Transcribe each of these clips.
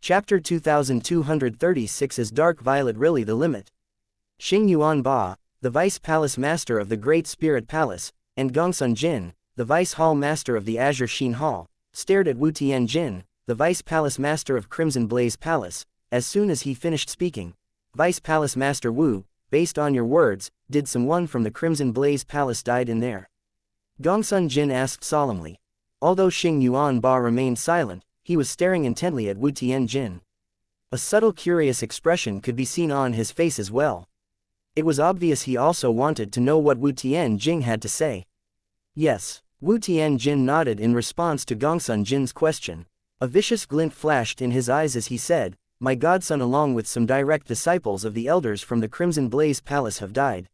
Chapter 2236. Is dark violet really the limit? Xingyuan Ba, the Vice Palace Master of the Great Spirit Palace, and Gongsun Jin, the Vice Hall Master of the Azure Sheen Hall, stared at Wu Tianjin, the Vice Palace Master of Crimson Blaze Palace. As soon as he finished speaking, Vice Palace Master Wu, based on your words, did someone from the Crimson Blaze Palace died in there? Gongsun Jin asked solemnly. Although Xingyuan Ba remained silent, he was staring intently at Wu Tianjin. A subtle curious expression could be seen on his face as well. It was obvious he also wanted to know what Wu Tianjin had to say. Yes, Wu Tianjin nodded in response to Gongsun Jin's question. A vicious glint flashed in his eyes as he said, "My godson along with some direct disciples of the elders from the Crimson Blaze Palace have died.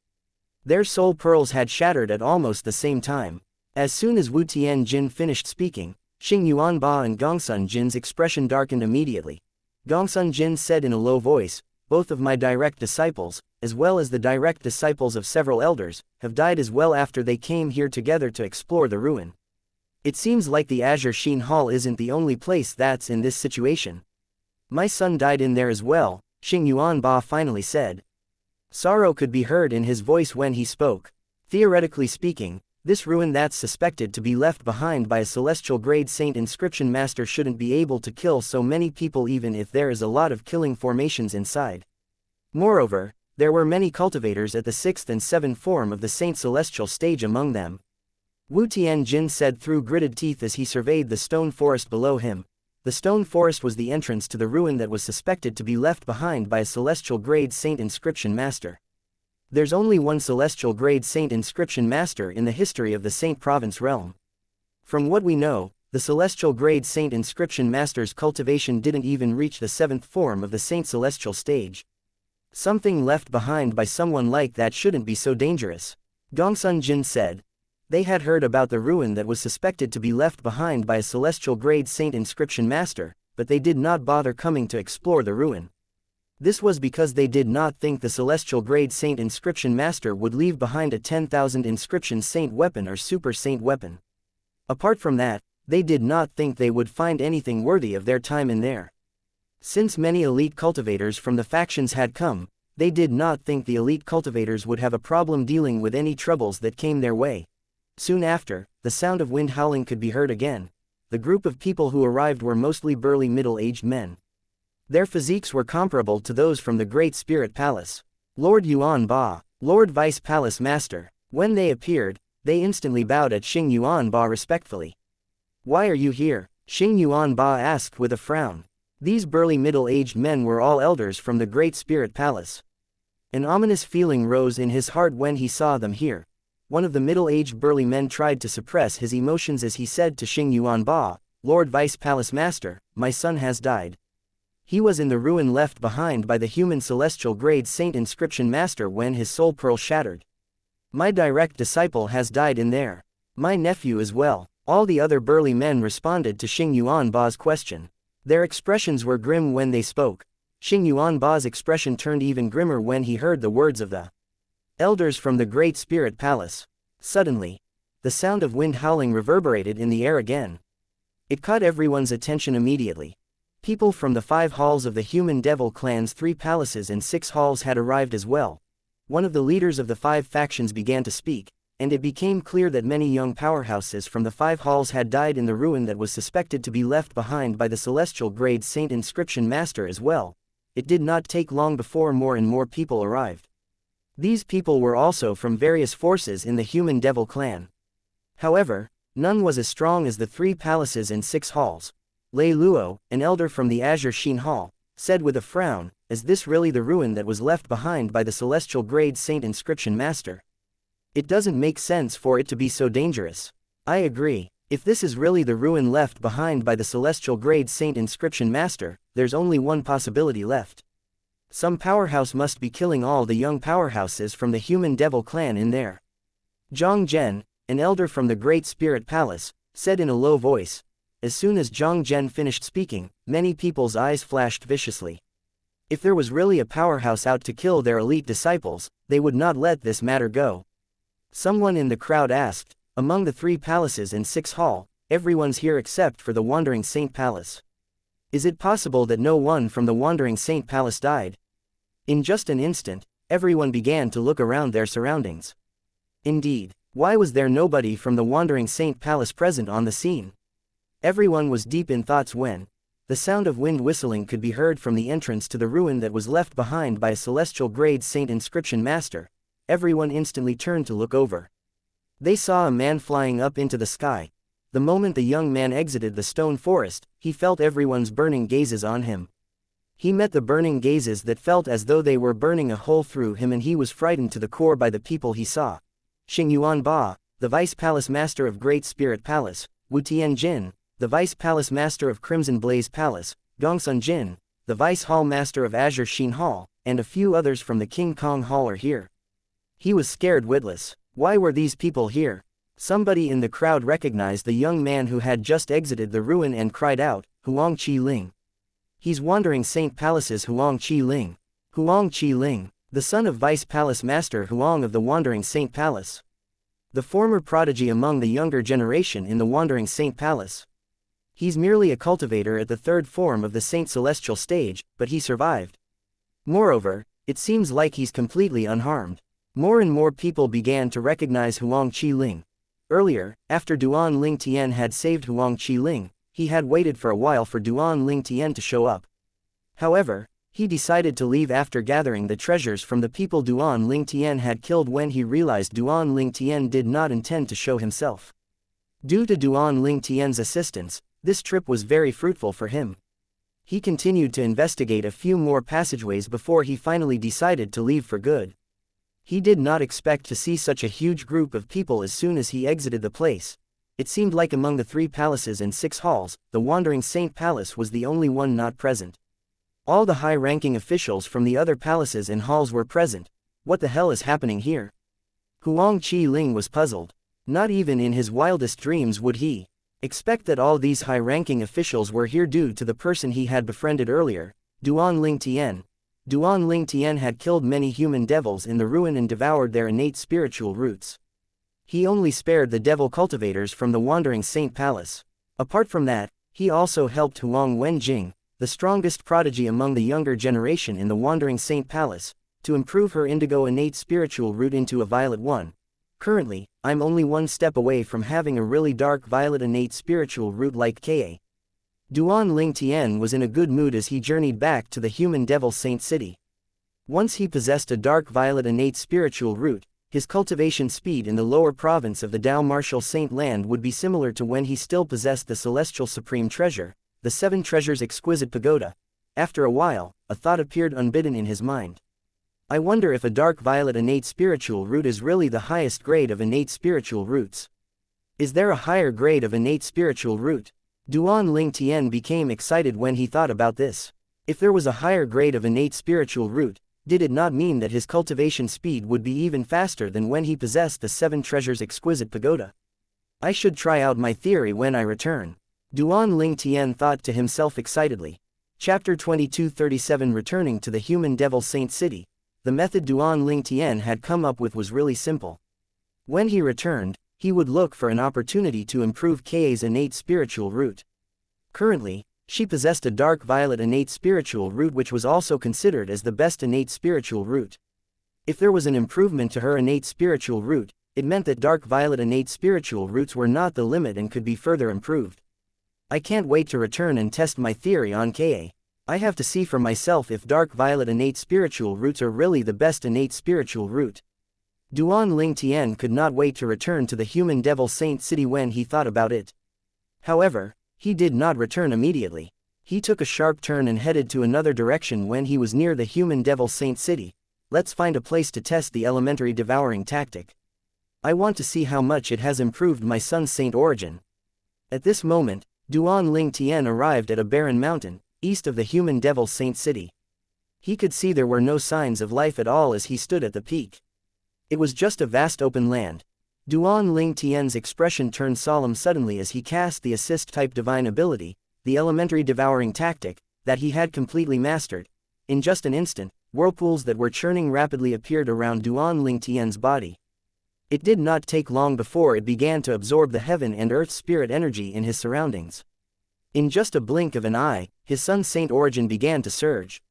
Their soul pearls had shattered at almost the same time." As soon as Wu Tianjin finished speaking, Xingyuan Ba and Gongsun Jin's expression darkened immediately. Gongsun Jin said in a low voice, "Both of my direct disciples, as well as the direct disciples of several elders, have died as well after they came here together to explore the ruin. It seems like the Azure Sheen Hall isn't the only place that's in this situation. My son died in there as well," Xingyuan Ba finally said. Sorrow could be heard in his voice when he spoke. Theoretically speaking, this ruin that's suspected to be left behind by a celestial grade saint inscription master shouldn't be able to kill so many people even if there is a lot of killing formations inside. Moreover, there were many cultivators at the 6th and 7th form of the Saint Celestial stage among them. Wu Tianjin said through gritted teeth as he surveyed the stone forest below him. The stone forest was the entrance to the ruin that was suspected to be left behind by a celestial grade saint inscription master. There's only one celestial grade saint inscription master in the history of the Saint Province realm. From what we know, the celestial grade saint inscription master's cultivation didn't even reach the 7th form of the Saint Celestial stage. Something left behind by someone like that shouldn't be so dangerous, Gongsun Jin said. They had heard about the ruin that was suspected to be left behind by a celestial grade saint inscription master, but they did not bother coming to explore the ruin. This was because they did not think the celestial grade saint inscription master would leave behind a 10,000 inscription saint weapon or super saint weapon. Apart from that, they did not think they would find anything worthy of their time in there. Since many elite cultivators from the factions had come, they did not think the elite cultivators would have a problem dealing with any troubles that came their way. Soon after, the sound of wind howling could be heard again. The group of people who arrived were mostly burly middle-aged men. Their physiques were comparable to those from the Great Spirit Palace. Lord Yuan Ba, Lord Vice Palace Master. When they appeared, they instantly bowed at Xingyuan Ba respectfully. "Why are you here?" Xingyuan Ba asked with a frown. These burly middle-aged men were all elders from the Great Spirit Palace. An ominous feeling rose in his heart when he saw them here. One of the middle-aged burly men tried to suppress his emotions as he said to Xingyuan Ba, "Lord Vice Palace Master, my son has died. He was in the ruin left behind by the human celestial grade saint inscription master when his soul pearl shattered. My direct disciple has died in there. My nephew as well." All the other burly men responded to Xingyuan Ba's question. Their expressions were grim when they spoke. Xingyuan Ba's expression turned even grimmer when he heard the words of the elders from the Great Spirit Palace. Suddenly, the sound of wind howling reverberated in the air again. It caught everyone's attention immediately. People from the 5 halls of the human devil clan's 3 palaces and 6 halls had arrived as well. One of the leaders of the 5 factions began to speak, and it became clear that many young powerhouses from the 5 halls had died in the ruin that was suspected to be left behind by the celestial grade saint inscription master as well. It did not take long before more and more people arrived. These people were also from various forces in the human devil clan. However, none was as strong as the 3 palaces and 6 halls. Lei Luo, an elder from the Azure Sheen Hall, said with a frown, "Is this really the ruin that was left behind by the celestial grade saint inscription master? It doesn't make sense for it to be so dangerous." "I agree. If this is really the ruin left behind by the celestial grade saint inscription master, there's only one possibility left. Some powerhouse must be killing all the young powerhouses from the human devil clan in there." Zhang Zhen, an elder from the Great Spirit Palace, said in a low voice. As soon as Zhang Zhen finished speaking, many people's eyes flashed viciously. If there was really a powerhouse out to kill their elite disciples, they would not let this matter go. Someone in the crowd asked, "Among the 3 palaces and 6 hall, everyone's here except for the Wandering Saint Palace. Is it possible that no one from the Wandering Saint Palace died? In just an instant, everyone began to look around their surroundings. Indeed, why was there nobody from the Wandering Saint Palace present on the scene? Everyone was deep in thoughts when the sound of wind whistling could be heard from the entrance to the ruin that was left behind by a celestial grade saint inscription master. Everyone instantly turned to look over. They saw a man flying up into the sky. The moment the young man exited the stone forest, he felt everyone's burning gazes on him. He met the burning gazes that felt as though they were burning a hole through him, and he was frightened to the core by the people he saw. Xianxia Ba, the Vice Palace Master of Great Spirit Palace, Wu Tianjin, the Vice Palace Master of Crimson Blaze Palace, Gongsun Jin, the Vice Hall Master of Azure Sheen Hall, and a few others from the King Kong Hall are here. He was scared witless. Why were these people here? Somebody in the crowd recognized the young man who had just exited the ruin and cried out, Huang Qi Ling. He's Wandering Saint Palace's Huang Qi Ling. Huang Qi Ling, the son of Vice Palace Master Huang of the Wandering Saint Palace. The former prodigy among the younger generation in the Wandering Saint Palace. He's merely a cultivator at the third form of the Saint Celestial stage, but he survived. Moreover, it seems like he's completely unharmed. More and more people began to recognize Huang Qi Ling. Earlier, after Duan Ling Tian had saved Huang Qi Ling, he had waited for a while for Duan Ling Tian to show up. However, he decided to leave after gathering the treasures from the people Duan Ling Tian had killed when he realized Duan Ling Tian did not intend to show himself. Due to Duan Ling Tian's assistance, this trip was very fruitful for him. He continued to investigate a few more passageways before he finally decided to leave for good. He did not expect to see such a huge group of people as soon as he exited the place. It seemed like among the 3 palaces and 6 halls, the Wandering Saint Palace was the only one not present. All the high-ranking officials from the other palaces and halls were present. What the hell is happening here? Huang Qi Ling was puzzled. Not even in his wildest dreams would he expect that all these high-ranking officials were here due to the person he had befriended earlier, Duan Ling Tian. Duan Ling Tian had killed many human devils in the ruin and devoured their innate spiritual roots. He only spared the devil cultivators from the Wandering Saint Palace. Apart from that, he also helped Huang Wenjing, the strongest prodigy among the younger generation in the Wandering Saint Palace, to improve her indigo innate spiritual root into a violet one. Currently, I'm only one step away from having a really dark violet innate spiritual root like Ka. Duan Ling Tian was in a good mood as he journeyed back to the human devil saint city. Once he possessed a dark violet innate spiritual root, his cultivation speed in the lower province of the Dao Martial Saint Land would be similar to when he still possessed the celestial supreme treasure, the 7 treasures exquisite pagoda. After a while, a thought appeared unbidden in his mind. I wonder if a dark violet innate spiritual root is really the highest grade of innate spiritual roots. Is there a higher grade of innate spiritual root? Duan Ling Tian became excited when he thought about this. If there was a higher grade of innate spiritual root, did it not mean that his cultivation speed would be even faster than when he possessed the 7 treasures exquisite pagoda? I should try out my theory when I return. Duan Ling Tian thought to himself excitedly. Chapter 2237 Returning to the Human Devil Saint City. The method Duan Ling Tian had come up with was really simple. When he returned, he would look for an opportunity to improve Ka's innate spiritual root. Currently, she possessed a dark violet innate spiritual root which was also considered as the best innate spiritual root. If there was an improvement to her innate spiritual root, it meant that dark violet innate spiritual roots were not the limit and could be further improved. I can't wait to return and test my theory on Ka. I have to see for myself if dark violet innate spiritual roots are really the best innate spiritual root. Duan Ling Tian could not wait to return to the human devil saint city when he thought about it. However, he did not return immediately. He took a sharp turn and headed to another direction when he was near the human devil saint city. Let's find a place to test the elementary devouring tactic. I want to see how much it has improved my son's saint origin. At this moment, Duan Ling Tian arrived at a barren mountain, east of the human devil saint city. He could see there were no signs of life at all as he stood at the peak. It was just a vast open land. Duan Ling Tian's expression turned solemn suddenly as he cast the assist-type divine ability, the elementary devouring tactic, that he had completely mastered. In just an instant, whirlpools that were churning rapidly appeared around Duan Ling Tian's body. It did not take long before it began to absorb the heaven and earth spirit energy in his surroundings. In just a blink of an eye, his Sun Saint origin began to surge.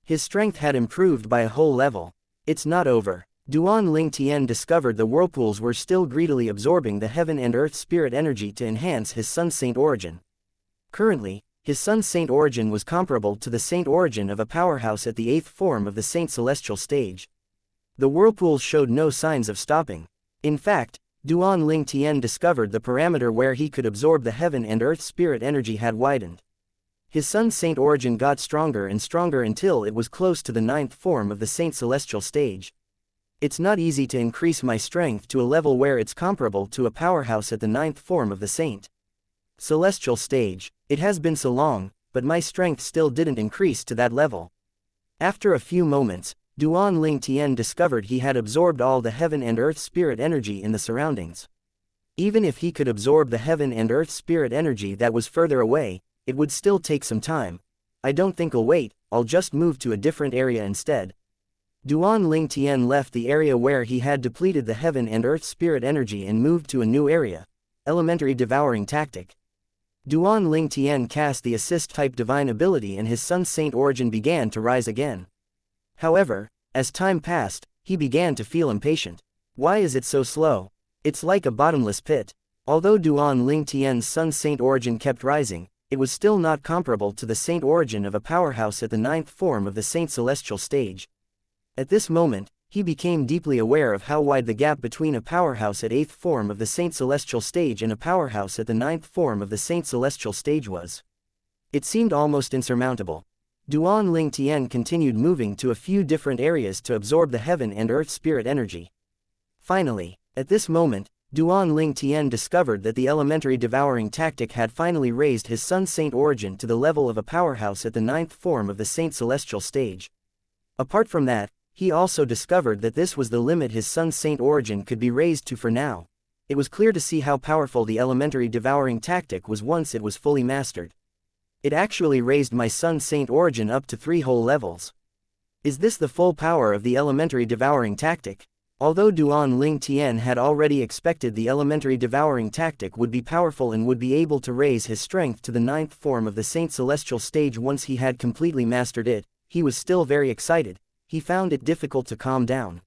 His strength had improved by a whole level. It's not over. Duan Ling Tian discovered the whirlpools were still greedily absorbing the heaven and earth spirit energy to enhance his Sun Saint origin. Currently, his Sun Saint origin was comparable to the Saint origin of a powerhouse at the 8th form of the Saint Celestial stage. The whirlpools showed no signs of stopping. In fact, Duan Ling Tian discovered the parameter where he could absorb the heaven and earth spirit energy had widened. His Sun Saint origin got stronger and stronger until it was close to the 9th form of the Saint Celestial stage. It's not easy to increase my strength to a level where it's comparable to a powerhouse at the 9th form of the Saint Celestial stage. It has been so long, but my strength still didn't increase to that level. After a few moments, Duan Ling Tian discovered he had absorbed all the heaven and earth spirit energy in the surroundings. Even if he could absorb the heaven and earth spirit energy that was further away, it would still take some time. I don't think I'll wait, I'll just move to a different area instead. Duan Ling Tian left the area where he had depleted the heaven and earth spirit energy and moved to a new area. Elementary devouring tactic. Duan Ling Tian cast the assist-type divine ability and his Sun Saint origin began to rise again. However, as time passed, he began to feel impatient. Why is it so slow? It's like a bottomless pit. Although Duan Ling Tian's Sun Saint origin kept rising, it was still not comparable to the Saint origin of a powerhouse at the 9th form of the Saint Celestial stage. At this moment, he became deeply aware of how wide the gap between a powerhouse at 8th form of the Saint Celestial stage and a powerhouse at the 9th form of the Saint Celestial stage was. It seemed almost insurmountable. Duan Ling Tian continued moving to a few different areas to absorb the heaven and earth spirit energy. Finally, at this moment, Duan Ling Tian discovered that the elementary devouring tactic had finally raised his Sun Saint origin to the level of a powerhouse at the 9th form of the Saint Celestial stage. Apart from that, he also discovered that this was the limit his Sun Saint origin could be raised to for now. It was clear to see how powerful the elementary devouring tactic was once it was fully mastered. It actually raised my Sun Saint origin up to 3 whole levels. Is this the full power of the elementary devouring tactic? Although Duan Ling Tian had already expected the elementary devouring tactic would be powerful and would be able to raise his strength to the 9th form of the Saint Celestial stage once he had completely mastered it, he was still very excited. He found it difficult to calm down.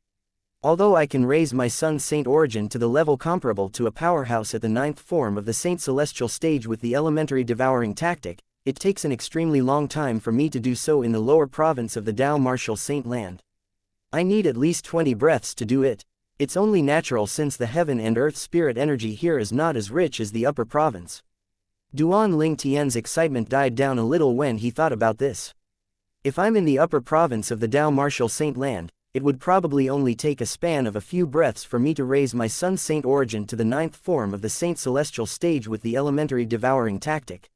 Although I can raise my Sun Saint origin to the level comparable to a powerhouse at the 9th form of the Saint Celestial stage with the elementary devouring tactic, it takes an extremely long time for me to do so in the lower province of the Dao Martial Saint Land. I need at least 20 breaths to do it. It's only natural since the heaven and earth spirit energy here is not as rich as the upper province. Duan Ling Tian's excitement died down a little when he thought about this. If I'm in the upper province of the Dao Martial Saint Land, it would probably only take a span of a few breaths for me to raise my Sun Saint origin to the 9th form of the Saint Celestial stage with the elementary devouring tactic.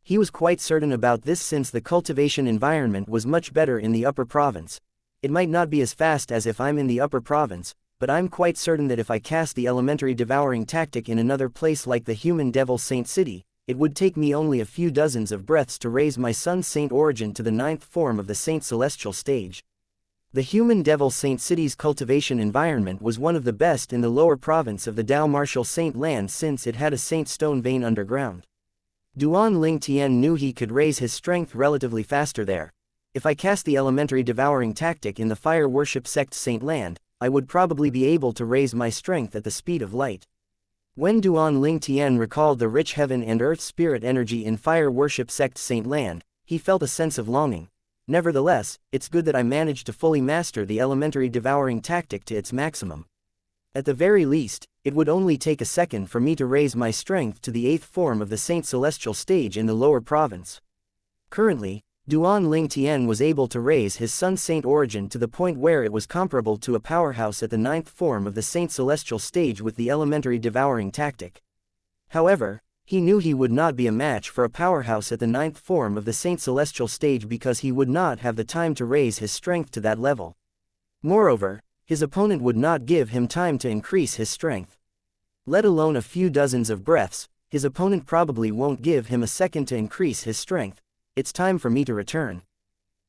He was quite certain about this since the cultivation environment was much better in the upper province. It might not be as fast as if I'm in the upper province, but I'm quite certain that if I cast the elementary devouring tactic in another place like the human devil Saint City, it would take me only a few dozens of breaths to raise my Sun Saint origin to the 9th form of the Saint Celestial stage. The human devil Saint City's cultivation environment was one of the best in the lower province of the Dao Martial Saint Land since it had a Saint Stone vein underground. Duan Ling Tian knew he could raise his strength relatively faster there. If I cast the elementary devouring tactic in the fire worship sect Saint Land, I would probably be able to raise my strength at the speed of light. When Duan Ling Tian recalled the rich heaven and earth spirit energy in fire worship sect Saint Land, he felt a sense of longing. Nevertheless, it's good that I managed to fully master the elementary devouring tactic to its maximum. At the very least, it would only take a second for me to raise my strength to the 8th form of the Saint Celestial stage in the lower province. Currently, Duan Ling Tian was able to raise his Sun Saint origin to the point where it was comparable to a powerhouse at the 9th form of the Saint Celestial stage with the elementary devouring tactic. However, he knew he would not be a match for a powerhouse at the 9th form of the Saint Celestial stage because he would not have the time to raise his strength to that level. Moreover, his opponent would not give him time to increase his strength. Let alone a few dozens of breaths, his opponent probably won't give him a second to increase his strength. It's time for me to return.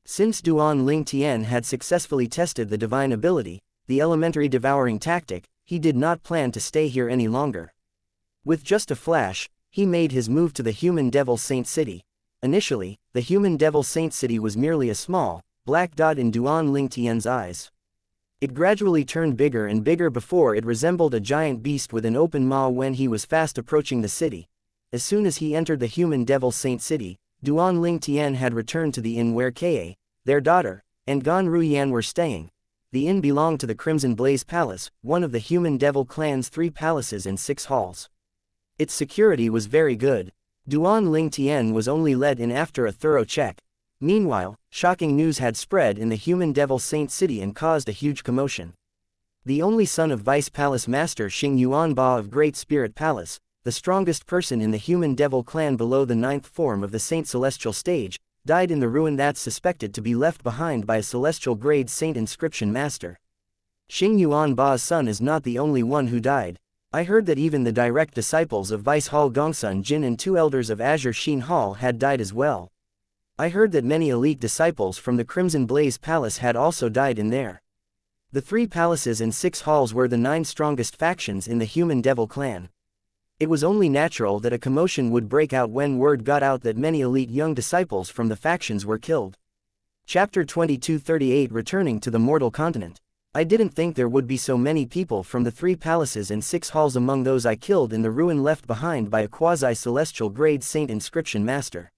Since Duan Ling Tian had successfully tested the divine ability, the elementary devouring tactic, he did not plan to stay here any longer. With just a flash, he made his move to the human devil saint city. Initially, the human devil saint city was merely a small, black dot in Duan Ling Tian's eyes. It gradually turned bigger and bigger before it resembled a giant beast with an open maw when he was fast approaching the city. As soon as he entered the human devil saint city, Duan Ling Tian had returned to the inn where Ka, their daughter, and Gan Ruyan were staying. The inn belonged to the Crimson Blaze Palace, one of the human devil clan's 3 palaces and 6 halls. Its security was very good. Duan Ling Tian was only let in after a thorough check. Meanwhile, shocking news had spread in the human devil saint city and caused a huge commotion. The only son of Vice Palace Master Xing Yuanba of Great Spirit Palace, the strongest person in the human devil clan below the 9th form of the Saint Celestial stage, died in the ruin that's suspected to be left behind by a celestial grade saint inscription master. Xing Yuanba's son is not the only one who died. I heard that even the direct disciples of Vice Hall Gongsun Jin and 2 elders of Azure Sheen Hall had died as well. I heard that many elite disciples from the Crimson Blaze Palace had also died in there. The 3 palaces and 6 halls were the 9 strongest factions in the human devil clan. It was only natural that a commotion would break out when word got out that many elite young disciples from the factions were killed. Chapter 2238 Returning to the Mortal Continent. I didn't think there would be so many people from the 3 palaces and 6 halls among those I killed in the ruin left behind by a quasi-celestial grade saint inscription master.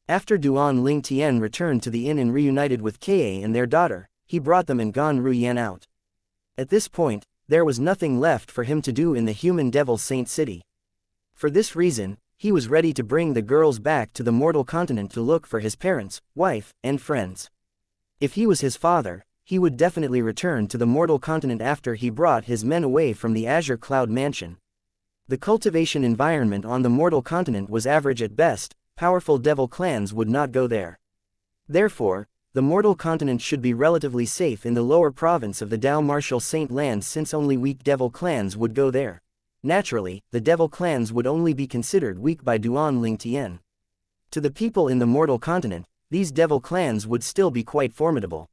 After Duan Ling Tian returned to the inn and reunited with Ka and their daughter, he brought them and Gan Ruyan out. At this point, there was nothing left for him to do in the human devil saint city. For this reason, he was ready to bring the girls back to the mortal continent to look for his parents, wife, and friends. If he was his father, he would definitely return to the mortal continent after he brought his men away from the Azure Cloud Mansion. The cultivation environment on the mortal continent was average at best. Powerful devil clans would not go there. Therefore, the mortal continent should be relatively safe in the lower province of the Dao Martial Saint Lands since only weak devil clans would go there. Naturally, the devil clans would only be considered weak by Duan Ling Tian. To the people in the mortal continent, these devil clans would still be quite formidable.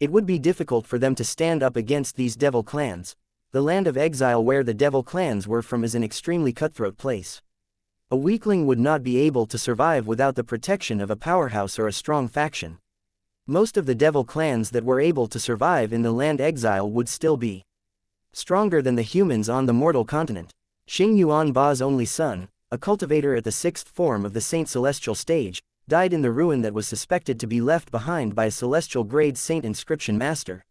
It would be difficult for them to stand up against these devil clans. The land of exile where the devil clans were from is an extremely cutthroat place. A weakling would not be able to survive without the protection of a powerhouse or a strong faction. Most of the devil clans that were able to survive in the land exile would still be stronger than the humans on the mortal continent. Xing Yuanba's only son, a cultivator at the 6th form of the Saint Celestial stage, died in the ruin that was suspected to be left behind by a celestial grade saint inscription master.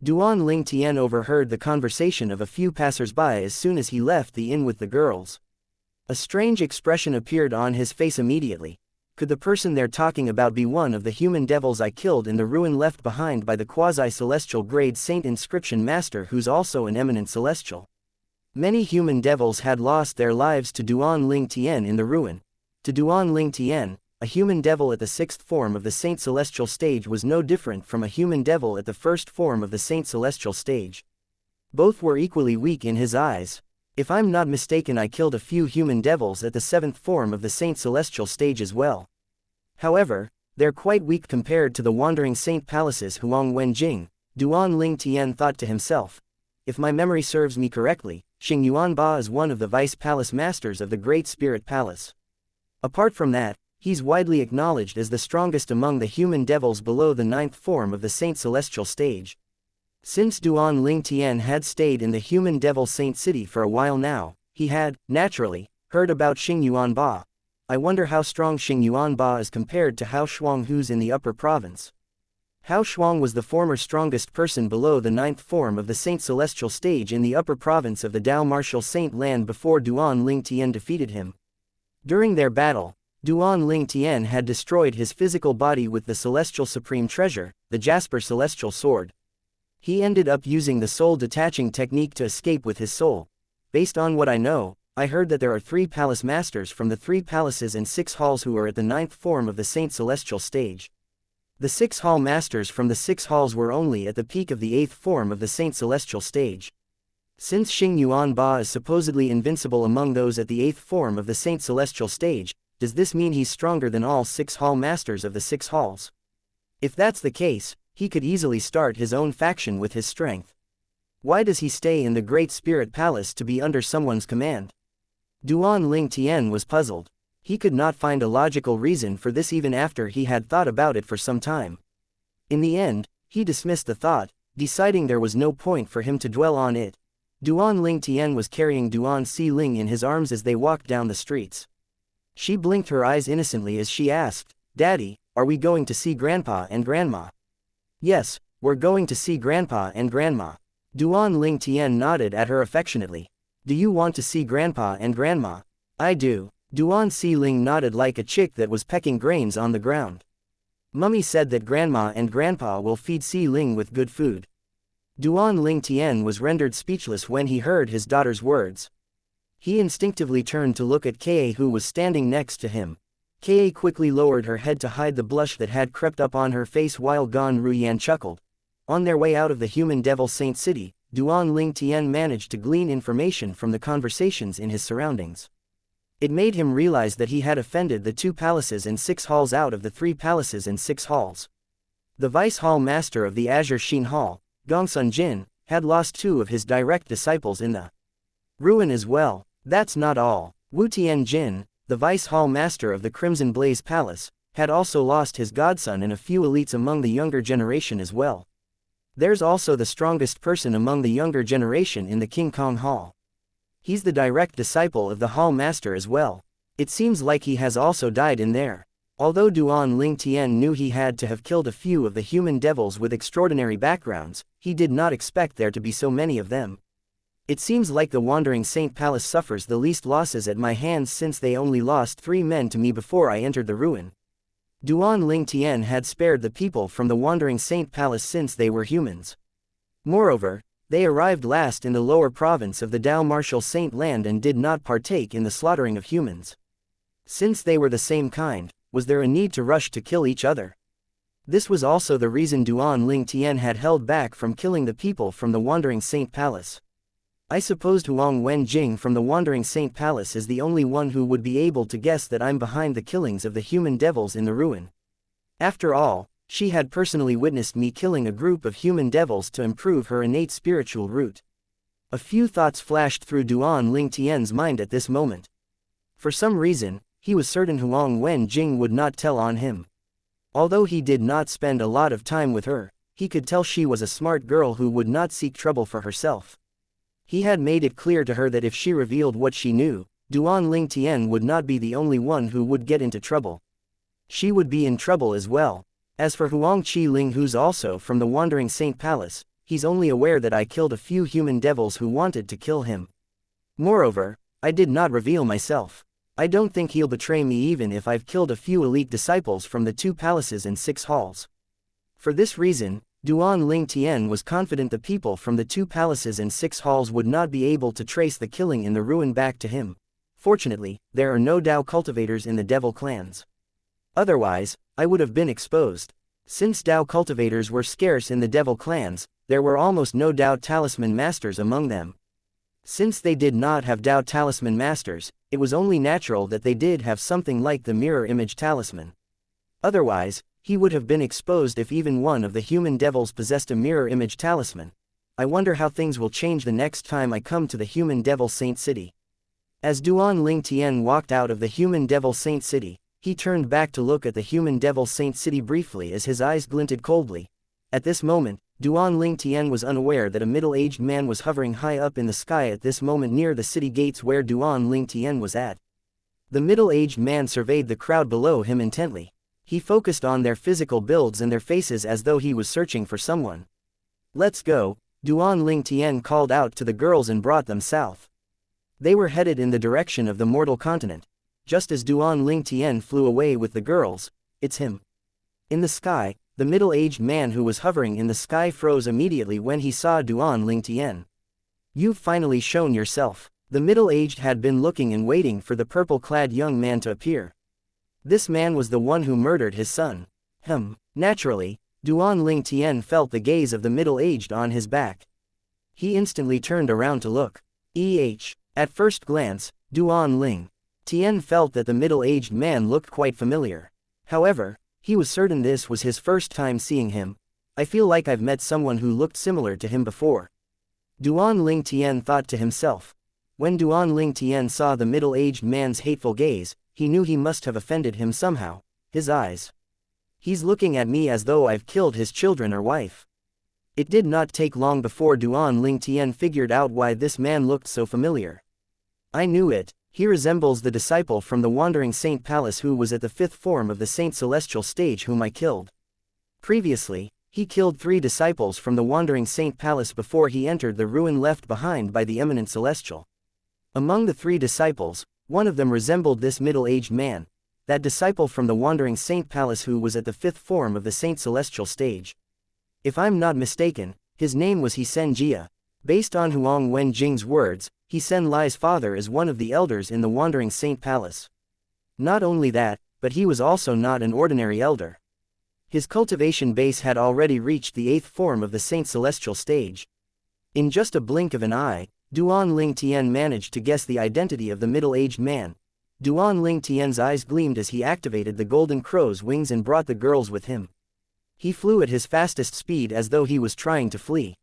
Duan Ling Tian overheard the conversation of a few passers-by as soon as he left the inn with the girls. A strange expression appeared on his face immediately. Could the person they're talking about be one of the human devils I killed in the ruin left behind by the quasi-celestial grade saint inscription master who's also an eminent celestial? Many human devils had lost their lives to Duan Ling Tian in the ruin. To Duan Ling Tian, a human devil at the 6th form of the Saint Celestial stage was no different from a human devil at the 1st form of the Saint Celestial stage. Both were equally weak in his eyes. If I'm not mistaken, I killed a few human devils at the 7th form of the Saint Celestial stage as well. However, they're quite weak compared to the wandering saint palaces Huang Wenjing, Duan Ling Tian thought to himself. If my memory serves me correctly, Xing Yuanba is one of the vice palace masters of the Great Spirit Palace. Apart from that, he's widely acknowledged as the strongest among the human devils below the 9th form of the Saint Celestial stage. Since Duan Ling Tian had stayed in the human devil saint city for a while now, he had, naturally, heard about Xing Yuanba. I wonder how strong Xing Yuanba is compared to Hao Shuang, who's in the upper province. Hao Shuang was the former strongest person below the 9th form of the Saint Celestial stage in the upper province of the Dao Martial Saint Land before Duan Ling Tian defeated him. During their battle, Duan Ling Tian had destroyed his physical body with the Celestial Supreme Treasure, the Jasper Celestial Sword. He ended up using the soul detaching technique to escape with his soul. Based on what I know, I heard that there are 3 palace masters from the 3 palaces and 6 halls who are at the 9th form of the Saint Celestial stage. The 6 hall masters from the 6 halls were only at the peak of the 8th form of the Saint Celestial stage. Since Xing Yuanba is supposedly invincible among those at the 8th form of the Saint Celestial stage, does this mean he's stronger than all 6 hall masters of the 6 halls? If that's the case, he could easily start his own faction with his strength. Why does he stay in the Great Spirit Palace to be under someone's command? Duan Ling Tian was puzzled. He could not find a logical reason for this even after he had thought about it for some time. In the end, he dismissed the thought, deciding there was no point for him to dwell on it. Duan Ling Tian was carrying Duan Si Ling in his arms as they walked down the streets. She blinked her eyes innocently as she asked, "Daddy, are we going to see Grandpa and Grandma?" "Yes, we're going to see Grandpa and Grandma." Duan Ling Tian nodded at her affectionately. "Do you want to see Grandpa and Grandma?" "I do." Duan Si Ling nodded like a chick that was pecking grains on the ground. "Mummy said that Grandma and Grandpa will feed Si Ling with good food." Duan Ling Tian was rendered speechless when he heard his daughter's words. He instinctively turned to look at Ka, who was standing next to him. Ka quickly lowered her head to hide the blush that had crept up on her face while Gan Ruyan chuckled. On their way out of the human devil saint city, Duan Ling Tian managed to glean information from the conversations in his surroundings. It made him realize that he had offended the 2 palaces and 6 halls out of the 3 palaces and 6 halls. The vice hall master of the Azure Xin Hall, Gongsun Jin, had lost 2 of his direct disciples in the ruin as well. That's not all. Wu Tian Jin, the vice hall master of the Crimson Blaze Palace, had also lost his godson and a few elites among the younger generation as well. There's also the strongest person among the younger generation in the King Kong Hall. He's the direct disciple of the hall master as well. It seems like he has also died in there. Although Duan Ling Tian knew he had to have killed a few of the human devils with extraordinary backgrounds, he did not expect there to be so many of them. It seems like the Wandering Saint Palace suffers the least losses at my hands since they only lost 3 men to me before I entered the ruin. Duan Ling Tian had spared the people from the Wandering Saint Palace since they were humans. Moreover, they arrived last in the lower province of the Dao Martial Saint Land and did not partake in the slaughtering of humans. Since they were the same kind, was there a need to rush to kill each other? This was also the reason Duan Ling Tian had held back from killing the people from the Wandering Saint Palace. I supposed Huang Wenjing from the Wandering Saint Palace is the only one who would be able to guess that I'm behind the killings of the human devils in the ruin. After all, she had personally witnessed me killing a group of human devils to improve her innate spiritual root. A few thoughts flashed through Duan Ling Tian's mind at this moment. For some reason, he was certain Huang Wenjing would not tell on him. Although he did not spend a lot of time with her, he could tell she was a smart girl who would not seek trouble for herself. He had made it clear to her that if she revealed what she knew, Duan Ling Tian would not be the only one who would get into trouble. She would be in trouble as well. As for Huang Qi Ling, who's also from the Wandering Saint Palace, he's only aware that I killed a few human devils who wanted to kill him. Moreover, I did not reveal myself. I don't think he'll betray me even if I've killed a few elite disciples from the 2 palaces and 6 halls. For this reason, Duan Ling Tian was confident the people from the 2 palaces and 6 halls would not be able to trace the killing in the ruin back to him. Fortunately, there are no Dao cultivators in the devil clans. Otherwise, I would have been exposed. Since Dao cultivators were scarce in the devil clans, there were almost no Dao talisman masters among them. Since they did not have Dao talisman masters, it was only natural that they did have something like the mirror image talisman. Otherwise, he would have been exposed if even one of the human devils possessed a mirror image talisman. I wonder how things will change the next time I come to the human devil saint city. As Duan Ling Tian walked out of the human devil saint city, he turned back to look at the human devil saint city briefly as his eyes glinted coldly. At this moment, Duan Ling Tian was unaware that a middle-aged man was hovering high up in the sky at this moment near the city gates where Duan Ling Tian was at. The middle-aged man surveyed the crowd below him intently. He focused on their physical builds and their faces as though he was searching for someone. "Let's go," Duan Ling Tian called out to the girls and brought them south. They were headed in the direction of the mortal continent. Just as Duan Ling Tian flew away with the girls, "It's him." In the sky, the middle-aged man who was hovering in the sky froze immediately when he saw Duan Ling Tian. "You've finally shown yourself." The middle-aged had been looking and waiting for the purple-clad young man to appear. This man was the one who murdered his son. Naturally, Duan Ling Tian felt the gaze of the middle-aged on his back. He instantly turned around to look. At first glance, Duan Ling Tian felt that the middle-aged man looked quite familiar. However, he was certain this was his first time seeing him. "I feel like I've met someone who looked similar to him before." Duan Ling Tian thought to himself. When Duan Ling Tian saw the middle-aged man's hateful gaze, he knew he must have offended him somehow. His eyes. He's looking at me as though I've killed his children or wife. It did not take long before Duan Ling Tian figured out why this man looked so familiar. I knew it. He resembles the disciple from the Wandering Saint Palace who was at the 5th form of the Saint Celestial stage whom I killed. Previously, he killed 3 disciples from the Wandering Saint Palace before he entered the ruin left behind by the eminent Celestial. Among the 3 disciples, one of them resembled this middle-aged man, that disciple from the Wandering Saint Palace who was at the 5th form of the Saint Celestial stage. If I'm not mistaken, his name was Xianxia. Based on Huang Wenjing's words, Sen Lai's father is one of the elders in the Wandering Saint Palace. Not only that, but he was also not an ordinary elder. His cultivation base had already reached the 8th form of the Saint Celestial stage. In just a blink of an eye, Duan Ling Tian managed to guess the identity of the middle-aged man. Duan Ling Tian's eyes gleamed as he activated the golden crow's wings and brought the girls with him. He flew at his fastest speed as though he was trying to flee.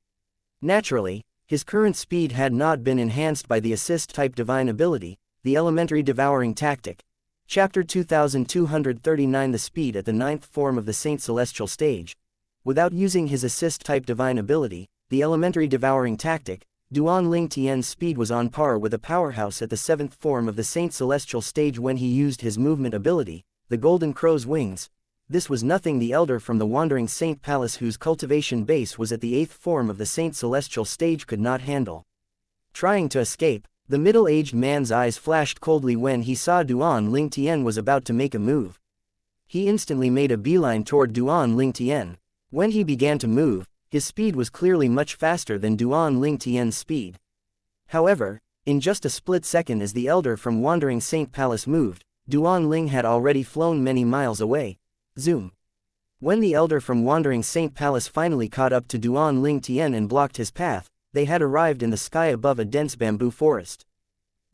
Naturally, his current speed had not been enhanced by the assist-type divine ability, the elementary devouring tactic. Chapter 2239 The speed at the 9th form of the Saint Celestial stage. Without using his assist-type divine ability, the elementary devouring tactic, Duan Ling Tian's speed was on par with a powerhouse at the 7th form of the Saint Celestial stage when he used his movement ability, the Golden Crow's Wings. This was nothing the elder from the Wandering Saint Palace whose cultivation base was at the 8th form of the Saint Celestial stage could not handle. Trying to escape, the middle-aged man's eyes flashed coldly when he saw Duan Ling Tian was about to make a move. He instantly made a beeline toward Duan Ling Tian. When he began to move, his speed was clearly much faster than Duan Ling Tian's speed. However, in just a split second as the elder from Wandering Saint Palace moved, Duan Ling had already flown many miles away. Zoom. When the elder from Wandering Saint Palace finally caught up to Duan Ling Tian and blocked his path, they had arrived in the sky above a dense bamboo forest.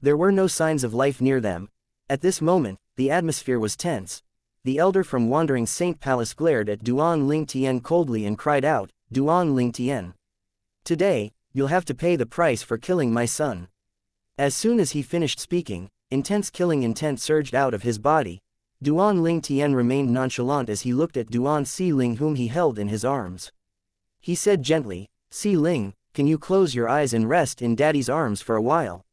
There were no signs of life near them. At this moment, the atmosphere was tense. The elder from Wandering Saint Palace glared at Duan Ling Tian coldly and cried out, "Duan Ling Tian. Today, you'll have to pay the price for killing my son." As soon as he finished speaking, intense killing intent surged out of his body. Duan Ling Tian remained nonchalant as he looked at Duan Si Ling whom he held in his arms. He said gently, "Si Ling, can you close your eyes and rest in Daddy's arms for a while?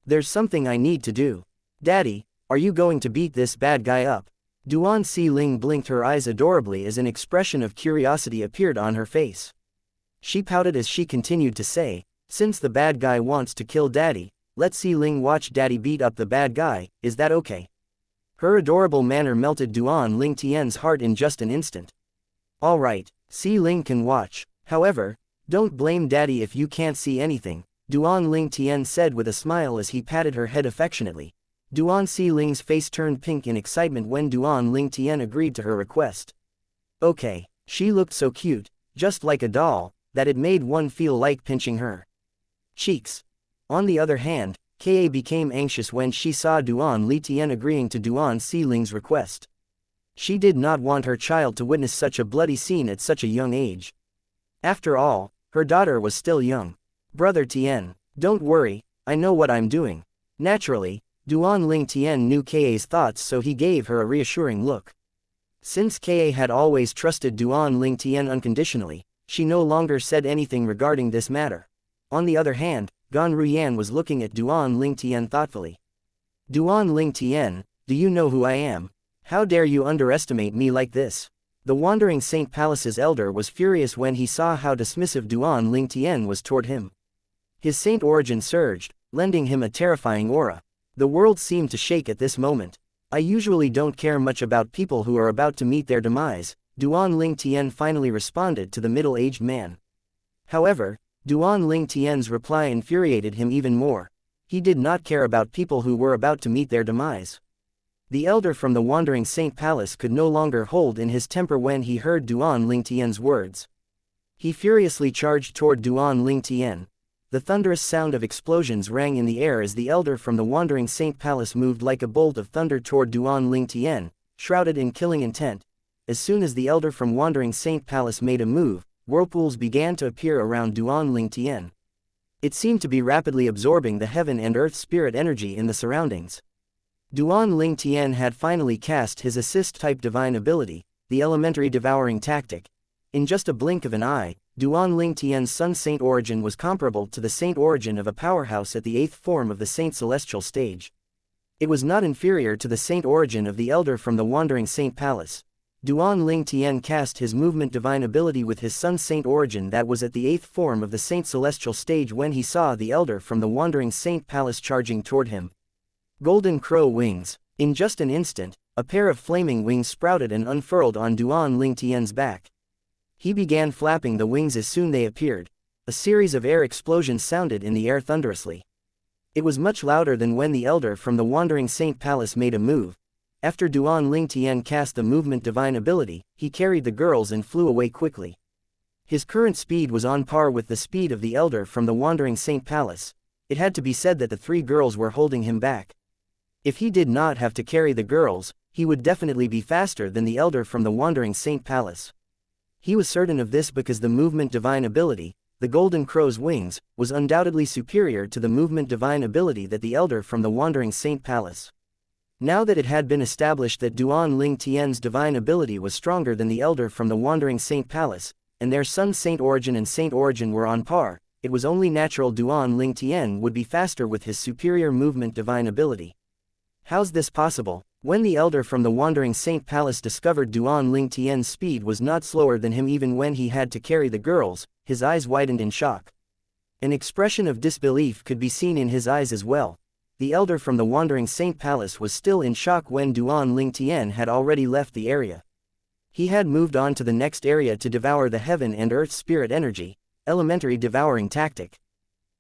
There's something I need to do." "Daddy, are you going to beat this bad guy up?" Duan Si Ling blinked her eyes adorably as an expression of curiosity appeared on her face. She pouted as she continued to say, "Since the bad guy wants to kill Daddy, let Si Ling watch Daddy beat up the bad guy, is that okay?" Her adorable manner melted Duan Ling Tian's heart in just an instant. "All right, Si Ling can watch. However, don't blame Daddy if you can't see anything," Duan Ling Tian said with a smile as he patted her head affectionately. Duan Si Ling's face turned pink in excitement when Duan Ling Tian agreed to her request. Okay, she looked so cute, just like a doll, that it made one feel like pinching her cheeks. On the other hand, Ka became anxious when she saw Duan Li Tian agreeing to Duan Si Ling's request. She did not want her child to witness such a bloody scene at such a young age. After all, her daughter was still young. "Brother Tian, don't worry, I know what I'm doing." Naturally, Duan Ling Tian knew Ka's thoughts, so he gave her a reassuring look. Since Ka had always trusted Duan Ling Tian unconditionally, she no longer said anything regarding this matter. On the other hand, Gan Ruyan was looking at Duan Ling Tian thoughtfully. "Duan Ling Tian, do you know who I am? How dare you underestimate me like this?" The Wandering Saint Palace's elder was furious when he saw how dismissive Duan Ling Tian was toward him. His saint origin surged, lending him a terrifying aura. The world seemed to shake at this moment. "I usually don't care much about people who are about to meet their demise," Duan Ling Tian finally responded to the middle-aged man. However, Duan Ling Tian's reply infuriated him even more. He did not care about people who were about to meet their demise. The elder from the Wandering Saint Palace could no longer hold in his temper when he heard Duan Ling Tian's words. He furiously charged toward Duan Ling Tian. The thunderous sound of explosions rang in the air as the elder from the Wandering Saint Palace moved like a bolt of thunder toward Duan Ling Tian, shrouded in killing intent. As soon as the elder from Wandering Saint Palace made a move, whirlpools began to appear around Duan Ling Tian. It seemed to be rapidly absorbing the heaven and earth spirit energy in the surroundings. Duan Ling Tian had finally cast his assist-type divine ability, the elementary devouring tactic. In just a blink of an eye, Duan Ling Tian's Sun Saint origin was comparable to the saint origin of a powerhouse at the 8th form of the saint celestial stage. It was not inferior to the saint origin of the elder from the Wandering Saint Palace. Duan Ling Tian cast his movement divine ability with his Sun Saint origin that was at the 8th form of the saint celestial stage when he saw the elder from the Wandering Saint Palace charging toward him. Golden Crow Wings. In just an instant, a pair of flaming wings sprouted and unfurled on Duan Ling Tian's back. He began flapping the wings as soon they appeared. A series of air explosions sounded in the air thunderously. It was much louder than when the elder from the Wandering Saint Palace made a move. After Duan Ling Tian cast the movement divine ability, he carried the girls and flew away quickly. His current speed was on par with the speed of the elder from the Wandering Saint Palace. It had to be said that the 3 girls were holding him back. If he did not have to carry the girls, he would definitely be faster than the elder from the Wandering Saint Palace. He was certain of this because the movement divine ability, the Golden Crow's wings, was undoubtedly superior to the movement divine ability that the elder from the Wandering Saint Palace. Now that it had been established that Duan Ling Tian's divine ability was stronger than the elder from the Wandering Saint Palace, and their Sun Saint origin and Saint origin were on par, it was only natural Duan Ling Tian would be faster with his superior movement divine ability. How's this possible? When the elder from the Wandering Saint Palace discovered Duan Ling Tian's speed was not slower than him even when he had to carry the girls, his eyes widened in shock. An expression of disbelief could be seen in his eyes as well. The elder from the Wandering Saint Palace was still in shock when Duan Ling Tian had already left the area. He had moved on to the next area to devour the heaven and earth spirit energy, elementary devouring tactic.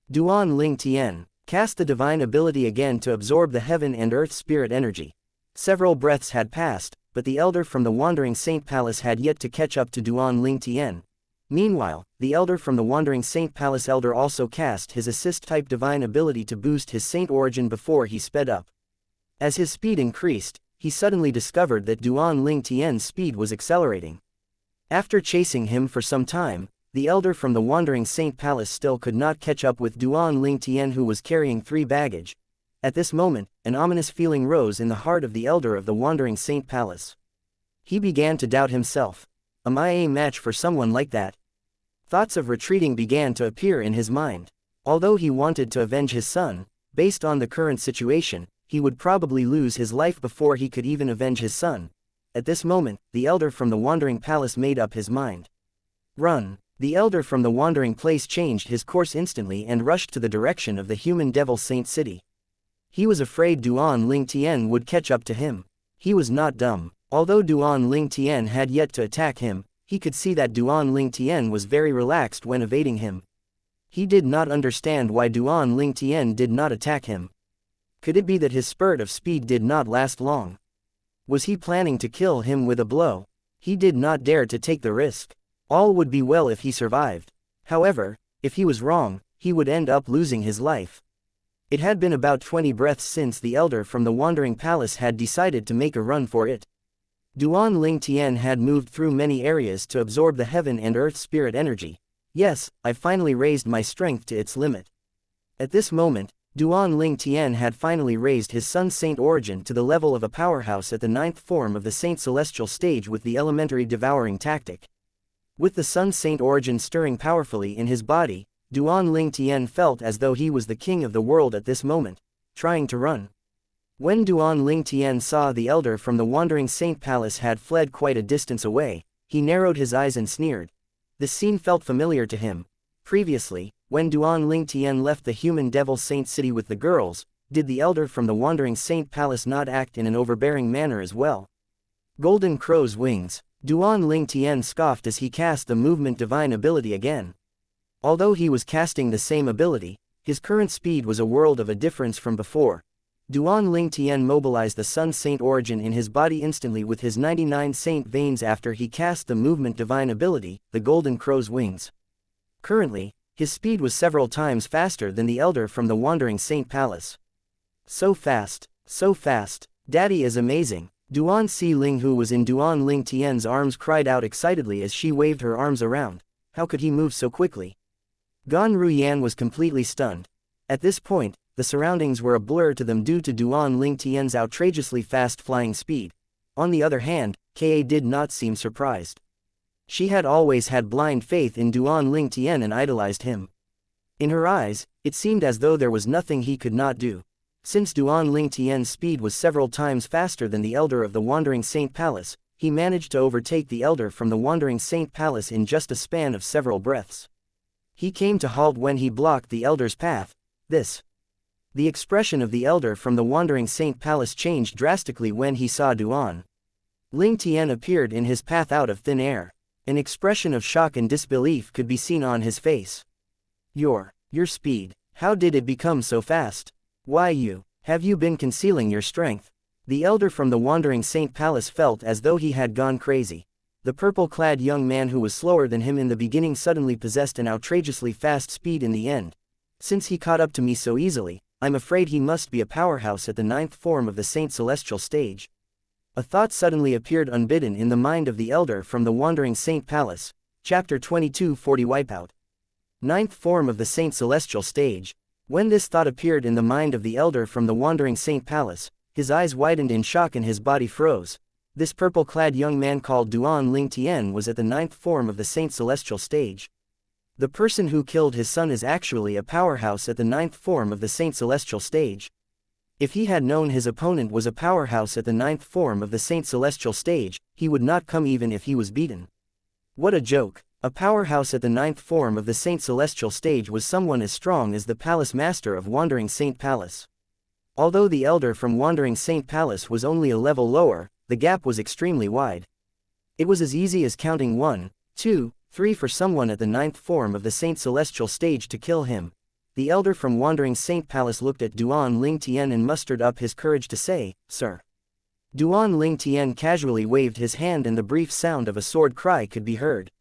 Duan Ling Tian cast the divine ability again to absorb the heaven and earth spirit energy. Several breaths had passed, but the elder from the Wandering Saint Palace had yet to catch up to Duan Ling Tian. Meanwhile, the elder from the Wandering Saint Palace elder also cast his assist-type divine ability to boost his saint origin before he sped up. As his speed increased, he suddenly discovered that Duan Ling Tian's speed was accelerating. After chasing him for some time, the elder from the Wandering Saint Palace still could not catch up with Duan Ling Tian, who was carrying 3 baggage. At this moment, an ominous feeling rose in the heart of the elder of the Wandering Saint Palace. He began to doubt himself. Am I a match for someone like that? Thoughts of retreating began to appear in his mind. Although he wanted to avenge his son, based on the current situation, he would probably lose his life before he could even avenge his son. At this moment, the elder from the Wandering Palace made up his mind. Run! The elder from the Wandering Place changed his course instantly and rushed to the direction of the human devil Saint City. He was afraid Duan Ling Tian would catch up to him. He was not dumb. Although Duan Ling Tian had yet to attack him, he could see that Duan Ling Tian was very relaxed when evading him. He did not understand why Duan Ling Tian did not attack him. Could it be that his spurt of speed did not last long? Was he planning to kill him with a blow? He did not dare to take the risk. All would be well if he survived. However, if he was wrong, he would end up losing his life. It had been about 20 breaths since the elder from the Wandering Palace had decided to make a run for it. Duan Ling Tian had moved through many areas to absorb the heaven and earth spirit energy. Yes, I finally raised my strength to its limit. At this moment, Duan Ling Tian had finally raised his Sun Saint origin to the level of a powerhouse at the 9th form of the Saint Celestial stage with the elementary devouring tactic. With the Sun Saint origin stirring powerfully in his body, Duan Ling Tian felt as though he was the king of the world at this moment, trying to run. When Duan Ling Tian saw the elder from the Wandering Saint Palace had fled quite a distance away, he narrowed his eyes and sneered. This scene felt familiar to him. Previously, when Duan Ling Tian left the human devil Saint City with the girls, did the elder from the Wandering Saint Palace not act in an overbearing manner as well? Golden Crow's wings. Duan Ling Tian scoffed as he cast the movement divine ability again. Although he was casting the same ability, his current speed was a world of a difference from before. Duan Ling Tian mobilized the Sun Saint origin in his body instantly with his 99 Saint veins after he cast the movement divine ability, the Golden Crow's wings. Currently, his speed was several times faster than the elder from the Wandering Saint Palace. So fast, Daddy is amazing. Duan Si Ling, who was in Duan Ling Tian's arms, cried out excitedly as she waved her arms around. How could he move so quickly? Gan Ruyan was completely stunned. At this point, the surroundings were a blur to them due to Duan Lingtian's outrageously fast flying speed. On the other hand, Ka did not seem surprised. She had always had blind faith in Duan Lingtian and idolized him. In her eyes, it seemed as though there was nothing he could not do. Since Duan Lingtian's speed was several times faster than the Elder of the Wandering Saint Palace, he managed to overtake the Elder from the Wandering Saint Palace in just a span of several breaths. He came to halt when he blocked the Elder's path. The expression of the Elder from the Wandering Saint Palace changed drastically when he saw Duan Lingtian appeared in his path out of thin air. An expression of shock and disbelief could be seen on his face. Your speed, how did it become so fast? Why have you been concealing your strength? The Elder from the Wandering Saint Palace felt as though he had gone crazy. The purple-clad young man who was slower than him in the beginning suddenly possessed an outrageously fast speed in the end. Since he caught up to me so easily, I'm afraid he must be a powerhouse at the 9th form of the Saint Celestial stage. A thought suddenly appeared unbidden in the mind of the Elder from the Wandering Saint Palace. Chapter 2240 Wipeout. 9th form of the Saint Celestial stage. When this thought appeared in the mind of the Elder from the Wandering Saint Palace, his eyes widened in shock and his body froze. This purple-clad young man called Duan Lingtian was at the 9th form of the Saint Celestial stage. The person who killed his son is actually a powerhouse at the 9th form of the Saint Celestial stage. If he had known his opponent was a powerhouse at the 9th form of the Saint Celestial stage, he would not come even if he was beaten. What a joke! A powerhouse at the 9th form of the Saint Celestial stage was someone as strong as the Palace Master of Wandering Saint Palace. Although the Elder from Wandering Saint Palace was only a level lower, the gap was extremely wide. It was as easy as counting 1, 2, 3 for someone at the 9th form of the Saint Celestial stage to kill him. The Elder from Wandering Saint Palace looked at Duan Lingtian and mustered up his courage to say, "Sir." Duan Lingtian casually waved his hand and the brief sound of a sword cry could be heard.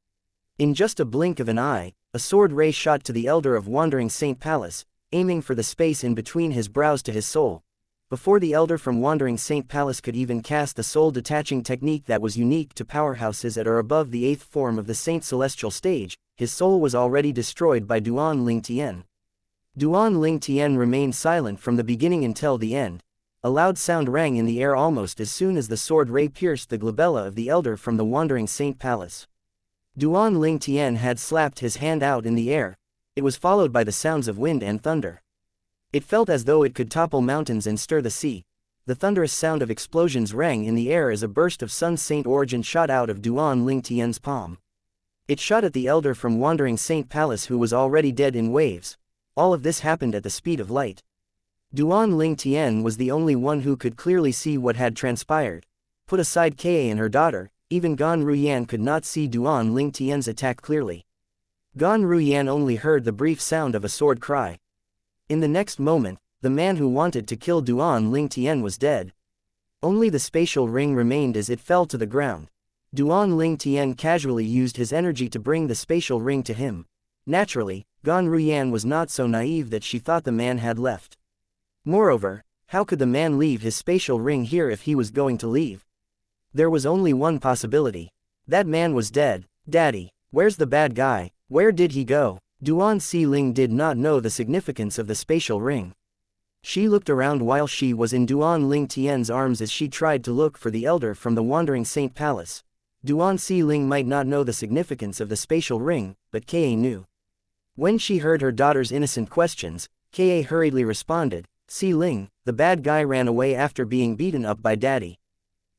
In just a blink of an eye, a sword ray shot to the Elder of Wandering Saint Palace, aiming for the space in between his brows to his soul. Before the Elder from Wandering Saint Palace could even cast the soul-detaching technique that was unique to powerhouses at or above the 8th form of the Saint Celestial stage, his soul was already destroyed by Duan Lingtian. Duan Lingtian remained silent from the beginning until the end. A loud sound rang in the air almost as soon as the sword ray pierced the glabella of the Elder from the Wandering Saint Palace. Duan Lingtian had slapped his hand out in the air. It was followed by the sounds of wind and thunder. It felt as though it could topple mountains and stir the sea. The thunderous sound of explosions rang in the air as a burst of Sun Saint origin shot out of Duan Lingtian's palm. It shot at the Elder from Wandering Saint Palace who was already dead in waves. All of this happened at the speed of light. Duan Lingtian was the only one who could clearly see what had transpired. Put aside Ka and her daughter, even Gan Ruyan could not see Duan Lingtian's attack clearly. Gan Ruyan only heard the brief sound of a sword cry. In the next moment, the man who wanted to kill Duan Lingtian was dead. Only the spatial ring remained as it fell to the ground. Duan Lingtian casually used his energy to bring the spatial ring to him. Naturally, Gan Ruyan was not so naive that she thought the man had left. Moreover, how could the man leave his spatial ring here if he was going to leave? There was only one possibility. That man was dead. Daddy, where's the bad guy? Where did he go? Duan Xiling did not know the significance of the spatial ring. She looked around while she was in Duan Lingtian's arms as she tried to look for the Elder from the Wandering Saint Palace. Duan Xiling might not know the significance of the spatial ring, but Ka knew. When she heard her daughter's innocent questions, Ka hurriedly responded, "Xiling, the bad guy ran away after being beaten up by Daddy."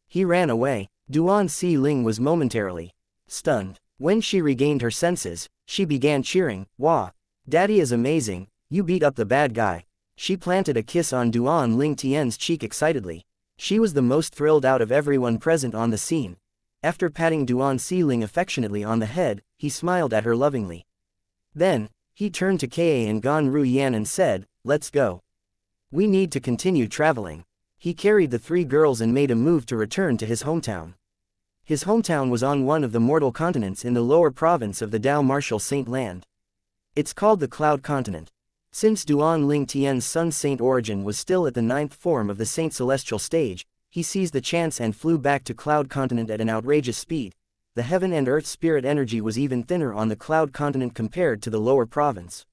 He ran away. Duan Xiling was momentarily stunned. When she regained her senses, she began cheering, "Wah! Daddy is amazing, you beat up the bad guy." She planted a kiss on Duan Lingtian's cheek excitedly. She was the most thrilled out of everyone present on the scene. After patting Duan Xiling affectionately on the head, he smiled at her lovingly. Then, he turned to Ka and Gan Ruyan and said, "Let's go. We need to continue traveling." He carried the three girls and made a move to return to his hometown. His hometown was on one of the mortal continents in the lower province of the Dao Martial Saint Land. It's called the Cloud Continent. Since Duan Lingtian's Sun Saint origin was still at the 9th form of the Saint Celestial stage, he seized the chance and flew back to Cloud Continent at an outrageous speed. the heaven and earth spirit energy was even thinner on the cloud continent compared to the lower province.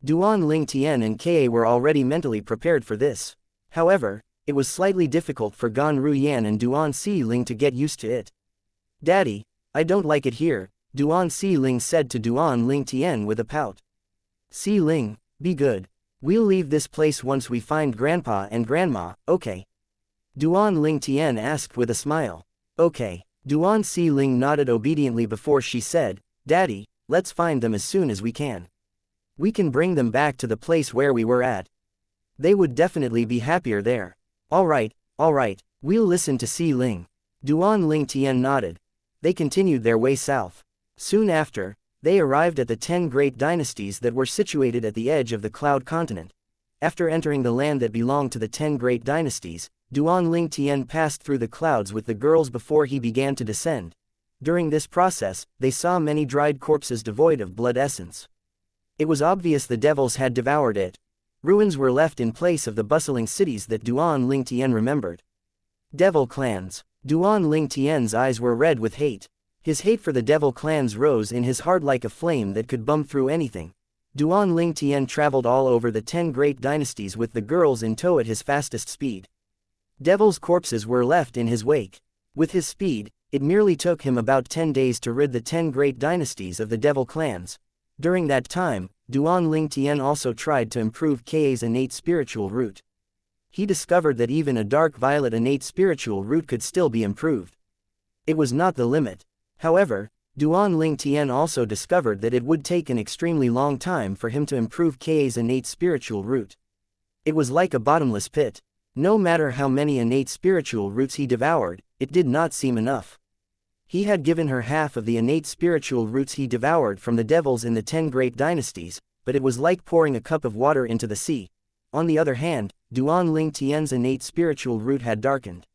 Duan Ling Tian and Ka were already mentally prepared for this. However, it was slightly difficult for Gan Ruyan and Duan Si Ling to get used to it. "Daddy, I don't like it here," Duan Si Ling said to Duan Ling Tian with a pout. "Si Ling, be good. We'll leave this place once we find Grandpa and Grandma, okay?" Duan Ling Tian asked with a smile. "Okay." Duan Si Ling nodded obediently before she said, "Daddy, let's find them as soon as we can. We can bring them back to the place where we were at. They would definitely be happier there." All right, we'll listen to Si Ling." Duan Ling Tian nodded. They continued their way south. Soon after, they arrived at the 10 great dynasties that were situated at the edge of the Cloud Continent. After entering the land that belonged to the 10 great dynasties, Duan Ling Tian passed through the clouds with the girls before he began to descend. During this process, they saw many dried corpses devoid of blood essence. It was obvious the devils had devoured it. Ruins were left in place of the bustling cities that Duan Ling Tian remembered. Devil clans. Duan Ling Tian's eyes were red with hate. His hate for the devil clans rose in his heart like a flame that could bum through anything. Duan Ling Tian traveled all over the 10 great dynasties with the girls in tow at his fastest speed. Devils' corpses were left in his wake. With his speed, it merely took him about 10 days to rid the 10 great dynasties of the devil clans. During that time, Duan Ling Tian also tried to improve Ka's innate spiritual root. He discovered that even a dark violet innate spiritual root could still be improved. It was not the limit. However, Duan Ling Tian also discovered that it would take an extremely long time for him to improve Ka's innate spiritual root. It was like a bottomless pit. No matter how many innate spiritual roots he devoured, it did not seem enough. He had given her half of the innate spiritual roots he devoured from the devils in the 10 great dynasties, but it was like pouring a cup of water into the sea. On the other hand, Duan Ling Tian's innate spiritual root had darkened.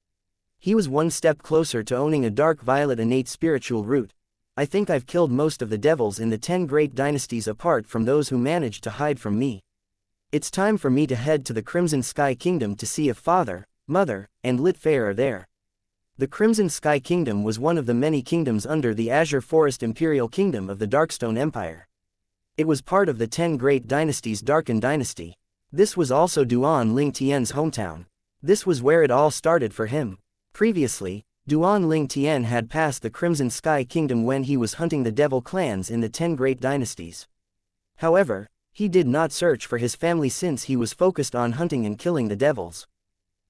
He was one step closer to owning a dark violet innate spiritual root. "I think I've killed most of the devils in the 10 great dynasties apart from those who managed to hide from me. It's time for me to head to the Crimson Sky Kingdom to see if Father, Mother, and Lit Fair are there." The Crimson Sky Kingdom was one of the many kingdoms under the Azure Forest Imperial Kingdom of the Darkstone Empire. It was part of the 10 great dynasties' Darken Dynasty. This was also Duan Ling Tian's hometown. This was where it all started for him. Previously, Duan Ling Tian had passed the Crimson Sky Kingdom when he was hunting the devil clans in the 10 great dynasties. However, he did not search for his family since he was focused on hunting and killing the devils.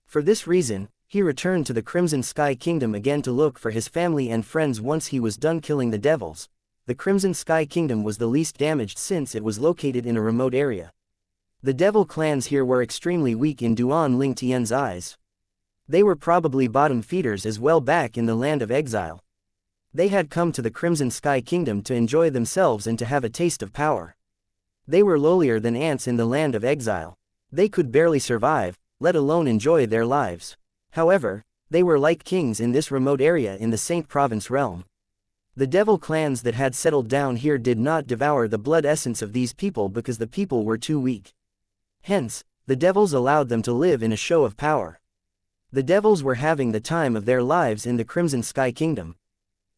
For this reason, he returned to the Crimson Sky Kingdom again to look for his family and friends once he was done killing the devils. The Crimson Sky Kingdom was the least damaged since it was located in a remote area. The devil clans here were extremely weak in Duan Ling Tian's eyes. They were probably bottom feeders as well back in the land of exile. They had come to the Crimson Sky Kingdom to enjoy themselves and to have a taste of power. They were lowlier than ants in the land of exile. They could barely survive, let alone enjoy their lives. However, they were like kings in this remote area in the Saint Province realm. The devil clans that had settled down here did not devour the blood essence of these people because the people were too weak. Hence, the devils allowed them to live in a show of power. The devils were having the time of their lives in the Crimson Sky Kingdom.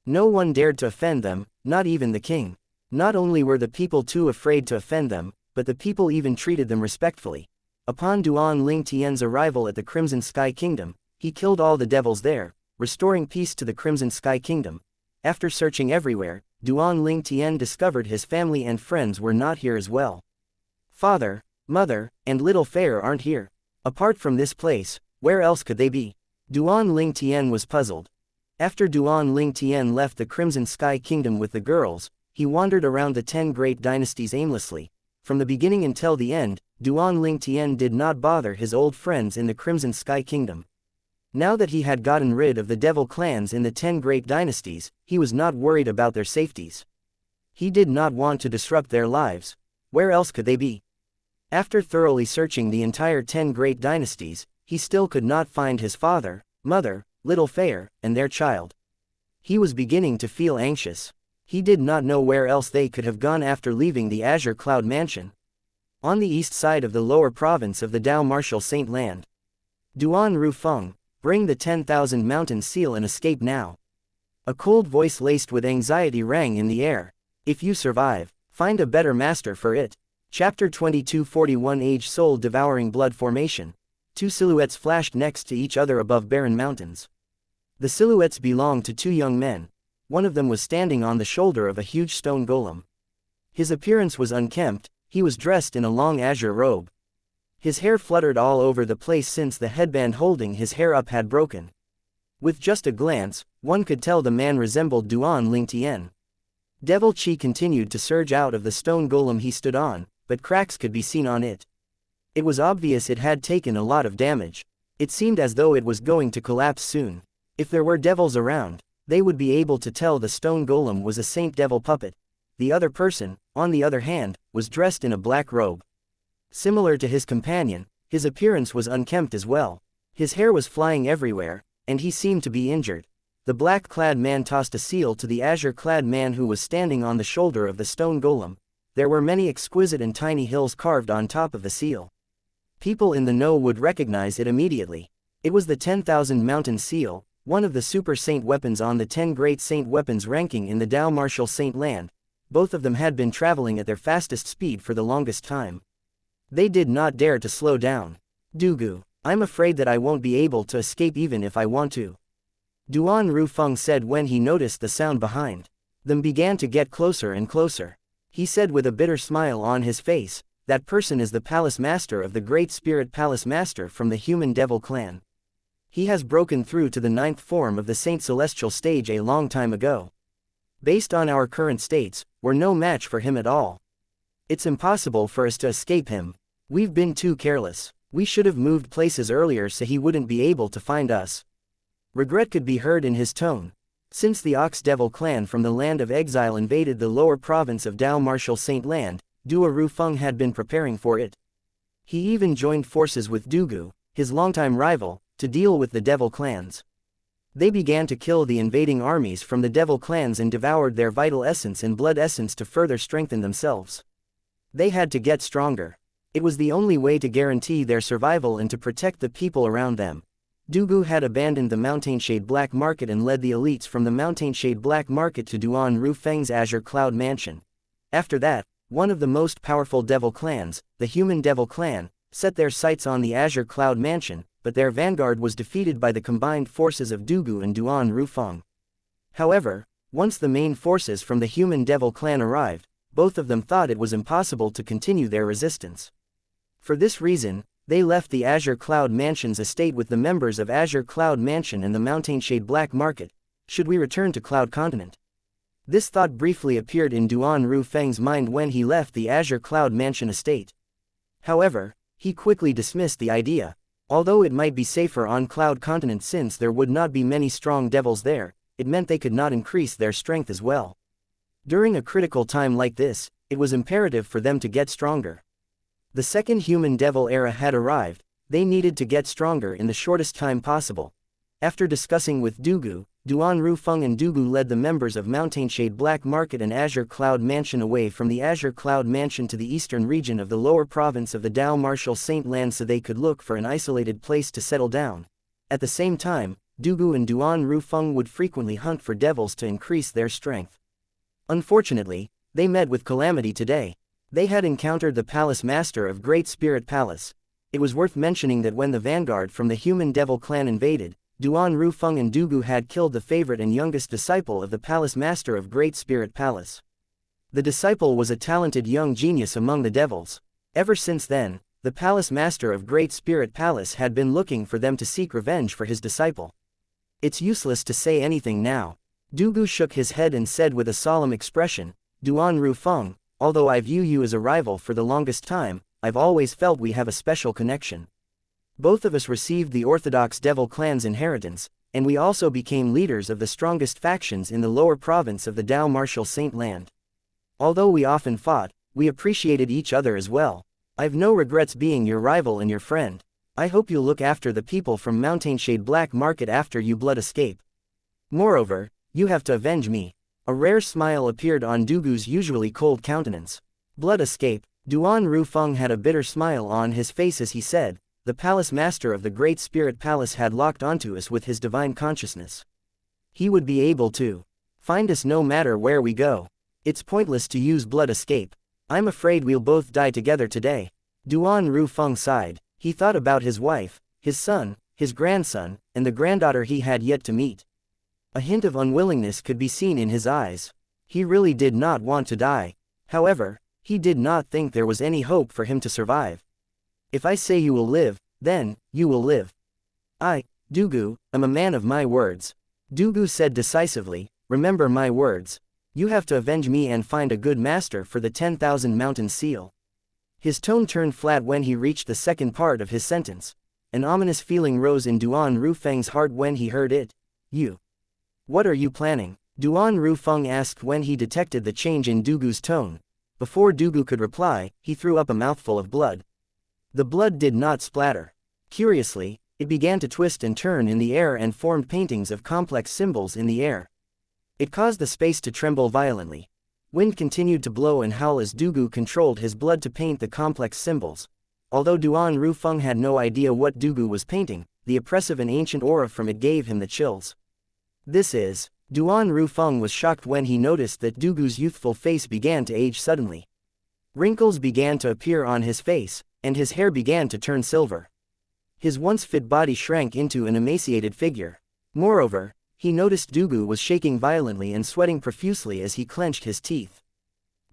No one dared to offend them, not even the king. Not only were the people too afraid to offend them, but the people even treated them respectfully. Upon Duan Ling Tian's arrival at the Crimson Sky Kingdom, he killed all the devils there, restoring peace to the Crimson Sky Kingdom. After searching everywhere, Duan Ling Tian discovered his family and friends were not here as well. Father, Mother, and Little Fair aren't here. Apart from this place, where else could they be? Duan Ling Tian was puzzled. After Duan Ling Tian left the Crimson Sky Kingdom with the girls, he wandered around the 10 great dynasties aimlessly. From the beginning until the end, Duan Ling Tian did not bother his old friends in the Crimson Sky Kingdom. Now that he had gotten rid of the devil clans in the 10 great dynasties, he was not worried about their safeties. He did not want to disrupt their lives. Where else could they be? After thoroughly searching the entire 10 great dynasties, he still could not find his father, mother, Little Fair, and their child. He was beginning to feel anxious. He did not know where else they could have gone after leaving the Azure Cloud Mansion. On the east side of the lower province of the Dao Martial Saint Land. Duan Rufeng, bring the 10,000 mountain seal and escape now. A cold voice laced with anxiety rang in the air. If you survive, find a better master for it. Chapter 2241 Age Soul Devouring Blood Formation. Two silhouettes flashed next to each other above barren mountains. The silhouettes belonged to two young men. One of them was standing on the shoulder of a huge stone golem. His appearance was unkempt, he was dressed in a long azure robe. His hair fluttered all over the place since the headband holding his hair up had broken. With just a glance, one could tell the man resembled Duan Lingtian. Devil chi continued to surge out of the stone golem he stood on, but cracks could be seen on it. It was obvious it had taken a lot of damage. It seemed as though it was going to collapse soon. If there were devils around, they would be able to tell the stone golem was a saint devil puppet. The other person, on the other hand, was dressed in a black robe. Similar to his companion, his appearance was unkempt as well. His hair was flying everywhere, and he seemed to be injured. The black-clad man tossed a seal to the azure-clad man who was standing on the shoulder of the stone golem. There were many exquisite and tiny hills carved on top of the seal. People in the know would recognize it immediately. It was the 10,000 mountain seal, one of the super saint weapons on the 10 great saint weapons ranking in the Dao martial saint land. Both of them had been traveling at their fastest speed for the longest time. They did not dare to slow down. Dugu, I'm afraid that I won't be able to escape even if I want to. Duan Rufeng said when he noticed the sound behind them began to get closer and closer. He said with a bitter smile on his face, that person is the palace master of the great spirit palace master from the human devil clan. He has broken through to the 9th form of the Saint Celestial stage a long time ago. Based on our current states, we're no match for him at all. It's impossible for us to escape him. We've been too careless. We should have moved places earlier so he wouldn't be able to find us. Regret could be heard in his tone. Since the Ox Devil clan from the land of exile invaded the lower province of Dao Martial Saint Land, Dua Rufeng had been preparing for it. He even joined forces with Dugu, his longtime rival, to deal with the devil clans. They began to kill the invading armies from the devil clans and devoured their vital essence and blood essence to further strengthen themselves. They had to get stronger. It was the only way to guarantee their survival and to protect the people around them. Dugu had abandoned the Mountainshade Black Market and led the elites from the Mountainshade Black Market to Duan Rufeng's Azure Cloud Mansion. After that, one of the most powerful devil clans, the Human Devil Clan, set their sights on the Azure Cloud Mansion, but their vanguard was defeated by the combined forces of Dugu and Duan Rufeng. However, once the main forces from the Human Devil Clan arrived, both of them thought it was impossible to continue their resistance. For this reason, they left the Azure Cloud Mansion's estate with the members of Azure Cloud Mansion and the Mountainshade Black Market. Should we return to Cloud Continent? This thought briefly appeared in Duan Rufeng's mind when he left the Azure Cloud Mansion estate. However, he quickly dismissed the idea. Although it might be safer on Cloud Continent since there would not be many strong devils there, it meant they could not increase their strength as well. During a critical time like this, it was imperative for them to get stronger. The second human devil era had arrived. They needed to get stronger in the shortest time possible. After discussing with Dugu, Duan Rufeng and Dugu led the members of Mountainshade Black Market and Azure Cloud Mansion away from the Azure Cloud Mansion to the eastern region of the lower province of the Dao Martial Saint Land so they could look for an isolated place to settle down. At the same time, Dugu and Duan Rufeng would frequently hunt for devils to increase their strength. Unfortunately, they met with calamity today. They had encountered the Palace Master of Great Spirit Palace. It was worth mentioning that when the vanguard from the Human Devil Clan invaded, Duan Rufeng and Dugu had killed the favorite and youngest disciple of the Palace Master of Great Spirit Palace. The disciple was a talented young genius among the devils. Ever since then, the Palace Master of Great Spirit Palace had been looking for them to seek revenge for his disciple. It's useless to say anything now. Dugu shook his head and said with a solemn expression, Duan Rufeng, although I view you as a rival for the longest time, I've always felt we have a special connection. Both of us received the Orthodox Devil Clan's inheritance, and we also became leaders of the strongest factions in the lower province of the Dao Martial Saint Land. Although we often fought, we appreciated each other as well. I've no regrets being your rival and your friend. I hope you'll look after the people from Mountainshade Black Market after you blood escape. Moreover, you have to avenge me. A rare smile appeared on Dugu's usually cold countenance. Blood escape. Duan Rufeng had a bitter smile on his face as he said, the Palace Master of the Great Spirit Palace had locked onto us with his divine consciousness. He would be able to find us no matter where we go. It's pointless to use blood escape. I'm afraid we'll both die together today. Duan Rufeng sighed. He thought about his wife, his son, his grandson, and the granddaughter he had yet to meet. A hint of unwillingness could be seen in his eyes. He really did not want to die. However, he did not think there was any hope for him to survive. If I say you will live, then, you will live. I, Dugu, am a man of my words. Dugu said decisively, remember my words. You have to avenge me and find a good master for the 10,000 mountain seal. His tone turned flat when he reached the second part of his sentence. An ominous feeling rose in Duan Rufeng's heart when he heard it. You. What are you planning? Duan Rufeng asked when he detected the change in Dugu's tone. Before Dugu could reply, he threw up a mouthful of blood. The blood did not splatter. Curiously, it began to twist and turn in the air and formed paintings of complex symbols in the air. It caused the space to tremble violently. Wind continued to blow and howl as Dugu controlled his blood to paint the complex symbols. Although Duan Rufeng had no idea what Dugu was painting, the oppressive and ancient aura from it gave him the chills. This is. Duan Rufeng was shocked when he noticed that Dugu's youthful face began to age suddenly. Wrinkles began to appear on his face, and his hair began to turn silver. His once fit body shrank into an emaciated figure. Moreover, he noticed Dugu was shaking violently and sweating profusely as he clenched his teeth.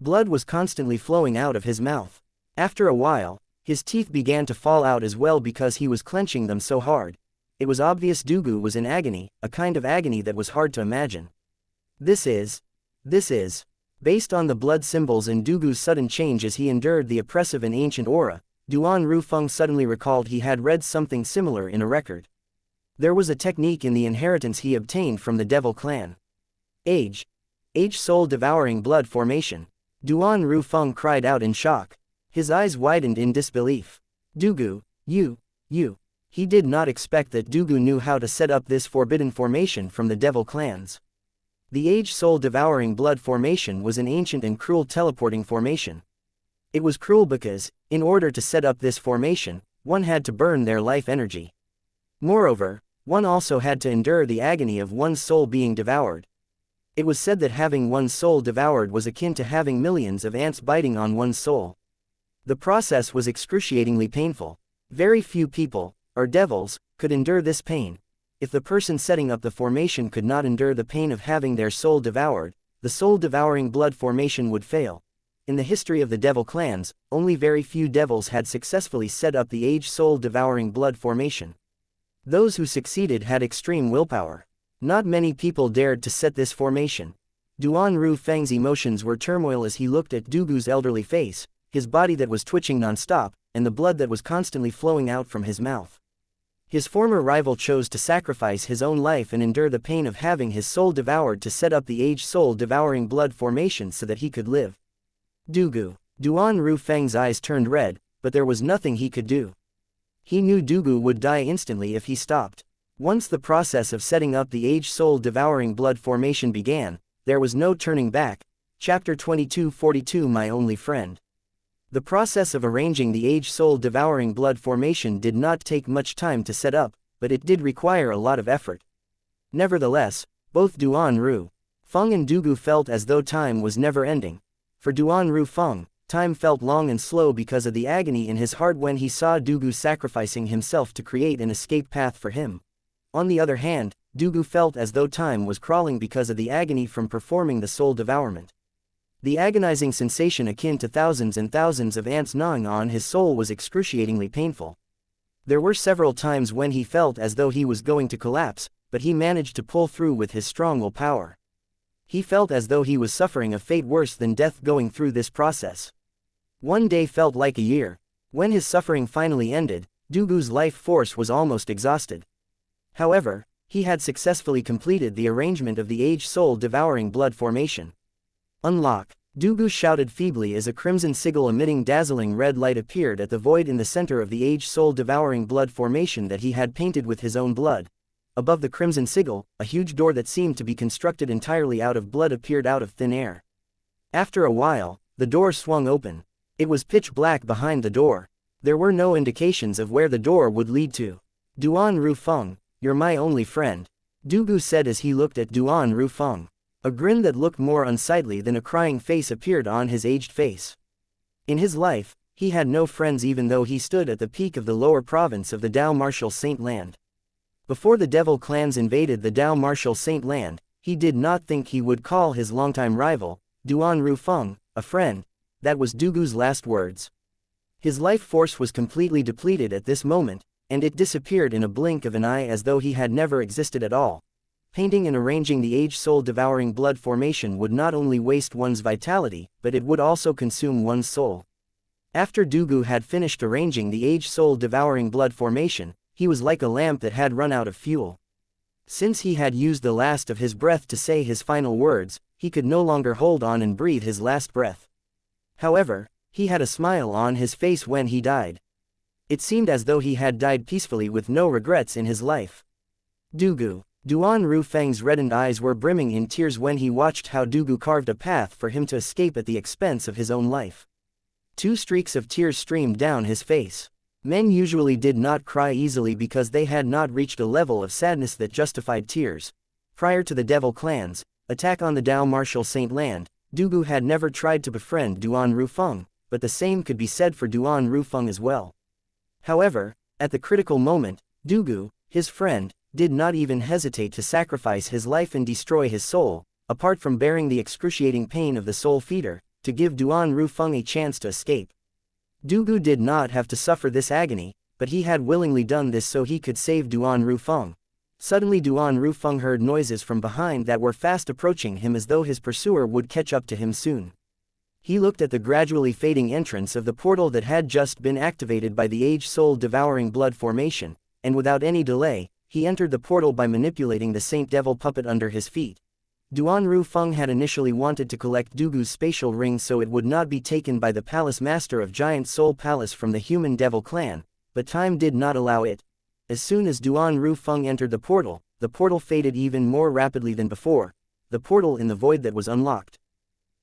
Blood was constantly flowing out of his mouth. After a while, his teeth began to fall out as well because he was clenching them so hard. It was obvious Dugu was in agony, a kind of agony that was hard to imagine. This is. Based on the blood symbols and Dugu's sudden change as he endured the oppressive and ancient aura, Duan Rufeng suddenly recalled he had read something similar in a record. There was a technique in the inheritance he obtained from the Devil clan. Age soul-devouring blood formation. Duan Rufeng cried out in shock. His eyes widened in disbelief. Dugu, you. He did not expect that Dugu knew how to set up this forbidden formation from the Devil clans. The age soul-devouring blood formation was an ancient and cruel teleporting formation. It was cruel because, in order to set up this formation, one had to burn their life energy. Moreover, one also had to endure the agony of one's soul being devoured. It was said that having one's soul devoured was akin to having millions of ants biting on one's soul. The process was excruciatingly painful. Very few people, or devils, could endure this pain. If the person setting up the formation could not endure the pain of having their soul devoured, the soul-devouring blood formation would fail. In the history of the Devil clans, only very few devils had successfully set up the age soul-devouring blood formation. Those who succeeded had extreme willpower. Not many people dared to set this formation. Duan Rufeng's emotions were turmoil as he looked at Dugu's elderly face, his body that was twitching non-stop, and the blood that was constantly flowing out from his mouth. His former rival chose to sacrifice his own life and endure the pain of having his soul devoured to set up the age soul-devouring blood formation so that he could live. Dugu. Duan Rufeng's eyes turned red, but there was nothing he could do. He knew Dugu would die instantly if he stopped. Once the process of setting up the age soul-devouring blood formation began, there was no turning back. Chapter 2242 My Only Friend. The process of arranging the age soul-devouring blood formation did not take much time to set up, but it did require a lot of effort. Nevertheless, both Duan Rufeng and Dugu felt as though time was never ending. For Duan Rufeng, time felt long and slow because of the agony in his heart when he saw Dugu sacrificing himself to create an escape path for him. On the other hand, Dugu felt as though time was crawling because of the agony from performing the soul devourment. The agonizing sensation akin to thousands and thousands of ants gnawing on his soul was excruciatingly painful. There were several times when he felt as though he was going to collapse, but he managed to pull through with his strong willpower. He felt as though he was suffering a fate worse than death going through this process. One day felt like a year. When his suffering finally ended, Dugu's life force was almost exhausted. However, he had successfully completed the arrangement of the age soul-devouring blood formation. Unlock! Dugu shouted feebly as a crimson sigil emitting dazzling red light appeared at the void in the center of the age soul-devouring blood formation that he had painted with his own blood. Above the crimson sigil, a huge door that seemed to be constructed entirely out of blood appeared out of thin air. After a while, the door swung open. It was pitch black behind the door. There were no indications of where the door would lead to. Duan Rufeng, you're my only friend. Dugu said as he looked at Duan Rufeng. A grin that looked more unsightly than a crying face appeared on his aged face. In his life, he had no friends even though he stood at the peak of the lower province of the Dao Martial Saint Land. Before the devil clans invaded the Dao Martial Saint Land, he did not think he would call his longtime rival, Duan Rufeng, a friend. That was Dugu's last words. His life force was completely depleted at this moment, and it disappeared in a blink of an eye as though he had never existed at all. Painting and arranging the age-soul-devouring blood formation would not only waste one's vitality, but it would also consume one's soul. After Dugu had finished arranging the age-soul-devouring blood formation, he was like a lamp that had run out of fuel. Since he had used the last of his breath to say his final words, he could no longer hold on and breathe his last breath. However, he had a smile on his face when he died. It seemed as though he had died peacefully with no regrets in his life. Dugu. Duan Rufeng's reddened eyes were brimming in tears when he watched how Dugu carved a path for him to escape at the expense of his own life. 2 streaks of tears streamed down his face. Men usually did not cry easily because they had not reached a level of sadness that justified tears. Prior to the Devil Clan's attack on the Dao Martial Saint Land, Dugu had never tried to befriend Duan Rufeng, but the same could be said for Duan Rufeng as well. However, at the critical moment, Dugu, his friend, did not even hesitate to sacrifice his life and destroy his soul, apart from bearing the excruciating pain of the soul feeder, to give Duan Rufeng a chance to escape. Dugu did not have to suffer this agony, but he had willingly done this so he could save Duan Rufeng. Suddenly Duan Rufeng heard noises from behind that were fast approaching him as though his pursuer would catch up to him soon. He looked at the gradually fading entrance of the portal that had just been activated by the age-soul-devouring blood formation, and without any delay, he entered the portal by manipulating the Saint Devil puppet under his feet. Duan Rufeng had initially wanted to collect Dugu's spatial ring so it would not be taken by the Palace Master of Giant Soul Palace from the Human Devil Clan, but time did not allow it. As soon as Duan Rufeng entered the portal faded even more rapidly than before, the portal in the void that was unlocked.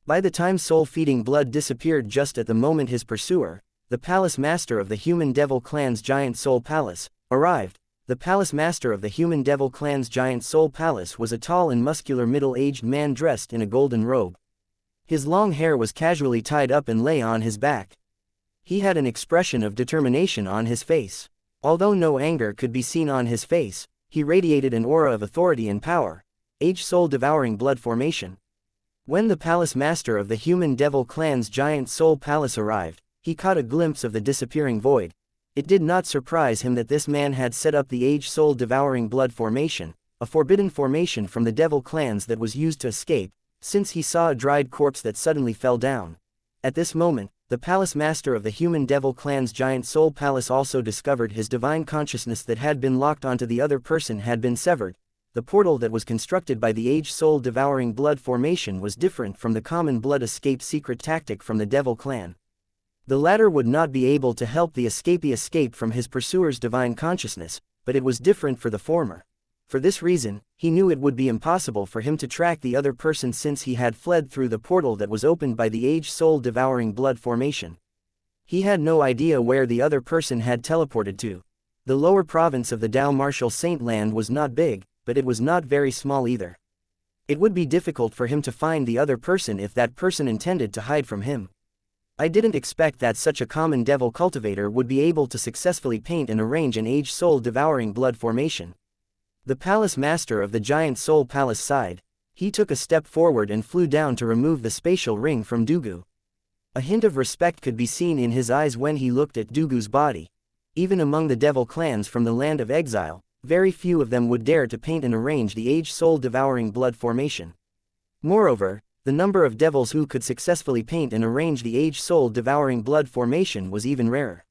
By the time soul-feeding blood disappeared just at the moment his pursuer, the Palace Master of the Human Devil Clan's Giant Soul Palace, arrived. The Palace Master of the Human Devil Clan's Giant Soul Palace was a tall and muscular middle-aged man dressed in a golden robe. His long hair was casually tied up and lay on his back. He had an expression of determination on his face. Although no anger could be seen on his face, he radiated an aura of authority and power. Age-soul-devouring blood formation. When the Palace Master of the Human Devil Clan's Giant Soul Palace arrived, he caught a glimpse of the disappearing void. It did not surprise him that this man had set up the age-soul-devouring blood formation, a forbidden formation from the Devil Clans that was used to escape, since he saw a dried corpse that suddenly fell down. At this moment, the Palace Master of the Human Devil Clan's Giant Soul Palace also discovered his divine consciousness that had been locked onto the other person had been severed. The portal that was constructed by the age-soul-devouring blood formation was different from the common blood escape secret tactic from the Devil Clan. The latter would not be able to help the escapee escape from his pursuer's divine consciousness, but it was different for the former. For this reason, he knew it would be impossible for him to track the other person since he had fled through the portal that was opened by the age-soul-devouring blood formation. He had no idea where the other person had teleported to. The lower province of the Dao Martial Saint Land was not big, but it was not very small either. It would be difficult for him to find the other person if that person intended to hide from him. I didn't expect that such a common devil cultivator would be able to successfully paint and arrange an age-soul-devouring blood formation. The Palace Master of the Giant Soul Palace sighed. He took a step forward and flew down to remove the spatial ring from Dugu. A hint of respect could be seen in his eyes when he looked at Dugu's body. Even among the devil clans from the land of exile, very few of them would dare to paint and arrange the age-soul-devouring blood formation. Moreover, the number of devils who could successfully paint and arrange the age-soul-devouring blood formation was even rarer.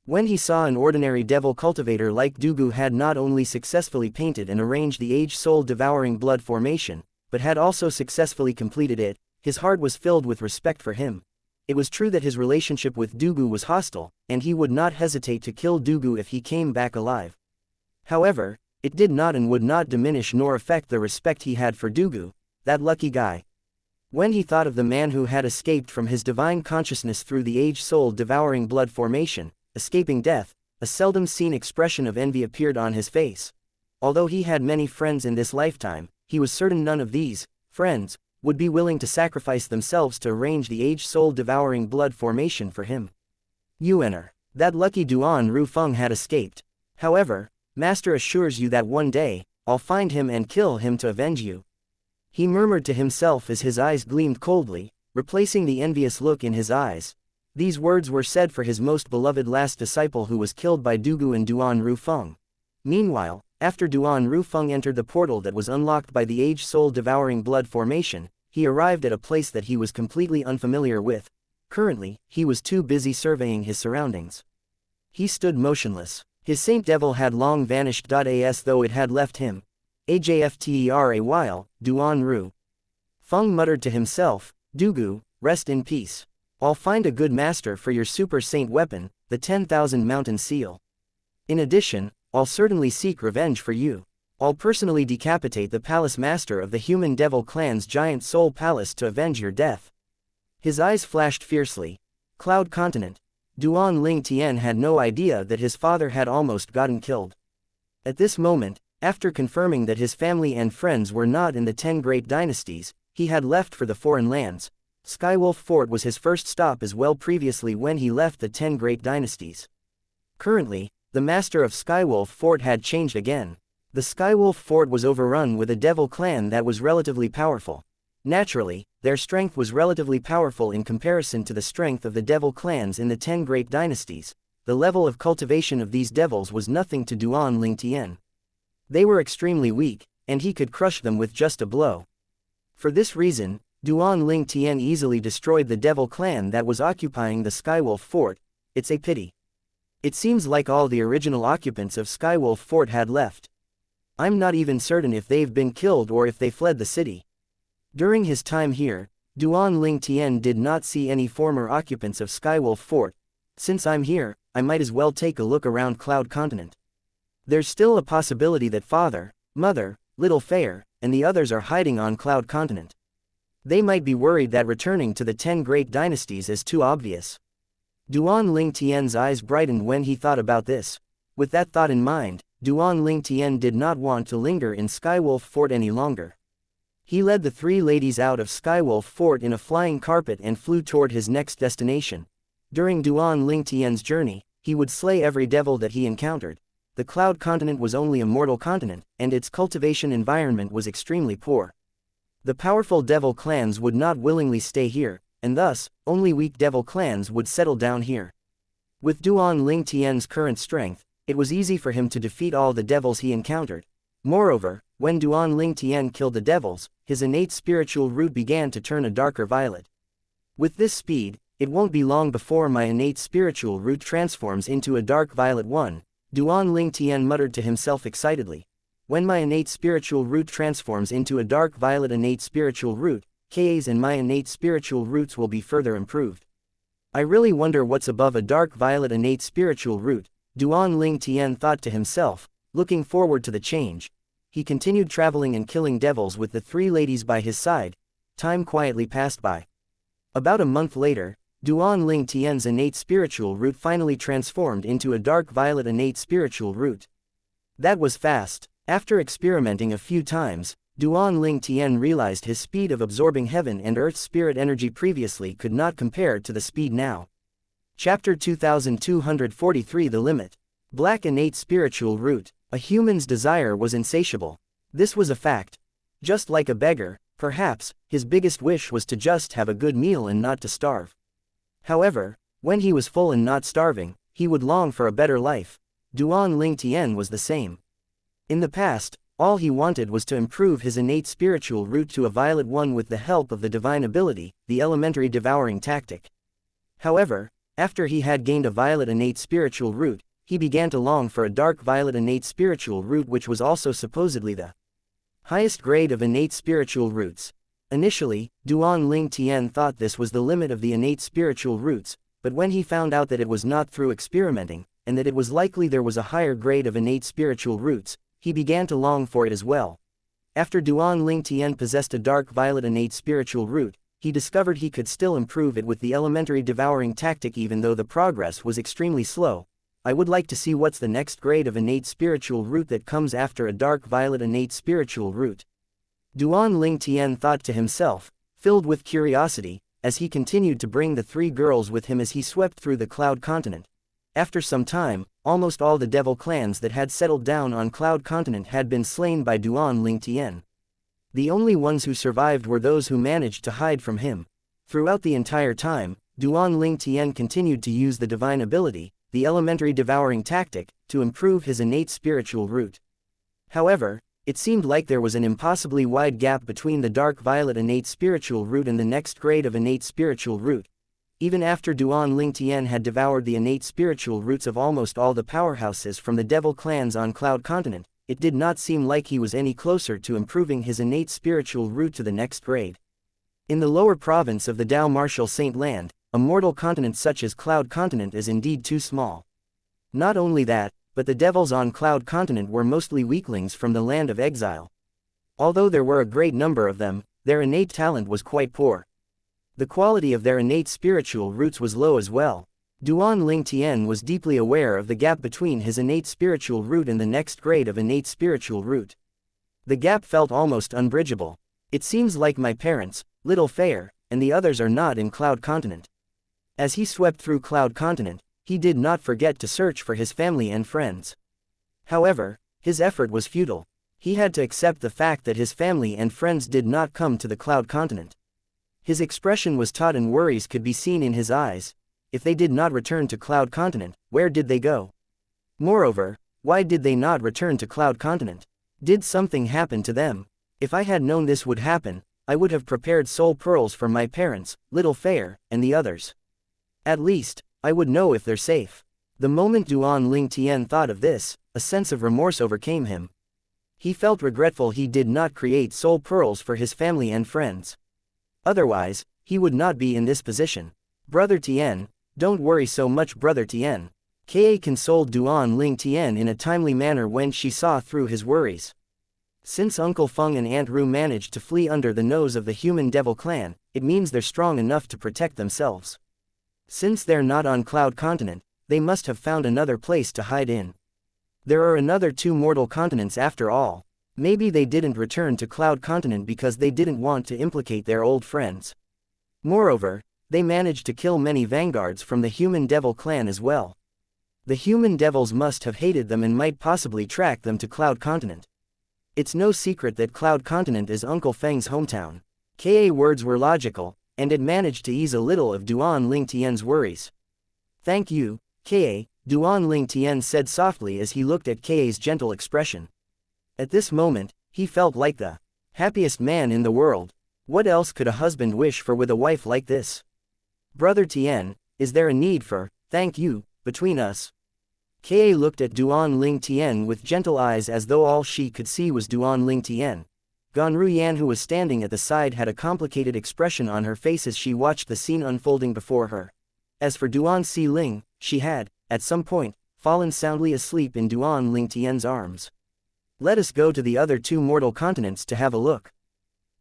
When he saw an ordinary devil cultivator like Dugu had not only successfully painted and arranged the age-soul-devouring blood formation, but had also successfully completed it, his heart was filled with respect for him. It was true that his relationship with Dugu was hostile, and he would not hesitate to kill Dugu if he came back alive. However, it did not and would not diminish nor affect the respect he had for Dugu, that lucky guy. When he thought of the man who had escaped from his divine consciousness through the age-soul-devouring blood formation, escaping death, a seldom-seen expression of envy appeared on his face. although he had many friends in this lifetime, he was certain none of these friends would be willing to sacrifice themselves to arrange the age-soul-devouring blood formation for him. Yuener. That lucky Duan Rufeng had escaped. However, Master assures you that one day, I'll find him and kill him to avenge you. He murmured to himself as his eyes gleamed coldly, replacing the envious look in his eyes. These words were said for his most beloved last disciple who was killed by Dugu and Duan Rufeng. Meanwhile, after Duan Rufeng entered the portal that was unlocked by the age-soul-devouring blood formation, he arrived at a place that he was completely unfamiliar with. Currently, he was too busy surveying his surroundings. He stood motionless. His saint devil had long vanished. As though it had left him. Ajfter a while, Duan Ru Feng muttered to himself, Dugu, rest in peace. I'll find a good master for your super saint weapon, the 10,000 mountain seal. In addition, I'll certainly seek revenge for you. I'll personally decapitate the palace master of the human devil clan's giant soul palace to avenge your death. His eyes flashed fiercely. Cloud Continent. Duan Ling Tian had no idea that his father had almost gotten killed. At this moment, after confirming that his family and friends were not in the 10 great dynasties, he had left for the foreign lands. Skywolf Fort was his first stop as well previously when he left the 10 great dynasties. Currently, the master of Skywolf Fort had changed again. The Skywolf Fort was overrun with a devil clan that was relatively powerful. Naturally, their strength was relatively powerful in comparison to the strength of the devil clans in the 10 great dynasties. The level of cultivation of these devils was nothing to Duan Ling Tian. They were extremely weak, and he could crush them with just a blow. For this reason, Duan Ling Tian easily destroyed the devil clan that was occupying the Skywolf Fort. It's a pity. It seems like all the original occupants of Skywolf Fort had left. I'm not even certain if they've been killed or if they fled the city. During his time here, Duan Ling Tian did not see any former occupants of Skywolf Fort. Since I'm here, I might as well take a look around Cloud Continent. There's still a possibility that father, mother, little Fair, and the others are hiding on Cloud Continent. They might be worried that returning to the 10 great dynasties is too obvious. Duan Ling Tian's eyes brightened when he thought about this. With that thought in mind, Duan Ling Tian did not want to linger in Skywolf Fort any longer. He led the 3 ladies out of Skywolf Fort in a flying carpet and flew toward his next destination. During Duan Ling Tian's journey, he would slay every devil that he encountered. The Cloud Continent was only a mortal continent, and its cultivation environment was extremely poor. The powerful devil clans would not willingly stay here, and thus, only weak devil clans would settle down here. With Duan Ling Tian's current strength, it was easy for him to defeat all the devils he encountered. Moreover, when Duan Ling Tian killed the devils, his innate spiritual root began to turn a darker violet. With this speed, it won't be long before my innate spiritual root transforms into a dark violet one, Duan Ling Tian muttered to himself excitedly. When my innate spiritual root transforms into a dark violet innate spiritual root, Ka's and my innate spiritual roots will be further improved. I really wonder what's above a dark violet innate spiritual root, Duan Ling Tian thought to himself, looking forward to the change. He continued traveling and killing devils with the 3 ladies by his side. Time quietly passed by. About a month later, Duan Ling Tian's innate spiritual root finally transformed into a dark violet innate spiritual root. That was fast. After experimenting a few times, Duan Ling Tian realized his speed of absorbing heaven and earth spirit energy previously could not compare to the speed now. Chapter 2243 The Limit. Black innate spiritual root. A human's desire was insatiable. This was a fact. Just like a beggar, perhaps, his biggest wish was to just have a good meal and not to starve. However, when he was full and not starving, he would long for a better life. Duan Ling Tian was the same. In the past, all he wanted was to improve his innate spiritual root to a violet one with the help of the divine ability, the elementary devouring tactic. However, after he had gained a violet innate spiritual root, he began to long for a dark violet innate spiritual root which was also supposedly the highest grade of innate spiritual roots. Initially, Duan Ling Tian thought this was the limit of the innate spiritual roots, but when he found out that it was not through experimenting, and that it was likely there was a higher grade of innate spiritual roots, he began to long for it as well. After Duan Ling Tian possessed a dark violet innate spiritual root, he discovered he could still improve it with the elementary devouring tactic even though the progress was extremely slow. I would like to see what's the next grade of innate spiritual root that comes after a dark violet innate spiritual root. Duan Ling Tian thought to himself, filled with curiosity, as he continued to bring the three girls with him as he swept through the Cloud Continent. After some time, almost all the devil clans that had settled down on Cloud Continent had been slain by Duan Ling Tian. The only ones who survived were those who managed to hide from him. Throughout the entire time, Duan Ling Tian continued to use the divine ability, the elementary devouring tactic, to improve his innate spiritual root. However, it seemed like there was an impossibly wide gap between the dark violet innate spiritual root and the next grade of innate spiritual root. Even after Duan Ling Tian had devoured the innate spiritual roots of almost all the powerhouses from the devil clans on Cloud Continent, it did not seem like he was any closer to improving his innate spiritual root to the next grade. In the lower province of the Dao Martial Saint Land, a mortal continent such as Cloud Continent is indeed too small. Not only that, but the devils on Cloud Continent were mostly weaklings from the land of exile. Although there were a great number of them, their innate talent was quite poor. The quality of their innate spiritual roots was low as well. Duan Ling Tian was deeply aware of the gap between his innate spiritual root and the next grade of innate spiritual root. The gap felt almost unbridgeable. It seems like my parents, Little Fair, and the others are not in Cloud Continent. As he swept through Cloud Continent, he did not forget to search for his family and friends. However, his effort was futile. He had to accept the fact that his family and friends did not come to the Cloud Continent. His expression was taut and worries could be seen in his eyes. If they did not return to Cloud Continent, where did they go? Moreover, why did they not return to Cloud Continent? Did something happen to them? If I had known this would happen, I would have prepared soul pearls for my parents, Little Fair, and the others. At least, I would know if they're safe. The moment Duan Ling Tian thought of this, a sense of remorse overcame him. He felt regretful he did not create soul pearls for his family and friends. Otherwise, he would not be in this position. Brother Tian, don't worry so much, Brother Tian. Ka consoled Duan Ling Tian in a timely manner when she saw through his worries. Since Uncle Feng and Aunt Ru managed to flee under the nose of the human devil clan, it means they're strong enough to protect themselves. Since they're not on Cloud Continent, they must have found another place to hide in. There are another two mortal continents after all. Maybe they didn't return to Cloud Continent because they didn't want to implicate their old friends. Moreover, they managed to kill many vanguards from the human devil clan as well. The human devils must have hated them and might possibly track them to Cloud Continent. It's no secret that Cloud Continent is Uncle Feng's hometown. Ka's words were logical, and it managed to ease a little of Duan Ling Tian's worries. Thank you, Ka, Duan Ling Tian said softly as he looked at Ka's gentle expression. At this moment, he felt like the happiest man in the world. What else could a husband wish for with a wife like this? Brother Tian, is there a need for thank you between us? Ka looked at Duan Ling Tian with gentle eyes as though all she could see was Duan Ling Tian. Ganru Yan, who was standing at the side, had a complicated expression on her face as she watched the scene unfolding before her. As for Duan Si Ling, she had, at some point, fallen soundly asleep in Duan Ling Tian's arms. Let us go to the other two mortal continents to have a look.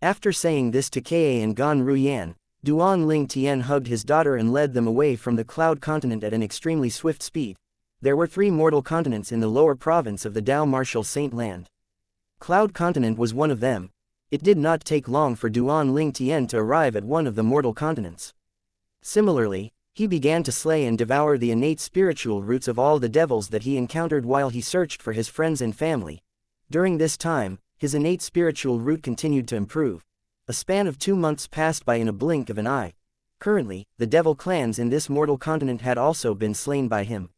After saying this to Ka and Ganru Yan, Duan Ling Tian hugged his daughter and led them away from the Cloud Continent at an extremely swift speed. There were 3 mortal continents in the lower province of the Dao Martial Saint Land. Cloud Continent was one of them. It did not take long for Duan Ling Tian to arrive at one of the mortal continents. Similarly, he began to slay and devour the innate spiritual roots of all the devils that he encountered while he searched for his friends and family. During this time, his innate spiritual root continued to improve. A span of 2 months passed by in a blink of an eye. Currently, the devil clans in this mortal continent had also been slain by him.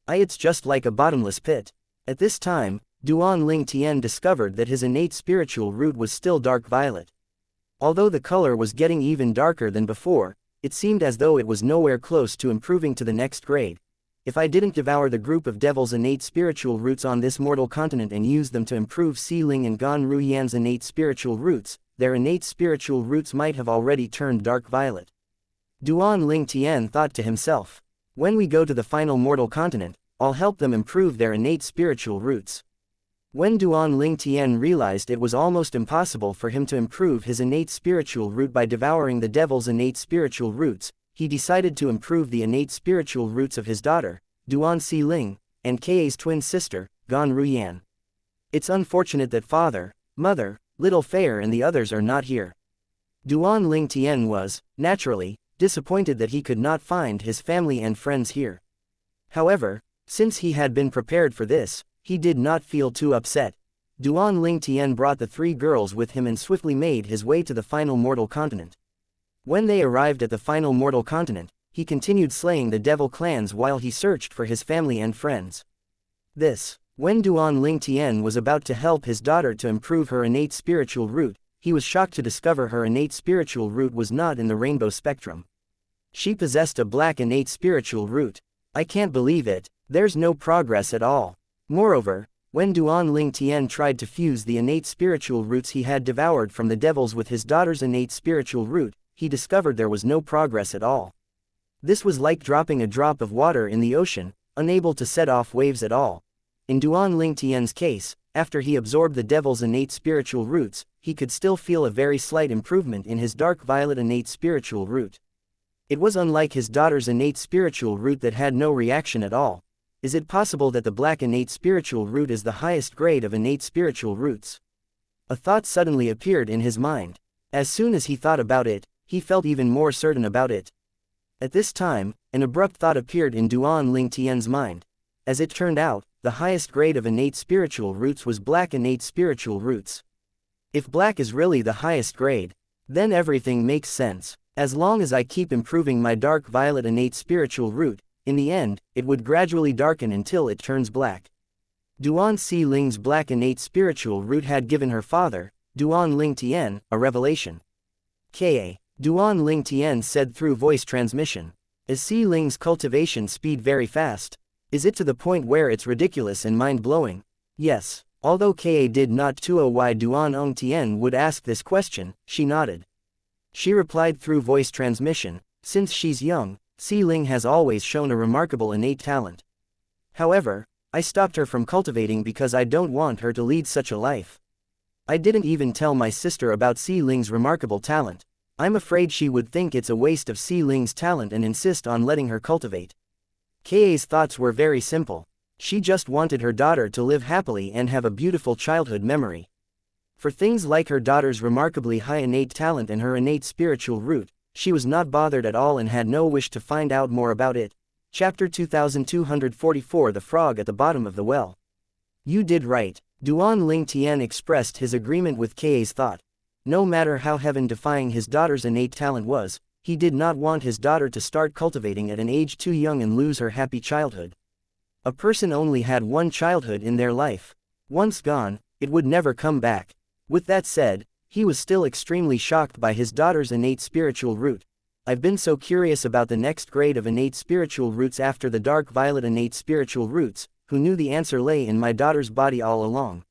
It's just like a bottomless pit. At this time, Duan Ling Tian discovered that his innate spiritual root was still dark violet. Although the color was getting even darker than before, it seemed as though it was nowhere close to improving to the next grade. If I didn't devour the group of devils' innate spiritual roots on this mortal continent and use them to improve Si Ling and Gan Ru Yan's innate spiritual roots, their innate spiritual roots might have already turned dark violet. Duan Ling Tian thought to himself, when we go to the final mortal continent, I'll help them improve their innate spiritual roots. When Duan Ling Tian realized it was almost impossible for him to improve his innate spiritual root by devouring the devil's innate spiritual roots, he decided to improve the innate spiritual roots of his daughter, Duan Xiling, and Ka's twin sister, Gan Ruyan. It's unfortunate that father, mother, little Fair and the others are not here. Duan Ling Tian was, naturally, disappointed that he could not find his family and friends here. However, since he had been prepared for this, he did not feel too upset. Duan Ling Tian brought the three girls with him and swiftly made his way to the final mortal continent. When they arrived at the final mortal continent, he continued slaying the devil clans while he searched for his family and friends. When Duan Ling Tian was about to help his daughter to improve her innate spiritual root, he was shocked to discover her innate spiritual root was not in the rainbow spectrum. She possessed a black innate spiritual root. I can't believe it, there's no progress at all. Moreover, when Duan Ling Tian tried to fuse the innate spiritual roots he had devoured from the devils with his daughter's innate spiritual root, he discovered there was no progress at all. This was like dropping a drop of water in the ocean, unable to set off waves at all. In Duan Ling Tian's case, after he absorbed the devil's innate spiritual roots, he could still feel a very slight improvement in his dark violet innate spiritual root. It was unlike his daughter's innate spiritual root that had no reaction at all. Is it possible that the black innate spiritual root is the highest grade of innate spiritual roots? A thought suddenly appeared in his mind. As soon as he thought about it, he felt even more certain about it. At this time, an abrupt thought appeared in Duan Ling Tian's mind. As it turned out, the highest grade of innate spiritual roots was black innate spiritual roots. If black is really the highest grade, then everything makes sense. As long as I keep improving my dark violet innate spiritual root, in the end, it would gradually darken until it turns black. Duan Xiling's black innate spiritual root had given her father, Duan Ling Tian, a revelation. Ka. Duan Ling Tian said through voice transmission. Is Xiling's cultivation speed very fast? Is it to the point where it's ridiculous and mind-blowing? Yes. Although Ka did not know why Duan Ong Tian would ask this question, she nodded. She replied through voice transmission, since she's young, Xiling has always shown a remarkable innate talent. However, I stopped her from cultivating because I don't want her to lead such a life. I didn't even tell my sister about Xiling's remarkable talent. I'm afraid she would think it's a waste of Xiling's talent and insist on letting her cultivate. Ka's thoughts were very simple. She just wanted her daughter to live happily and have a beautiful childhood memory. For things like her daughter's remarkably high innate talent and her innate spiritual root, she was not bothered at all and had no wish to find out more about it. Chapter 2244 The Frog at the Bottom of the Well. You did right. Duan Ling Tian expressed his agreement with Ka's thought. No matter how heaven-defying his daughter's innate talent was, he did not want his daughter to start cultivating at an age too young and lose her happy childhood. A person only had one childhood in their life. Once gone, it would never come back. With that said, he was still extremely shocked by his daughter's innate spiritual root. I've been so curious about the next grade of innate spiritual roots after the dark violet innate spiritual roots, who knew the answer lay in my daughter's body all along.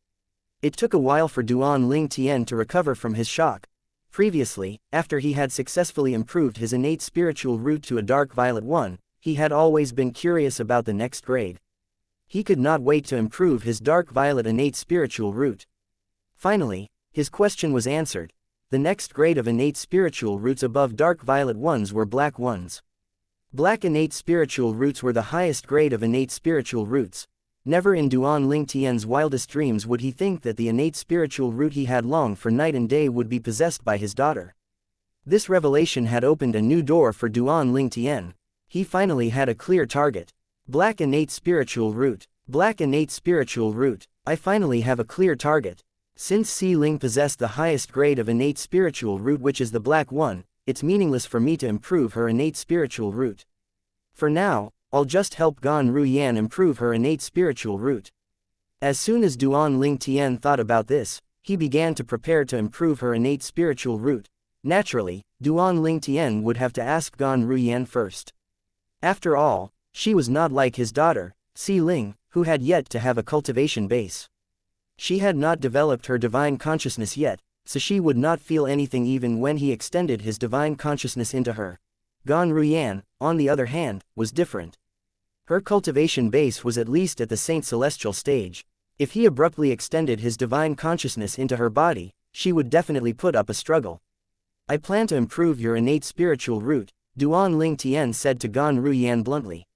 It took a while for Duan Ling Tian to recover from his shock. Previously, after he had successfully improved his innate spiritual root to a dark violet one, he had always been curious about the next grade. He could not wait to improve his dark violet innate spiritual root. Finally, his question was answered. The next grade of innate spiritual roots above dark violet ones were black ones. Black innate spiritual roots were the highest grade of innate spiritual roots. Never in Duan Ling Tian's wildest dreams would he think that the innate spiritual root he had longed for night and day would be possessed by his daughter. This revelation had opened a new door for Duan Ling Tian. He finally had a clear target. Black innate spiritual root. Black innate spiritual root. I finally have a clear target. Since Xiling possessed the highest grade of innate spiritual root, which is the black one, it's meaningless for me to improve her innate spiritual root. For now, I'll just help Gan Ruyan improve her innate spiritual root. As soon as Duan Ling Tian thought about this, he began to prepare to improve her innate spiritual root. Naturally, Duan Ling Tian would have to ask Gan Ruyan first. After all, she was not like his daughter, Xiling, who had yet to have a cultivation base. She had not developed her divine consciousness yet, so she would not feel anything even when he extended his divine consciousness into her. Gan Ruyan, on the other hand, was different. Her cultivation base was at least at the Saint Celestial stage. If he abruptly extended his divine consciousness into her body, she would definitely put up a struggle. I plan to improve your innate spiritual root, Duan Ling Tian said to Gan Ruyan bluntly.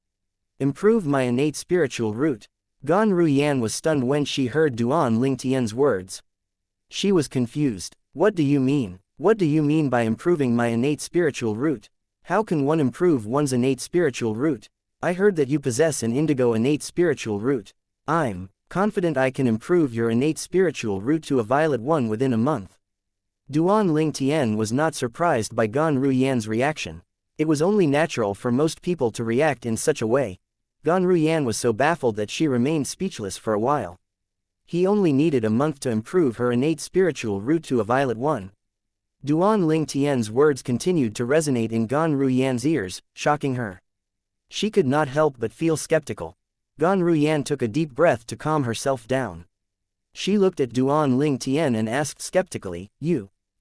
Improve my innate spiritual root. Gan Ruyan was stunned when she heard Duan Ling Tian's words. She was confused. What do you mean? What do you mean by improving my innate spiritual root? How can one improve one's innate spiritual root? I heard that you possess an indigo innate spiritual root. I'm confident I can improve your innate spiritual root to a violet one within a month. Duan Ling Tian was not surprised by Gan Ruyan's reaction. It was only natural for most people to react in such a way. Gan Ruyan was so baffled that she remained speechless for a while. He only needed a month to improve her innate spiritual root to a violet one. Duan Ling Tian's words continued to resonate in Gan Ruyan's ears, shocking her. She could not help but feel skeptical. Gan Ruyan took a deep breath to calm herself down. She looked at Duan Ling Tian and asked skeptically,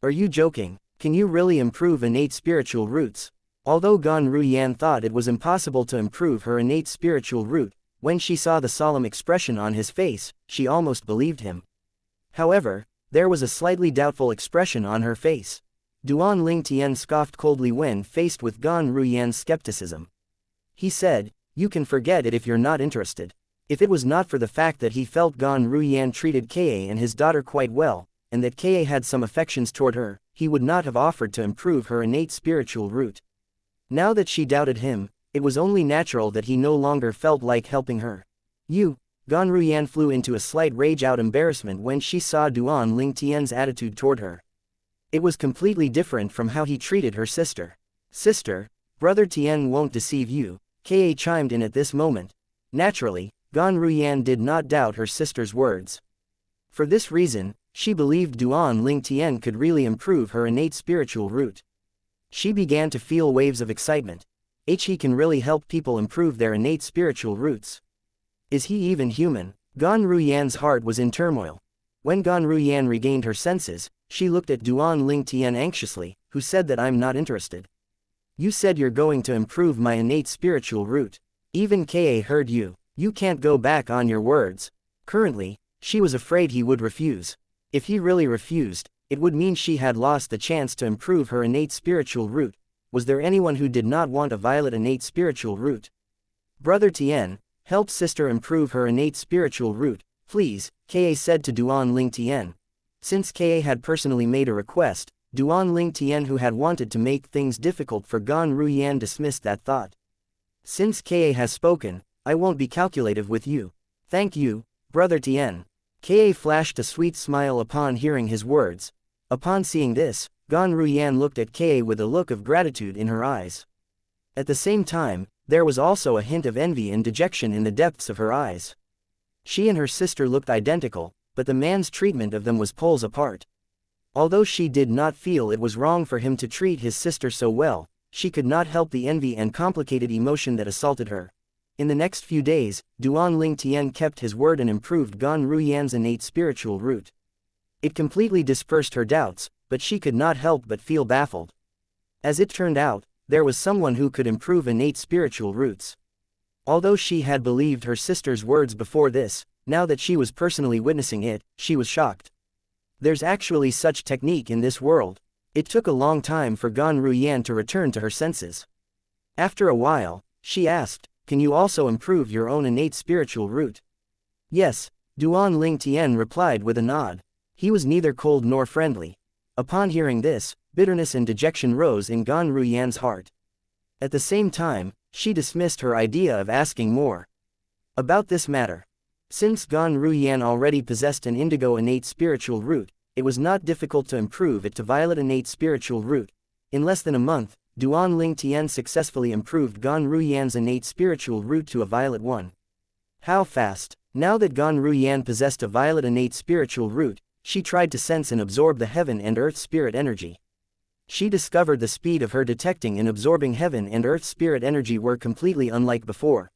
Are you joking? Can you really improve innate spiritual roots? Although Gan Ruyan thought it was impossible to improve her innate spiritual root, when she saw the solemn expression on his face, she almost believed him. However, there was a slightly doubtful expression on her face. Duan Ling Tian scoffed coldly when faced with Gan Ruyan's skepticism. He said, You can forget it if you're not interested. If it was not for the fact that he felt Gan Ruyan treated Ka and his daughter quite well, and that Ka had some affections toward her, he would not have offered to improve her innate spiritual root. Now that she doubted him, it was only natural that he no longer felt like helping her. Gan Ruyan flew into a slight rage-out embarrassment when she saw Duan Ling Tian's attitude toward her. It was completely different from how he treated her sister. Sister, brother Tian won't deceive you, Ka chimed in at this moment. Naturally, Gan Ruyan did not doubt her sister's words. For this reason, she believed Duan Ling Tian could really improve her innate spiritual root. She began to feel waves of excitement. He can really help people improve their innate spiritual roots. Is he even human? Gan Ruyan's heart was in turmoil. When Gan Ruyan regained her senses, she looked at Duan Ling Tian anxiously, who said that I'm not interested. You said you're going to improve my innate spiritual root. Even Ka heard you. You can't go back on your words. Currently, she was afraid he would refuse. If he really refused, it would mean she had lost the chance to improve her innate spiritual root. Was there anyone who did not want a violet innate spiritual root? Brother Tian, help sister improve her innate spiritual root, please, Ka said to Duan Ling Tian. Since Ka had personally made a request, Duan Ling Tian, who had wanted to make things difficult for Gan Ruyan, dismissed that thought. Since Ka has spoken, I won't be calculative with you. Thank you, brother Tian. Ka flashed a sweet smile upon hearing his words. Upon seeing this, Gan Ruyan looked at Ka with a look of gratitude in her eyes. At the same time, there was also a hint of envy and dejection in the depths of her eyes. She and her sister looked identical, but the man's treatment of them was poles apart. Although she did not feel it was wrong for him to treat his sister so well, she could not help the envy and complicated emotion that assaulted her. In the next few days, Duan Ling Tian kept his word and improved Gan Ruyan's innate spiritual root. It completely dispersed her doubts, but she could not help but feel baffled. As it turned out, there was someone who could improve innate spiritual roots. Although she had believed her sister's words before this, now that she was personally witnessing it, she was shocked. There's actually such technique in this world. It took a long time for Gan Ruyan to return to her senses. After a while, she asked, Can you also improve your own innate spiritual root? Yes, Duan Ling Tian replied with a nod. He was neither cold nor friendly. Upon hearing this, bitterness and dejection rose in Gan Ruyan's heart. At the same time, she dismissed her idea of asking more about this matter. Since Gan Ruyan already possessed an indigo innate spiritual root, it was not difficult to improve it to violet innate spiritual root. In less than a month, Duan Ling Tian successfully improved Gan Ruyan's innate spiritual root to a violet one. How fast! Now that Gan Ruyan possessed a violet innate spiritual root, she tried to sense and absorb the heaven and earth spirit energy. She discovered the speed of her detecting and absorbing heaven and earth spirit energy were completely unlike before.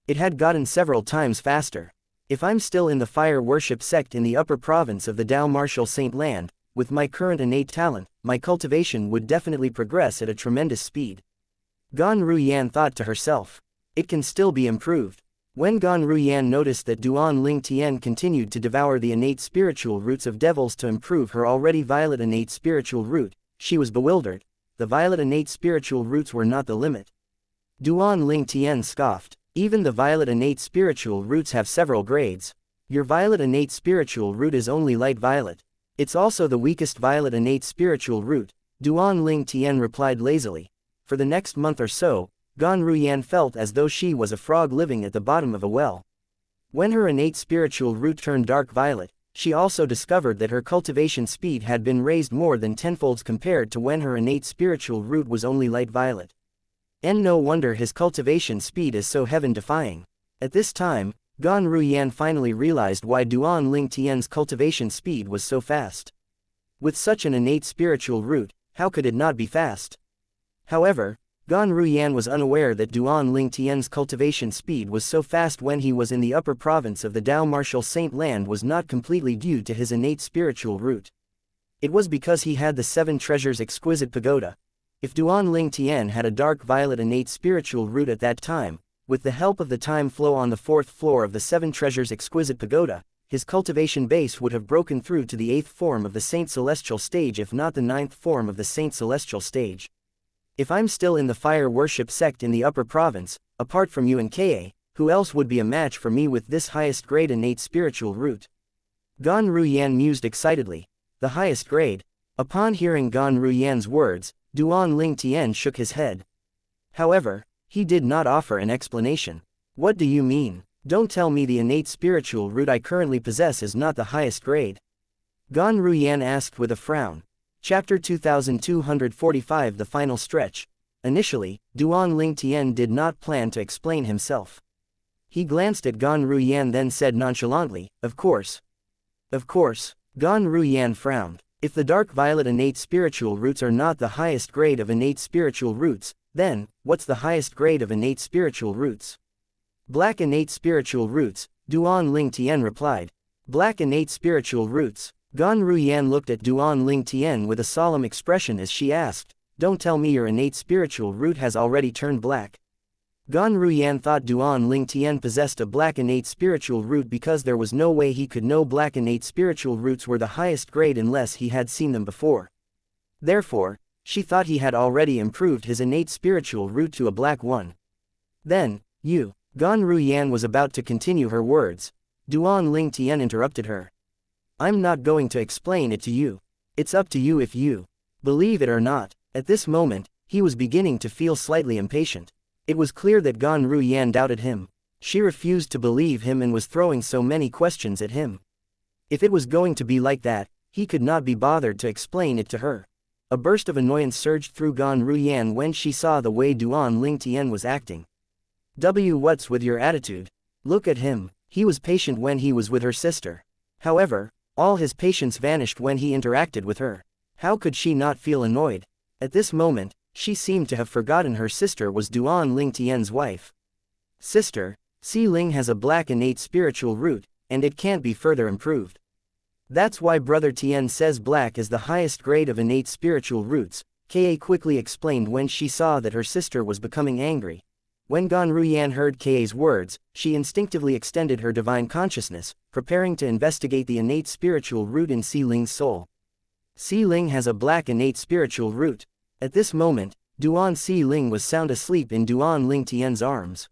It had gotten several times faster. If I'm still in the fire worship sect in the upper province of the Dao Martial Saint Land, with my current innate talent, my cultivation would definitely progress at a tremendous speed. Gan Ruyan thought to herself. It can still be improved. When Gan Ruyan noticed that Duan Ling Tian continued to devour the innate spiritual roots of devils to improve her already violet innate spiritual root, she was bewildered. The violet innate spiritual roots were not the limit. Duan Ling Tian scoffed. Even the violet innate spiritual roots have several grades. Your violet innate spiritual root is only light violet. It's also the weakest violet innate spiritual root, Duan Ling Tian replied lazily. For the next month or so, Gan Ruyan felt as though she was a frog living at the bottom of a well. When her innate spiritual root turned dark violet, she also discovered that her cultivation speed had been raised more than tenfolds compared to when her innate spiritual root was only light violet. And no wonder his cultivation speed is so heaven-defying. At this time, Gan Ruyan finally realized why Duan Ling Tian's cultivation speed was so fast. With such an innate spiritual root, how could it not be fast? However, Gan Ruyan was unaware that Duan Ling Tian's cultivation speed was so fast when he was in the upper province of the Dao Martial Saint Land was not completely due to his innate spiritual root. It was because he had the Seven Treasures Exquisite Pagoda. If Duan Ling Tian had a dark violet innate spiritual root at that time, with the help of the time flow on the 4th floor of the Seven Treasures Exquisite Pagoda, his cultivation base would have broken through to the 8th form of the Saint Celestial Stage if not the 9th form of the Saint Celestial Stage. If I'm still in the fire worship sect in the upper province, apart from you and Ka, who else would be a match for me with this highest grade innate spiritual root? Gan Ruyan mused excitedly. The highest grade? Upon hearing Gan Ruyan's words, Duan Ling Tian shook his head. However, he did not offer an explanation. What do you mean? Don't tell me the innate spiritual root I currently possess is not the highest grade. Gan Ruyan asked with a frown. Chapter 2245 The Final Stretch. Initially, Duan Ling Tian did not plan to explain himself. He glanced at Gan Ruyan then said nonchalantly, Of course. Of course. Gan Ruyan frowned. If the dark violet innate spiritual roots are not the highest grade of innate spiritual roots, then, what's the highest grade of innate spiritual roots? Black innate spiritual roots, Duan Ling Tian replied. Black innate spiritual roots. Gan Ruyan looked at Duan Ling Tian with a solemn expression as she asked, Don't tell me your innate spiritual root has already turned black. Gan Ruyan thought Duan Ling Tian possessed a black innate spiritual root because there was no way he could know black innate spiritual roots were the highest grade unless he had seen them before. Therefore, she thought he had already improved his innate spiritual root to a black one. Then, Gan Ruyan was about to continue her words. Duan Ling Tian interrupted her. I'm not going to explain it to you. It's up to you if you believe it or not. At this moment, he was beginning to feel slightly impatient. It was clear that Gan Ruyan doubted him. She refused to believe him and was throwing so many questions at him. If it was going to be like that, he could not be bothered to explain it to her. A burst of annoyance surged through Gan Ruyan when she saw the way Duan Ling Tian was acting. What's with your attitude? Look at him. He was patient when he was with her sister. However, all his patience vanished when he interacted with her. How could she not feel annoyed? At this moment, she seemed to have forgotten her sister was Duan Ling Tian's wife. Sister, Si Ling has a black innate spiritual root, and it can't be further improved. That's why Brother Tian says black is the highest grade of innate spiritual roots, Ka quickly explained when she saw that her sister was becoming angry. When Gan Ruyan heard Ka's words, she instinctively extended her divine consciousness, preparing to investigate the innate spiritual root in Si Ling's soul. Si Ling has a black innate spiritual root. At this moment, Duan Si Ling was sound asleep in Duan Ling Tian's arms.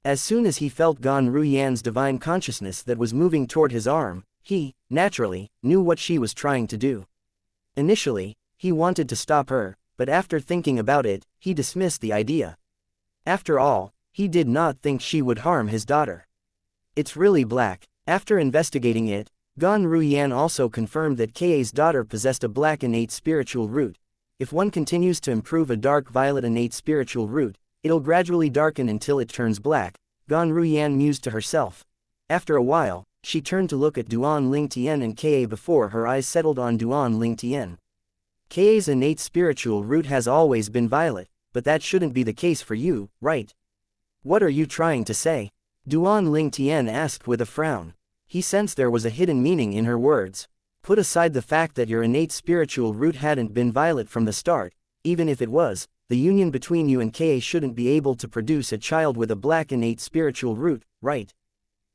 As soon as he felt Gan Ruyan's divine consciousness that was moving toward his arm, he, naturally, knew what she was trying to do. Initially, he wanted to stop her, but after thinking about it, he dismissed the idea. After all, he did not think she would harm his daughter. It's really black. After investigating it, Gan Ruyan also confirmed that Ka's daughter possessed a black innate spiritual root. If one continues to improve a dark violet innate spiritual root, it'll gradually darken until it turns black, Gan Ruyan mused to herself. After a while, she turned to look at Duan Ling Tian and Ka before her eyes settled on Duan Ling Tian. Ka's innate spiritual root has always been violet, but that shouldn't be the case for you, right? What are you trying to say? Duan Ling Tian asked with a frown. He sensed there was a hidden meaning in her words. Put aside the fact that your innate spiritual root hadn't been violet from the start, even if it was, the union between you and Ka shouldn't be able to produce a child with a black innate spiritual root, right?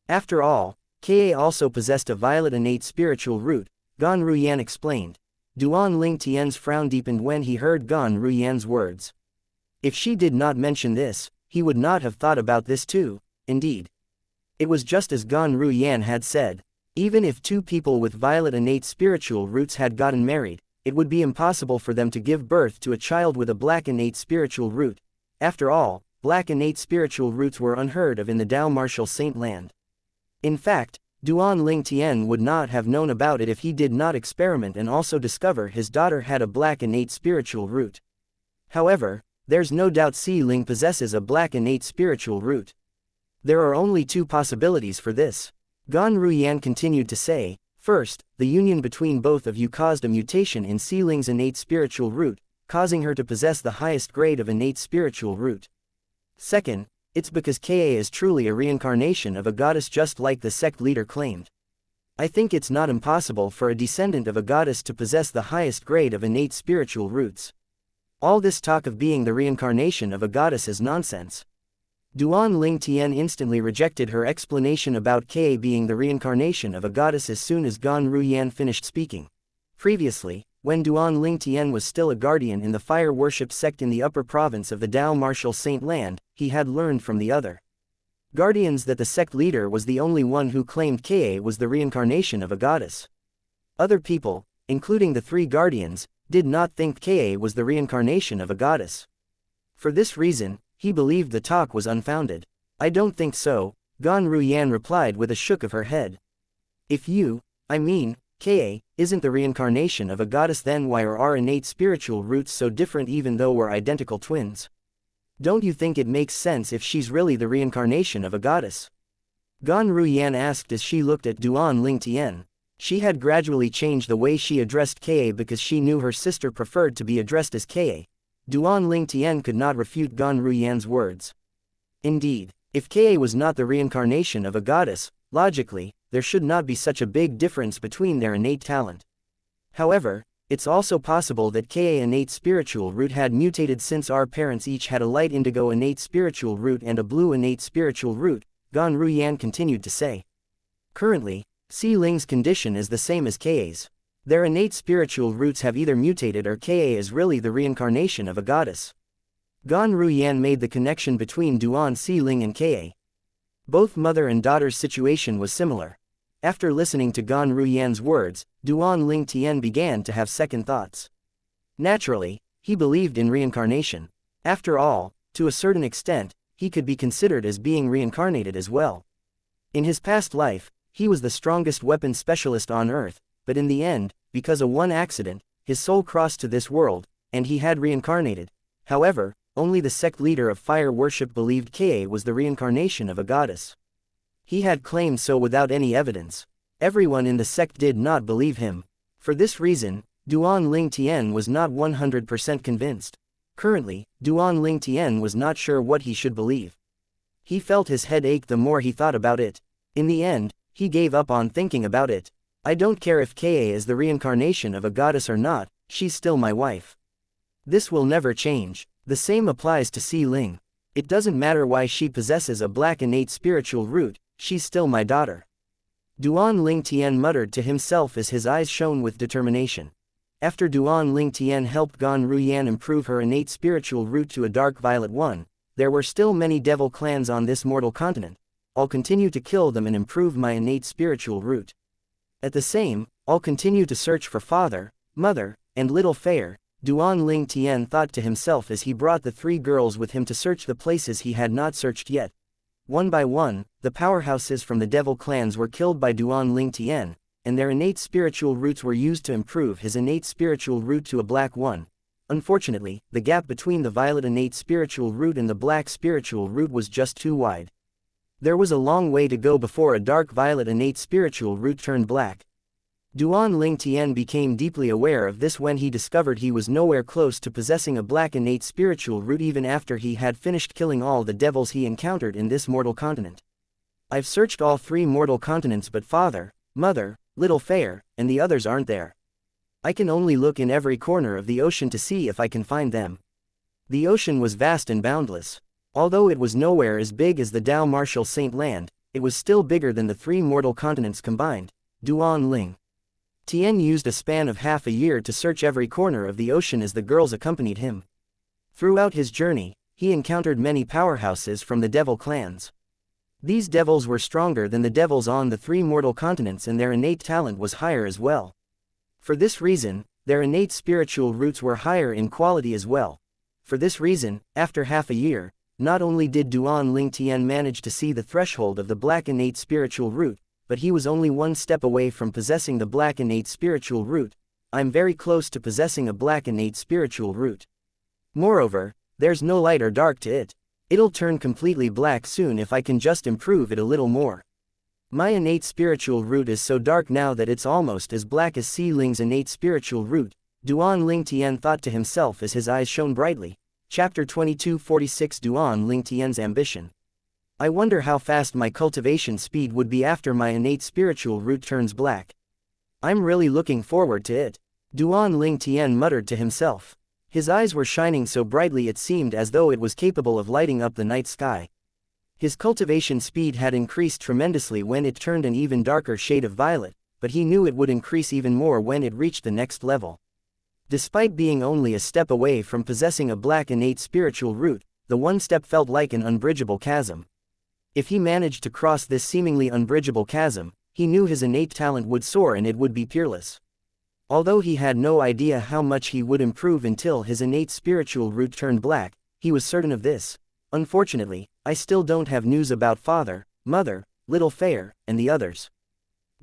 After all, Ka also possessed a violet innate spiritual root, Gan Ruyan explained. Duan Ling Tian's frown deepened when he heard Gan Ruyan's words. If she did not mention this, he would not have thought about this too, indeed. It was just as Gan Ruyan had said. Even if two people with violet innate spiritual roots had gotten married, it would be impossible for them to give birth to a child with a black innate spiritual root. After all, black innate spiritual roots were unheard of in the Dao martial saint land. In fact, Duan Ling Tian would not have known about it if he did not experiment and also discover his daughter had a black innate spiritual root. However, there's no doubt Si Ling possesses a black innate spiritual root. There are only two possibilities for this. Gan Ruyan continued to say, first, the union between both of you caused a mutation in Si Ling's innate spiritual root, causing her to possess the highest grade of innate spiritual root. Second, it's because Ka is truly a reincarnation of a goddess just like the sect leader claimed. I think it's not impossible for a descendant of a goddess to possess the highest grade of innate spiritual roots. All this talk of being the reincarnation of a goddess is nonsense. Duan Ling Tian instantly rejected her explanation about Ka being the reincarnation of a goddess as soon as Gan Ruyan finished speaking. Previously, when Duan Ling Tian was still a guardian in the fire worship sect in the upper province of the Dao martial saint land, he had learned from the other guardians that the sect leader was the only one who claimed Ka was the reincarnation of a goddess. Other people, including the three guardians, did not think Ka was the reincarnation of a goddess. For this reason, he believed the talk was unfounded. I don't think so, Gan Ruyan replied with a shook of her head. If you, Ka, isn't the reincarnation of a goddess, then why are our innate spiritual roots so different even though we're identical twins? Don't you think it makes sense if she's really the reincarnation of a goddess? Gan Ruyan asked as she looked at Duan Ling Tian. She had gradually changed the way she addressed Ka because she knew her sister preferred to be addressed as Ka. Duan Ling Tian could not refute Gan Ruyan's words. Indeed, if Ka was not the reincarnation of a goddess, logically, there should not be such a big difference between their innate talent. However, it's also possible that Ka innate spiritual root had mutated since our parents each had a light indigo innate spiritual root and a blue innate spiritual root, Gan Ruyan continued to say. Currently, Si Ling's condition is the same as Ka's. Their innate spiritual roots have either mutated or Ka is really the reincarnation of a goddess. Gan Ruyan made the connection between Duan Si Ling and Ka. Both mother and daughter's situation was similar. After listening to Gan Ruyan's words, Duan Ling Tian began to have second thoughts. Naturally, he believed in reincarnation. After all, to a certain extent, he could be considered as being reincarnated as well. In his past life, he was the strongest weapon specialist on Earth, but in the end, because of one accident, his soul crossed to this world, and he had reincarnated. However, only the sect leader of fire worship believed Ka was the reincarnation of a goddess. He had claimed so without any evidence. Everyone in the sect did not believe him. For this reason, Duan Ling Tian was not 100% convinced. Currently, Duan Ling Tian was not sure what he should believe. He felt his head ache the more he thought about it. In the end, he gave up on thinking about it. I don't care if Ka is the reincarnation of a goddess or not, she's still my wife. This will never change. The same applies to Si Ling. It doesn't matter why she possesses a black innate spiritual root, she's still my daughter. Duan Ling Tian muttered to himself as his eyes shone with determination. After Duan Ling Tian helped Gan Ruyan improve her innate spiritual root to a dark violet one, there were still many devil clans on this mortal continent. I'll continue to kill them and improve my innate spiritual root. At the same, I'll continue to search for father, mother, and little Fair, Duan Ling Tian thought to himself as he brought the three girls with him to search the places he had not searched yet. One by one, the powerhouses from the devil clans were killed by Duan Ling Tian, and their innate spiritual roots were used to improve his innate spiritual root to a black one. Unfortunately, the gap between the violet innate spiritual root and the black spiritual root was just too wide. There was a long way to go before a dark violet innate spiritual root turned black. Duan Ling Tian became deeply aware of this when he discovered he was nowhere close to possessing a black innate spiritual root even after he had finished killing all the devils he encountered in this mortal continent. I've searched all three mortal continents but father, mother, little Fair, and the others aren't there. I can only look in every corner of the ocean to see if I can find them. The ocean was vast and boundless. Although it was nowhere as big as the Dao martial saint land, it was still bigger than the three mortal continents combined. Duan Ling Tian used a span of half a year to search every corner of the ocean as the girls accompanied him. Throughout his journey, he encountered many powerhouses from the devil clans. These devils were stronger than the devils on the three mortal continents, and their innate talent was higher as well. For this reason, their innate spiritual roots were higher in quality as well. For this reason, after half a year, not only did Duan Ling Tian manage to see the threshold of the black innate spiritual root, but he was only one step away from possessing the black innate spiritual root. I'm very close to possessing a black innate spiritual root. Moreover, there's no light or dark to it. It'll turn completely black soon if I can just improve it a little more. My innate spiritual root is so dark now that it's almost as black as Si Ling's innate spiritual root, Duan Ling Tian thought to himself as his eyes shone brightly. Chapter 2246 Duan Ling Tian's Ambition. I wonder how fast my cultivation speed would be after my innate spiritual root turns black. I'm really looking forward to it. Duan Ling Tian muttered to himself. His eyes were shining so brightly it seemed as though it was capable of lighting up the night sky. His cultivation speed had increased tremendously when it turned an even darker shade of violet, but he knew it would increase even more when it reached the next level. Despite being only a step away from possessing a black innate spiritual root, the one step felt like an unbridgeable chasm. If he managed to cross this seemingly unbridgeable chasm, he knew his innate talent would soar and it would be peerless. Although he had no idea how much he would improve until his innate spiritual root turned black, he was certain of this. Unfortunately, I still don't have news about father, mother, little Fair, and the others.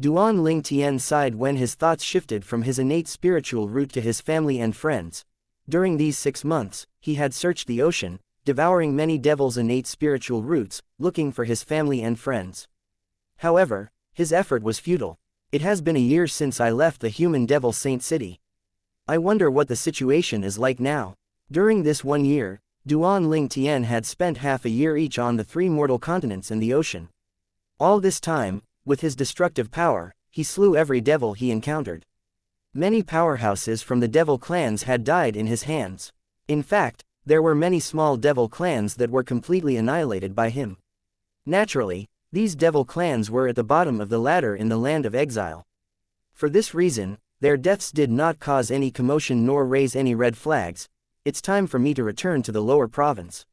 Duan Ling Tian sighed when his thoughts shifted from his innate spiritual root to his family and friends. During these 6 months, he had searched the ocean, devouring many devils' innate spiritual roots, looking for his family and friends. However, his effort was futile. It has been a year since I left the human devil Saint City. I wonder what the situation is like now. During this 1 year, Duan Ling Tian had spent half a year each on the 3 mortal continents and the ocean. All this time, with his destructive power, he slew every devil he encountered. Many powerhouses from the devil clans had died in his hands. In fact, there were many small devil clans that were completely annihilated by him. Naturally, these devil clans were at the bottom of the ladder in the land of exile. For this reason, their deaths did not cause any commotion nor raise any red flags. It's time for me to return to the lower province.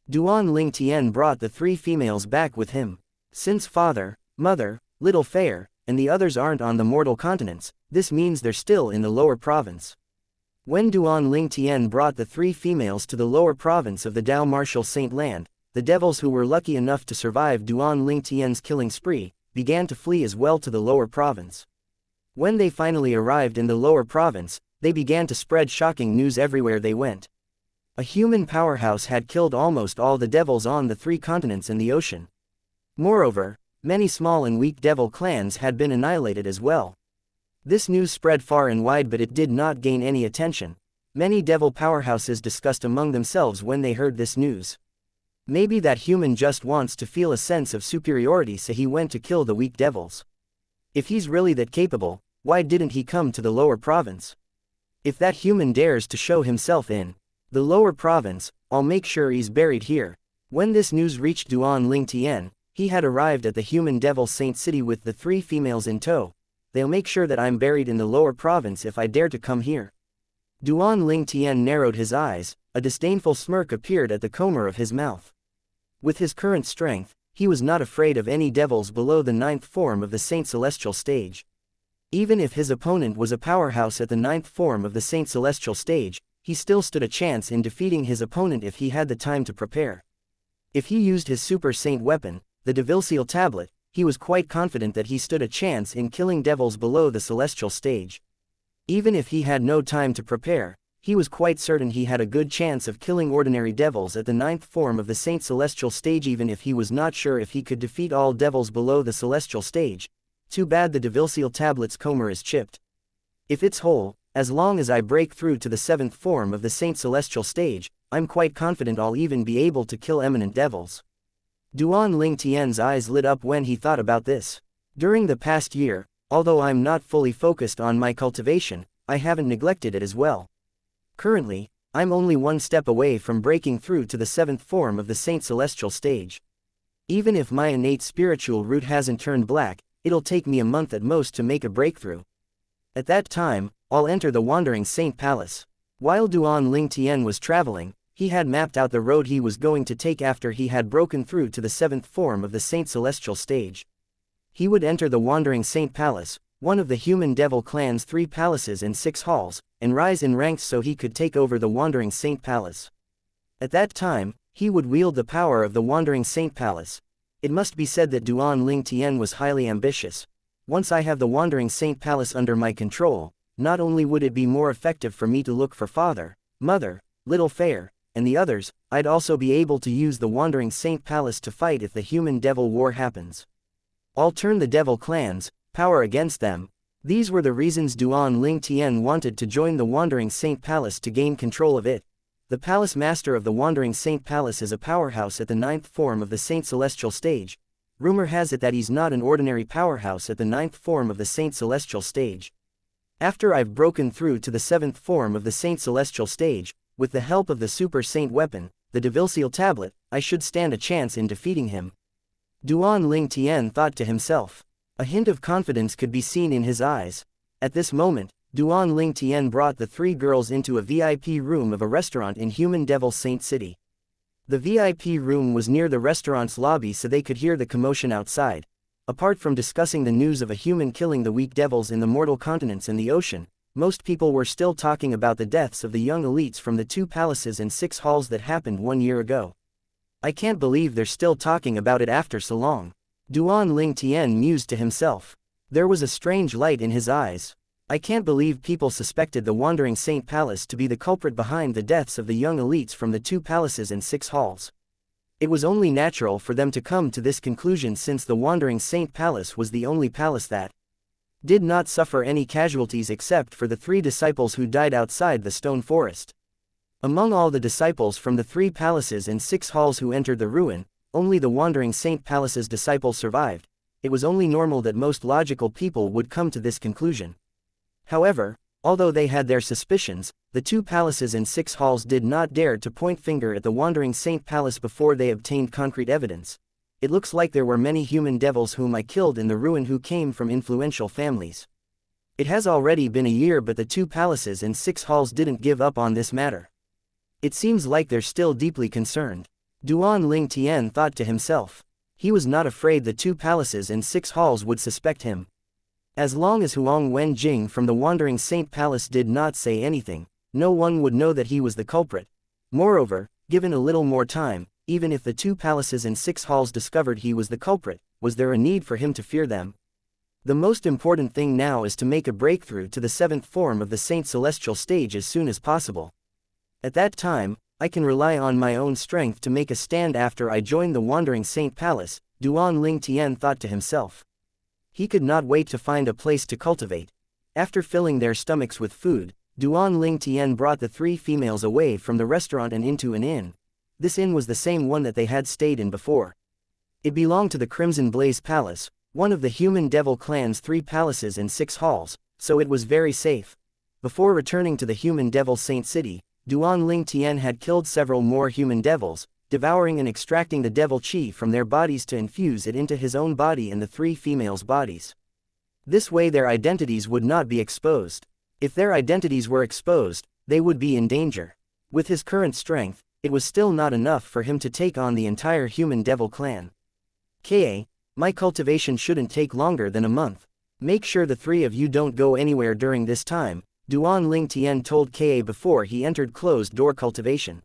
Duan Ling Tian brought the 3 females back with him. Since father, mother, little Fair, and the others aren't on the mortal continents, this means they're still in the lower province. When Duan Ling Tian brought the 3 females to the lower province of the Dao Martial Saint Land, the devils who were lucky enough to survive Duan Ling Tian's killing spree, began to flee as well to the lower province. When they finally arrived in the lower province, they began to spread shocking news everywhere they went. A human powerhouse had killed almost all the devils on the 3 continents and the ocean. Moreover, many small and weak devil clans had been annihilated as well. This news spread far and wide, but it did not gain any attention. Many devil powerhouses discussed among themselves when they heard this news. Maybe that human just wants to feel a sense of superiority, so he went to kill the weak devils. If he's really that capable, why didn't he come to the lower province? If that human dares to show himself in the lower province, I'll make sure he's buried here. When this news reached Duan Ling Tian, he had arrived at the human devil Saint City with the 3 females in tow. They'll make sure that I'm buried in the lower province if I dare to come here. Duan Ling Tian narrowed his eyes, a disdainful smirk appeared at the corner of his mouth. With his current strength, he was not afraid of any devils below the 9th form of the Saint Celestial stage. Even if his opponent was a powerhouse at the 9th form of the Saint Celestial stage, he still stood a chance in defeating his opponent if he had the time to prepare. If he used his super saint weapon, the devil-seal tablet, he was quite confident that he stood a chance in killing devils below the celestial stage. Even if he had no time to prepare, he was quite certain he had a good chance of killing ordinary devils at the 9th form of the Saint Celestial stage, even if he was not sure if he could defeat all devils below the celestial stage. Too bad the devil-seal tablet's comer is chipped. If it's whole, as long as I break through to the 7th form of the Saint Celestial stage, I'm quite confident I'll even be able to kill eminent devils. Duan Ling Tian's eyes lit up when he thought about this. During the past year, although I'm not fully focused on my cultivation, I haven't neglected it as well. Currently, I'm only 1 step away from breaking through to the 7th form of the Saint Celestial stage. Even if my innate spiritual root hasn't turned black, it'll take me a month at most to make a breakthrough. At that time, I'll enter the Wandering Saint Palace. While Duan Ling Tian was traveling, he had mapped out the road he was going to take after he had broken through to the 7th form of the Saint Celestial stage. He would enter the Wandering Saint Palace, one of the human devil clan's 3 palaces and 6 halls, and rise in ranks so he could take over the Wandering Saint Palace. At that time, he would wield the power of the Wandering Saint Palace. It must be said that Duan Ling Tian was highly ambitious. Once I have the Wandering Saint Palace under my control, not only would it be more effective for me to look for father, mother, little Fair, and the others, I'd also be able to use the Wandering Saint Palace to fight if the human-devil war happens. I'll turn the devil clans, power against them. These were the reasons Duan Ling Tian wanted to join the Wandering Saint Palace to gain control of it. The Palace Master of the Wandering Saint Palace is a powerhouse at the 9th form of the Saint Celestial stage. Rumor has it that he's not an ordinary powerhouse at the 9th form of the Saint Celestial stage. After I've broken through to the 7th form of the Saint Celestial stage, with the help of the Super Saint weapon, the Devil Tablet, I should stand a chance in defeating him. Duan Ling Tian thought to himself. A hint of confidence could be seen in his eyes. At this moment, Duan Ling Tian brought the 3 girls into a VIP room of a restaurant in Human Devil Saint City. The VIP room was near the restaurant's lobby so they could hear the commotion outside. Apart from discussing the news of a human killing the weak devils in the mortal continents and the ocean, most people were still talking about the deaths of the young elites from the 2 palaces and 6 halls that happened 1 year ago. I can't believe they're still talking about it after so long. Duan Ling Tian mused to himself. There was a strange light in his eyes. I can't believe people suspected the Wandering Saint Palace to be the culprit behind the deaths of the young elites from the 2 palaces and 6 halls. It was only natural for them to come to this conclusion since the Wandering Saint Palace was the only palace that did not suffer any casualties except for the 3 disciples who died outside the stone forest. Among all the disciples from the 3 palaces and 6 halls who entered the ruin, only the Wandering Saint Palace's disciples survived. It was only normal that most logical people would come to this conclusion. However, although they had their suspicions, the 2 palaces and 6 halls did not dare to point finger at the Wandering Saint Palace before they obtained concrete evidence. It looks like there were many human devils whom I killed in the ruin who came from influential families. It has already been a year but the 2 palaces and 6 halls didn't give up on this matter. It seems like they're still deeply concerned. Duan Ling Tian thought to himself. He was not afraid the 2 palaces and 6 halls would suspect him. As long as Huang Wenjing from the Wandering Saint Palace did not say anything, no one would know that he was the culprit. Moreover, given a little more time, even if the 2 palaces and 6 halls discovered he was the culprit, was there a need for him to fear them? The most important thing now is to make a breakthrough to the 7th form of the Saint Celestial stage as soon as possible. At that time, I can rely on my own strength to make a stand after I join the Wandering Saint Palace, Duan Ling Tian thought to himself. He could not wait to find a place to cultivate. After filling their stomachs with food, Duan Ling Tian brought the 3 females away from the restaurant and into an inn. This inn was the same one that they had stayed in before. It belonged to the Crimson Blaze Palace, one of the human devil clan's 3 palaces and 6 halls, so it was very safe. Before returning to the human devil Saint City, Duan Ling Tian had killed several more human devils, devouring and extracting the devil chi from their bodies to infuse it into his own body and the 3 females' bodies. This way their identities would not be exposed. If their identities were exposed, they would be in danger. With his current strength, it was still not enough for him to take on the entire human devil clan. Ka, my cultivation shouldn't take longer than a month. Make sure the 3 of you don't go anywhere during this time, Duan Ling Tian told Ka before he entered closed-door cultivation.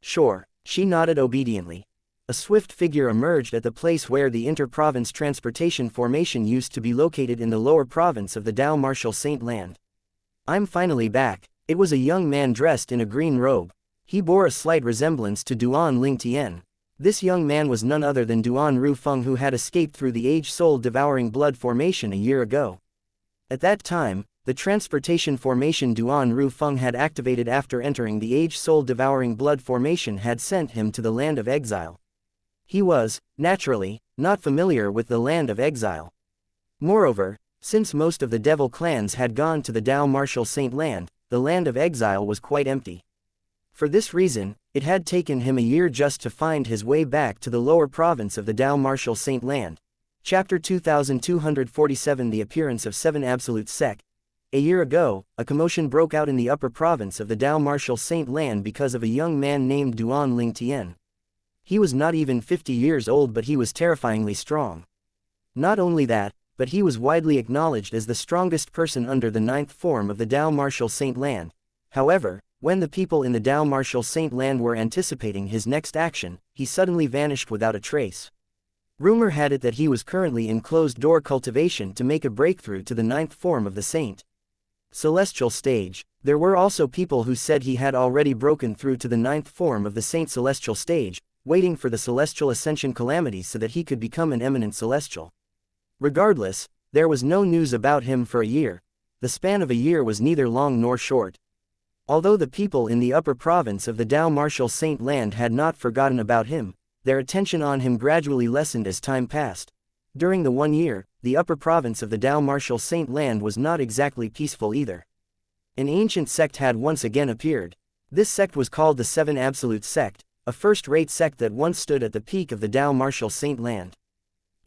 Sure, she nodded obediently. A swift figure emerged at the place where the inter-province transportation formation used to be located in the lower province of the Dao Martial Saint Land. I'm finally back. It was a young man dressed in a green robe. He bore a slight resemblance to Duan Ling Tian. This young man was none other than Duan Rufeng, who had escaped through the age-soul devouring blood formation a year ago. At that time, the transportation formation Duan Rufeng had activated after entering the age-soul devouring blood formation had sent him to the land of exile. He was, naturally, not familiar with the land of exile. Moreover, since most of the devil clans had gone to the Dao Martial Saint Land, the land of exile was quite empty. For this reason, it had taken him a year just to find his way back to the lower province of the Dao Martial Saint Land. Chapter 2247 The Appearance of 7 Absolute Sec. A year ago, a commotion broke out in the upper province of the Dao Martial Saint Land because of a young man named Duan Ling Tian. He was not even 50 years old, but he was terrifyingly strong. Not only that, but he was widely acknowledged as the strongest person under the 9th form of the Dao Martial Saint Land. However, when the people in the Dao Martial Saint Land were anticipating his next action, he suddenly vanished without a trace. Rumor had it that he was currently in closed-door cultivation to make a breakthrough to the 9th form of the Saint Celestial stage. There were also people who said he had already broken through to the 9th form of the Saint Celestial stage, waiting for the Celestial Ascension calamity so that he could become an eminent Celestial. Regardless, there was no news about him for a year. The span of a year was neither long nor short. Although the people in the upper province of the Dao Martial Saint Land had not forgotten about him, their attention on him gradually lessened as time passed. During the 1 year, the upper province of the Dao Martial Saint Land was not exactly peaceful either. An ancient sect had once again appeared. This sect was called the Seven Absolute Sect, a first-rate sect that once stood at the peak of the Dao Martial Saint Land.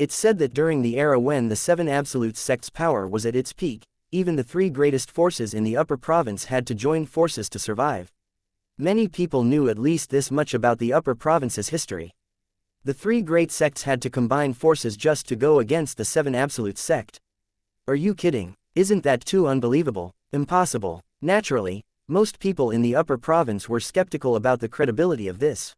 It's said that during the era when the Seven Absolute Sect's power was at its peak, even the 3 greatest forces in the upper province had to join forces to survive. Many people knew at least this much about the upper province's history. The 3 great sects had to combine forces just to go against the Seven Absolute Sect. Are you kidding? Isn't that too unbelievable? Impossible. Naturally, most people in the upper province were skeptical about the credibility of this.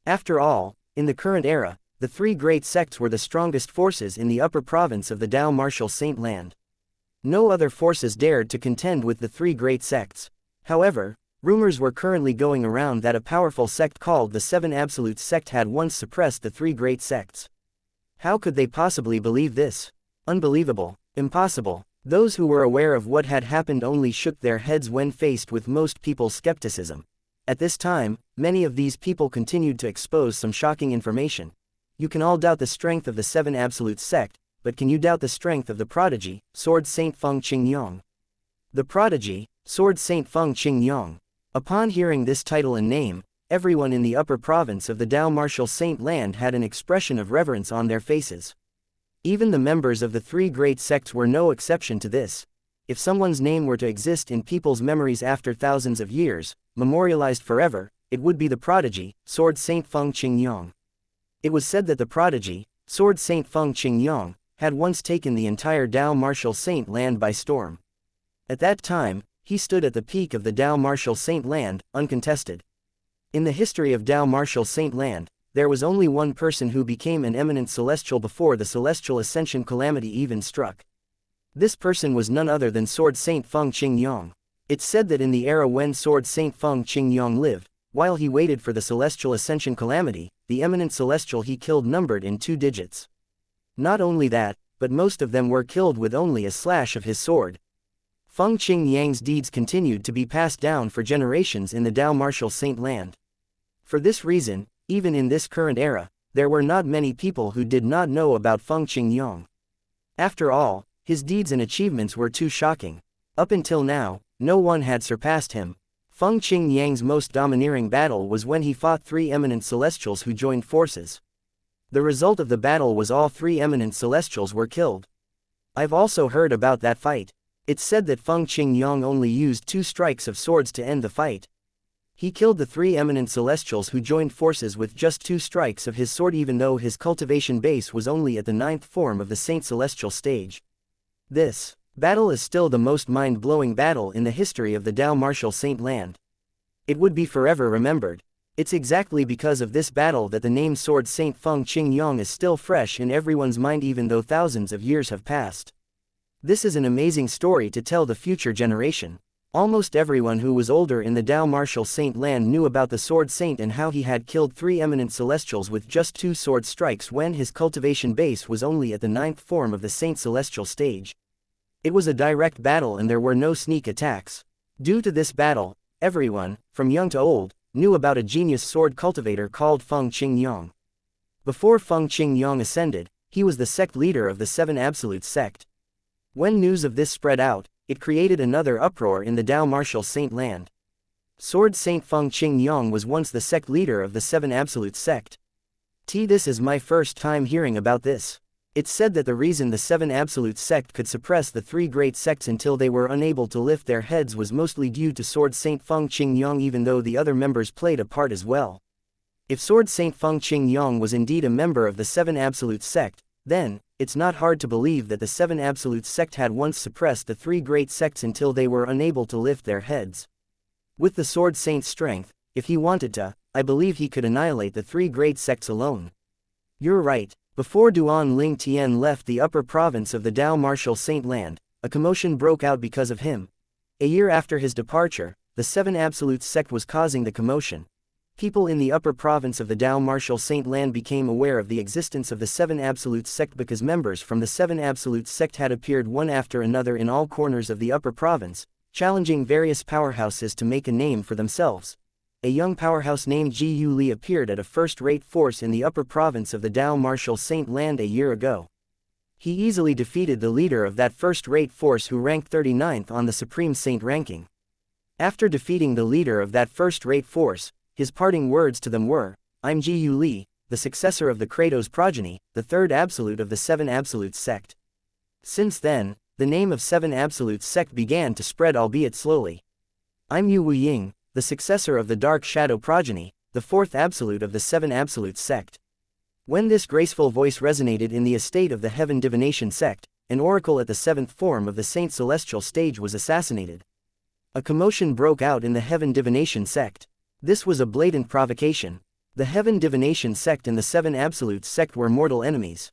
After all, in the current era, the 3 great sects were the strongest forces in the upper province of the Dao Martial Saint Land. No other forces dared to contend with the 3 great sects. However, rumors were currently going around that a powerful sect called the Seven Absolute Sect had once suppressed the 3 great sects. How could they possibly believe this? Unbelievable. Impossible. Those who were aware of what had happened only shook their heads when faced with most people's skepticism. At this time, many of these people continued to expose some shocking information. You can all doubt the strength of the Seven Absolute Sect, but can you doubt the strength of the prodigy, Sword Saint Feng Qingyang? The prodigy, Sword Saint Feng Qingyang. Upon hearing this title and name, everyone in the upper province of the Dao Martial Saint Land had an expression of reverence on their faces. Even the members of the 3 great sects were no exception to this. If someone's name were to exist in people's memories after thousands of years, memorialized forever, it would be the prodigy, Sword Saint Feng Qingyang. It was said that the prodigy, Sword Saint Feng Qingyang, had once taken the entire Dao Martial Saint Land by storm. At that time, he stood at the peak of the Dao Martial Saint Land, uncontested. In the history of Dao Martial Saint Land, there was only one person who became an eminent celestial before the Celestial Ascension calamity even struck. This person was none other than Sword Saint Feng Qingyang. It's said that in the era when Sword Saint Feng Qingyang lived, while he waited for the Celestial Ascension calamity, the eminent celestial he killed numbered in 2 digits. Not only that, but most of them were killed with only a slash of his sword. Feng Qingyang's deeds continued to be passed down for generations in the Dao Martial Saint Land. For this reason, even in this current era, there were not many people who did not know about Feng Qingyang. After all, his deeds and achievements were too shocking. Up until now, no one had surpassed him. Feng Qingyang's most domineering battle was when he fought 3 eminent celestials who joined forces. The result of the battle was all 3 eminent celestials were killed. I've also heard about that fight. It's said that Feng Qingyang only used 2 strikes of swords to end the fight. He killed the 3 eminent celestials who joined forces with just 2 strikes of his sword, even though his cultivation base was only at the 9th form of the Saint Celestial stage. This battle is still the most mind-blowing battle in the history of the Dao Martial Saint Land. It would be forever remembered. It's exactly because of this battle that the name Sword Saint Feng Qingyang is still fresh in everyone's mind even though thousands of years have passed. This is an amazing story to tell the future generation. Almost everyone who was older in the Dao Martial Saint Land knew about the Sword Saint and how he had killed 3 eminent celestials with just 2 sword strikes when his cultivation base was only at the 9th form of the Saint Celestial stage. It was a direct battle and there were no sneak attacks. Due to this battle, everyone, from young to old, knew about a genius sword cultivator called Feng Qingyang. Before Feng Qingyang ascended, he was the sect leader of the Seven Absolute Sect. When news of this spread out, it created another uproar in the Dao Martial Saint Land. Sword Saint Feng Qingyang was once the sect leader of the Seven Absolute Sect. This is my first time hearing about this. It's said that the reason the seven absolute sect could suppress the three great sects until they were unable to lift their heads was mostly due to Sword Saint Feng Qingyang, even though the other members played a part as well. If Sword Saint Feng Qingyang was indeed a member of the seven absolute sect, then it's not hard to believe that the seven absolute sect had once suppressed the three great sects until they were unable to lift their heads. With the Sword Saint's strength, if he wanted to, I believe he could annihilate the three great sects alone. You're right. Before Duan Ling Tian left the upper province of the Dao Martial Saint Land, a commotion broke out because of him. A year after his departure, the Seven Absolute sect was causing the commotion. People in the upper province of the Dao Martial Saint Land became aware of the existence of the Seven Absolute sect because members from the Seven Absolute sect had appeared one after another in all corners of the upper province, challenging various powerhouses to make a name for themselves. A young powerhouse named Ji Yu Li appeared at a first-rate force in the upper province of the Dao Martial Saint Land a year ago. He easily defeated the leader of that first-rate force, who ranked 39th on the Supreme Saint ranking. After defeating the leader of that first-rate force, his parting words to them were, "I'm Ji Yu Li, the successor of the Kratos progeny, the third absolute of the Seven Absolute sect." Since then, the name of Seven Absolute sect began to spread, albeit slowly. "I'm Yu Ying, the successor of the Dark Shadow progeny, the fourth absolute of the Seven Absolute sect." When this graceful voice resonated in the estate of the Heaven Divination sect, an oracle at the seventh form of the Saint Celestial stage was assassinated. A commotion broke out in the Heaven Divination sect. This was a blatant provocation. The Heaven Divination sect and the Seven Absolute sect were mortal enemies.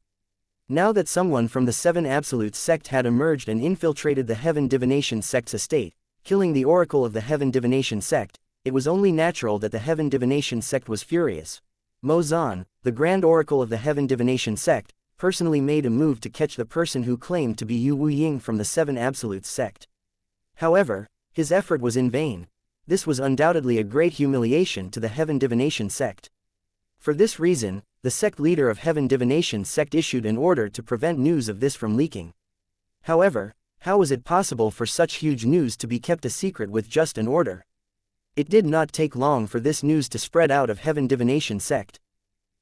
Now that someone from the Seven Absolute sect had emerged and infiltrated the Heaven Divination sect's estate, killing the oracle of the Heaven Divination sect, it was only natural that the Heaven Divination sect was furious. Mo Zan, the Grand Oracle of the Heaven Divination sect, personally made a move to catch the person who claimed to be Yu Ying from the Seven Absolute sect. However, his effort was in vain. This was undoubtedly a great humiliation to the Heaven Divination sect. For this reason, the sect leader of Heaven Divination sect issued an order to prevent news of this from leaking. However, how was it possible for such huge news to be kept a secret with just an order? It did not take long for this news to spread out of Heaven Divination sect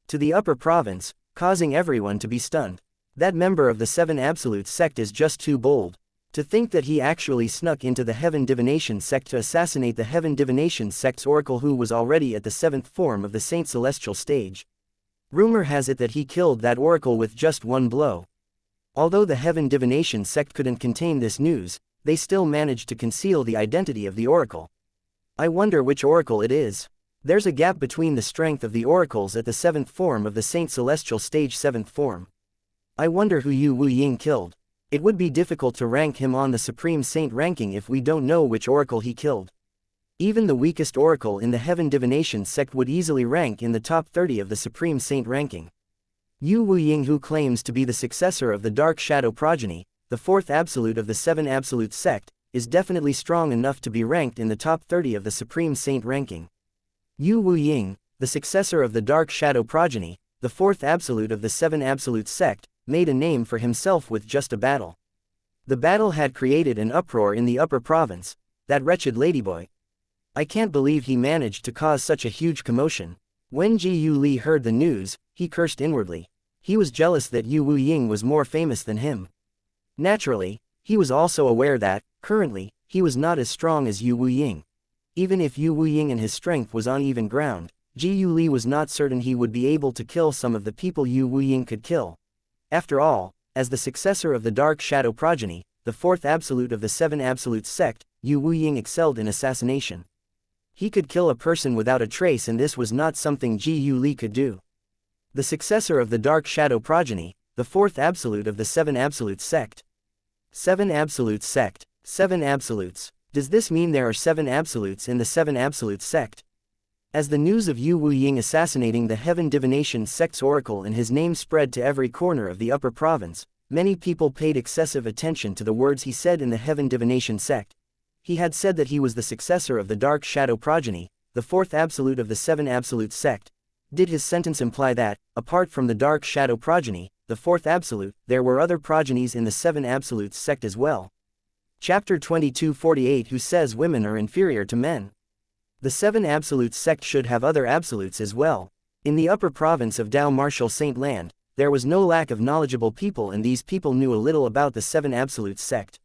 to the upper province, causing everyone to be stunned. That member of the Seven Absolute sect is just too bold. To think that he actually snuck into the Heaven Divination sect to assassinate the Heaven Divination sect's oracle, who was already at the seventh form of the Saint Celestial stage. Rumor has it that he killed that oracle with just one blow. Although the Heaven Divination sect couldn't contain this news, they still managed to conceal the identity of the oracle. I wonder which oracle it is. There's a gap between the strength of the oracles at the seventh form of the Saint Celestial stage seventh form. I wonder who Yu Ying killed. It would be difficult to rank him on the Supreme Saint ranking if we don't know which oracle he killed. Even the weakest oracle in the Heaven Divination sect would easily rank in the top 30 of the Supreme Saint ranking. Yu Ying, who claims to be the successor of the Dark Shadow progeny, the fourth absolute of the Seven Absolute sect, is definitely strong enough to be ranked in the top 30 of the Supreme Saint ranking. Yu Ying, the successor of the Dark Shadow progeny, the fourth absolute of the Seven Absolute sect, made a name for himself with just a battle. The battle had created an uproar in the upper province. That wretched ladyboy. I can't believe he managed to cause such a huge commotion. When Ji Yu Li heard the news, he cursed inwardly. He was jealous that Yu Ying was more famous than him. Naturally, he was also aware that, currently, he was not as strong as Yu Ying. Even if Yu Ying and his strength was on even ground, Ji Yu Li was not certain he would be able to kill some of the people Yu Ying could kill. After all, as the successor of the Dark Shadow progeny, the fourth absolute of the Seven Absolute sect, Yu Ying excelled in assassination. He could kill a person without a trace, and this was not something Ji Yu Li could do. The successor of the Dark Shadow progeny, the fourth absolute of the Seven Absolute sect. Seven Absolute sect. Seven absolutes. Does this mean there are seven absolutes in the Seven Absolute sect? As the news of Yu Ying assassinating the Heaven Divination sect's oracle and his name spread to every corner of the upper province, many people paid excessive attention to the words he said in the Heaven Divination sect. He had said that he was the successor of the Dark Shadow progeny, the fourth absolute of the Seven Absolute sect. Did his sentence imply that, apart from the Dark Shadow progeny, the fourth absolute, there were other progenies in the Seven Absolute sect as well? Chapter 22:48. Who says women are inferior to men? The Seven Absolute sect should have other absolutes as well. In the upper province of Dao Martial Saint Land, there was no lack of knowledgeable people, and these people knew a little about the Seven Absolutes sect.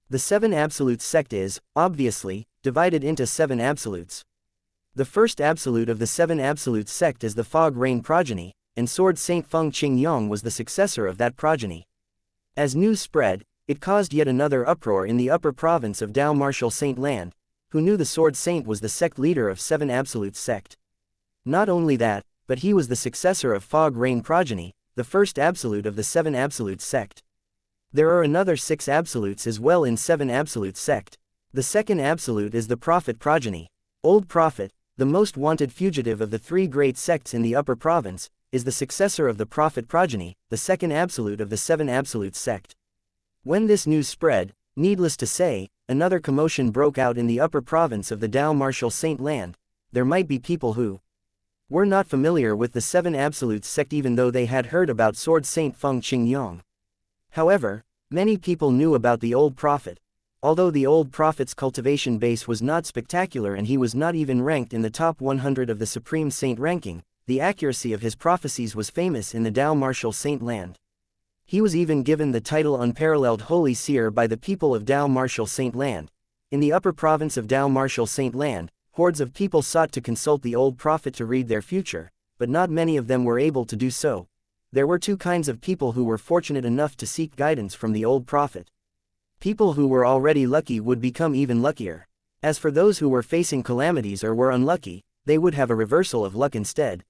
The Seven Absolutes sect is, obviously, divided into 7 absolutes. The first absolute of the Seven Absolutes sect is the Fog Rain progeny, and Sword Saint Feng Qingyong was the successor of that progeny. As news spread, it caused yet another uproar in the upper province of Dao Martial Saint Land, who knew the Sword Saint was the sect leader of Seven Absolutes sect. Not only that, but he was the successor of Fog Rain progeny, the first absolute of the Seven Absolutes sect. There are another 6 absolutes as well in Seven Absolutes sect. The second absolute is the Prophet progeny. Old Prophet, the most wanted fugitive of the 3 great sects in the upper province, is the successor of the Prophet progeny, the second absolute of the Seven Absolutes sect. When this news spread, needless to say, another commotion broke out in the upper province of the Dao Martial Saint Land. There might be people who were not familiar with the Seven Absolutes sect even though they had heard about Sword Saint Feng Qingyong. However, many people knew about the Old Prophet. Although the Old Prophet's cultivation base was not spectacular and he was not even ranked in the top 100 of the Supreme Saint ranking, the accuracy of his prophecies was famous in the Dao Martial Saint Land. He was even given the title Unparalleled Holy Seer by the people of Dao Martial Saint Land. In the upper province of Dao Martial Saint Land, hordes of people sought to consult the Old Prophet to read their future, but not many of them were able to do so. There were 2 kinds of people who were fortunate enough to seek guidance from the Old Prophet. People who were already lucky would become even luckier. As for those who were facing calamities or were unlucky, they would have a reversal of luck instead.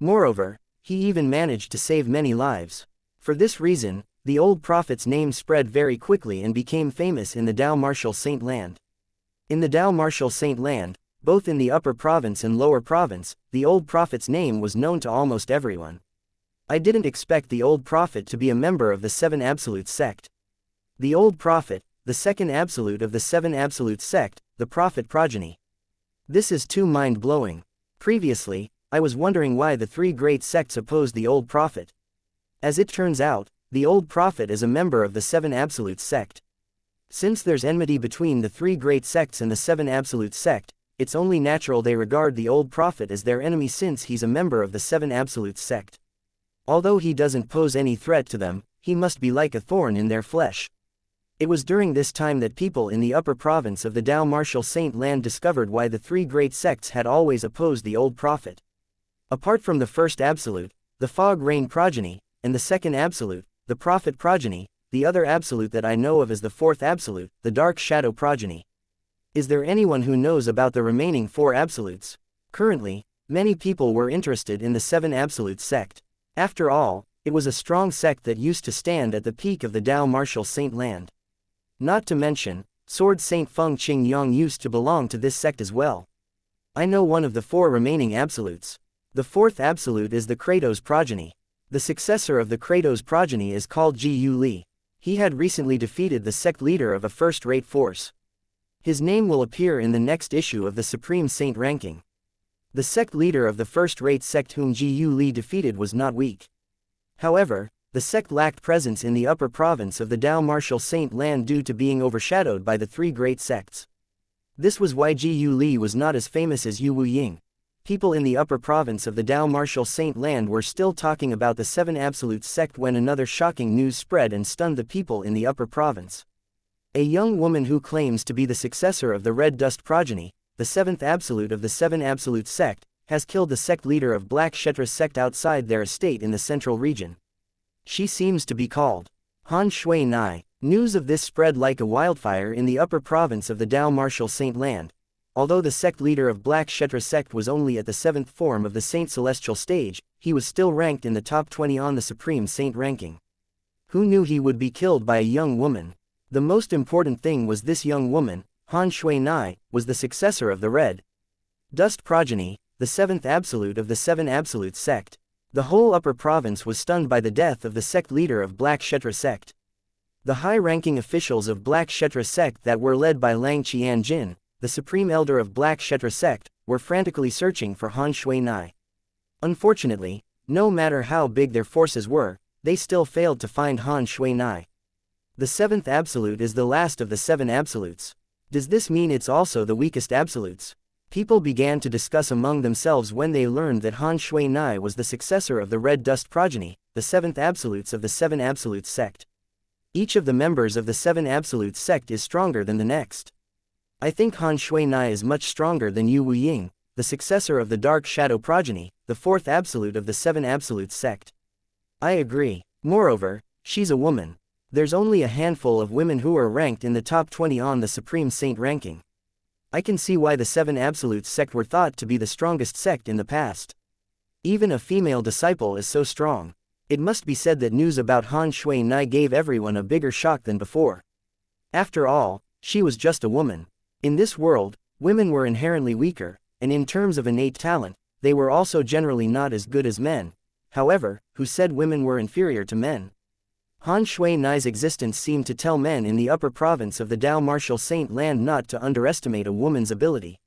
Moreover, he even managed to save many lives. For this reason, the Old Prophet's name spread very quickly and became famous in the Dao Martial Saint Land. In the Dao Martial Saint Land, both in the upper province and lower province, the Old Prophet's name was known to almost everyone. I didn't expect the Old Prophet to be a member of the Seven Absolutes sect. The Old Prophet, the second absolute of the Seven Absolutes sect, the Prophet progeny. This is too mind-blowing. Previously, I was wondering why the 3 great sects opposed the Old Prophet. As it turns out, the Old Prophet is a member of the Seven Absolutes sect. Since there's enmity between the 3 great sects and the Seven Absolutes sect, it's only natural they regard the Old Prophet as their enemy since he's a member of the Seven Absolutes sect. Although he doesn't pose any threat to them, he must be like a thorn in their flesh. It was during this time that people in the upper province of the Dao Martial Saint Land discovered why the 3 great sects had always opposed the Old Prophet. Apart from the first absolute, the Fog Rain progeny, and the second absolute, the Prophet progeny, the other absolute that I know of is the fourth absolute, the Dark Shadow progeny. Is there anyone who knows about the remaining 4 absolutes? Currently, many people were interested in the Seven Absolutes sect. After all, it was a strong sect that used to stand at the peak of the Dao Martial Saint Land. Not to mention, Sword Saint Feng Qingyong used to belong to this sect as well. I know one of the 4 remaining absolutes. The 4th absolute is the Kratos progeny. The successor of the Kratos progeny is called Ji Yu Li. He had recently defeated the sect leader of a first-rate force. His name will appear in the next issue of the Supreme Saint ranking. The sect leader of the first-rate sect whom Ji Yu Li defeated was not weak. However, the sect lacked presence in the upper province of the Dao Martial Saint Land due to being overshadowed by the 3 great sects. This was why Ji Yu Li was not as famous as Yu Wu Ying. People in the upper province of the Dao Martial Saint Land were still talking about the Seven Absolutes sect when another shocking news spread and stunned the people in the upper province. A young woman who claims to be the successor of the Red Dust progeny, the 7th absolute of the Seven Absolutes sect, has killed the sect leader of Black Shattering sect outside their estate in the central region. She seems to be called Han Shui Nai. News of this spread like a wildfire in the upper province of the Dao Martial Saint Land. Although the sect leader of Black Shattering sect was only at the 7th form of the Saint Celestial stage, he was still ranked in the top 20 on the Supreme Saint ranking. Who knew he would be killed by a young woman? The most important thing was this young woman, Han Shui Nai, was the successor of the Red Dust progeny, the 7th absolute of the Seven Absolutes sect. The whole upper province was stunned by the death of the sect leader of Black Shattering sect. The high-ranking officials of Black Shattering sect that were led by Lang Qianjin, the supreme elder of Black Shattering sect, were frantically searching for Han Shui Nai. Unfortunately, no matter how big their forces were, they still failed to find Han Shui Nai. The 7th absolute is the last of the 7 absolutes. Does this mean it's also the weakest absolutes? People began to discuss among themselves when they learned that Han Shui Nai was the successor of the Red Dust progeny, the seventh absolutes of the Seven Absolutes sect. Each of the members of the Seven Absolutes sect is stronger than the next. I think Han Shui Nai is much stronger than Yu Wuying, the successor of the Dark Shadow progeny, the fourth absolute of the Seven Absolutes sect. I agree. Moreover, she's a woman. There's only a handful of women who are ranked in the top 20 on the Supreme Saint ranking. I can see why the Seven Absolutes sect were thought to be the strongest sect in the past. Even a female disciple is so strong. It must be said that news about Han Shui Nai gave everyone a bigger shock than before. After all, she was just a woman. In this world, women were inherently weaker, and in terms of innate talent, they were also generally not as good as men. However, who said women were inferior to men? Han Shui Nai's existence seemed to tell men in the upper province of the Dao Martial Saint Land not to underestimate a woman's ability.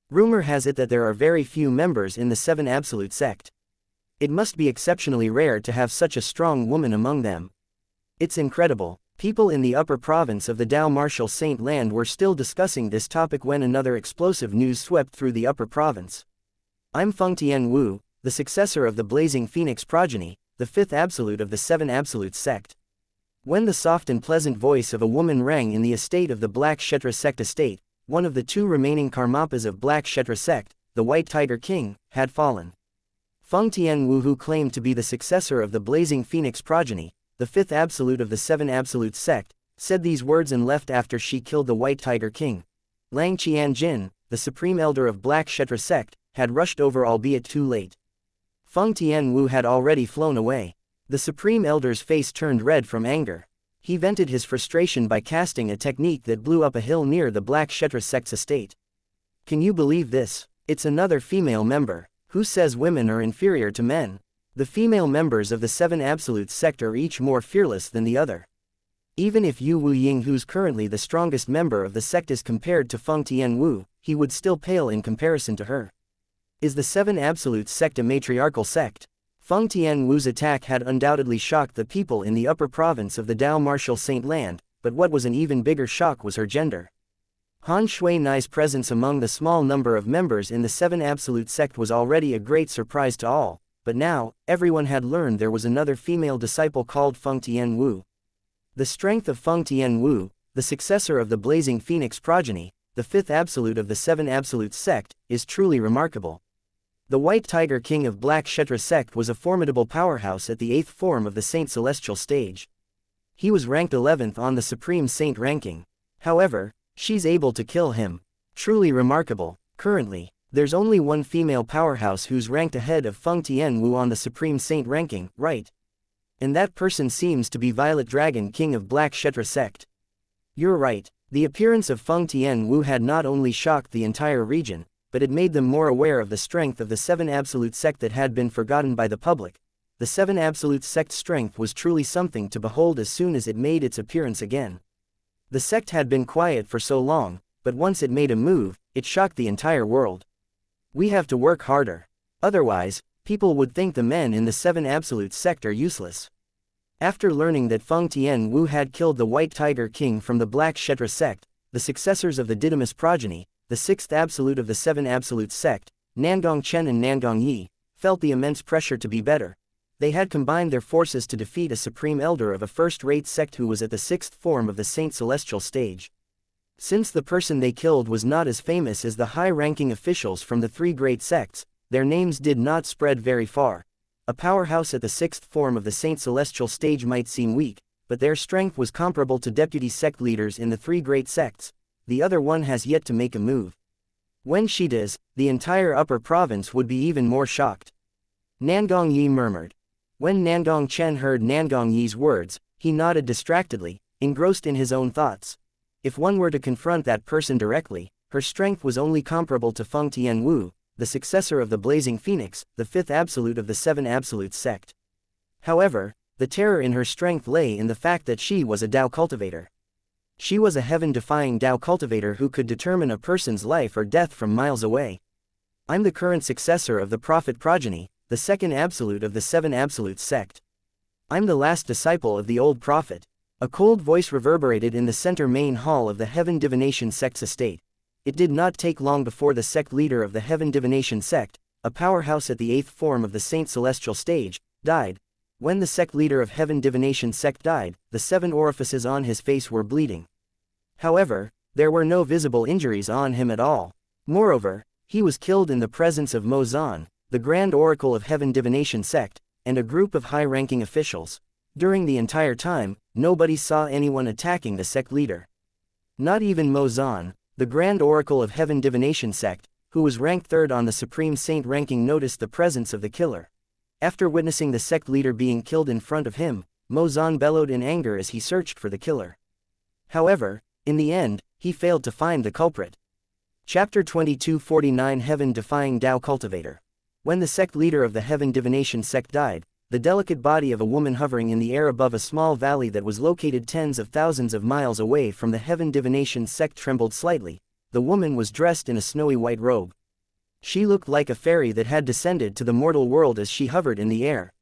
Rumor has it that there are very few members in the Seven Absolute sect. It must be exceptionally rare to have such a strong woman among them. It's incredible. People in the upper province of the Dao Martial Saint Land were still discussing this topic when another explosive news swept through the upper province. I'm Feng Tian Wu, the successor of the Blazing Phoenix progeny, the fifth absolute of the Seven Absolutes sect. When the soft and pleasant voice of a woman rang in the estate of the Black Kshetra sect estate, one of the two remaining Karmapas of Black Kshetra sect, the White Tiger King, had fallen. Feng Tian Wu, who claimed to be the successor of the Blazing Phoenix progeny, the fifth absolute of the Seven Absolutes sect, said these words and left after she killed the White Tiger King. Lang Qianjin, the supreme elder of Black Kshetra sect, had rushed over, albeit too late. Feng Tian Wu had already flown away. The supreme elder's face turned red from anger. He vented his frustration by casting a technique that blew up a hill near the Black Kshetra sect's estate. Can you believe this? It's another female member. Who says women are inferior to men? The female members of the Seven Absolutes sect are each more fearless than the other. Even if Yu Wuying, who's currently the strongest member of the sect, is compared to Feng Tian Wu, he would still pale in comparison to her. Is the Seven Absolutes sect a matriarchal sect? Feng Tian Wu's attack had undoubtedly shocked the people in the upper province of the Dao Martial Saint Land, but what was an even bigger shock was her gender. Han Shui Nai's presence among the small number of members in the Seven Absolute sect was already a great surprise to all, but now, everyone had learned there was another female disciple called Feng Tian Wu. The strength of Feng Tian Wu, the successor of the Blazing Phoenix progeny, the fifth absolute of the Seven Absolute sect, is truly remarkable. The White Tiger King of Black Kshetra sect was a formidable powerhouse at the 8th form of the Saint Celestial stage. He was ranked 11th on the Supreme Saint ranking. However, she's able to kill him. Truly remarkable. Currently, there's only one female powerhouse who's ranked ahead of Feng Tian Wu on the Supreme Saint ranking, right? And that person seems to be Violet Dragon King of Black Kshetra sect. You're right. The appearance of Feng Tian Wu had not only shocked the entire region, but it made them more aware of the strength of the Seven Absolute sect that had been forgotten by the public. The Seven Absolute sect's strength was truly something to behold as soon as it made its appearance again. The sect had been quiet for so long, but once it made a move, it shocked the entire world. We have to work harder. Otherwise, people would think the men in the Seven Absolute sect are useless. After learning that Feng Tian Wu had killed the White Tiger King from the Black Kshetra sect, the successors of the Didymus progeny, the sixth absolute of the Seven Absolute sect, Nangong Chen and Nangong Yi, felt the immense pressure to be better. They had combined their forces to defeat a supreme elder of a first-rate sect who was at the sixth form of the Saint Celestial stage. Since the person they killed was not as famous as the high-ranking officials from the three great sects, their names did not spread very far. A powerhouse at the sixth form of the Saint Celestial stage might seem weak, but their strength was comparable to deputy sect leaders in the three great sects. The other one has yet to make a move. When she does, the entire upper province would be even more shocked. Nangong Yi murmured. When Nangong Chen heard Nangong Yi's words, he nodded distractedly, engrossed in his own thoughts. If one were to confront that person directly, her strength was only comparable to Feng Tian Wu, the successor of the Blazing Phoenix, the fifth absolute of the Seven Absolute sect. However, the terror in her strength lay in the fact that she was a Dao cultivator. She was a heaven-defying Dao cultivator who could determine a person's life or death from miles away. I'm the current successor of the Prophet progeny, the second absolute of the Seven Absolute sect. I'm the last disciple of the old Prophet. A cold voice reverberated in the center main hall of the Heaven Divination sect's estate. It did not take long before the sect leader of the Heaven Divination sect, a powerhouse at the 8th form of the Saint Celestial stage, died. When the sect leader of Heaven Divination sect died, the 7 orifices on his face were bleeding. However, there were no visible injuries on him at all. Moreover, he was killed in the presence of Mo Zan, the Grand Oracle of Heaven Divination sect, and a group of high-ranking officials. During the entire time, nobody saw anyone attacking the sect leader. Not even Mo Zan, the Grand Oracle of Heaven Divination sect, who was ranked 3rd on the Supreme Saint ranking, noticed the presence of the killer. After witnessing the sect leader being killed in front of him, Mo Zan bellowed in anger as he searched for the killer. However, in the end, he failed to find the culprit. Chapter 2249 Heaven Defying Tao Cultivator. When the sect leader of the Heaven Divination sect died, the delicate body of a woman hovering in the air above a small valley that was located tens of thousands of miles away from the Heaven Divination sect trembled slightly. The woman was dressed in a snowy white robe. She looked like a fairy that had descended to the mortal world as she hovered in the air.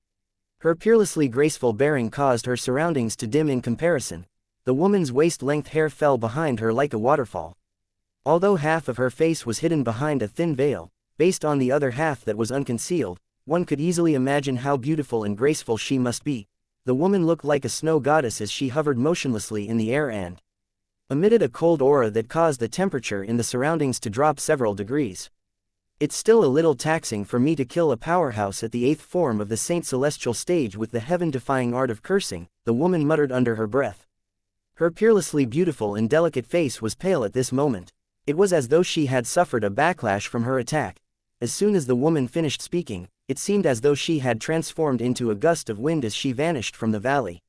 Her peerlessly graceful bearing caused her surroundings to dim in comparison. The woman's waist-length hair fell behind her like a waterfall. Although half of her face was hidden behind a thin veil, based on the other half that was unconcealed, one could easily imagine how beautiful and graceful she must be. The woman looked like a snow goddess as she hovered motionlessly in the air and emitted a cold aura that caused the temperature in the surroundings to drop several degrees. It's still a little taxing for me to kill a powerhouse at the 8th form of the Saint Celestial stage with the heaven-defying art of cursing, the woman muttered under her breath. Her peerlessly beautiful and delicate face was pale at this moment. It was as though she had suffered a backlash from her attack. As soon as the woman finished speaking, it seemed as though she had transformed into a gust of wind as she vanished from the valley.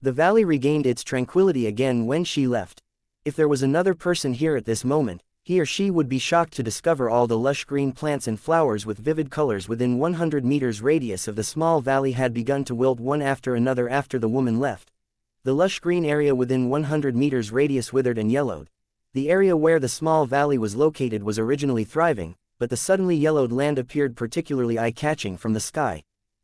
The valley regained its tranquility again when she left. If there was another person here at this moment, he or she would be shocked to discover all the lush green plants and flowers with vivid colors within 100 meters radius of the small valley had begun to wilt one after another after the woman left. The lush green area within 100 meters radius withered and yellowed. The area where the small valley was located was originally thriving, but the suddenly yellowed land appeared particularly eye-catching from the sky.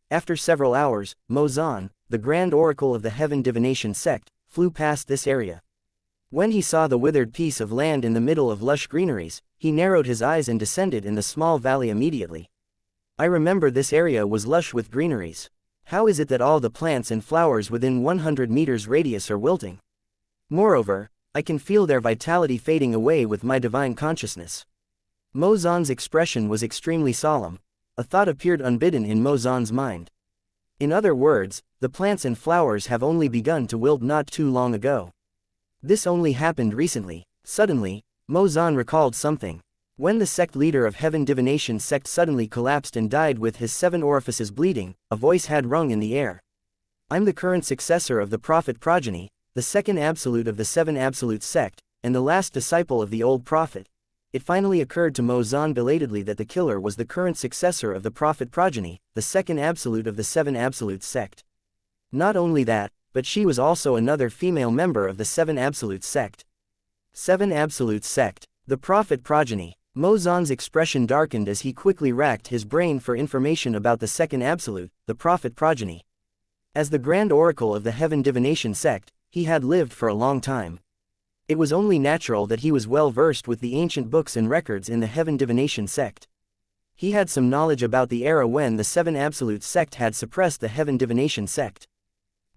After several hours, Mo Zan, the Grand Oracle of the Heaven Divination sect, flew past this area. When he saw the withered piece of land in the middle of lush greeneries, he narrowed his eyes and descended in the small valley immediately. I remember this area was lush with greeneries. How is it that all the plants and flowers within 100 meters radius are wilting? Moreover, I can feel their vitality fading away with my divine consciousness. Mo Zan's expression was extremely solemn. A thought appeared unbidden in Mo Zan's mind. In other words, the plants and flowers have only begun to wilt not too long ago. This only happened recently. Suddenly, Mo Zan recalled something. When the sect leader of Heaven Divination sect suddenly collapsed and died with his 7 orifices bleeding, a voice had rung in the air. I'm the current successor of the prophet progeny, the second absolute of the 7 absolute sect, and the last disciple of the old prophet. It finally occurred to Mo Zan belatedly that the killer was the current successor of the prophet progeny, the second absolute of the 7 absolute sect. Not only that, but she was also another female member of the 7 absolute sect. 7 absolute sect, the prophet progeny. Mo Zan's expression darkened as he quickly racked his brain for information about the second absolute, the prophet progeny. As the Grand Oracle of the Heaven Divination sect, he had lived for a long time. It was only natural that he was well versed with the ancient books and records in the Heaven Divination sect. He had some knowledge about the era when the 7 absolute sect had suppressed the Heaven Divination sect.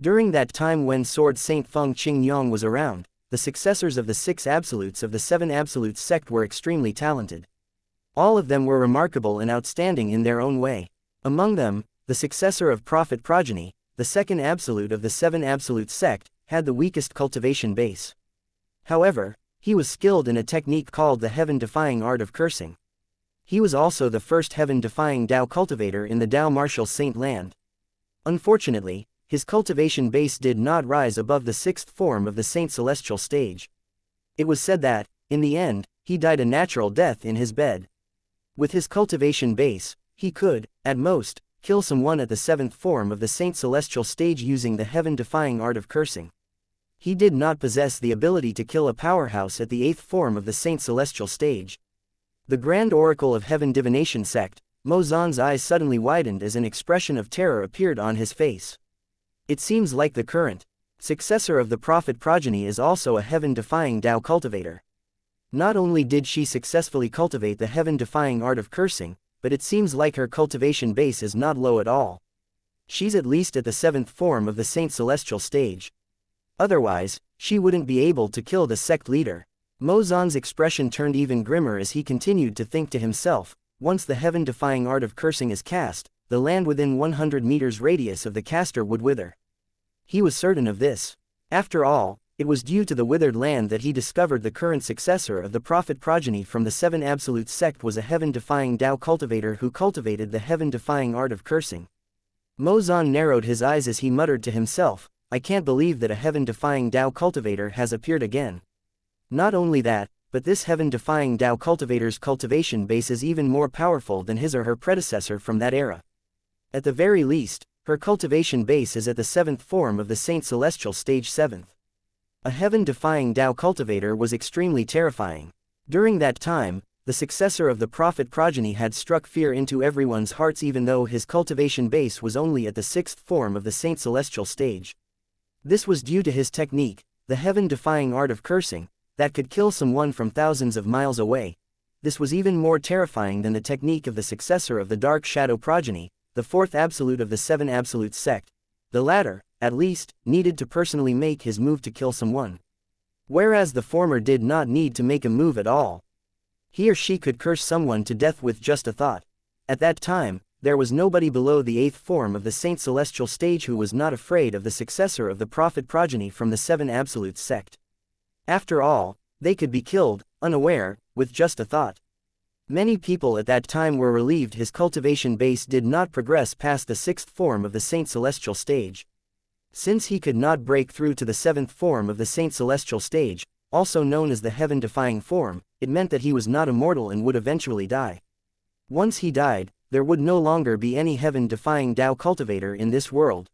During that time when Sword Saint Feng Qingyong was around, the successors of the 6 absolutes of the 7 absolute sect were extremely talented. All of them were remarkable and outstanding in their own way. Among them, the successor of prophet progeny, the second absolute of the 7 absolute sect, had the weakest cultivation base. However, he was skilled in a technique called the heaven-defying art of cursing. He was also the first heaven-defying Tao cultivator in the Tao martial Saint land. Unfortunately, his cultivation base did not rise above the 6th form of the Saint Celestial stage. It was said that, in the end, he died a natural death in his bed. With his cultivation base, he could, at most, kill someone at the 7th form of the Saint Celestial stage using the heaven-defying art of cursing. He did not possess the ability to kill a powerhouse at the 8th form of the Saint Celestial stage. The Grand Oracle of Heaven Divination sect, Mo Zan's eyes suddenly widened as an expression of terror appeared on his face. It seems like the current successor of the prophet progeny is also a heaven-defying Tao cultivator. Not only did she successfully cultivate the heaven-defying art of cursing, but it seems like her cultivation base is not low at all. She's at least at the 7th form of the Saint Celestial stage. Otherwise, she wouldn't be able to kill the sect leader. Mo Zan's expression turned even grimmer as he continued to think to himself, once the heaven-defying art of cursing is cast, the land within 100 meters radius of the caster would wither. He was certain of this. After all, it was due to the withered land that he discovered the current successor of the prophet progeny from the 7 Absolute sect was a heaven-defying Tao cultivator who cultivated the heaven-defying art of cursing. Mo Zan narrowed his eyes as he muttered to himself, I can't believe that a heaven-defying Tao cultivator has appeared again. Not only that, but this heaven-defying Tao cultivator's cultivation base is even more powerful than his or her predecessor from that era. At the very least, her cultivation base is at the 7th form of the Saint Celestial stage 7th. A heaven-defying Tao cultivator was extremely terrifying. During that time, the successor of the prophet progeny had struck fear into everyone's hearts even though his cultivation base was only at the 6th form of the Saint Celestial stage. This was due to his technique, the heaven-defying art of cursing, that could kill someone from thousands of miles away. This was even more terrifying than the technique of the successor of the Dark Shadow progeny, the 4th absolute of the 7 Absolute sect. The latter, at least, needed to personally make his move to kill someone. Whereas the former did not need to make a move at all. He or she could curse someone to death with just a thought. At that time, there was nobody below the 8th form of the Saint Celestial stage who was not afraid of the successor of the prophet progeny from the 7 Absolute sect. After all, they could be killed, unaware, with just a thought. Many people at that time were relieved his cultivation base did not progress past the 6th form of the Saint Celestial stage. Since he could not break through to the 7th form of the Saint Celestial stage, also known as the heaven-defying form, it meant that he was not immortal and would eventually die. Once he died, there would no longer be any heaven-defying Tao cultivator in this world.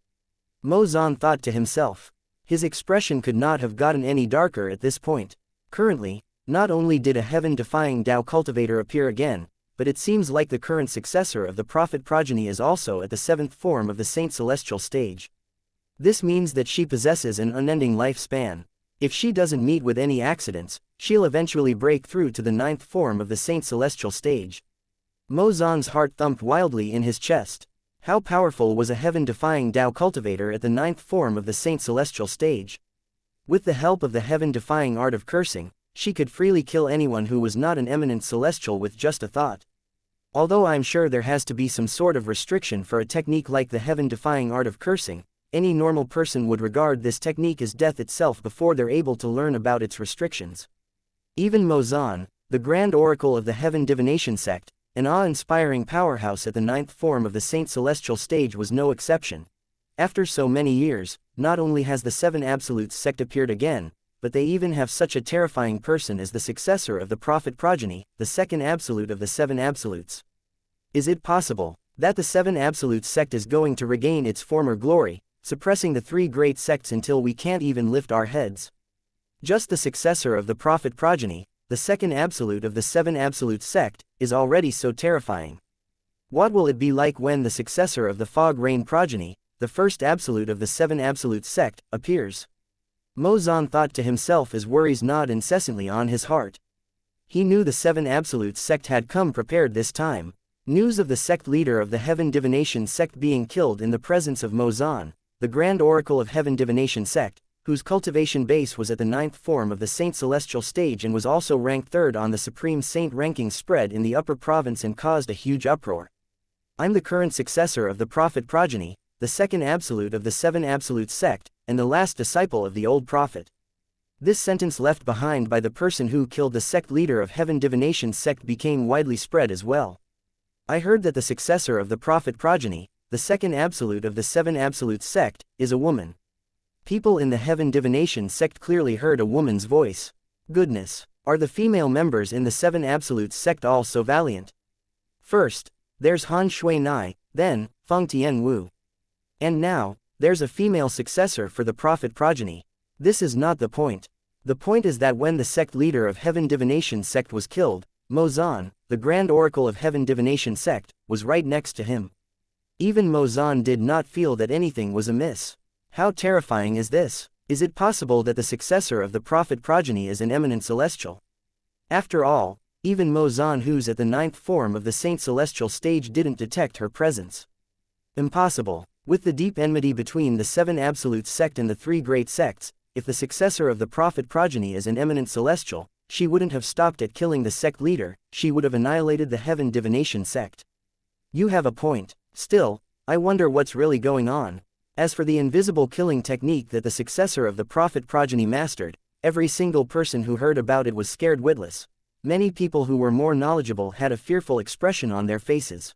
Mo Zan thought to himself. His expression could not have gotten any darker at this point. Currently, not only did a heaven-defying Tao cultivator appear again, but it seems like the current successor of the prophet progeny is also at the 7th form of the Saint Celestial stage. This means that she possesses an unending lifespan. If she doesn't meet with any accidents, she'll eventually break through to the 9th form of the Saint Celestial stage. Mo Zan's heart thumped wildly in his chest. How powerful was a heaven-defying Tao cultivator at the 9th form of the Saint Celestial stage? With the help of the heaven-defying art of cursing, she could freely kill anyone who was not an eminent celestial with just a thought. Although I'm sure there has to be some sort of restriction for a technique like the heaven-defying art of cursing, any normal person would regard this technique as death itself before they're able to learn about its restrictions. Even Mo Zan, the grand oracle of the heaven divination sect, an awe-inspiring powerhouse at the 9th form of the Saint Celestial stage was no exception. After so many years, not only has the 7 Absolutes sect appeared again, but they even have such a terrifying person as the successor of the prophet progeny, the 2nd Absolute of the 7 Absolutes. Is it possible that the 7 Absolute sect is going to regain its former glory, suppressing the 3 great sects until we can't even lift our heads? Just the successor of the prophet progeny, the 2nd Absolute of the 7 Absolute sect, is already so terrifying. What will it be like when the successor of the fog rain progeny, the 1st Absolute of the 7 Absolute sect, appears? Mo Zan thought to himself as worries gnawed incessantly on his heart. He knew the 7 Absolute sect had come prepared this time. News of the sect leader of the heaven divination sect being killed in the presence of Mo Zan, the grand oracle of heaven divination sect, whose cultivation base was at the 9th form of the Saint Celestial stage and was also ranked 3rd on the Supreme Saint ranking spread in the upper province and caused a huge uproar. I'm the current successor of the prophet progeny, the 2nd Absolute of the 7 Absolute sect, and the last disciple of the old prophet. This sentence left behind by the person who killed the sect leader of heaven divination sect became widely spread as well. I heard that the successor of the prophet progeny, the 2nd Absolute of the 7 Absolute sect, is a woman. People in the heaven divination sect clearly heard a woman's voice. Goodness, are the female members in the 7 Absolute sect all so valiant? First, there's Han Shui Nai, then, Feng Tian Wu. And now, there's a female successor for the prophet progeny. This is not the point. The point is that when the sect leader of heaven divination sect was killed, Mo Zan, the grand oracle of heaven divination sect, was right next to him. Even Mo Zan did not feel that anything was amiss. How terrifying is this? Is it possible that the successor of the prophet progeny is an eminent celestial? After all, even Mo Zan, who's at the 9th form of the Saint Celestial stage, didn't detect her presence. Impossible. With the deep enmity between the 7 Absolute sect and the 3 Great Sects, if the successor of the Prophet progeny is an eminent celestial, she wouldn't have stopped at killing the sect leader, she would have annihilated the Heaven Divination sect. You have a point. Still, I wonder what's really going on. As for the invisible killing technique that the successor of the Prophet progeny mastered, every single person who heard about it was scared witless. Many people who were more knowledgeable had a fearful expression on their faces.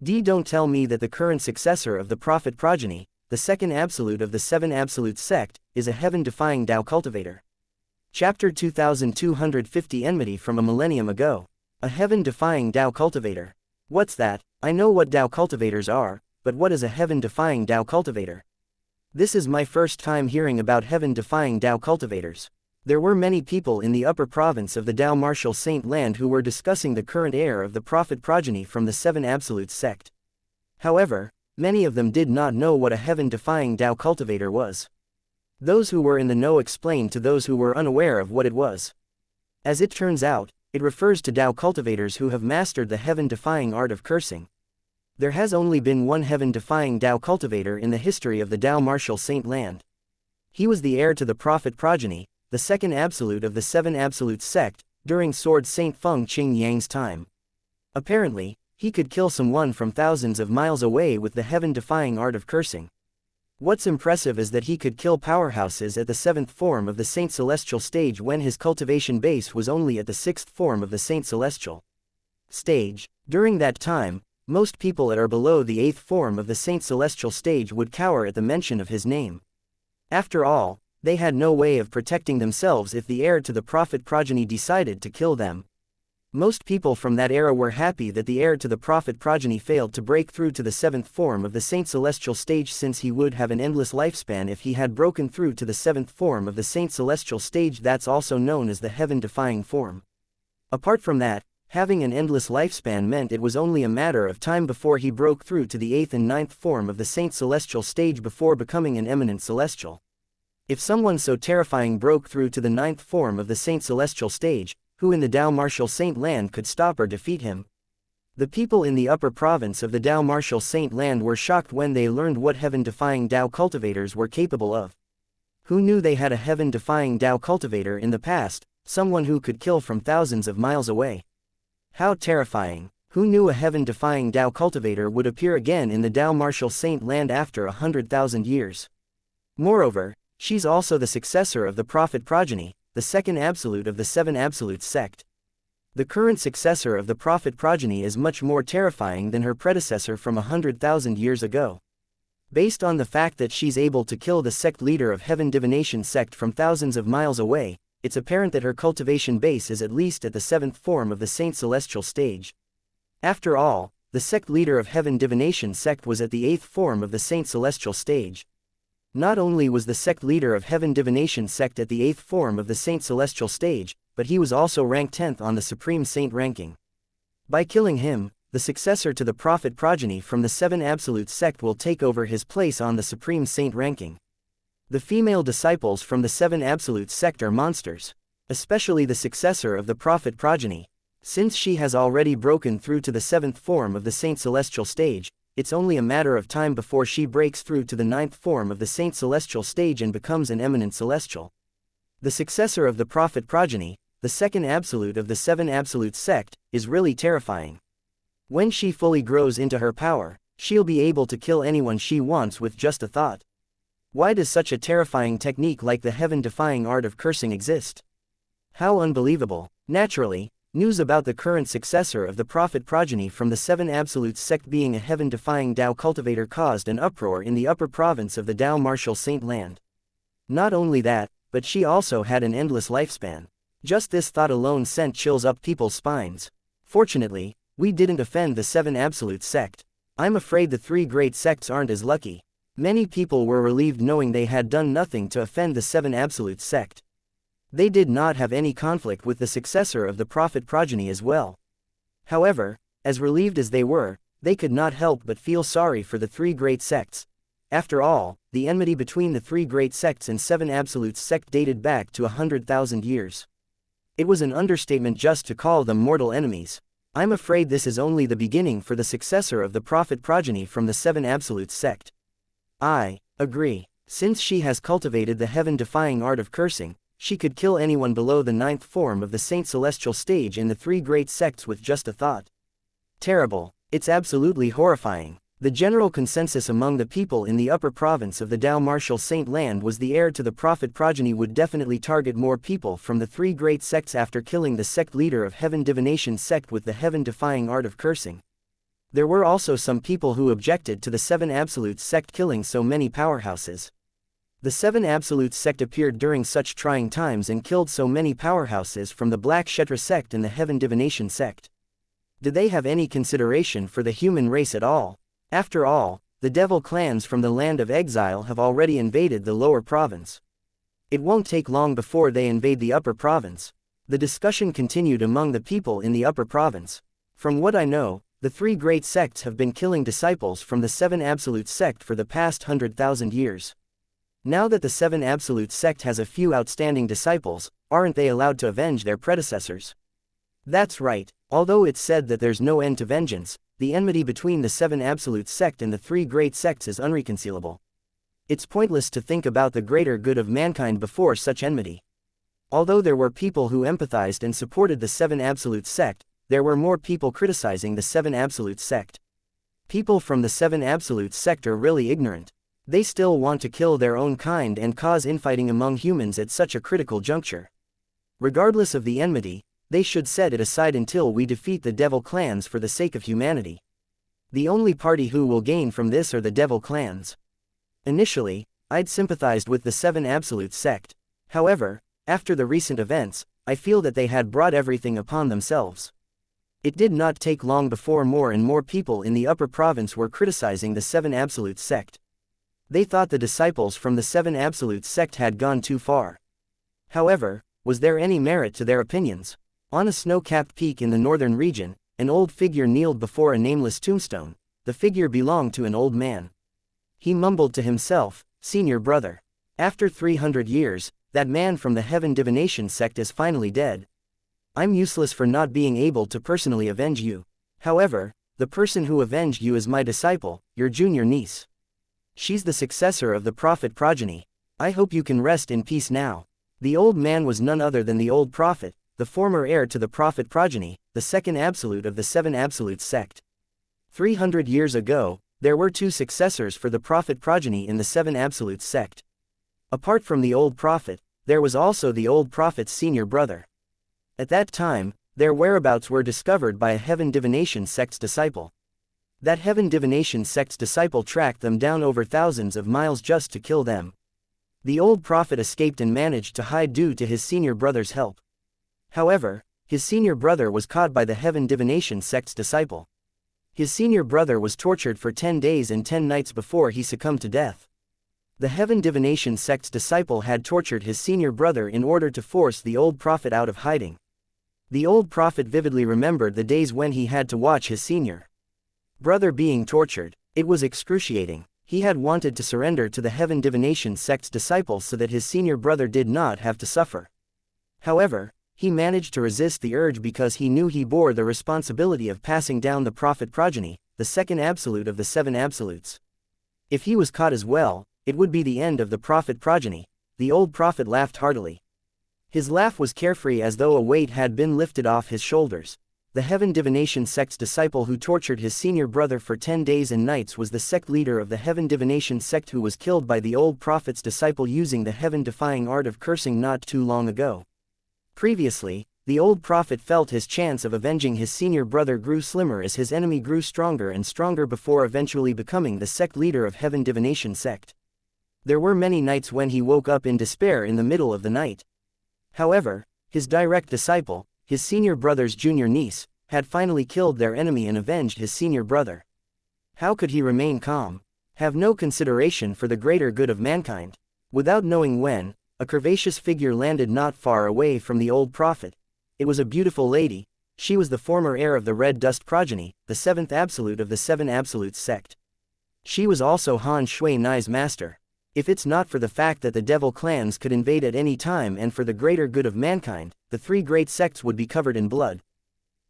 Don't tell me that the current successor of the Prophet progeny, the second absolute of the 7 Absolute sect, is a heaven-defying Tao cultivator. Chapter 2250 Enmity from a millennium ago. A heaven-defying Tao cultivator. What's that? I know what Tao cultivators are, but what is a heaven-defying Tao cultivator? This is my first time hearing about heaven-defying Tao cultivators. There were many people in the upper province of the Tao Martial Saint Land who were discussing the current heir of the Prophet progeny from the 7 Absolute sect. However, many of them did not know what a heaven-defying Tao cultivator was. Those who were in the know explained to those who were unaware of what it was. As it turns out, it refers to Tao cultivators who have mastered the heaven-defying art of cursing. There has only been one heaven-defying Tao cultivator in the history of the Tao Martial Saint Land. He was the heir to the Prophet progeny, the second absolute of the 7 Absolute sect, during Sword Saint Feng Qing Yang's time. Apparently, he could kill someone from thousands of miles away with the heaven-defying art of cursing. What's impressive is that he could kill powerhouses at the 7th form of the Saint Celestial stage when his cultivation base was only at the 6th form of the Saint Celestial stage. During that time, most people at or below the 8th form of the Saint Celestial stage would cower at the mention of his name. After all, they had no way of protecting themselves if the heir to the Prophet progeny decided to kill them. Most people from that era were happy that the heir to the Prophet progeny failed to break through to the 7th form of the Saint Celestial stage, since he would have an endless lifespan if he had broken through to the 7th form of the Saint Celestial stage, that's also known as the heaven-defying form. Apart from that, having an endless lifespan meant it was only a matter of time before he broke through to the 8th and 9th form of the Saint Celestial stage before becoming an eminent celestial. If someone so terrifying broke through to the 9th form of the Saint Celestial stage, who in the Tao Martial Saint Land could stop or defeat him? The people in the upper province of the Tao Martial Saint Land were shocked when they learned what heaven-defying Tao cultivators were capable of. Who knew they had a heaven-defying Tao cultivator in the past, someone who could kill from thousands of miles away? How terrifying! Who knew a heaven-defying Tao cultivator would appear again in the Tao Martial Saint Land after 100,000 years? Moreover, she's also the successor of the Prophet progeny, the second absolute of the 7 Absolute sect. The current successor of the Prophet progeny is much more terrifying than her predecessor from 100,000 years ago. Based on the fact that she's able to kill the sect leader of Heaven Divination sect from thousands of miles away, it's apparent that her cultivation base is at least at the 7th form of the Saint Celestial stage. After all, the sect leader of Heaven Divination sect was at the 8th form of the Saint Celestial stage. Not only was the sect leader of Heaven Divination sect at the 8th form of the Saint Celestial stage, but he was also ranked 10th on the Supreme Saint ranking. By killing him, the successor to the Prophet progeny from the 7 Absolute sect will take over his place on the Supreme Saint ranking. The female disciples from the 7 Absolute sect are monsters. Especially the successor of the Prophet progeny. Since she has already broken through to the 7th form of the Saint Celestial stage, it's only a matter of time before she breaks through to the 9th form of the Saint Celestial stage and becomes an eminent celestial. The successor of the Prophet progeny, the second absolute of the 7 Absolute sect, is really terrifying. When she fully grows into her power, she'll be able to kill anyone she wants with just a thought. Why does such a terrifying technique like the heaven-defying art of cursing exist? How unbelievable! Naturally, news about the current successor of the Prophet progeny from the 7 Absolute sect being a heaven-defying Tao cultivator caused an uproar in the upper province of the Tao Martial Saint Land. Not only that, but she also had an endless lifespan. Just this thought alone sent chills up people's spines. Fortunately, we didn't offend the 7 Absolute sect. I'm afraid the 3 great sects aren't as lucky. Many people were relieved knowing they had done nothing to offend the 7 Absolute sect. They did not have any conflict with the successor of the Prophet progeny as well. However, as relieved as they were, they could not help but feel sorry for the 3 great sects. After all, the enmity between the 3 great sects and 7 Absolute sect dated back to 100,000 years. It was an understatement just to call them mortal enemies. I'm afraid this is only the beginning for the successor of the prophet progeny from the Seven Absolutes sect. I agree. Since she has cultivated the heaven-defying art of cursing, she could kill anyone below the 9th form of the Saint Celestial stage in the three great sects with just a thought. Terrible. It's absolutely horrifying. The general consensus among the people in the upper province of the Dao Martial Saint Land was the heir to the prophet progeny would definitely target more people from the three great sects after killing the sect leader of Heaven Divination sect with the heaven-defying art of cursing. There were also some people who objected to the Seven Absolutes sect killing so many powerhouses. The Seven Absolutes sect appeared during such trying times and killed so many powerhouses from the Black Kshetra sect and the Heaven Divination sect. Did they have any consideration for the human race at all? After all, the devil clans from the land of exile have already invaded the lower province. It won't take long before they invade the upper province. The discussion continued among the people in the upper province. From what I know, the three great sects have been killing disciples from the Seven Absolute sect for the past 100,000 years. Now that the Seven Absolute sect has a few outstanding disciples, aren't they allowed to avenge their predecessors? That's right. Although it's said that there's no end to vengeance, the enmity between the Seven Absolute sect and the three great sects is unreconcilable. It's pointless to think about the greater good of mankind before such enmity. Although there were people who empathized and supported the Seven Absolute sect, there were more people criticizing the Seven Absolute sect. People from the Seven Absolute sect are really ignorant. They still want to kill their own kind and cause infighting among humans at such a critical juncture. Regardless of the enmity, they should set it aside until we defeat the devil clans for the sake of humanity. The only party who will gain from this are the devil clans. Initially, I'd sympathized with the Seven Absolute sect. However, after the recent events, I feel that they had brought everything upon themselves. It did not take long before more and more people in the upper province were criticizing the Seven Absolute sect. They thought the disciples from the Seven Absolute sect had gone too far. However, was there any merit to their opinions? On a snow-capped peak in the northern region, an old figure kneeled before a nameless tombstone. The figure belonged to an old man. He mumbled to himself, "Senior brother. After 300 years, that man from the Heaven Divination sect is finally dead. I'm useless for not being able to personally avenge you. However, the person who avenged you is my disciple, your junior niece. She's the successor of the prophet progeny. I hope you can rest in peace now." The old man was none other than the old prophet, the former heir to the prophet progeny, the second absolute of the Seven Absolute sect. 300 years ago, there were two successors for the prophet progeny in the Seven Absolute sect. Apart from the old prophet, there was also the old prophet's senior brother. At that time, their whereabouts were discovered by a Heaven Divination sect's disciple. That Heaven Divination sect's disciple tracked them down over thousands of miles just to kill them. The old prophet escaped and managed to hide due to his senior brother's help. However, his senior brother was caught by the Heaven Divination sect's disciple. His senior brother was tortured for 10 days and 10 nights before he succumbed to death. The Heaven Divination sect's disciple had tortured his senior brother in order to force the old prophet out of hiding. The old prophet vividly remembered the days when he had to watch his senior brother being tortured. It was excruciating. He had wanted to surrender to the Heaven Divination sect's disciples so that his senior brother did not have to suffer. However, he managed to resist the urge because he knew he bore the responsibility of passing down the prophet progeny, the second absolute of the Seven Absolutes. If he was caught as well, it would be the end of the prophet progeny. The old prophet laughed heartily. His laugh was carefree as though a weight had been lifted off his shoulders. The Heaven Divination sect's disciple who tortured his senior brother for 10 days and nights was the sect leader of the Heaven Divination sect who was killed by the old prophet's disciple using the heaven-defying art of cursing not too long ago. Previously, the old prophet felt his chance of avenging his senior brother grew slimmer as his enemy grew stronger and stronger before eventually becoming the sect leader of Heaven Divination sect. There were many nights when he woke up in despair in the middle of the night. However, his direct disciple, his senior brother's junior niece, had finally killed their enemy and avenged his senior brother. How could he remain calm? Have no consideration for the greater good of mankind? Without knowing when, a curvaceous figure landed not far away from the old prophet. It was a beautiful lady. She was the former heir of the Red Dust progeny, the seventh absolute of the Seven Absolutes sect. She was also Han Shui Nai's master. If it's not for the fact that the devil clans could invade at any time and for the greater good of mankind, the three great sects would be covered in blood.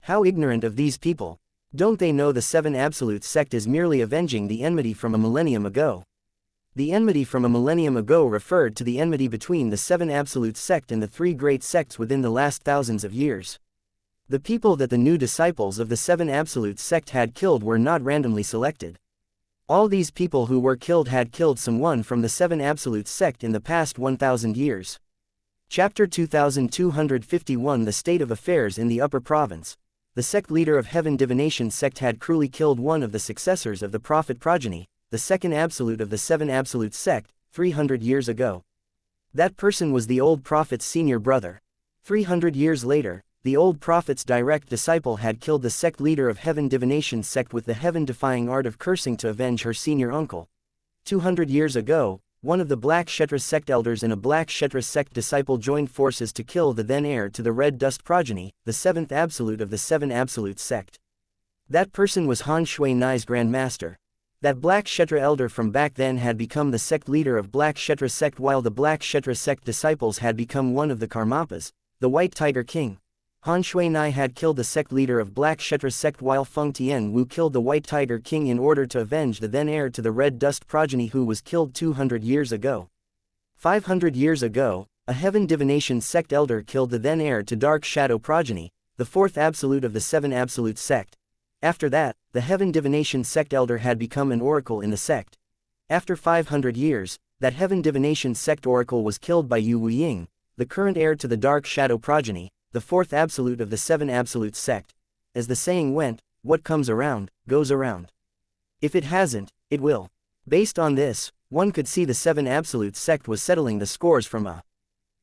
How ignorant of these people! Don't they know the seven absolute sect is merely avenging the enmity from a millennium ago? The enmity from a millennium ago referred to the enmity between the seven absolute sect and the three great sects within the last thousands of years. The people that the new disciples of the seven absolute sect had killed were not randomly selected. All these people who were killed had killed someone from the seven absolute sect in the past 1,000 years. Chapter 2251 The State of Affairs in the Upper Province. The sect leader of Heaven Divination sect had cruelly killed one of the successors of the prophet progeny, the second absolute of the seven absolute sect, 300 years ago. That person was the old prophet's senior brother. 300 years later, the old prophet's direct disciple had killed the sect leader of Heaven Divination sect with the heaven-defying art of cursing to avenge her senior uncle. 200 years ago, one of the Black Kshetra sect elders and a Black Kshetra sect disciple joined forces to kill the then heir to the Red Dust progeny, the seventh absolute of the seven absolute sect. That person was Han Shui Nai's grandmaster. That Black Kshetra elder from back then had become the sect leader of Black Kshetra sect, while the Black Kshetra sect disciples had become one of the Karmapas, the White Tiger King. Han Shui Nai had killed the sect leader of Black Kshetra sect, while Feng Tian Wu killed the White Tiger King in order to avenge the then heir to the Red Dust progeny who was killed 200 years ago. 500 years ago, a Heaven Divination sect elder killed the then heir to Dark Shadow progeny, the fourth absolute of the seven absolute sect. After that, the Heaven Divination sect elder had become an oracle in the sect. After 500 years, that Heaven Divination sect oracle was killed by Yu Wuying, the current heir to the Dark Shadow progeny, the fourth absolute of the seven absolute sect. As the saying went, what comes around, goes around. If it hasn't, it will. Based on this, one could see the seven absolute sect was settling the scores from a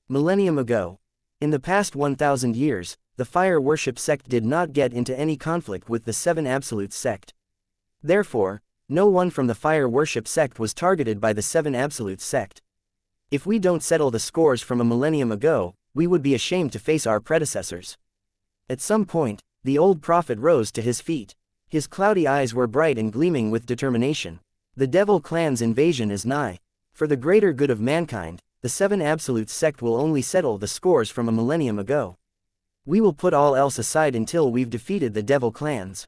millennium ago. In the past 1,000 years, the fire worship sect did not get into any conflict with the seven absolute sect. Therefore, no one from the fire worship sect was targeted by the seven absolute sect. If we don't settle the scores from a millennium ago, we would be ashamed to face our predecessors. At some point, the old prophet rose to his feet. His cloudy eyes were bright and gleaming with determination. The devil clan's invasion is nigh. For the greater good of mankind, the seven absolute sect will only settle the scores from a millennium ago. We will put all else aside until we've defeated the devil clans.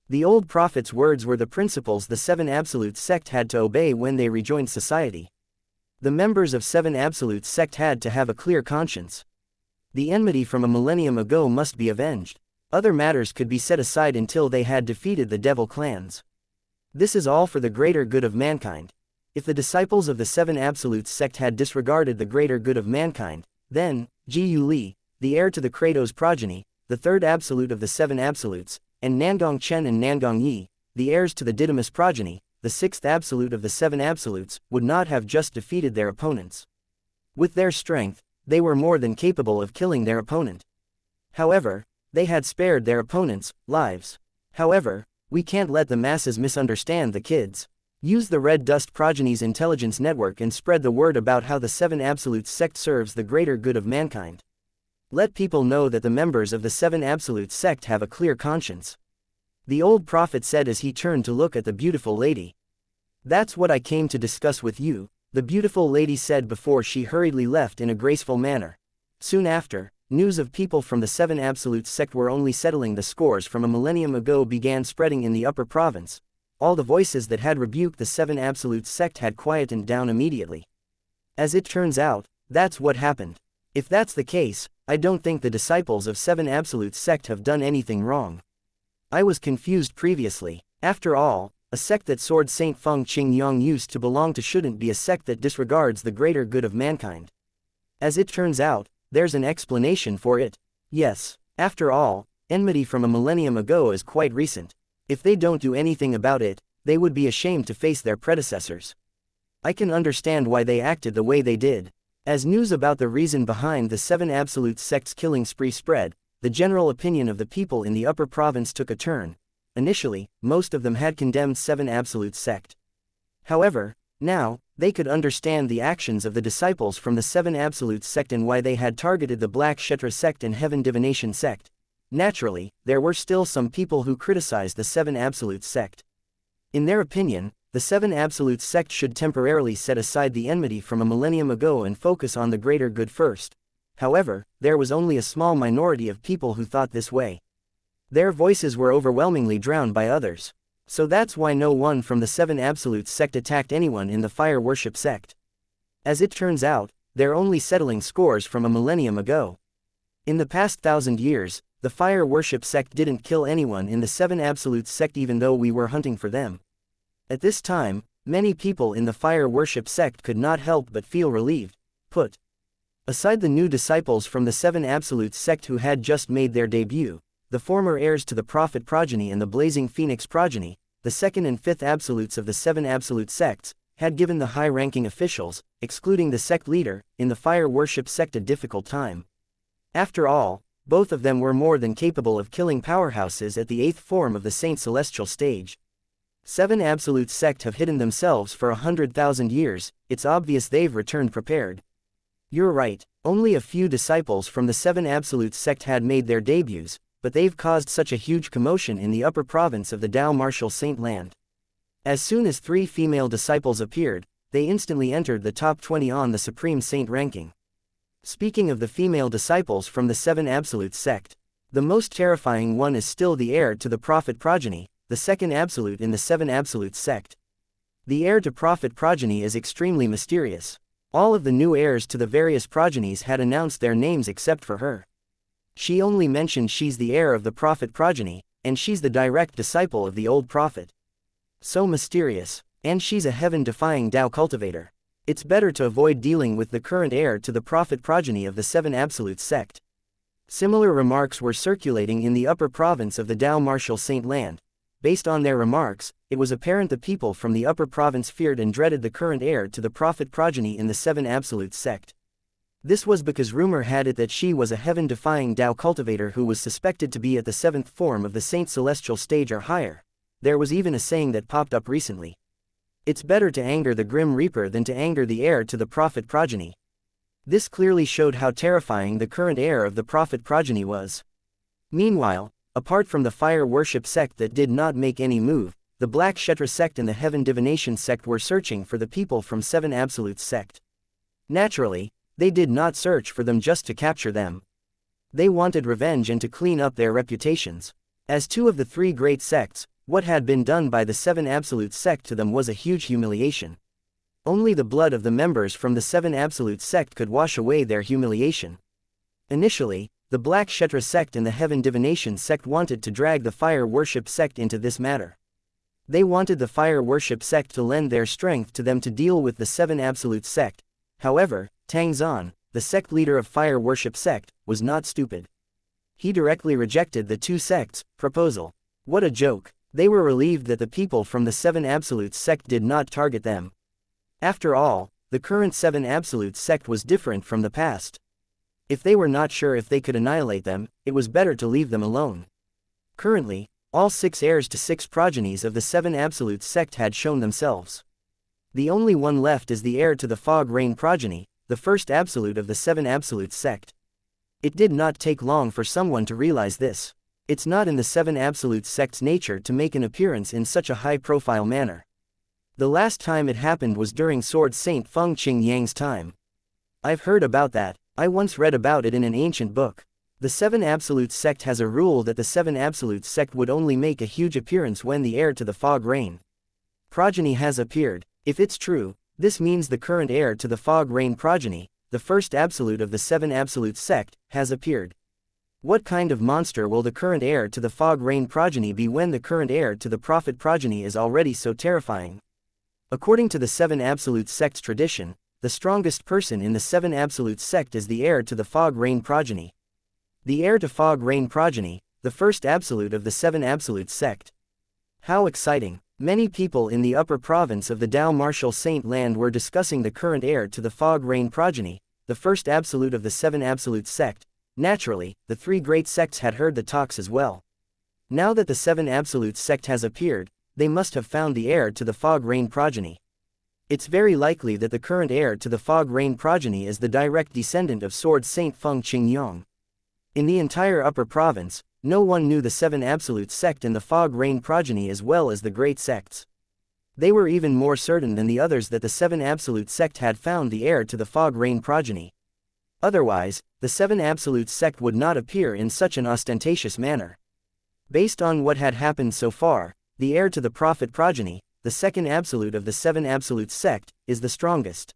The old prophet's words were the principles the seven absolute sect had to obey when they rejoined society. The members of seven absolute sect had to have a clear conscience. The enmity from a millennium ago must be avenged. Other matters could be set aside until they had defeated the devil clans. This is all for the greater good of mankind. If the disciples of the seven absolute sect had disregarded the greater good of mankind, then, Ji Yu Li, the heir to the Kratos progeny, the third absolute of the seven absolutes, and Nangong Chen and Nangong Yi, the heirs to the Didymus progeny, the sixth absolute of the seven absolutes, would not have just defeated their opponents. With their strength, they were more than capable of killing their opponent. However, they had spared their opponents' lives. However, we can't let the masses misunderstand the kids. Use the Red Dust progeny's intelligence network and spread the word about how the seven absolute sect serves the greater good of mankind. Let people know that the members of the seven absolute sect have a clear conscience. The old prophet said as he turned to look at the beautiful lady. That's what I came to discuss with you, the beautiful lady said before she hurriedly left in a graceful manner. Soon after, news of people from the seven absolute sect were only settling the scores from a millennium ago began spreading in the upper province. All the voices that had rebuked the seven absolute sect had quietened down immediately. As it turns out, that's what happened. If that's the case, I don't think the disciples of seven absolute sect have done anything wrong. I was confused previously. After all, a sect that Sword Saint Feng Qingyang used to belong to shouldn't be a sect that disregards the greater good of mankind. As it turns out, there's an explanation for it. Yes, after all, enmity from a millennium ago is quite recent. If they don't do anything about it, they would be ashamed to face their predecessors. I can understand why they acted the way they did. As news about the reason behind the seven absolute sect's killing spree spread, the general opinion of the people in the upper province took a turn. Initially, most of them had condemned seven absolute sect. However, now, they could understand the actions of the disciples from the seven absolute sect and why they had targeted the Black Kshetra sect and Heaven Divination sect. Naturally, there were still some people who criticized the seven absolute sect. In their opinion, the seven absolute sect should temporarily set aside the enmity from a millennium ago and focus on the greater good first. However, there was only a small minority of people who thought this way. Their voices were overwhelmingly drowned by others. So that's why no one from the Seven Absolutes sect attacked anyone in the Fire Worship sect. As it turns out, they're only settling scores from a millennium ago. In the past 1,000 years, the Fire Worship sect didn't kill anyone in the Seven Absolutes sect even though we were hunting for them. At this time, many people in the Fire Worship sect could not help but feel relieved. Put aside the new disciples from the Seven Absolutes sect who had just made their debut, the former heirs to the Prophet progeny and the Blazing Phoenix progeny, the second and fifth absolutes of the Seven Absolute sects, had given the high-ranking officials, excluding the sect leader, in the Fire Worship sect a difficult time. After all, both of them were more than capable of killing powerhouses at the 8th form of the Saint Celestial stage. Seven Absolute sect have hidden themselves for 100,000 years, it's obvious they've returned prepared. You're right, only a few disciples from the Seven Absolute sect had made their debuts, but they've caused such a huge commotion in the upper province of the Dao Martial Saint Land. As soon as 3 female disciples appeared, they instantly entered the top 20 on the Supreme Saint ranking. Speaking of the female disciples from the Seven Absolute sect, the most terrifying one is still the heir to the Prophet progeny, the second absolute in the Seven Absolute sect. The heir to Prophet progeny is extremely mysterious. All of the new heirs to the various progenies had announced their names except for her. She only mentioned she's the heir of the Prophet progeny, and she's the direct disciple of the old Prophet. So mysterious, and she's a heaven-defying Tao cultivator. It's better to avoid dealing with the current heir to the Prophet progeny of the Seven Absolute sect. Similar remarks were circulating in the upper province of the Dao Martial Saint Land. Based on their remarks, it was apparent the people from the upper province feared and dreaded the current heir to the Prophet progeny in the Seven Absolute sect. This was because rumor had it that she was a heaven-defying Tao cultivator who was suspected to be at the 7th form of the Saint Celestial stage or higher. There was even a saying that popped up recently. It's better to anger the Grim Reaper than to anger the heir to the Prophet progeny. This clearly showed how terrifying the current heir of the Prophet progeny was. Meanwhile, apart from the Fire Worship sect that did not make any move, the Black Kshetra sect and the Heaven Divination sect were searching for the people from Seven Absolute sect. Naturally, they did not search for them just to capture them. They wanted revenge and to clean up their reputations. As 2 of the 3 great sects, what had been done by the Seven Absolute sect to them was a huge humiliation. Only the blood of the members from the Seven Absolute sect could wash away their humiliation. Initially, the Black Kshetra sect and the Heaven Divination sect wanted to drag the Fire Worship sect into this matter. They wanted the Fire Worship sect to lend their strength to them to deal with the Seven Absolute sect. However, Tang Zan, the sect leader of Fire Worship sect, was not stupid. He directly rejected the 2 sects' proposal. What a joke. They were relieved that the people from the Seven Absolute sect did not target them. After all, the current Seven Absolute sect was different from the past. If they were not sure if they could annihilate them, it was better to leave them alone. Currently, all 6 heirs to 6 progenies of the Seven Absolute sect had shown themselves. The only one left is the heir to the Fog Rain progeny, the first absolute of the Seven Absolute sect. It did not take long for someone to realize this. It's not in the Seven Absolute sect's nature to make an appearance in such a high-profile manner. The last time it happened was during Sword Saint Feng Qing Yang's time. I've heard about that. I once read about it in an ancient book. The Seven Absolute sect has a rule that the Seven Absolute sect would only make a huge appearance when the heir to the Fog Rain progeny has appeared. If it's true, this means the current heir to the Fog Rain progeny, the first absolute of the Seven Absolute sect, has appeared. What kind of monster will the current heir to the Fog Rain progeny be when the current heir to the Prophet progeny is already so terrifying? According to the Seven Absolute sect's tradition, the strongest person in the Seven Absolute sect is the heir to the Fog Rain progeny. The heir to Fog Rain progeny, the first absolute of the Seven Absolute sect. How exciting! Many people in the upper province of the Dao Martial Saint Land were discussing the current heir to the Fog Rain progeny, the first absolute of the Seven Absolute sect. Naturally, the 3 great sects had heard the talks as well. Now that the Seven Absolute sect has appeared, they must have found the heir to the Fog Rain progeny. It's very likely that the current heir to the Fog Rain progeny is the direct descendant of Sword Saint Feng Qing Yang. In the entire upper province, no one knew the Seven Absolute sect and the Fog Rain progeny as well as the great sects. They were even more certain than the others that the Seven Absolute sect had found the heir to the Fog Rain progeny. Otherwise, the Seven Absolutes sect would not appear in such an ostentatious manner. Based on what had happened so far, the heir to the prophet progeny, the second absolute of the Seven Absolutes sect, is the strongest.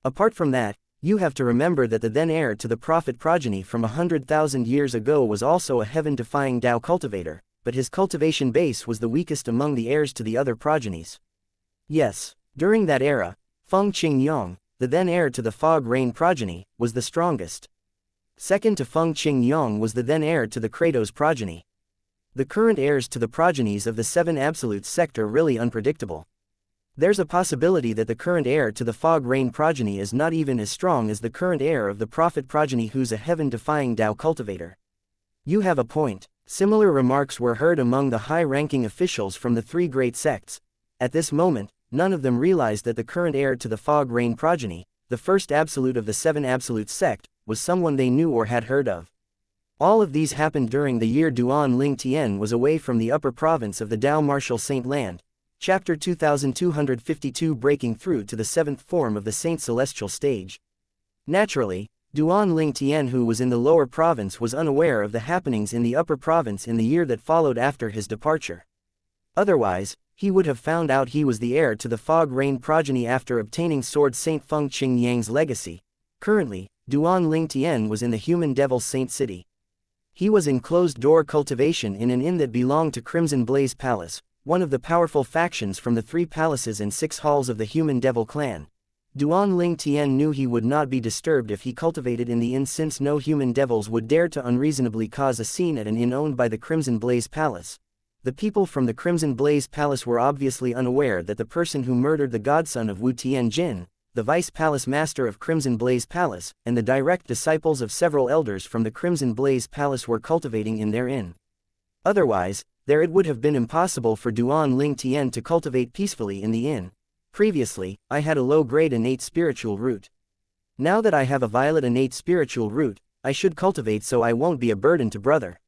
Apart from that, you have to remember that the then heir to the prophet progeny from 100,000 years ago was also a heaven-defying Tao cultivator, but his cultivation base was the weakest among the heirs to the other progenies. Yes, during that era, Feng Qingyang, the then heir to the Fog Rain progeny, was the strongest. Second to Feng Qingyang was the then heir to the Kratos progeny. The current heirs to the progenies of the Seven Absolutes sect are really unpredictable. There's a possibility that the current heir to the Fog Rain progeny is not even as strong as the current heir of the Prophet progeny, who's a heaven-defying Tao cultivator. You have a point. Similar remarks were heard among the high-ranking officials from the three great sects. At this moment, none of them realized that the current heir to the Fog Rain progeny, the first absolute of the Seven Absolutes sect, was someone they knew or had heard of. All of these happened during the year Duan Ling Tian was away from the upper province of the Dao Martial Saint Land. Chapter 2252, Breaking Through to the Seventh Form of the Saint Celestial Stage. Naturally, Duan Ling Tian, who was in the lower province, was unaware of the happenings in the upper province in the year that followed after his departure. Otherwise, he would have found out he was the heir to the Fog Rain progeny after obtaining Sword Saint Feng Qingyang's legacy. Currently, Duan Ling Tian was in the human devil Saint City. He was in closed-door cultivation in an inn that belonged to Crimson Blaze Palace, one of the powerful factions from the 3 palaces and 6 halls of the human devil clan. Duan Ling Tian knew he would not be disturbed if he cultivated in the inn, since no human devils would dare to unreasonably cause a scene at an inn owned by the Crimson Blaze Palace. The people from the Crimson Blaze Palace were obviously unaware that the person who murdered the godson of Wu Tianjin, the vice palace master of Crimson Blaze Palace, and the direct disciples of several elders from the Crimson Blaze Palace were cultivating in their inn. Otherwise, there it would have been impossible for Duan Ling Tian to cultivate peacefully in the inn. Previously, I had a low-grade innate spiritual root. Now that I have a violet innate spiritual root, I should cultivate so I won't be a burden to brother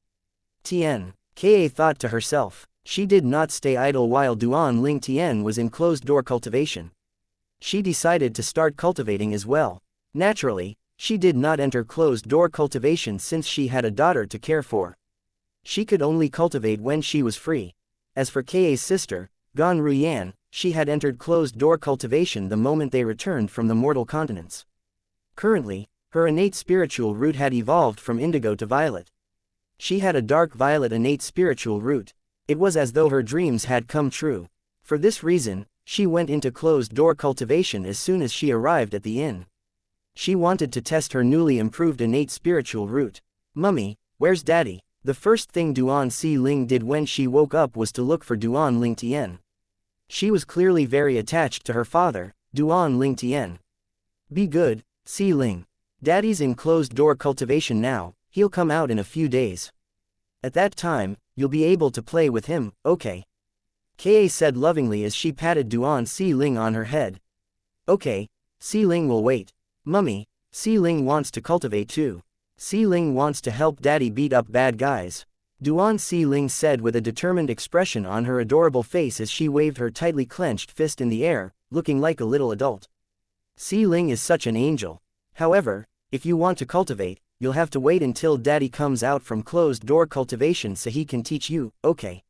Tian. Ka thought to herself. She did not stay idle while Duan Ling Tian was in closed-door cultivation. She decided to start cultivating as well. Naturally, she did not enter closed-door cultivation since she had a daughter to care for. She could only cultivate when she was free. As for Ka's sister, Gan Ruyan, she had entered closed-door cultivation the moment they returned from the mortal continents. Currently, her innate spiritual root had evolved from indigo to violet. She had a dark violet innate spiritual root. It was as though her dreams had come true. For this reason, she went into closed-door cultivation as soon as she arrived at the inn. She wanted to test her newly improved innate spiritual root. "Mummy, where's Daddy?" The first thing Duan Si Ling did when she woke up was to look for Duan Ling Tian. She was clearly very attached to her father, Duan Ling Tian. "Be good, Si Ling. Daddy's in closed-door cultivation now, he'll come out in a few days. At that time, you'll be able to play with him, okay?" Ka said lovingly as she patted Duan Si Ling on her head. "Okay, Si Ling will wait. Mummy, Si Ling wants to cultivate too. Si Ling wants to help Daddy beat up bad guys," Duan Si Ling said with a determined expression on her adorable face as she waved her tightly clenched fist in the air, looking like a little adult. "Si Ling is such an angel. However, if you want to cultivate, you'll have to wait until Daddy comes out from closed-door cultivation so he can teach you, okay?"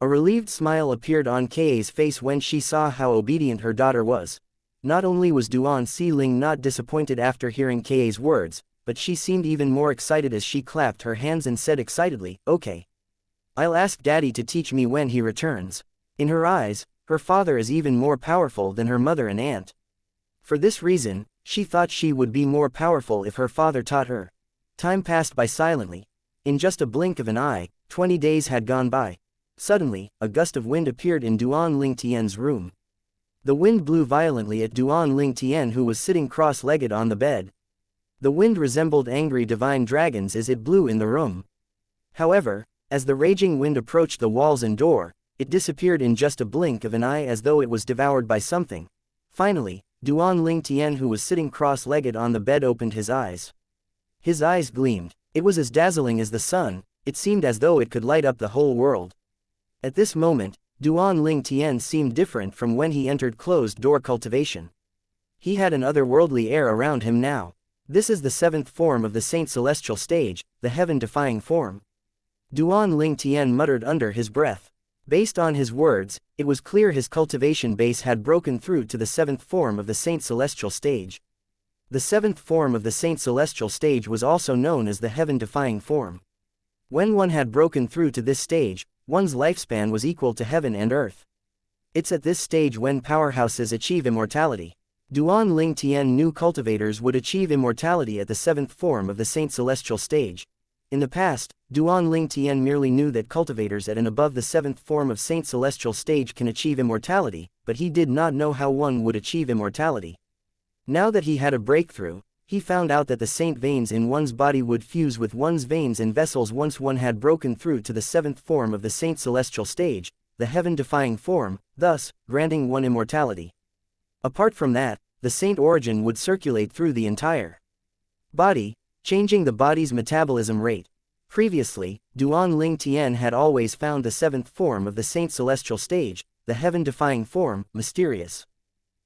A relieved smile appeared on Ka's face when she saw how obedient her daughter was. Not only was Duan Si Ling not disappointed after hearing Ka's words, but she seemed even more excited as she clapped her hands and said excitedly, "Okay. I'll ask Daddy to teach me when he returns." In her eyes, her father is even more powerful than her mother and aunt. For this reason, she thought she would be more powerful if her father taught her. Time passed by silently. In just a blink of an eye, 20 days had gone by. Suddenly, a gust of wind appeared in Duan Ling Tian's room. The wind blew violently at Duan Ling Tian, who was sitting cross-legged on the bed. The wind resembled angry divine dragons as it blew in the room. However, as the raging wind approached the walls and door, it disappeared in just a blink of an eye as though it was devoured by something. Finally, Duan Ling Tian, who was sitting cross-legged on the bed, opened his eyes. His eyes gleamed. It was as dazzling as the sun. It seemed as though it could light up the whole world. At this moment, Duan Ling Tian seemed different from when he entered closed-door cultivation. He had an otherworldly air around him now. This is the seventh form of the Saint Celestial stage, the heaven-defying form. Duan Ling Tian muttered under his breath. Based on his words, it was clear his cultivation base had broken through to the seventh form of the Saint Celestial stage. The seventh form of the Saint Celestial stage was also known as the heaven-defying form. When one had broken through to this stage, one's lifespan was equal to heaven and earth. It's at this stage when powerhouses achieve immortality. Duan Ling Tian knew cultivators would achieve immortality at the seventh form of the Saint Celestial stage. In the past, Duan Ling Tian merely knew that cultivators at and above the seventh form of Saint Celestial stage can achieve immortality, but he did not know how one would achieve immortality. Now that he had a breakthrough, he found out that the saint veins in one's body would fuse with one's veins and vessels once one had broken through to the seventh form of the Saint Celestial stage, the heaven-defying form, thus, granting one immortality. Apart from that, the saint origin would circulate through the entire body, changing the body's metabolism rate. Previously, Duan Ling Tian had always found the seventh form of the Saint Celestial stage, the heaven-defying form, mysterious.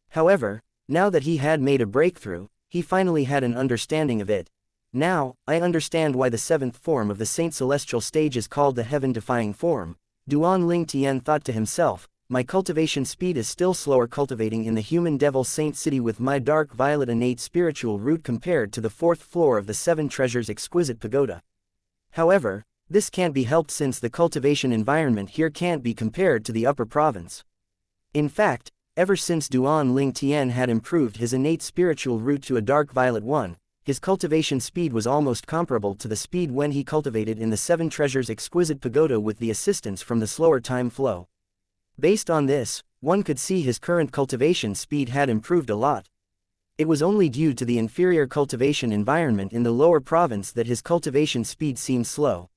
However, now that he had made a breakthrough, he finally had an understanding of it. Now, I understand why the seventh form of the Saint Celestial stage is called the heaven-defying form, Duan Ling Tian thought to himself. My cultivation speed is still slower cultivating in the human devil saint city with my dark violet innate spiritual root compared to the fourth floor of the seven treasures exquisite pagoda. However, this can't be helped since the cultivation environment here can't be compared to the upper province. In fact, ever since Duan Ling Tian had improved his innate spiritual root to a dark violet one, his cultivation speed was almost comparable to the speed when he cultivated in the seven treasures exquisite pagoda with the assistance from the slower time flow. Based on this, one could see his current cultivation speed had improved a lot. It was only due to the inferior cultivation environment in the lower province that his cultivation speed seemed slow.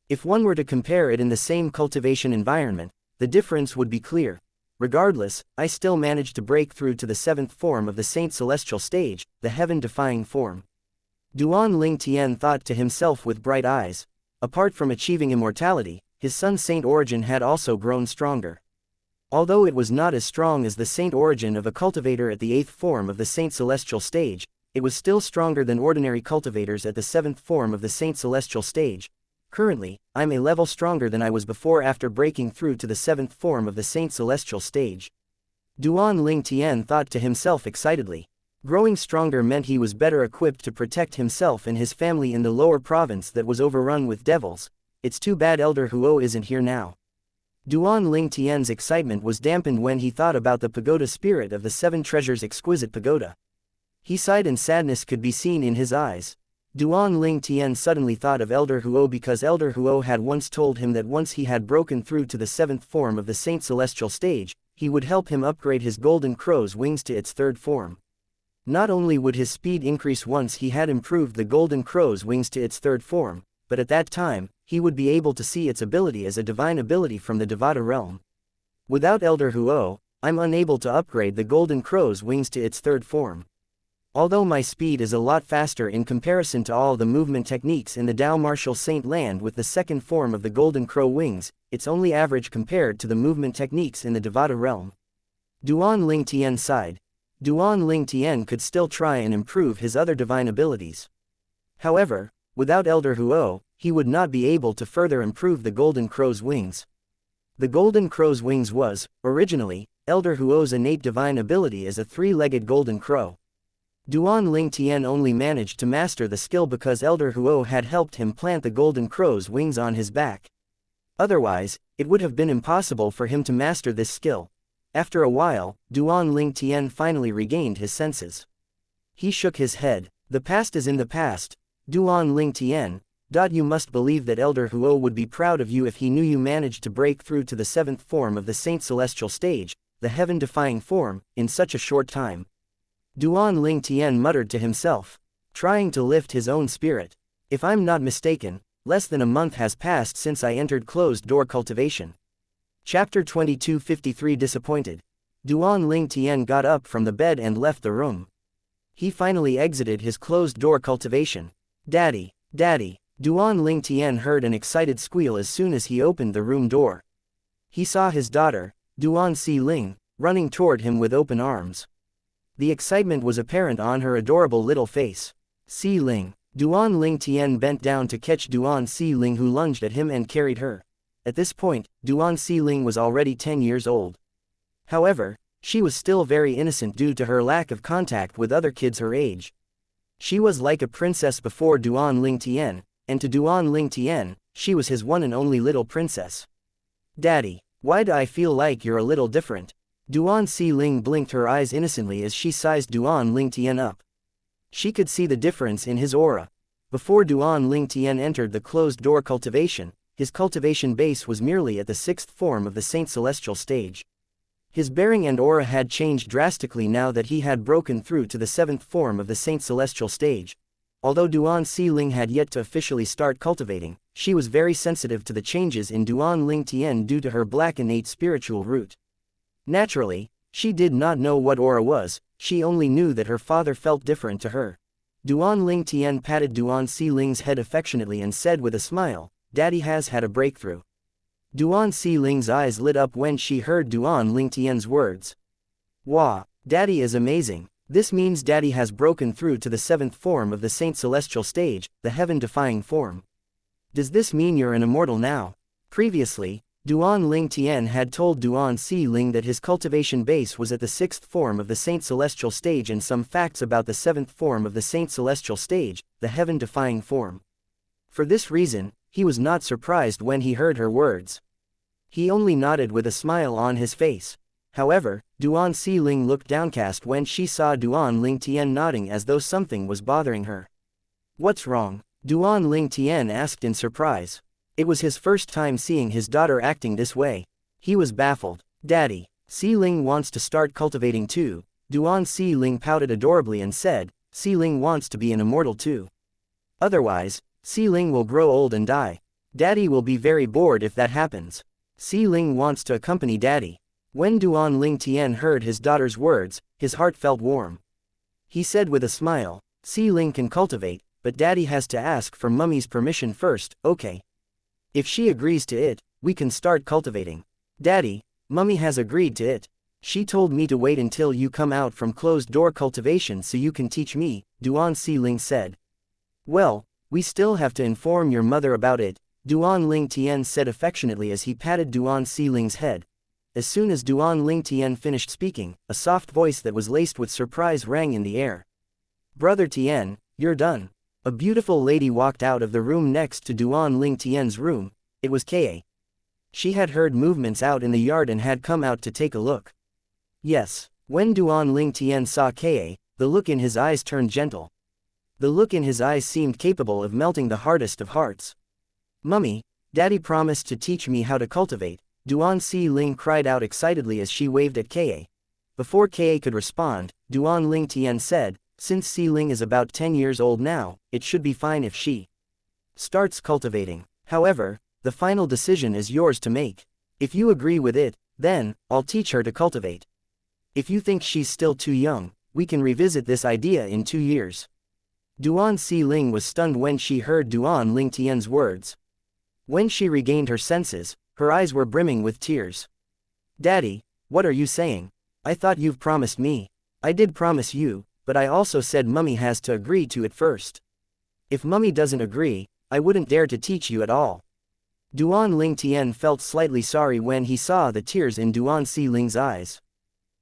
If one were to compare it in the same cultivation environment, the difference would be clear. Regardless, I still managed to break through to the seventh form of the Saint Celestial stage, the heaven-defying form. Duan Ling Tian thought to himself with bright eyes. Apart from achieving immortality, his son's saint origin had also grown stronger. Although it was not as strong as the saint origin of a cultivator at the eighth form of the Saint Celestial stage, it was still stronger than ordinary cultivators at the seventh form of the Saint Celestial stage. Currently, I'm a level stronger than I was before after breaking through to the seventh form of the Saint Celestial stage. Duan Ling Tian thought to himself excitedly. Growing stronger meant he was better equipped to protect himself and his family in the lower province that was overrun with devils. It's too bad Elder Huo isn't here now. Duan Ling Tian's excitement was dampened when he thought about the pagoda spirit of the seven treasures exquisite pagoda. He sighed and sadness could be seen in his eyes. Duan Ling Tian suddenly thought of Elder Huo because Elder Huo had once told him that once he had broken through to the seventh form of the Saint Celestial stage, he would help him upgrade his golden crow's wings to its third form. Not only would his speed increase once he had improved the golden crow's wings to its third form, but at that time, he would be able to see its ability as a divine ability from the Devata realm. Without Elder Huo, I'm unable to upgrade the golden crow's wings to its third form. Although my speed is a lot faster in comparison to all the movement techniques in the Dao Martial Saint Land with the second form of the golden crow wings, it's only average compared to the movement techniques in the Devata realm. Duan Ling Tian sighed. Duan Ling Tian could still try and improve his other divine abilities. However, without Elder Huo, he would not be able to further improve the golden crow's wings. The golden crow's wings was, originally, Elder Huo's innate divine ability as a three-legged golden crow. Duan Ling Tian only managed to master the skill because Elder Huo had helped him plant the golden crow's wings on his back. Otherwise, it would have been impossible for him to master this skill. After a while, Duan Ling Tian finally regained his senses. He shook his head. The past is in the past. Duan Ling Tian, you must believe that Elder Huo would be proud of you if he knew you managed to break through to the seventh form of the Saint Celestial stage, the heaven-defying form, in such a short time. Duan Ling Tian muttered to himself, trying to lift his own spirit. If I'm not mistaken, less than a month has passed since I entered closed-door cultivation. Chapter 2253 Disappointed. Duan Ling Tian got up from the bed and left the room. He finally exited his closed-door cultivation. Daddy, Daddy. Duan Ling Tian heard an excited squeal as soon as he opened the room door. He saw his daughter, Duan Si Ling, running toward him with open arms. The excitement was apparent on her adorable little face. Si Ling. Duan Ling Tian bent down to catch Duan Si Ling, who lunged at him and carried her. At this point, Duan Si Ling was already 10 years old. However, she was still very innocent due to her lack of contact with other kids her age. She was like a princess before Duan Ling Tian, and to Duan Ling Tian, she was his one and only little princess. Daddy, why do I feel like you're a little different? Duan Si Ling blinked her eyes innocently as she sized Duan Ling Tian up. She could see the difference in his aura. Before Duan Ling Tian entered the closed-door cultivation, his cultivation base was merely at the 6th form of the Saint Celestial stage. His bearing and aura had changed drastically now that he had broken through to the 7th form of the Saint Celestial stage. Although Duan Si Ling had yet to officially start cultivating, she was very sensitive to the changes in Duan Ling Tian due to her black innate spiritual root. Naturally, she did not know what aura was, she only knew that her father felt different to her. Duan Ling Tian patted Duan Si Ling's head affectionately and said with a smile, "Daddy has had a breakthrough." Duan Si Ling's eyes lit up when she heard Duan Ling Tian's words. "Wow, Daddy is amazing. This means Daddy has broken through to the 7th form of the Saint Celestial stage, the heaven-defying form. Does this mean you're an immortal now?" Previously, Duan Ling Tian had told Duan Si Ling that his cultivation base was at the 6th form of the Saint Celestial stage and some facts about the 7th form of the Saint Celestial stage, the heaven-defying form. For this reason, he was not surprised when he heard her words. He only nodded with a smile on his face. However, Duan Si Ling looked downcast when she saw Duan Ling Tian nodding as though something was bothering her. "What's wrong?" Duan Ling Tian asked in surprise. It was his first time seeing his daughter acting this way. He was baffled. "Daddy, Si Ling wants to start cultivating too." Duan Si Ling pouted adorably and said, "Si Ling wants to be an immortal too. Otherwise, Si Ling will grow old and die. Daddy will be very bored if that happens. Si Ling wants to accompany Daddy." When Duan Ling Tian heard his daughter's words, his heart felt warm. He said with a smile, "Si Ling can cultivate, but Daddy has to ask for Mummy's permission first, okay? If she agrees to it, we can start cultivating." "Daddy, Mummy has agreed to it. She told me to wait until you come out from closed-door cultivation so you can teach me," Duan Si Ling said. "Well, we still have to inform your mother about it," Duan Ling Tian said affectionately as he patted Duan Si Ling's head. As soon as Duan Ling Tian finished speaking, a soft voice that was laced with surprise rang in the air. "Brother Tian, you're done." A beautiful lady walked out of the room next to Duan Ling Tian's room. It was Ka. She had heard movements out in the yard and had come out to take a look. Yes, when Duan Ling Tian saw Ka, the look in his eyes turned gentle. The look in his eyes seemed capable of melting the hardest of hearts. "Mummy, Daddy promised to teach me how to cultivate," Duan Si Ling cried out excitedly as she waved at Ka. Before Ka could respond, Duan Ling Tian said, "Since Si Ling is about 10 years old now, it should be fine if she starts cultivating. However, the final decision is yours to make. If you agree with it, then, I'll teach her to cultivate. If you think she's still too young, we can revisit this idea in 2 years." Duan Si Ling was stunned when she heard Duan Ling Tian's words. When she regained her senses, her eyes were brimming with tears. "Daddy, what are you saying? I thought you've promised me." "I did promise you, but I also said Mummy has to agree to it first. If Mummy doesn't agree, I wouldn't dare to teach you at all." Duan Ling Tian felt slightly sorry when he saw the tears in Duan Si Ling's eyes.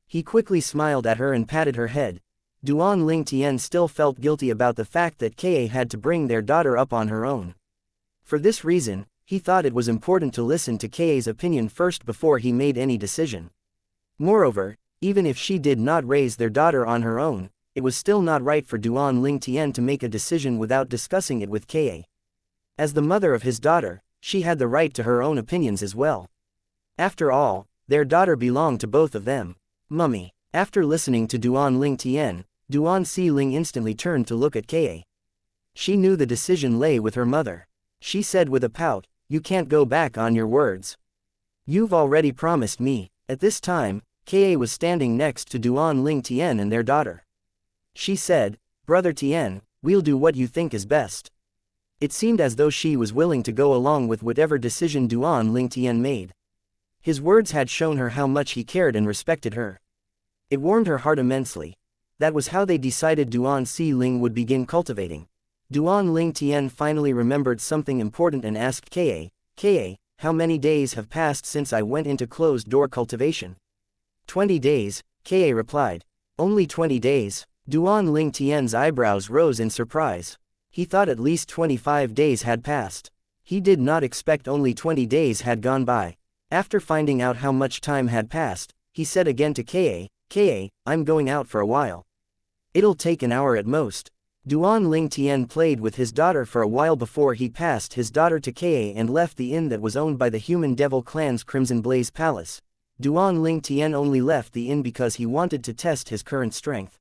He quickly smiled at her and patted her head. Duan Ling Tian still felt guilty about the fact that Ka had to bring their daughter up on her own. For this reason, he thought it was important to listen to Ka's opinion first before he made any decision. Moreover, even if she did not raise their daughter on her own, it was still not right for Duan Ling Tian to make a decision without discussing it with Ka. As the mother of his daughter, she had the right to her own opinions as well. After all, their daughter belonged to both of them. "Mummy." After listening to Duan Ling Tian, Duan Si Ling instantly turned to look at Ka. She knew the decision lay with her mother. She said with a pout, "You can't go back on your words. You've already promised me." At this time, Ka was standing next to Duan Ling Tian and their daughter. She said, "Brother Tian, we'll do what you think is best." It seemed as though she was willing to go along with whatever decision Duan Ling Tian made. His words had shown her how much he cared and respected her. It warmed her heart immensely. That was how they decided Duan Si Ling would begin cultivating. Duan Ling Tian finally remembered something important and asked Ka, how many days have passed since I went into closed-door cultivation? 20 days, Ka replied. Only 20 days? Duan Ling Tian's eyebrows rose in surprise. He thought at least 25 days had passed. He did not expect only 20 days had gone by. After finding out how much time had passed, he said again to Ka, I'm going out for a while. It'll take an hour at most. Duan Ling Tian played with his daughter for a while before he passed his daughter to Ka and left the inn that was owned by the human devil clan's Crimson Blaze Palace. Duan Ling Tian only left the inn because he wanted to test his current strength.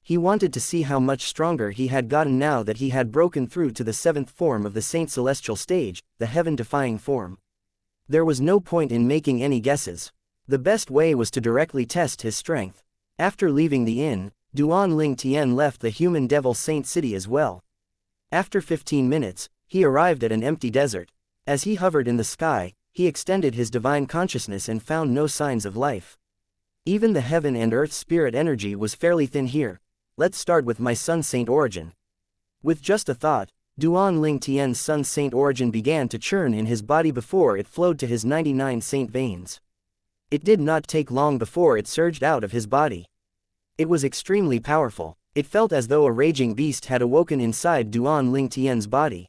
He wanted to see how much stronger he had gotten now that he had broken through to the 7th form of the Saint Celestial stage, the heaven-defying form. There was no point in making any guesses. The best way was to directly test his strength. After leaving the inn, Duan Ling Tian left the human devil Saint City as well. After 15 minutes, he arrived at an empty desert. As he hovered in the sky, he extended his divine consciousness and found no signs of life. Even the heaven and earth spirit energy was fairly thin here. Let's start with my sun saint origin. With just a thought, Duan Ling Tian's sun saint origin began to churn in his body before it flowed to his 99 saint veins. It did not take long before it surged out of his body. It was extremely powerful. It felt as though a raging beast had awoken inside Duan Ling Tian's body.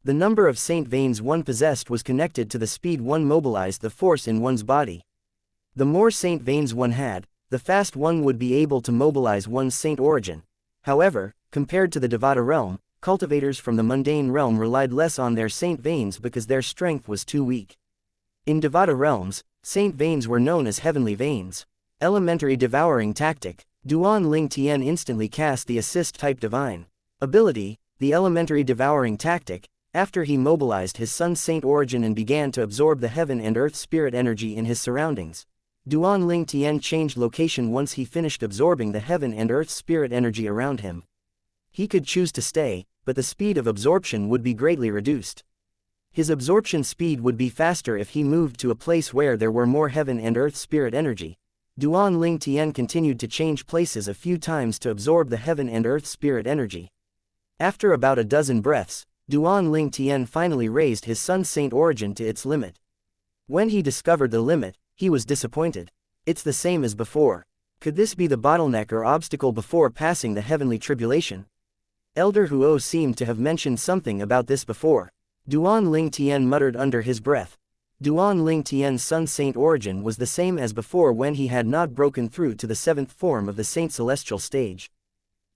The number of saint veins one possessed was connected to the speed one mobilized the force in one's body. The more saint veins one had, the fast one would be able to mobilize one's saint origin. However, compared to the Devata realm, cultivators from the mundane realm relied less on their saint veins because their strength was too weak. In Devata realms, saint veins were known as heavenly veins. Elementary devouring tactic. Duan Ling Tian instantly cast the assist-type divine ability, the elementary devouring tactic, after he mobilized his sun saint origin and began to absorb the heaven and earth spirit energy in his surroundings. Duan Ling Tian changed location once he finished absorbing the heaven and earth spirit energy around him. He could choose to stay, but the speed of absorption would be greatly reduced. His absorption speed would be faster if he moved to a place where there were more heaven and earth spirit energy. Duan Ling Tian continued to change places a few times to absorb the heaven and earth spirit energy. After about a dozen breaths, Duan Ling Tian finally raised his sun saint origin to its limit. When he discovered the limit, he was disappointed. It's the same as before. Could this be the bottleneck or obstacle before passing the heavenly tribulation? Elder Huo seemed to have mentioned something about this before. Duan Ling Tian muttered under his breath. Duan Ling Tian's sun saint origin was the same as before when he had not broken through to the 7th form of the Saint Celestial stage.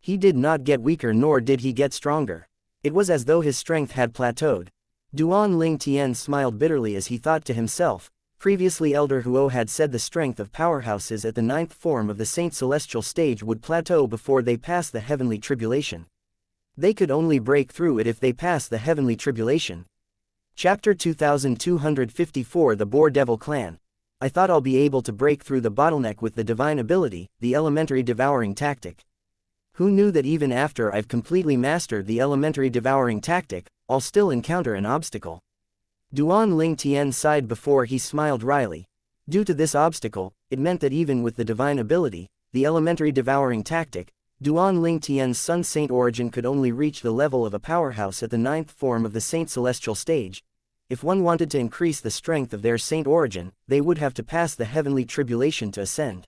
He did not get weaker nor did he get stronger. It was as though his strength had plateaued. Duan Ling Tian smiled bitterly as he thought to himself. Previously Elder Huo had said the strength of powerhouses at the 9th form of the Saint Celestial stage would plateau before they pass the heavenly tribulation. They could only break through it if they pass the heavenly tribulation. Chapter 2254 The Boar Devil Clan. I thought I'll be able to break through the bottleneck with the divine ability, the elementary devouring tactic. Who knew that even after I've completely mastered the elementary devouring tactic, I'll still encounter an obstacle. Duan Ling Tian sighed before he smiled wryly. Due to this obstacle, it meant that even with the divine ability, the elementary devouring tactic, Duan Ling Tian's sun saint origin could only reach the level of a powerhouse at the 9th form of the Saint Celestial stage. If one wanted to increase the strength of their saint origin, they would have to pass the heavenly tribulation to ascend.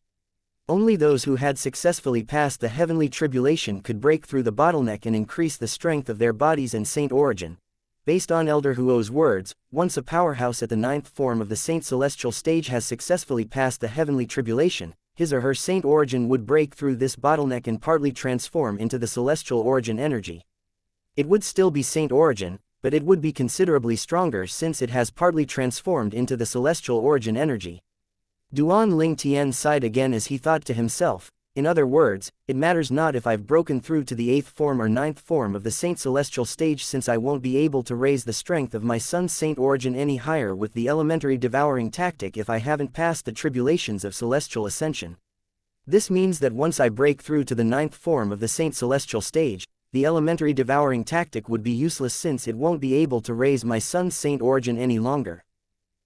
Only those who had successfully passed the heavenly tribulation could break through the bottleneck and increase the strength of their bodies and saint origin. Based on Elder Huo's words, once a powerhouse at the 9th form of the Saint Celestial stage has successfully passed the heavenly tribulation, his or her saint origin would break through this bottleneck and partly transform into the celestial origin energy. It would still be saint origin, but it would be considerably stronger since it has partly transformed into the celestial origin energy. Duan Ling Tian sighed again as he thought to himself. In other words, it matters not if I've broken through to the 8th form or 9th form of the Saint Celestial stage since I won't be able to raise the strength of my sun's saint origin any higher with the elementary devouring tactic if I haven't passed the tribulations of celestial ascension. This means that once I break through to the 9th form of the Saint Celestial stage, the elementary devouring tactic would be useless since it won't be able to raise my sun's saint origin any longer.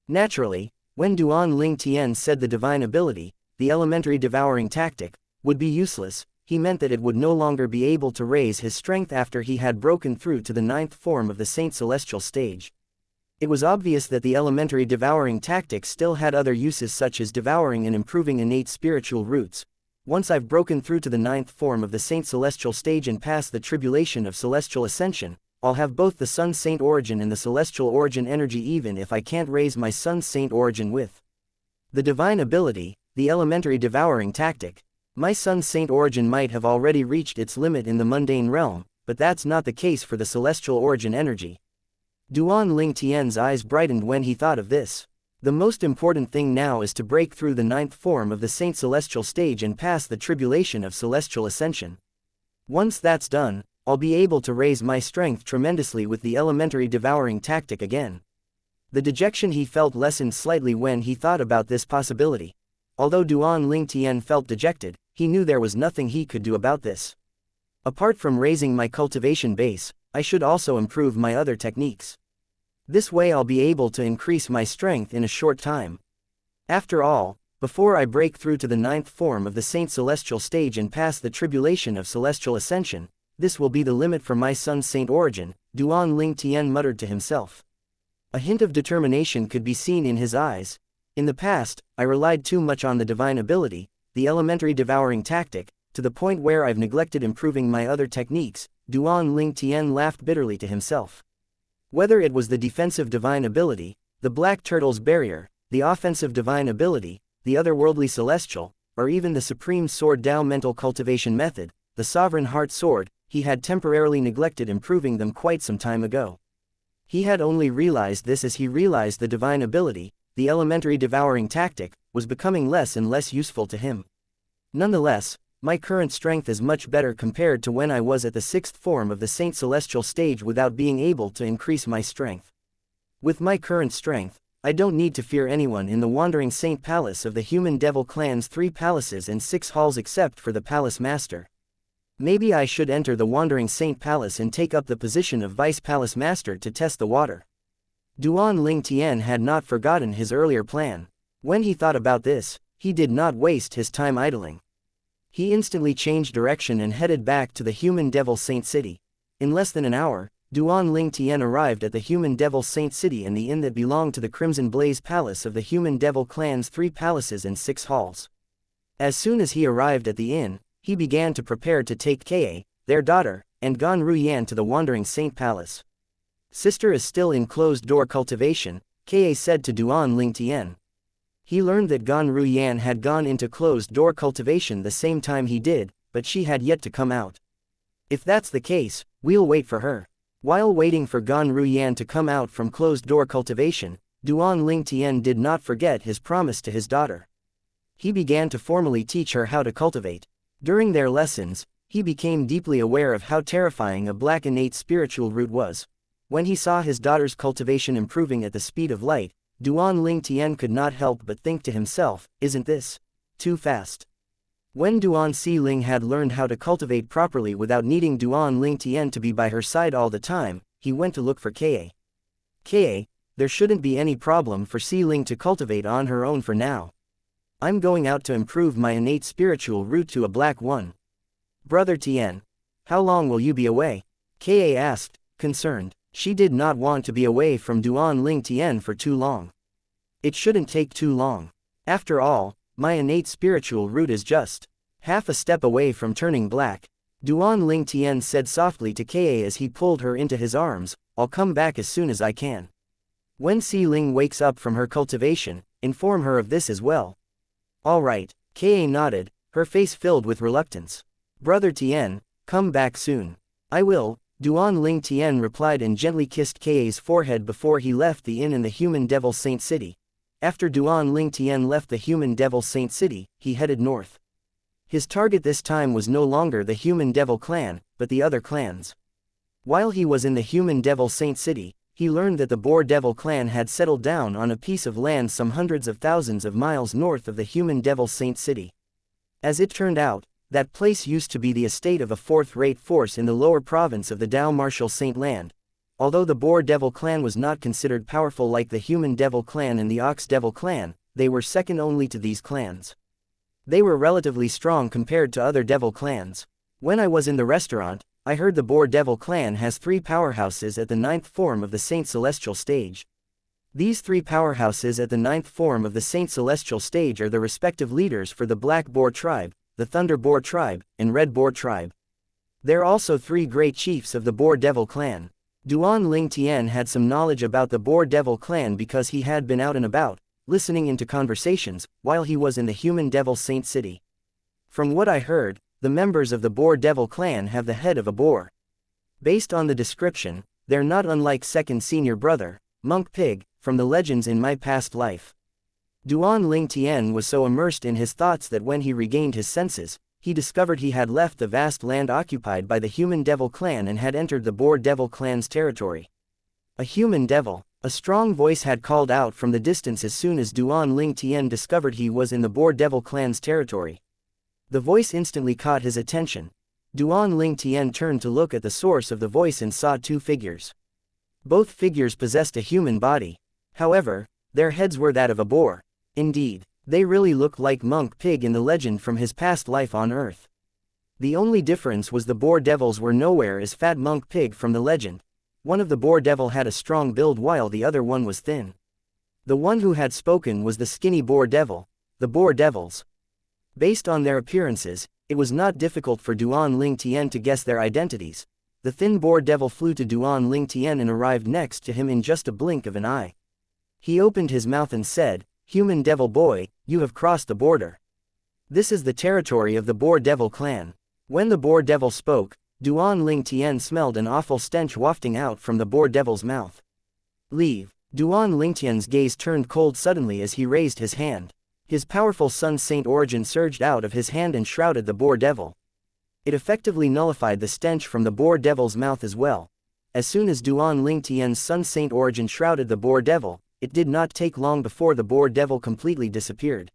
Naturally, when Duan Ling Tian said the divine ability, the elementary devouring tactic, would be useless, he meant that it would no longer be able to raise his strength after he had broken through to the 9th form of the Saint Celestial stage. It was obvious that the elementary devouring tactic still had other uses such as devouring and improving innate spiritual roots. Once I've broken through to the 9th form of the Saint Celestial stage and passed the tribulation of celestial ascension, I'll have both the Sun Saint origin and the celestial origin energy even if I can't raise my Sun Saint origin with the divine ability, the elementary devouring tactic. My Sun Saint origin might have already reached its limit in the mundane realm, but that's not the case for the celestial origin energy. Duan Ling Tian's eyes brightened when he thought of this. The most important thing now is to break through the 9th form of the Saint Celestial stage and pass the tribulation of celestial ascension. Once that's done, I'll be able to raise my strength tremendously with the elementary devouring tactic again. The dejection he felt lessened slightly when he thought about this possibility. Although Duan Ling Tian felt dejected, he knew there was nothing he could do about this. Apart from raising my cultivation base, I should also improve my other techniques. This way I'll be able to increase my strength in a short time. After all, before I break through to the 9th form of the Saint Celestial stage and pass the tribulation of celestial ascension, this will be the limit for my Sun Saint origin, Duan Ling Tian muttered to himself. A hint of determination could be seen in his eyes. In the past, I relied too much on the divine ability, the elementary devouring tactic, to the point where I've neglected improving my other techniques. Duan Ling Tian laughed bitterly to himself. Whether it was the defensive divine ability, the Black Turtle's barrier, the offensive divine ability, the otherworldly celestial, or even the supreme sword Dao mental cultivation method, the sovereign heart sword, he had temporarily neglected improving them quite some time ago. He had only realized this as he realized the divine ability, the elementary devouring tactic, was becoming less and less useful to him. Nonetheless, my current strength is much better compared to when I was at the 6th form of the Saint Celestial stage without being able to increase my strength. With my current strength, I don't need to fear anyone in the Wandering Saint Palace of the Human Devil Clan's 3 palaces and 6 halls except for the Palace Master. Maybe I should enter the Wandering Saint Palace and take up the position of Vice Palace Master to test the water. Duan Ling Tian had not forgotten his earlier plan. When he thought about this, he did not waste his time idling. He instantly changed direction and headed back to the Human Devil Saint City. In less than an hour, Duan Ling Tian arrived at the Human Devil Saint City and the inn that belonged to the Crimson Blaze Palace of the Human Devil Clan's 3 palaces and 6 halls. As soon as he arrived at the inn, he began to prepare to take Ka, their daughter, and Gan Ruyan to the Wandering Saint Palace. Sister is still in closed-door cultivation, Ka said to Duan Ling Tian. He learned that Gan Ruyan had gone into closed-door cultivation the same time he did, but she had yet to come out. If that's the case, we'll wait for her. While waiting for Gan Ruyan to come out from closed-door cultivation, Duan Ling Tian did not forget his promise to his daughter. He began to formally teach her how to cultivate. During their lessons, he became deeply aware of how terrifying a black innate spiritual root was. When he saw his daughter's cultivation improving at the speed of light, Duan Ling Tian could not help but think to himself, isn't this too fast? When Duan Si Ling had learned how to cultivate properly without needing Duan Ling Tian to be by her side all the time, he went to look for Ka. Ka, there shouldn't be any problem for Si Ling to cultivate on her own for now. I'm going out to improve my innate spiritual root to a black one. Brother Tian, how long will you be away? Ka asked, concerned. She did not want to be away from Duan Ling Tian for too long. It shouldn't take too long. After all, my innate spiritual root is just half a step away from turning black. Duan Ling Tian said softly to Ka as he pulled her into his arms, I'll come back as soon as I can. When Si Ling wakes up from her cultivation, inform her of this as well. All right, Ka nodded, her face filled with reluctance. Brother Tian, come back soon. I will. Duan Ling Tian replied and gently kissed Ka's forehead before he left the inn in the Human Devil Saint City. After Duan Ling Tian left the Human Devil Saint City, he headed north. His target this time was no longer the Human Devil clan, but the other clans. While he was in the Human Devil Saint City, he learned that the Boar Devil clan had settled down on a piece of land some hundreds of thousands of miles north of the Human Devil Saint City. As it turned out, that place used to be the estate of a fourth-rate force in the lower province of the Dao Martial Saint Land. Although the Boar Devil clan was not considered powerful like the Human Devil clan and the Ox Devil clan, they were second only to these clans. They were relatively strong compared to other devil clans. When I was in the restaurant, I heard the Boar Devil clan has 3 powerhouses at the 9th form of the Saint Celestial stage. These 3 powerhouses at the 9th form of the Saint Celestial stage are the respective leaders for the Black Boar tribe, the Thunder Boar tribe, and Red Boar tribe. There are also 3 great chiefs of the Boar Devil clan. Duan Ling Tian had some knowledge about the Boar Devil clan because he had been out and about, listening into conversations, while he was in the Human Devil Saint City. From what I heard, the members of the Boar Devil clan have the head of a boar. Based on the description, they're not unlike second senior brother, Monk Pig, from the legends in my past life. Duan Ling Tian was so immersed in his thoughts that when he regained his senses, he discovered he had left the vast land occupied by the Human Devil clan and had entered the Boar Devil clan's territory. A human devil, a strong voice had called out from the distance as soon as Duan Ling Tian discovered he was in the Boar Devil clan's territory. The voice instantly caught his attention. Duan Ling Tian turned to look at the source of the voice and saw 2 figures. Both figures possessed a human body. However, their heads were that of a boar. Indeed, they really looked like Monk Pig in the legend from his past life on Earth. The only difference was the Boar Devils were nowhere as fat Monk Pig from the legend. One of the Boar Devil had a strong build while the other one was thin. The one who had spoken was the skinny Boar Devil, the Boar Devils. Based on their appearances, it was not difficult for Duan Ling Tian to guess their identities. The thin Boar Devil flew to Duan Ling Tian and arrived next to him in just a blink of an eye. He opened his mouth and said, "Human Devil boy, you have crossed the border. This is the territory of the Boar Devil clan." When the Boar Devil spoke, Duan Ling Tian smelled an awful stench wafting out from the Boar Devil's mouth. "Leave." Duan Ling Tian's gaze turned cold suddenly as he raised his hand. His powerful Sun Saint origin surged out of his hand and shrouded the Boar Devil. It effectively nullified the stench from the Boar Devil's mouth as well. As soon as Duan Ling Tian's Sun Saint origin shrouded the Boar Devil, it did not take long before the Boar Devil completely disappeared.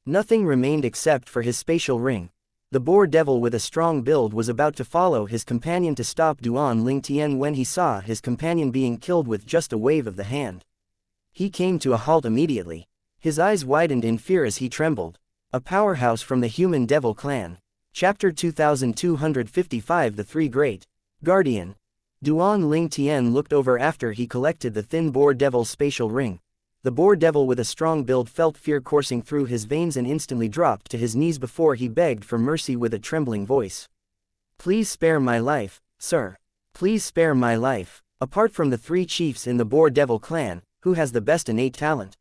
Nothing remained except for his spatial ring. The Boar Devil with a strong build was about to follow his companion to stop Duan Ling Tian when he saw his companion being killed with just a wave of the hand. He came to a halt immediately. His eyes widened in fear as he trembled. A powerhouse from the Human Devil clan. Chapter 2255 The 3 Great Guardian. Duan Ling Tian looked over after he collected the thin Boar Devil's spatial ring. The Boar Devil with a strong build felt fear coursing through his veins and instantly dropped to his knees before he begged for mercy with a trembling voice. "Please spare my life, sir. Please spare my life." Apart from the 3 chiefs in the Boar Devil clan, who has the best innate talent?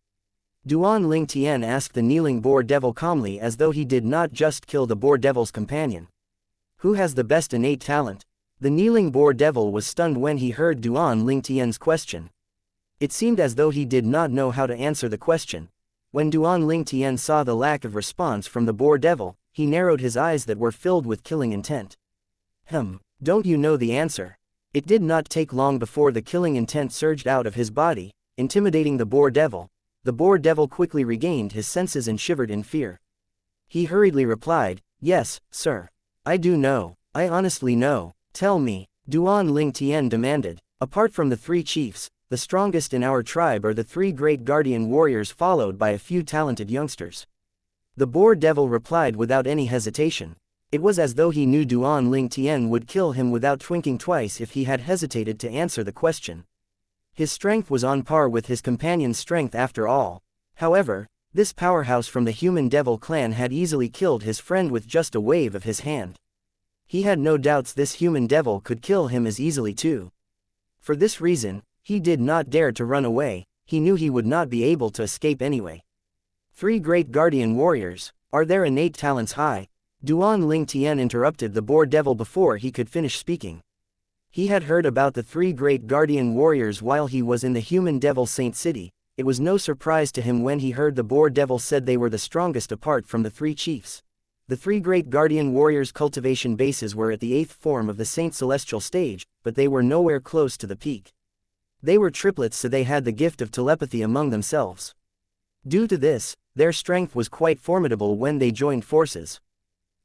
Duan Ling Tian asked the kneeling Boar Devil calmly as though he did not just kill the Boar Devil's companion. Who has the best innate talent? The kneeling Boar Devil was stunned when he heard Duan Ling Tian's question. It seemed as though he did not know how to answer the question. When Duan Ling Tian saw the lack of response from the Boar Devil, he narrowed his eyes that were filled with killing intent. Don't you know the answer?" It did not take long before the killing intent surged out of his body, intimidating the Boar Devil. The Boar Devil quickly regained his senses and shivered in fear. He hurriedly replied, "Yes, sir. I do know. I honestly know. Tell me." Duan Ling Tian demanded. "Apart from the 3 chiefs, the strongest in our tribe are the 3 great guardian warriors followed by a few talented youngsters." The Boar Devil replied without any hesitation. It was as though he knew Duan Ling Tian would kill him without thinking twice if he had hesitated to answer the question. His strength was on par with his companion's strength after all. However, this powerhouse from the Human Devil clan had easily killed his friend with just a wave of his hand. He had no doubts this Human Devil could kill him as easily too. For this reason, he did not dare to run away. He knew he would not be able to escape anyway. 3 great guardian warriors, are their innate talents high? Duan Ling Tian interrupted the Boar Devil before he could finish speaking. He had heard about the 3 great guardian warriors while he was in the Human Devil Saint City. It was no surprise to him when he heard the Boar Devil said they were the strongest apart from the 3 chiefs. The 3 great guardian warriors' cultivation bases were at the 8th form of the Saint Celestial stage, but they were nowhere close to the peak. They were triplets, so they had the gift of telepathy among themselves. Due to this, their strength was quite formidable when they joined forces.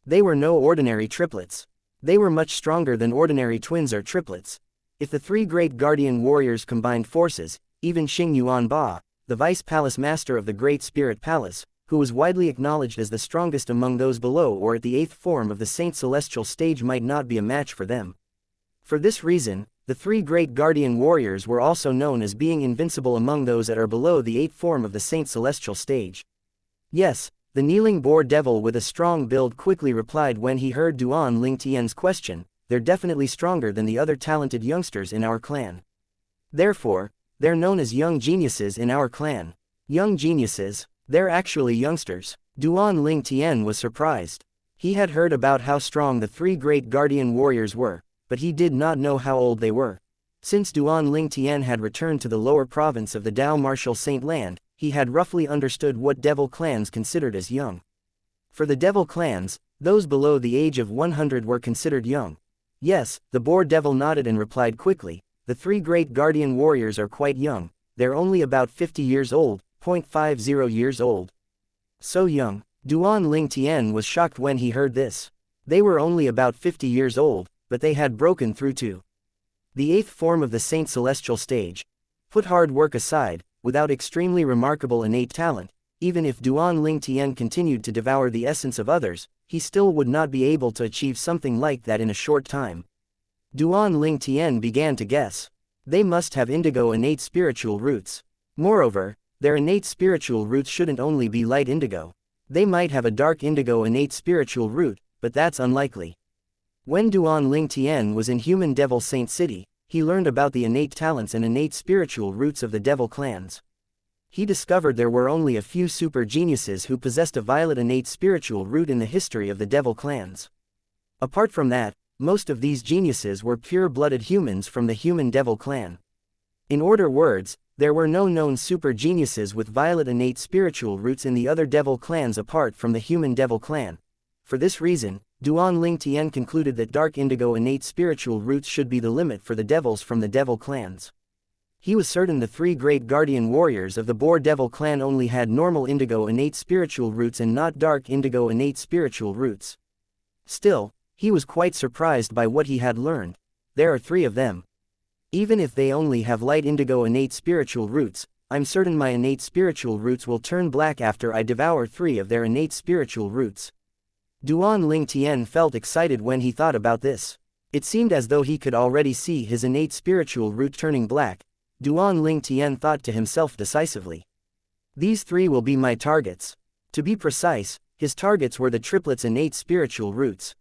They were no ordinary triplets. They were much stronger than ordinary twins or triplets. If the 3 great guardian warriors combined forces, even Xianxia Ba, the vice palace master of the Great Spirit Palace, who was widely acknowledged as the strongest among those below or at the 8th form of the Saint Celestial stage, might not be a match for them. For this reason, the 3 great guardian warriors were also known as being invincible among those that are below the 8th form of the Saint Celestial stage. Yes, the kneeling boar devil with a strong build quickly replied when he heard Duan Ling Tian's question, "They're definitely stronger than the other talented youngsters in our clan. Therefore, they're known as young geniuses in our clan." Young geniuses? They're actually youngsters. Duan Ling Tian was surprised. He had heard about how strong the 3 great guardian warriors were, but he did not know how old they were. Since Duan Ling Tian had returned to the lower province of the Dao Martial Saint Land, he had roughly understood what devil clans considered as young. For the devil clans, those below the age of 100 were considered young. Yes, the boar devil nodded and replied quickly, "The 3 great guardian warriors are quite young, they're only about 50 years old, 0.50 years old." So young? Duan Ling Tian was shocked when he heard this. They were only about 50 years old, but they had broken through to the 8th form of the Saint Celestial stage. Put hard work aside, without extremely remarkable innate talent, even if Duan Ling Tian continued to devour the essence of others, he still would not be able to achieve something like that in a short time. Duan Ling Tian began to guess. They must have indigo innate spiritual roots. Moreover, their innate spiritual roots shouldn't only be light indigo. They might have a dark indigo innate spiritual root, but that's unlikely. When Duan Ling Tian was in Human Devil Saint City, he learned about the innate talents and innate spiritual roots of the devil clans. He discovered there were only a few super geniuses who possessed a violet innate spiritual root in the history of the devil clans. Apart from that, most of these geniuses were pure-blooded humans from the Human Devil clan. In other words, there were no known super geniuses with violet innate spiritual roots in the other devil clans apart from the Human Devil clan. For this reason, Duan Ling Tian concluded that dark indigo innate spiritual roots should be the limit for the devils from the devil clans. He was certain the 3 great guardian warriors of the Boar Devil clan only had normal indigo innate spiritual roots and not dark indigo innate spiritual roots. Still, he was quite surprised by what he had learned. There are 3 of them. Even if they only have light indigo innate spiritual roots, I'm certain my innate spiritual roots will turn black after I devour 3 of their innate spiritual roots. Duan Ling Tian felt excited when he thought about this. It seemed as though he could already see his innate spiritual root turning black. Duan Ling Tian thought to himself decisively. These 3 will be my targets. To be precise, his targets were the triplets' innate spiritual roots.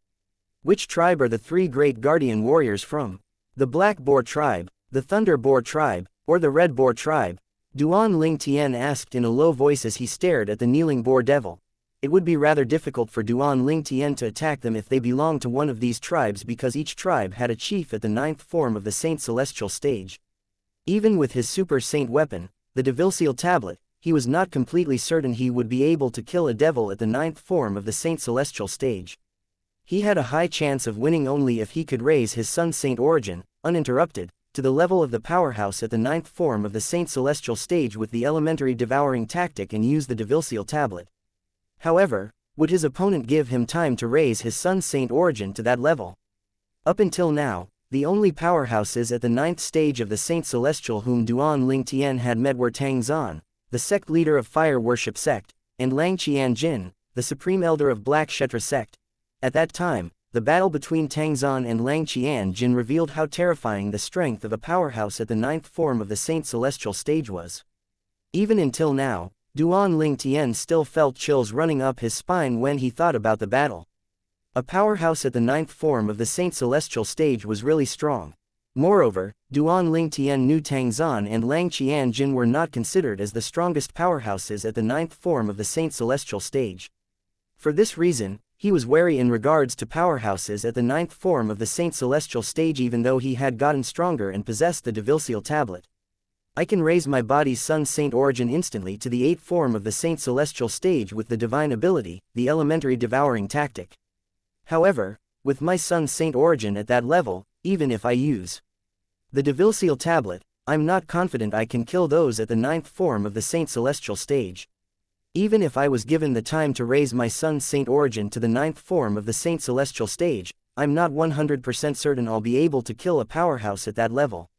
Which tribe are the 3 great guardian warriors from? The Black Boar tribe, the Thunder Boar tribe, or the Red Boar tribe? Duan Ling Tian asked in a low voice as he stared at the kneeling boar devil. It would be rather difficult for Duan Ling Tian to attack them if they belonged to one of these tribes because each tribe had a chief at the 9th form of the Saint Celestial stage. Even with his super saint weapon, the devil-seal tablet, he was not completely certain he would be able to kill a devil at the 9th form of the Saint Celestial stage. He had a high chance of winning only if he could raise his Sun Saint origin, uninterrupted, to the level of the powerhouse at the 9th form of the Saint Celestial stage with the elementary devouring tactic and use the devil-seal tablet. However, would his opponent give him time to raise his Sun Saint origin to that level? Up until now, the only powerhouses at the 9th stage of the Saint Celestial whom Duan Ling Tian had met were Tang Zan, the sect leader of Fire Worship sect, and Lang Qianjin, the supreme elder of Black Kshetra sect. At that time, the battle between Tang Zan and Lang Qianjin revealed how terrifying the strength of a powerhouse at the 9th form of the Saint Celestial stage was. Even until now, Duan Ling Tian still felt chills running up his spine when he thought about the battle. A powerhouse at the 9th form of the Saint Celestial stage was really strong. Moreover, Duan Ling Tian knew Tang Zan and Lang Qianjin were not considered as the strongest powerhouses at the 9th form of the Saint Celestial stage. For this reason, he was wary in regards to powerhouses at the 9th form of the Saint Celestial stage even though he had gotten stronger and possessed the devil-seal tablet. I can raise my body's Sun Saint origin instantly to the 8th form of the Saint Celestial stage with the divine ability, the elementary devouring tactic. However, with my Sun Saint origin at that level, even if I use the devil-seal tablet, I'm not confident I can kill those at the 9th form of the Saint Celestial stage. Even if I was given the time to raise my Sun Saint origin to the 9th form of the Saint Celestial stage, I'm not 100% certain I'll be able to kill a powerhouse at that level.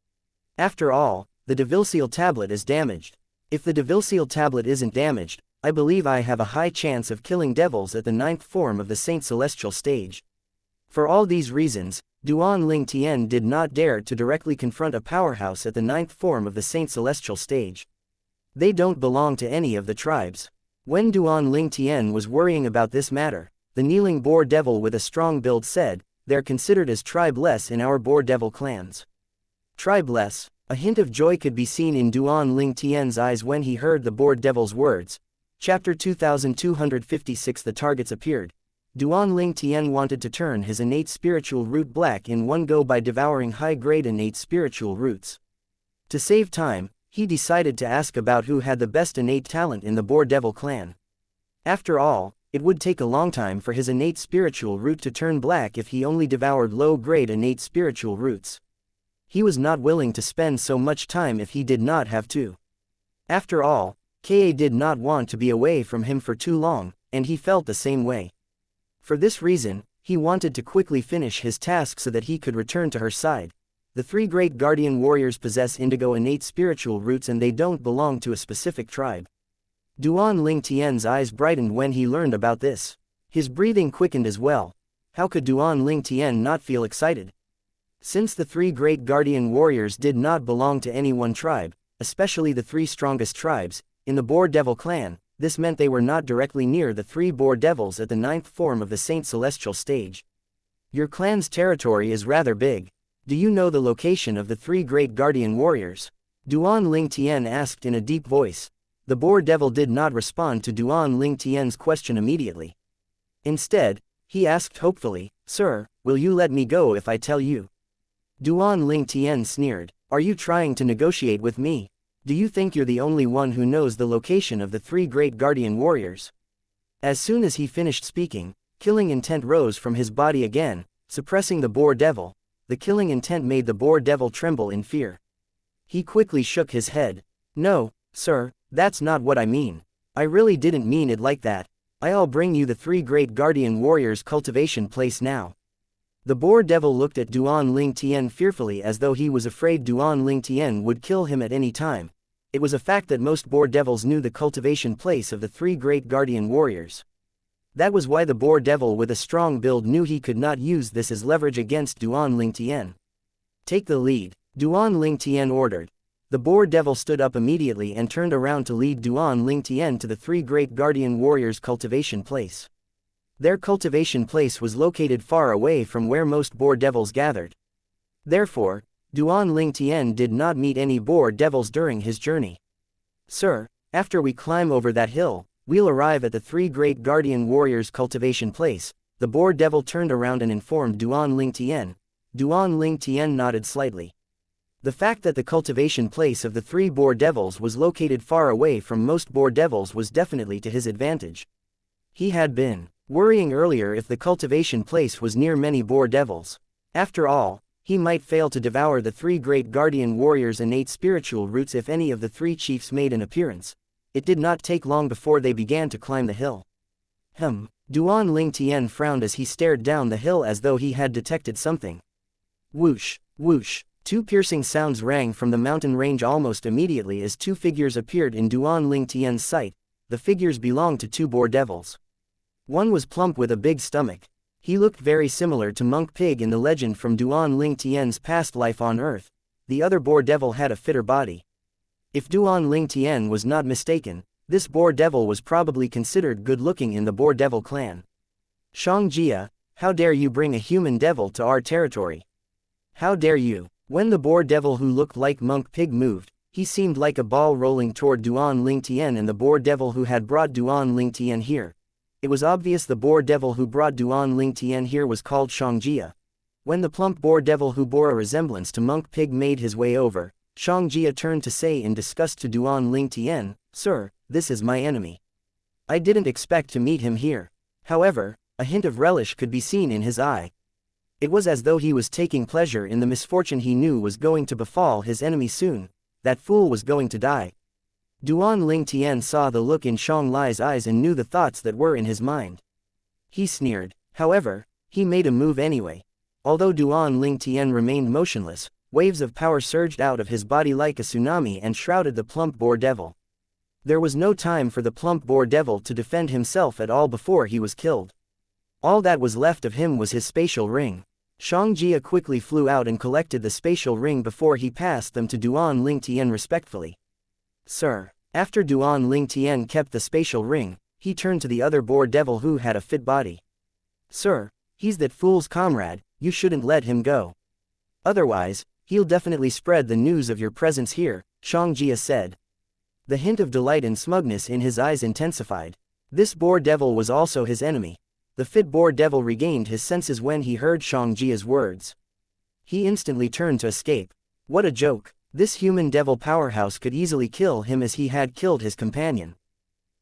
After all, the devil-seal tablet is damaged. If the devil-seal tablet isn't damaged, I believe I have a high chance of killing devils at the 9th form of the Saint Celestial stage. For all these reasons, Duan Ling Tian did not dare to directly confront a powerhouse at the 9th form of the Saint Celestial stage. They don't belong to any of the tribes. When Duan Ling Tian was worrying about this matter, the kneeling boar devil with a strong build said, "They're considered as tribeless in our boar devil clans." Tribeless. A hint of joy could be seen in Duan Ling Tian's eyes when he heard the boar devil's words. Chapter 2256. The targets appeared. Duan Ling Tian wanted to turn his innate spiritual root black in one go by devouring high-grade innate spiritual roots. To save time, he decided to ask about who had the best innate talent in the boar devil clan. After all, it would take a long time for his innate spiritual root to turn black if he only devoured low-grade innate spiritual roots. He was not willing to spend so much time if he did not have to. After all, Ka did not want to be away from him for too long, and he felt the same way. For this reason, he wanted to quickly finish his task so that he could return to her side. The 3 great guardian warriors possess indigo innate spiritual roots and they don't belong to a specific tribe. Duan Ling Tian's eyes brightened when he learned about this. His breathing quickened as well. How could Duan Ling Tian not feel excited? Since the 3 great guardian warriors did not belong to any one tribe, especially the 3 strongest tribes, in the boar devil clan, this meant they were not directly near the 3 boar devils at the 9th form of the Saint Celestial stage. Your clan's territory is rather big. Do you know the location of the 3 great guardian warriors? Duan Ling Tian asked in a deep voice. The boar devil did not respond to Duan Ling Tian's question immediately. Instead, he asked hopefully, "Sir, will you let me go if I tell you?" Duan Ling Tian sneered. "Are you trying to negotiate with me? Do you think you're the only one who knows the location of the 3 great guardian warriors?" As soon as he finished speaking, killing intent rose from his body again, suppressing the boar devil. The killing intent made the boar devil tremble in fear. He quickly shook his head. "No, sir, that's not what I mean. I really didn't mean it like that. I'll bring you the 3 great guardian warriors' cultivation place now." The boar devil looked at Duan Ling Tian fearfully as though he was afraid Duan Ling Tian would kill him at any time. It was a fact that most boar devils knew the cultivation place of the 3 great guardian warriors. That was why the boar devil with a strong build knew he could not use this as leverage against Duan Ling Tian. "Take the lead," Duan Ling Tian ordered. The boar devil stood up immediately and turned around to lead Duan Ling Tian to the 3 great guardian warriors' cultivation place. Their cultivation place was located far away from where most boar devils gathered. Therefore, Duan Ling Tian did not meet any boar devils during his journey. "Sir, after we climb over that hill, we'll arrive at the 3 great guardian warriors' cultivation place," the boar devil turned around and informed Duan Ling Tian. Duan Ling Tian nodded slightly. The fact that the cultivation place of the 3 boar devils was located far away from most boar devils was definitely to his advantage. He had been worrying earlier if the cultivation place was near many boar devils. After all, he might fail to devour the 3 great guardian warriors' innate spiritual roots if any of the 3 chiefs made an appearance. It did not take long before they began to climb the hill. Duan Ling Tian frowned as he stared down the hill as though he had detected something. Whoosh, whoosh. 2 piercing sounds rang from the mountain range almost immediately as 2 figures appeared in Duan Ling Tian's sight. The figures belonged to 2 boar devils. One was plump with a big stomach. He looked very similar to Monk Pig in the legend from Duan Ling Tian's past life on Earth. The other boar devil had a fitter body. If Duan Ling Tian was not mistaken, this boar devil was probably considered good-looking in the boar devil clan. "Xianxia, how dare you bring a human devil to our territory? How dare you?" When the boar devil who looked like Monk Pig moved, he seemed like a ball rolling toward Duan Ling Tian and the boar devil who had brought Duan Ling Tian here. It was obvious the boar devil who brought Duan Ling Tian here was called Xianxia. When the plump boar devil who bore a resemblance to Monk Pig made his way over, Xianxia turned to say in disgust to Duan Ling Tian, "Sir, this is my enemy. I didn't expect to meet him here." However, a hint of relish could be seen in his eye. It was as though he was taking pleasure in the misfortune he knew was going to befall his enemy soon. That fool was going to die. Duan Ling Tian saw the look in Xiangli's eyes and knew the thoughts that were in his mind. He sneered. However, he made a move anyway. Although Duan Ling Tian remained motionless, waves of power surged out of his body like a tsunami and shrouded the plump boar devil. There was no time for the plump boar devil to defend himself at all before he was killed. All that was left of him was his spatial ring. Xianxia quickly flew out and collected the spatial ring before he passed them to duan-Ling-Tian respectfully. Sir. After duan-Ling-Tian kept the spatial ring, he turned to the other boar devil who had a fit body. Sir, he's that fool's comrade, you shouldn't let him go. Otherwise, he'll definitely spread the news of your presence here, Xianxia said. The hint of delight and smugness in his eyes intensified. This boar devil was also his enemy. The fit boar devil regained his senses when he heard Xianxia's words. He instantly turned to escape. What a joke! This human devil powerhouse could easily kill him as he had killed his companion.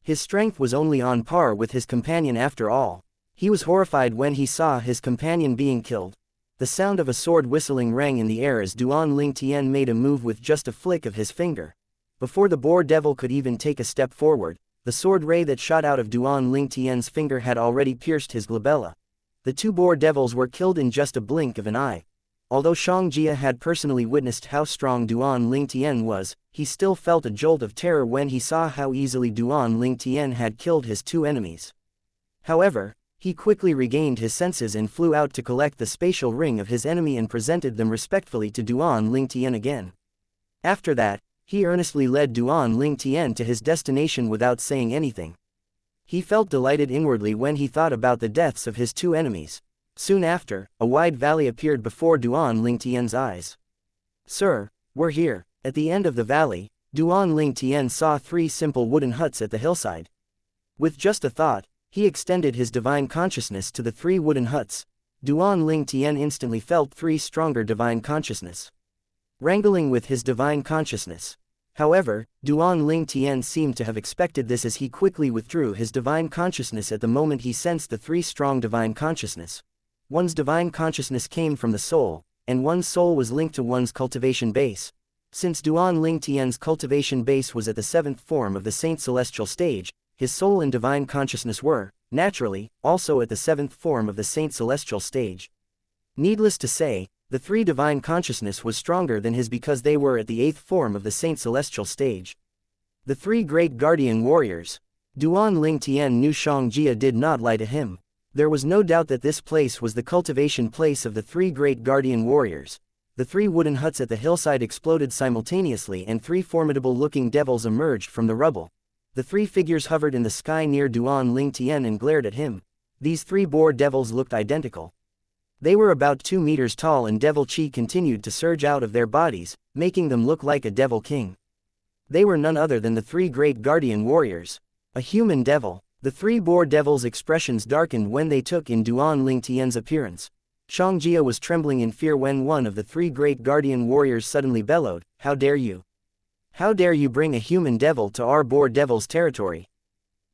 His strength was only on par with his companion after all. He was horrified when he saw his companion being killed. The sound of a sword whistling rang in the air as duan-Ling-Tian made a move with just a flick of his finger. Before the boar devil could even take a step forward, the sword ray that shot out of duan-Ling-Tian's finger had already pierced his glabella. The two boar devils were killed in just a blink of an eye. Although Xianxia had personally witnessed how strong duan-Ling-Tian was, he still felt a jolt of terror when he saw how easily duan-Ling-Tian had killed his two enemies. However, he quickly regained his senses and flew out to collect the spatial ring of his enemy and presented them respectfully to duan-Ling-Tian again. After that, he earnestly led duan-Ling-Tian to his destination without saying anything. He felt delighted inwardly when he thought about the deaths of his two enemies. Soon after, a wide valley appeared before duan-Ling-Tian's eyes. Sir, we're here. At the end of the valley, duan-Ling-Tian saw 3 simple wooden huts at the hillside. With just a thought, he extended his divine consciousness to the 3 wooden huts. Duan-Ling-Tian instantly felt 3 stronger divine consciousness. Wrangling with his divine consciousness. However, duan-Ling-Tian seemed to have expected this as he quickly withdrew his divine consciousness at the moment he sensed the 3 strong divine consciousness. One's divine consciousness came from the soul, and one's soul was linked to one's cultivation base. Since duan-Ling-Tian's cultivation base was at the 7th form of the Saint Celestial stage, his soul and divine consciousness were, naturally, also at the 7th form of the Saint Celestial stage. Needless to say, the 3 divine consciousness was stronger than his because they were at the 8th form of the Saint Celestial stage. The 3 great guardian warriors. Duan-Ling-Tian knew Xianxia did not lie to him. There was no doubt that this place was the cultivation place of the 3 great guardian warriors. The 3 wooden huts at the hillside exploded simultaneously and 3 formidable-looking devils emerged from the rubble. The 3 figures hovered in the sky near duan-Ling-Tian and glared at him. These 3 boar devils looked identical. They were about 2 meters tall and devil chi continued to surge out of their bodies, making them look like a devil king. They were none other than the 3 great guardian warriors. A human devil. The 3 boar devils' expressions darkened when they took in duan-Ling-Tian's appearance. Xianxia was trembling in fear when one of the 3 great guardian warriors suddenly bellowed, "How dare you? How dare you bring a human devil to our boar devil's territory?"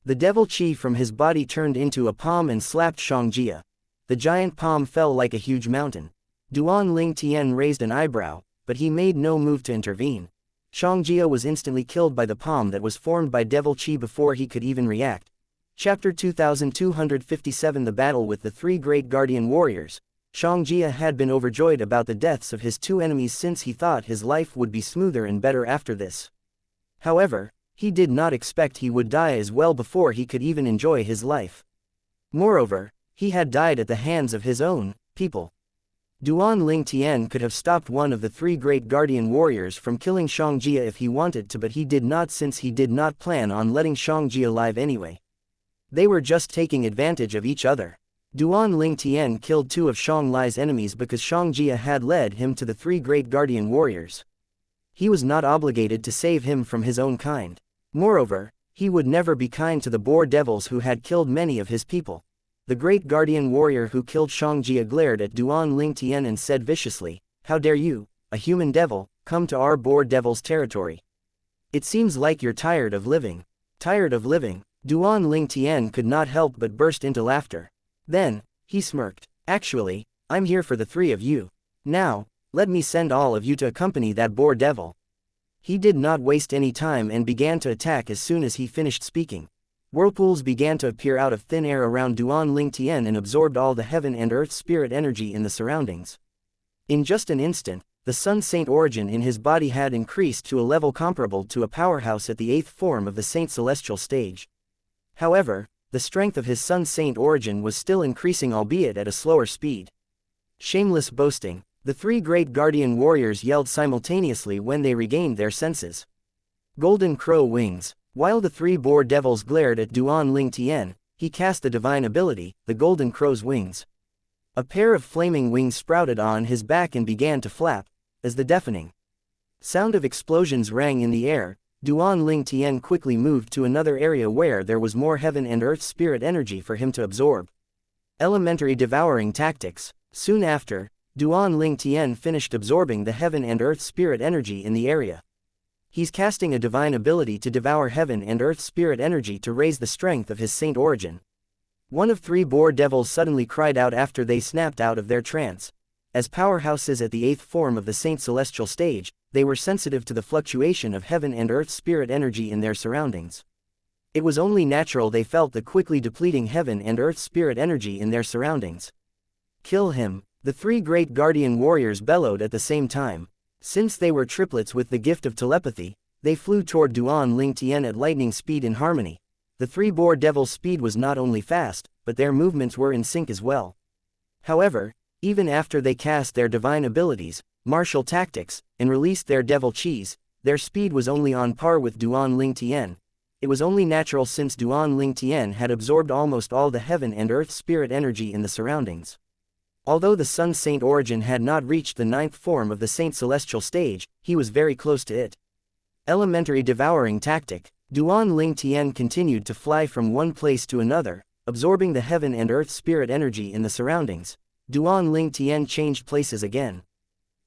The devil chi from his body turned into a palm and slapped Xianxia. The giant palm fell like a huge mountain. Duan-Ling-Tian raised an eyebrow, but he made no move to intervene. Xianxia was instantly killed by the palm that was formed by devil chi before he could even react. Chapter 2257 The Battle with the 3 Great Guardian Warriors. Xianxia had been overjoyed about the deaths of his 2 enemies since he thought his life would be smoother and better after this. However, he did not expect he would die as well before he could even enjoy his life. Moreover, he had died at the hands of his own people. Duan-Ling-Tian could have stopped one of the 3 great guardian warriors from killing Xianxia if he wanted to, but he did not since he did not plan on letting Xianxia live anyway. They were just taking advantage of each other. Duan-Ling-Tian killed 2 of Xiangli's enemies because Xianxia had led him to the 3 great guardian warriors. He was not obligated to save him from his own kind. Moreover, he would never be kind to the boar devils who had killed many of his people. The great guardian warrior who killed Xianxia glared at Duan-Ling-Tian and said viciously, "How dare you, a human devil, come to our boar devil's territory? It seems like you're tired of living." Tired of living? Duan-Ling-Tian could not help but burst into laughter. Then, he smirked. "Actually, I'm here for the 3 of you. Now, let me send all of you to accompany that boar devil." He did not waste any time and began to attack as soon as he finished speaking. Whirlpools began to appear out of thin air around Duan-Ling-Tian and absorbed all the heaven and earth spirit energy in the surroundings. In just an instant, the Sun Saint origin in his body had increased to a level comparable to a powerhouse at the 8th form of the Saint Celestial stage. However, the strength of his Sun Saint origin was still increasing, albeit at a slower speed. Shameless boasting, the three great guardian warriors yelled simultaneously when they regained their senses. Golden Crow Wings. While the three boar devils glared at Duan Ling Tian, he cast the divine ability, the Golden Crow's Wings. A pair of flaming wings sprouted on his back and began to flap, as the deafening sound of explosions rang in the air. Duan Ling Tian quickly moved to another area where there was more heaven and earth spirit energy for him to absorb. Elementary devouring tactics. Soon after, Duan Ling Tian finished absorbing the heaven and earth spirit energy in the area. He's casting a divine ability to devour heaven and earth spirit energy to raise the strength of his saint origin. One of three boar devils suddenly cried out after they snapped out of their trance. As powerhouses at the 8th form of the Saint Celestial stage, they were sensitive to the fluctuation of heaven and earth spirit energy in their surroundings. It was only natural they felt the quickly depleting heaven and earth spirit energy in their surroundings. Kill him, the three great guardian warriors bellowed at the same time. Since they were triplets with the gift of telepathy, they flew toward Duan Ling Tian at lightning speed in harmony. The three boar devils' speed was not only fast, but their movements were in sync as well. However, even after they cast their divine abilities, martial tactics, and released their devil cheese, their speed was only on par with Duan Ling Tian. It was only natural since Duan Ling Tian had absorbed almost all the heaven and earth spirit energy in the surroundings. Although the Sun Saint origin had not reached the 9th form of the Saint Celestial stage, he was very close to it. Elementary devouring tactic. Duan Ling Tian continued to fly from one place to another, absorbing the heaven and earth spirit energy in the surroundings. Duan Ling Tian changed places again.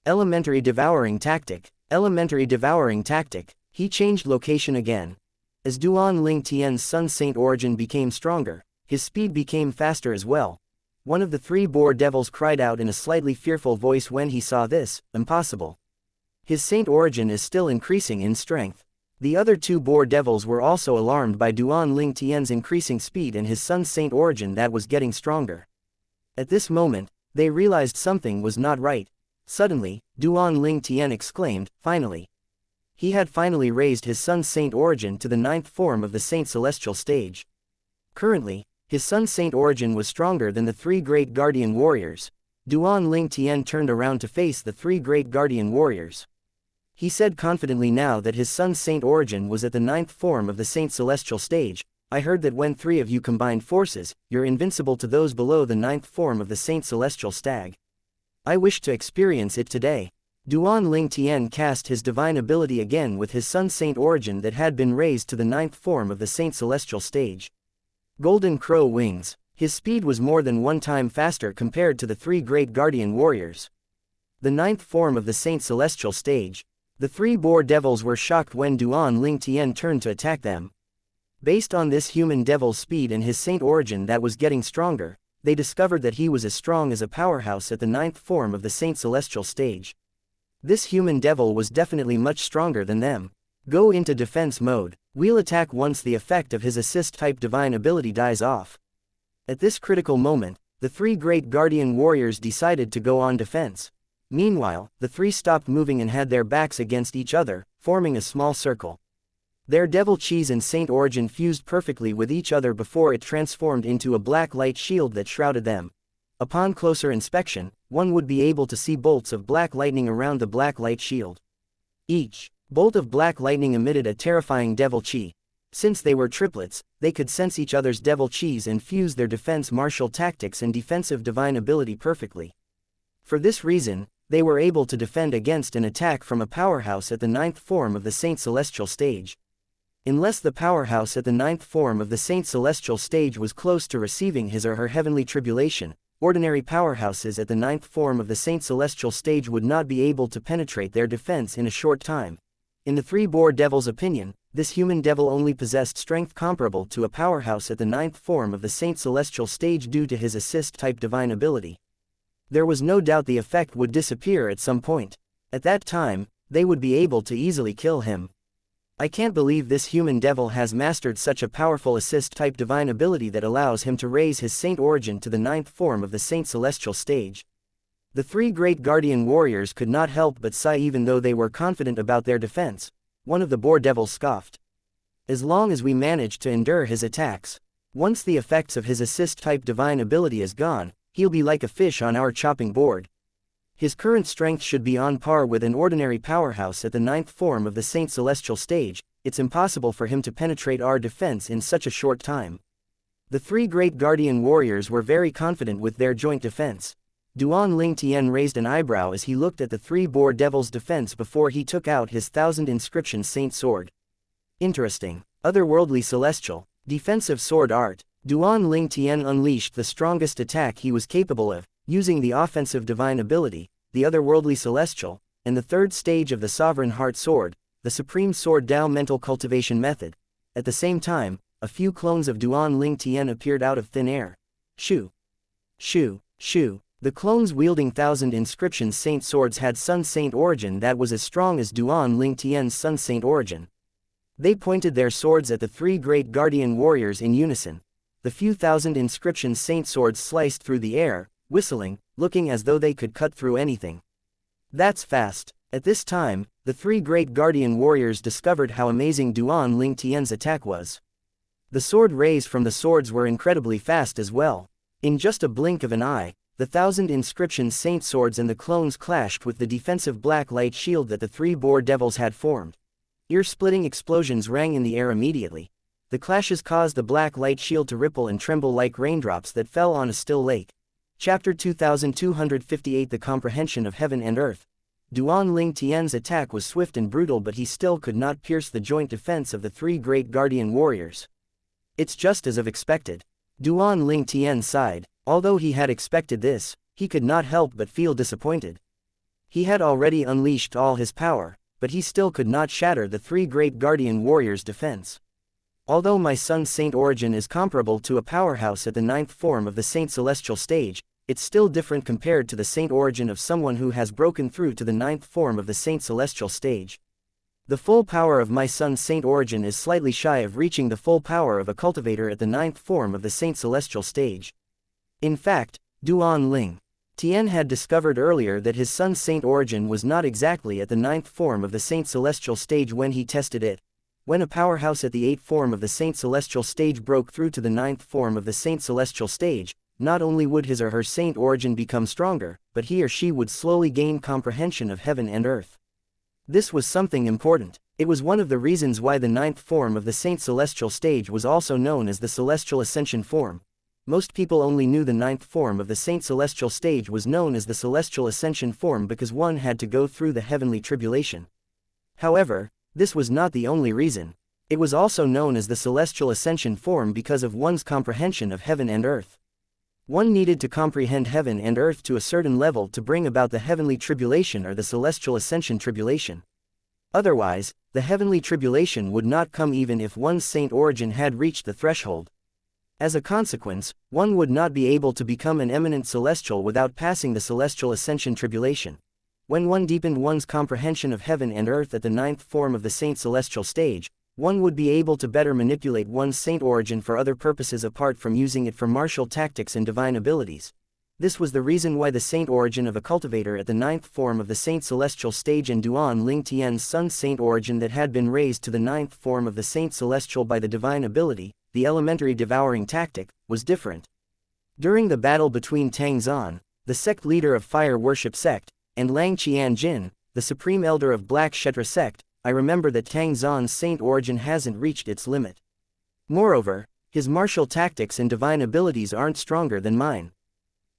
Elementary devouring tactic. Elementary devouring tactic. He changed location again. As Duan Ling Tian's Sun Saint origin became stronger, his speed became faster as well. One of the three boar devils cried out in a slightly fearful voice when he saw this. Impossible. His saint origin is still increasing in strength. The other two boar devils were also alarmed by Duan Ling Tian's increasing speed and his Sun Saint origin that was getting stronger. At this moment, they realized something was not right. Suddenly, Duan Ling Tian exclaimed, "Finally!" He had finally raised his Sun Saint origin to the 9th form of the Saint Celestial stage. Currently, his Sun Saint origin was stronger than the three great guardian warriors. Duan Ling Tian turned around to face the three great guardian warriors. He said confidently now that his Sun Saint origin was at the 9th form of the Saint Celestial stage. "I heard that when three of you combined forces, you're invincible to those below the 9th form of the Saint Celestial stag. I wish to experience it today." Duan Ling Tian cast his divine ability again with his Sun Saint origin that had been raised to the 9th form of the Saint Celestial stage. Golden Crow Wings. His speed was more than one time faster compared to the three great guardian warriors. The 9th form of the Saint Celestial stage. The three boar devils were shocked when Duan Ling Tian turned to attack them. Based on this human devil's speed and his saint origin that was getting stronger, they discovered that he was as strong as a powerhouse at the 9th form of the Saint Celestial stage. This human devil was definitely much stronger than them. Go into defense mode. We'll attack once the effect of his assist-type divine ability dies off. At this critical moment, the three great guardian warriors decided to go on defense. Meanwhile, the three stopped moving and had their backs against each other, forming a small circle. Their devil cheese and saint origin fused perfectly with each other before it transformed into a black light shield that shrouded them. Upon closer inspection, one would be able to see bolts of black lightning around the black light shield. Each bolt of black lightning emitted a terrifying devil chi. Since they were triplets, they could sense each other's devil cheese and fuse their defense martial tactics and defensive divine ability perfectly. For this reason, they were able to defend against an attack from a powerhouse at the 9th form of the Saint Celestial stage. Unless the powerhouse at the 9th form of the Saint Celestial stage was close to receiving his or her heavenly tribulation, ordinary powerhouses at the 9th form of the Saint Celestial stage would not be able to penetrate their defense in a short time. In the three boar devils' opinion, this human devil only possessed strength comparable to a powerhouse at the 9th form of the Saint Celestial stage due to his assist-type divine ability. There was no doubt the effect would disappear at some point. At that time, they would be able to easily kill him. I can't believe this human devil has mastered such a powerful assist-type divine ability that allows him to raise his saint origin to the 9th form of the Saint Celestial stage. The three great guardian warriors could not help but sigh even though they were confident about their defense. One of the boar devils scoffed. As long as we manage to endure his attacks. Once the effects of his assist-type divine ability is gone, he'll be like a fish on our chopping board. His current strength should be on par with an ordinary powerhouse at the 9th form of the Saint Celestial stage. It's impossible for him to penetrate our defense in such a short time. The three great guardian warriors were very confident with their joint defense. Duan Ling Tian raised an eyebrow as he looked at the three boar devils' defense before he took out his 1000 inscription saint sword. Interesting. Otherworldly celestial. Defensive sword art. Duan Ling Tian unleashed the strongest attack he was capable of, using the offensive divine ability, the otherworldly celestial, and the third stage of the sovereign heart sword, the supreme sword Dao mental cultivation method. At the same time, a few clones of Duan Ling Tian appeared out of thin air. Shoo! Shoo! Shoo! The clones wielding 1000 inscription saint swords had Sun Saint origin that was as strong as Duan Ling Tian's Sun Saint origin. They pointed their swords at the three great guardian warriors in unison. The few thousand inscription saint swords sliced through the air, whistling, looking as though they could cut through anything. That's fast. At this time, the three great guardian warriors discovered how amazing Duan Ling Tian's attack was. The sword rays from the swords were incredibly fast as well. In just a blink of an eye, the 1000 inscription saint swords and the clones clashed with the defensive black light shield that the three boar devils had formed. Ear-splitting explosions rang in the air immediately. The clashes caused the black light shield to ripple and tremble like raindrops that fell on a still lake. Chapter 2258 The Comprehension of Heaven and Earth. Duan Ling Tian's attack was swift and brutal, but he still could not pierce the joint defense of the three great guardian warriors. It's just as expected. Duan Ling Tian sighed. Although he had expected this, he could not help but feel disappointed. He had already unleashed all his power, but he still could not shatter the three great guardian warriors' defense. Although my Sun Saint origin is comparable to a powerhouse at the 9th form of the Saint Celestial stage, it's still different compared to the Saint origin of someone who has broken through to the 9th form of the Saint Celestial stage. The full power of my Sun Saint origin is slightly shy of reaching the full power of a cultivator at the 9th form of the Saint Celestial stage. In fact, Duan Ling Tian had discovered earlier that his Sun Saint origin was not exactly at the 9th form of the Saint Celestial stage when he tested it. When a powerhouse at the 8th form of the Saint Celestial stage broke through to the 9th form of the Saint Celestial stage, not only would his or her Saint origin become stronger, but he or she would slowly gain comprehension of heaven and earth. This was something important. It was one of the reasons why the 9th form of the Saint Celestial stage was also known as the Celestial Ascension form. Most people only knew the 9th form of the Saint Celestial stage was known as the Celestial Ascension form because one had to go through the heavenly tribulation. However, this was not the only reason. It was also known as the Celestial Ascension form because of one's comprehension of heaven and earth. One needed to comprehend heaven and earth to a certain level to bring about the heavenly tribulation or the Celestial Ascension tribulation. Otherwise, the heavenly tribulation would not come even if one's saint origin had reached the threshold. As a consequence, one would not be able to become an eminent celestial without passing the Celestial Ascension tribulation. When one deepened one's comprehension of heaven and earth at the 9th form of the Saint Celestial stage, one would be able to better manipulate one's saint origin for other purposes apart from using it for martial tactics and divine abilities. This was the reason why the saint origin of a cultivator at the 9th form of the Saint Celestial stage and Duan Ling Tian's Sun Saint origin that had been raised to the 9th form of the Saint Celestial by the divine ability, the elementary devouring tactic, was different. During the battle between Tang Zan, the sect leader of Fire Worship Sect, and Lang Qianjin, the supreme elder of Black Kshetra Sect, I remember that Tang Zan's saint origin hasn't reached its limit. Moreover, his martial tactics and divine abilities aren't stronger than mine.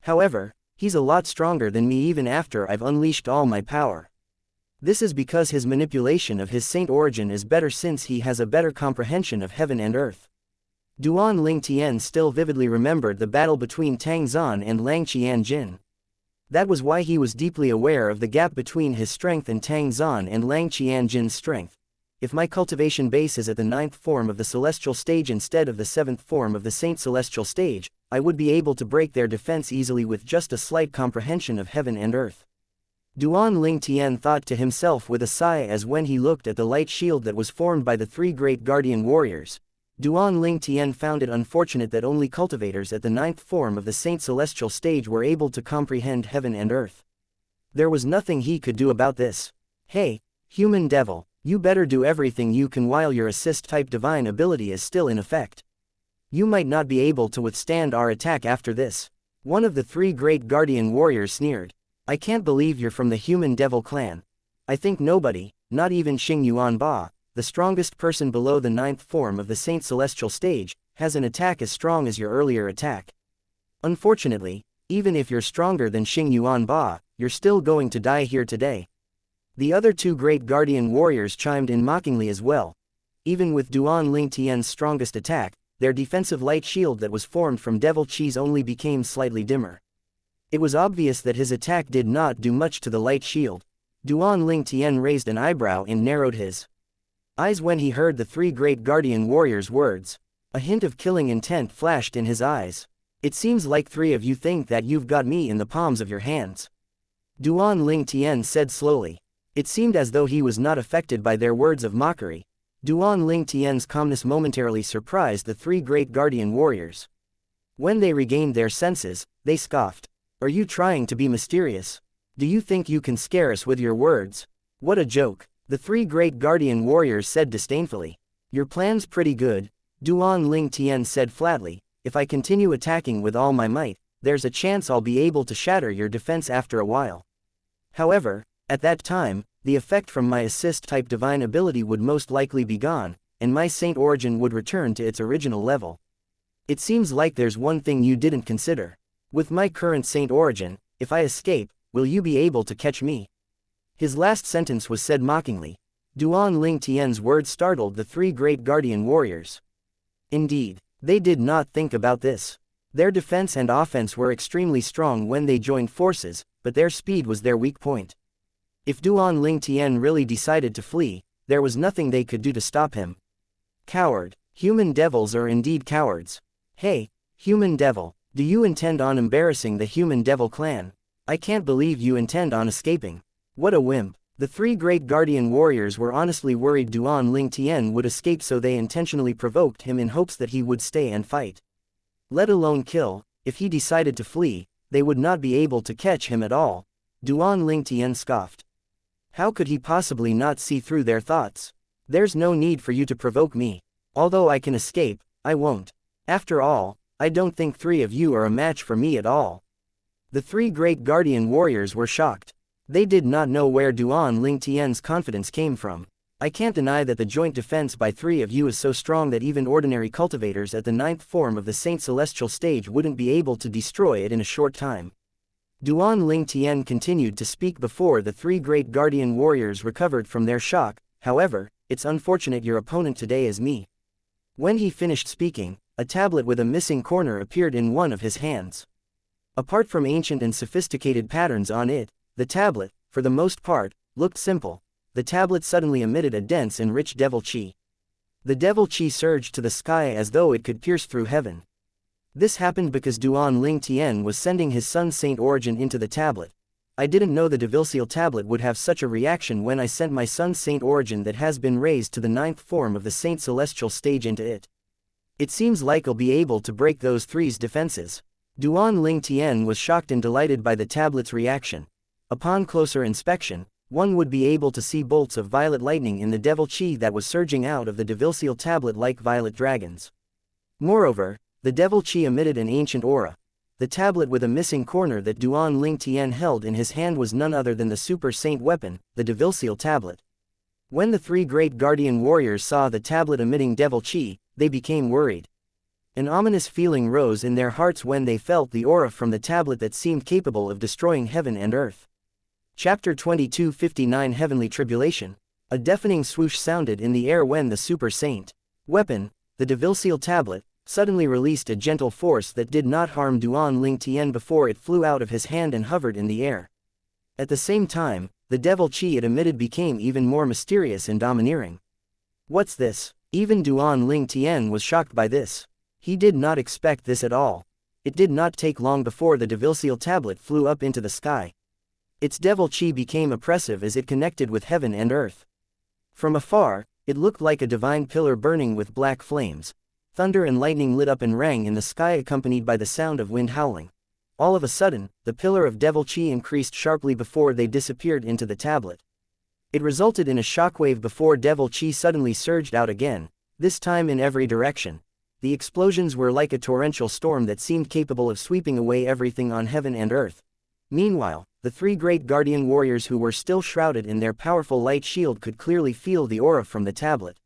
However, he's a lot stronger than me even after I've unleashed all my power. This is because his manipulation of his saint origin is better since he has a better comprehension of heaven and earth. Duan Ling Tian still vividly remembered the battle between Tang Zan and Lang Qianjin. That was why he was deeply aware of the gap between his strength and Tang Zan and Lang Qianjin's strength. If my cultivation base is at the 9th form of the Celestial stage instead of the 7th form of the Saint Celestial stage, I would be able to break their defense easily with just a slight comprehension of heaven and earth. Duan Ling Tian thought to himself with a sigh as when he looked at the light shield that was formed by the three great guardian warriors. Duan Ling Tian found it unfortunate that only cultivators at the 9th form of the Saint Celestial stage were able to comprehend heaven and earth. There was nothing he could do about this. Hey, human devil, you better do everything you can while your assist-type divine ability is still in effect. You might not be able to withstand our attack after this. One of the three great guardian warriors sneered. I can't believe you're from the human devil clan. I think nobody, not even Xianxia Ba, the strongest person below the 9th form of the Saint Celestial stage, has an attack as strong as your earlier attack. Unfortunately, even if you're stronger than Xianxia Ba, you're still going to die here today. The other two great guardian warriors chimed in mockingly as well. Even with Duan Ling Tian's strongest attack, their defensive light shield that was formed from Devil Chi's only became slightly dimmer. It was obvious that his attack did not do much to the light shield. Duan Ling Tian raised an eyebrow and narrowed his eyes when he heard the three great guardian warriors' words. A hint of killing intent flashed in his eyes. It seems like three of you think that you've got me in the palms of your hands. Duan Ling Tian said slowly. It seemed as though he was not affected by their words of mockery. Duan Ling Tian's calmness momentarily surprised the three great guardian warriors. When they regained their senses, they scoffed. Are you trying to be mysterious? Do you think you can scare us with your words? What a joke, the three great guardian warriors said disdainfully. Your plan's pretty good, Duan Ling Tian said flatly. If I continue attacking with all my might, there's a chance I'll be able to shatter your defense after a while. However, at that time, the effect from my assist-type divine ability would most likely be gone, and my saint origin would return to its original level. It seems like there's one thing you didn't consider. With my current saint origin, if I escape, will you be able to catch me? His last sentence was said mockingly. Duan Ling Tian's words startled the three great guardian warriors. Indeed, they did not think about this. Their defense and offense were extremely strong when they joined forces, but their speed was their weak point. If Duan Ling Tian really decided to flee, there was nothing they could do to stop him. Coward. Human devils are indeed cowards. Hey, human devil, do you intend on embarrassing the human devil clan? I can't believe you intend on escaping. What a wimp. The three great guardian warriors were honestly worried Duan Ling Tian would escape, so they intentionally provoked him in hopes that he would stay and fight. Let alone kill. If he decided to flee, they would not be able to catch him at all. Duan Ling Tian scoffed. How could he possibly not see through their thoughts? There's no need for you to provoke me. Although I can escape, I won't. After all, I don't think three of you are a match for me at all. The three great guardian warriors were shocked. They did not know where Duan Ling Tian's confidence came from. I can't deny that the joint defense by three of you is so strong that even ordinary cultivators at the 9th form of the Saint Celestial stage wouldn't be able to destroy it in a short time. Duan Ling Tian continued to speak before the three great guardian warriors recovered from their shock. However, it's unfortunate your opponent today is me. When he finished speaking, a tablet with a missing corner appeared in one of his hands. Apart from ancient and sophisticated patterns on it, the tablet, for the most part, looked simple. The tablet suddenly emitted a dense and rich devil chi. The devil chi surged to the sky as though it could pierce through heaven. This happened because Duan Ling Tian was sending his son's saint origin into the tablet. I didn't know the devil tablet would have such a reaction when I sent my son's saint origin that has been raised to the 9th form of the Saint Celestial stage into it. It seems like I'll be able to break those three's defenses. Duan Ling Tian was shocked and delighted by the tablet's reaction. Upon closer inspection, one would be able to see bolts of violet lightning in the devil chi that was surging out of the devil tablet like violet dragons. Moreover, the devil chi emitted an ancient aura. The tablet with a missing corner that Duan Ling Tian held in his hand was none other than the super saint weapon, the devil tablet. When the three great guardian warriors saw the tablet emitting devil chi, they became worried. An ominous feeling rose in their hearts when they felt the aura from the tablet that seemed capable of destroying heaven and earth. Chapter 2259 Heavenly Tribulation. A deafening swoosh sounded in the air when the super saint weapon, the devil tablet, suddenly released a gentle force that did not harm Duan Ling Tian before it flew out of his hand and hovered in the air. At the same time, the devil chi it emitted became even more mysterious and domineering. What's this? Even Duan Ling Tian was shocked by this. He did not expect this at all. It did not take long before the devil tablet flew up into the sky. Its devil chi became oppressive as it connected with heaven and earth. From afar, it looked like a divine pillar burning with black flames. Thunder and lightning lit up and rang in the sky, accompanied by the sound of wind howling. All of a sudden, the pillar of devil chi increased sharply before they disappeared into the tablet. It resulted in a shockwave before devil chi suddenly surged out again, this time in every direction. The explosions were like a torrential storm that seemed capable of sweeping away everything on heaven and earth. Meanwhile, the three great guardian warriors who were still shrouded in their powerful light shield could clearly feel the aura from the tablet.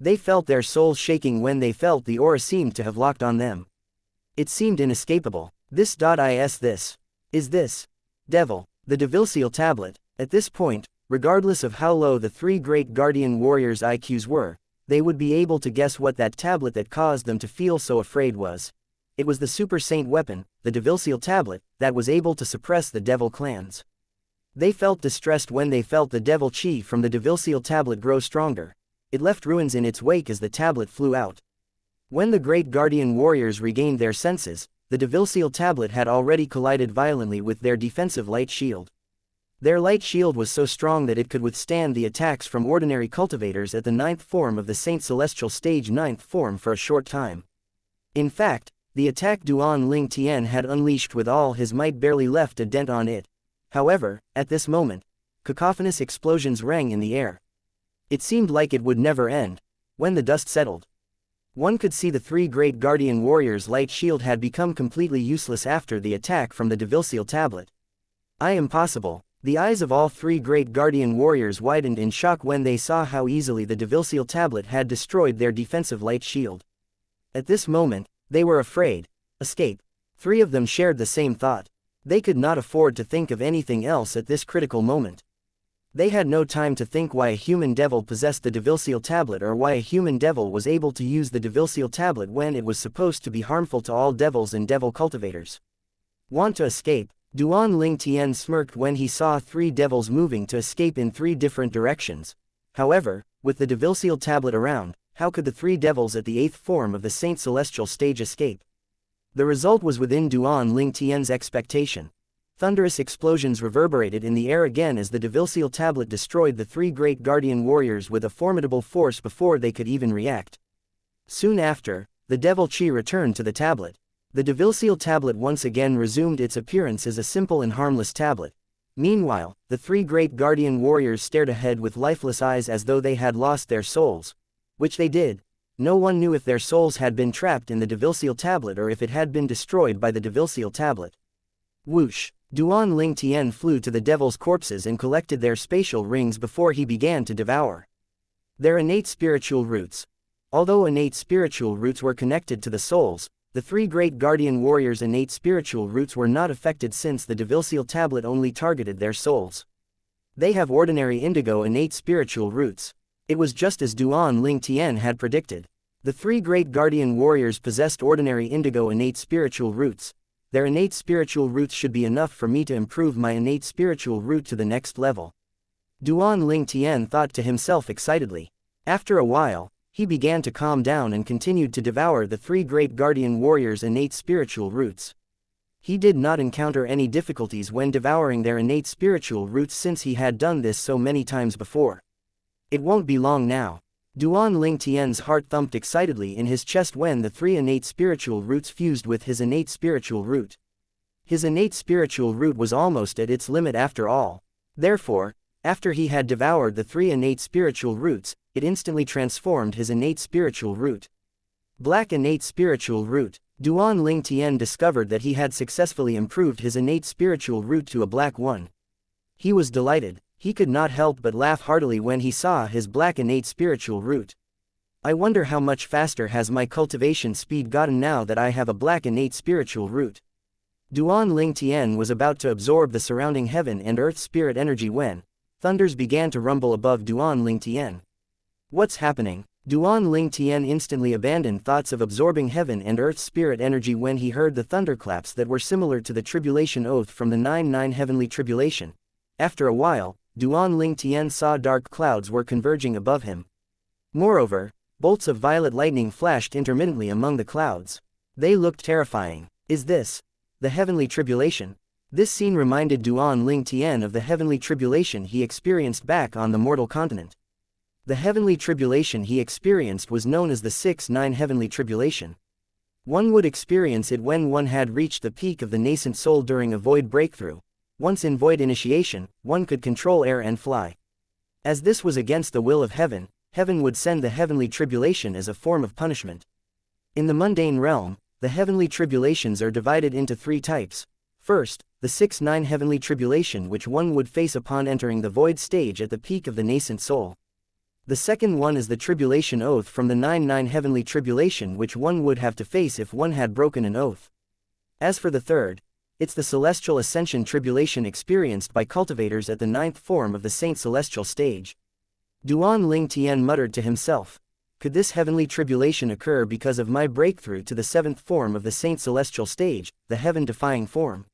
They felt their souls shaking when they felt the aura seemed to have locked on them. It seemed inescapable. This is this. Devil, the devil-seal tablet. At this point, regardless of how low the three great guardian warriors' IQs were, they would be able to guess what that tablet that caused them to feel so afraid was. It was the super saint weapon, the devil-seal tablet, that was able to suppress the devil clans. They felt distressed when they felt the devil chi from the devil-seal tablet grow stronger. It left ruins in its wake as the tablet flew out. When the great guardian warriors regained their senses, the devil-seal tablet had already collided violently with their defensive light shield. Their light shield was so strong that it could withstand the attacks from ordinary cultivators at the 9th form of the Saint Celestial Stage 9th form for a short time. In fact, the attack Duan Ling Tian had unleashed with all his might barely left a dent on it. However, at this moment, cacophonous explosions rang in the air. It seemed like it would never end. When the dust settled, one could see the three great guardian warriors' light shield had become completely useless after the attack from the devil-seal tablet. Impossible. The eyes of all three great guardian warriors widened in shock when they saw how easily the devil-seal tablet had destroyed their defensive light shield. At this moment, they were afraid. Escape. Three of them shared the same thought. They could not afford to think of anything else at this critical moment. They had no time to think why a human devil possessed the devil-seal tablet or why a human devil was able to use the devil-seal tablet when it was supposed to be harmful to all devils and devil cultivators. Want to escape? Duan Ling Tian smirked when he saw three devils moving to escape in three different directions. However, with the devil-seal tablet around, how could the three devils at the 8th form of the Saint Celestial Stage escape? The result was within Duan Ling Tian's expectation. Thunderous explosions reverberated in the air again as the devil-seal tablet destroyed the three great guardian warriors with a formidable force before they could even react. Soon after, the devil chi returned to the tablet. The devil-seal tablet once again resumed its appearance as a simple and harmless tablet. Meanwhile, the three great guardian warriors stared ahead with lifeless eyes as though they had lost their souls. Which they did. No one knew if their souls had been trapped in the devil-seal tablet or if it had been destroyed by the devil-seal tablet. Whoosh! Duan Ling Tian flew to the devil's corpses and collected their spatial rings before he began to devour their innate spiritual roots. Although innate spiritual roots were connected to the souls, the three great guardian warriors' innate spiritual roots were not affected since the devil-seal tablet only targeted their souls. They have ordinary indigo innate spiritual roots. It was just as Duan Ling Tian had predicted. The three great guardian warriors possessed ordinary indigo innate spiritual roots. Their innate spiritual roots should be enough for me to improve my innate spiritual root to the next level. Duan Ling Tian thought to himself excitedly. After a while, he began to calm down and continued to devour the three great guardian warriors' innate spiritual roots. He did not encounter any difficulties when devouring their innate spiritual roots since he had done this so many times before. It won't be long now. Duan Ling Tian's heart thumped excitedly in his chest when the three innate spiritual roots fused with his innate spiritual root. His innate spiritual root was almost at its limit after all. Therefore, after he had devoured the three innate spiritual roots, it instantly transformed his innate spiritual root. Black innate spiritual root. Duan Ling Tian discovered that he had successfully improved his innate spiritual root to a black one. He was delighted. He could not help but laugh heartily when he saw his black innate spiritual root. I wonder how much faster has my cultivation speed gotten now that I have a black innate spiritual root. Duan Ling Tian was about to absorb the surrounding heaven and earth spirit energy when thunders began to rumble above Duan Ling Tian. What's happening? Duan Ling Tian instantly abandoned thoughts of absorbing heaven and earth spirit energy when he heard the thunderclaps that were similar to the tribulation oath from the 9-9 heavenly tribulation. After a while, Duan Ling Tian saw dark clouds were converging above him. Moreover, bolts of violet lightning flashed intermittently among the clouds. They looked terrifying. Is this the heavenly tribulation? This scene reminded Duan Ling Tian of the heavenly tribulation he experienced back on the mortal continent. The heavenly tribulation he experienced was known as the 6-9 heavenly tribulation. One would experience it when one had reached the peak of the nascent soul during a void breakthrough. Once in void initiation, one could control air and fly. As this was against the will of heaven, heaven would send the heavenly tribulation as a form of punishment. In the mundane realm, the heavenly tribulations are divided into 3 types. First, the 6-9 heavenly tribulation which one would face upon entering the void stage at the peak of the nascent soul. The second one is the tribulation oath from the 9-9 heavenly tribulation which one would have to face if one had broken an oath. As for the third, it's the celestial ascension tribulation experienced by cultivators at the 9th form of the saint celestial stage. Duan Ling Tian muttered to himself, could this heavenly tribulation occur because of my breakthrough to the 7th form of the saint celestial stage, the heaven-defying form?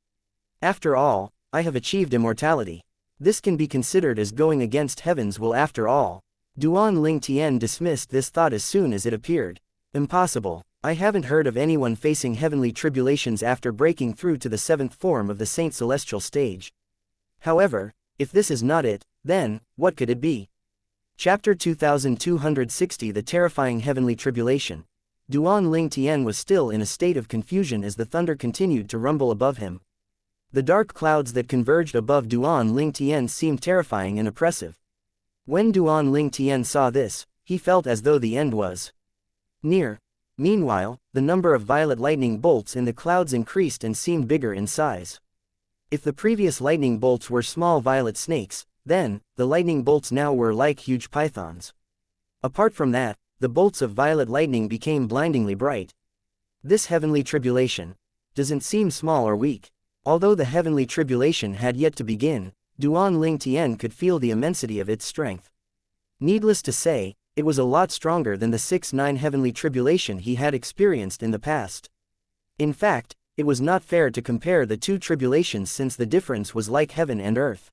After all, I have achieved immortality. This can be considered as going against heaven's will after all. Duan Ling Tian dismissed this thought as soon as it appeared. Impossible. I haven't heard of anyone facing heavenly tribulations after breaking through to the 7th form of the saint celestial stage. However, if this is not it, then, what could it be? Chapter 2260 The Terrifying Heavenly Tribulation. Duan Ling Tian was still in a state of confusion as the thunder continued to rumble above him. The dark clouds that converged above Duan Ling Tian seemed terrifying and oppressive. When Duan Ling Tian saw this, he felt as though the end was near. Meanwhile, the number of violet lightning bolts in the clouds increased and seemed bigger in size. If the previous lightning bolts were small violet snakes, then, the lightning bolts now were like huge pythons. Apart from that, the bolts of violet lightning became blindingly bright. This heavenly tribulation doesn't seem small or weak. Although the heavenly tribulation had yet to begin, Duan Ling Tian could feel the immensity of its strength. Needless to say, it was a lot stronger than the 6-9 heavenly tribulation he had experienced in the past. In fact, it was not fair to compare the 2 tribulations since the difference was like heaven and earth.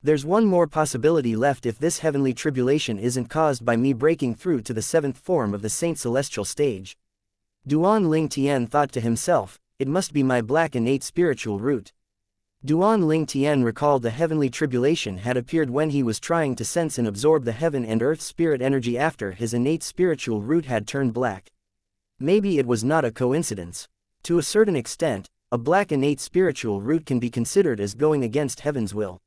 There's one more possibility left if this heavenly tribulation isn't caused by me breaking through to the 7th form of the saint celestial stage. Duan Ling Tian thought to himself, it must be my black innate spiritual root. Duan Ling Tian recalled the heavenly tribulation had appeared when he was trying to sense and absorb the heaven and earth spirit energy after his innate spiritual root had turned black. Maybe it was not a coincidence. To a certain extent, a black innate spiritual root can be considered as going against heaven's will.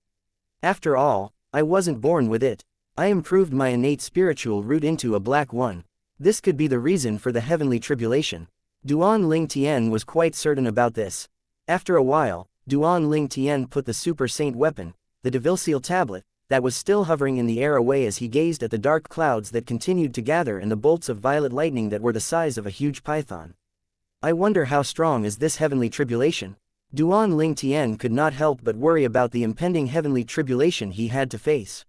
After all, I wasn't born with it. I improved my innate spiritual root into a black one. This could be the reason for the heavenly tribulation. Duan Ling Tian was quite certain about this. After a while, Duan Ling Tian put the super saint weapon, the devil-seal tablet, that was still hovering in the air away as he gazed at the dark clouds that continued to gather and the bolts of violet lightning that were the size of a huge python. I wonder how strong is this heavenly tribulation? Duan Ling Tian could not help but worry about the impending heavenly tribulation he had to face.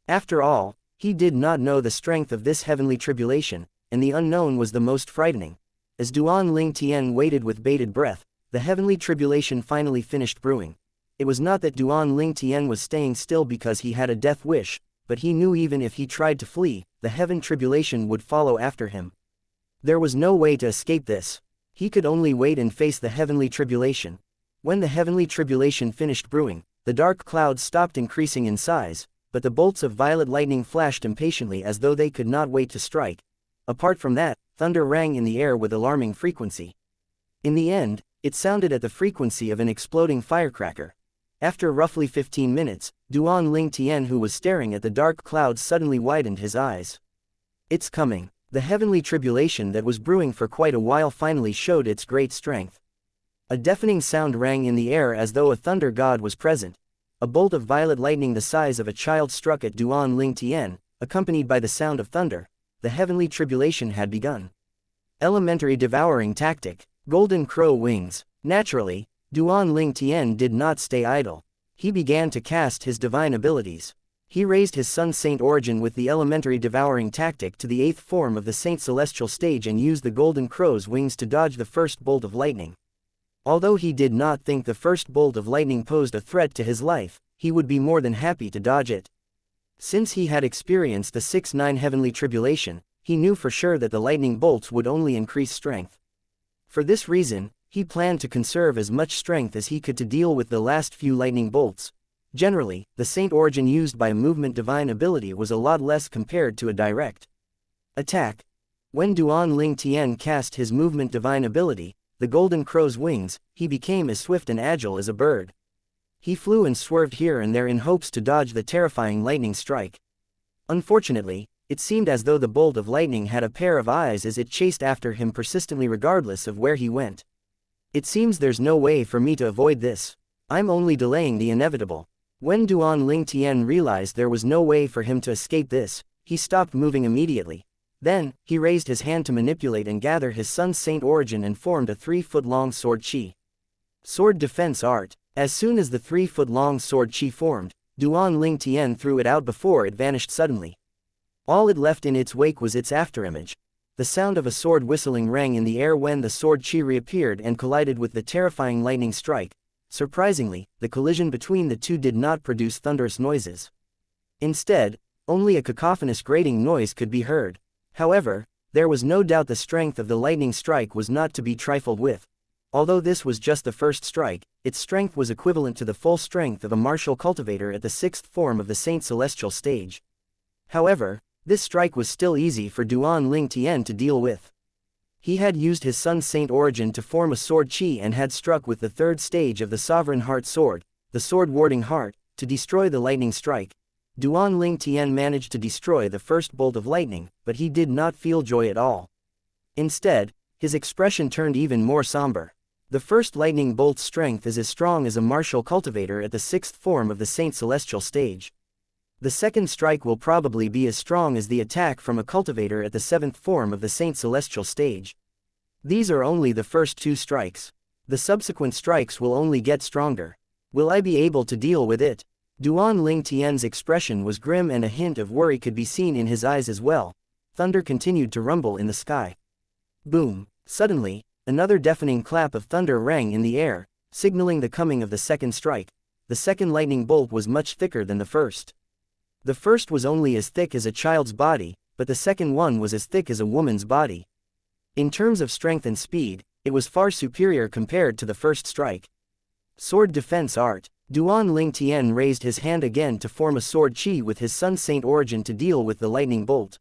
After all, he did not know the strength of this heavenly tribulation, and the unknown was the most frightening. As Duan Ling Tian waited with bated breath, the heavenly tribulation finally finished brewing. It was not that Duan Ling Tian was staying still because he had a death wish, but he knew even if he tried to flee, the heaven tribulation would follow after him. There was no way to escape this. He could only wait and face the heavenly tribulation. When the heavenly tribulation finished brewing, the dark clouds stopped increasing in size, but the bolts of violet lightning flashed impatiently as though they could not wait to strike. Apart from that, thunder rang in the air with alarming frequency. In the end, it sounded at the frequency of an exploding firecracker. After roughly 15 minutes, Duan Ling Tian, who was staring at the dark clouds, suddenly widened his eyes. It's coming. The heavenly tribulation that was brewing for quite a while finally showed its great strength. A deafening sound rang in the air as though a thunder god was present. A bolt of violet lightning the size of a child struck at Duan Ling Tian, accompanied by the sound of thunder. The heavenly tribulation had begun. Elementary devouring tactic. Golden crow wings. Naturally, Duan Ling Tian did not stay idle. He began to cast his divine abilities. He raised his sun saint origin with the elementary devouring tactic to the 8th form of the saint celestial stage and used the golden crow's wings to dodge the first bolt of lightning. Although he did not think the first bolt of lightning posed a threat to his life, he would be more than happy to dodge it. Since he had experienced the 6-9 heavenly tribulation, he knew for sure that the lightning bolts would only increase strength. For this reason, he planned to conserve as much strength as he could to deal with the last few lightning bolts. Generally, the saint origin used by movement divine ability was a lot less compared to a direct attack. When Duan Ling Tian cast his movement divine ability, the golden crow's wings, he became as swift and agile as a bird. He flew and swerved here and there in hopes to dodge the terrifying lightning strike. Unfortunately, it seemed as though the bolt of lightning had a pair of eyes as it chased after him persistently regardless of where he went. It seems there's no way for me to avoid this. I'm only delaying the inevitable. When Duan Ling Tian realized there was no way for him to escape this, he stopped moving immediately. Then, he raised his hand to manipulate and gather his Sun Saint origin and formed a 3-foot-long sword chi. Sword defense art. As soon as the 3-foot-long sword chi formed, Duan Ling Tian threw it out before it vanished suddenly. All it left in its wake was its afterimage. The sound of a sword whistling rang in the air when the sword chi reappeared and collided with the terrifying lightning strike. Surprisingly, the collision between the two did not produce thunderous noises. Instead, only a cacophonous grating noise could be heard. However, there was no doubt the strength of the lightning strike was not to be trifled with. Although this was just the first strike, its strength was equivalent to the full strength of a martial cultivator at the 6th form of the Saint Celestial stage. However, this strike was still easy for Duan Ling Tian to deal with. He had used his Sun Saint origin to form a sword chi and had struck with the 3rd stage of the Sovereign Heart Sword, the Sword Warding Heart, to destroy the lightning strike. Duan Ling Tian managed to destroy the first bolt of lightning, but he did not feel joy at all. Instead, his expression turned even more somber. The first lightning bolt's strength is as strong as a martial cultivator at the 6th form of the Saint Celestial stage. The second strike will probably be as strong as the attack from a cultivator at the 7th form of the Saint Celestial stage. These are only the first 2 strikes. The subsequent strikes will only get stronger. Will I be able to deal with it? Duan Ling Tian's expression was grim and a hint of worry could be seen in his eyes as well. Thunder continued to rumble in the sky. Boom! Suddenly, another deafening clap of thunder rang in the air, signaling the coming of the second strike. The second lightning bolt was much thicker than the first. The first was only as thick as a child's body, but the second one was as thick as a woman's body. In terms of strength and speed, it was far superior compared to the first strike. Sword defense art. Duan Ling Tian raised his hand again to form a sword chi with his Sun Saint origin to deal with the lightning bolt.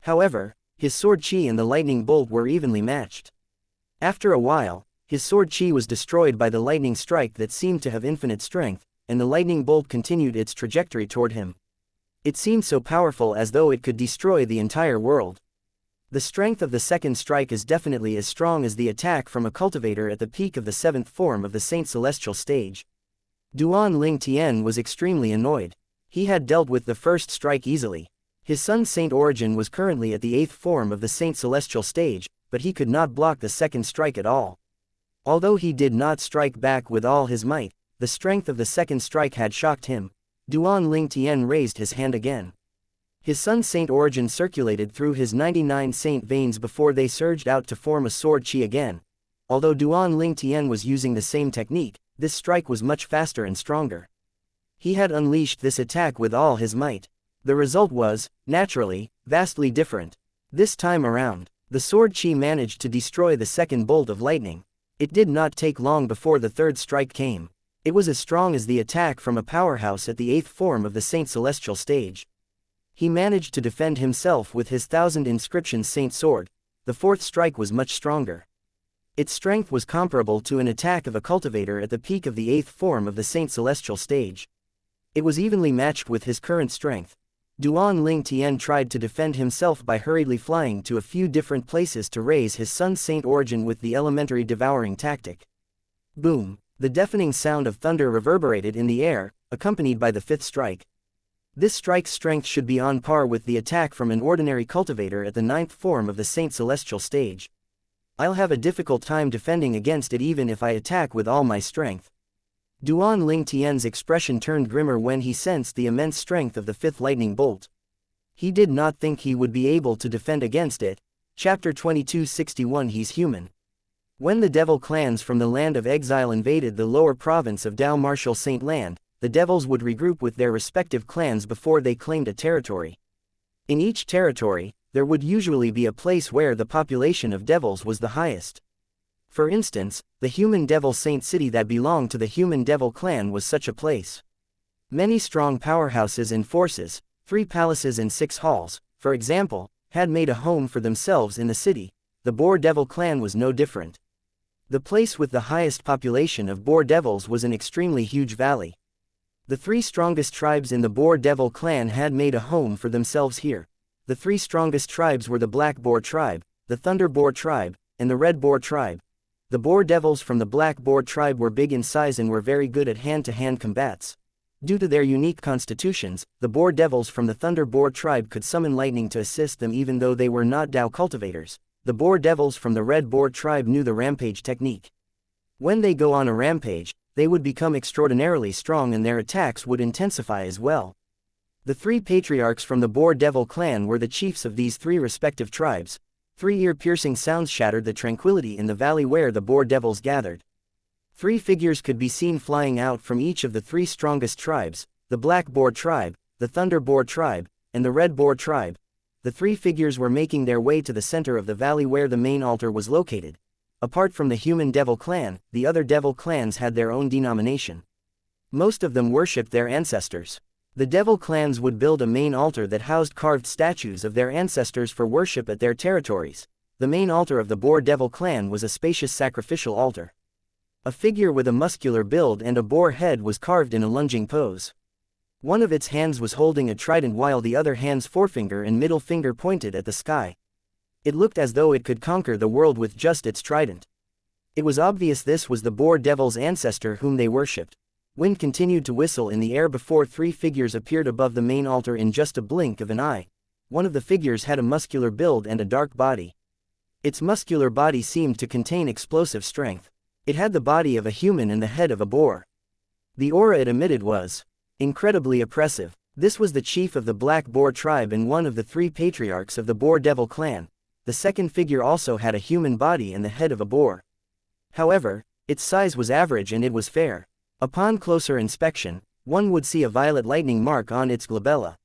However, his sword chi and the lightning bolt were evenly matched. After a while, his sword chi was destroyed by the lightning strike that seemed to have infinite strength, and the lightning bolt continued its trajectory toward him. It seemed so powerful as though it could destroy the entire world. The strength of the second strike is definitely as strong as the attack from a cultivator at the peak of the 7th form of the Saint Celestial stage. Duan Ling Tian was extremely annoyed. He had dealt with the first strike easily. His Sun Saint origin was currently at the 8th form of the Saint Celestial stage, but he could not block the second strike at all. Although he did not strike back with all his might, the strength of the second strike had shocked him. Duan Ling Tian raised his hand again. His Sun Saint origin circulated through his 99 Saint veins before they surged out to form a sword chi again. Although Duan Ling Tian was using the same technique, this strike was much faster and stronger. He had unleashed this attack with all his might. The result was, naturally, vastly different. This time around, the sword chi managed to destroy the second bolt of lightning. It did not take long before the third strike came. It was as strong as the attack from a powerhouse at the 8th form of the Saint Celestial stage. He managed to defend himself with his 1000 inscription Saint Sword. The fourth strike was much stronger. Its strength was comparable to an attack of a cultivator at the peak of the 8th form of the Saint Celestial stage. It was evenly matched with his current strength. Duan Ling Tian tried to defend himself by hurriedly flying to a few different places to raise his Sun Saint origin with the elementary devouring tactic. Boom! The deafening sound of thunder reverberated in the air, accompanied by the fifth strike. This strike's strength should be on par with the attack from an ordinary cultivator at the 9th form of the Saint Celestial stage. I'll have a difficult time defending against it even if I attack with all my strength. Duan Ling Tian's expression turned grimmer when he sensed the immense strength of the fifth lightning bolt. He did not think he would be able to defend against it. Chapter 2261 He's Human. When the devil clans from the land of exile invaded the lower province of Dao Martial Saint Land, the devils would regroup with their respective clans before they claimed a territory. In each territory, there would usually be a place where the population of devils was the highest. For instance, the human devil saint city that belonged to the human devil clan was such a place. Many strong powerhouses and forces, 3 palaces and 6 halls, for example, had made a home for themselves in the city. The Boar Devil clan was no different. The place with the highest population of Boar Devils was an extremely huge valley. The three strongest tribes in the Boar Devil clan had made a home for themselves here. The three strongest tribes were the Black Boar tribe, the Thunder Boar tribe, and the Red Boar tribe. The Boar Devils from the Black Boar tribe were big in size and were very good at hand-to-hand combats. Due to their unique constitutions, the Boar Devils from the Thunder Boar tribe could summon lightning to assist them even though they were not Dao cultivators. The Boar Devils from the Red Boar tribe knew the rampage technique. When they go on a rampage, they would become extraordinarily strong and their attacks would intensify as well. The three patriarchs from the Boar Devil clan were the chiefs of these three respective tribes. Three ear-piercing sounds shattered the tranquility in the valley where the Boar Devils gathered. Three figures could be seen flying out from each of the three strongest tribes, the Black Boar tribe, the Thunder Boar tribe, and the Red Boar tribe. The three figures were making their way to the center of the valley where the main altar was located. Apart from the human devil clan, the other devil clans had their own denomination. Most of them worshipped their ancestors. The devil clans would build a main altar that housed carved statues of their ancestors for worship at their territories. The main altar of the Boar Devil clan was a spacious sacrificial altar. A figure with a muscular build and a boar head was carved in a lunging pose. One of its hands was holding a trident while the other hand's forefinger and middle finger pointed at the sky. It looked as though it could conquer the world with just its trident. It was obvious this was the Boar Devil's ancestor whom they worshipped. Wind continued to whistle in the air before three figures appeared above the main altar in just a blink of an eye. One of the figures had a muscular build and a dark body. Its muscular body seemed to contain explosive strength. It had the body of a human and the head of a boar. The aura it emitted was incredibly oppressive. This was the chief of the Black Boar tribe and one of the three patriarchs of the Boar Devil clan. The second figure also had a human body and the head of a boar. However, its size was average and it was fair. Upon closer inspection, one would see a violet lightning mark on its glabella.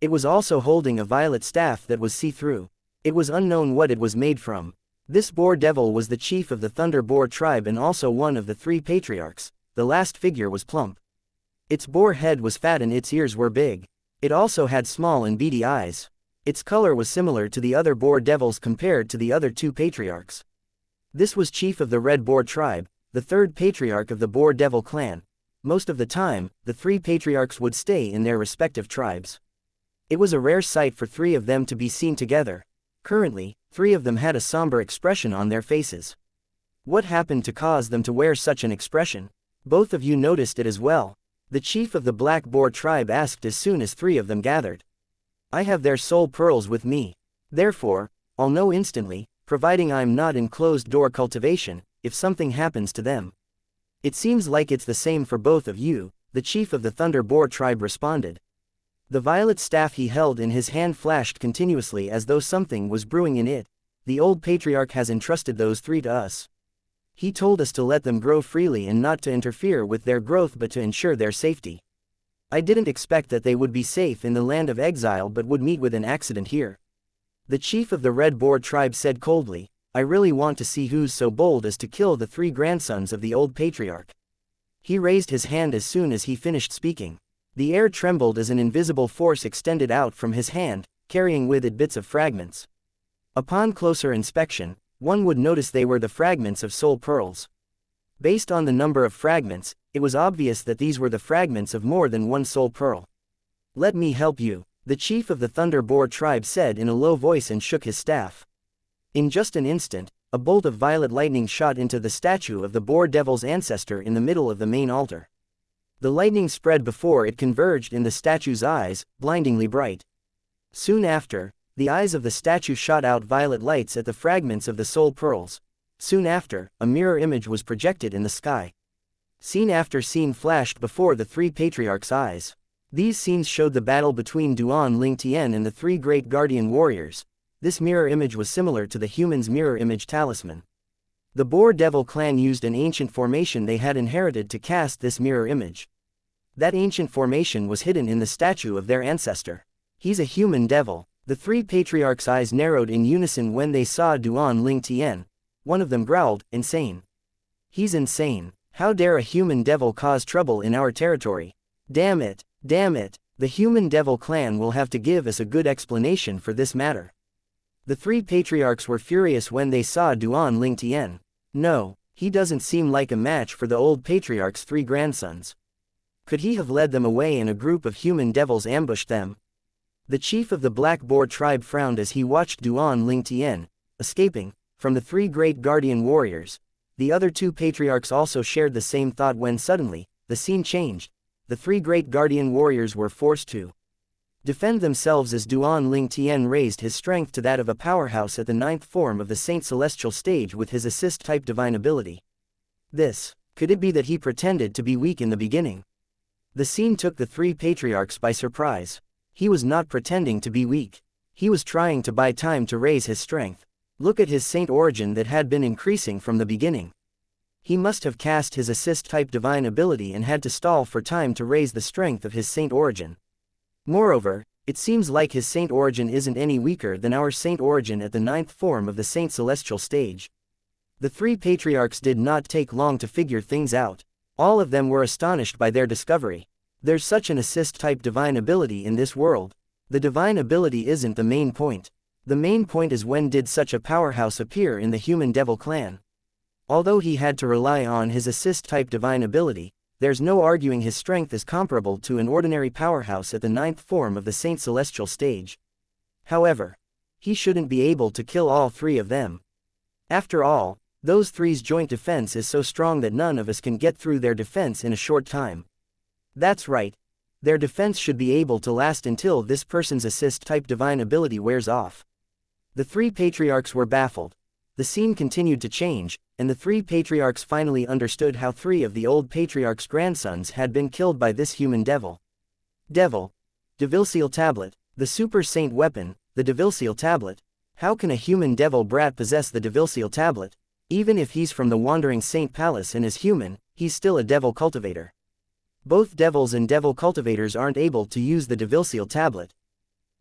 It was also holding a violet staff that was see-through. It was unknown what it was made from. This Boar Devil was the chief of the Thunder Boar tribe and also one of the three patriarchs. The last figure was plump. Its boar head was fat and its ears were big. It also had small and beady eyes. Its color was similar to the other Boar Devils compared to the other two patriarchs. This was chief of the Red Boar tribe, the third patriarch of the Boar Devil clan. Most of the time, the three patriarchs would stay in their respective tribes. It was a rare sight for three of them to be seen together. Currently, three of them had a somber expression on their faces. What happened to cause them to wear such an expression? Both of you noticed it as well. The chief of the Black Boar tribe asked as soon as three of them gathered. I have their soul pearls with me. Therefore, I'll know instantly, providing I'm not in closed-door cultivation, if something happens to them. It seems like it's the same for both of you, the chief of the Thunder Boar tribe responded. The violet staff he held in his hand flashed continuously as though something was brewing in it. The old patriarch has entrusted those three to us. He told us to let them grow freely and not to interfere with their growth but to ensure their safety. I didn't expect that they would be safe in the land of exile but would meet with an accident here. The chief of the Red Boar tribe said coldly, I really want to see who's so bold as to kill the three grandsons of the old patriarch. He raised his hand as soon as he finished speaking. The air trembled as an invisible force extended out from his hand, carrying with it bits of fragments. Upon closer inspection, one would notice they were the fragments of soul pearls. Based on the number of fragments, it was obvious that these were the fragments of more than one soul pearl. Let me help you, the chief of the Thunder Boar tribe said in a low voice and shook his staff. In just an instant, a bolt of violet lightning shot into the statue of the Boar Devil's ancestor in the middle of the main altar. The lightning spread before it converged in the statue's eyes, blindingly bright. Soon after, the eyes of the statue shot out violet lights at the fragments of the soul pearls. Soon after, a mirror image was projected in the sky. Scene after scene flashed before the three patriarchs' eyes. These scenes showed the battle between Duan Lingtian and the three great guardian warriors. This mirror image was similar to the human's mirror image talisman. The Boar Devil clan used an ancient formation they had inherited to cast this mirror image. That ancient formation was hidden in the statue of their ancestor. He's a human devil. The three patriarchs' eyes narrowed in unison when they saw Duan Lingtian. One of them growled, insane. He's insane. How dare a human devil cause trouble in our territory? Damn it, damn it. The human devil clan will have to give us a good explanation for this matter. The three patriarchs were furious when they saw Duan Tian. No, he doesn't seem like a match for the old patriarch's three grandsons. Could he have led them away and a group of human devils ambushed them? The chief of the Black Boar tribe frowned as he watched Duan Tian escaping from the three great guardian warriors. The other two patriarchs also shared the same thought when suddenly, the scene changed. The three great guardian warriors were forced to defend themselves as Duan Tian raised his strength to that of a powerhouse at the ninth form of the Saint Celestial stage with his assist-type divine ability. Could it be that he pretended to be weak in the beginning? The scene took the three patriarchs by surprise. He was not pretending to be weak. He was trying to buy time to raise his strength. Look at his saint origin that had been increasing from the beginning. He must have cast his assist-type divine ability and had to stall for time to raise the strength of his saint origin. Moreover, it seems like his saint origin isn't any weaker than our saint origin at the ninth form of the Saint Celestial stage. The three patriarchs did not take long to figure things out. All of them were astonished by their discovery. There's such an assist-type divine ability in this world. The divine ability isn't the main point. The main point is when did such a powerhouse appear in the human devil clan? Although he had to rely on his assist-type divine ability, there's no arguing his strength is comparable to an ordinary powerhouse at the ninth form of the Saint Celestial stage. However, he shouldn't be able to kill all three of them. After all, those three's joint defense is so strong that none of us can get through their defense in a short time. That's right. Their defense should be able to last until this person's assist-type divine ability wears off. The three patriarchs were baffled. The scene continued to change, and the three patriarchs finally understood how three of the old patriarch's grandsons had been killed by this human devil. Devil-Seal tablet, the super saint weapon, the Devil-Seal tablet. How can a human devil brat possess the Devil-Seal tablet? Even if he's from the Wandering Saint Palace and is human, he's still a devil cultivator. Both devils and devil cultivators aren't able to use the Devil-Seal tablet.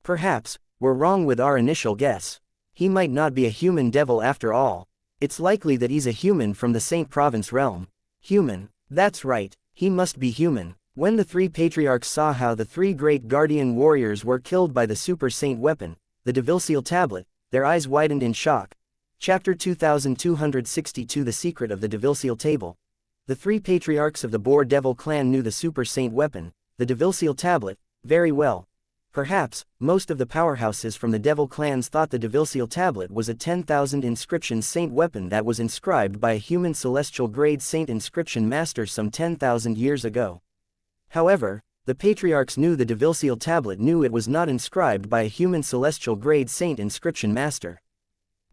Perhaps, we're wrong with our initial guess. He might not be a human devil after all. It's likely that he's a human from the Saint Province realm. Human, that's right, he must be human. When the three patriarchs saw how the three great guardian warriors were killed by the super saint weapon, the Devil-Seal tablet, their eyes widened in shock. Chapter 2262 The Secret of the Devil-Seal Table. The three patriarchs of the Boar Devil clan knew the super saint weapon, the Devil-Seal tablet, very well. Perhaps, most of the powerhouses from the Devil clans thought the Devil-Seal tablet was a 10,000 inscription saint weapon that was inscribed by a human celestial grade saint inscription master some 10,000 years ago. However, the patriarchs knew the Devil-Seal tablet knew it was not inscribed by a human celestial grade saint inscription master.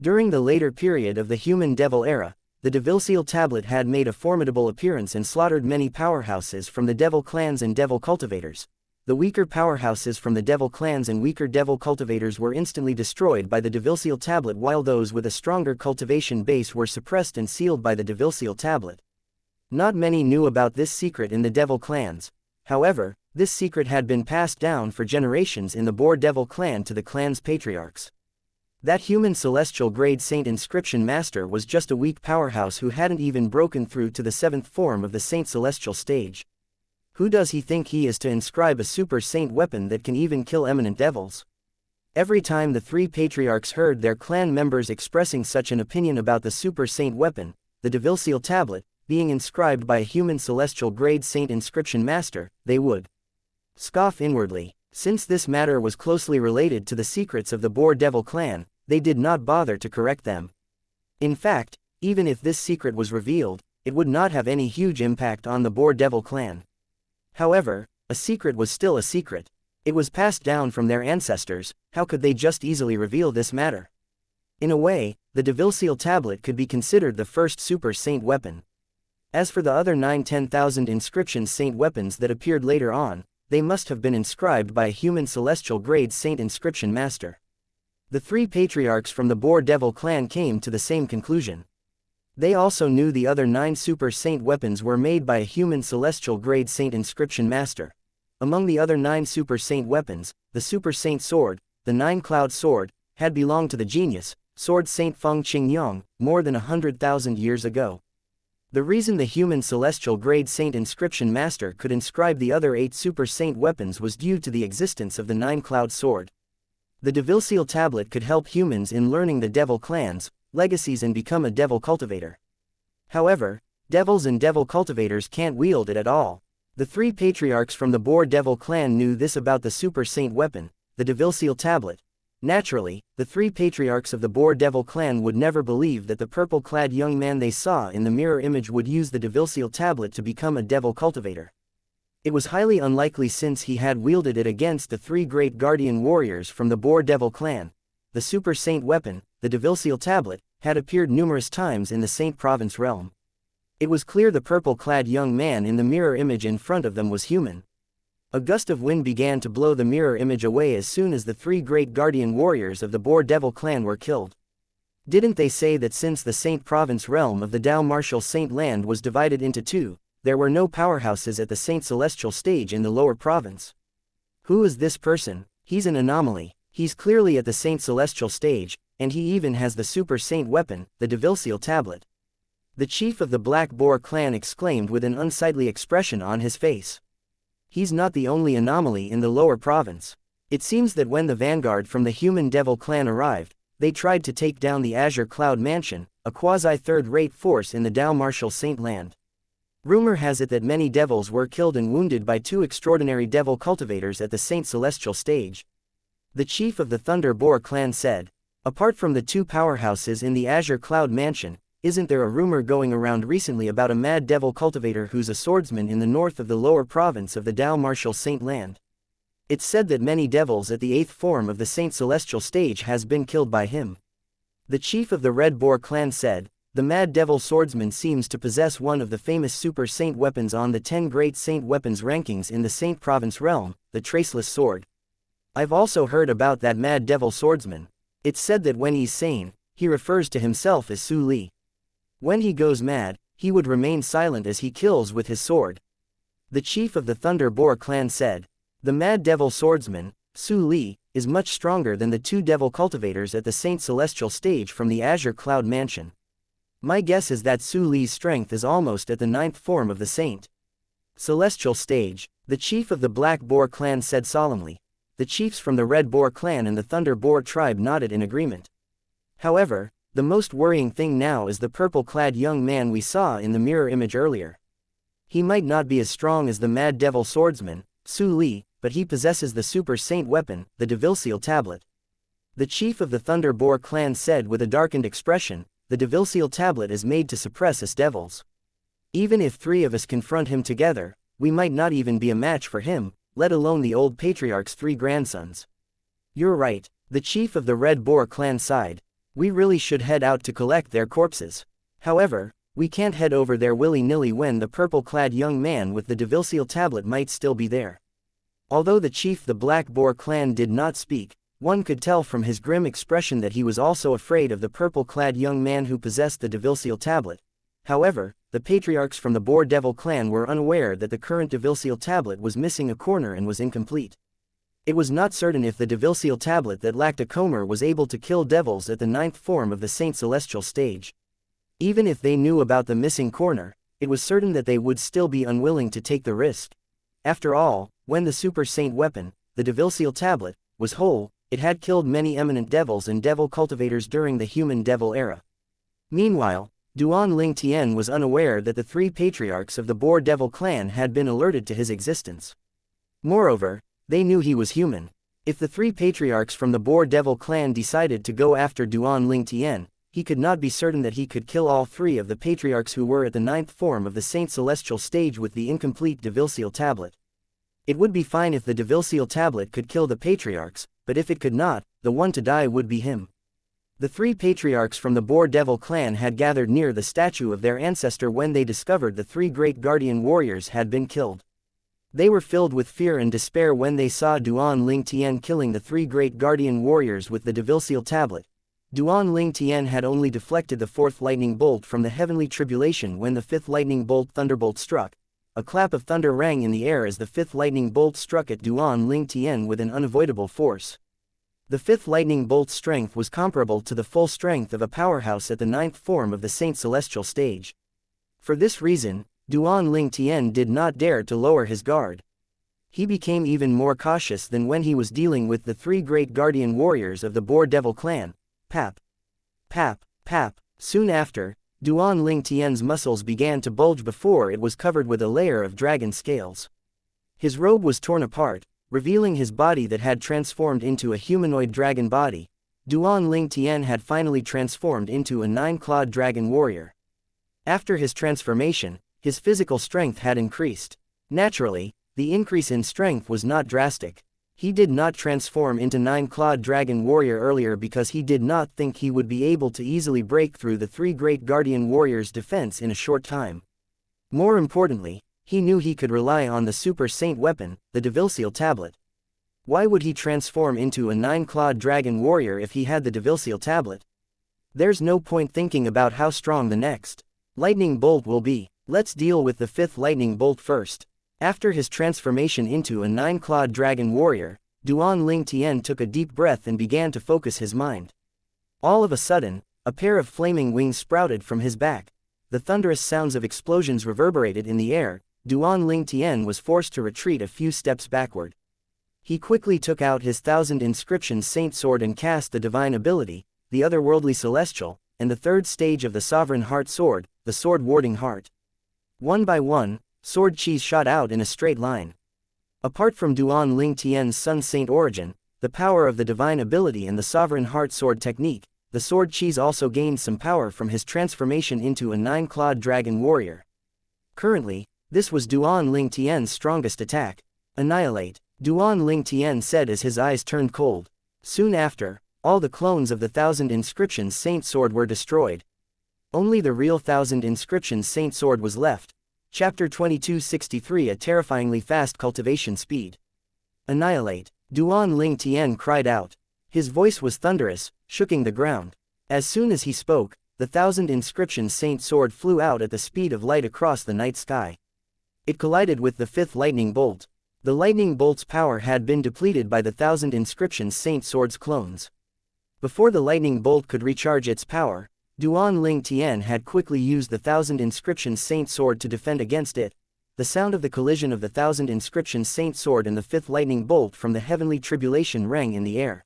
During the later period of the human devil era, the Devil-Seal tablet had made a formidable appearance and slaughtered many powerhouses from the Devil clans and Devil cultivators. The weaker powerhouses from the Devil clans and weaker Devil cultivators were instantly destroyed by the Devil-Seal tablet, while those with a stronger cultivation base were suppressed and sealed by the Devil-Seal tablet. Not many knew about this secret in the Devil clans. However, this secret had been passed down for generations in the Boar Devil clan to the clan's patriarchs. That human celestial grade saint inscription master was just a weak powerhouse who hadn't even broken through to the seventh form of the Saint Celestial stage. Who does he think he is to inscribe a super saint weapon that can even kill eminent devils? Every time the three patriarchs heard their clan members expressing such an opinion about the super saint weapon, the Devil-Seal tablet, being inscribed by a human celestial grade saint inscription master, they would scoff inwardly. Since this matter was closely related to the secrets of the Boar Devil clan, they did not bother to correct them. In fact, even if this secret was revealed, it would not have any huge impact on the Boar Devil clan. However, a secret was still a secret. It was passed down from their ancestors. How could they just easily reveal this matter? In a way, the Devil-Seal tablet could be considered the first super saint weapon. As for the other 9-10,000 inscription saint weapons that appeared later on, they must have been inscribed by a human celestial grade saint inscription master. The three patriarchs from the Boar Devil clan came to the same conclusion. They also knew the other 9 super saint weapons were made by a human celestial grade saint inscription master. Among the other 9 super saint weapons, the super saint sword, the 9-cloud sword, had belonged to the genius, sword Saint Feng Qingyong, more than 100,000 years ago. The reason the human celestial grade saint inscription master could inscribe the other 8 super saint weapons was due to the existence of the 9-cloud sword. The devil-seal tablet could help humans in learning the devil clans, legacies and become a devil cultivator. However, devils and devil cultivators can't wield it at all. The three patriarchs from the Boar Devil clan knew this about the super saint weapon, the devil-seal tablet. Naturally, the three patriarchs of the Boar Devil clan would never believe that the purple-clad young man they saw in the mirror image would use the devil-seal tablet to become a devil cultivator. It was highly unlikely since he had wielded it against the three great guardian warriors from the Boar Devil clan. The super saint weapon, the devil-seal tablet, had appeared numerous times in the Saint Province realm. It was clear the purple-clad young man in the mirror image in front of them was human. A gust of wind began to blow the mirror image away as soon as the three great guardian warriors of the Boar Devil clan were killed. Didn't they say that since the Saint Province realm of the Tao Martial Saint Land was divided into two, there were no powerhouses at the Saint Celestial stage in the lower province? Who is this person? He's an anomaly. He's clearly at the Saint Celestial stage, and he even has the super saint weapon, the devil-seal tablet. The chief of the Black Boar clan exclaimed with an unsightly expression on his face. He's not the only anomaly in the lower province. It seems that when the vanguard from the human devil clan arrived, they tried to take down the Azure Cloud Mansion, a quasi-third-rate force in the Tao Martial Saint Land. Rumor has it that many devils were killed and wounded by two extraordinary devil cultivators at the Saint Celestial stage. The chief of the Thunder Boar clan said, "Apart from the two powerhouses in the Azure Cloud Mansion, isn't there a rumor going around recently about a mad devil cultivator who's a swordsman in the north of the lower province of the Tao Martial Saint Land? It's said that many devils at the 8th form of the Saint Celestial stage has been killed by him." The chief of the Red Boar clan said, "The mad devil swordsman seems to possess one of the famous super saint weapons on the 10 great saint weapons rankings in the Saint Province realm, the Traceless Sword. I've also heard about that mad devil swordsman. It's said that when he's sane, he refers to himself as Su Li. When he goes mad, he would remain silent as he kills with his sword." The chief of the Thunder Boar clan said, "The mad devil swordsman, Su Li, is much stronger than the two devil cultivators at the Saint Celestial stage from the Azure Cloud Mansion. My guess is that Su Li's strength is almost at the 9th form of the Saint Celestial stage," the chief of the Black Boar clan said solemnly. The chiefs from the Red Boar clan and the Thunder Boar tribe nodded in agreement. However, the most worrying thing now is the purple-clad young man we saw in the mirror image earlier. He might not be as strong as the mad devil swordsman, Su Li, but he possesses the super saint weapon, the devil-seal tablet. The chief of the Thunder Boar clan said with a darkened expression, "The devil-seal tablet is made to suppress us devils. Even if three of us confront him together, we might not even be a match for him, let alone the old patriarch's three grandsons." "You're right," the chief of the Red Boar clan sighed. "We really should head out to collect their corpses. However, we can't head over there willy-nilly when the purple-clad young man with the devil-seal tablet might still be there." Although the chief of the Black Boar clan did not speak, one could tell from his grim expression that he was also afraid of the purple-clad young man who possessed the devil-seal tablet. However, the patriarchs from the Boar Devil clan were unaware that the current devil-seal tablet was missing a corner and was incomplete. It was not certain if the devil-seal tablet that lacked a corner was able to kill devils at the 9th form of the Saint Celestial stage. Even if they knew about the missing corner, it was certain that they would still be unwilling to take the risk. After all, when the super saint weapon, the devil-seal tablet, was whole, it had killed many eminent devils and devil cultivators during the human devil era. Meanwhile, Duan Ling Tian was unaware that the three patriarchs of the Boar Devil clan had been alerted to his existence. Moreover, they knew he was human. If the three patriarchs from the Boar Devil clan decided to go after Duan Ling Tian, he could not be certain that he could kill all three of the patriarchs who were at the 9th form of the Saint Celestial stage with the incomplete devil-seal tablet. It would be fine if the devil-seal tablet could kill the patriarchs, but if it could not, the one to die would be him. The three patriarchs from the Boar Devil clan had gathered near the statue of their ancestor when they discovered the three great guardian warriors had been killed. They were filled with fear and despair when they saw Duan Ling Tian killing the three great guardian warriors with the devil-seal tablet. Duan Ling Tian had only deflected the 4th lightning bolt from the heavenly tribulation when the 5th lightning bolt thunderbolt struck. A clap of thunder rang in the air as the 5th lightning bolt struck at Duan Ling Tian with an unavoidable force. The 5th lightning bolt's strength was comparable to the full strength of a powerhouse at the 9th form of the Saint Celestial stage. For this reason, Duan Ling Tian did not dare to lower his guard. He became even more cautious than when he was dealing with the three great guardian warriors of the Boar Devil clan. Pap. Pap. Pap. Soon after, Duan Ling Tian's muscles began to bulge before it was covered with a layer of dragon scales. His robe was torn apart, revealing his body that had transformed into a humanoid dragon body. Duan Ling Tian had finally transformed into a 9-clawed dragon warrior. After his transformation, his physical strength had increased. Naturally, the increase in strength was not drastic. He did not transform into 9-clawed dragon warrior earlier because he did not think he would be able to easily break through the three great guardian warriors' defense in a short time. More importantly, he knew he could rely on the super saint weapon, the devil tablet. Why would he transform into a 9-clawed dragon warrior if he had the devil tablet? There's no point thinking about how strong the next lightning bolt will be. Let's deal with the 5th lightning bolt first. After his transformation into a 9-clawed dragon warrior, Duan Ling Tian took a deep breath and began to focus his mind. All of a sudden, a pair of flaming wings sprouted from his back. The thunderous sounds of explosions reverberated in the air. Duan Ling Tian was forced to retreat a few steps backward. He quickly took out his 1000 inscriptions saint sword and cast the divine ability, the otherworldly celestial, and the 3rd stage of the sovereign heart sword, the sword warding heart. One by one, sword chis shot out in a straight line. Apart from Duan Ling Tian's Sun Saint origin, the power of the divine ability and the sovereign heart sword technique, the sword chis also gained some power from his transformation into a 9-clawed dragon warrior. Currently, this was Duan Ling Tian's strongest attack. Annihilate, Duan Ling Tian said as his eyes turned cold. Soon after, all the clones of the 1000 inscriptions saint sword were destroyed. Only the real 1000 inscriptions saint sword was left. Chapter 2263 A terrifyingly fast cultivation speed. Annihilate, Duan Ling Tian cried out. His voice was thunderous, shooking the ground. As soon as he spoke, the 1000 inscriptions saint sword flew out at the speed of light across the night sky. It collided with the 5th lightning bolt. The lightning bolt's power had been depleted by the 1000 inscriptions saint sword's clones. Before the lightning bolt could recharge its power, Duan Ling Tian had quickly used the 1000 inscriptions saint sword to defend against it. The sound of the collision of the 1000 inscriptions saint sword and the 5th lightning bolt from the heavenly tribulation rang in the air.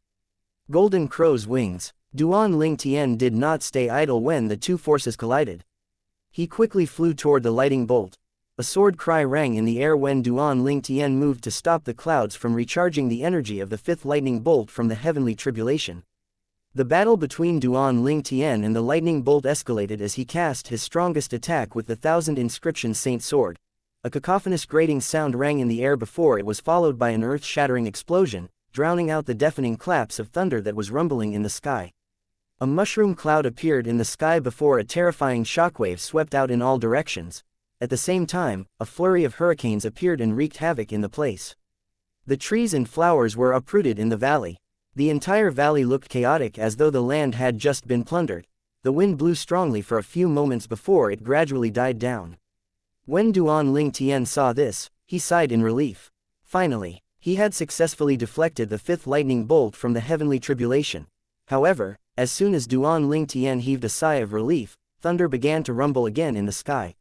Golden crow's wings. Duan Ling Tian did not stay idle when the two forces collided. He quickly flew toward the lightning bolt. A sword cry rang in the air when Duan Ling Tian moved to stop the clouds from recharging the energy of the 5th lightning bolt from the heavenly tribulation. The battle between Duan Ling Tian and the lightning bolt escalated as he cast his strongest attack with the 1000 inscriptions saint sword. A cacophonous grating sound rang in the air before it was followed by an earth-shattering explosion, drowning out the deafening claps of thunder that was rumbling in the sky. A mushroom cloud appeared in the sky before a terrifying shockwave swept out in all directions. At the same time, a flurry of hurricanes appeared and wreaked havoc in the place. The trees and flowers were uprooted in the valley. The entire valley looked chaotic as though the land had just been plundered. The wind blew strongly for a few moments before it gradually died down. When Duan Ling Tian saw this, he sighed in relief. Finally, he had successfully deflected the 5th lightning bolt from the heavenly tribulation. However, as soon as Duan Ling Tian heaved a sigh of relief, thunder began to rumble again in the sky.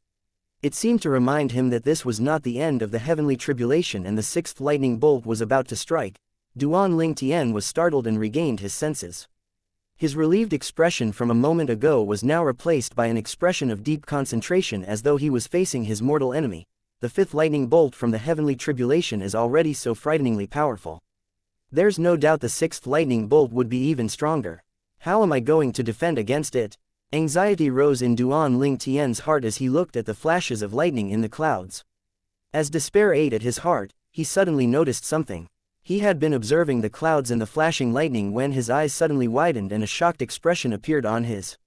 It seemed to remind him that this was not the end of the heavenly tribulation and the 6th lightning bolt was about to strike. Duan Ling Tian was startled and regained his senses. His relieved expression from a moment ago was now replaced by an expression of deep concentration as though he was facing his mortal enemy. The 5th lightning bolt from the heavenly tribulation is already so frighteningly powerful. There's no doubt the 6th lightning bolt would be even stronger. How am I going to defend against it? Anxiety rose in Duan Ling Tian's heart as he looked at the flashes of lightning in the clouds. As despair ate at his heart, he suddenly noticed something. He had been observing the clouds and the flashing lightning when his eyes suddenly widened and a shocked expression appeared on his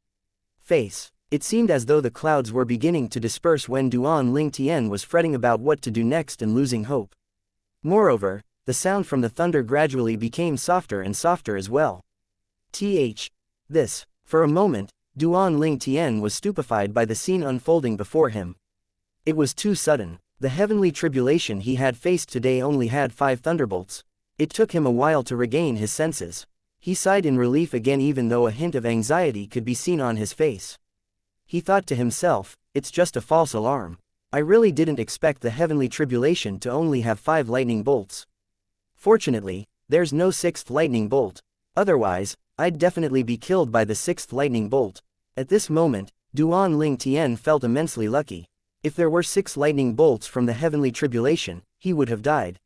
face. It seemed as though the clouds were beginning to disperse when Duan Ling Tian was fretting about what to do next and losing hope. Moreover, the sound from the thunder gradually became softer and softer as well. This. For a moment, Duan Ling Tian was stupefied by the scene unfolding before him. It was too sudden. The heavenly tribulation he had faced today only had 5 thunderbolts. It took him a while to regain his senses. He sighed in relief again even though a hint of anxiety could be seen on his face. He thought to himself, it's just a false alarm. I really didn't expect the heavenly tribulation to only have 5 lightning bolts. Fortunately, there's no 6th lightning bolt. Otherwise, I'd definitely be killed by the 6th lightning bolt. At this moment, Duan Ling Tian felt immensely lucky. If there were 6 lightning bolts from the heavenly tribulation, he would have died.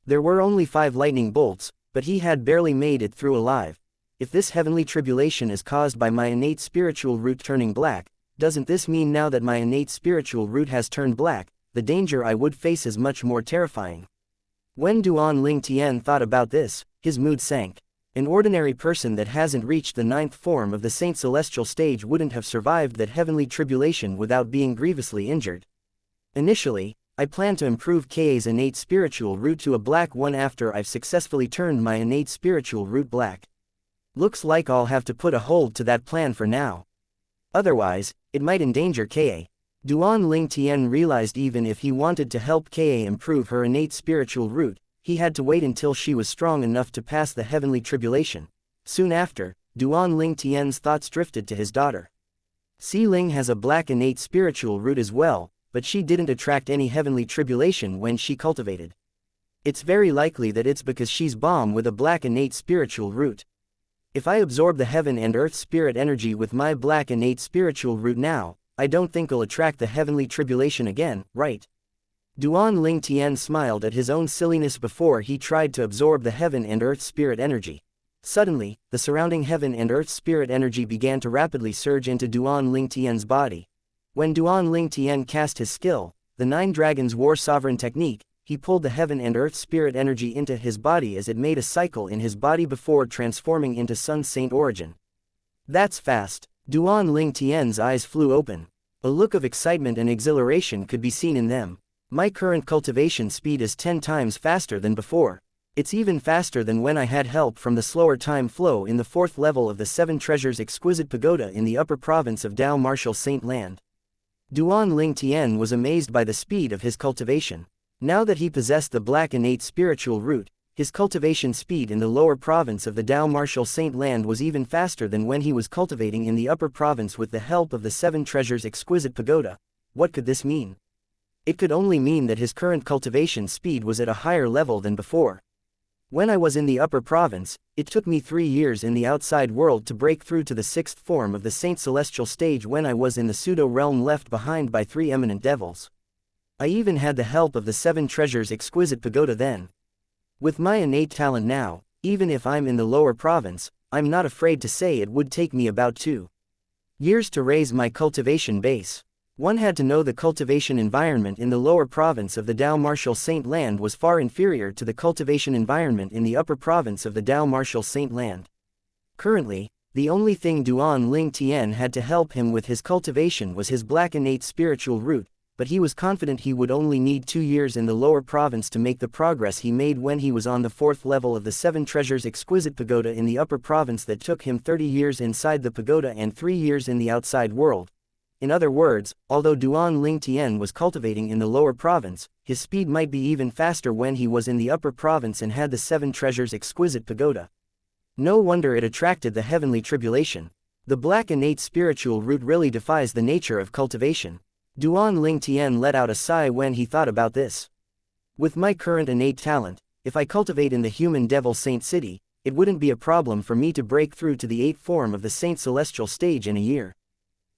There were only 5 lightning bolts, but he had barely made it through alive. If this heavenly tribulation is caused by my innate spiritual root turning black, doesn't this mean now that my innate spiritual root has turned black, the danger I would face is much more terrifying? When Duan Ling Tian thought about this, his mood sank. An ordinary person that hasn't reached the 9th form of the Saint Celestial stage wouldn't have survived that heavenly tribulation without being grievously injured. Initially, I plan to improve Ka's innate spiritual root to a black one after I've successfully turned my innate spiritual root black. Looks like I'll have to put a hold to that plan for now. Otherwise, it might endanger Ka. Duan Ling Tian realized even if he wanted to help Ka improve her innate spiritual root, he had to wait until she was strong enough to pass the heavenly tribulation. Soon after, Duan Ling Tian's thoughts drifted to his daughter. Si Ling has a black innate spiritual root as well, but she didn't attract any heavenly tribulation when she cultivated. It's very likely that it's because she's bomb with a black innate spiritual root. If I absorb the heaven and earth spirit energy with my black innate spiritual root now, I don't think I'll attract the heavenly tribulation again, right? Duan Ling Tian smiled at his own silliness before he tried to absorb the heaven and earth spirit energy. Suddenly, the surrounding heaven and earth spirit energy began to rapidly surge into Duan Ling Tian's body. When Duan Ling Tian cast his skill, the 9 Dragons War Sovereign technique, he pulled the heaven and earth spirit energy into his body as it made a cycle in his body before transforming into Sun Saint origin. That's fast. Duan Ling Tian's eyes flew open. A look of excitement and exhilaration could be seen in them. My current cultivation speed is 10 times faster than before. It's even faster than when I had help from the slower time flow in the 4th level of the 7 Treasures Exquisite Pagoda in the upper province of Dao Martial Saint Land. Duan Ling Tian was amazed by the speed of his cultivation. Now that he possessed the black innate spiritual root, his cultivation speed in the lower province of the Dao Martial Saint Land was even faster than when he was cultivating in the upper province with the help of the 7 Treasures Exquisite Pagoda. What could this mean? It could only mean that his current cultivation speed was at a higher level than before. When I was in the upper province, it took me 3 years in the outside world to break through to the 6th form of the Saint Celestial stage when I was in the pseudo-realm left behind by 3 eminent devils. I even had the help of the 7 Treasures Exquisite Pagoda then. With my innate talent now, even if I'm in the lower province, I'm not afraid to say it would take me about 2 years to raise my cultivation base. One had to know the cultivation environment in the lower province of the Dao Martial Saint Land was far inferior to the cultivation environment in the upper province of the Dao Martial Saint Land. Currently, the only thing Duan Ling Tian had to help him with his cultivation was his black innate spiritual root, but he was confident he would only need 2 years in the lower province to make the progress he made when he was on the 4th level of the 7 Treasures Exquisite Pagoda in the upper province that took him 30 years inside the pagoda and 3 years in the outside world. In other words, although Duan Ling Tian was cultivating in the lower province, his speed might be even faster when he was in the upper province and had the 7 Treasures Exquisite Pagoda. No wonder it attracted the heavenly tribulation. The black innate spiritual root really defies the nature of cultivation. Duan Ling Tian let out a sigh when he thought about this. With my current innate talent, if I cultivate in the human devil saint city, it wouldn't be a problem for me to break through to the 8th form of the Saint Celestial stage in a year.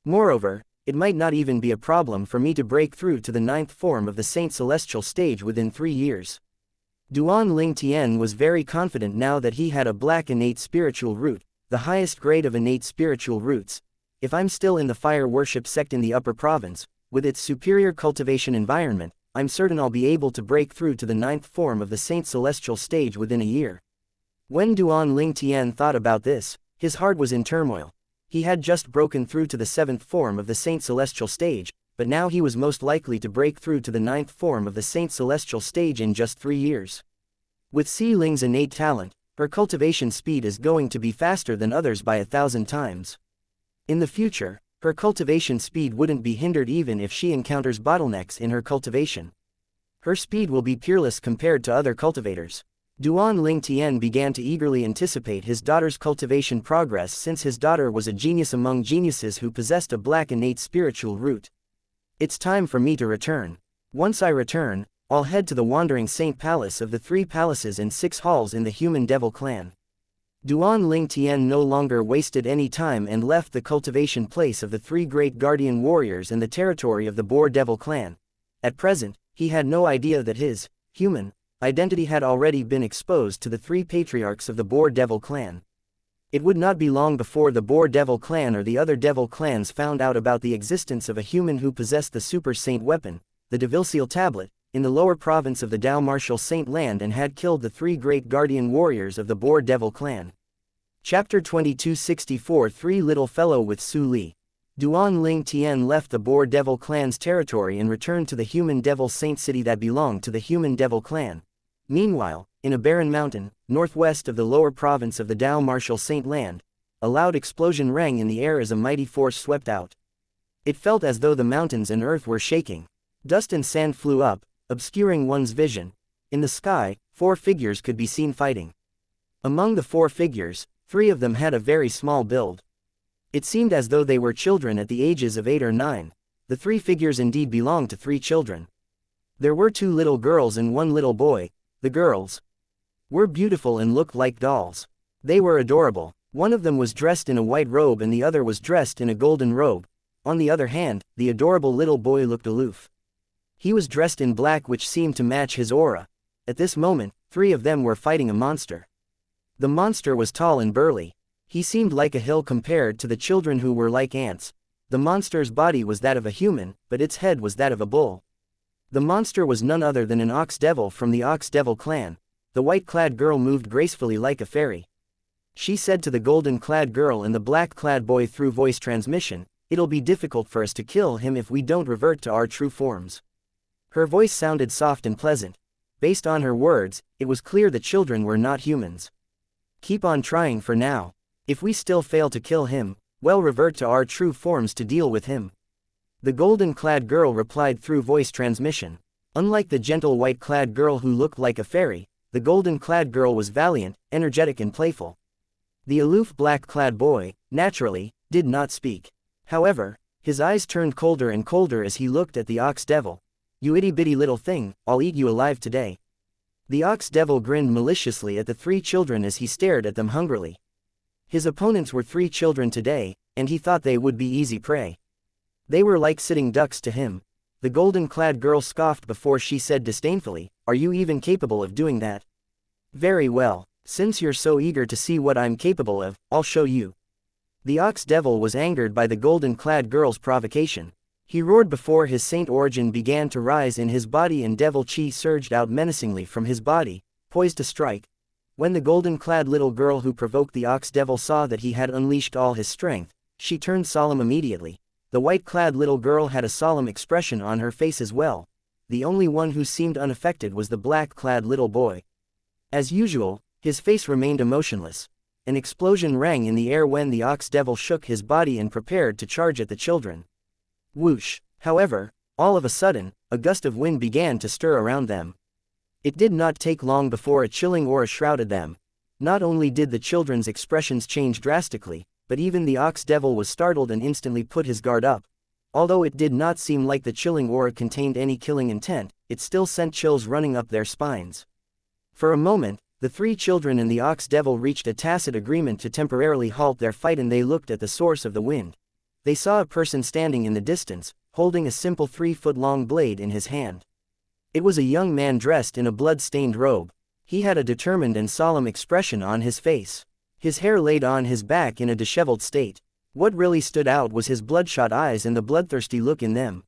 Moreover, it might not even be a problem for me to break through to the 9th form of the Saint Celestial stage within 3 years. Duan Ling Tian was very confident now that he had a black innate spiritual root, the highest grade of innate spiritual roots. If I'm still in the fire worship sect in the upper province, with its superior cultivation environment, I'm certain I'll be able to break through to the 9th form of the Saint Celestial stage within a year. When Duan Ling Tian thought about this, his heart was in turmoil. He had just broken through to the 7th form of the Saint Celestial stage, but now he was most likely to break through to the 9th form of the Saint Celestial stage in just 3 years. With Si Ling's innate talent, her cultivation speed is going to be faster than others by 1,000 times. In the future, her cultivation speed wouldn't be hindered even if she encounters bottlenecks in her cultivation. Her speed will be peerless compared to other cultivators. Duan Ling Tian began to eagerly anticipate his daughter's cultivation progress since his daughter was a genius among geniuses who possessed a black innate spiritual root. It's time for me to return. Once I return, I'll head to the Wandering Saint Palace of the 3 palaces and 6 halls in the Human Devil clan. Duan Ling Tian no longer wasted any time and left the cultivation place of the 3 great guardian warriors and the territory of the Boar Devil clan. At present, he had no idea that his human identity had already been exposed to the 3 patriarchs of the Boar Devil clan. It would not be long before the Boar Devil clan or the other devil clans found out about the existence of a human who possessed the Super Saint weapon, the Devilseal tablet, in the lower province of the Dao Martial Saint land and had killed the 3 great guardian warriors of the Boar Devil clan. Chapter 2264 3 Little Fellow with Su Li. Duan Ling Tian left the Boar Devil clan's territory and returned to the Human Devil Saint city that belonged to the Human Devil clan. Meanwhile, in a barren mountain, northwest of the lower province of the Dao Martial Saint land, a loud explosion rang in the air as a mighty force swept out. It felt as though the mountains and earth were shaking. Dust and sand flew up, obscuring one's vision. In the sky, 4 figures could be seen fighting. Among the 4 figures, 3 of them had a very small build. It seemed as though they were children at the ages of 8 or 9. The 3 figures indeed belonged to 3 children. There were 2 little girls and 1 little boy. The girls were beautiful and looked like dolls. They were adorable. One of them was dressed in a white robe and the other was dressed in a golden robe. On the other hand, the adorable little boy looked aloof. He was dressed in black, which seemed to match his aura. At this moment, 3 of them were fighting a monster. The monster was tall and burly. He seemed like a hill compared to the children who were like ants. The monster's body was that of a human, but its head was that of a bull. The monster was none other than an ox devil from the Ox Devil clan. The white-clad girl moved gracefully like a fairy. She said to the golden-clad girl and the black-clad boy through voice transmission, "It'll be difficult for us to kill him if we don't revert to our true forms." Her voice sounded soft and pleasant. Based on her words, it was clear the children were not humans. "Keep on trying for now. If we still fail to kill him, we'll revert to our true forms to deal with him." The golden-clad girl replied through voice transmission. Unlike the gentle white-clad girl who looked like a fairy, the golden-clad girl was valiant, energetic and playful. The aloof black-clad boy, naturally, did not speak. However, his eyes turned colder and colder as he looked at the Ox Devil. "You itty-bitty little thing, I'll eat you alive today." The Ox Devil grinned maliciously at the 3 children as he stared at them hungrily. His opponents were 3 children today, and he thought they would be easy prey. They were like sitting ducks to him. The golden-clad girl scoffed before she said disdainfully, "Are you even capable of doing that? Very well, since you're so eager to see what I'm capable of, I'll show you." The Ox Devil was angered by the golden-clad girl's provocation. He roared before his saint origin began to rise in his body and devil chi surged out menacingly from his body, poised to strike. When the golden-clad little girl who provoked the Ox Devil saw that he had unleashed all his strength, she turned solemn immediately. The white-clad little girl had a solemn expression on her face as well. The only one who seemed unaffected was the black-clad little boy. As usual, his face remained emotionless. An explosion rang in the air when the Ox Devil shook his body and prepared to charge at the children. Whoosh! However, all of a sudden, a gust of wind began to stir around them. It did not take long before a chilling aura shrouded them. Not only did the children's expressions change drastically, but even the Ox Devil was startled and instantly put his guard up. Although it did not seem like the chilling aura contained any killing intent, it still sent chills running up their spines. For a moment, the 3 children and the Ox Devil reached a tacit agreement to temporarily halt their fight, and they looked at the source of the wind. They saw a person standing in the distance, holding a simple 3-foot-long blade in his hand. It was a young man dressed in a blood-stained robe. He had a determined and solemn expression on his face. His hair laid on his back in a disheveled state. What really stood out was his bloodshot eyes and the bloodthirsty look in them.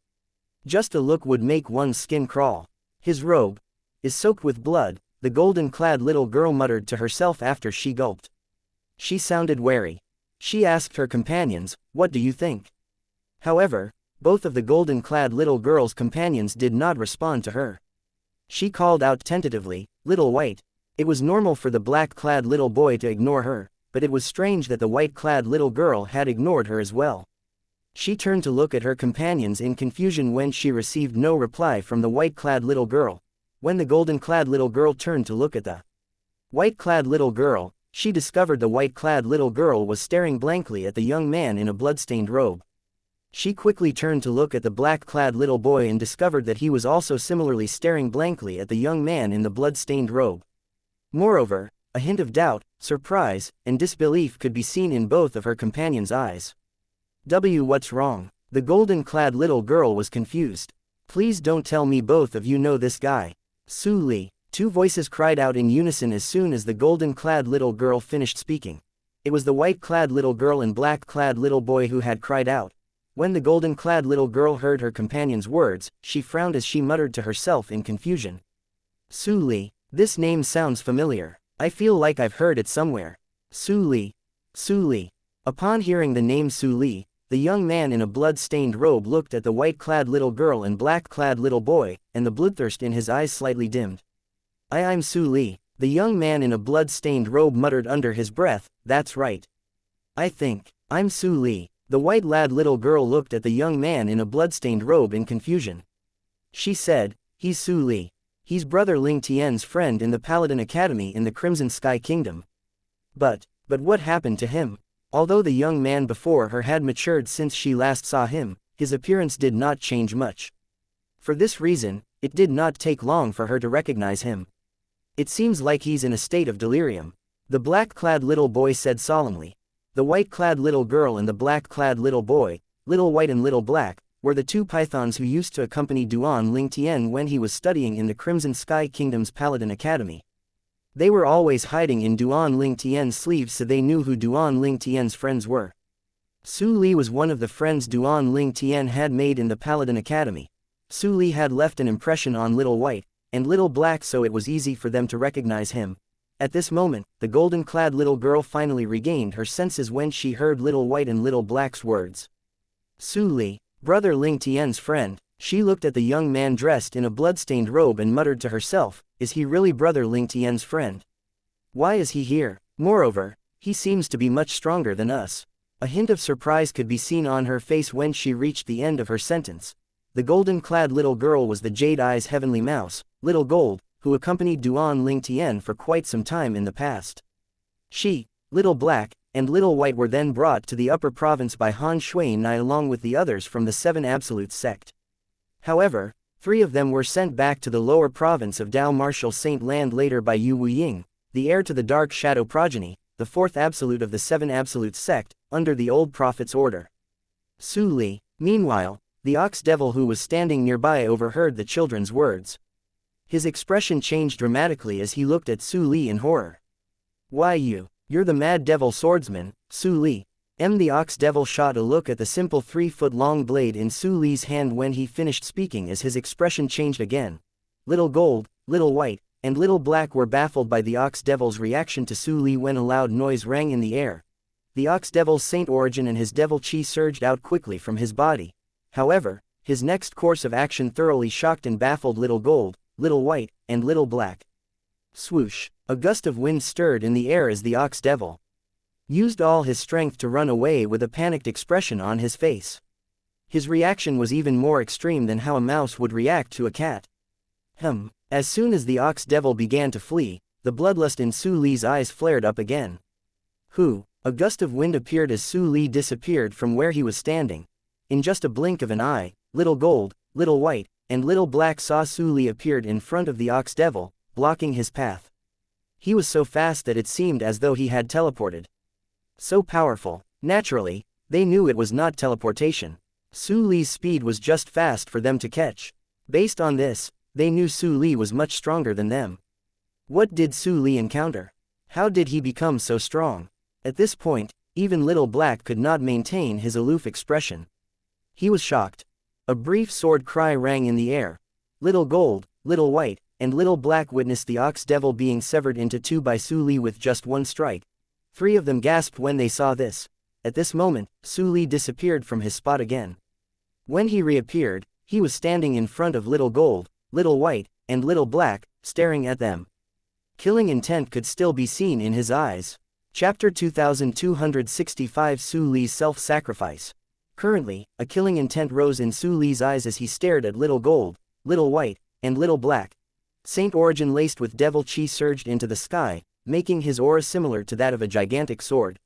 Just a look would make one's skin crawl. "His robe is soaked with blood," the golden-clad little girl muttered to herself after she gulped. She sounded wary. She asked her companions, "What do you think?" However, both of the golden-clad little girl's companions did not respond to her. She called out tentatively, "Little White." It was normal for the black-clad little boy to ignore her, but it was strange that the white-clad little girl had ignored her as well. She turned to look at her companions in confusion when she received no reply from the white-clad little girl. When the golden-clad little girl turned to look at the white-clad little girl, she discovered the white-clad little girl was staring blankly at the young man in a blood-stained robe. She quickly turned to look at the black-clad little boy and discovered that he was also similarly staring blankly at the young man in the blood-stained robe. Moreover, a hint of doubt, surprise, and disbelief could be seen in both of her companions' eyes. What's wrong? The golden-clad little girl was confused. Please don't tell me both of you know this guy. Su Li. Two voices cried out in unison as soon as the golden-clad little girl finished speaking. It was the white-clad little girl and black-clad little boy who had cried out. When the golden-clad little girl heard her companion's words, she frowned as she muttered to herself in confusion. Su Li. This name sounds familiar. I feel like I've heard it somewhere. Su Li. Su Li. Upon hearing the name Su Li, the young man in a blood-stained robe looked at the white-clad little girl and black-clad little boy, and the bloodthirst in his eyes slightly dimmed. I'm Su Li. The young man in a blood-stained robe muttered under his breath, that's right. I think I'm Su Li. The white-clad little girl looked at the young man in a blood-stained robe in confusion. She said, he's Su Li. He's brother Ling Tian's friend in the Paladin Academy in the Crimson Sky Kingdom. But what happened to him? Although the young man before her had matured since she last saw him, his appearance did not change much. For this reason, it did not take long for her to recognize him. It seems like he's in a state of delirium. The black-clad little boy said solemnly. The white-clad little girl and the black-clad little boy, Little White and Little Black, were the two pythons who used to accompany Duan Ling Tian when he was studying in the Crimson Sky Kingdom's Paladin Academy. They were always hiding in Duan Ling Tian's sleeves so they knew who Duan Ling Tian's friends were. Su Li was one of the friends Duan Ling Tian had made in the Paladin Academy. Su Li had left an impression on Little White and Little Black so it was easy for them to recognize him. At this moment, the golden-clad little girl finally regained her senses when she heard Little White and Little Black's words. Su Li, brother Ling Tian's friend. She looked at the young man dressed in a blood-stained robe and muttered to herself, is he really brother Ling Tian's friend? Why is he here? Moreover, he seems to be much stronger than us. A hint of surprise could be seen on her face when she reached the end of her sentence. The golden-clad little girl was the Jade Eye's heavenly mouse, Little Gold, who accompanied Duan Ling Tian for quite some time in the past. She, Little Black, and Little White were then brought to the upper province by Han Shui-Nai along with the others from the Seven Absolutes sect. However, 3 of them were sent back to the lower province of Dao Martial Saint Land later by Yu Wuying, the heir to the Dark Shadow progeny, the 4th Absolute of the Seven Absolutes sect, under the Old Prophet's order. Su Li, meanwhile, the Ox Devil who was standing nearby overheard the children's words. His expression changed dramatically as he looked at Su Li in horror. Why you're the Mad Devil swordsman, Su Li. The Ox Devil shot a look at the simple 3-foot-long blade in Su Li's hand when he finished speaking as his expression changed again. Little Gold, Little White, and Little Black were baffled by the Ox Devil's reaction to Su Li when a loud noise rang in the air. The Ox Devil's saint origin and his devil chi surged out quickly from his body. However, his next course of action thoroughly shocked and baffled Little Gold, Little White, and Little Black. Swoosh! A gust of wind stirred in the air as the Ox Devil used all his strength to run away with a panicked expression on his face. His reaction was even more extreme than how a mouse would react to a cat. As soon as the Ox Devil began to flee, the bloodlust in Su Li's eyes flared up again. A gust of wind appeared as Su Li disappeared from where he was standing. In just a blink of an eye, Little Gold, Little White, and Little Black saw Su Li appeared in front of the Ox Devil, blocking his path. He was so fast that it seemed as though he had teleported. So powerful. Naturally, they knew it was not teleportation. Su Li's speed was just fast for them to catch. Based on this, they knew Su Li was much stronger than them. What did Su Li encounter? How did he become so strong? At this point, even Little Black could not maintain his aloof expression. He was shocked. A brief sword cry rang in the air. Little Gold, Little White, and Little Black witnessed the Ox Devil being severed into 2 by Su Li with just one strike. 3 of them gasped when they saw this. At this moment, Su Li disappeared from his spot again. When he reappeared, he was standing in front of Little Gold, Little White, and Little Black, staring at them. Killing intent could still be seen in his eyes. Chapter 2265 Su Li's Self-Sacrifice. Currently, a killing intent rose in Su Li's eyes as he stared at Little Gold, Little White, and Little Black. Saint origin laced with devil chi surged into the sky, making his aura similar to that of a gigantic sword.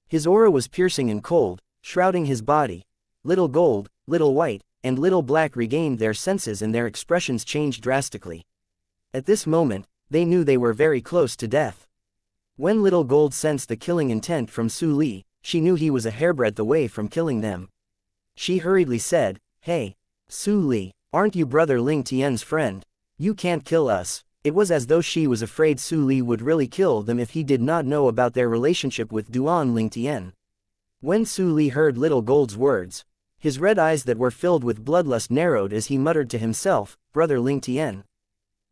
His aura was piercing and cold, shrouding his body. little gold, little white, and little black regained their senses and their expressions changed drastically. At this moment, they knew they were very close to death. When little gold sensed the killing intent from Su Li, she knew he was a hairbreadth away from killing them. She hurriedly said, "Hey, Su Li, aren't you brother Ling Tian's friend? You can't kill us." It was as though she was afraid Su Li would really kill them if he did not know about their relationship with Duan Ling Tian. When Su Li heard little gold's words, his red eyes that were filled with bloodlust narrowed as he muttered to himself, "Brother Ling Tian.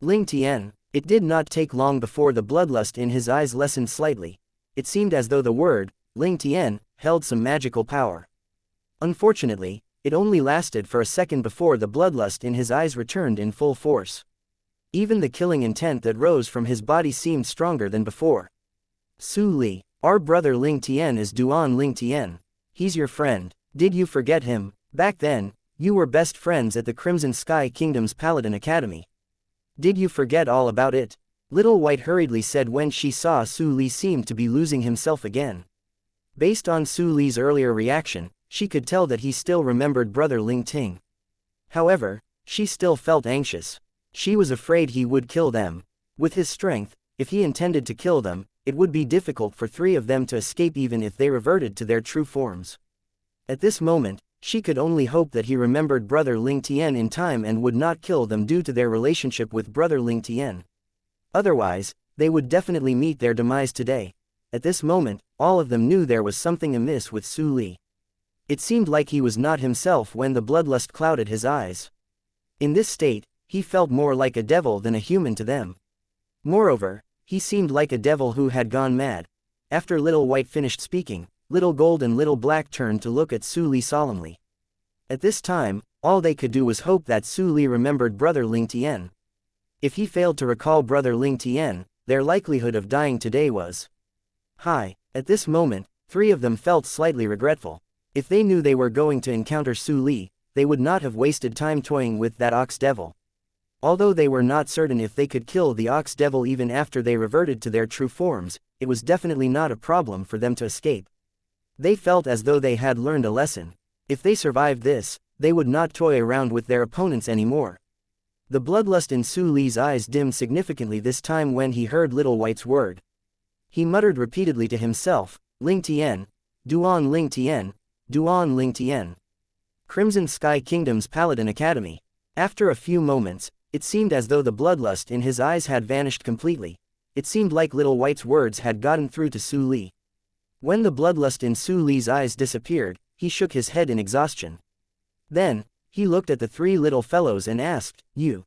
Ling Tian." It did not take long before the bloodlust in his eyes lessened slightly. It seemed as though the word, Ling Tian, held some magical power. Unfortunately, it only lasted for a second before the bloodlust in his eyes returned in full force. Even the killing intent that rose from his body seemed stronger than before. "Su Li, our brother Ling Tian is Duan Ling Tian. He's your friend. Did you forget him? Back then, you were best friends at the Crimson Sky Kingdom's Paladin Academy. Did you forget all about it?" Little White hurriedly said when she saw Su Li seemed to be losing himself again. Based on Su Li's earlier reaction, she could tell that he still remembered brother Ling Ting. However, she still felt anxious. She was afraid he would kill them. With his strength, if he intended to kill them, it would be difficult for three of them to escape even if they reverted to their true forms. At this moment, she could only hope that he remembered brother Ling Tian in time and would not kill them due to their relationship with brother Ling Tian. Otherwise, they would definitely meet their demise today. At this moment, all of them knew there was something amiss with Su Li. It seemed like he was not himself when the bloodlust clouded his eyes. In this state, he felt more like a devil than a human to them. Moreover, he seemed like a devil who had gone mad. After Little White finished speaking, Little Gold and Little Black turned to look at Su Li solemnly. At this time, all they could do was hope that Su Li remembered brother Ling Tian. If he failed to recall brother Ling Tian, their likelihood of dying today was high. At this moment, three of them felt slightly regretful. If they knew they were going to encounter Su Li, they would not have wasted time toying with that ox devil. Although they were not certain if they could kill the ox devil even after they reverted to their true forms, it was definitely not a problem for them to escape. They felt as though they had learned a lesson. If they survived this, they would not toy around with their opponents anymore. The bloodlust in Su Li's eyes dimmed significantly this time when he heard Little White's word. He muttered repeatedly to himself, "Ling Tian, Duan Ling Tian, Duan Ling Tian. Crimson Sky Kingdom's Paladin Academy." After a few moments, it seemed as though the bloodlust in his eyes had vanished completely. It seemed like Little White's words had gotten through to Su Li. When the bloodlust in Su Li's eyes disappeared, he shook his head in exhaustion. Then, he looked at the three little fellows and asked, "You?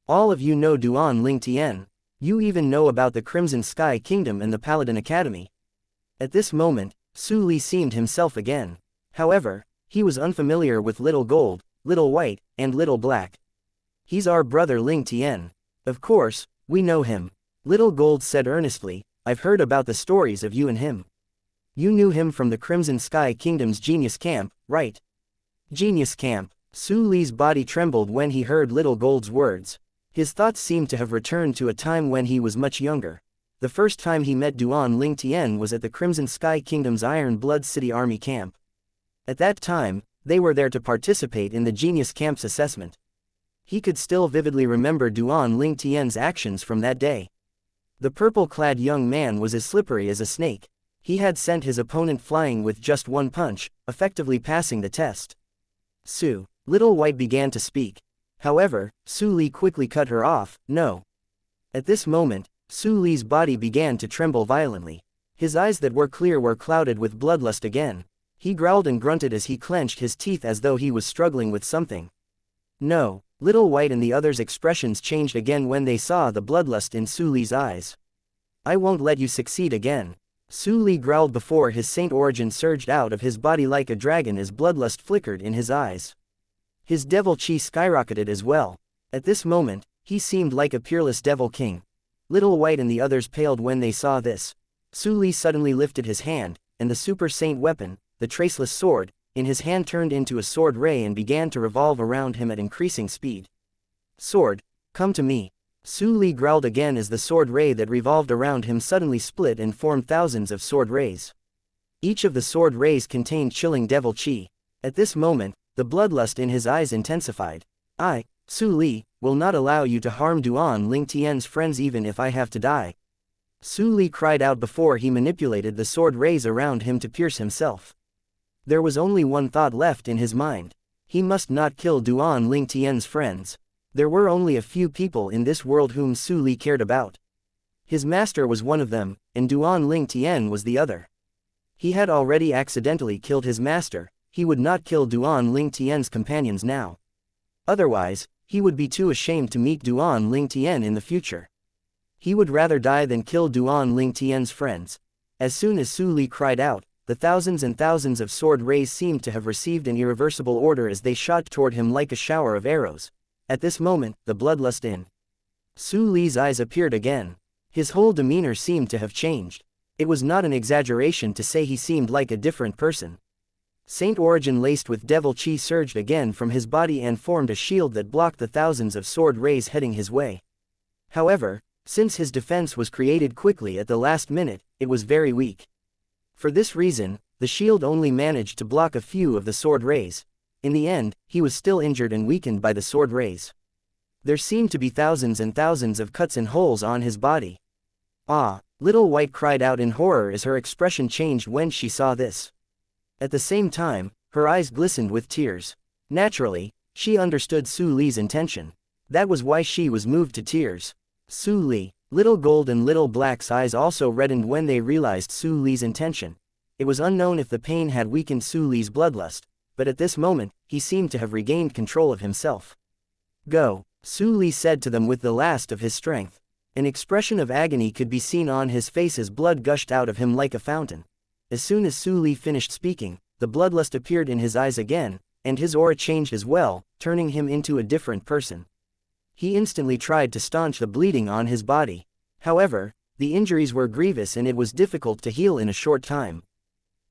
All of you know Duan Ling Tian? You even know about the Crimson Sky Kingdom and the Paladin Academy?" At this moment, Su Li seemed himself again. However, he was unfamiliar with Little Gold, Little White, and Little Black. "He's our brother Ling Tian. Of course, we know him," Little Gold said earnestly. "I've heard about the stories of you and him. You knew him from the Crimson Sky Kingdom's Genius Camp, right?" Genius Camp. Su Li's body trembled when he heard Little Gold's words. His thoughts seemed to have returned to a time when he was much younger. The first time he met Duan Ling Tian was at the Crimson Sky Kingdom's Iron Blood City Army Camp. At that time, they were there to participate in the Genius Camp's assessment. He could still vividly remember Duan Ling Tian's actions from that day. The purple-clad young man was as slippery as a snake. He had sent his opponent flying with just one punch, effectively passing the test. "Su." Little White began to speak. However, Su Li quickly cut her off, "No." At this moment, Su Li's body began to tremble violently. His eyes that were clear were clouded with bloodlust again. He growled and grunted as he clenched his teeth as though he was struggling with something. "No." Little White and the others' expressions changed again when they saw the bloodlust in Su Li's eyes. "I won't let you succeed again." Su Li growled before his saint origin surged out of his body like a dragon as bloodlust flickered in his eyes. His devil chi skyrocketed as well. At this moment, he seemed like a peerless devil king. Little White and the others paled when they saw this. Su Li suddenly lifted his hand, and the super saint weapon, the traceless sword, in his hand turned into a sword ray and began to revolve around him at increasing speed. "Sword, come to me." Su Li growled again as the sword ray that revolved around him suddenly split and formed thousands of sword rays. Each of the sword rays contained chilling devil chi. At this moment, the bloodlust in his eyes intensified. I, Su Li, will not allow you to harm Duan Ling Tian's friends even if I have to die. Su Li cried out before he manipulated the sword rays around him to pierce himself. There was only one thought left in his mind. He must not kill Duan Ling Tian's friends. There were only a few people in this world whom Su Li cared about. His master was one of them, and Duan Ling Tian was the other. He had already accidentally killed his master, he would not kill Duan Ling Tian's companions now. Otherwise, he would be too ashamed to meet Duan Ling Tian in the future. He would rather die than kill Duan Ling Tian's friends. As soon as Su Li cried out, the thousands and thousands of sword rays seemed to have received an irreversible order as they shot toward him like a shower of arrows. At this moment, the bloodlust in Su Li's eyes appeared again. His whole demeanor seemed to have changed. It was not an exaggeration to say he seemed like a different person. Saint origin laced with devil chi surged again from his body and formed a shield that blocked the thousands of sword rays heading his way. However, since his defense was created quickly at the last minute, it was very weak. For this reason, the shield only managed to block a few of the sword rays. In the end, he was still injured and weakened by the sword rays. There seemed to be thousands and thousands of cuts and holes on his body. Ah! Little White cried out in horror as her expression changed when she saw this. At the same time, her eyes glistened with tears. Naturally, she understood Su Li's intention. That was why she was moved to tears. Su Li, Little Gold and Little Black's eyes also reddened when they realized Su Li's intention. It was unknown if the pain had weakened Su Li's bloodlust, but at this moment, he seemed to have regained control of himself. Go, Su Li said to them with the last of his strength. An expression of agony could be seen on his face as blood gushed out of him like a fountain. As soon as Su Li finished speaking, the bloodlust appeared in his eyes again, and his aura changed as well, turning him into a different person. He instantly tried to staunch the bleeding on his body. However, the injuries were grievous and it was difficult to heal in a short time.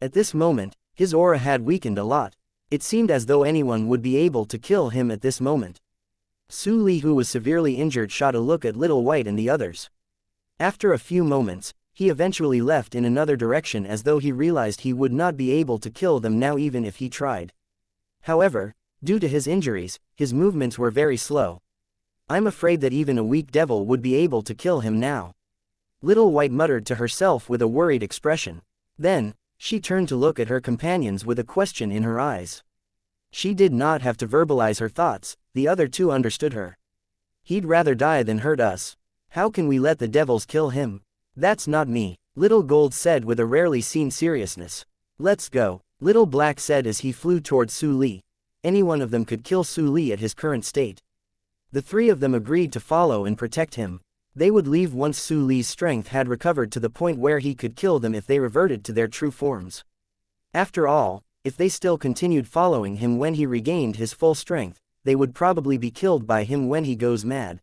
At this moment, his aura had weakened a lot. It seemed as though anyone would be able to kill him at this moment. Su Li, who was severely injured, shot a look at Little White and the others. After a few moments, he eventually left in another direction as though he realized he would not be able to kill them now even if he tried. However, due to his injuries, his movements were very slow. I'm afraid that even a weak devil would be able to kill him now. Little White muttered to herself with a worried expression. Then, she turned to look at her companions with a question in her eyes. She did not have to verbalize her thoughts, the other two understood her. He'd rather die than hurt us. How can we let the devils kill him? That's not me, Little Gold said with a rarely seen seriousness. Let's go, Little Black said as he flew toward Su Li. Any one of them could kill Su Li at his current state. The three of them agreed to follow and protect him. They would leave once Su Li's strength had recovered to the point where he could kill them if they reverted to their true forms. After all, if they still continued following him when he regained his full strength, they would probably be killed by him when he goes mad.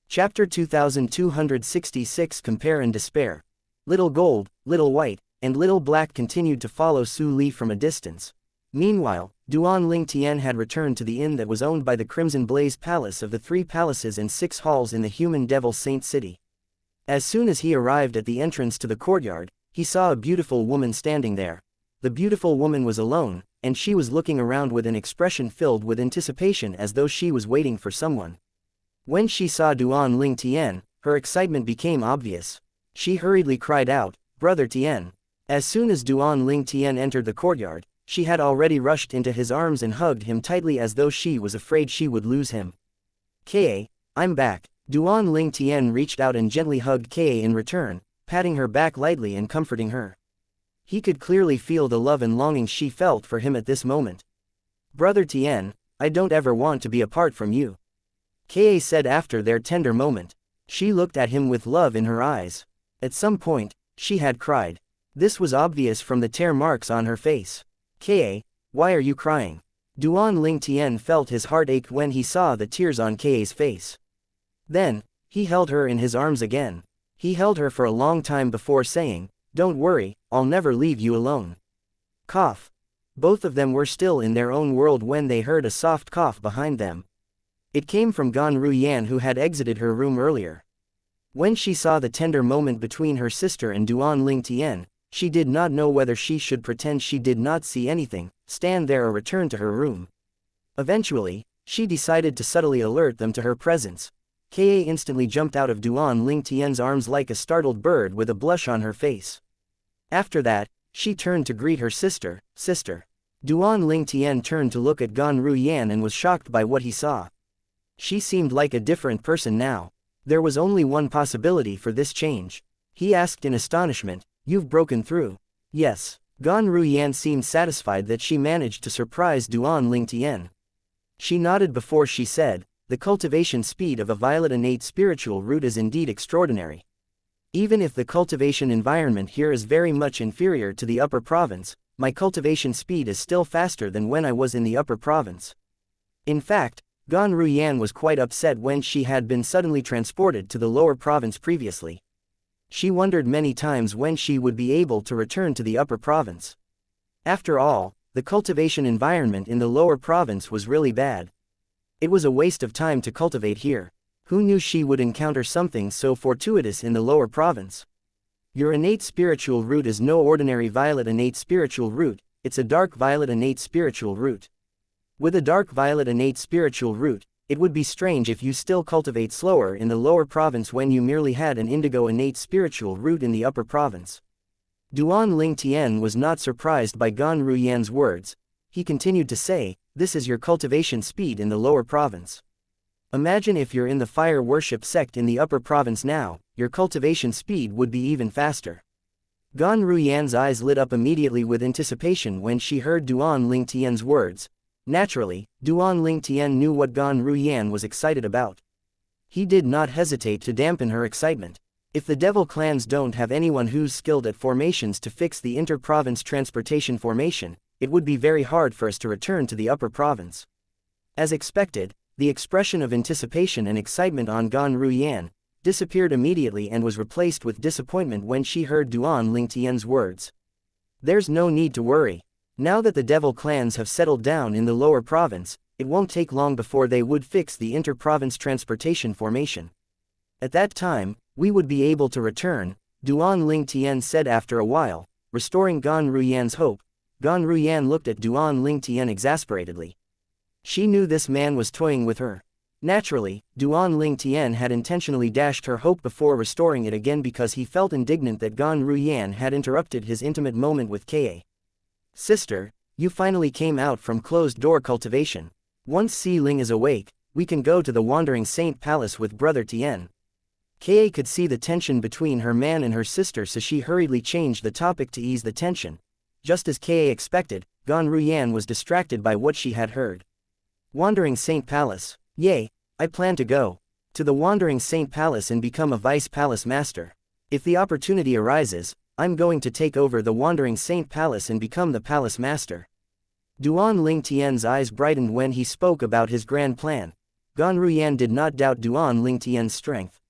Chapter 2266 Compare and Despair. Little Gold, Little White, and Little Black continued to follow Su Li from a distance. Meanwhile, Duan Ling Tian had returned to the inn that was owned by the Crimson Blaze Palace of the 3 palaces and 6 halls in the human devil Saint City. As soon as he arrived at the entrance to the courtyard, he saw a beautiful woman standing there. The beautiful woman was alone, and she was looking around with an expression filled with anticipation as though she was waiting for someone. When she saw Duan Ling Tian, her excitement became obvious. She hurriedly cried out, "Brother Tian." As soon as Duan Ling Tian entered the courtyard, she had already rushed into his arms and hugged him tightly as though she was afraid she would lose him. "Ka, I'm back." Duan Ling Tian reached out and gently hugged Ka in return, patting her back lightly and comforting her. He could clearly feel the love and longing she felt for him at this moment. "Brother Tian, I don't ever want to be apart from you," Ka said after their tender moment. She looked at him with love in her eyes. At some point, she had cried. This was obvious from the tear marks on her face. "Ka, why are you crying?" Duan Ling Tian felt his heart ache when he saw the tears on Ka's face. Then, he held her in his arms again. He held her for a long time before saying, "Don't worry, I'll never leave you alone." Cough. Both of them were still in their own world when they heard a soft cough behind them. It came from Gan Ruyan, who had exited her room earlier. When she saw the tender moment between her sister and Duan Ling Tian, She did not know whether she should pretend she did not see anything, stand there or return to her room. Eventually, she decided to subtly alert them to her presence. Ka instantly jumped out of Duan Ling Tian's arms like a startled bird with a blush on her face. After that, she turned to greet her sister. Duan Ling Tian turned to look at Gan Ruyan and was shocked by what he saw. She seemed like a different person now. There was only one possibility for this change. He asked in astonishment, "You've broken through?" "Yes." Gan Ruyan seemed satisfied that she managed to surprise Duan Ling Tian. She nodded before she said, "The cultivation speed of a violet innate spiritual root is indeed extraordinary. Even if the cultivation environment here is very much inferior to the upper province, my cultivation speed is still faster than when I was in the upper province." In fact, Gan Ruyan was quite upset when she had been suddenly transported to the lower province previously. She wondered many times when she would be able to return to the upper province. After all, the cultivation environment in the lower province was really bad. It was a waste of time to cultivate here. Who knew she would encounter something so fortuitous in the lower province? Your innate spiritual root is no ordinary violet innate spiritual root, it's a dark violet innate spiritual root. With a dark violet innate spiritual root, it would be strange if you still cultivate slower in the lower province when you merely had an indigo innate spiritual root in the upper province. Duan Ling Tian was not surprised by Gan Ruyan's words. He continued to say, "This is your cultivation speed in the lower province. Imagine if you're in the fire worship sect in the upper province now, your cultivation speed would be even faster." Gan Ruyan's eyes lit up immediately with anticipation when she heard Duan Ling Tian's words. Naturally, Duan Ling Tian knew what Gan Ruyan was excited about. He did not hesitate to dampen her excitement. If the devil clans don't have anyone who's skilled at formations to fix the inter-province transportation formation, it would be very hard for us to return to the upper province. As expected, the expression of anticipation and excitement on Gan Ruyan disappeared immediately and was replaced with disappointment when she heard Duan Ling Tian's words. "There's no need to worry. Now that the devil clans have settled down in the lower province, it won't take long before they would fix the inter-province transportation formation. At that time, we would be able to return," Duan Ling Tian said after a while, restoring Gan Ruyan's hope. Gan Ruyan looked at Duan Ling Tian exasperatedly. She knew this man was toying with her. Naturally, Duan Ling Tian had intentionally dashed her hope before restoring it again because he felt indignant that Gan Ruyan had interrupted his intimate moment with Ka. "Sister, you finally came out from closed-door cultivation. Once Si Ling is awake, we can go to the Wandering Saint Palace with Brother Tien." Ka could see the tension between her man and her sister, so she hurriedly changed the topic to ease the tension. Just as Ka expected, Gan Ruyan was distracted by what she had heard. "Wandering Saint Palace? Yay, I plan to go to the Wandering Saint Palace and become a Vice Palace Master. If the opportunity arises, I'm going to take over the Wandering Saint Palace and become the Palace Master." Duan Ling Tian's eyes brightened when he spoke about his grand plan. Gan Ruyan did not doubt Duan Ling Tian's strength.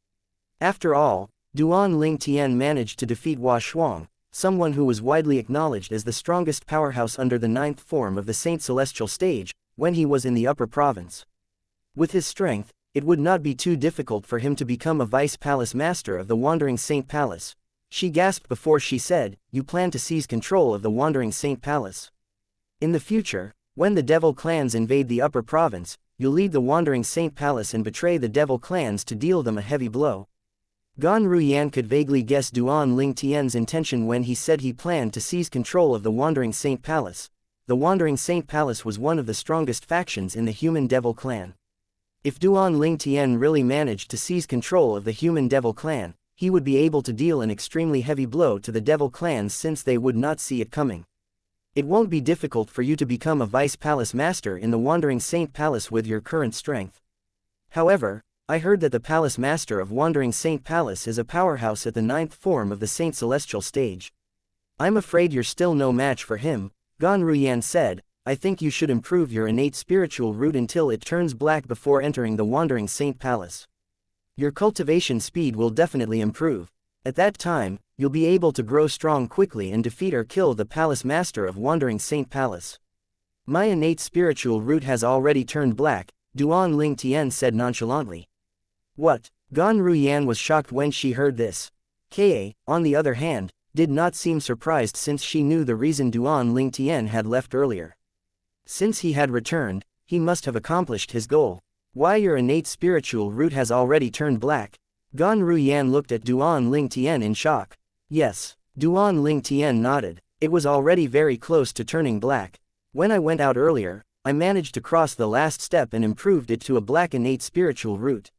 After all, Duan Ling Tian managed to defeat Hua Shuang, someone who was widely acknowledged as the strongest powerhouse under the 9th form of the Saint Celestial Stage, when he was in the upper province. With his strength, it would not be too difficult for him to become a Vice Palace Master of the Wandering Saint Palace. She gasped before she said, "You plan to seize control of the Wandering Saint Palace? In the future, when the devil clans invade the upper province, you'll lead the Wandering Saint Palace and betray the devil clans to deal them a heavy blow." Gan Ruyan could vaguely guess Duan Ling Tian's intention when he said he planned to seize control of the Wandering Saint Palace. The Wandering Saint Palace was one of the strongest factions in the human devil clan. If Duan Ling Tian really managed to seize control of the human devil clan, he would be able to deal an extremely heavy blow to the devil clans since they would not see it coming. "It won't be difficult for you to become a Vice Palace Master in the Wandering Saint Palace with your current strength. However, I heard that the Palace Master of Wandering Saint Palace is a powerhouse at the 9th form of the Saint Celestial Stage. I'm afraid you're still no match for him," Gan Ruyan said. "I think you should improve your innate spiritual root until it turns black before entering the Wandering Saint Palace. Your cultivation speed will definitely improve. At that time, you'll be able to grow strong quickly and defeat or kill the Palace Master of Wandering Saint Palace." "My innate spiritual root has already turned black," Duan Ling Tian said nonchalantly. "What?" Gan Ruyan was shocked when she heard this. Ka, on the other hand, did not seem surprised since she knew the reason Duan Lingtian had left earlier. Since he had returned, he must have accomplished his goal. Why, your innate spiritual root has already turned black? Gan Ruyan looked at Duan Lingtian in shock. Yes. Duan Lingtian nodded. It was already very close to turning black. When I went out earlier, I managed to cross the last step and improved it to a black innate spiritual root.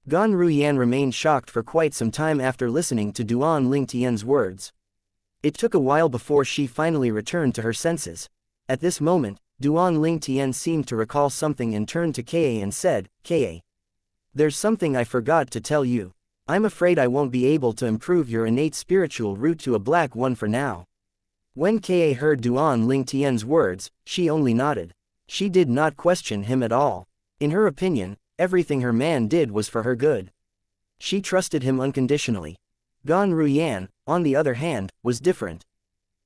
Gan Ruyan remained shocked for quite some time after listening to Duan Lingtian's words. It took a while before she finally returned to her senses. At this moment, Duan Lingtian seemed to recall something and turned to Ka and said, Ka. There's something I forgot to tell you. I'm afraid I won't be able to improve your innate spiritual root to a black one for now. When Ka heard Duan Lingtian's words, she only nodded. She did not question him at all. In her opinion, everything her man did was for her good. She trusted him unconditionally. Gan Ruyan, on the other hand, was different.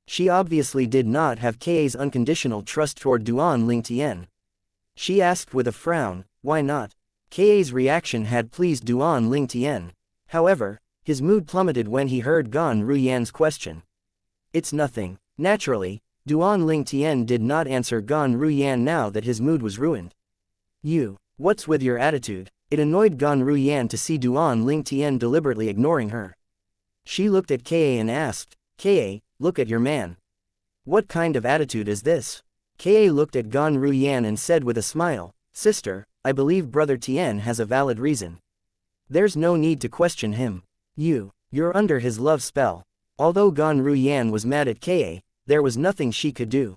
She obviously did not have Ka's unconditional trust toward Duan Lingtian. She asked with a frown, why not? Ka's reaction had pleased Duan Lingtian. However, his mood plummeted when he heard Gan Ruyan's question. It's nothing. Naturally, Duan Lingtian did not answer Gan Ruyan now that his mood was ruined. What's with your attitude? It annoyed Gan Ruyan to see Duan Lingtian deliberately ignoring her. She looked at Ka and asked, Ka, look at your man. What kind of attitude is this? Ka looked at Gan Ruyan and said with a smile, Sister, I believe Brother Tien has a valid reason. There's no need to question him. You're under his love spell. Although Gan Ruyan was mad at Ka, there was nothing she could do.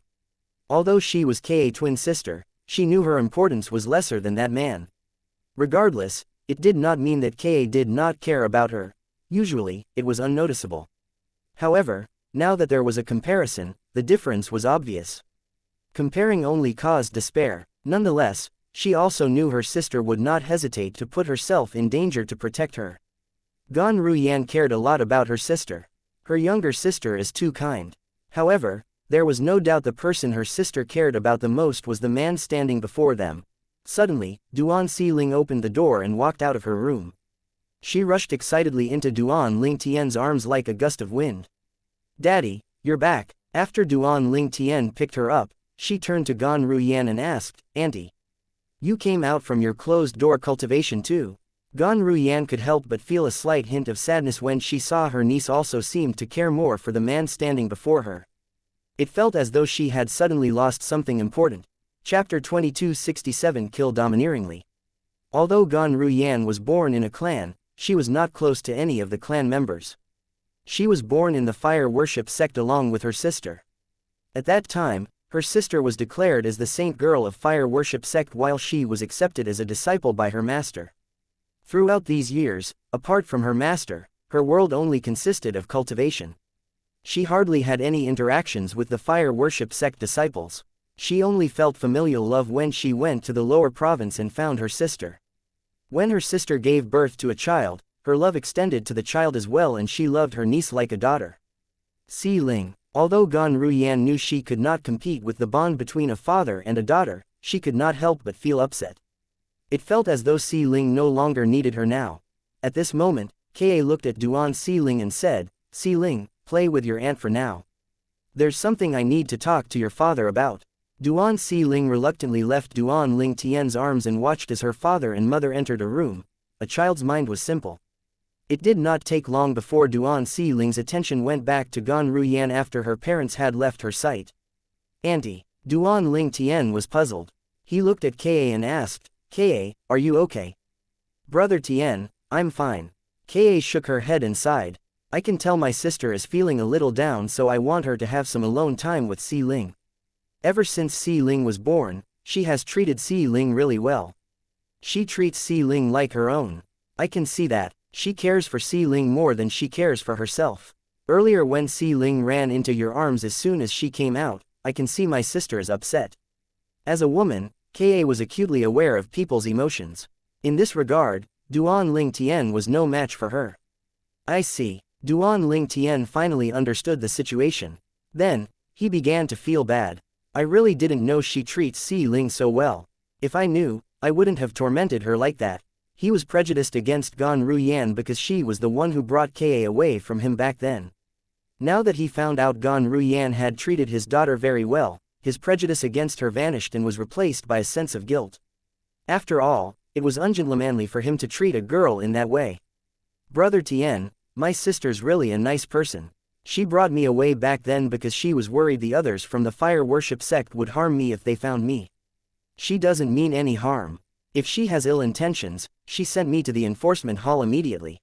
Although she was Ka's twin sister, she knew her importance was lesser than that man. Regardless, it did not mean that Ka did not care about her. Usually, it was unnoticeable. However, now that there was a comparison, the difference was obvious. Comparing only caused despair. Nonetheless, she also knew her sister would not hesitate to put herself in danger to protect her. Gan Ruyan cared a lot about her sister. Her younger sister is too kind. However, there was no doubt the person her sister cared about the most was the man standing before them. Suddenly, Duan Xiling opened the door and walked out of her room. She rushed excitedly into Duan Lingtian's arms like a gust of wind. Daddy, you're back. After Duan Lingtian picked her up, she turned to Gan Ruyan and asked, Auntie. You came out from your closed-door cultivation too. Gan Ruyan could help but feel a slight hint of sadness when she saw her niece also seemed to care more for the man standing before her. It felt as though she had suddenly lost something important. Chapter 2267 Kill Domineeringly. Although Gan Ruyan was born in a clan, she was not close to any of the clan members. She was born in the fire worship sect along with her sister. At that time, her sister was declared as the saint girl of fire worship sect while she was accepted as a disciple by her master. Throughout these years, apart from her master, her world only consisted of cultivation. She hardly had any interactions with the fire worship sect disciples. She only felt familial love when she went to the lower province and found her sister. When her sister gave birth to a child, her love extended to the child as well and she loved her niece like a daughter. Xiling. Although Gan Ruyan knew she could not compete with the bond between a father and a daughter, she could not help but feel upset. It felt as though Xiling no longer needed her now. At this moment, Ka looked at Duan Xiling and said, Xiling, play with your aunt for now. There's something I need to talk to your father about. Duan Xiling reluctantly left Duan Lingtian's arms and watched as her father and mother entered a room. A child's mind was simple. It did not take long before Duan Xiling's attention went back to Gan Ruyan after her parents had left her sight. Auntie. Duan Lingtian was puzzled. He looked at Ka and asked, Ka, are you okay? Brother Tien, I'm fine. Ka shook her head and sighed. I can tell my sister is feeling a little down so I want her to have some alone time with Xiling. Ever since Xiling was born, she has treated Xiling really well. She treats Xiling like her own. I can see that. She cares for Xiling more than she cares for herself. Earlier when Xiling ran into your arms as soon as she came out, I can see my sister is upset. As a woman, Ka was acutely aware of people's emotions. In this regard, Duan Lingtian was no match for her. I see. Duan Lingtian finally understood the situation. Then, he began to feel bad. I really didn't know she treats Xiling so well. If I knew, I wouldn't have tormented her like that. He was prejudiced against Gan Ruyan because she was the one who brought Ka away from him back then. Now that he found out Gan Ruyan had treated his daughter very well, his prejudice against her vanished and was replaced by a sense of guilt. After all, it was ungentlemanly for him to treat a girl in that way. Brother Tien, my sister's really a nice person. She brought me away back then because she was worried the others from the fire worship sect would harm me if they found me. She doesn't mean any harm. If she has ill intentions, she sent me to the enforcement hall immediately.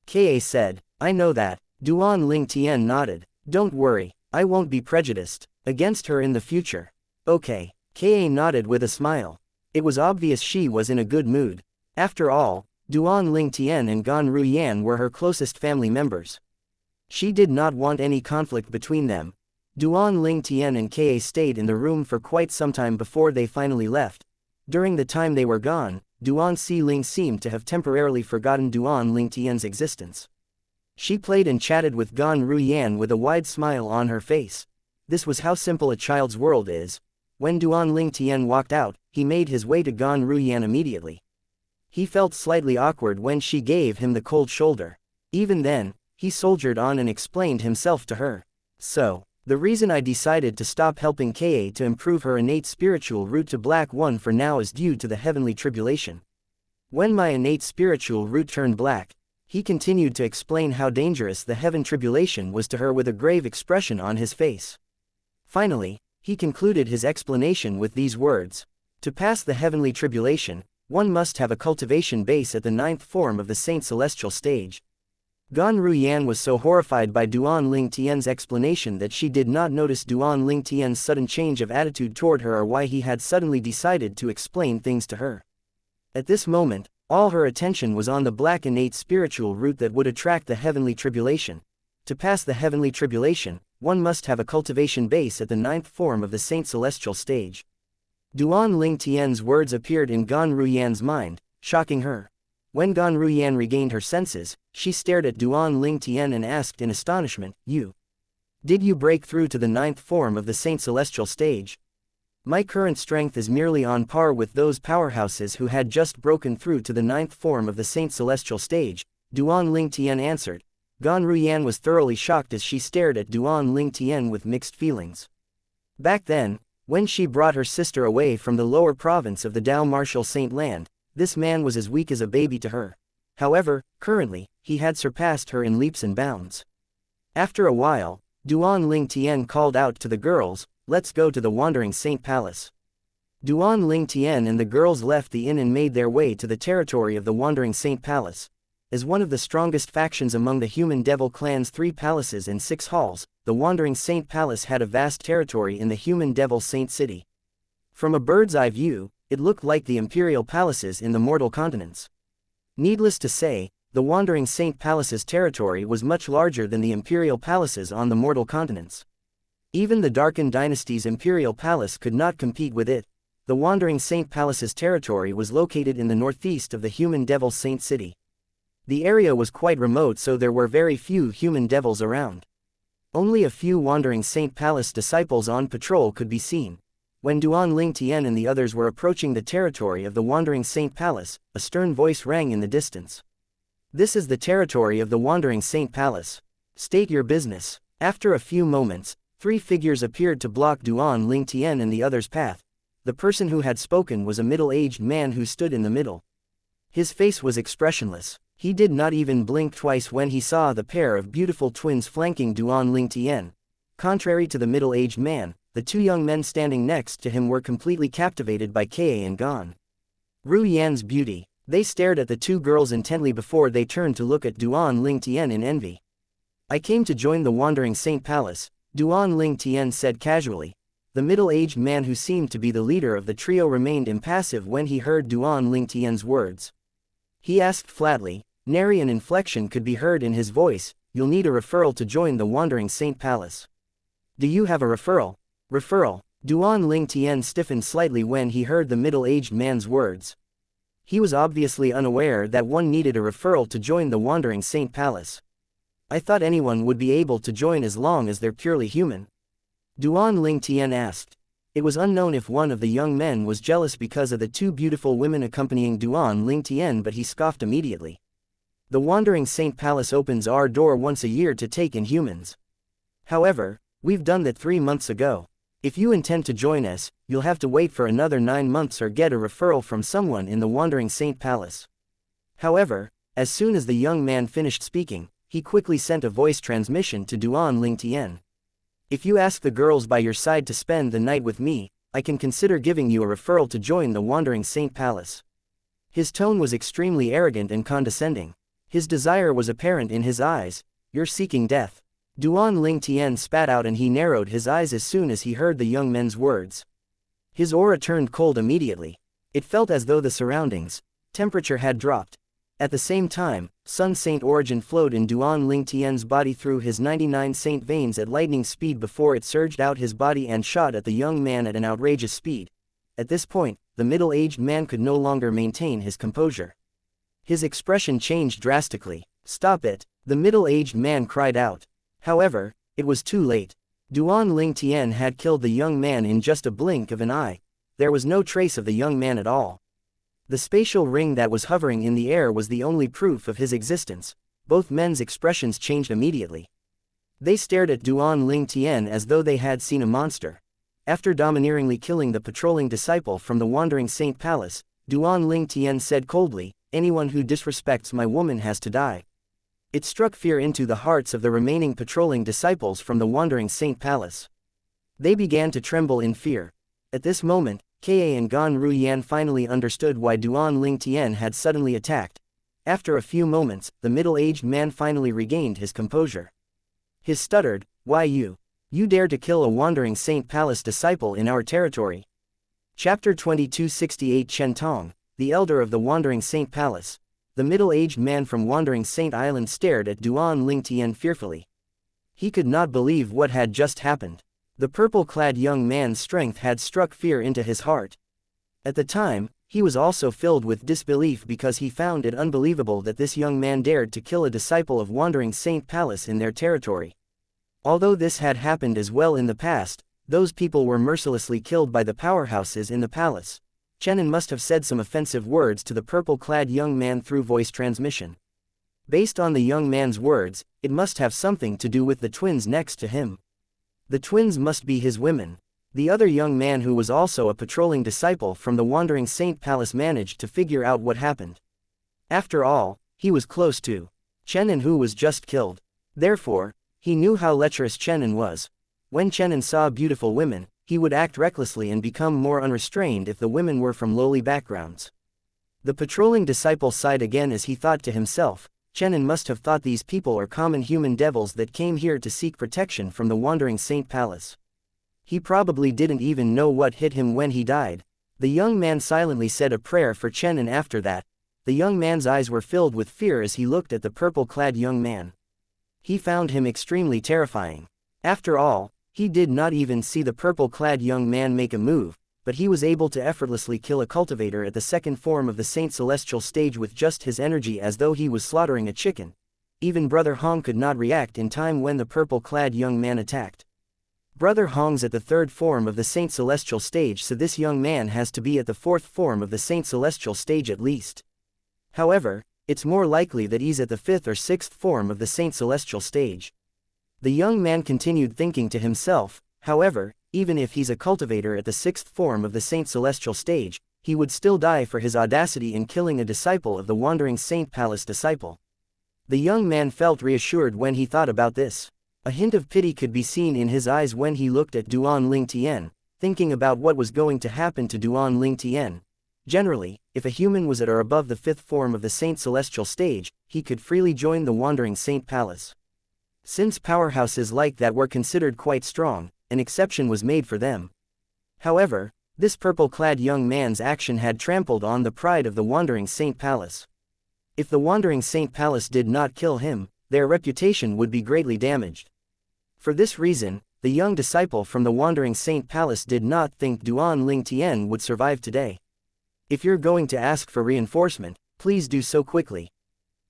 Ka said, I know that. Duan Ling Tien nodded. Don't worry, I won't be prejudiced against her in the future. Okay. Ka nodded with a smile. It was obvious she was in a good mood. After all, Duan Ling Tien and Gan Ruyan were her closest family members. She did not want any conflict between them. Duan Ling Tien and Ka stayed in the room for quite some time before they finally left. During the time they were gone, Duan Si Ling seemed to have temporarily forgotten Duan Ling Tien's existence. She played and chatted with Gan Ruyan with a wide smile on her face. This was how simple a child's world is. When Duan Ling Tien walked out, he made his way to Gan Ruyan immediately. He felt slightly awkward when she gave him the cold shoulder. Even then, he soldiered on and explained himself to her. So, the reason I decided to stop helping Ka to improve her innate spiritual root to Black One for now is due to the heavenly tribulation. When my innate spiritual root turned black, he continued to explain how dangerous the heaven tribulation was to her with a grave expression on his face. Finally, he concluded his explanation with these words. To pass the heavenly tribulation, one must have a cultivation base at the 9th form of the Saint Celestial stage. Gan Ruyan was so horrified by Duan Ling Tien's explanation that she did not notice Duan Ling Tien's sudden change of attitude toward her or why he had suddenly decided to explain things to her. At this moment, all her attention was on the black innate spiritual root that would attract the heavenly tribulation. To pass the heavenly tribulation, one must have a cultivation base at the 9th form of the Saint Celestial stage. Duan Ling Tien's words appeared in Gan Ruyan's mind, shocking her. When Gan Ruyan regained her senses, she stared at Duan Ling Tien and asked in astonishment, Did you break through to the 9th form of the Saint Celestial stage? My current strength is merely on par with those powerhouses who had just broken through to the 9th form of the Saint Celestial stage, Duan Ling Tien answered. Gan Ruyan was thoroughly shocked as she stared at Duan Ling Tien with mixed feelings. Back then, when she brought her sister away from the lower province of the Dao Martial Saint Land, this man was as weak as a baby to her. However, currently, he had surpassed her in leaps and bounds. After a while, Duan Ling Tien called out to the girls, Let's go to the Wandering Saint Palace. Duan Ling Tien and the girls left the inn and made their way to the territory of the Wandering Saint Palace. As one of the strongest factions among the human devil clan's 3 palaces and 6 halls, the Wandering Saint Palace had a vast territory in the human devil Saint City. From a bird's-eye view, it looked like the imperial palaces in the mortal continents. Needless to say, the Wandering Saint Palace's territory was much larger than the imperial palaces on the mortal continents. Even the Darken Dynasty's imperial palace could not compete with it. The Wandering Saint Palace's territory was located in the northeast of the human devil Saint City. The area was quite remote, so there were very few human devils around. Only a few Wandering Saint Palace disciples on patrol could be seen. When Duan Ling Tien and the others were approaching the territory of the Wandering Saint Palace, a stern voice rang in the distance. This is the territory of the Wandering Saint Palace. State your business. After a few moments, 3 figures appeared to block Duan Ling Tien and the others' path. The person who had spoken was a middle-aged man who stood in the middle. His face was expressionless. He did not even blink twice when he saw the pair of beautiful twins flanking Duan Ling Tien. Contrary to the middle-aged man, the 2 young men standing next to him were completely captivated by Ka and Gan Ruyan's beauty. They stared at the 2 girls intently before they turned to look at Duan Ling Tien in envy. I came to join the Wandering Saint Palace, Duan Ling Tien said casually. The middle-aged man who seemed to be the leader of the trio remained impassive when he heard Duan Ling Tien's words. He asked flatly, nary an inflection could be heard in his voice, You'll need a referral to join the Wandering Saint Palace. Do you have a referral? Referral. Duan Ling Tien stiffened slightly when he heard the middle-aged man's words. He was obviously unaware that one needed a referral to join the Wandering Saint Palace. I thought anyone would be able to join as long as they're purely human. Duan Ling Tien asked. It was unknown if one of the young men was jealous because of the 2 beautiful women accompanying Duan Ling Tien, but he scoffed immediately. The Wandering Saint Palace opens our door once a year to take in humans. However, we've done that 3 months ago. If you intend to join us, you'll have to wait for another 9 months or get a referral from someone in the Wandering Saint Palace. However, as soon as the young man finished speaking, he quickly sent a voice transmission to Duan Lingtian. If you ask the girls by your side to spend the night with me, I can consider giving you a referral to join the Wandering Saint Palace. His tone was extremely arrogant and condescending. His desire was apparent in his eyes. You're seeking death. Duan Lingtian spat out and he narrowed his eyes as soon as he heard the young men's words. His aura turned cold immediately. It felt as though the surroundings' temperature had dropped. At the same time, Sun Saint origin flowed in Duan Lingtian's body through his 99 saint veins at lightning speed before it surged out his body and shot at the young man at an outrageous speed. At this point, the middle-aged man could no longer maintain his composure. His expression changed drastically. Stop it, the middle-aged man cried out. However, it was too late. Duan Lingtian had killed the young man in just a blink of an eye. There was no trace of the young man at all. The spatial ring that was hovering in the air was the only proof of his existence. Both men's expressions changed immediately. They stared at Duan Lingtian as though they had seen a monster. After domineeringly killing the patrolling disciple from the Wandering Saint Palace, Duan Lingtian said coldly, "Anyone who disrespects my woman has to die." It struck fear into the hearts of the remaining patrolling disciples from the Wandering Saint Palace. They began to tremble in fear. At this moment, Ka and Gan Ruyan finally understood why Duan Lingtian had suddenly attacked. After a few moments, the middle-aged man finally regained his composure. He stuttered, "Why you? You dare to kill a Wandering Saint Palace disciple in our territory?" Chapter 2268 Chen Tong, the elder of the Wandering Saint Palace. The middle-aged man from Wandering Saint Island stared at Duan Lingtian fearfully. He could not believe what had just happened. The purple-clad young man's strength had struck fear into his heart. At the time, he was also filled with disbelief because he found it unbelievable that this young man dared to kill a disciple of Wandering Saint Palace in their territory. Although this had happened as well in the past, those people were mercilessly killed by the powerhouses in the palace. Chenin must have said some offensive words to the purple-clad young man through voice transmission. Based on the young man's words, it must have something to do with the twins next to him. The twins must be his women. The other young man who was also a patrolling disciple from the Wandering Saint Palace managed to figure out what happened. After all, he was close to Chenin who was just killed. Therefore, he knew how lecherous Chenin was. When Chenin saw beautiful women, he would act recklessly and become more unrestrained if the women were from lowly backgrounds. The patrolling disciple sighed again as he thought to himself, Chenin must have thought these people are common human devils that came here to seek protection from the Wandering Saint Palace. He probably didn't even know what hit him when he died. The young man silently said a prayer for Chenin after that. The young man's eyes were filled with fear as he looked at the purple-clad young man. He found him extremely terrifying. After all, he did not even see the purple-clad young man make a move, but he was able to effortlessly kill a cultivator at the second form of the Saint Celestial stage with just his energy as though he was slaughtering a chicken. Even Brother Hong could not react in time when the purple-clad young man attacked. Brother Hong's at the third form of the Saint Celestial stage, so this young man has to be at the fourth form of the Saint Celestial stage at least. However, it's more likely that he's at the fifth or sixth form of the Saint Celestial stage. The young man continued thinking to himself, however, even if he's a cultivator at the sixth form of the Saint Celestial stage, he would still die for his audacity in killing a disciple of the Wandering Saint Palace disciple. The young man felt reassured when he thought about this. A hint of pity could be seen in his eyes when he looked at Duan Lingtian, thinking about what was going to happen to Duan Lingtian. Generally, if a human was at or above the fifth form of the Saint Celestial stage, he could freely join the Wandering Saint Palace. Since powerhouses like that were considered quite strong, an exception was made for them. However, this purple-clad young man's action had trampled on the pride of the Wandering Saint Palace. If the Wandering Saint Palace did not kill him, their reputation would be greatly damaged. For this reason, the young disciple from the Wandering Saint Palace did not think Duan Lingtian would survive today. If you're going to ask for reinforcement, please do so quickly.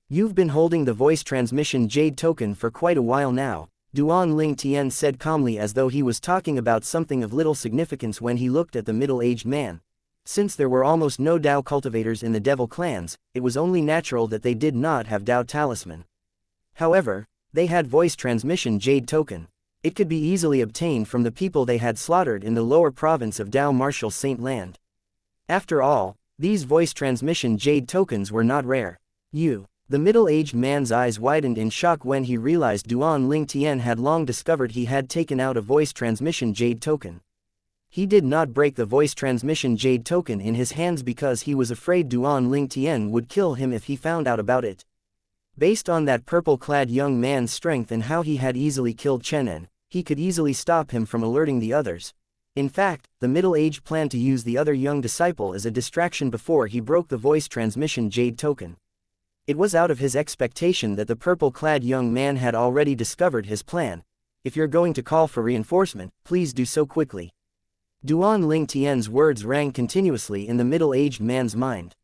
You've been holding the voice transmission jade token for quite a while now, Duan Lingtian said calmly as though he was talking about something of little significance when he looked at the middle-aged man. Since there were almost no Dao cultivators in the devil clans, it was only natural that they did not have Dao talisman. However, they had voice transmission jade token. It could be easily obtained from the people they had slaughtered in the lower province of Dao Martial Saint Land. After all, these voice transmission jade tokens were not rare. The middle-aged man's eyes widened in shock when he realized Duan Ling Tian had long discovered he had taken out a voice transmission jade token. He did not break the voice transmission jade token in his hands because he was afraid Duan Ling Tian would kill him if he found out about it. Based on that purple-clad young man's strength and how he had easily killed Chen En, he could easily stop him from alerting the others. In fact, the middle-aged planned to use the other young disciple as a distraction before he broke the voice transmission jade token. It was out of his expectation that the purple-clad young man had already discovered his plan. If you're going to call for reinforcement, please do so quickly. Duan Ling Tian's words rang continuously in the middle-aged man's mind.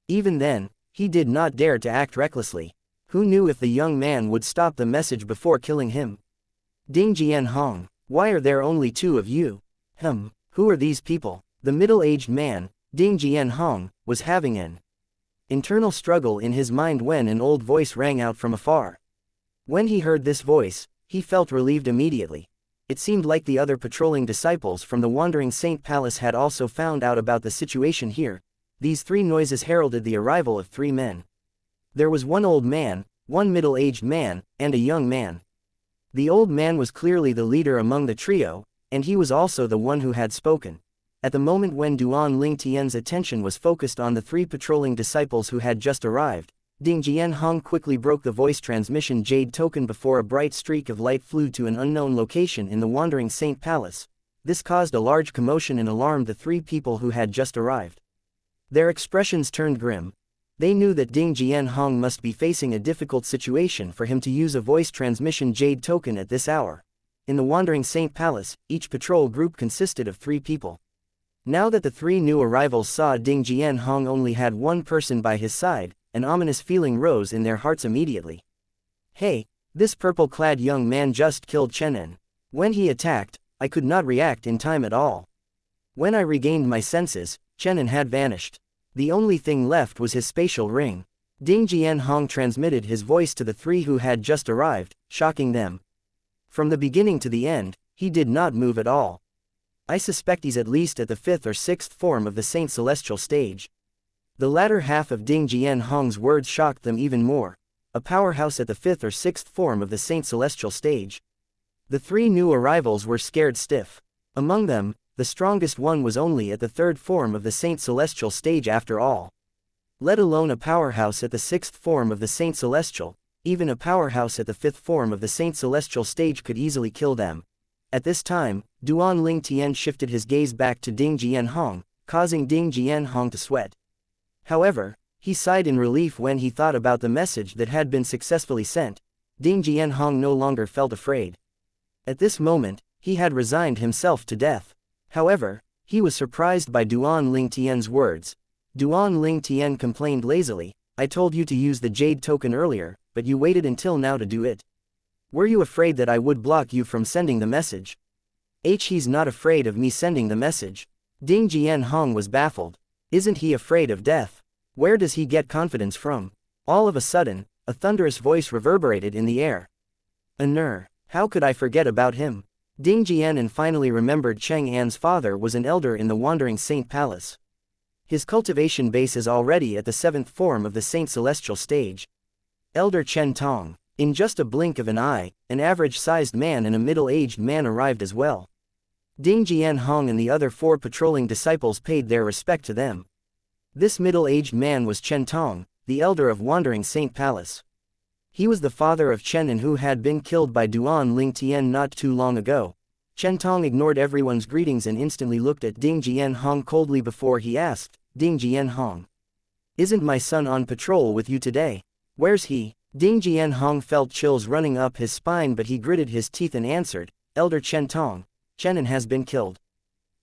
Even then, he did not dare to act recklessly. Who knew if the young man would stop the message before killing him? Ding Jianhong, why are there only two of you? Who are these people? The middle-aged man, Ding Jianhong, was having an internal struggle in his mind when an old voice rang out from afar. When he heard this voice, he felt relieved immediately. It seemed like the other patrolling disciples from the Wandering Saint Palace had also found out about the situation here. These three noises heralded the arrival of three men. There was one old man, one middle-aged man, and a young man. The old man was clearly the leader among the trio, and he was also the one who had spoken. At the moment when Duan Ling Tian's attention was focused on the three patrolling disciples who had just arrived, Ding Jianhong quickly broke the voice transmission jade token before a bright streak of light flew to an unknown location in the Wandering Saint Palace. This caused a large commotion and alarmed the three people who had just arrived. Their expressions turned grim. They knew that Ding Jianhong must be facing a difficult situation for him to use a voice transmission jade token at this hour. In the Wandering Saint Palace, each patrol group consisted of 3 people. Now that the 3 new arrivals saw Ding Jianhong only had one person by his side, an ominous feeling rose in their hearts immediately. Hey, this purple-clad young man just killed Chen En. When he attacked, I could not react in time at all. When I regained my senses, Chen En had vanished. The only thing left was his spatial ring. Ding Jianhong transmitted his voice to the 3 who had just arrived, shocking them. From the beginning to the end, he did not move at all. I suspect he's at least at the 5th or 6th form of the Saint Celestial stage. The latter half of Ding Jianhong's words shocked them even more. A powerhouse at the 5th or 6th form of the Saint Celestial stage. The 3 new arrivals were scared stiff. Among them, the strongest one was only at the 3rd form of the Saint Celestial stage after all. Let alone a powerhouse at the 6th form of the Saint Celestial, even a powerhouse at the 5th form of the Saint Celestial stage could easily kill them. At this time, Duan Ling Tian shifted his gaze back to Ding Jianhong, causing Ding Jianhong to sweat. However, he sighed in relief when he thought about the message that had been successfully sent. Ding Jianhong no longer felt afraid. At this moment, he had resigned himself to death. However, he was surprised by Duan Ling Tian's words. Duan Ling Tian complained lazily, I told you to use the jade token earlier, but you waited until now to do it. Were you afraid that I would block you from sending the message? He's not afraid of me sending the message. Ding Jianhong was baffled. Isn't he afraid of death? Where does he get confidence from? All of a sudden, a thunderous voice reverberated in the air. How could I forget about him? Ding Jianan finally remembered Cheng An's father was an elder in the Wandering Saint Palace. His cultivation base is already at the 7th form of the Saint Celestial stage. Elder Chen Tong. In just a blink of an eye, an average-sized man and a middle-aged man arrived as well. Ding Jianhong and the other 4 patrolling disciples paid their respect to them. This middle-aged man was Chen Tong, the elder of Wandering Saint Palace. He was the father of Chen En who had been killed by Duan Ling Tian not too long ago. Chen Tong ignored everyone's greetings and instantly looked at Ding Jianhong coldly before he asked, Ding Jianhong. Isn't my son on patrol with you today? Where's he? Ding Jianhong felt chills running up his spine but he gritted his teeth and answered, Elder Chen Tong, Chen En has been killed.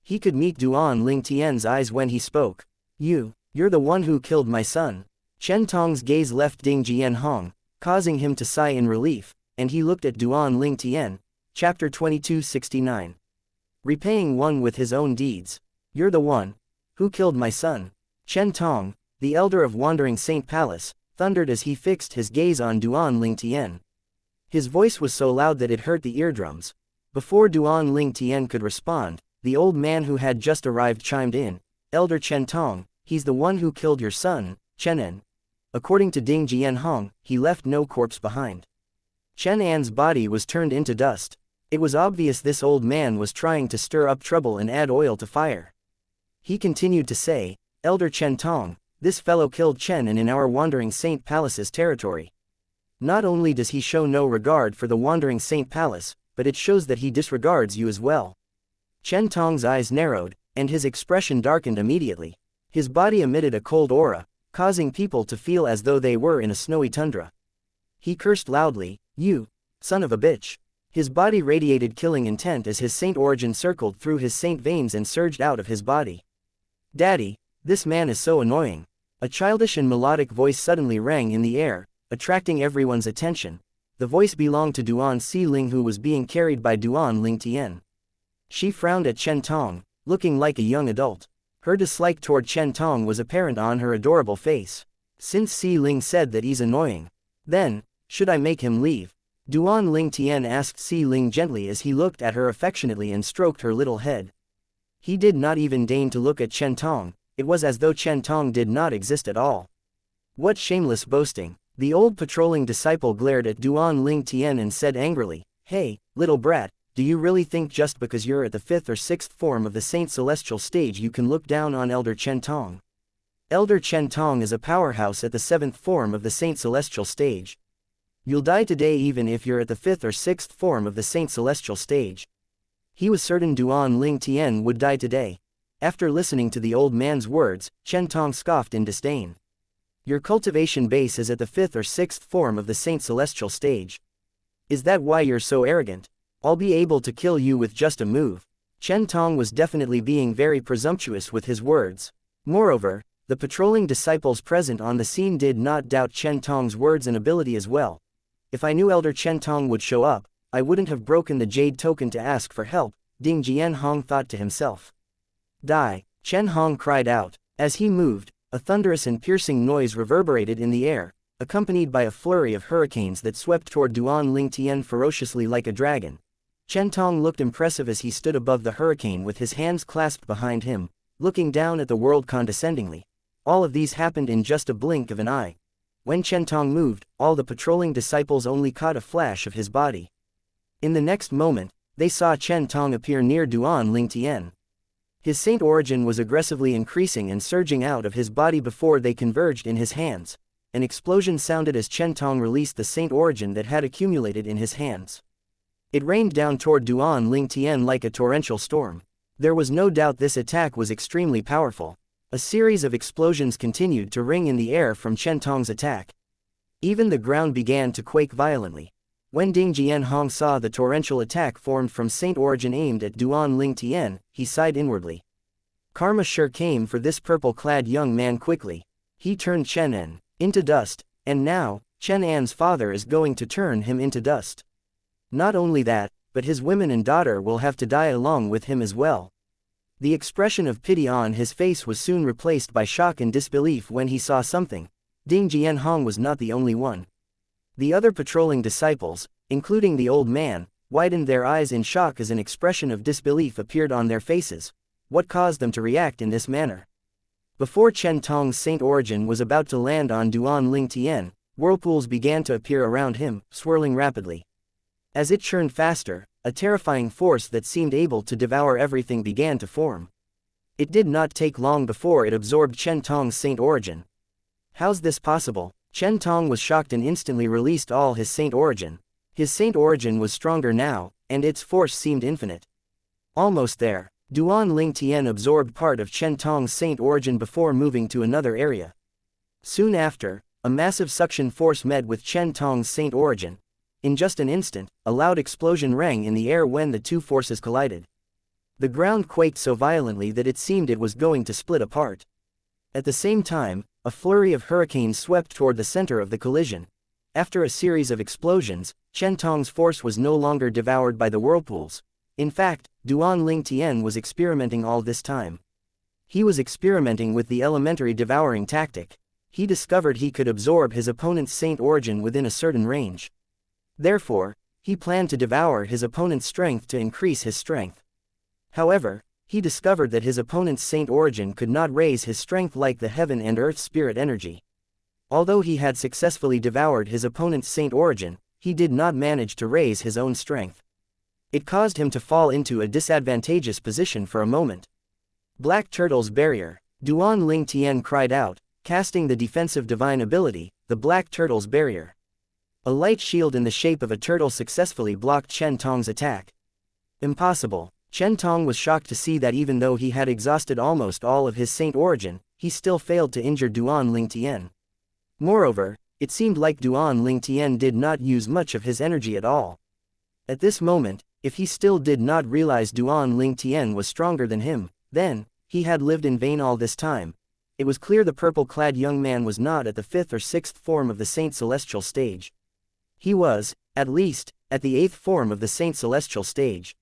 He could meet Duan Ling Tian's eyes when he spoke. You're the one who killed my son. Chen Tong's gaze left Ding Jianhong, causing him to sigh in relief, and he looked at Duan Ling Tian. Chapter 2269. Repaying one with his own deeds. You're the one who killed my son. Chen Tong, the elder of Wandering Saint Palace, thundered as he fixed his gaze on Duan Ling Tian. His voice was so loud that it hurt the eardrums. Before Duan Ling Tian could respond, the old man who had just arrived chimed in. Elder Chen Tong, he's the one who killed your son, Chen An. According to Ding Jianhong, he left no corpse behind. Chen An's body was turned into dust. It was obvious this old man was trying to stir up trouble and add oil to fire. He continued to say, Elder Chen Tong, this fellow killed Chen An in our Wandering Saint Palace's territory. Not only does he show no regard for the Wandering Saint Palace, but it shows that he disregards you as well. Chen Tong's eyes narrowed, and his expression darkened immediately. His body emitted a cold aura, causing people to feel as though they were in a snowy tundra. He cursed loudly, you, son of a bitch. His body radiated killing intent as his saint origin circled through his saint veins and surged out of his body. Daddy, this man is so annoying. A childish and melodic voice suddenly rang in the air, attracting everyone's attention. The voice belonged to Duan Xiling, who was being carried by Duan Ling Tian. She frowned at Chen Tong, looking like a young adult. Her dislike toward Chen Tong was apparent on her adorable face. Since Xiling said that he's annoying, then, should I make him leave? Duan Ling Tian asked Xiling gently as he looked at her affectionately and stroked her little head. He did not even deign to look at Chen Tong. It was as though Chen Tong did not exist at all. What shameless boasting! The old patrolling disciple glared at Duan Ling Tian and said angrily, Hey, little brat, do you really think just because you're at the 5th or 6th form of the Saint Celestial stage you can look down on Elder Chen Tong? Elder Chen Tong is a powerhouse at the 7th form of the Saint Celestial stage. You'll die today even if you're at the 5th or 6th form of the Saint Celestial stage. He was certain Duan Ling Tian would die today. After listening to the old man's words, Chen Tong scoffed in disdain. Your cultivation base is at the 5th or 6th form of the Saint Celestial stage. Is that why you're so arrogant? I'll be able to kill you with just a move. Chen Tong was definitely being very presumptuous with his words. Moreover, the patrolling disciples present on the scene did not doubt Chen Tong's words and ability as well. If I knew Elder Chen Tong would show up, I wouldn't have broken the jade token to ask for help, Ding Jianhong thought to himself. Die! Chen Hong cried out. As he moved, a thunderous and piercing noise reverberated in the air, accompanied by a flurry of hurricanes that swept toward Duan Ling Tian ferociously like a dragon. Chen Tong looked impressive as he stood above the hurricane with his hands clasped behind him, looking down at the world condescendingly. All of these happened in just a blink of an eye. When Chen Tong moved, all the patrolling disciples only caught a flash of his body. In the next moment, they saw Chen Tong appear near Duan Ling Tian. His saint origin was aggressively increasing and surging out of his body before they converged in his hands. An explosion sounded as Chen Tong released the saint origin that had accumulated in his hands. It rained down toward Duan Ling Tian like a torrential storm. There was no doubt this attack was extremely powerful. A series of explosions continued to ring in the air from Chen Tong's attack. Even the ground began to quake violently. When Ding Jianhong saw the torrential attack formed from Saint Origin aimed at Duan Ling Tian, he sighed inwardly. Karma sure came for this purple-clad young man quickly. He turned Chen An into dust, and now, Chen An's father is going to turn him into dust. Not only that, but his women and daughter will have to die along with him as well. The expression of pity on his face was soon replaced by shock and disbelief when he saw something. Ding Jianhong was not the only one. The other patrolling disciples, including the old man, widened their eyes in shock as an expression of disbelief appeared on their faces. What caused them to react in this manner? Before Chen Tong's saint origin was about to land on Duan Ling Tian, whirlpools began to appear around him, swirling rapidly. As it churned faster, a terrifying force that seemed able to devour everything began to form. It did not take long before it absorbed Chen Tong's saint origin. How's this possible? Chen Tong was shocked and instantly released all his saint origin. His saint origin was stronger now, and its force seemed infinite. Almost there, Duan Ling Tian absorbed part of Chen Tong's saint origin before moving to another area. Soon after, a massive suction force met with Chen Tong's saint origin. In just an instant, a loud explosion rang in the air when the two forces collided. The ground quaked so violently that it seemed it was going to split apart. At the same time, a flurry of hurricanes swept toward the center of the collision. After a series of explosions, Chen Tong's force was no longer devoured by the whirlpools. In fact, Duan Ling Tian was experimenting all this time. He was experimenting with the elementary devouring tactic. He discovered he could absorb his opponent's saint origin within a certain range. Therefore, He planned to devour his opponent's strength to increase his strength. However, he discovered that his opponent's saint origin could not raise his strength like the heaven and earth spirit energy. Although he had successfully devoured his opponent's saint origin, he did not manage to raise his own strength. It caused him to fall into a disadvantageous position for a moment. Black Turtle's Barrier. Duan Ling Tian cried out, casting the defensive divine ability, the Black Turtle's Barrier. A light shield in the shape of a turtle successfully blocked Chen Tong's attack. Impossible. Chen Tong was shocked to see that even though he had exhausted almost all of his saint origin, he still failed to injure Duan Ling Tian. Moreover, it seemed like Duan Ling Tian did not use much of his energy at all. At this moment, if he still did not realize Duan Ling Tian was stronger than him, then he had lived in vain all this time. It was clear the purple-clad young man was not at the 5th or 6th form of the Saint Celestial stage. He was, at least, at the 8th form of the Saint Celestial stage.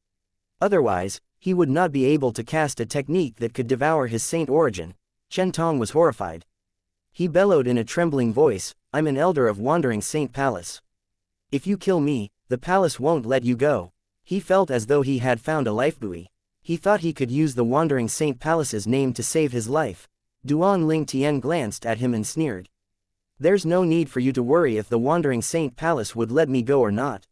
Otherwise, he would not be able to cast a technique that could devour his saint origin. Chen Tong was horrified. He bellowed in a trembling voice, "I'm an elder of Wandering Saint Palace. If you kill me, the palace won't let you go." He felt as though he had found a lifebuoy. He thought he could use the Wandering Saint Palace's name to save his life. Duan Ling Tian glanced at him and sneered. "There's no need for you to worry if the Wandering Saint Palace would let me go or not."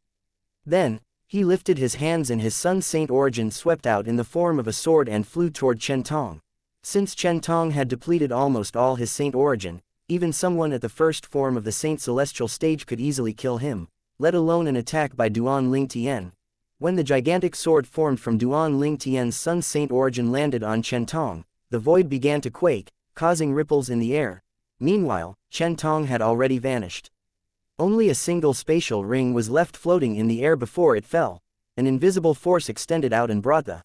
Then, he lifted his hands and his son's saint origin swept out in the form of a sword and flew toward Chen Tong. Since Chen Tong had depleted almost all his saint origin, even someone at the 1st form of the Saint Celestial stage could easily kill him, let alone an attack by Duan Ling Tian. When the gigantic sword formed from Duan Ling Tian's son's saint origin landed on Chen Tong, the void began to quake, causing ripples in the air. Meanwhile, Chen Tong had already vanished. Only a single spatial ring was left floating in the air before it fell. An invisible force extended out and brought the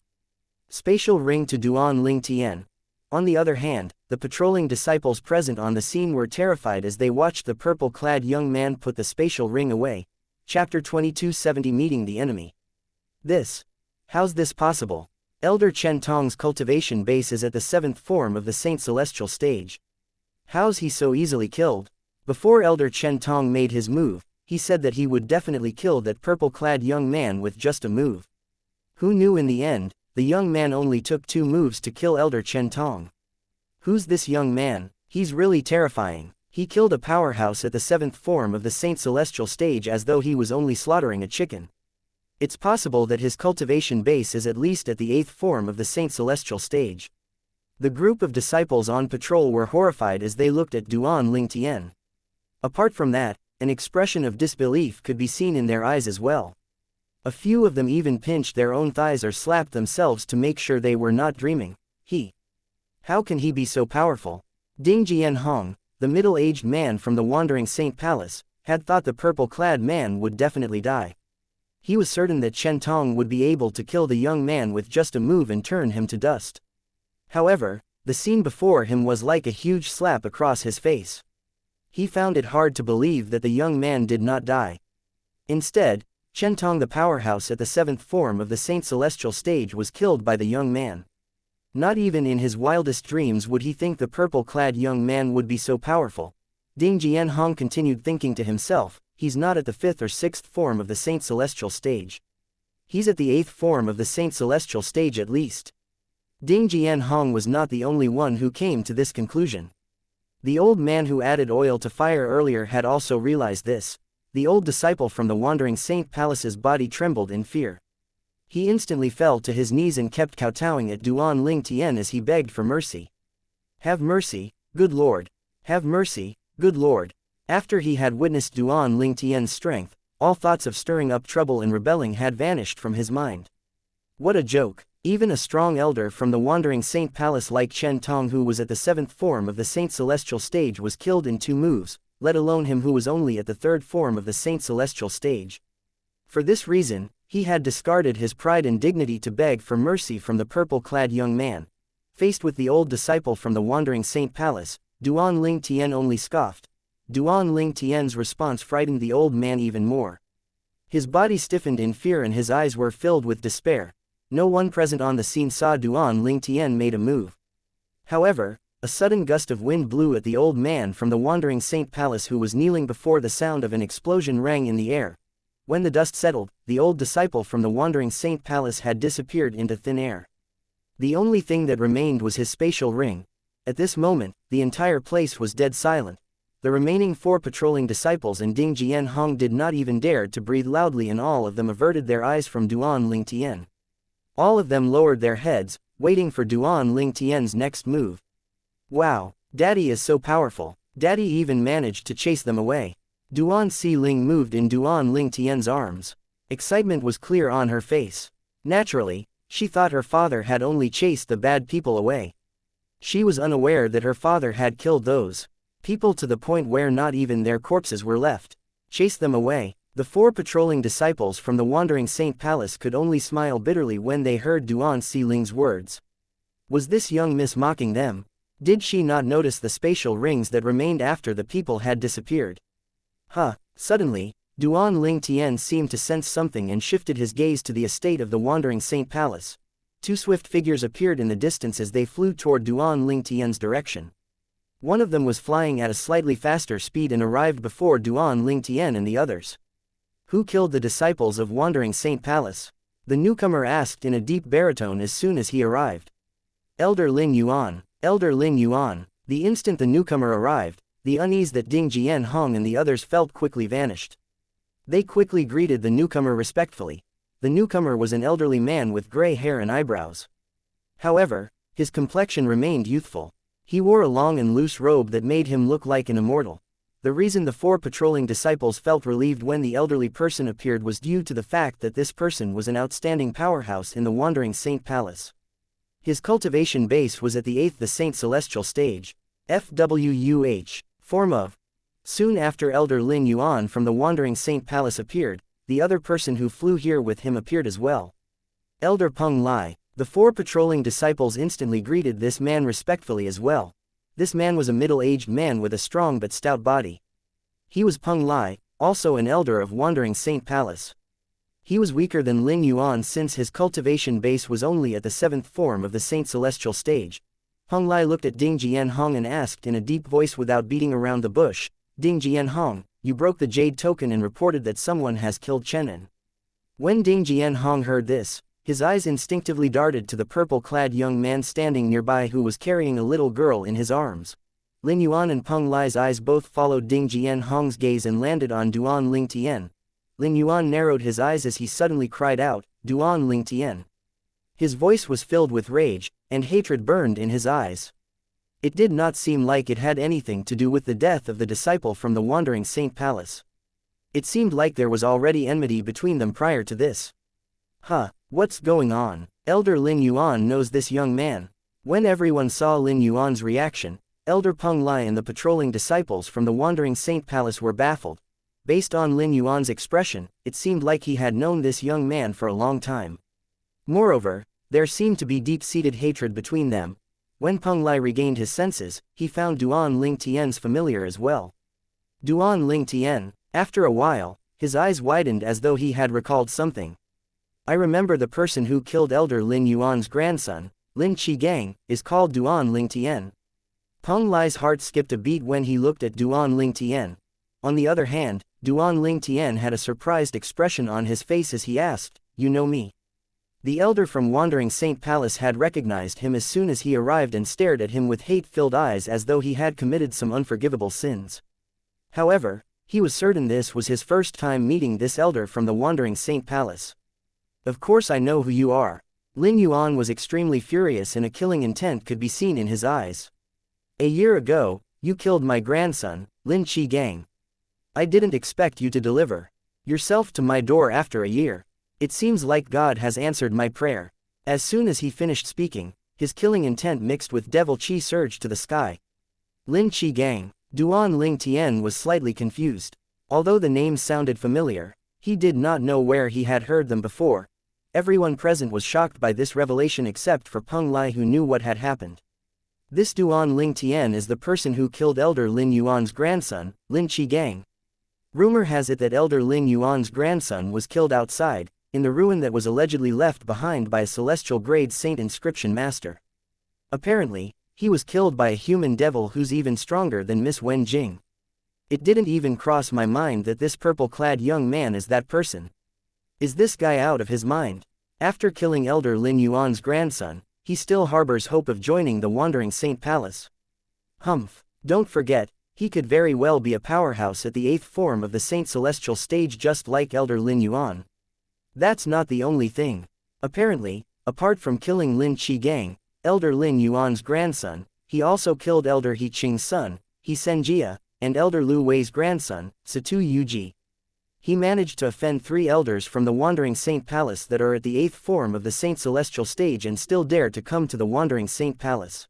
spatial ring to Duan Ling Tian. On the other hand, the patrolling disciples present on the scene were terrified as they watched the purple-clad young man put the spatial ring away. Chapter 2270 Meeting the Enemy. How's this possible? Elder Chen Tong's cultivation base is at the 7th form of the Saint Celestial stage. How's he so easily killed? Before Elder Chen Tong made his move, he said that he would definitely kill that purple-clad young man with just a move. Who knew in the end, the young man only took 2 moves to kill Elder Chen Tong. Who's this young man? He's really terrifying. He killed a powerhouse at the 7th form of the Saint Celestial stage as though he was only slaughtering a chicken. It's possible that his cultivation base is at least at the 8th form of the Saint Celestial stage. The group of disciples on patrol were horrified as they looked at Duan Ling Tian. Apart from that, an expression of disbelief could be seen in their eyes as well. A few of them even pinched their own thighs or slapped themselves to make sure they were not dreaming. How can he be so powerful? Ding Jianhong, the middle-aged man from the Wandering Saint Palace, had thought the purple-clad man would definitely die. He was certain that Chen Tong would be able to kill the young man with just a move and turn him to dust. However, the scene before him was like a huge slap across his face. He found it hard to believe that the young man did not die. Instead, Chen Tong the powerhouse at the 7th form of the Saint Celestial stage was killed by the young man. Not even in his wildest dreams would he think the purple-clad young man would be so powerful. Ding Jianhong continued thinking to himself, he's not at the 5th or 6th form of the Saint Celestial stage. He's at the 8th form of the Saint Celestial stage at least. Ding Jianhong was not the only one who came to this conclusion. The old man who added oil to fire earlier had also realized this. The old disciple from the Wandering Saint Palace's body trembled in fear. He instantly fell to his knees and kept kowtowing at Duan Ling Tian as he begged for mercy. "Have mercy, good Lord. Have mercy, good Lord." After he had witnessed Duan Ling Tian's strength, all thoughts of stirring up trouble and rebelling had vanished from his mind. What a joke! Even a strong elder from the Wandering Saint Palace like Chen Tong, who was at the 7th form of the Saint Celestial stage, was killed in 2 moves, let alone him who was only at the 3rd form of the Saint Celestial stage. For this reason, he had discarded his pride and dignity to beg for mercy from the purple-clad young man. Faced with the old disciple from the Wandering Saint Palace, Duan Ling Tian only scoffed. Duan Ling Tian's response frightened the old man even more. His body stiffened in fear and his eyes were filled with despair. No one present on the scene saw Duan Ling Tian made a move. However, a sudden gust of wind blew at the old man from the Wandering Saint Palace, who was kneeling before the sound of an explosion rang in the air. When the dust settled, the old disciple from the wandering saint palace had disappeared into thin air. The only thing that remained was his spatial ring. At this moment, the entire place was dead silent. The remaining 4 patrolling disciples and Ding Jianhong did not even dare to breathe loudly, and all of them averted their eyes from Duan Lingtian. All of them lowered their heads, waiting for Duan Lingtian's next move. Wow, Daddy is so powerful. Daddy even managed to chase them away. Duan Xiling moved in Duan Lingtian's arms. Excitement was clear on her face. Naturally, she thought her father had only chased the bad people away. She was unaware that her father had killed those people to the point where not even their corpses were left. Chase them away. The 4 patrolling disciples from the wandering saint palace could only smile bitterly when they heard Duan Xiling's words. Was this young miss mocking them? Did she not notice the spatial rings that remained after the people had disappeared? Suddenly, Duan Lingtian seemed to sense something and shifted his gaze to the estate of the wandering saint palace. 2 swift figures appeared in the distance as they flew toward Duan Lingtian's direction. One of them was flying at a slightly faster speed and arrived before Duan Lingtian and the others. Who killed the disciples of wandering saint palace? The newcomer asked in a deep baritone as soon as he arrived. Elder Lin Yuan. Elder Lin Yuan. The instant the newcomer arrived, the unease that Ding Jianhong and the others felt quickly vanished. They quickly greeted the newcomer respectfully. The newcomer was an elderly man with gray hair and eyebrows. However, his complexion remained youthful. He wore a long and loose robe that made him look like an immortal. The reason the 4 patrolling disciples felt relieved when the elderly person appeared was due to the fact that this person was an outstanding powerhouse in the wandering saint palace. His cultivation base was at the 8th the Saint Celestial stage. FWUH. Form of. Soon after Elder Lin Yuan from the wandering saint palace appeared, the other person who flew here with him appeared as well. Elder Peng Lai. The 4 patrolling disciples instantly greeted this man respectfully as well. This man was a middle-aged man with a strong but stout body. He was Peng Lai, also an elder of wandering saint palace. He was weaker than Lin Yuan since his cultivation base was only at the 7th form of the Saint Celestial stage. Peng Lai looked at Ding Jianhong and asked in a deep voice without beating around the bush, Ding Jianhong, you broke the jade token and reported that someone has killed Chenin. When Ding Jianhong heard this, his eyes instinctively darted to the purple-clad young man standing nearby who was carrying a little girl in his arms. Lin Yuan and Peng Lai's eyes both followed Ding Jianhong's gaze and landed on Duan Lingtian. Lin Yuan narrowed his eyes as he suddenly cried out, Duan Lingtian. His voice was filled with rage, and hatred burned in his eyes. It did not seem like it had anything to do with the death of the disciple from the wandering saint palace. It seemed like there was already enmity between them prior to this. What's going on? Elder Lin Yuan knows this young man. When everyone saw Lin Yuan's reaction, Elder Peng Lai and the patrolling disciples from the wandering saint palace were baffled. Based on Lin Yuan's expression, it seemed like he had known this young man for a long time. Moreover, there seemed to be deep-seated hatred between them. When Peng Lai regained his senses, he found Duan Lingtian's familiar as well. Duan Lingtian. After a while, his eyes widened as though he had recalled something. I remember the person who killed Elder Lin Yuan's grandson, Lin Qigang, is called Duan Lingtian. Peng Lai's heart skipped a beat when he looked at Duan Lingtian. On the other hand, Duan Lingtian had a surprised expression on his face as he asked, you know me? The elder from Wandering Saint Palace had recognized him as soon as he arrived and stared at him with hate-filled eyes as though he had committed some unforgivable sins. However, he was certain this was his first time meeting this elder from the Wandering Saint Palace. Of course I know who you are. Lin Yuan was extremely furious and a killing intent could be seen in his eyes. A year ago, you killed my grandson, Lin Qigang. I didn't expect you to deliver yourself to my door after a year. It seems like God has answered my prayer. As soon as he finished speaking, his killing intent mixed with devil chi surged to the sky. Lin Qigang. Duan Lingtian was slightly confused. Although the names sounded familiar, he did not know where he had heard them before. Everyone present was shocked by this revelation except for Peng Lai who knew what had happened. This Duan Lingtian is the person who killed Elder Lin Yuan's grandson, Lin Qigang. Rumor has it that Elder Lin Yuan's grandson was killed outside, in the ruin that was allegedly left behind by a celestial grade saint inscription master. Apparently, he was killed by a human devil who's even stronger than Miss Wen Jing. It didn't even cross my mind that this purple-clad young man is that person. Is this guy out of his mind? After killing Elder Lin Yuan's grandson, he still harbors hope of joining the Wandering Saint Palace. Humph. Don't forget, he could very well be a powerhouse at the 8th form of the Saint Celestial stage just like Elder Lin Yuan. That's not the only thing. Apparently, apart from killing Lin Qigang, Elder Lin Yuan's grandson, he also killed Elder He Qing's son, Xianxia, and Elder Lu Wei's grandson, Situ Yuji. He managed to offend 3 elders from the Wandering Saint Palace that are at the 8th form of the Saint Celestial stage and still dare to come to the Wandering Saint Palace.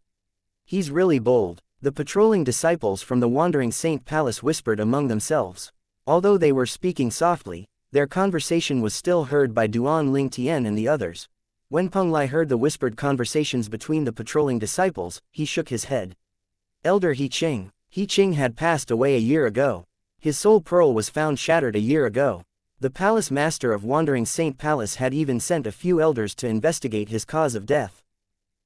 He's really bold. The patrolling disciples from the Wandering Saint Palace whispered among themselves. Although they were speaking softly, their conversation was still heard by Duan Lingtian and the others. When Peng Lai heard the whispered conversations between the patrolling disciples, he shook his head. Elder He Qing had passed away a year ago. His soul pearl was found shattered a year ago. The palace master of Wandering Saint Palace had even sent a few elders to investigate his cause of death.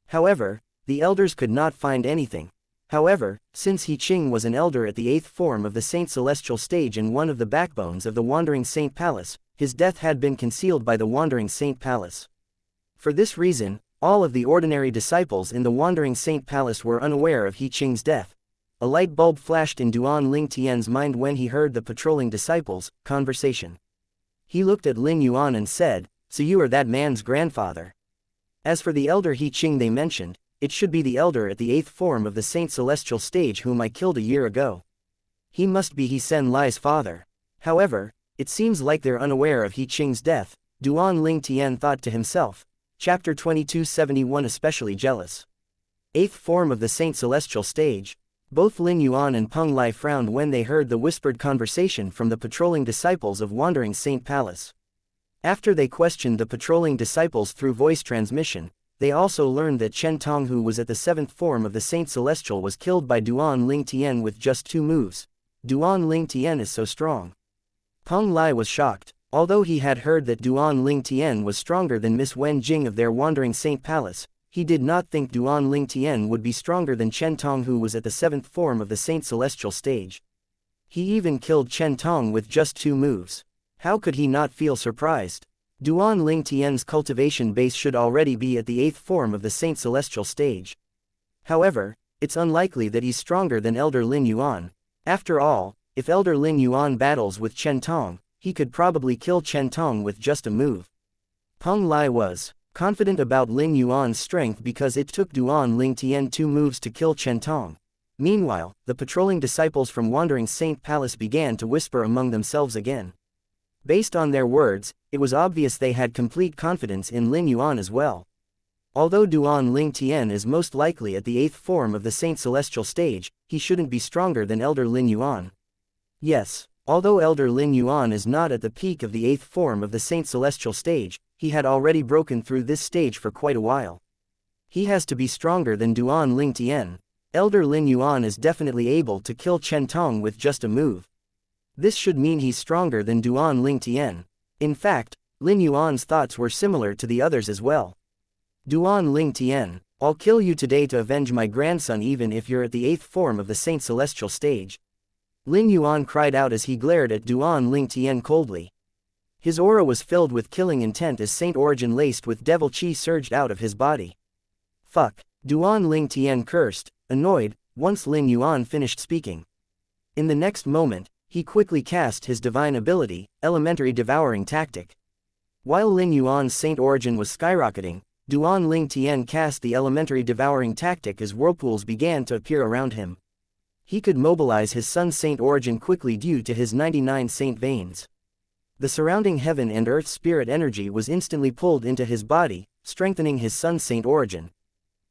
However, the elders could not find anything. However, since He Qing was an elder at the 8th form of the Saint Celestial stage and one of the backbones of the Wandering Saint Palace, his death had been concealed by the Wandering Saint Palace. For this reason, all of the ordinary disciples in the Wandering Saint Palace were unaware of He Qing's death. A light bulb flashed in Duan Lingtian's mind when he heard the patrolling disciples' conversation. He looked at Lin Yuan and said, "So you are that man's grandfather." As for the elder He Qing they mentioned, it should be the elder at the 8th form of the Saint Celestial stage whom I killed a year ago. He must be He Sen Lai's father. However, it seems like they're unaware of He Qing's death, Duan Lingtian thought to himself. Chapter 2271 Especially jealous. 8th form of the Saint Celestial stage. Both Lin Yuan and Peng Lai frowned when they heard the whispered conversation from the patrolling disciples of Wandering Saint Palace. After they questioned the patrolling disciples through voice transmission, they also learned that Chen Tong, who was at the 7th form of the Saint Celestial, was killed by Duan Lingtian with just 2 moves. Duan Lingtian is so strong. Peng Lai was shocked. Although he had heard that Duan Lingtian was stronger than Miss Wen Jing of their Wandering Saint Palace, he did not think Duan Lingtian would be stronger than Chen Tong, who was at the 7th form of the Saint Celestial stage. He even killed Chen Tong with just 2 moves. How could he not feel surprised? Duan Lingtian's cultivation base should already be at the 8th form of the Saint Celestial stage. However, it's unlikely that he's stronger than Elder Lin Yuan. After all, if Elder Lin Yuan battles with Chen Tong, he could probably kill Chen Tong with just a move. Peng Lai was confident about Lin Yuan's strength because it took Duan Lingtian 2 moves to kill Chen Tong. Meanwhile, the patrolling disciples from Wandering Saint Palace began to whisper among themselves again. Based on their words, it was obvious they had complete confidence in Lin Yuan as well. Although Duan Lingtian is most likely at the 8th form of the Saint Celestial stage, he shouldn't be stronger than Elder Lin Yuan. Yes, although Elder Lin Yuan is not at the peak of the 8th form of the Saint Celestial stage, he had already broken through this stage for quite a while. He has to be stronger than Duan Lingtian. Elder Lin Yuan is definitely able to kill Chen Tong with just a move. This should mean he's stronger than Duan Lingtian. In fact, Lin Yuan's thoughts were similar to the others as well. Duan Lingtian, I'll kill you today to avenge my grandson even if you're at the 8th form of the Saint Celestial stage. Lin Yuan cried out as he glared at Duan Lingtian coldly. His aura was filled with killing intent as Saint Origin laced with devil chi surged out of his body. Fuck, Duan Lingtian cursed, annoyed, once Lin Yuan finished speaking. In the next moment, he quickly cast his divine ability, Elementary Devouring Tactic. While Lin Yuan's Saint Origin was skyrocketing, Duan Lingtian cast the Elementary Devouring Tactic as whirlpools began to appear around him. He could mobilize his Sun Saint Origin quickly due to his 99 Saint Veins. The surrounding heaven and earth spirit energy was instantly pulled into his body, strengthening his Sun Saint Origin.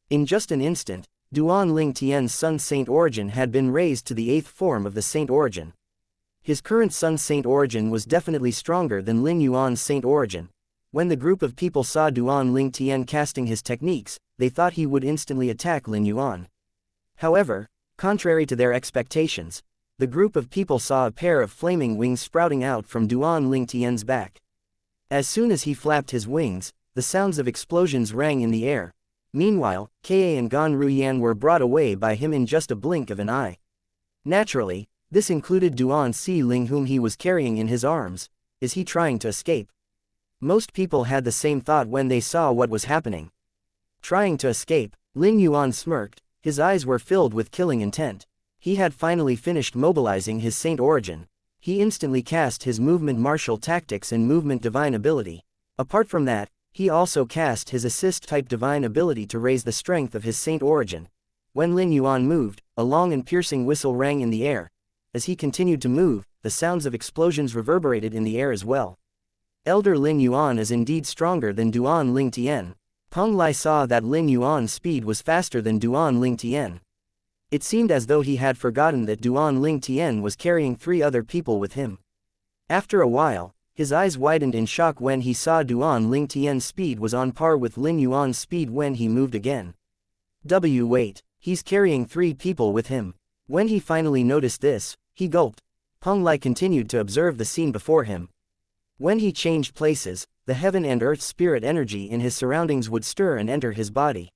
In just an instant, Duan Lingtian's Sun Saint Origin had been raised to the 8th form of the Saint Origin. His current Sun Saint Origin was definitely stronger than Lin Yuan's Saint Origin. When the group of people saw Duan Lingtian casting his techniques, they thought he would instantly attack Lin Yuan. However, contrary to their expectations, the group of people saw a pair of flaming wings sprouting out from Duan Lingtian's back. As soon as he flapped his wings, the sounds of explosions rang in the air. Meanwhile, Ka and Gan Ruyan were brought away by him in just a blink of an eye. Naturally, This included Duan Si Ling, whom he was carrying in his arms. Is he trying to escape? Most people had the same thought when they saw what was happening. Trying to escape? Lin Yuan smirked, his eyes were filled with killing intent. He had finally finished mobilizing his saint origin. He instantly cast his movement martial tactics and movement divine ability. Apart from that, he also cast his assist-type divine ability to raise the strength of his saint origin. When Lin Yuan moved, a long and piercing whistle rang in the air. As he continued to move, the sounds of explosions reverberated in the air as well. Elder Lin Yuan is indeed stronger than Duan Ling Tian. Peng Lai saw that Lin Yuan's speed was faster than Duan Ling Tian. It seemed as though he had forgotten that Duan Ling Tian was carrying 3 other people with him. After a while, his eyes widened in shock when he saw Duan Ling Tian's speed was on par with Lin Yuan's speed when he moved again. Wait, he's carrying 3 people with him. When he finally noticed this, he gulped. Peng Lai continued to observe the scene before him. When he changed places, the heaven and earth spirit energy in his surroundings would stir and enter his body.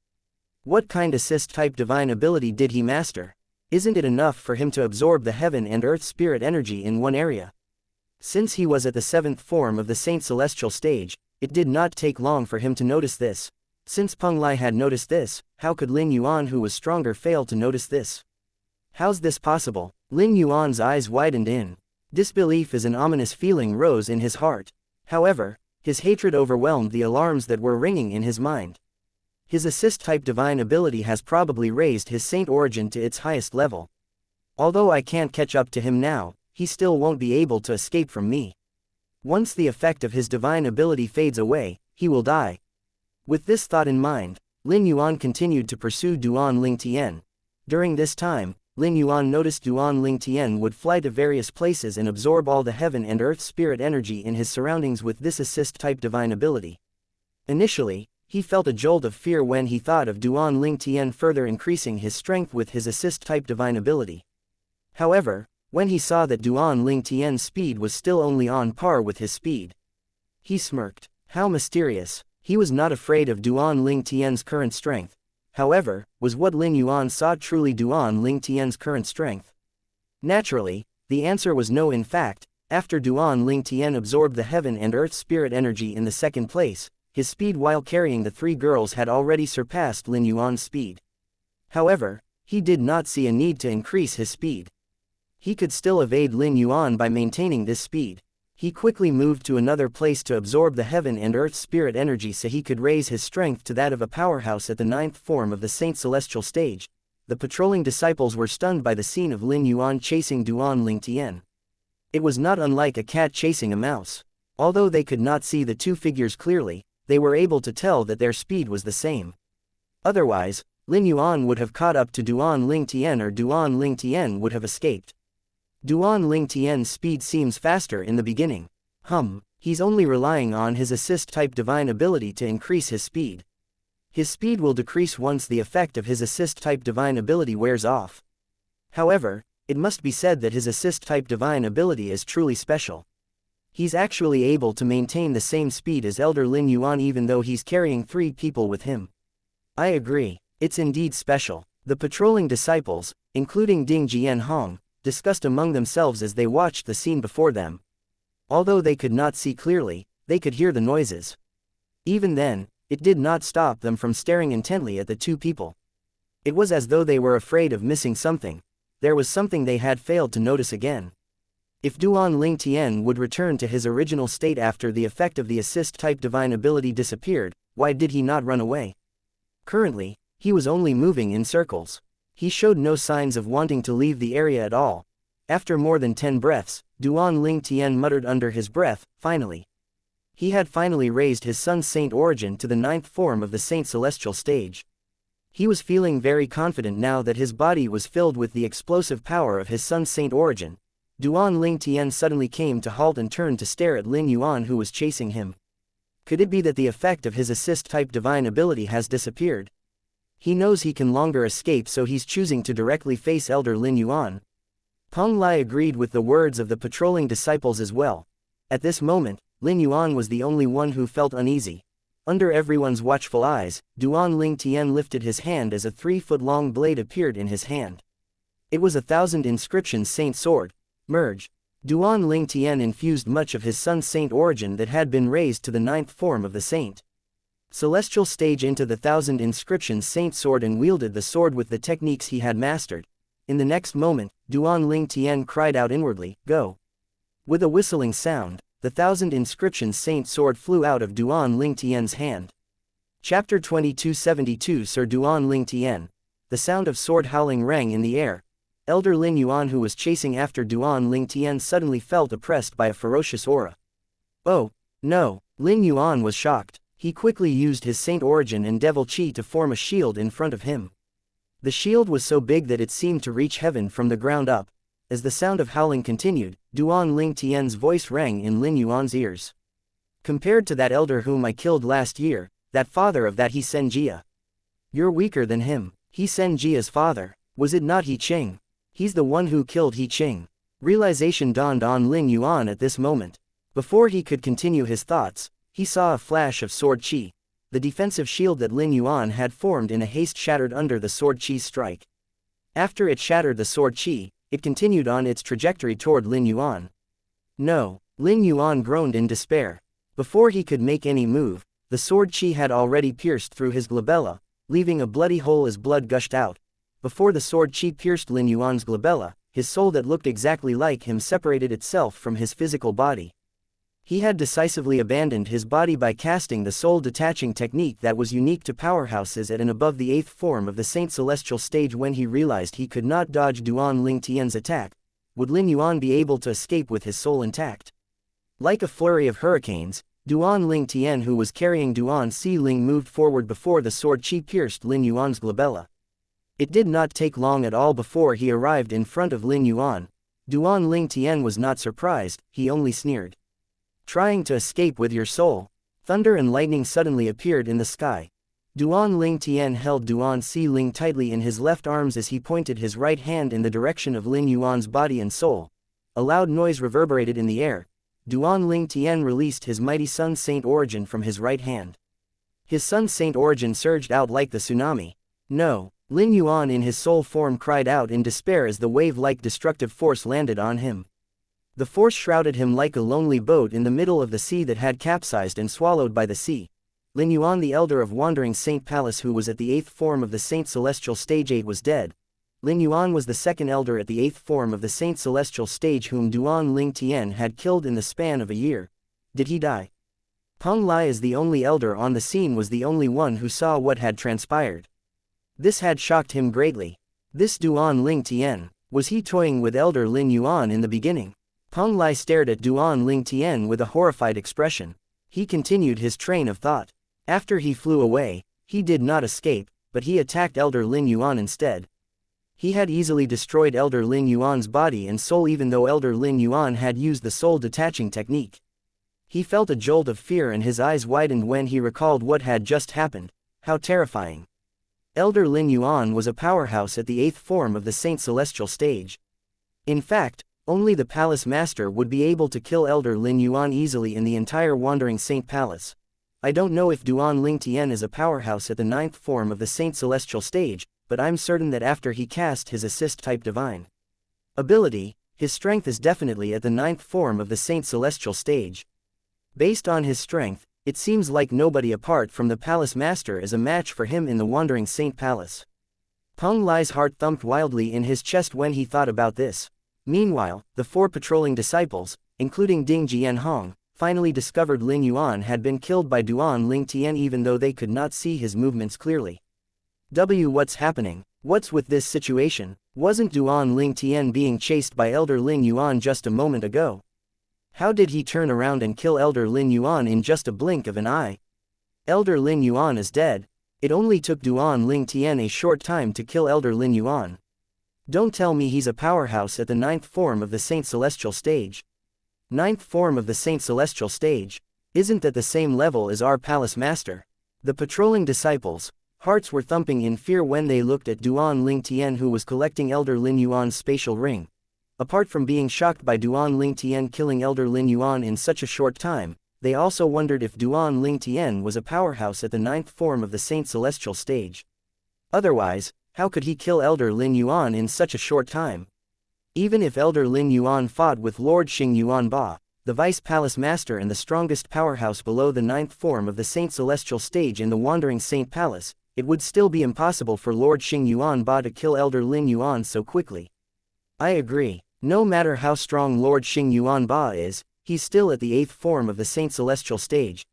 What kind assist-type divine ability did he master? Isn't it enough for him to absorb the heaven and earth spirit energy in one area? Since he was at the 7th form of the Saint Celestial stage, it did not take long for him to notice this. Since Peng Lai had noticed this, how could Lin Yuan, who was stronger, fail to notice this? How's this possible? Lin Yuan's eyes widened in disbelief as an ominous feeling rose in his heart. However, his hatred overwhelmed the alarms that were ringing in his mind. His assist-type divine ability has probably raised his saint origin to its highest level. Although I can't catch up to him now, he still won't be able to escape from me. Once the effect of his divine ability fades away, he will die. With this thought in mind, Lin Yuan continued to pursue Duan Ling Tian. During this time, Lin Yuan noticed Duan Ling Tian would fly to various places and absorb all the heaven and earth spirit energy in his surroundings with this assist-type divine ability. Initially, he felt a jolt of fear when he thought of Duan Ling Tian further increasing his strength with his assist-type divine ability. However, when he saw that Duan Ling Tian's speed was still only on par with his speed, he smirked. How mysterious. He was not afraid of Duan Ling Tian's current strength. However, was what Lin Yuan saw truly Duan Ling Tian's current strength? Naturally, the answer was no. In fact, after Duan Ling Tian absorbed the heaven and earth spirit energy in the 2nd place, his speed while carrying the 3 girls had already surpassed Lin Yuan's speed. However, he did not see a need to increase his speed. He could still evade Lin Yuan by maintaining this speed. He quickly moved to another place to absorb the heaven and earth spirit energy so he could raise his strength to that of a powerhouse at the 9th form of the Saint Celestial stage. The patrolling disciples were stunned by the scene of Lin Yuan chasing Duan Ling Tian. It was not unlike a cat chasing a mouse. Although they could not see the 2 figures clearly, they were able to tell that their speed was the same. Otherwise, Lin Yuan would have caught up to Duan Ling Tian, or Duan Ling Tian would have escaped. Duan Ling Tian's speed seems faster in the beginning. He's only relying on his assist-type divine ability to increase his speed. His speed will decrease once the effect of his assist-type divine ability wears off. However, it must be said that his assist-type divine ability is truly special. He's actually able to maintain the same speed as Elder Lin Yuan even though he's carrying 3 people with him. I agree, it's indeed special. The patrolling disciples, including Ding Jianhong, discussed among themselves as they watched the scene before them. Although they could not see clearly, they could hear the noises. Even then, it did not stop them from staring intently at the 2 people. It was as though they were afraid of missing something. There was something they had failed to notice again. If Duan Ling Tian would return to his original state after the effect of the assist-type divine ability disappeared, why did he not run away? Currently, he was only moving in circles. He showed no signs of wanting to leave the area at all. After more than 10 breaths, Duan Ling Tian muttered under his breath, finally. He had finally raised his son's saint origin to the 9th form of the Saint Celestial stage. He was feeling very confident now that his body was filled with the explosive power of his son's saint origin. Duan Ling Tian suddenly came to halt and turned to stare at Lin Yuan, who was chasing him. Could it be that the effect of his assist-type divine ability has disappeared? He knows he can longer escape, so he's choosing to directly face Elder Lin Yuan. Peng Lai agreed with the words of the patrolling disciples as well. At this moment, Lin Yuan was the only one who felt uneasy. Under everyone's watchful eyes, Duan Ling Tian lifted his hand as a 3-foot-long blade appeared in his hand. It was a 1,000 inscriptions saint sword. Merge. Duan Ling Tian infused much of his son's saint origin that had been raised to the 9th form of the saint celestial stage into the 1,000 inscriptions saint sword and wielded the sword with the techniques he had mastered. In the next moment, Duan Ling Tian cried out inwardly, "Go!" With a whistling sound, the 1,000 inscriptions saint sword flew out of Duan Ling Tian's hand. Chapter 2272 Sir Duan Ling Tian. The sound of sword howling rang in the air. Elder Lin Yuan, who was chasing after Duan Ling Tian, suddenly felt oppressed by a ferocious aura. Oh, no! Lin Yuan was shocked. He quickly used his saint origin and devil chi to form a shield in front of him. The shield was so big that it seemed to reach heaven from the ground up. As the sound of howling continued, Duan Ling Tian's voice rang in Lin Yuan's ears. "Compared to that elder whom I killed last year, that father of that Xianxia. You're weaker than him. Xianxia's father. Was it not He Qing? He's the one who killed He Qing." Realization dawned on Lin Yuan at this moment. Before he could continue his thoughts, he saw a flash of sword chi. The defensive shield that Lin Yuan had formed in a haste shattered under the sword chi's strike. After it shattered the sword chi, it continued on its trajectory toward Lin Yuan. No! Lin Yuan groaned in despair. Before he could make any move, the sword chi had already pierced through his glabella, leaving a bloody hole as blood gushed out. Before the sword chi pierced Lin Yuan's glabella, his soul that looked exactly like him separated itself from his physical body. He had decisively abandoned his body by casting the soul detaching technique that was unique to powerhouses at and above the 8th form of the Saint Celestial stage. When he realized he could not dodge Duan Ling Tian's attack, would Lin Yuan be able to escape with his soul intact? Like a flurry of hurricanes, Duan Ling Tian, who was carrying Duan Si Ling, moved forward before the sword chi pierced Lin Yuan's glabella. It did not take long at all before he arrived in front of Lin Yuan. Duan Ling Tian was not surprised, he only sneered. "Trying to escape with your soul?" Thunder and lightning suddenly appeared in the sky. Duan Ling Tian held Duan Si Ling tightly in his left arms as he pointed his right hand in the direction of Lin Yuan's body and soul. A loud noise reverberated in the air. Duan Ling Tian released his mighty Sun Saint origin from his right hand. His Sun Saint origin surged out like the tsunami. "No!" Lin Yuan in his soul form cried out in despair as the wave-like destructive force landed on him. The force shrouded him like a lonely boat in the middle of the sea that had capsized and swallowed by the sea. Lin Yuan, the elder of Wandering Saint Palace, who was at the 8th form of the Saint Celestial stage 8, was dead. Lin Yuan was the second elder at the 8th form of the Saint Celestial stage whom Duan Ling Tian had killed in the span of a year. Did he die? Peng Lai, as the only elder on the scene, was the only one who saw what had transpired. This had shocked him greatly. This Duan Ling Tian, was he toying with elder Lin Yuan in the beginning? Peng Lai stared at Duan Ling Tian with a horrified expression. He continued his train of thought. After he flew away, he did not escape, but he attacked elder Lin Yuan instead. He had easily destroyed elder Lin Yuan's body and soul even though elder Lin Yuan had used the soul detaching technique. He felt a jolt of fear and his eyes widened when he recalled what had just happened. How terrifying. Elder Lin Yuan was a powerhouse at the 8th form of the Saint Celestial stage. In fact, only the Palace Master would be able to kill elder Lin Yuan easily in the entire Wandering Saint Palace. I don't know if Duan Ling Tian is a powerhouse at the 9th form of the Saint Celestial stage, but I'm certain that after he cast his assist-type divine ability, his strength is definitely at the 9th form of the Saint Celestial stage. Based on his strength, it seems like nobody apart from the Palace Master is a match for him in the Wandering Saint Palace. Peng Lai's heart thumped wildly in his chest when he thought about this. Meanwhile, the 4 patrolling disciples, including Ding Jianhong, finally discovered Lin Yuan had been killed by Duan Ling Tian even though they could not see his movements clearly. What's happening? What's with this situation? Wasn't Duan Ling Tian being chased by elder Lin Yuan just a moment ago? How did he turn around and kill elder Lin Yuan in just a blink of an eye? Elder Lin Yuan is dead. It only took Duan Ling Tian a short time to kill elder Lin Yuan. Don't tell me he's a powerhouse at the 9th form of the Saint Celestial stage. 9th form of the Saint Celestial stage? Isn't that the same level as our Palace Master? The patrolling disciples' hearts were thumping in fear when they looked at Duan Ling Tian, who was collecting elder Lin Yuan's spatial ring. Apart from being shocked by Duan Ling Tian killing elder Lin Yuan in such a short time, they also wondered if Duan Ling Tian was a powerhouse at the 9th form of the Saint Celestial stage. Otherwise, How could he kill Elder Lin Yuan in such a short time? Even if Elder Lin Yuan fought with Lord Xingyuan Ba, the Vice Palace Master and the strongest powerhouse below the 9th form of the Saint Celestial Stage in the Wandering Saint Palace, it would still be impossible for Lord Xingyuan Ba to kill Elder Lin Yuan so quickly. I agree. No matter how strong Lord Xingyuan Ba is, he's still at the 8th form of the Saint Celestial Stage.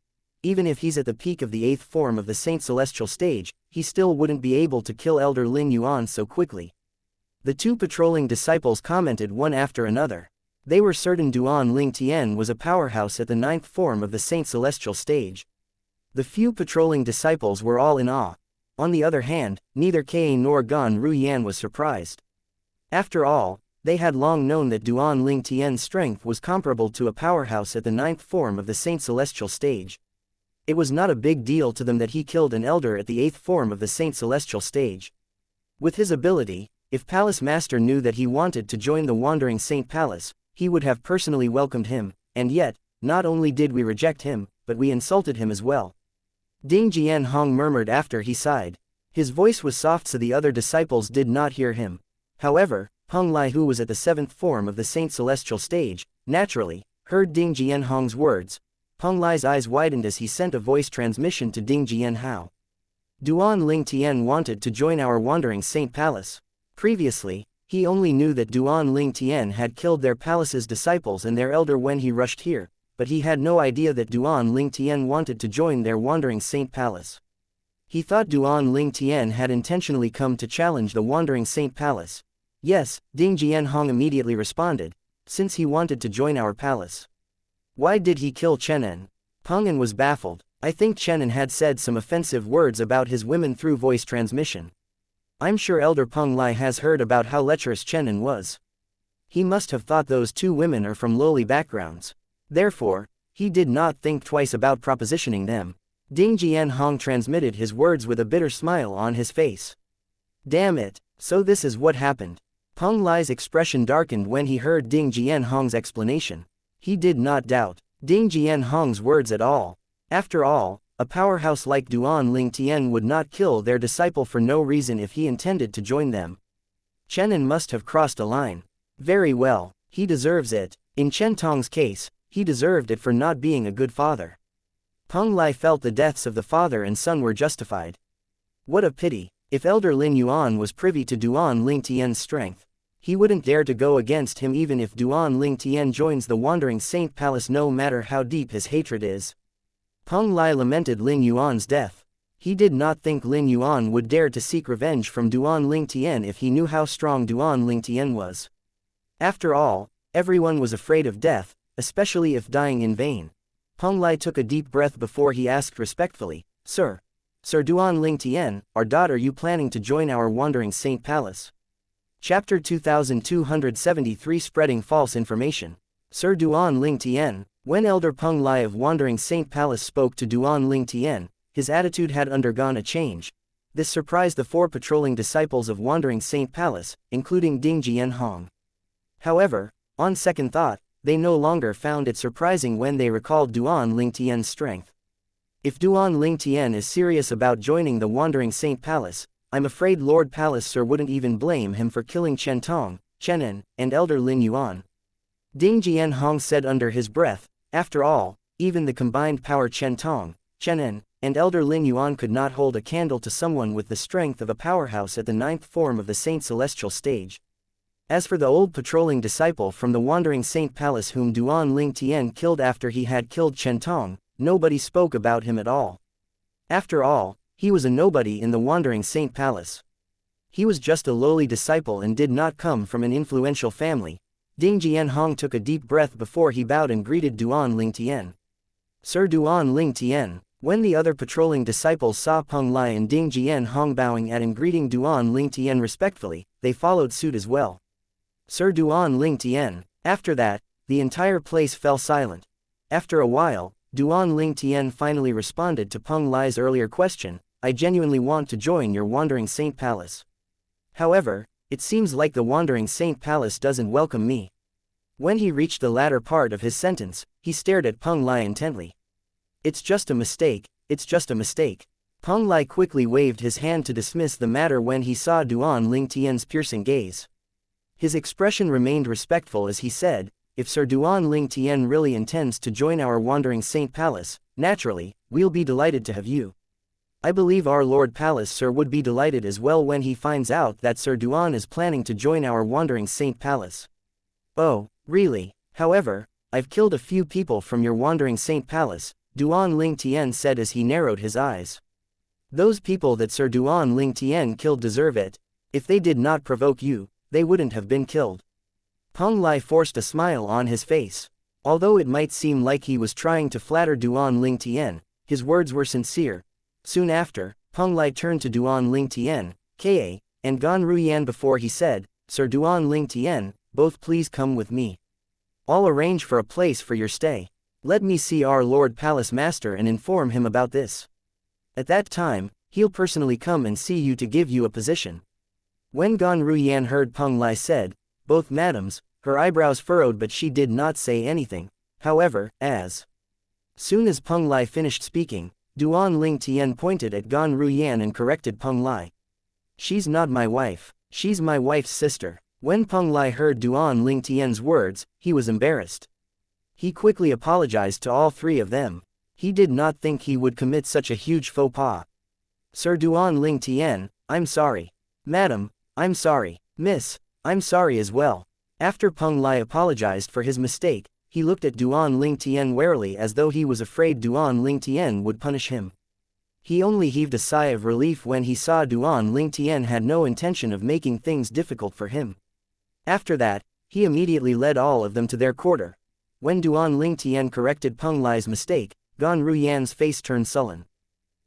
Even if he's at the peak of the 8th form of the Saint Celestial Stage, he still wouldn't be able to kill Elder Lin Yuan so quickly. The two patrolling disciples commented one after another. They were certain Duan Ling Tian was a powerhouse at the 9th form of the Saint Celestial Stage. The few patrolling disciples were all in awe. On the other hand, neither Kai nor Gan Ruyan was surprised. After all, they had long known that Duan Ling Tian's strength was comparable to a powerhouse at the 9th form of the Saint Celestial Stage. It was not a big deal to them that he killed an elder at the 8th form of the Saint Celestial Stage. With his ability, if Palace Master knew that he wanted to join the Wandering Saint Palace, he would have personally welcomed him, and yet, not only did we reject him, but we insulted him as well. Ding Jianhong murmured after he sighed. His voice was soft so the other disciples did not hear him. However, Peng Lai, who was at the 7th form of the Saint Celestial Stage, naturally, heard Ding Jianhong's words. Peng Lai's eyes widened as he sent a voice transmission to Ding Jianhao. Duan Ling Tian wanted to join our Wandering Saint Palace. Previously, he only knew that Duan Ling Tian had killed their palace's disciples and their elder when he rushed here, but he had no idea that Duan Ling Tian wanted to join their Wandering Saint Palace. He thought Duan Ling Tian had intentionally come to challenge the Wandering Saint Palace. Yes, Ding Jianhong immediately responded, since he wanted to join our palace. Why did he kill Chenin? Peng An was baffled. I think Chenin had said some offensive words about his women through voice transmission. I'm sure Elder Peng Lai has heard about how lecherous Chenin was. He must have thought those two women are from lowly backgrounds. Therefore, he did not think twice about propositioning them. Ding Jianhong transmitted his words with a bitter smile on his face. Damn it, so this is what happened. Peng Lai's expression darkened when he heard Ding Jianhong's explanation. He did not doubt Ding Jianhong's words at all. After all, a powerhouse like Duan Ling Tian would not kill their disciple for no reason if he intended to join them. Chenin must have crossed a line. Very well, he deserves it. In Chen Tong's case, he deserved it for not being a good father. Peng Lai felt the deaths of the father and son were justified. What a pity. If Elder Lin Yuan was privy to Duan Ling Tian's strength, he wouldn't dare to go against him even if Duan Ling Tian joins the Wandering Saint Palace no matter how deep his hatred is. Peng Lai lamented Lin Yuan's death. He did not think Lin Yuan would dare to seek revenge from Duan Ling Tian if he knew how strong Duan Ling Tian was. After all, everyone was afraid of death, especially if dying in vain. Peng Lai took a deep breath before he asked respectfully, Sir Duan Ling Tian, our daughter, you planning to join our Wandering Saint Palace? Chapter 2273 Spreading False Information. Sir Duan Ling Tian. When Elder Peng Lai of Wandering Saint Palace spoke to Duan Ling Tian, his attitude had undergone a change. This surprised the 4 patrolling disciples of Wandering Saint Palace, including Ding Jianhong. However, on second thought, they no longer found it surprising when they recalled Duan Ling Tian's strength. If Duan Ling Tian is serious about joining the Wandering Saint Palace, I'm afraid Lord Palace Sir wouldn't even blame him for killing Chen Tong, Chenin, and Elder Lin Yuan. Ding Jianhong said under his breath, after all, even the combined power Chen Tong, Chenin, and Elder Lin Yuan could not hold a candle to someone with the strength of a powerhouse at the 9th form of the Saint Celestial Stage. As for the old patrolling disciple from the Wandering Saint Palace whom Duan Ling Tian killed after he had killed Chen Tong, nobody spoke about him at all. After all, he was a nobody in the Wandering Saint Palace. He was just a lowly disciple and did not come from an influential family. Ding Jianhong took a deep breath before he bowed and greeted Duan Ling Tian. Sir Duan Ling Tian. When the other patrolling disciples saw Peng Lai and Ding Jianhong bowing at and greeting Duan Ling Tian respectfully, they followed suit as well. Sir Duan Ling Tian. After that, the entire place fell silent. After a while, Duan Ling Tian finally responded to Peng Lai's earlier question, I genuinely want to join your Wandering Saint Palace. However, it seems like the Wandering Saint Palace doesn't welcome me. When he reached the latter part of his sentence, he stared at Peng Lai intently. It's just a mistake, it's just a mistake. Peng Lai quickly waved his hand to dismiss the matter when he saw Duan Ling Tian's piercing gaze. His expression remained respectful as he said, "If Sir Duan Ling Tian really intends to join our wandering Saint Palace, naturally, we'll be delighted to have you. I believe our Lord Palace Sir would be delighted as well when he finds out that Sir Duan is planning to join our wandering Saint Palace." "Oh, really? However, I've killed a few people from your wandering Saint Palace," Duan Ling Tian said as he narrowed his eyes. "Those people that Sir Duan Ling Tian killed deserve it. If they did not provoke you, they wouldn't have been killed." Peng Lai forced a smile on his face. Although it might seem like he was trying to flatter Duan Ling Tian, his words were sincere. Soon after, Peng Lai turned to Duan Ling Tian, Ka, and Gan Ruyan before he said, "Sir Duan Ling Tian, both please come with me. I'll arrange for a place for your stay. Let me see our Lord Palace Master and inform him about this. At that time, he'll personally come and see you to give you a position." When Gan Ruyan heard Peng Lai said, "Both madams," her eyebrows furrowed but she did not say anything. However, as soon as Peng Lai finished speaking, Duan Ling Tian pointed at Gan Ruyan and corrected Peng Lai. "She's not my wife, she's my wife's sister." When Peng Lai heard Duan Ling Tian's words, he was embarrassed. He quickly apologized to all three of them. He did not think he would commit such a huge faux pas. "Sir Duan Ling Tian, I'm sorry. Madam, I'm sorry. Miss, I'm sorry as well." After Peng Lai apologized for his mistake, he looked at Duan Ling Tian warily as though he was afraid Duan Ling Tian would punish him. He only heaved a sigh of relief when he saw Duan Ling Tian had no intention of making things difficult for him. After that, he immediately led all of them to their quarter. When Duan Ling Tian corrected Peng Lai's mistake, Gan Ruyan's face turned sullen.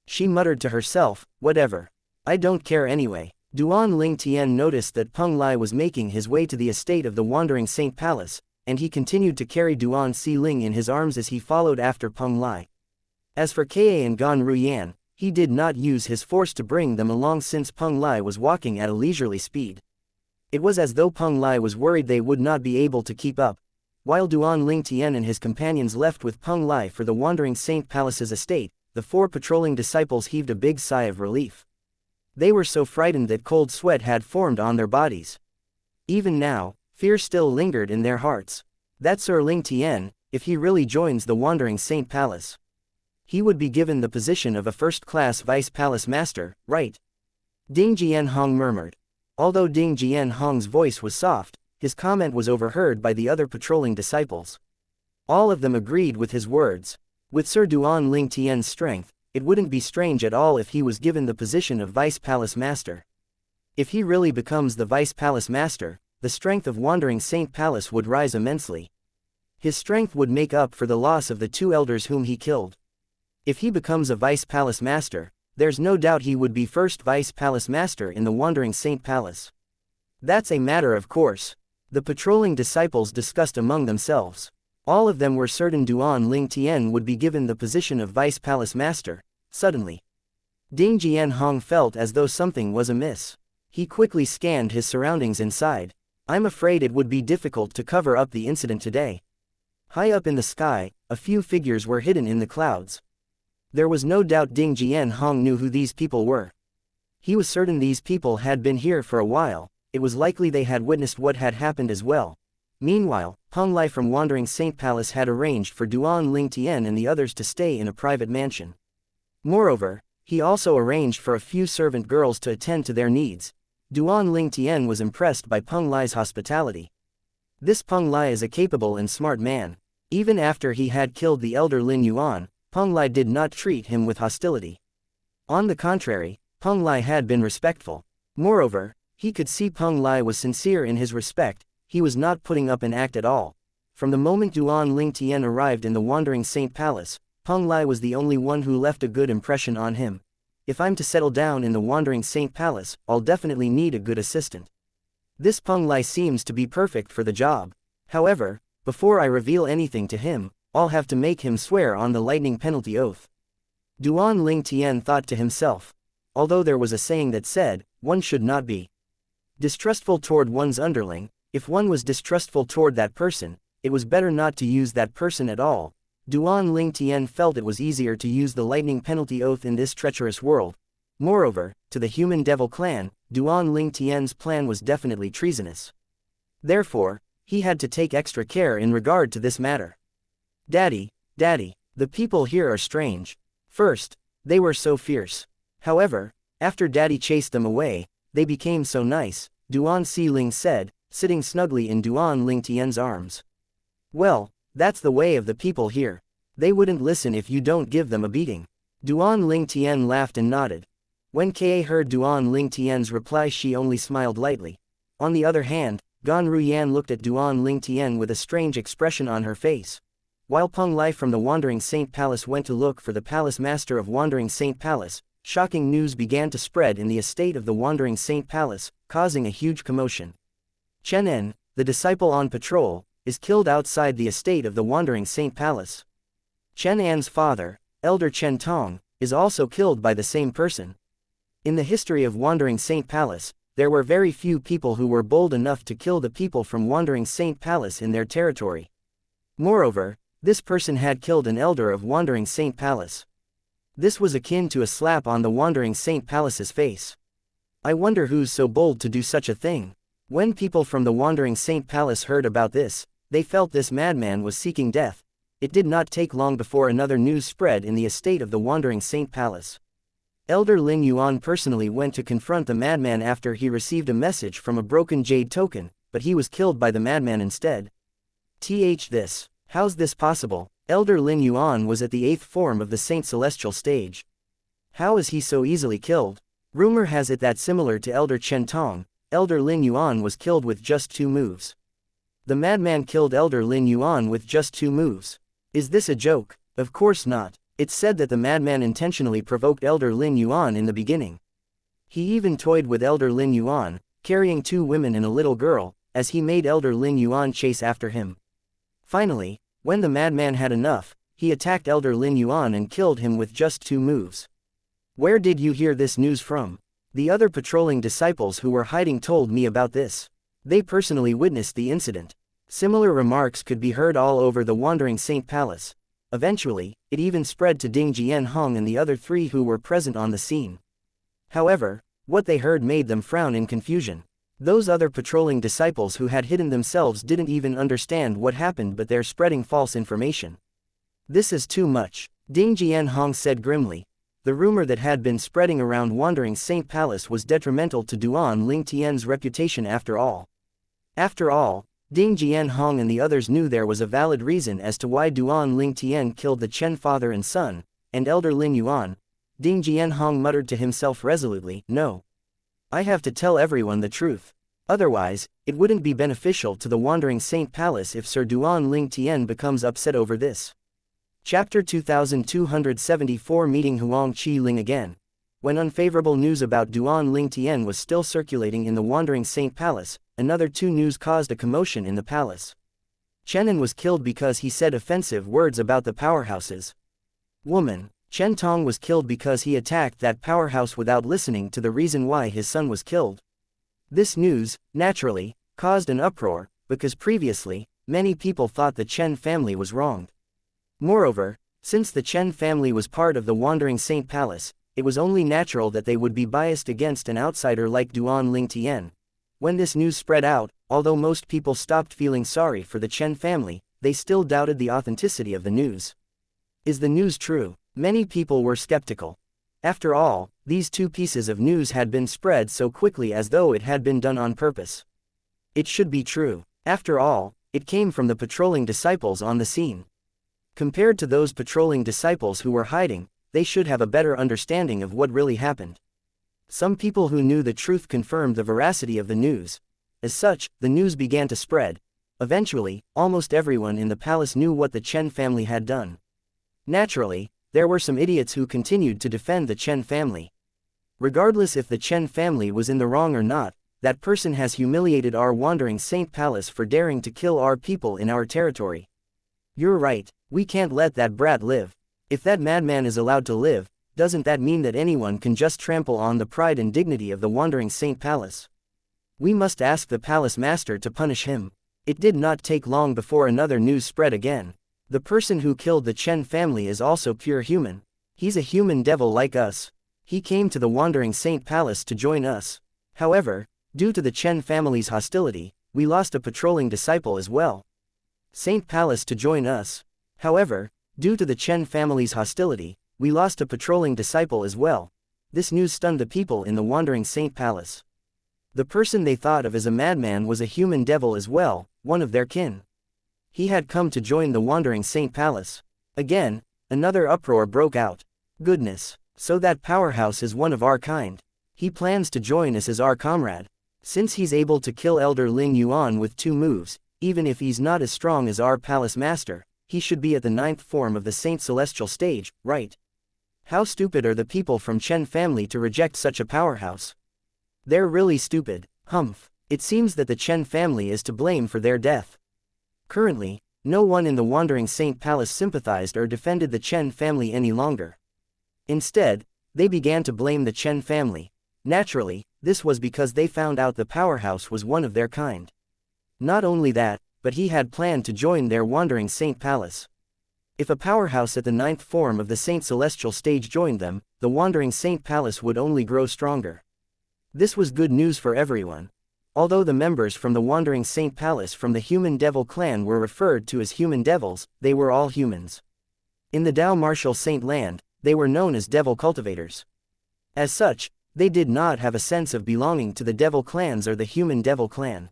She muttered to herself, "Whatever. I don't care anyway." Duan Ling Tian noticed that Peng Lai was making his way to the estate of the wandering Saint Palace, and he continued to carry Duan Si Ling in his arms as he followed after Peng Lai. As for Ka and Gan Ruyan, he did not use his force to bring them along since Peng Lai was walking at a leisurely speed. It was as though Peng Lai was worried they would not be able to keep up. While Duan Ling Tian and his companions left with Peng Lai for the wandering Saint Palace's estate, the four patrolling disciples heaved a big sigh of relief. They were so frightened that cold sweat had formed on their bodies. Even now, fear still lingered in their hearts. That Sir Ling Tian, if he really joins the wandering Saint Palace, he would be given the position of a first-class vice palace master, right? Ding Jianhong murmured. Although Ding Jianhong's voice was soft, his comment was overheard by the other patrolling disciples. All of them agreed with his words. With Sir Duan Ling Tian's strength, it wouldn't be strange at all if he was given the position of vice palace master. If he really becomes the vice palace master, the strength of wandering Saint Palace would rise immensely. His strength would make up for the loss of the two elders whom he killed. If he becomes a vice palace master, there's no doubt he would be first vice palace master in the wandering Saint Palace. That's a matter of course. The patrolling disciples discussed among themselves. All of them were certain Duan Ling Tian would be given the position of vice palace master. Suddenly, Ding Jianhong felt as though something was amiss. He quickly scanned his surroundings inside. "I'm afraid it would be difficult to cover up the incident today." High up in the sky, a few figures were hidden in the clouds. There was no doubt Ding Jianhong knew who these people were. He was certain these people had been here for a while. It was likely they had witnessed what had happened as well. Meanwhile, Peng Lai from Wandering Saint Palace had arranged for Duan Ling Tian and the others to stay in a private mansion. Moreover, he also arranged for a few servant girls to attend to their needs. Duan Ling Tian was impressed by Peng Lai's hospitality. This Peng Lai is a capable and smart man. Even after he had killed the elder Lin Yuan, Peng Lai did not treat him with hostility. On the contrary, Peng Lai had been respectful. Moreover, he could see Peng Lai was sincere in his respect. He was not putting up an act at all. From the moment Duan Ling Tian arrived in the wandering Saint Palace, Peng Lai was the only one who left a good impression on him. If I'm to settle down in the wandering Saint Palace, I'll definitely need a good assistant. This Peng Lai seems to be perfect for the job. However, before I reveal anything to him, I'll have to make him swear on the lightning penalty oath. Duan Ling Tian thought to himself. Although there was a saying that said, one should not be distrustful toward one's underling. If one was distrustful toward that person, it was better not to use that person at all. Duan Ling Tian felt it was easier to use the lightning penalty oath in this treacherous world. Moreover, to the human devil clan, Duan Ling Tian's plan was definitely treasonous. Therefore, he had to take extra care in regard to this matter. Daddy, the people here are strange. First, they were so fierce. However, after Daddy chased them away, they became so nice, Duan Si Ling said, sitting snugly in Duan Ling Tian's arms. Well, that's the way of the people here. They wouldn't listen if you don't give them a beating. Duan Ling Tian laughed and nodded. When Ka heard Duan Ling Tian's reply, she only smiled lightly. On the other hand, Gan Ruyan looked at Duan Ling Tian with a strange expression on her face. While Peng Lai from the Wandering Saint Palace went to look for the palace master of Wandering Saint Palace, shocking news began to spread in the estate of the Wandering Saint Palace, causing a huge commotion. Chen En, the disciple on patrol, is killed outside the estate of the Wandering Saint Palace. Chen An's father, Elder Chen Tong, is also killed by the same person. In the history of Wandering Saint Palace, there were very few people who were bold enough to kill the people from Wandering Saint Palace in their territory. Moreover, this person had killed an elder of Wandering Saint Palace. This was akin to a slap on the Wandering Saint Palace's face. I wonder who's so bold to do such a thing. When people from the Wandering Saint Palace heard about this, they felt this madman was seeking death. It did not take long before another news spread in the estate of the Wandering Saint Palace. Elder Lin Yuan personally went to confront the madman after he received a message from a broken jade token, but he was killed by the madman instead. How's this possible? Elder Lin Yuan was at the 8th form of the Saint Celestial stage. How is he so easily killed? Rumor has it that similar to Elder Chen Tong, Elder Lin Yuan was killed with just 2 moves. The madman killed Elder Lin Yuan with just 2 moves. Is this a joke? Of course not. It's said that the madman intentionally provoked Elder Lin Yuan in the beginning. He even toyed with Elder Lin Yuan, carrying 2 women and a little girl, as he made Elder Lin Yuan chase after him. Finally, when the madman had enough, he attacked Elder Lin Yuan and killed him with just 2 moves. Where did you hear this news from? The other patrolling disciples who were hiding told me about this. They personally witnessed the incident. Similar remarks could be heard all over the Wandering Saint Palace. Eventually, it even spread to Ding Jianhong and the other 3 who were present on the scene. However, what they heard made them frown in confusion. Those other patrolling disciples who had hidden themselves didn't even understand what happened, but they're spreading false information. This is too much, Ding Jianhong said grimly. The rumor that had been spreading around Wandering Saint Palace was detrimental to Duan Ling Tian's reputation after all. After all, Ding Jianhong and the others knew there was a valid reason as to why Duan Ling Tian killed the Chen father and son, and Elder Lin Yuan. Ding Jianhong muttered to himself resolutely, no. I have to tell everyone the truth. Otherwise, it wouldn't be beneficial to the Wandering Saint Palace if Sir Duan Ling Tian becomes upset over this. Chapter 2274 Meeting Huang Qi Ling again. When unfavorable news about Duan Ling Tian was still circulating in the Wandering Saint Palace, another 2 news caused a commotion in the palace. Chen En was killed because he said offensive words about the powerhouses. Woman. Chen Tong was killed because he attacked that powerhouse without listening to the reason why his son was killed. This news, naturally, caused an uproar, because previously, many people thought the Chen family was wronged. Moreover, since the Chen family was part of the Wandering Saint Palace, it was only natural that they would be biased against an outsider like Duan Ling Tian. When this news spread out, although most people stopped feeling sorry for the Chen family, they still doubted the authenticity of the news. Is the news true? Many people were skeptical. After all, these 2 pieces of news had been spread so quickly as though it had been done on purpose. It should be true. After all, it came from the patrolling disciples on the scene. Compared to those patrolling disciples who were hiding, they should have a better understanding of what really happened. Some people who knew the truth confirmed the veracity of the news. As such, the news began to spread. Eventually, almost everyone in the palace knew what the Chen family had done. Naturally, there were some idiots who continued to defend the Chen family. Regardless if the Chen family was in the wrong or not, that person has humiliated our Wandering Saint Palace for daring to kill our people in our territory. You're right, we can't let that brat live. If that madman is allowed to live, doesn't that mean that anyone can just trample on the pride and dignity of the Wandering Saint Palace? We must ask the palace master to punish him. It did not take long before another news spread again. The person who killed the Chen family is also pure human. He's a human devil like us. He came to the Wandering Saint Palace to join us. However, due to the Chen family's hostility, we lost a patrolling disciple as well. Saint Palace to join us. However, due to the Chen family's hostility, we lost a patrolling disciple as well. This news stunned the people in the Wandering Saint Palace. The person they thought of as a madman was a human devil as well, one of their kin. He had come to join the Wandering Saint Palace. Again, another uproar broke out. Goodness, so that powerhouse is one of our kind. He plans to join us as our comrade. Since he's able to kill Elder Ling Yuan with 2 moves, even if he's not as strong as our palace master, he should be at the 9th form of the Saint Celestial stage, right? How stupid are the people from Chen family to reject such a powerhouse? They're really stupid. Humph. It seems that the Chen family is to blame for their death. Currently, no one in the Wandering Saint Palace sympathized or defended the Chen family any longer. Instead, they began to blame the Chen family. Naturally, this was because they found out the powerhouse was one of their kind. Not only that, but he had planned to join their Wandering Saint Palace. If a powerhouse at the 9th form of the Saint Celestial stage joined them, the Wandering Saint Palace would only grow stronger. This was good news for everyone. Although the members from the Wandering Saint Palace from the Human Devil clan were referred to as human devils, they were all humans. In the Dao Martial Saint Land, they were known as devil cultivators. As such, they did not have a sense of belonging to the devil clans or the Human Devil clan.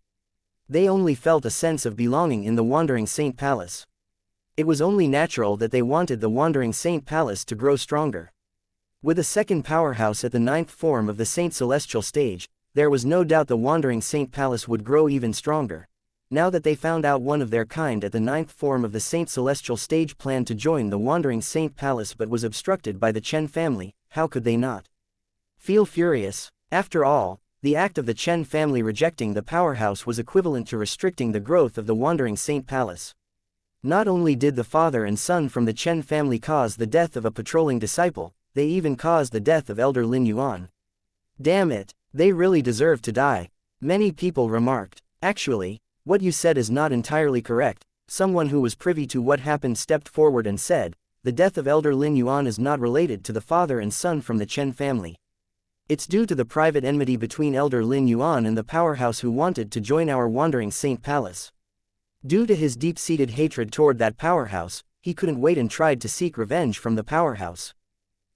They only felt a sense of belonging in the Wandering Saint Palace. It was only natural that they wanted the Wandering Saint Palace to grow stronger. With a second powerhouse at the 9th form of the Saint Celestial stage, there was no doubt the Wandering Saint Palace would grow even stronger. Now that they found out one of their kind at the 9th form of the Saint Celestial stage planned to join the Wandering Saint Palace but was obstructed by the Chen family, how could they not feel furious? After all, the act of the Chen family rejecting the powerhouse was equivalent to restricting the growth of the Wandering Saint Palace. Not only did the father and son from the Chen family cause the death of a patrolling disciple, they even caused the death of Elder Lin Yuan. Damn it, they really deserve to die. Many people remarked. Actually, what you said is not entirely correct. Someone who was privy to what happened stepped forward and said, the death of Elder Lin Yuan is not related to the father and son from the Chen family. It's due to the private enmity between Elder Lin Yuan and the powerhouse who wanted to join our Wandering Saint Palace. Due to his deep-seated hatred toward that powerhouse, he couldn't wait and tried to seek revenge from the powerhouse.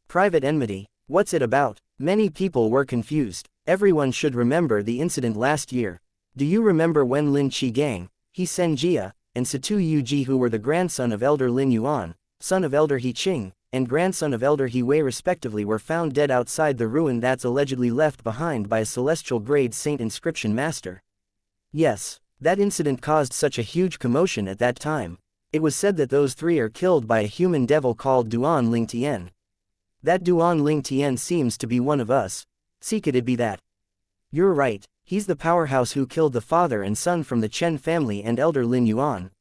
Private enmity, what's it about? Many people were confused. Everyone should remember the incident last year. Do you remember when Lin Qigang, He Senjia, and Situ Yuji, who were the grandson of Elder Lin Yuan, son of Elder He Qing, and grandson of Elder He Wei respectively were found dead outside the ruin that's allegedly left behind by a celestial grade saint inscription master? Yes, that incident caused such a huge commotion at that time. It was said that those 3 are killed by a human devil called Duan Ling Tian. That Duan Ling Tian seems to be one of us. See, could it be that? You're right, he's the powerhouse who killed the father and son from the Chen family and Elder Lin Yuan.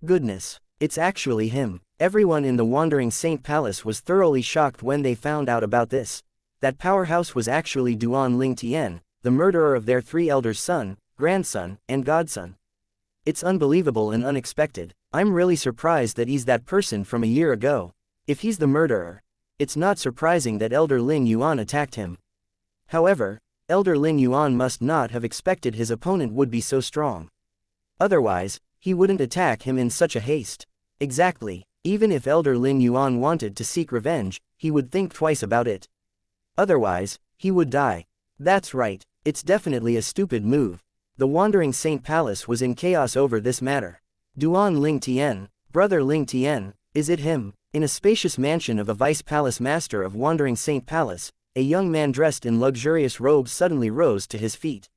Goodness, it's actually him. Everyone in the Wandering Saint Palace was thoroughly shocked when they found out about this. That powerhouse was actually Duan Ling Tian, the murderer of their 3 elders' son, grandson, and godson. It's unbelievable and unexpected. I'm really surprised that he's that person from a year ago. If he's the murderer, it's not surprising that Elder Lin Yuan attacked him. However, Elder Lin Yuan must not have expected his opponent would be so strong. Otherwise, he wouldn't attack him in such a haste. Exactly, even if Elder Lin Yuan wanted to seek revenge, he would think twice about it. Otherwise, he would die. That's right, it's definitely a stupid move. The Wandering Saint Palace was in chaos over this matter. Duan Ling Tian, brother Ling Tian, is it him? In a spacious mansion of a vice palace master of Wandering Saint Palace, a young man dressed in luxurious robes suddenly rose to his feet.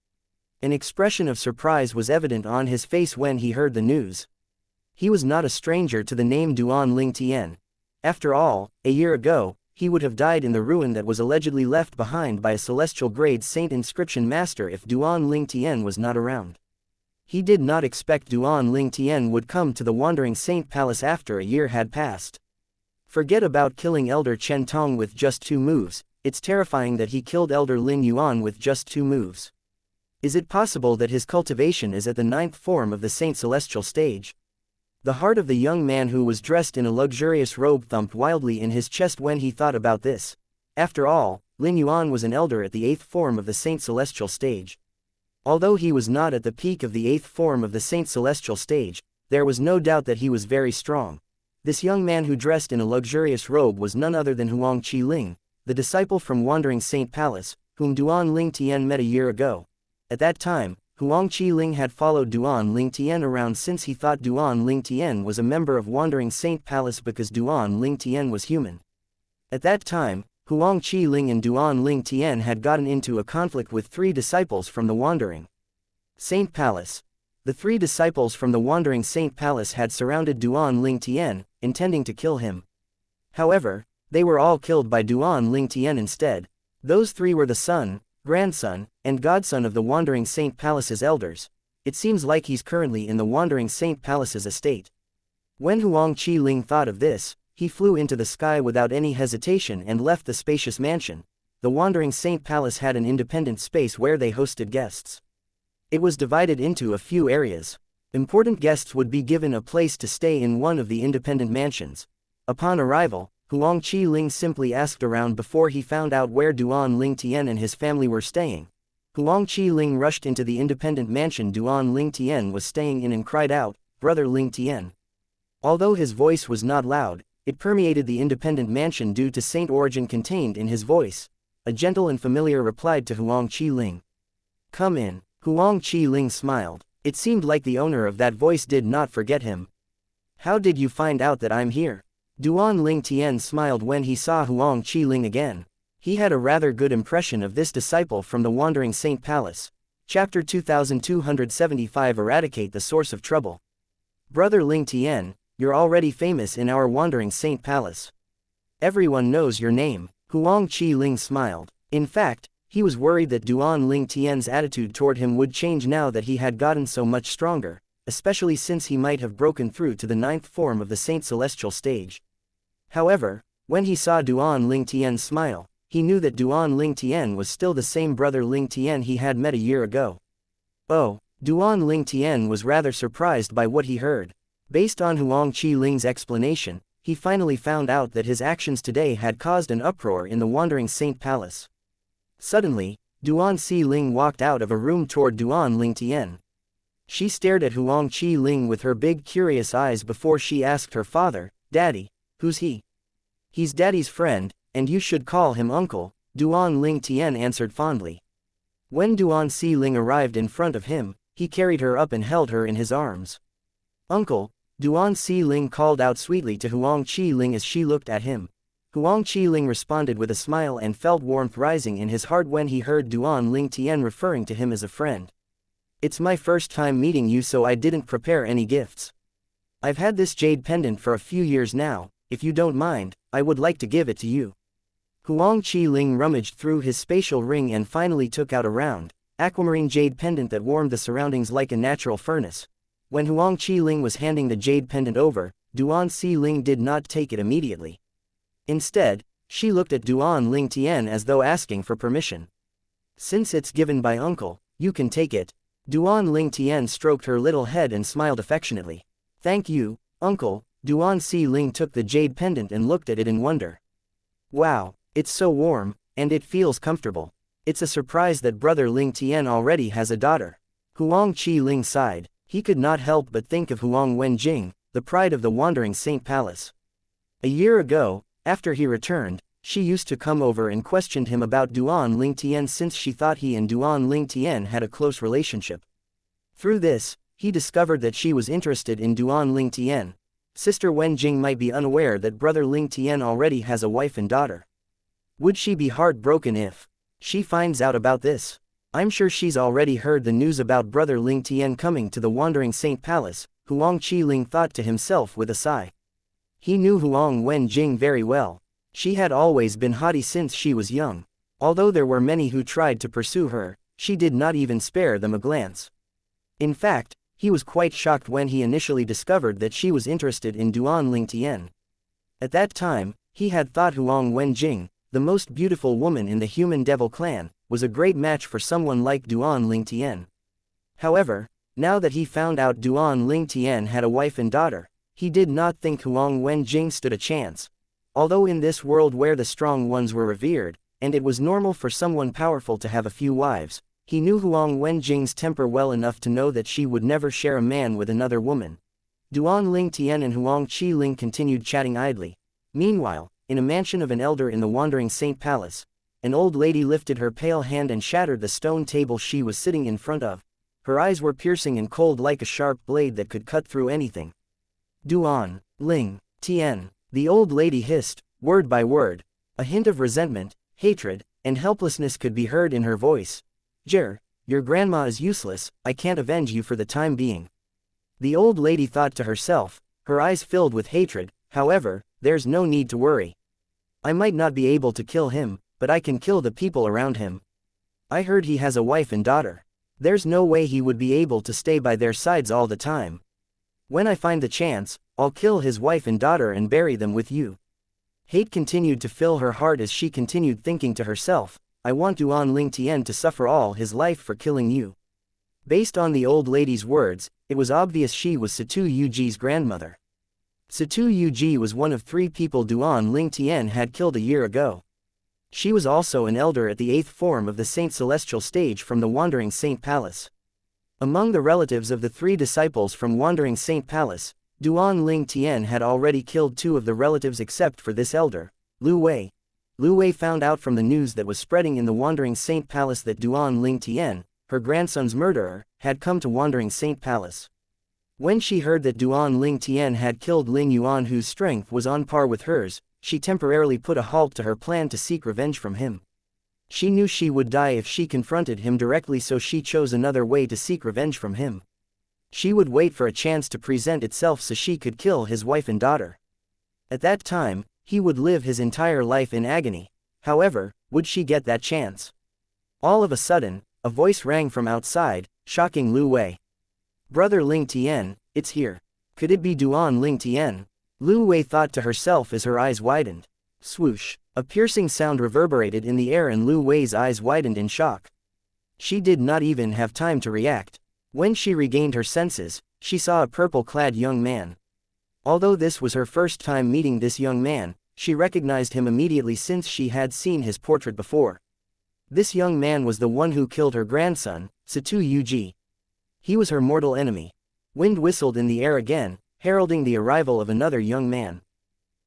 An expression of surprise was evident on his face when he heard the news. He was not a stranger to the name Duan Ling Tian. After all, a year ago, he would have died in the ruin that was allegedly left behind by a celestial grade saint inscription master if Duan Ling Tian was not around. He did not expect Duan Ling Tian would come to the Wandering Saint Palace after a year had passed. Forget about killing Elder Chen Tong with just 2 moves, it's terrifying that he killed Elder Lin Yuan with just 2 moves. Is it possible that his cultivation is at the 9th form of the Saint Celestial stage? The heart of the young man who was dressed in a luxurious robe thumped wildly in his chest when he thought about this. After all, Lin Yuan was an elder at the 8th form of the Saint Celestial stage. Although he was not at the peak of the 8th form of the Saint Celestial stage, there was no doubt that he was very strong. This young man who dressed in a luxurious robe was none other than Huang Qiling, the disciple from Wandering Saint Palace, whom Duan Ling Tian met a year ago. At that time, Huang Qiling had followed Duan Ling Tian around since he thought Duan Ling Tian was a member of Wandering Saint Palace because Duan Ling Tian was human. At that time, Huang Qiling and Duan Ling Tian had gotten into a conflict with 3 disciples from the Wandering Saint Palace. The 3 disciples from the Wandering Saint Palace had surrounded Duan Ling Tian, intending to kill him. However, they were all killed by Duan Ling Tian instead. Those 3 were the son, grandson, and godson of the Wandering Saint Palace's elders. It seems like he's currently in the Wandering Saint Palace's estate. When Huang Qiling thought of this, he flew into the sky without any hesitation and left the spacious mansion. The Wandering Saint Palace had an independent space where they hosted guests. It was divided into a few areas. Important guests would be given a place to stay in one of the independent mansions. Upon arrival, Huang Qiling simply asked around before he found out where Duan Ling Tian and his family were staying. Huang Qiling rushed into the independent mansion Duan Ling Tian was staying in and cried out, "Brother Ling Tian." Although his voice was not loud, it permeated the independent mansion due to saint origin contained in his voice. A gentle and familiar replied to Huang Qiling. "Come in." Huang Qiling smiled. It seemed like the owner of that voice did not forget him. "How did you find out that I'm here?" Duan Ling Tian smiled when he saw Huang Qiling again. He had a rather good impression of this disciple from the Wandering Saint Palace. Chapter 2275 Eradicate the Source of Trouble. "Brother Ling Tian, you're already famous in our Wandering Saint Palace. Everyone knows your name." Huang Qiling smiled. In fact, he was worried that Duan Ling Tian's attitude toward him would change now that he had gotten so much stronger, especially since he might have broken through to the 9th form of the Saint Celestial stage. However, when he saw Duan Ling Tian smile, he knew that Duan Ling Tian was still the same brother Ling Tian he had met a year ago. Oh, Duan Ling Tian was rather surprised by what he heard. Based on Huang Qiling's explanation, he finally found out that his actions today had caused an uproar in the Wandering Saint Palace. Suddenly, Duan Xiling walked out of a room toward Duan Ling Tian. She stared at Huang Qiling with her big curious eyes before she asked her father, "Daddy, who's he?" "He's Daddy's friend, and you should call him Uncle," Duan Ling Tian answered fondly. When Duan Xiling arrived in front of him, he carried her up and held her in his arms. "Uncle," Duan Xiling called out sweetly to Huang Qiling as she looked at him. Huang Qiling responded with a smile and felt warmth rising in his heart when he heard Duan Ling Tian referring to him as a friend. "It's my first time meeting you, so I didn't prepare any gifts. I've had this jade pendant for a few years now. If you don't mind, I would like to give it to you." Huang Qiling rummaged through his spatial ring and finally took out a round, aquamarine jade pendant that warmed the surroundings like a natural furnace. When Huang Qiling was handing the jade pendant over, Duan Xiling did not take it immediately. Instead, she looked at Duan Ling Tian as though asking for permission. "Since it's given by Uncle, you can take it." Duan Ling Tian stroked her little head and smiled affectionately. "Thank you, Uncle." Duan Xiling took the jade pendant and looked at it in wonder. "Wow, it's so warm, and it feels comfortable. It's a surprise that brother Ling Tian already has a daughter." Huang Qiling sighed. He could not help but think of Huang Wenjing, the pride of the Wandering Saint Palace. A year ago, after he returned, she used to come over and questioned him about Duan Ling Tian since she thought he and Duan Ling Tian had a close relationship. Through this, he discovered that she was interested in Duan Ling Tian. Sister Wenjing might be unaware that brother Ling Tian already has a wife and daughter. Would she be heartbroken if she finds out about this? I'm sure she's already heard the news about brother Ling Tian coming to the Wandering Saint Palace, Huang Qiling thought to himself with a sigh. He knew Huang Wenjing very well. She had always been haughty since she was young. Although there were many who tried to pursue her, she did not even spare them a glance. In fact, he was quite shocked when he initially discovered that she was interested in Duan Ling Tian. At that time, he had thought Huang Wenjing, the most beautiful woman in the human devil clan, was a great match for someone like Duan Ling Tian. However, now that he found out Duan Ling Tian had a wife and daughter, He did not think Huang Wenjing stood a chance. Although in this world where the strong ones were revered, and it was normal for someone powerful to have a few wives, he knew Huang Wenjing's temper well enough to know that she would never share a man with another woman. Duan Ling Tian and Huang Qi Ling continued chatting idly. Meanwhile, in a mansion of an elder in the Wandering Saint Palace, an old lady lifted her pale hand and shattered the stone table she was sitting in front of. Her eyes were piercing and cold like a sharp blade that could cut through anything. Duan Ling Tian, the old lady hissed, word by word. A hint of resentment, hatred, and helplessness could be heard in her voice. Your grandma is useless, I can't avenge you for the time being. The old lady thought to herself, her eyes filled with hatred. However, there's no need to worry. I might not be able to kill him, but I can kill the people around him. I heard he has a wife and daughter. There's no way he would be able to stay by their sides all the time. When I find the chance, I'll kill his wife and daughter and bury them with you. Hate continued to fill her heart as she continued thinking to herself, I want Duan Ling Tian to suffer all his life for killing you. Based on the old lady's words, it was obvious she was Situ Yuji's grandmother. Situ Yuji was one of 3 people Duan Ling Tian had killed a year ago. She was also an elder at the 8th form of the Saint Celestial stage from the Wandering Saint Palace. Among the relatives of the 3 disciples from Wandering Saint Palace, Duan Ling Tian had already killed 2 of the relatives except for this elder, Lu Wei. Lu Wei found out from the news that was spreading in the Wandering Saint Palace that Duan Ling Tian, her grandson's murderer, had come to Wandering Saint Palace. When she heard that Duan Ling Tian had killed Ling Yuan whose strength was on par with hers, she temporarily put a halt to her plan to seek revenge from him. She knew she would die if she confronted him directly, so she chose another way to seek revenge from him. She would wait for a chance to present itself so she could kill his wife and daughter. At that time, he would live his entire life in agony. However, would she get that chance? All of a sudden, a voice rang from outside, shocking Lu Wei. Brother Ling Tian, it's here. Could it be Duan Ling Tian? Lu Wei thought to herself as her eyes widened. Swoosh, a piercing sound reverberated in the air and Lu Wei's eyes widened in shock. She did not even have time to react. When she regained her senses, she saw a purple-clad young man. Although this was her first time meeting this young man, she recognized him immediately since she had seen his portrait before. This young man was the one who killed her grandson, Situ Yuji. He was her mortal enemy. Wind whistled in the air again, heralding the arrival of another young man.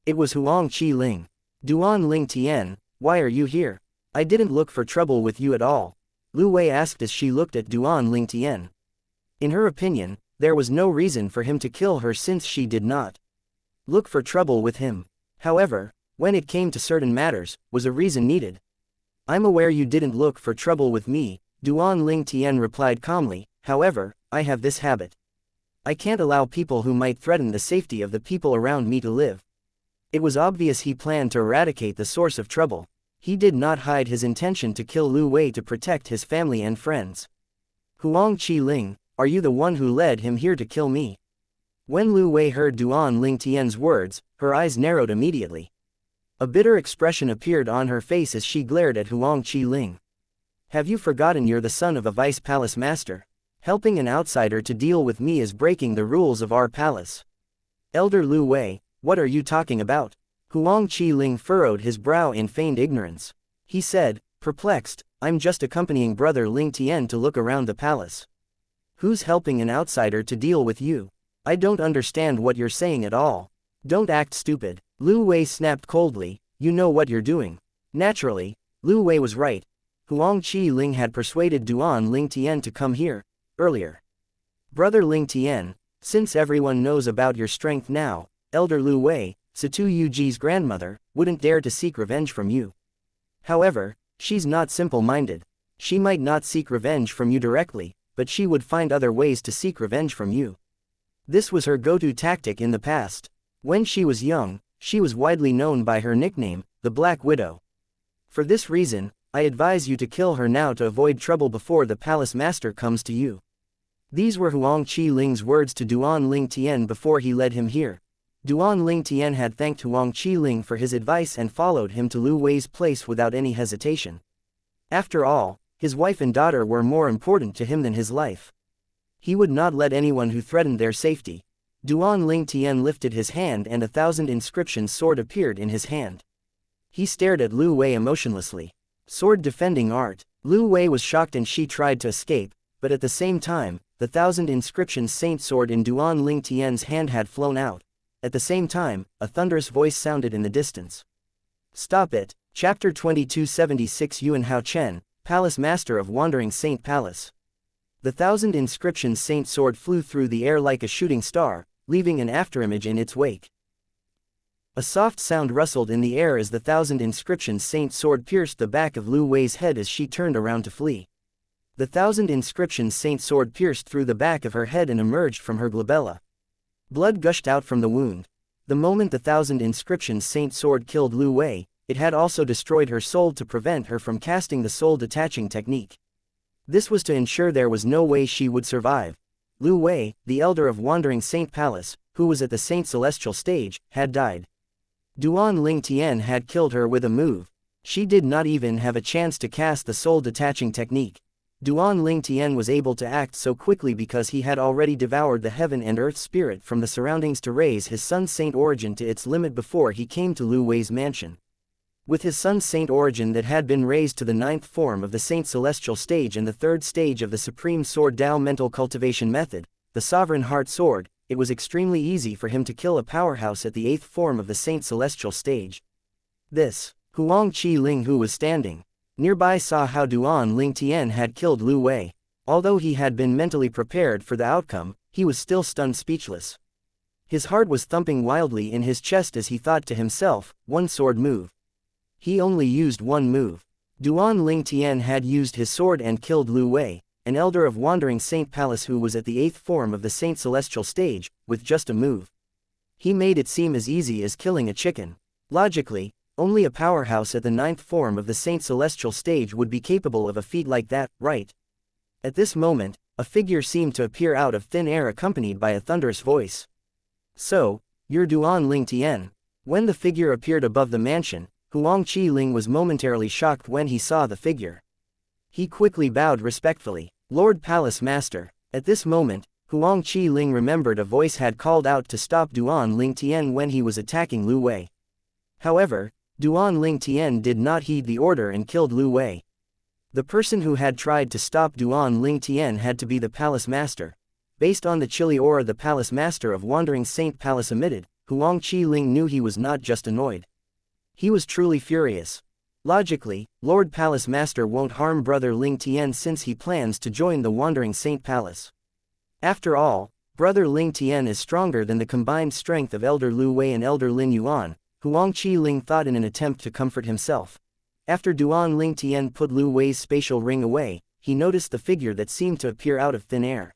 It was Huang Qi Ling. Duan Ling Tian, why are you here? I didn't look for trouble with you at all, Lu Wei asked as she looked at Duan Ling Tian. In her opinion, there was no reason for him to kill her since she did not look for trouble with him. However, when it came to certain matters, was a reason needed. I'm aware you didn't look for trouble with me, Duan Ling Tian replied calmly. However, I have this habit. I can't allow people who might threaten the safety of the people around me to live. It was obvious he planned to eradicate the source of trouble. He did not hide his intention to kill Lu Wei to protect his family and friends. Huang Qi Ling, are you the one who led him here to kill me? When Lu Wei heard Duan Ling Tian's words, her eyes narrowed immediately. A bitter expression appeared on her face as she glared at Huang Qi Ling. Have you forgotten you're the son of a vice palace master? Helping an outsider to deal with me is breaking the rules of our palace. Elder Lu Wei, what are you talking about? Huang Qi Ling furrowed his brow in feigned ignorance. He said, perplexed, I'm just accompanying brother Ling Tian to look around the palace. Who's helping an outsider to deal with you? I don't understand what you're saying at all. Don't act stupid. Lu Wei snapped coldly, you know what you're doing. Naturally, Lu Wei was right. Huang Qi Ling had persuaded Duan Ling Tian to come here, earlier. Brother Ling Tian, since everyone knows about your strength now, Elder Lu Wei, Situ Yuji's grandmother, wouldn't dare to seek revenge from you. However, she's not simple-minded. She might not seek revenge from you directly, but she would find other ways to seek revenge from you. This was her go-to tactic in the past. When she was young, she was widely known by her nickname, the Black Widow. For this reason, I advise you to kill her now to avoid trouble before the palace master comes to you. These were Huang Qi Ling's words to Duan Ling Tian before he led him here. Duan Ling Tian had thanked Huang Qi Ling for his advice and followed him to Lu Wei's place without any hesitation. After all, his wife and daughter were more important to him than his life. He would not let anyone who threatened their safety Duan Ling Tian lifted his hand and 1,000 inscriptions sword appeared in his hand. He stared at Lu Wei emotionlessly. Sword defending art. Lu Wei was shocked and she tried to escape, but at the same time, the 1,000 inscriptions saint sword in Duan Ling Tian's hand had flown out. At the same time, a thunderous voice sounded in the distance. Stop it. Chapter 2276 Yuan Hao Chen, Palace Master of Wandering Saint Palace. The 1,000 inscriptions saint sword flew through the air like a shooting star, leaving an afterimage in its wake. A soft sound rustled in the air as the 1,000 inscriptions saint sword pierced the back of Lu Wei's head as she turned around to flee. The 1,000 inscriptions saint sword pierced through the back of her head and emerged from her glabella. Blood gushed out from the wound. The moment the 1,000 inscriptions saint sword killed Lu Wei, it had also destroyed her soul to prevent her from casting the soul-detaching technique. This was to ensure there was no way she would survive. Lu Wei, the elder of Wandering Saint Palace, who was at the Saint Celestial stage, had died. Duan Ling Tian had killed her with a move. She did not even have a chance to cast the soul-detaching technique. Duan Ling Tian was able to act so quickly because he had already devoured the heaven and earth spirit from the surroundings to raise his son's saint origin to its limit before he came to Lu Wei's mansion. With his son's saint origin that had been raised to the 9th form of the Saint Celestial stage and the 3rd stage of the Supreme Sword Tao mental cultivation method, the Sovereign Heart Sword, it was extremely easy for him to kill a powerhouse at the 8th form of the Saint Celestial stage. This, Huang Qi Ling, who was standing nearby, saw how Duan Ling Tian had killed Lu Wei. Although he had been mentally prepared for the outcome, he was still stunned speechless. His heart was thumping wildly in his chest as he thought to himself, one sword move. He only used one move. Duan Ling Tian had used his sword and killed Lu Wei, an elder of Wandering Saint Palace who was at the 8th form of the Saint Celestial stage, with just a move. He made it seem as easy as killing a chicken. Logically, only a powerhouse at the 9th form of the Saint Celestial stage would be capable of a feat like that, right? At this moment, a figure seemed to appear out of thin air accompanied by a thunderous voice. So, you're Duan Ling Tian. When the figure appeared above the mansion, Huang Qi Ling was momentarily shocked when he saw the figure. He quickly bowed respectfully. Lord Palace Master. At this moment, Huang Qi Ling remembered a voice had called out to stop Duan Ling Tian when he was attacking Lu Wei. However, Duan Ling Tian did not heed the order and killed Lu Wei. The person who had tried to stop Duan Ling Tian had to be the Palace Master. Based on the chilly aura the Palace Master of Wandering Saint Palace emitted, Huang Qi Ling knew he was not just annoyed. He was truly furious. Logically, Lord Palace Master won't harm Brother Ling Tian since he plans to join the Wandering Saint Palace. After all, Brother Ling Tian is stronger than the combined strength of Elder Lu Wei and Elder Lin Yuan, Huang Qi Ling thought in an attempt to comfort himself. After Duan Ling Tian put Lu Wei's spatial ring away, he noticed the figure that seemed to appear out of thin air.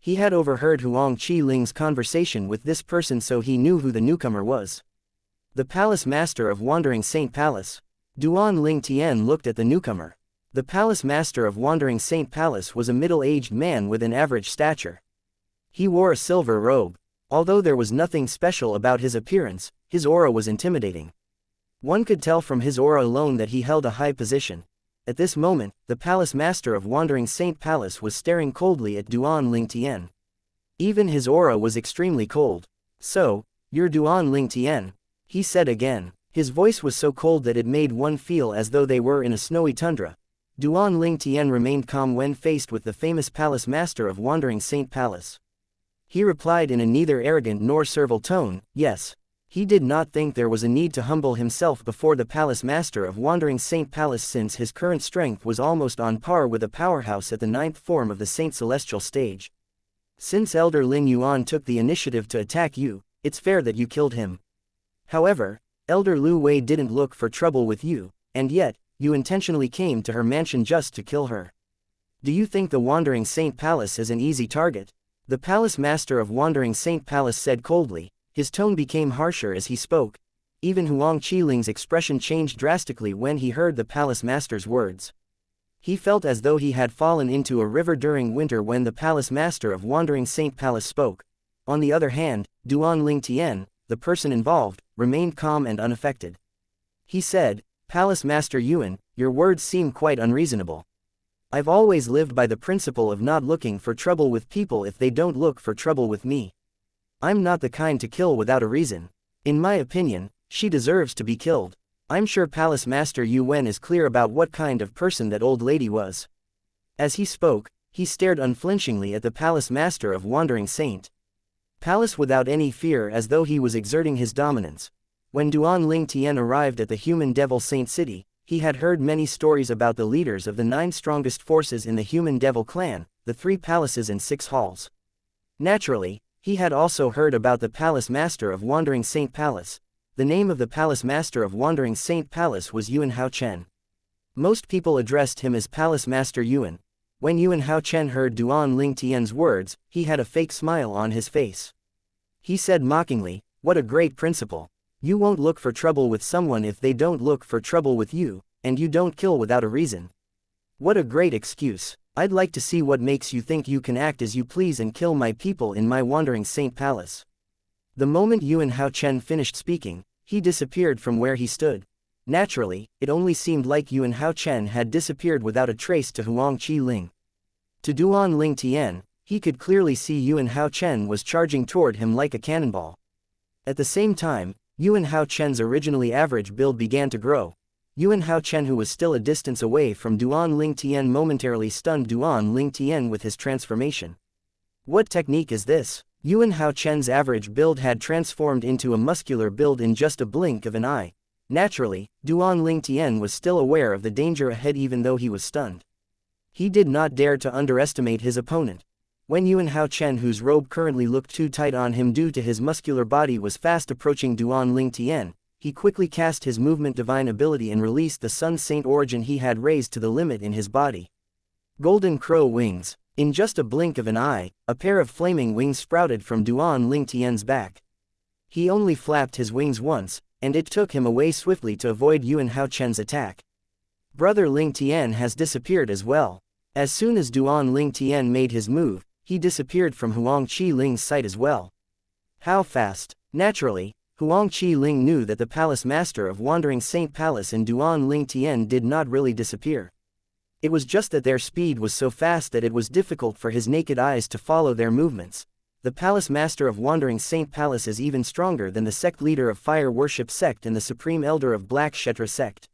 He had overheard Huang Qi Ling's conversation with this person, so he knew who the newcomer was. The Palace Master of Wandering Saint Palace. Duan Ling Tian looked at the newcomer. The Palace Master of Wandering Saint Palace was a middle-aged man with an average stature. He wore a silver robe. Although there was nothing special about his appearance, his aura was intimidating. One could tell from his aura alone that he held a high position. At this moment, the Palace Master of Wandering Saint Palace was staring coldly at Duan Ling Tian. Even his aura was extremely cold. So, you're Duan Ling Tian? He said again. His voice was so cold that it made one feel as though they were in a snowy tundra. Duan Ling Tian remained calm when faced with the famous Palace Master of Wandering Saint Palace. He replied in a neither arrogant nor servile tone, yes. He did not think there was a need to humble himself before the Palace Master of Wandering Saint Palace since his current strength was almost on par with a powerhouse at the 9th form of the Saint Celestial stage. Since Elder Lin Yuan took the initiative to attack you, it's fair that you killed him. However, Elder Lu Wei didn't look for trouble with you, and yet, you intentionally came to her mansion just to kill her. Do you think the Wandering Saint Palace is an easy target? The Palace Master of Wandering Saint Palace said coldly. His tone became harsher as he spoke. Even Huang Qi Ling's expression changed drastically when he heard the Palace Master's words. He felt as though he had fallen into a river during winter when the Palace Master of Wandering Saint Palace spoke. On the other hand, Duan Ling Tian, the person involved, remained calm and unaffected. He said, Palace Master Yuan, your words seem quite unreasonable. I've always lived by the principle of not looking for trouble with people if they don't look for trouble with me. I'm not the kind to kill without a reason. In my opinion, she deserves to be killed. I'm sure Palace Master Yu Wen is clear about what kind of person that old lady was." As he spoke, he stared unflinchingly at the Palace Master of Wandering Saint Palace without any fear, as though he was exerting his dominance. When Duan Ling Tian arrived at the human devil saint city, he had heard many stories about the leaders of the 9 strongest forces in the human devil clan, the 3 palaces and 6 halls. Naturally, he had also heard about the Palace Master of Wandering Saint Palace. The name of the Palace Master of Wandering Saint Palace was Yuan Hao Chen. Most people addressed him as Palace Master Yuan. When Yuan Hao Chen heard Duan Ling Tian's words, he had a fake smile on his face. He said mockingly, "What a great principle. You won't look for trouble with someone if they don't look for trouble with you, and you don't kill without a reason. What a great excuse. I'd like to see what makes you think you can act as you please and kill my people in my Wandering Saint Palace." The moment Yuan Hao Chen finished speaking, he disappeared from where he stood. Naturally, it only seemed like Yuan Hao Chen had disappeared without a trace to Huang Qi Ling. To Duan Ling Tian, he could clearly see Yuan Hao Chen was charging toward him like a cannonball. At the same time, Yuan Hao Chen's originally average build began to grow. Yuan Hao Chen, who was still a distance away from Duan Ling Tian, momentarily stunned Duan Ling Tian with his transformation. What technique is this? Yuan Hao Chen's average build had transformed into a muscular build in just a blink of an eye. Naturally, Duan Ling Tian was still aware of the danger ahead even though he was stunned. He did not dare to underestimate his opponent. When Yuan Hao Chen, whose robe currently looked too tight on him due to his muscular body, was fast approaching Duan Ling Tian, he quickly cast his movement divine ability and released the Sun Saint origin he had raised to the limit in his body. Golden Crow Wings. In just a blink of an eye, a pair of flaming wings sprouted from Duan Ling Tian's back. He only flapped his wings once, and it took him away swiftly to avoid Yuan Hao Chen's attack. Brother Ling Tian has disappeared as well. As soon as Duan Ling Tian made his move, he disappeared from Huang Qi Ling's sight as well. How fast? Naturally, Huang Qi Ling knew that the Palace Master of Wandering Saint Palace and Duan Ling Tian did not really disappear. It was just that their speed was so fast that it was difficult for his naked eyes to follow their movements. The Palace Master of Wandering Saint Palace is even stronger than the sect leader of Fire Worship Sect and the Supreme Elder of Black Kshetra Sect.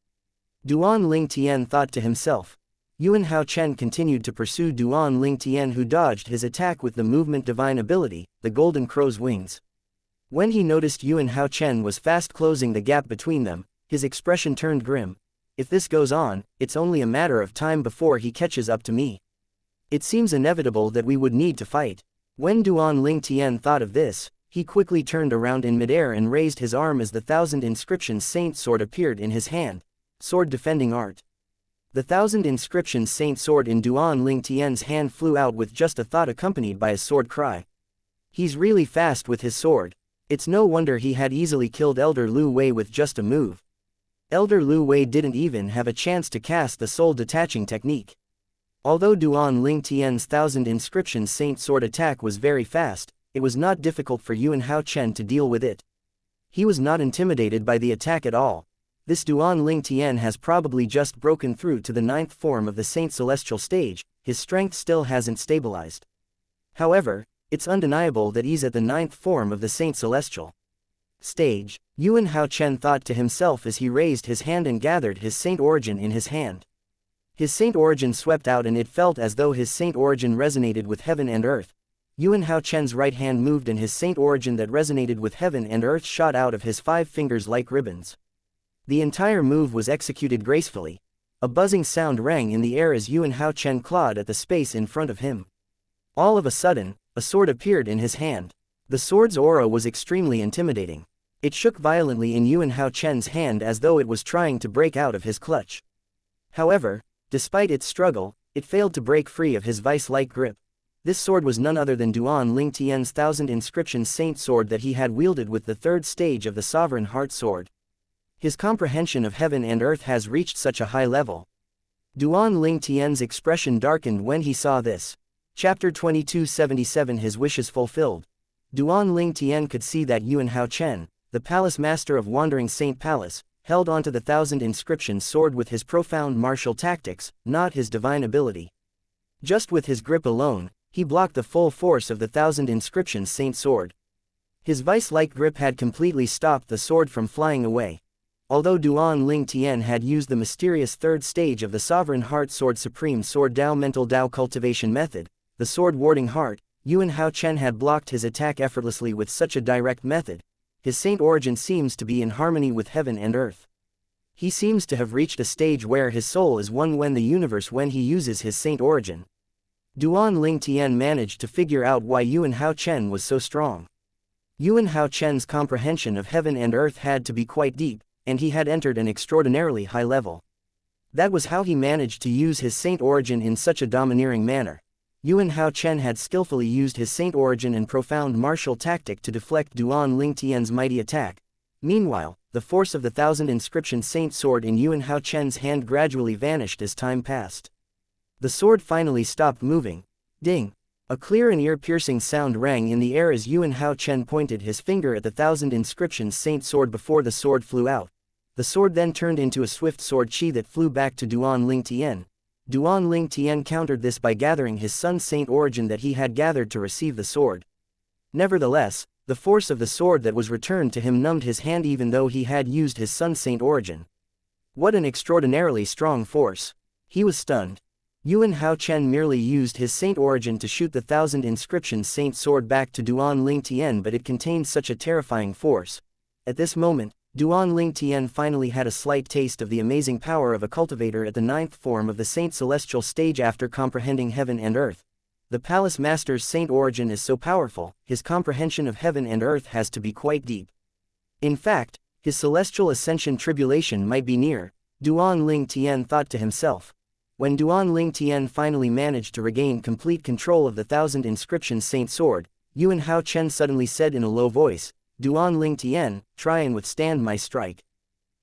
Duan Ling Tian thought to himself. Yuan Hao Chen continued to pursue Duan Ling Tian, who dodged his attack with the movement divine ability, the Golden Crow's Wings. When he noticed Yuan Hao Chen was fast closing the gap between them, his expression turned grim. If this goes on, it's only a matter of time before he catches up to me. It seems inevitable that we would need to fight. When Duan Ling Tian thought of this, he quickly turned around in midair and raised his arm as the 1,000 Inscriptions Saint Sword appeared in his hand. Sword Defending Art. The 1,000 Inscriptions Saint Sword in Duan Ling Tian's hand flew out with just a thought, accompanied by a sword cry. He's really fast with his sword. It's no wonder he had easily killed Elder Lu Wei with just a move. Elder Lu Wei didn't even have a chance to cast the soul detaching technique. Although Duan Ling Tian's 1,000 Inscriptions Saint Sword attack was very fast, it was not difficult for Yuan Hao Chen to deal with it. He was not intimidated by the attack at all. This Duan Ling Tian has probably just broken through to the 9th form of the Saint Celestial stage. His strength still hasn't stabilized. However, it's undeniable that he's at the 9th form of the Saint Celestial stage. Yuan Hao Chen thought to himself as he raised his hand and gathered his Saint Origin in his hand. His Saint Origin swept out and it felt as though his Saint Origin resonated with heaven and earth. Yuan Hao Chen's right hand moved and his Saint Origin that resonated with heaven and earth shot out of his 5 fingers like ribbons. The entire move was executed gracefully. A buzzing sound rang in the air as Yuan Hao Chen clawed at the space in front of him. All of a sudden, a sword appeared in his hand. The sword's aura was extremely intimidating. It shook violently in Yuan Hao Chen's hand as though it was trying to break out of his clutch. However, despite its struggle, it failed to break free of his vice-like grip. This sword was none other than Duan Ling Tian's 1,000 Inscriptions Saint Sword that he had wielded with the 3rd stage of the Sovereign Heart Sword. His comprehension of heaven and earth has reached such a high level. Duan Ling Tian's expression darkened when he saw this. Chapter 2277 His wishes fulfilled. Duan Ling Tian could see that Yuan Hao Chen, the Palace Master of Wandering Saint Palace, held onto the 1,000 Inscriptions Sword with his profound martial tactics, not his divine ability. Just with his grip alone, he blocked the full force of the 1,000 Inscriptions Saint Sword. His vice-like grip had completely stopped the sword from flying away. Although Duan Ling Tian had used the mysterious third stage of the Sovereign Heart Sword Supreme Sword Dao Mental Dao Cultivation Method, the Sword Warding Heart, Yuan Hao Chen had blocked his attack effortlessly with such a direct method. His saint origin seems to be in harmony with heaven and earth. He seems to have reached a stage where his soul is one when the universe when he uses his saint origin. Duan Ling Tian managed to figure out why Yuan Hao Chen was so strong. Yuan Hao Chen's comprehension of heaven and earth had to be quite deep, and he had entered an extraordinarily high level. That was how he managed to use his saint origin in such a domineering manner. Yuan Hao Chen had skillfully used his saint origin and profound martial tactic to deflect Duan Ling Tian's mighty attack. Meanwhile, the force of the thousand inscription saint sword in Yuan Hao Chen's hand gradually vanished as time passed. The sword finally stopped moving. Ding! A clear and ear-piercing sound rang in the air as Yuan Hao Chen pointed his finger at the thousand inscriptions saint sword before the sword flew out. The sword then turned into a swift sword chi that flew back to Duan Ling Tian. Duan Ling Tian countered this by gathering his son's saint origin that he had gathered to receive the sword. Nevertheless, the force of the sword that was returned to him numbed his hand even though he had used his son's saint origin. What an extraordinarily strong force! He was stunned. Yuan Hao Chen merely used his saint origin to shoot the thousand inscriptions saint sword back to Duan Ling Tian, but it contained such a terrifying force. At this moment, Duan Ling Tian finally had a slight taste of the amazing power of a cultivator at the ninth form of the saint celestial stage after comprehending heaven and earth. The palace master's saint origin is so powerful, his comprehension of heaven and earth has to be quite deep. In fact, his celestial ascension tribulation might be near, Duan Ling Tian thought to himself. When Duan Ling Tian finally managed to regain complete control of the thousand inscriptions saint sword, Yuan Hao Chen suddenly said in a low voice, "Duan Ling Tian, try and withstand my strike."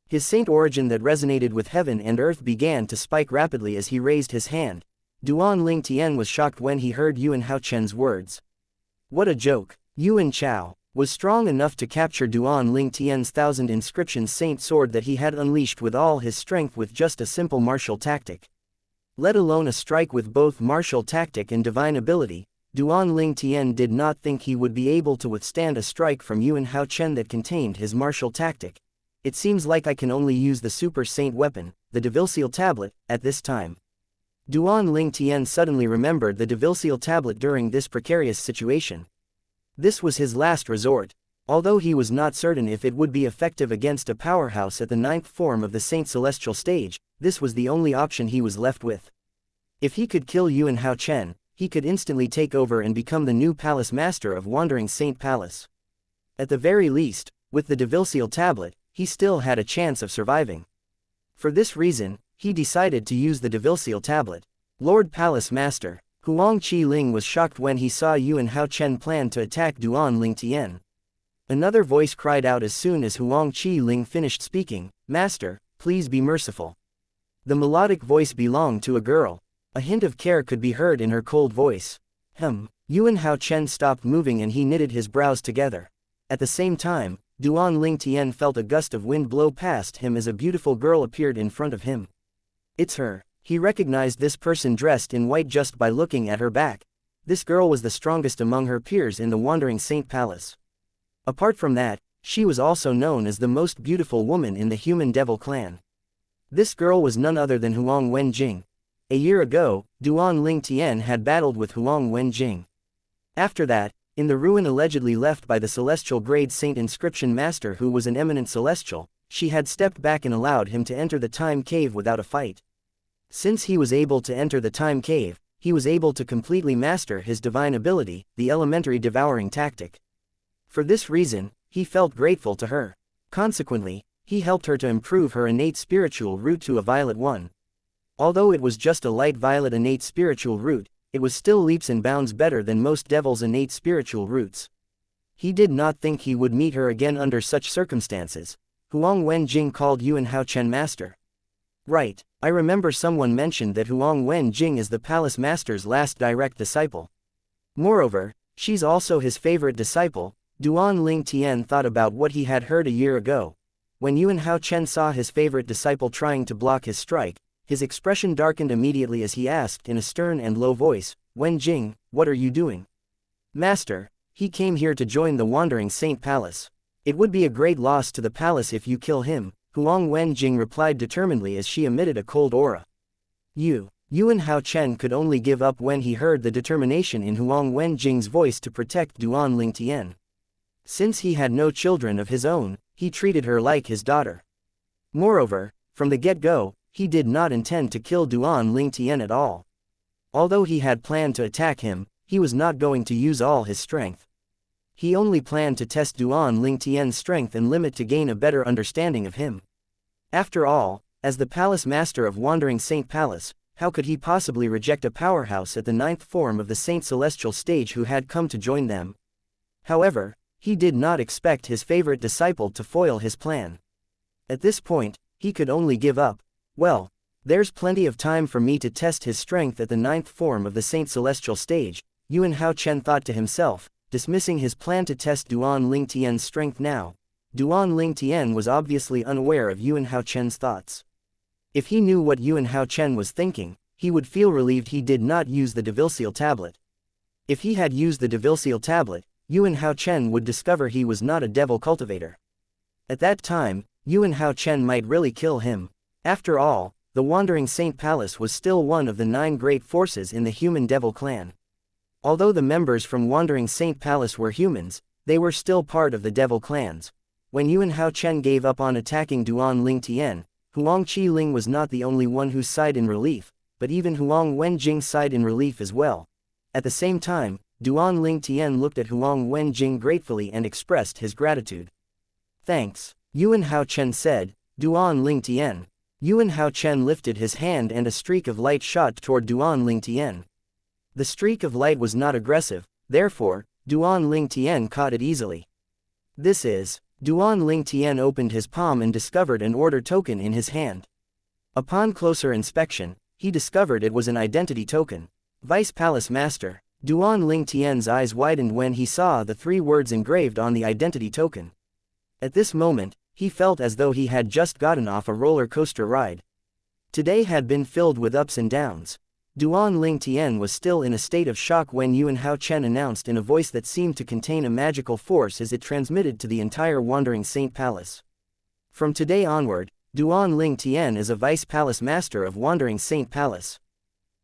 His saint origin that resonated with heaven and earth began to spike rapidly as he raised his hand. Duan Ling Tian was shocked when he heard Yuan Hao Chen's words. What a joke! Yuan Chao was strong enough to capture Duan Ling Tian's thousand inscriptions saint sword that he had unleashed with all his strength with just a simple martial tactic. Let alone a strike with both martial tactic and divine ability, Duan Ling Tian did not think he would be able to withstand a strike from Yuan Hao Chen that contained his martial tactic. It seems like I can only use the super saint weapon, the devil-seal tablet, at this time. Duan Ling Tian suddenly remembered the devil-seal tablet during this precarious situation. This was his last resort. Although he was not certain if it would be effective against a powerhouse at the ninth form of the Saint Celestial stage, this was the only option he was left with. If he could kill Yuan Hao Chen, he could instantly take over and become the new palace master of Wandering Saint Palace. At the very least, with the devil-seal tablet, he still had a chance of surviving. For this reason, he decided to use the devil-seal tablet. Lord Palace Master, Huang Qi Ling was shocked when he saw Yuan Hao Chen plan to attack Duan Ling Tian. Another voice cried out as soon as Huang Qi Ling finished speaking, "Master, please be merciful." The melodic voice belonged to a girl. A hint of care could be heard in her cold voice. Yuan Hao Chen stopped moving and he knitted his brows together. At the same time, Duan Ling Tian felt a gust of wind blow past him as a beautiful girl appeared in front of him. It's her. He recognized this person dressed in white just by looking at her back. This girl was the strongest among her peers in the Wandering Saint Palace. Apart from that, she was also known as the most beautiful woman in the Human Devil clan. This girl was none other than Huang Wenjing. A year ago, Duan Ling Tian had battled with Huang Wenjing. After that, in the ruin allegedly left by the Celestial Grade Saint Inscription Master who was an eminent Celestial, she had stepped back and allowed him to enter the Time Cave without a fight. Since he was able to enter the Time Cave, he was able to completely master his divine ability, the elementary devouring tactic. For this reason, he felt grateful to her. Consequently, he helped her to improve her innate spiritual root to a violet one. Although it was just a light violet innate spiritual root, it was still leaps and bounds better than most devils' innate spiritual roots. He did not think he would meet her again under such circumstances. Huang Wenjing called Yuan Hao Chen master. Right, I remember someone mentioned that Huang Wenjing is the palace master's last direct disciple. Moreover, she's also his favorite disciple. Duan Ling Tian thought about what he had heard a year ago. When Yuan Hao Chen saw his favorite disciple trying to block his strike, his expression darkened immediately as he asked in a stern and low voice, "Wenjing, what are you doing?" "Master, He came here to join the Wandering Saint Palace. It would be a great loss to the palace if you kill him, Huang Wenjing replied determinedly as she emitted a cold aura. Yuan Hao Chen could only give up when he heard the determination in Huang Wenjing's voice to protect Duan Lingtian. Since he had no children of his own, he treated her like his daughter. Moreover, from the get-go, he did not intend to kill Duan Lingtian at all. Although he had planned to attack him, he was not going to use all his strength. He only planned to test Duan Lingtian's strength and limit to gain a better understanding of him. After all, as the palace master of Wandering Saint Palace, how could he possibly reject a powerhouse at the 9th form of the Saint Celestial stage who had come to join them? However, he did not expect his favorite disciple to foil his plan. At this point, he could only give up. Well, there's plenty of time for me to test his strength at the 9th form of the Saint Celestial stage, Yuan Hao Chen thought to himself, dismissing his plan to test Duan Lingtian's strength now. Duan Lingtian was obviously unaware of Yuan Hao Chen's thoughts. If he knew what Yuan Hao Chen was thinking, he would feel relieved he did not use the Devil Seal tablet. If he had used the Devil Seal tablet, Yuan Hao Chen would discover he was not a devil cultivator. At that time, Yuan Hao Chen might really kill him. After all, the Wandering Saint Palace was still one of the 9 great forces in the human devil clan. Although the members from Wandering Saint Palace were humans, they were still part of the devil clans. When Yuan Hao Chen gave up on attacking Duan Lingtian, Huang Qiling was not the only one who sighed in relief, but even Huang Wenjing sighed in relief as well. At the same time, Duan Lingtian looked at Huang Wenjing gratefully and expressed his gratitude. Thanks, Yuan Hao Chen said. Duan Lingtian. Yuan Hao Chen lifted his hand and a streak of light shot toward Duan Lingtian. The streak of light was not aggressive, therefore, Duan Lingtian caught it easily. This is. Duan Lingtian opened his palm and discovered an order token in his hand. Upon closer inspection, he discovered it was an identity token. Vice Palace Master. Duan Lingtian's eyes widened when he saw the 3 words engraved on the identity token. At this moment, he felt as though he had just gotten off a roller coaster ride. Today had been filled with ups and downs. Duan Lingtian was still in a state of shock when Yuan Hao Chen announced in a voice that seemed to contain a magical force as it transmitted to the entire Wandering Saint Palace. From today onward, Duan Lingtian is a Vice Palace Master of Wandering Saint Palace.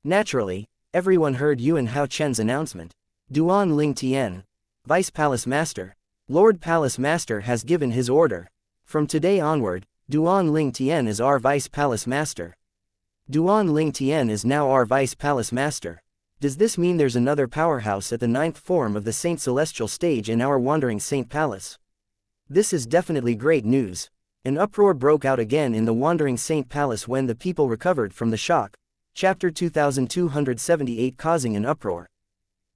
Naturally, everyone heard Yuan Hao Chen's announcement. Duan Lingtian, Vice Palace Master. Lord Palace Master has given his order. From today onward, Duan Lingtian is our Vice Palace Master. Duan Lingtian is now our Vice Palace Master. Does this mean there's another powerhouse at the 9th form of the Saint Celestial stage in our Wandering Saint Palace? This is definitely great news. An uproar broke out again in the Wandering Saint Palace when the people recovered from the shock. Chapter 2278 causing an uproar.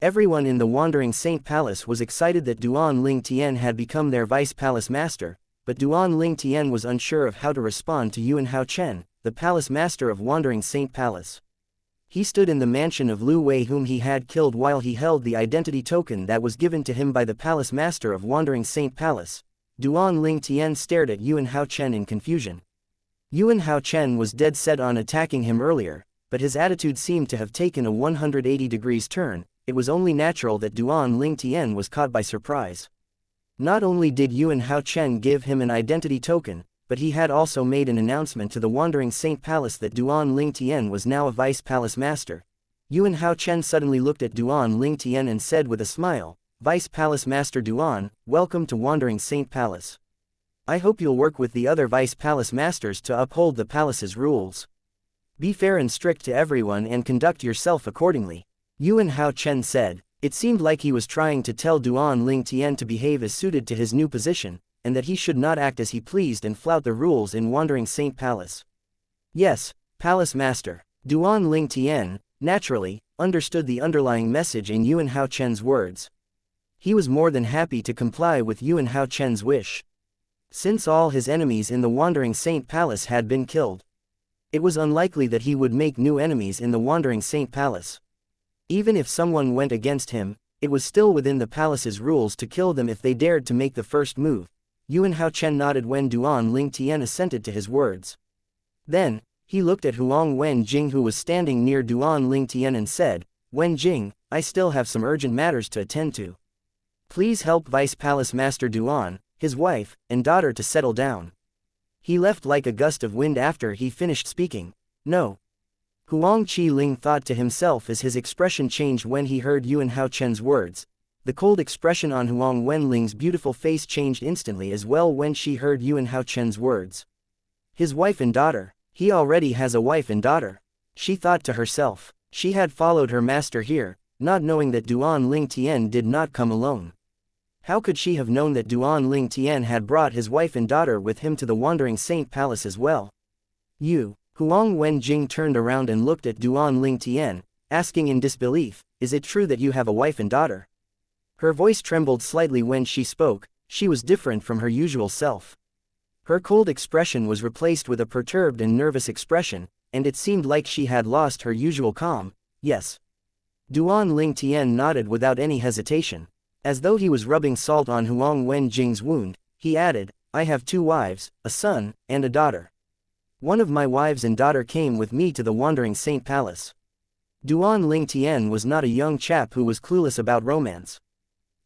Everyone in the Wandering Saint Palace was excited that Duan Lingtian had become their Vice Palace Master, but Duan Lingtian was unsure of how to respond to Yuan Hao Chen, the Palace Master of Wandering Saint Palace. He stood in the mansion of Lu Wei whom he had killed while he held the identity token that was given to him by the Palace Master of Wandering Saint Palace. Duan Lingtian stared at Yuan Hao Chen in confusion. Yuan Hao Chen was dead set on attacking him earlier, but his attitude seemed to have taken a 180 degrees turn. It was only natural that Duan Lingtian was caught by surprise. Not only did Yuan Hao Chen give him an identity token, but he had also made an announcement to the Wandering Saint Palace that Duan Lingtian was now a Vice Palace Master. Yuan Hao Chen suddenly looked at Duan Lingtian and said with a smile, "Vice Palace Master Duan, welcome to Wandering Saint Palace. I hope you'll work with the other Vice Palace Masters to uphold the palace's rules. Be fair and strict to everyone and conduct yourself accordingly," Yuan Hao Chen said. It seemed like he was trying to tell Duan Lingtian to behave as suited to his new position, and that he should not act as he pleased and flout the rules in Wandering Saint Palace. Yes, Palace Master. Duan Lingtian, naturally, understood the underlying message in Yuan Hao Chen's words. He was more than happy to comply with Yuan Hao Chen's wish. Since all his enemies in the Wandering Saint Palace had been killed, it was unlikely that he would make new enemies in the Wandering Saint Palace. Even if someone went against him, it was still within the palace's rules to kill them if they dared to make the first move. Yuan Hao Chen nodded when Duan Lingtian assented to his words. Then, he looked at Huang Wenjing who was standing near Duan Lingtian and said, "Wenjing, I still have some urgent matters to attend to. Please help Vice Palace Master Duan, his wife, and daughter to settle down. He left like a gust of wind after he finished speaking. No. Huang Qi-ling thought to himself as his expression changed when he heard Yuan Hao Chen's words. The cold expression on Huang Wenling's beautiful face changed instantly as well when she heard Yuan Hao Chen's words. His wife and daughter. He already has a wife and daughter. She thought to herself. She had followed her master here, not knowing that Duan Ling Tian did not come alone. How could she have known that Duan Ling Tian had brought his wife and daughter with him to the Wandering Saint Palace as well? Huang Wenjing turned around and looked at Duan Ling Tian, asking in disbelief, is it true that you have a wife and daughter? Her voice trembled slightly when she spoke. She was different from her usual self. Her cold expression was replaced with a perturbed and nervous expression, and it seemed like she had lost her usual calm. Yes. Duan Ling Tian nodded without any hesitation. As though he was rubbing salt on Huang Wenjing's wound, he added, I have 2 wives, a son, and a daughter. One of my wives and daughter came with me to the Wandering Saint Palace. Duan Ling Tian was not a young chap who was clueless about romance.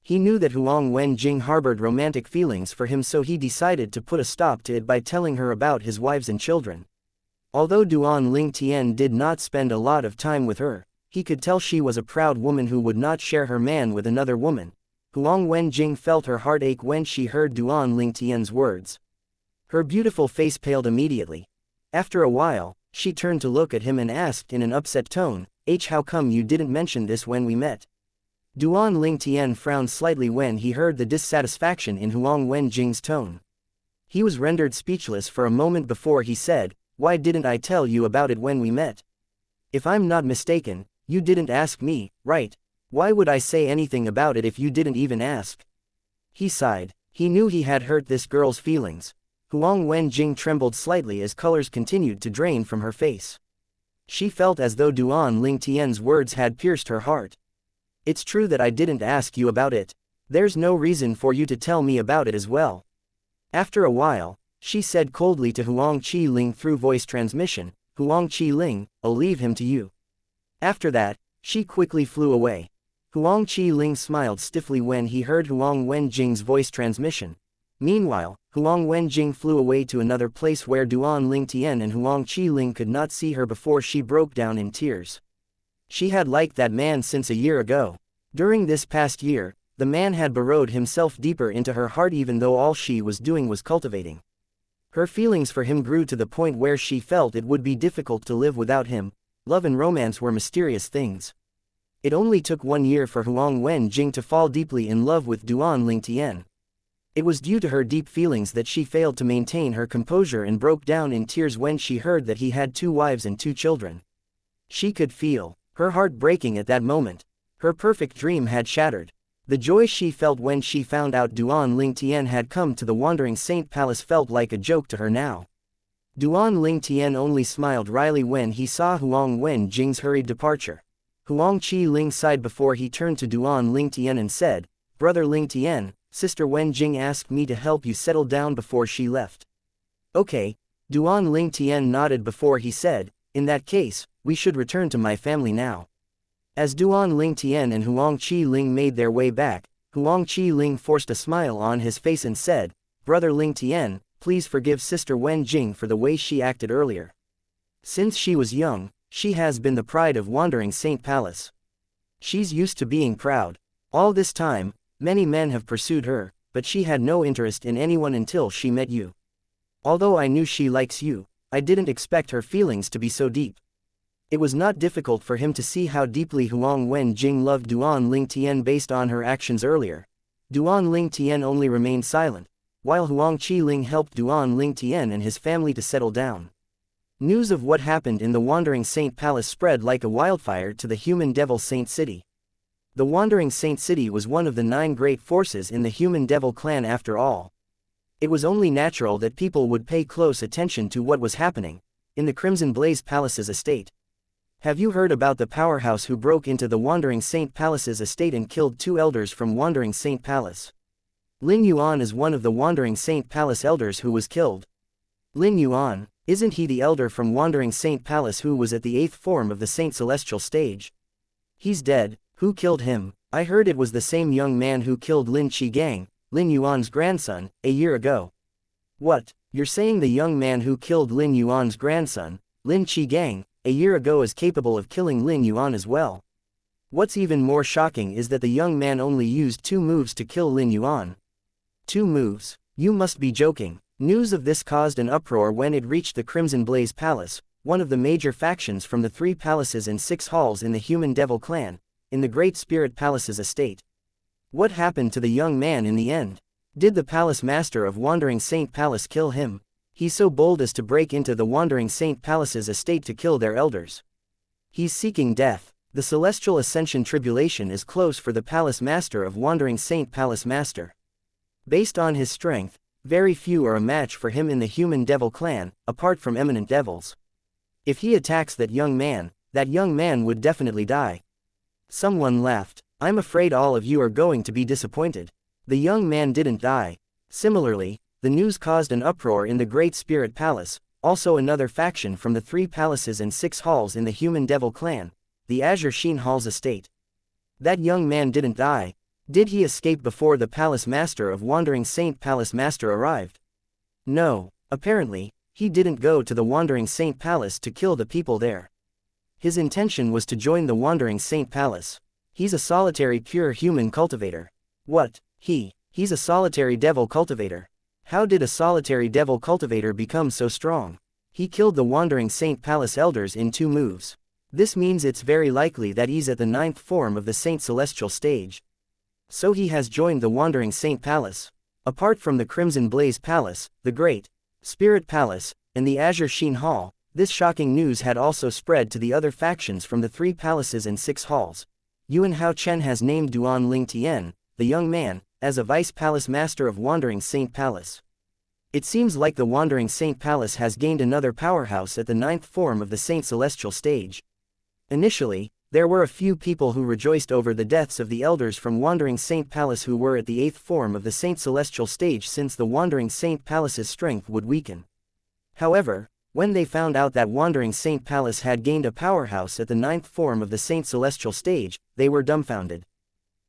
He knew that Huang Wenjing harbored romantic feelings for him, so he decided to put a stop to it by telling her about his wives and children. Although Duan Ling Tian did not spend a lot of time with her, he could tell she was a proud woman who would not share her man with another woman. Huang Wenjing felt her heart ache when she heard Duan Ling Tian's words. Her beautiful face paled immediately. After a while, she turned to look at him and asked in an upset tone, how come you didn't mention this when we met? Duan Ling Tian frowned slightly when he heard the dissatisfaction in Huang Wenjing's tone. He was rendered speechless for a moment before he said, why didn't I tell you about it when we met? If I'm not mistaken, you didn't ask me, right? Why would I say anything about it if you didn't even ask? He sighed. He knew he had hurt this girl's feelings. Huang Wenjing trembled slightly as colors continued to drain from her face. She felt as though Duan Ling Tian's words had pierced her heart. It's true that I didn't ask you about it. There's no reason for you to tell me about it as well. After a while, she said coldly to Huang Qi-ling through voice transmission, Huang Qi-ling, I'll leave him to you. After that, she quickly flew away. Huang Qi-ling smiled stiffly when he heard Huang Wenjing's voice transmission. Meanwhile, Huang Wenjing flew away to another place where Duan Ling Tian and Huang Qi-ling could not see her before she broke down in tears. She had liked that man since a year ago. During this past year, the man had burrowed himself deeper into her heart even though all she was doing was cultivating. Her feelings for him grew to the point where she felt it would be difficult to live without him. Love and romance were mysterious things. It only took 1 year for Huang Wenjing to fall deeply in love with Duan Ling Tian. It was due to her deep feelings that she failed to maintain her composure and broke down in tears when she heard that he had 2 wives and 2 children. She could feel her heart breaking at that moment. Her perfect dream had shattered. The joy she felt when she found out Duan Ling Tian had come to the Wandering Saint Palace felt like a joke to her now. Duan Ling Tian only smiled wryly when he saw Huang Wenjing's hurried departure. Huang Qi-ling sighed before he turned to Duan Ling Tian and said, Brother Ling Tian, Sister Wenjing asked me to help you settle down before she left. Okay. Duan Ling Tian nodded before he said, in that case, we should return to my family now. As Duan Ling Tian and Huang Qi-ling made their way back, Huang Qi-ling forced a smile on his face and said, Brother Ling Tian, please forgive Sister Wenjing for the way she acted earlier. Since she was young, she has been the pride of Wandering Saint Palace. She's used to being proud. All this time, many men have pursued her, but she had no interest in anyone until she met you. Although I knew she likes you, I didn't expect her feelings to be so deep. It was not difficult for him to see how deeply Huang Wenjing loved Duan Ling Tian based on her actions earlier. Duan Ling Tian only remained silent, while Huang Qi-ling helped Duan Ling Tian and his family to settle down. News of what happened in the Wandering Saint Palace spread like a wildfire to the human devil Saint City. The Wandering Saint City was one of the 9 great forces in the human devil clan after all. It was only natural that people would pay close attention to what was happening in the Crimson Blaze Palace's estate. Have you heard about the powerhouse who broke into the Wandering Saint Palace's estate and killed 2 elders from Wandering Saint Palace? Lin Yuan is one of the Wandering Saint Palace elders who was killed. Lin Yuan, isn't he the elder from Wandering Saint Palace who was at the 8th form of the Saint Celestial stage? He's dead. Who killed him? I heard it was the same young man who killed Lin Qigang, Lin Yuan's grandson, a year ago. What, you're saying the young man who killed Lin Yuan's grandson, Lin Qigang, a year ago is capable of killing Lin Yuan as well? What's even more shocking is that the young man only used 2 moves to kill Lin Yuan. 2 moves? You must be joking. News of this caused an uproar when it reached the Crimson Blaze Palace, one of the major factions from the 3 palaces and 6 halls in the Human Devil clan, in the Great Spirit Palace's estate. What happened to the young man in the end? Did the Palace Master of Wandering Saint Palace kill him? He's so bold as to break into the Wandering Saint Palace's estate to kill their elders. He's seeking death. The Celestial Ascension Tribulation is close for the Palace Master of Wandering Saint Palace Master. Based on his strength, very few are a match for him in the Human Devil clan, apart from eminent devils. If he attacks that young man would definitely die. Someone laughed. I'm afraid all of you are going to be disappointed. The young man didn't die. Similarly, the news caused an uproar in the Great Spirit Palace, also another faction from the 3 palaces and 6 halls in the Human Devil clan, the Azure Sheen Hall's estate. That young man didn't die. Did he escape before the Palace Master of Wandering Saint Palace Master arrived? No, apparently, he didn't go to the Wandering Saint Palace to kill the people there. His intention was to join the Wandering Saint Palace. He's a solitary pure human cultivator. What? He's a solitary devil cultivator. How did a solitary devil cultivator become so strong? He killed the Wandering Saint Palace elders in 2 moves. This means it's very likely that he's at the 9th form of the Saint Celestial stage. So he has joined the Wandering Saint Palace. Apart from the Crimson Blaze Palace, the Great Spirit Palace, and the Azure Sheen Hall, this shocking news had also spread to the other factions from the 3 palaces and 6 halls. Yuan Hao Chen has named Duan Ling Tian, the young man, as a Vice Palace Master of Wandering Saint Palace. It seems like the Wandering Saint Palace has gained another powerhouse at the 9th form of the Saint Celestial stage. Initially, there were a few people who rejoiced over the deaths of the elders from Wandering Saint Palace who were at the 8th form of the Saint Celestial stage, since the Wandering Saint Palace's strength would weaken. However, when they found out that Wandering Saint Palace had gained a powerhouse at the 9th form of the Saint Celestial stage, they were dumbfounded.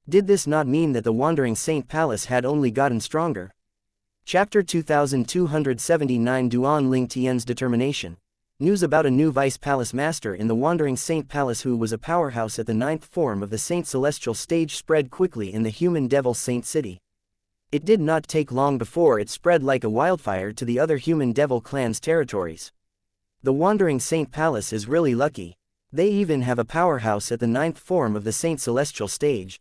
Did this not mean that the Wandering Saint Palace had only gotten stronger? Chapter 2279 Duan Ling Tian's Determination. News about a new Vice Palace Master in the Wandering Saint Palace who was a powerhouse at the 9th form of the Saint Celestial stage spread quickly in the Human Devil Saint City. It did not take long before it spread like a wildfire to the other Human Devil clan's territories. The Wandering Saint Palace is really lucky. They even have a powerhouse at the 9th form of the Saint Celestial stage.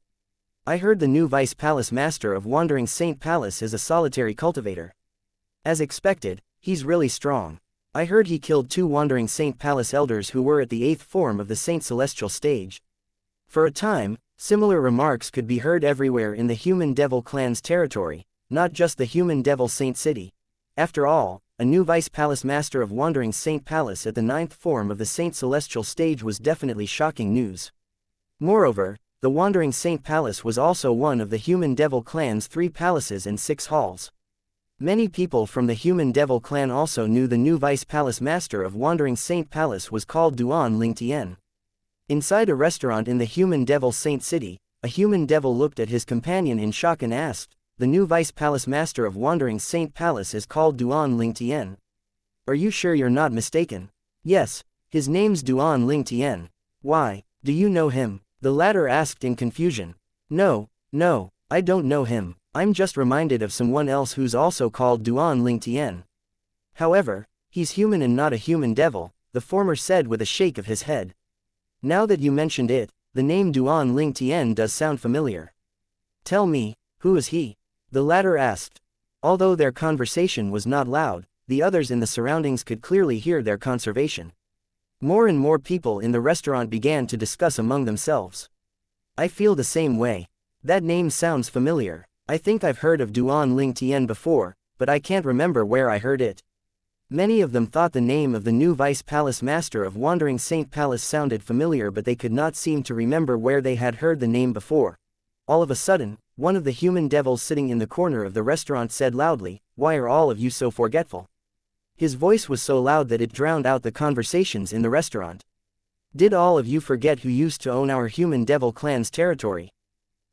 I heard the new Vice Palace Master of Wandering Saint Palace is a solitary cultivator. As expected, he's really strong. I heard he killed 2 Wandering Saint Palace elders who were at the 8th form of the Saint Celestial stage. For a time, similar remarks could be heard everywhere in the Human Devil clan's territory, not just the Human Devil Saint City. After all, a new Vice Palace Master of Wandering Saint Palace at the 9th form of the Saint Celestial stage was definitely shocking news. Moreover, the Wandering Saint Palace was also one of the Human Devil clan's 3 palaces and 6 halls. Many people from the Human Devil clan also knew the new Vice Palace Master of Wandering Saint Palace was called Duan Ling Tian. Inside a restaurant in the Human Devil Saint City, a human devil looked at his companion in shock and asked, "The new Vice Palace Master of Wandering Saint Palace is called Duan Ling Tian. Are you sure you're not mistaken?" "Yes, his name's Duan Ling Tian." "Why, do you know him?" the latter asked in confusion. No, I don't know him. I'm just reminded of someone else who's also called Duan Ling Tian. However, he's human and not a human devil, the former said with a shake of his head. Now that you mentioned it, the name Duan Ling Tian does sound familiar. "Tell me, who is he?" the latter asked. Although their conversation was not loud, the others in the surroundings could clearly hear their conversation. More and more people in the restaurant began to discuss among themselves. "I feel the same way. That name sounds familiar. I think I've heard of Duan Ling Tian before, but I can't remember where I heard it." Many of them thought the name of the new Vice Palace Master of Wandering Saint Palace sounded familiar, but they could not seem to remember where they had heard the name before. All of a sudden, one of the human devils sitting in the corner of the restaurant said loudly, "Why are all of you so forgetful?" His voice was so loud that it drowned out the conversations in the restaurant. "Did all of you forget who used to own our Human Devil clan's territory?"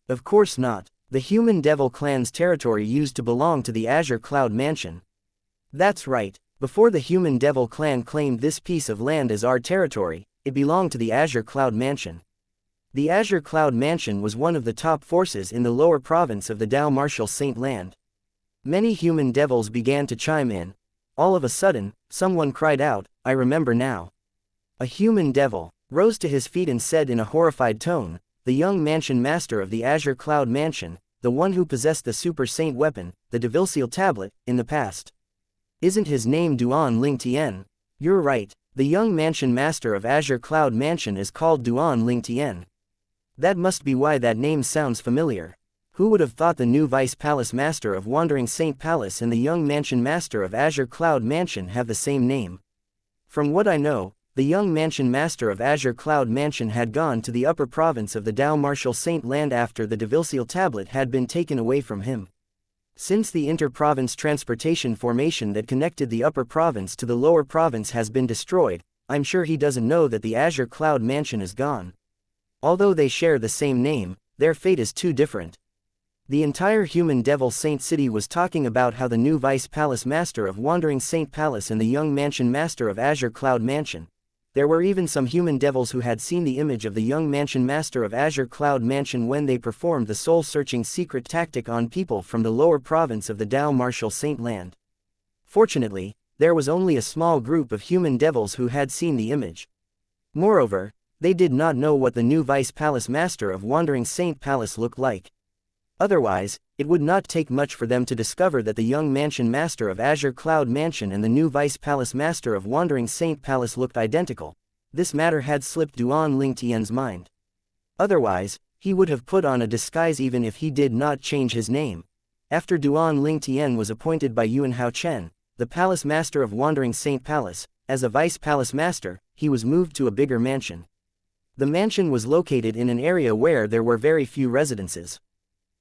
Of course not. The human devil clan's territory used to belong to the Azure Cloud Mansion. That's right, before the human devil clan claimed this piece of land as our territory, it belonged to the Azure Cloud Mansion. The Azure Cloud Mansion was one of the top forces in the lower province of the Dao Martial Saint Land. Many human devils began to chime in. All of a sudden, someone cried out, "I remember now." A human devil rose to his feet and said in a horrified tone, "The young mansion master of the Azure Cloud Mansion, the one who possessed the Super Saint weapon, the devil-seal tablet, in the past. Isn't his name Duan Ling Tian?" "You're right, the young mansion master of Azure Cloud Mansion is called Duan Ling Tian. That must be why that name sounds familiar. Who would have thought the new Vice Palace Master of Wandering Saint Palace and the young Mansion Master of Azure Cloud Mansion have the same name? From what I know, the young Mansion Master of Azure Cloud Mansion had gone to the upper province of the Dao Martial Saint Land after the devil-seal tablet had been taken away from him. Since the inter-province transportation formation that connected the upper province to the lower province has been destroyed, I'm sure he doesn't know that the Azure Cloud Mansion is gone. Although they share the same name, their fate is too different. The entire human devil Saint City was talking about how the new Vice Palace Master of Wandering Saint Palace and the young Mansion Master of Azure Cloud Mansion. There were even some human devils who had seen the image of the young Mansion Master of Azure Cloud Mansion when they performed the soul-searching secret tactic on people from the lower province of the Dao Martial Saint Land. Fortunately, there was only a small group of human devils who had seen the image. Moreover, they did not know what the new Vice Palace Master of Wandering Saint Palace looked like. Otherwise, it would not take much for them to discover that the young Mansion Master of Azure Cloud Mansion and the new Vice Palace Master of Wandering Saint Palace looked identical. This matter had slipped Duan Ling Tian's mind. Otherwise, he would have put on a disguise even if he did not change his name. After Duan Ling Tian was appointed by Yuan Hao Chen, the Palace Master of Wandering Saint Palace, as a Vice Palace Master, he was moved to a bigger mansion. The mansion was located in an area where there were very few residences.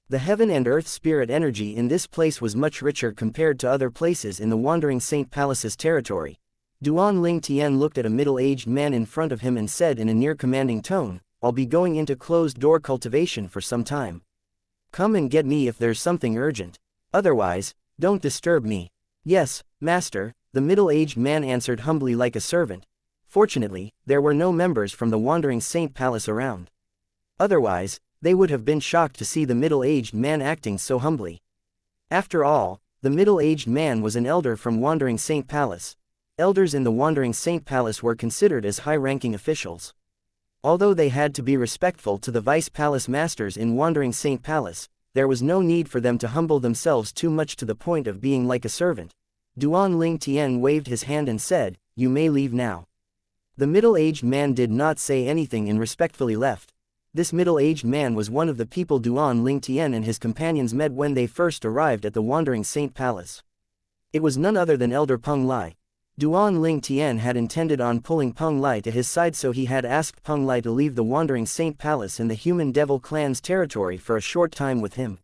The heaven and earth spirit energy in this place was much richer compared to other places in the Wandering Saint Palace's territory. Duan Ling Tian looked at a middle-aged man in front of him and said in a near-commanding tone, "I'll be going into closed-door cultivation for some time. Come and get me if there's something urgent. Otherwise, don't disturb me." "Yes, master," the middle-aged man answered humbly like a servant. Fortunately, there were no members from the Wandering Saint Palace around. Otherwise, they would have been shocked to see the middle-aged man acting so humbly. After all, the middle-aged man was an elder from Wandering Saint Palace. Elders in the Wandering Saint Palace were considered as high-ranking officials. Although they had to be respectful to the Vice Palace Masters in Wandering Saint Palace, there was no need for them to humble themselves too much to the point of being like a servant. Duan Ling Tian waved his hand and said, "You may leave now." The middle-aged man did not say anything and respectfully left. This middle-aged man was one of the people Duan Ling Tian and his companions met when they first arrived at the Wandering Saint Palace. It was none other than Elder Peng Lai. Duan Ling Tian had intended on pulling Peng Lai to his side, so he had asked Peng Lai to leave the Wandering Saint Palace and the Human Devil clan's territory for a short time with him.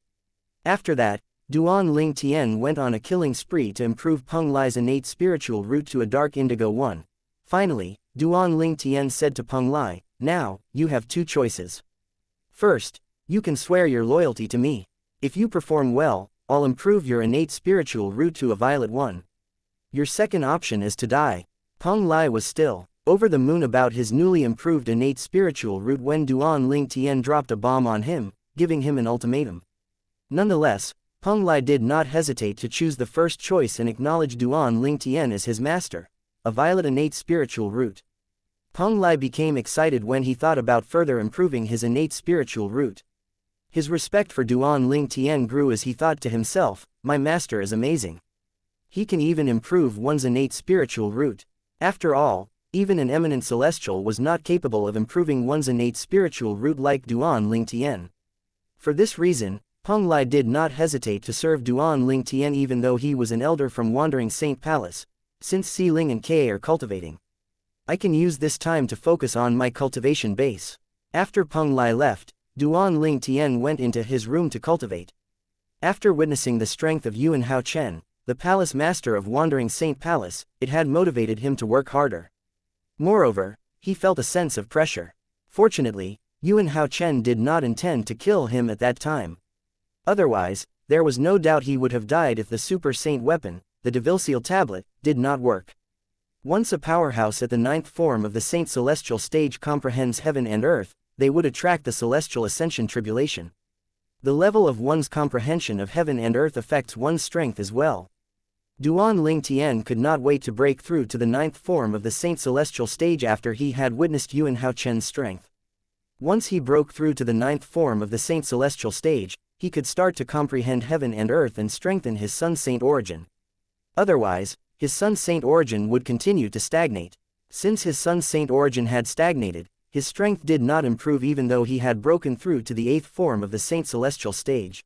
After that, Duan Ling Tian went on a killing spree to improve Peng Lai's innate spiritual root to a dark indigo one. Finally, Duan Ling Tian said to Peng Lai, "Now, you have two choices. First, you can swear your loyalty to me. If you perform well, I'll improve your innate spiritual root to a violet one. Your second option is to die." Peng Lai was still over the moon about his newly improved innate spiritual root when Duan Ling Tian dropped a bomb on him, giving him an ultimatum. Nonetheless, Peng Lai did not hesitate to choose the first choice and acknowledge Duan Ling Tian as his master, a violet innate spiritual root. Peng Lai became excited when he thought about further improving his innate spiritual root. His respect for Duan Ling Tian grew as he thought to himself, "My master is amazing. He can even improve one's innate spiritual root." After all, even an eminent celestial was not capable of improving one's innate spiritual root like Duan Ling Tian. For this reason, Peng Lai did not hesitate to serve Duan Ling Tian even though he was an elder from Wandering Saint Palace, since Si Ling and Kay are cultivating. "I can use this time to focus on my cultivation base." After Peng Lai left, Duan Ling Tian went into his room to cultivate. After witnessing the strength of Yuan Hao Chen, the palace master of Wandering Saint Palace, it had motivated him to work harder. Moreover, he felt a sense of pressure. Fortunately, Yuan Haochen did not intend to kill him at that time. Otherwise, there was no doubt he would have died if the super saint weapon, the devil-seal tablet, did not work. Once a powerhouse at the ninth form of the saint celestial stage comprehends heaven and earth, they would attract the celestial ascension tribulation. The level of one's comprehension of heaven and earth affects one's strength as well. Duan Ling Tian could not wait to break through to the ninth form of the saint celestial stage after he had witnessed Yuan Haochen's strength. Once he broke through to the ninth form of the saint celestial stage, he could start to comprehend heaven and earth and strengthen his sun saint origin. Otherwise, his sun saint origin would continue to stagnate. Since his sun saint origin had stagnated, his strength did not improve even though he had broken through to the eighth form of the saint celestial stage.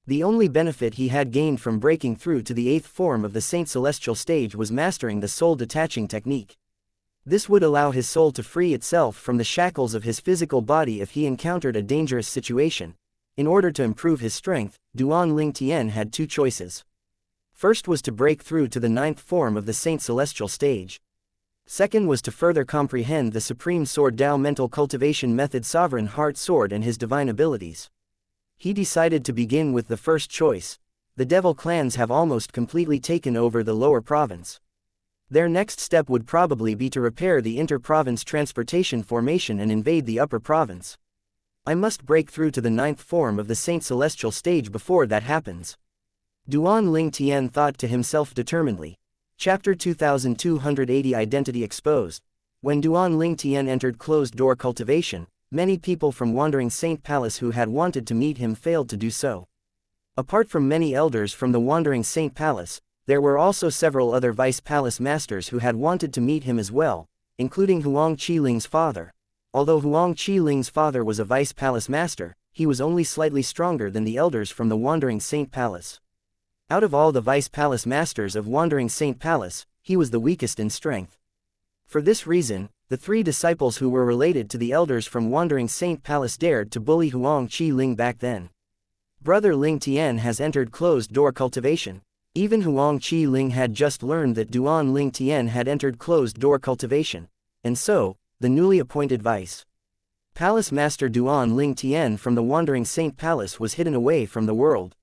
The only benefit he had gained from breaking through to the eighth form of the saint celestial stage was mastering the soul detaching technique. This would allow his soul to free itself from the shackles of his physical body if he encountered a dangerous situation. In order to improve his strength, Duan Ling Tian had two choices. First was to break through to the ninth form of the saint celestial stage. Second was to further comprehend the Supreme Sword Tao mental cultivation method Sovereign Heart Sword and his divine abilities. He decided to begin with the first choice. The devil clans have almost completely taken over the lower province. Their next step would probably be to repair the inter-province transportation formation and invade the upper province. I must break through to the ninth form of the saint celestial stage before that happens. Duan Ling Tian thought to himself determinedly. Chapter 2280 Identity Exposed. When Duan Ling Tian entered closed-door cultivation, many people from Wandering Saint Palace who had wanted to meet him failed to do so. Apart from many elders from the Wandering Saint Palace, there were also several other vice palace masters who had wanted to meet him as well, including Huang Qiling's father. Although Huang Qiling's father was a vice palace master, he was only slightly stronger than the elders from the Wandering Saint Palace. Out of all the vice palace masters of Wandering Saint Palace, he was the weakest in strength. For this reason, the three disciples who were related to the elders from Wandering Saint Palace dared to bully Huang Qiling back then. Brother Ling Tian has entered closed-door cultivation. Even Huang Qiling had just learned that Duan Ling Tian had entered closed-door cultivation, and so, the newly appointed vice palace master Duan Ling Tian from the Wandering Saint Palace was hidden away from the world.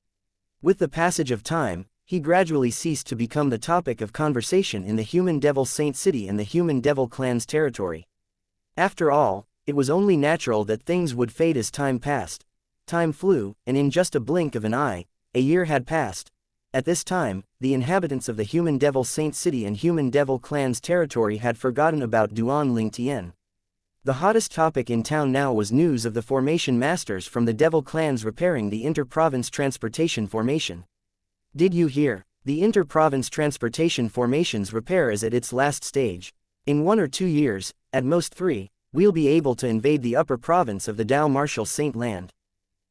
With the passage of time, he gradually ceased to become the topic of conversation in the Human Devil Saint City and the Human Devil Clan's territory. After all, it was only natural that things would fade as time passed. Time flew, and in just a blink of an eye, a year had passed. At this time, the inhabitants of the Human Devil Saint City and Human Devil Clan's territory had forgotten about Duan Ling Tian. The hottest topic in town now was news of the formation masters from the Devil Clans repairing the inter-province transportation formation. Did you hear? The inter-province transportation formation's repair is at its last stage. In 1 or 2 years, at most 3, we'll be able to invade the upper province of the Dao Martial Saint Land.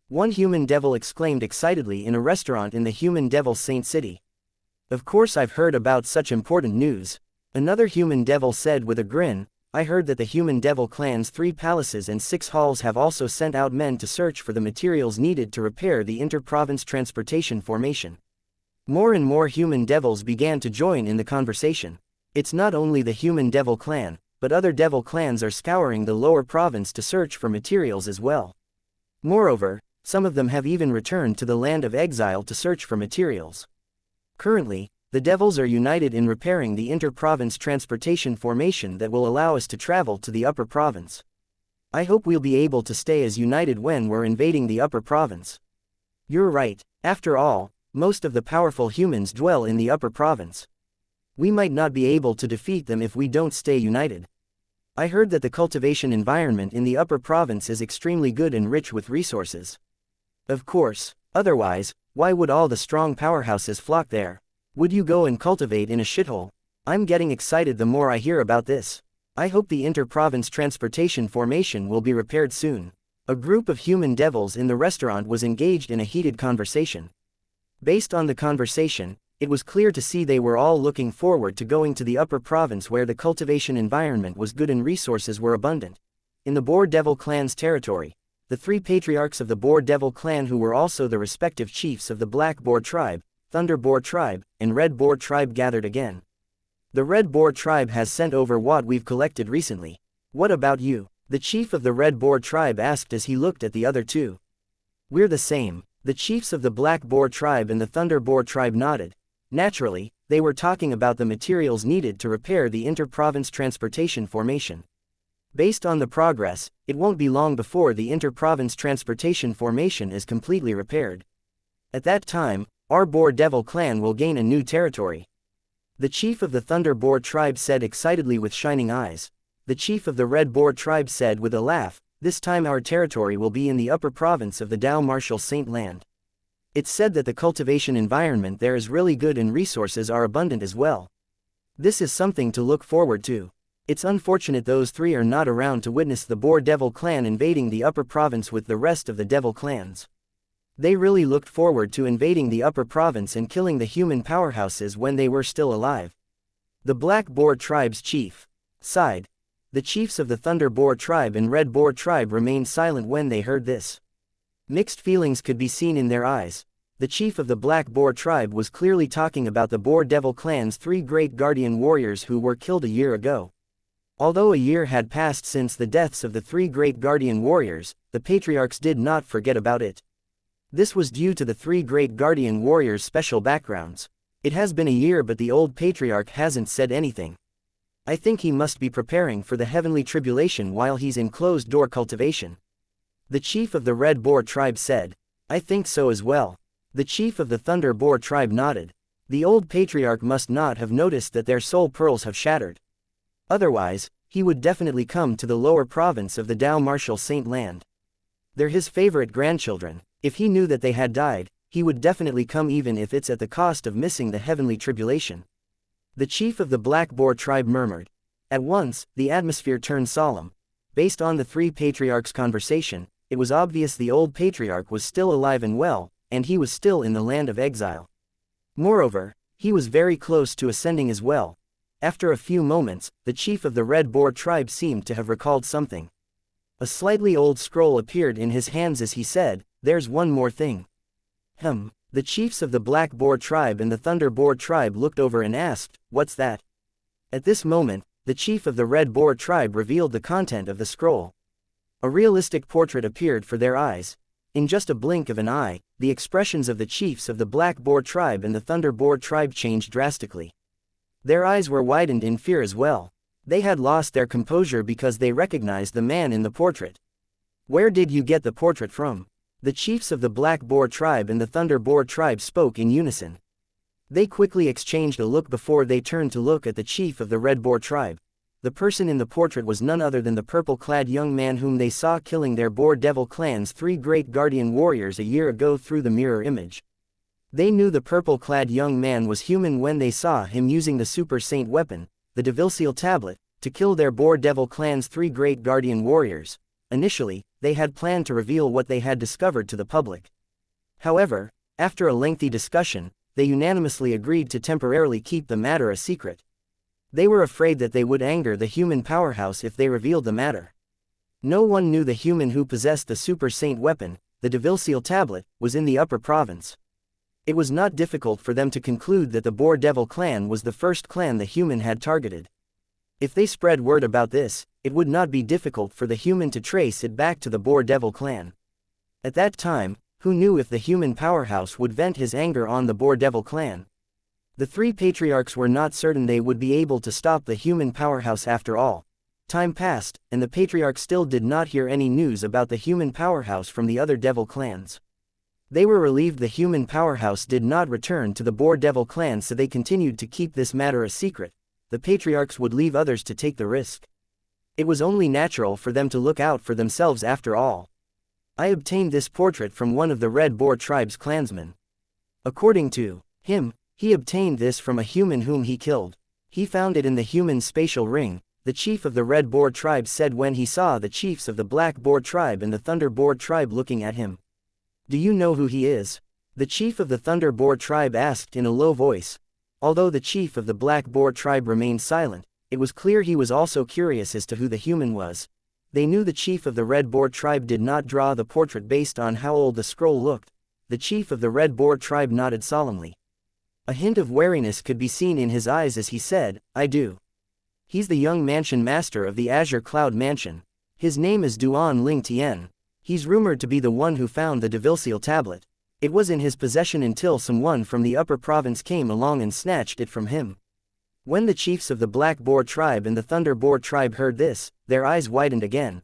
One human devil exclaimed excitedly in a restaurant in the Human Devil Saint City. Of course I've heard about such important news. Another human devil said with a grin, I heard that the Human Devil Clan's 3 palaces and 6 halls have also sent out men to search for the materials needed to repair the inter-province transportation formation. More and more human devils began to join in the conversation. It's not only the Human Devil Clan, but other devil clans are scouring the lower province to search for materials as well. Moreover, some of them have even returned to the land of exile to search for materials. Currently, the devils are united in repairing the inter-province transportation formation that will allow us to travel to the upper province. I hope we'll be able to stay as united when we're invading the upper province. You're right, after all, most of the powerful humans dwell in the upper province. We might not be able to defeat them if we don't stay united. I heard that the cultivation environment in the upper province is extremely good and rich with resources. Of course, otherwise, why would all the strong powerhouses flock there? Would you go and cultivate in a shithole? I'm getting excited the more I hear about this. I hope the inter-province transportation formation will be repaired soon. A group of human devils in the restaurant was engaged in a heated conversation. Based on the conversation, it was clear to see they were all looking forward to going to the upper province where the cultivation environment was good and resources were abundant. In the Boar Devil Clan's territory, the 3 patriarchs of the Boar Devil Clan who were also the respective chiefs of the Black Boar Tribe, Thunder Boar Tribe, and Red Boar Tribe gathered again. The Red Boar Tribe has sent over what we've collected recently. What about you? The chief of the Red Boar tribe asked as he looked at the other two. We're the same. The chiefs of the Black Boar tribe and the Thunder Boar tribe nodded. Naturally, they were talking about the materials needed to repair the inter-province transportation formation. Based on the progress, it won't be long before the inter-province transportation formation is completely repaired. At that time, our Boar Devil clan will gain a new territory. The chief of the Thunder Boar tribe said excitedly with shining eyes. The chief of the Red Boar tribe said with a laugh, this time our territory will be in the upper province of the Dao Martial Saint Land. It's said that the cultivation environment there is really good and resources are abundant as well. This is something to look forward to. It's unfortunate those three are not around to witness the Boar Devil clan invading the upper province with the rest of the devil clans. They really looked forward to invading the upper province and killing the human powerhouses when they were still alive. The Black Boar tribe's chief sighed. The chiefs of the Thunder Boar tribe and Red Boar tribe remained silent when they heard this. Mixed feelings could be seen in their eyes. The chief of the Black Boar tribe was clearly talking about the Boar Devil clan's three great guardian warriors who were killed a year ago. Although a year had passed since the deaths of the three great guardian warriors, the patriarchs did not forget about it. This was due to the three great guardian warriors' special backgrounds. It has been a year but the old patriarch hasn't said anything. I think he must be preparing for the heavenly tribulation while he's in closed-door cultivation. The chief of the Red Boar tribe said. I think so as well. The chief of the Thunder Boar tribe nodded. The old patriarch must not have noticed that their soul pearls have shattered. Otherwise, he would definitely come to the lower province of the Dao Martial Saint Land. They're his favorite grandchildren. If he knew that they had died, he would definitely come even if it's at the cost of missing the heavenly tribulation. The chief of the Black Boar tribe murmured. At once, the atmosphere turned solemn. Based on the three patriarchs' conversation, it was obvious the old patriarch was still alive and well, and he was still in the land of exile. Moreover, he was very close to ascending as well. After a few moments, the chief of the Red Boar tribe seemed to have recalled something. A slightly old scroll appeared in his hands as he said, there's one more thing. The chiefs of the Black Boar tribe and the Thunder Boar tribe looked over and asked, what's that? At this moment, the chief of the Red Boar tribe revealed the content of the scroll. A realistic portrait appeared for their eyes. In just a blink of an eye, the expressions of the chiefs of the Black Boar tribe and the Thunder Boar tribe changed drastically. Their eyes were widened in fear as well. They had lost their composure because they recognized the man in the portrait. Where did you get the portrait from? The chiefs of the Black Boar tribe and the Thunder Boar tribe spoke in unison. They quickly exchanged a look before they turned to look at the chief of the Red Boar tribe. The person in the portrait was none other than the purple-clad young man whom they saw killing their Boar Devil clan's three great guardian warriors a year ago through the mirror image. They knew the purple-clad young man was human when they saw him using the Super Saint weapon, the devil-seal tablet, to kill their Boar Devil clan's three great guardian warriors. Initially, they had planned to reveal what they had discovered to the public. However, after a lengthy discussion, they unanimously agreed to temporarily keep the matter a secret. They were afraid that they would anger the human powerhouse if they revealed the matter. No one knew the human who possessed the Super Saint weapon, the devil-seal tablet, was in the upper province. It was not difficult for them to conclude that the Boar Devil clan was the first clan the human had targeted. If they spread word about this, it would not be difficult for the human to trace it back to the Boar Devil clan. At that time, who knew if the human powerhouse would vent his anger on the Boar Devil clan? The three patriarchs were not certain they would be able to stop the human powerhouse after all. Time passed, and the patriarchs still did not hear any news about the human powerhouse from the other devil clans. They were relieved the human powerhouse did not return to the Boar Devil clan, so they continued to keep this matter a secret. The patriarchs would leave others to take the risk. It was only natural for them to look out for themselves after all. I obtained this portrait from one of the Red Boar tribe's clansmen. According to him, he obtained this from a human whom he killed. He found it in the human spatial ring, the chief of the Red Boar tribe said when he saw the chiefs of the Black Boar tribe and the Thunder Boar tribe looking at him. Do you know who he is? The chief of the Thunder Boar tribe asked in a low voice. Although the chief of the Black Boar tribe remained silent, it was clear he was also curious as to who the human was. They knew the chief of the Red Boar tribe did not draw the portrait based on how old the scroll looked. The chief of the Red Boar tribe nodded solemnly. A hint of wariness could be seen in his eyes as he said, I do. He's the young mansion master of the Azure Cloud Mansion. His name is Duan Ling Tian. He's rumored to be the one who found the devil-seal tablet. It was in his possession until someone from the upper province came along and snatched it from him. When the chiefs of the Black Boar tribe and the Thunder Boar tribe heard this, their eyes widened again.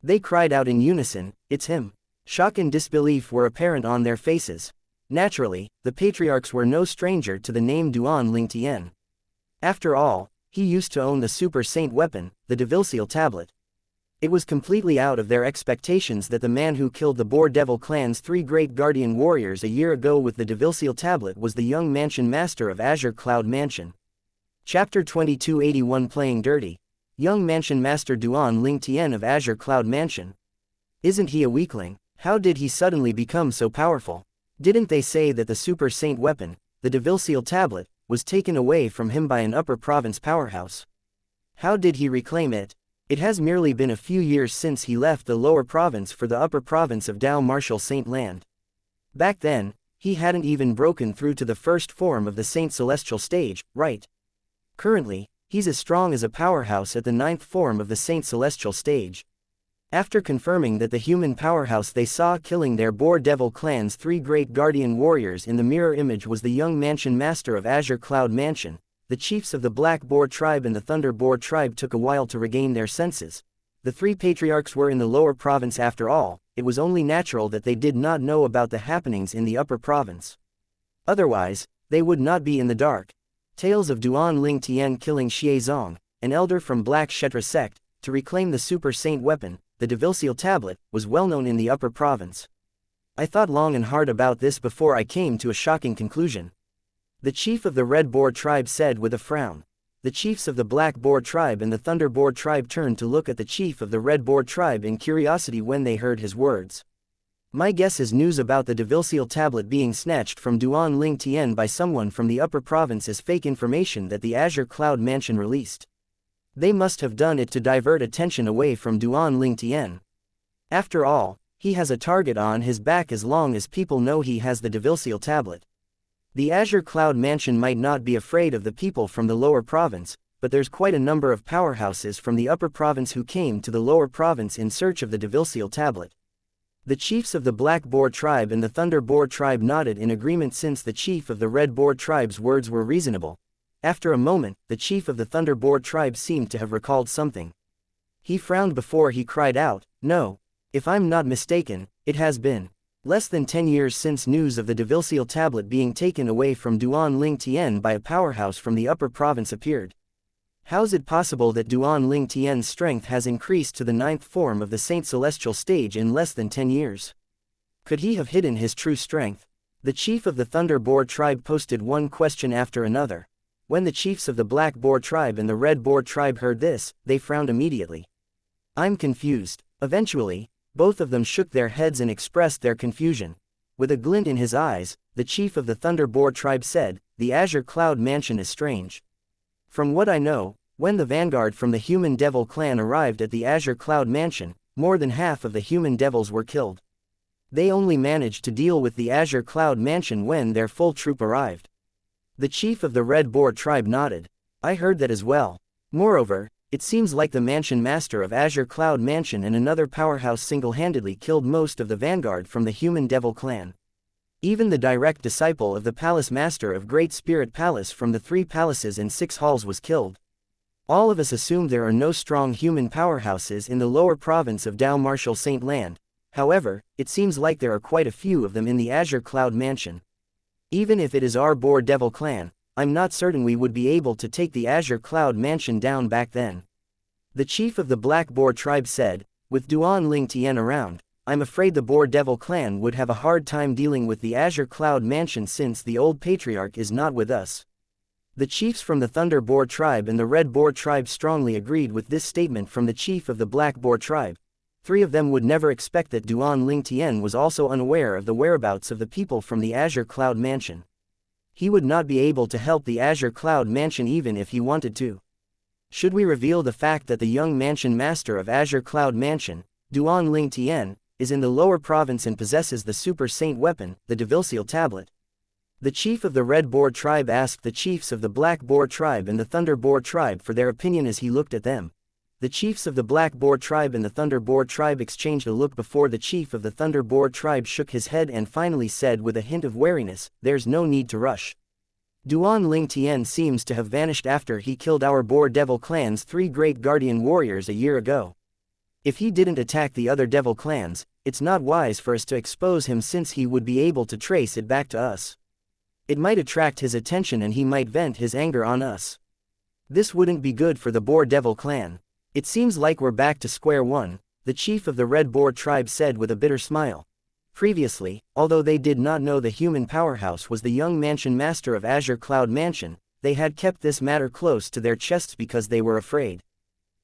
They cried out in unison, "It's him!" Shock and disbelief were apparent on their faces. Naturally, the patriarchs were no stranger to the name Duan Ling Tian. After all, he used to own the super saint weapon, the devil-seal tablet. It was completely out of their expectations that the man who killed the Boar Devil clan's 3 great guardian warriors a year ago with the devil-seal tablet was the young mansion master of Azure Cloud Mansion. Chapter 2281 Playing Dirty. Young mansion master Duan Ling Tian of Azure Cloud Mansion. Isn't he a weakling? How did he suddenly become so powerful? Didn't they say that the super saint weapon, the devil-seal tablet, was taken away from him by an upper province powerhouse? How did he reclaim it? It has merely been a few years since he left the lower province for the upper province of Dao Martial Saint Land. Back then, he hadn't even broken through to the first form of the Saint Celestial stage, right? Currently, he's as strong as a powerhouse at the 9th form of the Saint Celestial stage. After confirming that the human powerhouse they saw killing their Boar Devil clan's 3 great guardian warriors in the mirror image was the young mansion master of Azure Cloud Mansion, the chiefs of the Black Boar tribe and the Thunder Boar tribe took a while to regain their senses. The 3 patriarchs were in the lower province after all, it was only natural that they did not know about the happenings in the upper province. Otherwise, they would not be in the dark. Tales of Duan Ling Tian killing Xianxia, an elder from Black Kshetra sect, to reclaim the super saint weapon, the devil-seal tablet, was well known in the upper province. I thought long and hard about this before I came to a shocking conclusion. The chief of the Red Boar tribe said with a frown. The chiefs of the Black Boar tribe and the Thunder Boar tribe turned to look at the chief of the Red Boar tribe in curiosity when they heard his words. My guess is news about the devil-seal tablet being snatched from Duan Ling Tian by someone from the upper province is fake information that the Azure Cloud Mansion released. They must have done it to divert attention away from Duan Ling Tian. After all, he has a target on his back as long as people know he has the devil-seal tablet. The Azure Cloud Mansion might not be afraid of the people from the lower province, but there's quite a number of powerhouses from the upper province who came to the lower province in search of the devil-seal tablet. The chiefs of the Black Boar tribe and the Thunder Boar tribe nodded in agreement since the chief of the Red Boar tribe's words were reasonable. After a moment, the chief of the Thunder Boar tribe seemed to have recalled something. He frowned before he cried out, "No. If I'm not mistaken, it has been less than 10 years since news of the devil-seal tablet being taken away from Duan Ling Tian by a powerhouse from the upper province appeared. How's it possible that Duan Ling Tian's strength has increased to the 9th form of the Saint Celestial stage in less than 10 years? Could he have hidden his true strength?" The chief of the Thunder Boar tribe posted one question after another. When the chiefs of the Black Boar tribe and the Red Boar tribe heard this, they frowned immediately. "I'm confused." Eventually, both of them shook their heads and expressed their confusion. With a glint in his eyes, the chief of the Thunder Boar tribe said, "The Azure Cloud Mansion is strange. From what I know, when the vanguard from the Human Devil clan arrived at the Azure Cloud Mansion, more than half of the human devils were killed. They only managed to deal with the Azure Cloud Mansion when their full troop arrived." The chief of the Red Boar tribe nodded. "I heard that as well. Moreover, it seems like the mansion master of Azure Cloud Mansion and another powerhouse single-handedly killed most of the vanguard from the Human Devil clan. Even the direct disciple of the palace master of Great Spirit Palace from the 3 palaces and 6 halls was killed. All of us assume there are no strong human powerhouses in the lower province of Dao Martial Saint Land. However, it seems like there are quite a few of them in the Azure Cloud Mansion. Even if it is our Boar Devil clan, I'm not certain we would be able to take the Azure Cloud Mansion down back then." The chief of the Black Boar tribe said, "With Duan Ling Tian around, I'm afraid the Boar Devil clan would have a hard time dealing with the Azure Cloud Mansion since the old patriarch is not with us." The chiefs from the Thunder Boar tribe and the Red Boar tribe strongly agreed with this statement from the chief of the Black Boar tribe. 3 of them would never expect that Duan Ling Tian was also unaware of the whereabouts of the people from the Azure Cloud Mansion. He would not be able to help the Azure Cloud Mansion even if he wanted to. Should we reveal the fact that the young mansion master of Azure Cloud Mansion, Duan Ling Tian, is in the lower province and possesses the super saint weapon, the devil-seal tablet? The chief of the Red Boar tribe asked the chiefs of the Black Boar tribe and the Thunder Boar tribe for their opinion as he looked at them. The chiefs of the Black Boar tribe and the Thunder Boar tribe exchanged a look before the chief of the Thunder Boar tribe shook his head and finally said with a hint of wariness, "There's no need to rush. Duan Ling Tian seems to have vanished after he killed our Boar Devil clan's 3 great guardian warriors a year ago. If he didn't attack the other devil clans, it's not wise for us to expose him since he would be able to trace it back to us. It might attract his attention and he might vent his anger on us. This wouldn't be good for the Boar Devil clan. It seems like we're back to square one," the chief of the Red Boar tribe said with a bitter smile. Previously, although they did not know the human powerhouse was the young mansion master of Azure Cloud Mansion, they had kept this matter close to their chests because they were afraid.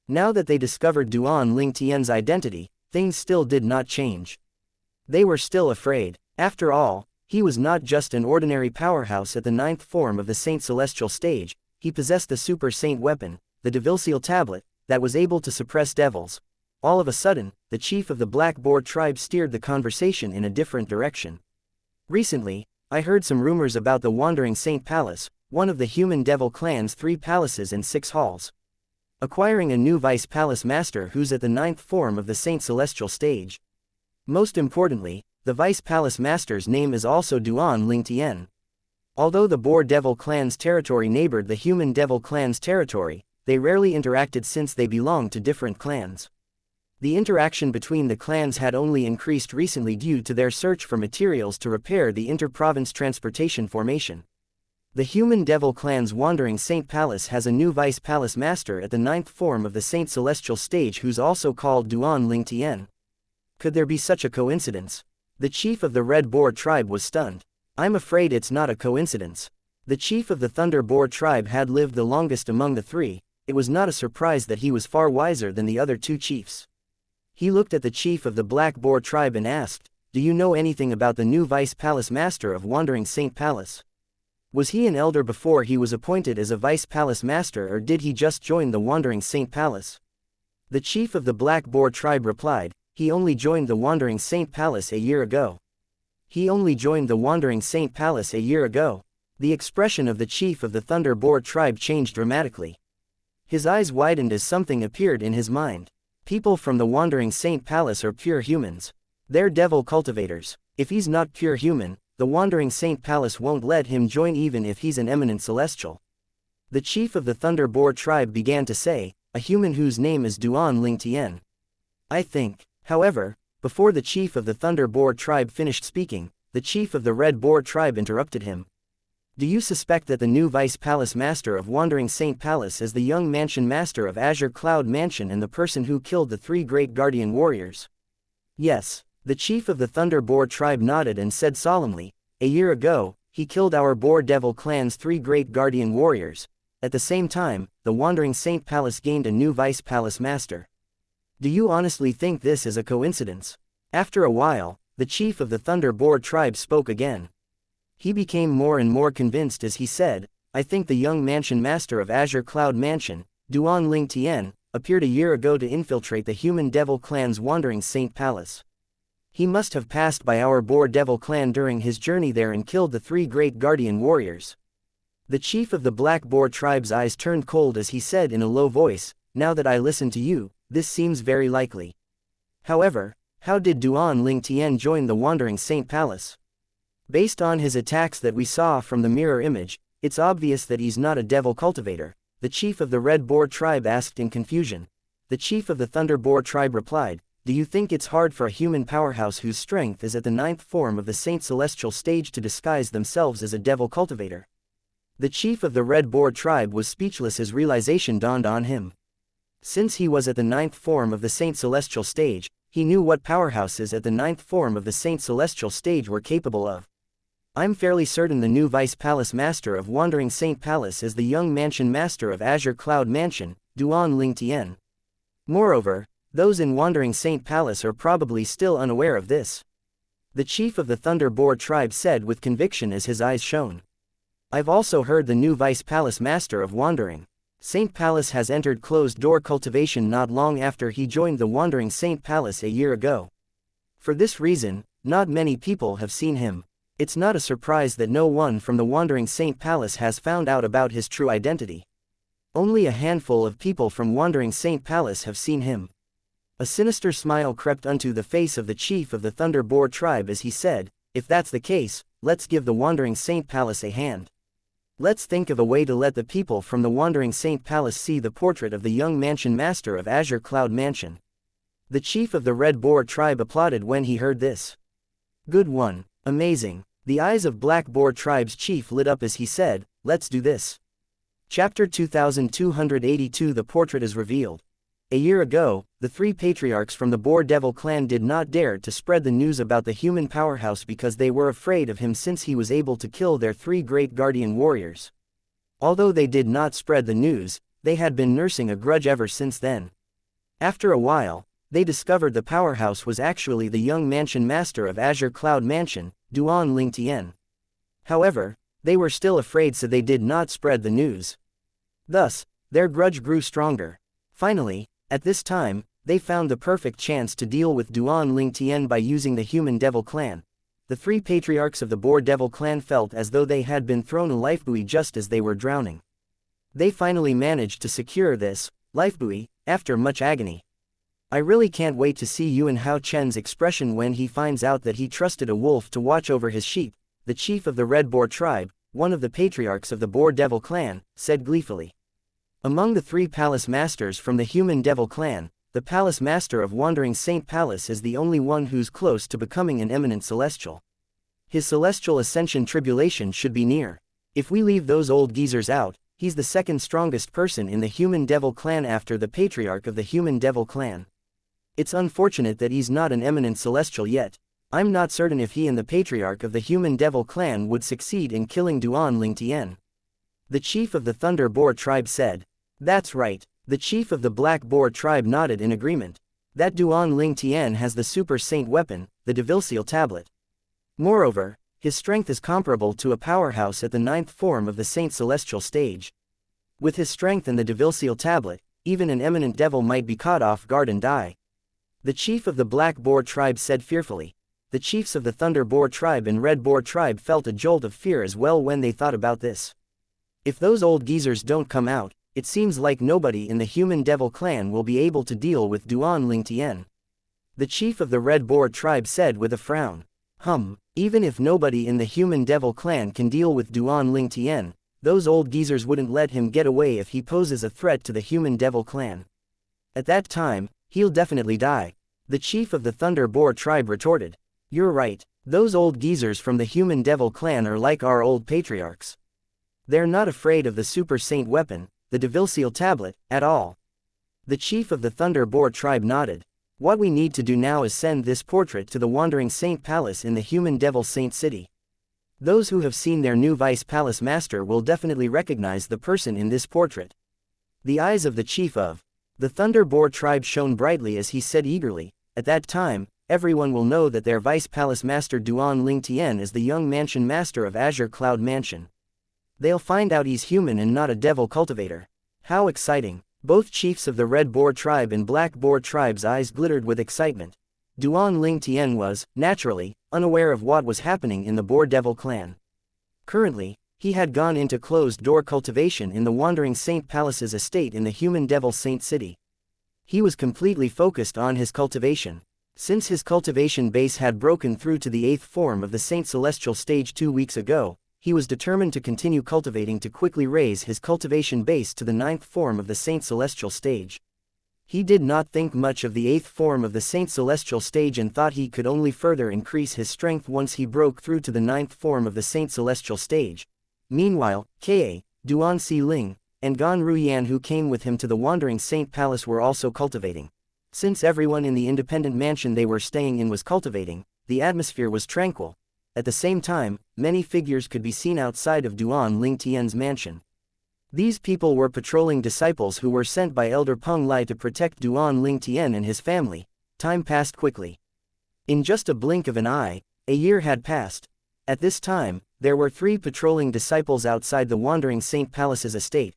Now that they discovered Duan Ling Tian's identity, things still did not change. They were still afraid. After all, he was not just an ordinary powerhouse at the 9th form of the Saint Celestial stage, he possessed the Super Saint weapon, the Devil Tablet, that was able to suppress devils. All of a sudden, the chief of the Black Boar tribe steered the conversation in a different direction. "Recently, I heard some rumors about the Wandering Saint Palace, one of the human devil clan's 3 palaces and 6 halls. Acquiring a new vice palace master who's at the 9th form of the Saint Celestial stage. Most importantly, the vice palace master's name is also Duan Ling Tian. Although the Boar Devil clan's territory neighbored the human devil clan's territory, they rarely interacted since they belonged to different clans. The interaction between the clans had only increased recently due to their search for materials to repair the inter-province transportation formation. The human devil clan's Wandering Saint Palace has a new vice palace master at the 9th form of the Saint Celestial stage who's also called Duan Ling Tian. Could there be such a coincidence?" The chief of the Red Boar tribe was stunned. "I'm afraid it's not a coincidence." The chief of the Thunder Boar tribe had lived the longest among the 3. It was not a surprise that he was far wiser than the other 2 chiefs. He looked at the chief of the Black Boar tribe and asked, "Do you know anything about the new vice palace master of Wandering Saint Palace? Was he an elder before he was appointed as a vice palace master or did he just join the Wandering Saint Palace?" The chief of the Black Boar tribe replied, "He only joined the Wandering Saint Palace a year ago." "He only joined the Wandering Saint Palace a year ago?" The expression of the chief of the Thunder Boar tribe changed dramatically. His eyes widened as something appeared in his mind. People from the Wandering Saint Palace are pure humans. They're devil cultivators. If he's not pure human, the Wandering Saint Palace won't let him join even if he's an eminent celestial. The chief of the Thunder Boar tribe began to say, "A human whose name is Duan Ling Tian. I think." However, before the chief of the Thunder Boar tribe finished speaking, the chief of the Red Boar tribe interrupted him. "Do you suspect that the new vice palace master of Wandering Saint Palace is the young mansion master of Azure Cloud Mansion and the person who killed the 3 great guardian warriors?" "Yes." The chief of the Thunder Boar tribe nodded and said solemnly, "A year ago, he killed our Boar Devil clan's 3 great guardian warriors. At the same time, the Wandering Saint Palace gained a new vice palace master. Do you honestly think this is a coincidence?" After a while, the chief of the Thunder Boar tribe spoke again. He became more and more convinced as he said, "I think the young mansion master of Azure Cloud Mansion, Duan Ling Tian, appeared a year ago to infiltrate the human devil clan's Wandering Saint Palace. He must have passed by our Boar Devil clan during his journey there and killed the 3 great guardian warriors." The chief of the Black Boar tribe's eyes turned cold as he said in a low voice, "Now that I listen to you, this seems very likely. However, how did Duan Ling Tian join the Wandering Saint Palace? Based on his attacks that we saw from the mirror image, it's obvious that he's not a devil cultivator," the chief of the Red Boar tribe asked in confusion. The chief of the Thunder Boar tribe replied, "Do you think it's hard for a human powerhouse whose strength is at the 9th form of the Saint Celestial stage to disguise themselves as a devil cultivator?" The chief of the Red Boar tribe was speechless as realization dawned on him. Since he was at the 9th form of the Saint Celestial stage, he knew what powerhouses at the 9th form of the Saint Celestial stage were capable of. "I'm fairly certain the new vice palace master of Wandering Saint Palace is the young mansion master of Azure Cloud Mansion, Duan Ling Tian. Moreover, those in Wandering Saint Palace are probably still unaware of this," the chief of the Thunder Boar tribe said with conviction as his eyes shone. "I've also heard the new vice palace master of Wandering Saint Palace has entered closed-door cultivation not long after he joined the Wandering Saint Palace a year ago. For this reason, not many people have seen him. It's not a surprise that no one from the Wandering Saint Palace has found out about his true identity." Only a handful of people from Wandering Saint Palace have seen him. A sinister smile crept onto the face of the chief of the Thunder Boar tribe as he said, if that's the case, let's give the Wandering Saint Palace a hand. Let's think of a way to let the people from the Wandering Saint Palace see the portrait of the young mansion master of Azure Cloud Mansion. The chief of the Red Boar tribe applauded when he heard this. Good one, amazing. The eyes of Black Boar tribe's chief lit up as he said, let's do this. Chapter 2282 The portrait is revealed. A year ago, the three patriarchs from the Boar Devil clan did not dare to spread the news about the human powerhouse because they were afraid of him since he was able to kill their three great guardian warriors. Although they did not spread the news, they had been nursing a grudge ever since then. After a while, they discovered the powerhouse was actually the young mansion master of Azure Cloud Mansion, Duan Ling Tian. However, they were still afraid, so they did not spread the news. Thus, their grudge grew stronger. Finally, at this time, they found the perfect chance to deal with Duan Ling Tian by using the Human Devil clan. The three patriarchs of the Boar Devil clan felt as though they had been thrown a lifebuoy just as they were drowning. They finally managed to secure this lifebuoy after much agony. I really can't wait to see Yuan Hao Chen's expression when he finds out that he trusted a wolf to watch over his sheep, the chief of the Red Boar tribe, one of the patriarchs of the Boar Devil clan, said gleefully. Among the three palace masters from the Human Devil clan, the palace master of Wandering Saint Palace is the only one who's close to becoming an eminent celestial. His celestial ascension tribulation should be near. If we leave those old geezers out, he's the second strongest person in the Human Devil clan after the patriarch of the Human Devil clan. It's unfortunate that he's not an eminent celestial yet. I'm not certain if he and the patriarch of the Human Devil clan would succeed in killing Duan Ling Tian. The chief of the Thunder Boar tribe said. That's right. The chief of the Black Boar tribe nodded in agreement. That Duan Ling Tian has the super saint weapon, the devil-seal tablet. Moreover, his strength is comparable to a powerhouse at the 9th form of the Saint Celestial stage. With his strength and the devil-seal tablet, even an eminent devil might be caught off guard and die. The chief of the Black Boar tribe said fearfully. The chiefs of the Thunder Boar tribe and Red Boar tribe felt a jolt of fear as well when they thought about this. If those old geezers don't come out, it seems like nobody in the Human Devil clan will be able to deal with Duan Ling Tian. The chief of the Red Boar tribe said with a frown. Even if nobody in the Human Devil clan can deal with Duan Ling Tian, those old geezers wouldn't let him get away if he poses a threat to the Human Devil clan. At that time, he'll definitely die. The chief of the Thunder Boar tribe retorted. You're right, those old geezers from the Human Devil clan are like our old patriarchs. They're not afraid of the super saint weapon, the devil-seal tablet, at all. The chief of the Thunder Boar tribe nodded. What we need to do now is send this portrait to the Wandering Saint Palace in the Human Devil Saint City. Those who have seen their new Vice Palace Master will definitely recognize the person in this portrait. The eyes of the chief of the Thunder Boar tribe shone brightly as he said eagerly, at that time, everyone will know that their Vice Palace Master Duan Ling Tian is the young mansion master of Azure Cloud Mansion. They'll find out he's human and not a devil cultivator. How exciting! Both chiefs of the Red Boar tribe and Black Boar tribe's eyes glittered with excitement. Duan Ling Tian was, naturally, unaware of what was happening in the Boar Devil clan. Currently, he had gone into closed-door cultivation in the Wandering Saint Palace's estate in the Human Devil Saint City. He was completely focused on his cultivation. Since his cultivation base had broken through to the 8th form of the Saint Celestial stage 2 weeks ago, he was determined to continue cultivating to quickly raise his cultivation base to the 9th form of the Saint Celestial stage. He did not think much of the 8th form of the Saint Celestial stage and thought he could only further increase his strength once he broke through to the 9th form of the Saint Celestial stage. Meanwhile, Ka, Duan Si Ling, and Gan Ruyan who came with him to the Wandering Saint Palace were also cultivating. Since everyone in the independent mansion they were staying in was cultivating, the atmosphere was tranquil. At the same time, many figures could be seen outside of Duan Ling Tian's mansion. These people were patrolling disciples who were sent by Elder Peng Lai to protect Duan Ling Tian and his family. Time passed quickly. In just a blink of an eye, a year had passed. At this time, there were 3 patrolling disciples outside the Wandering Saint Palace's estate.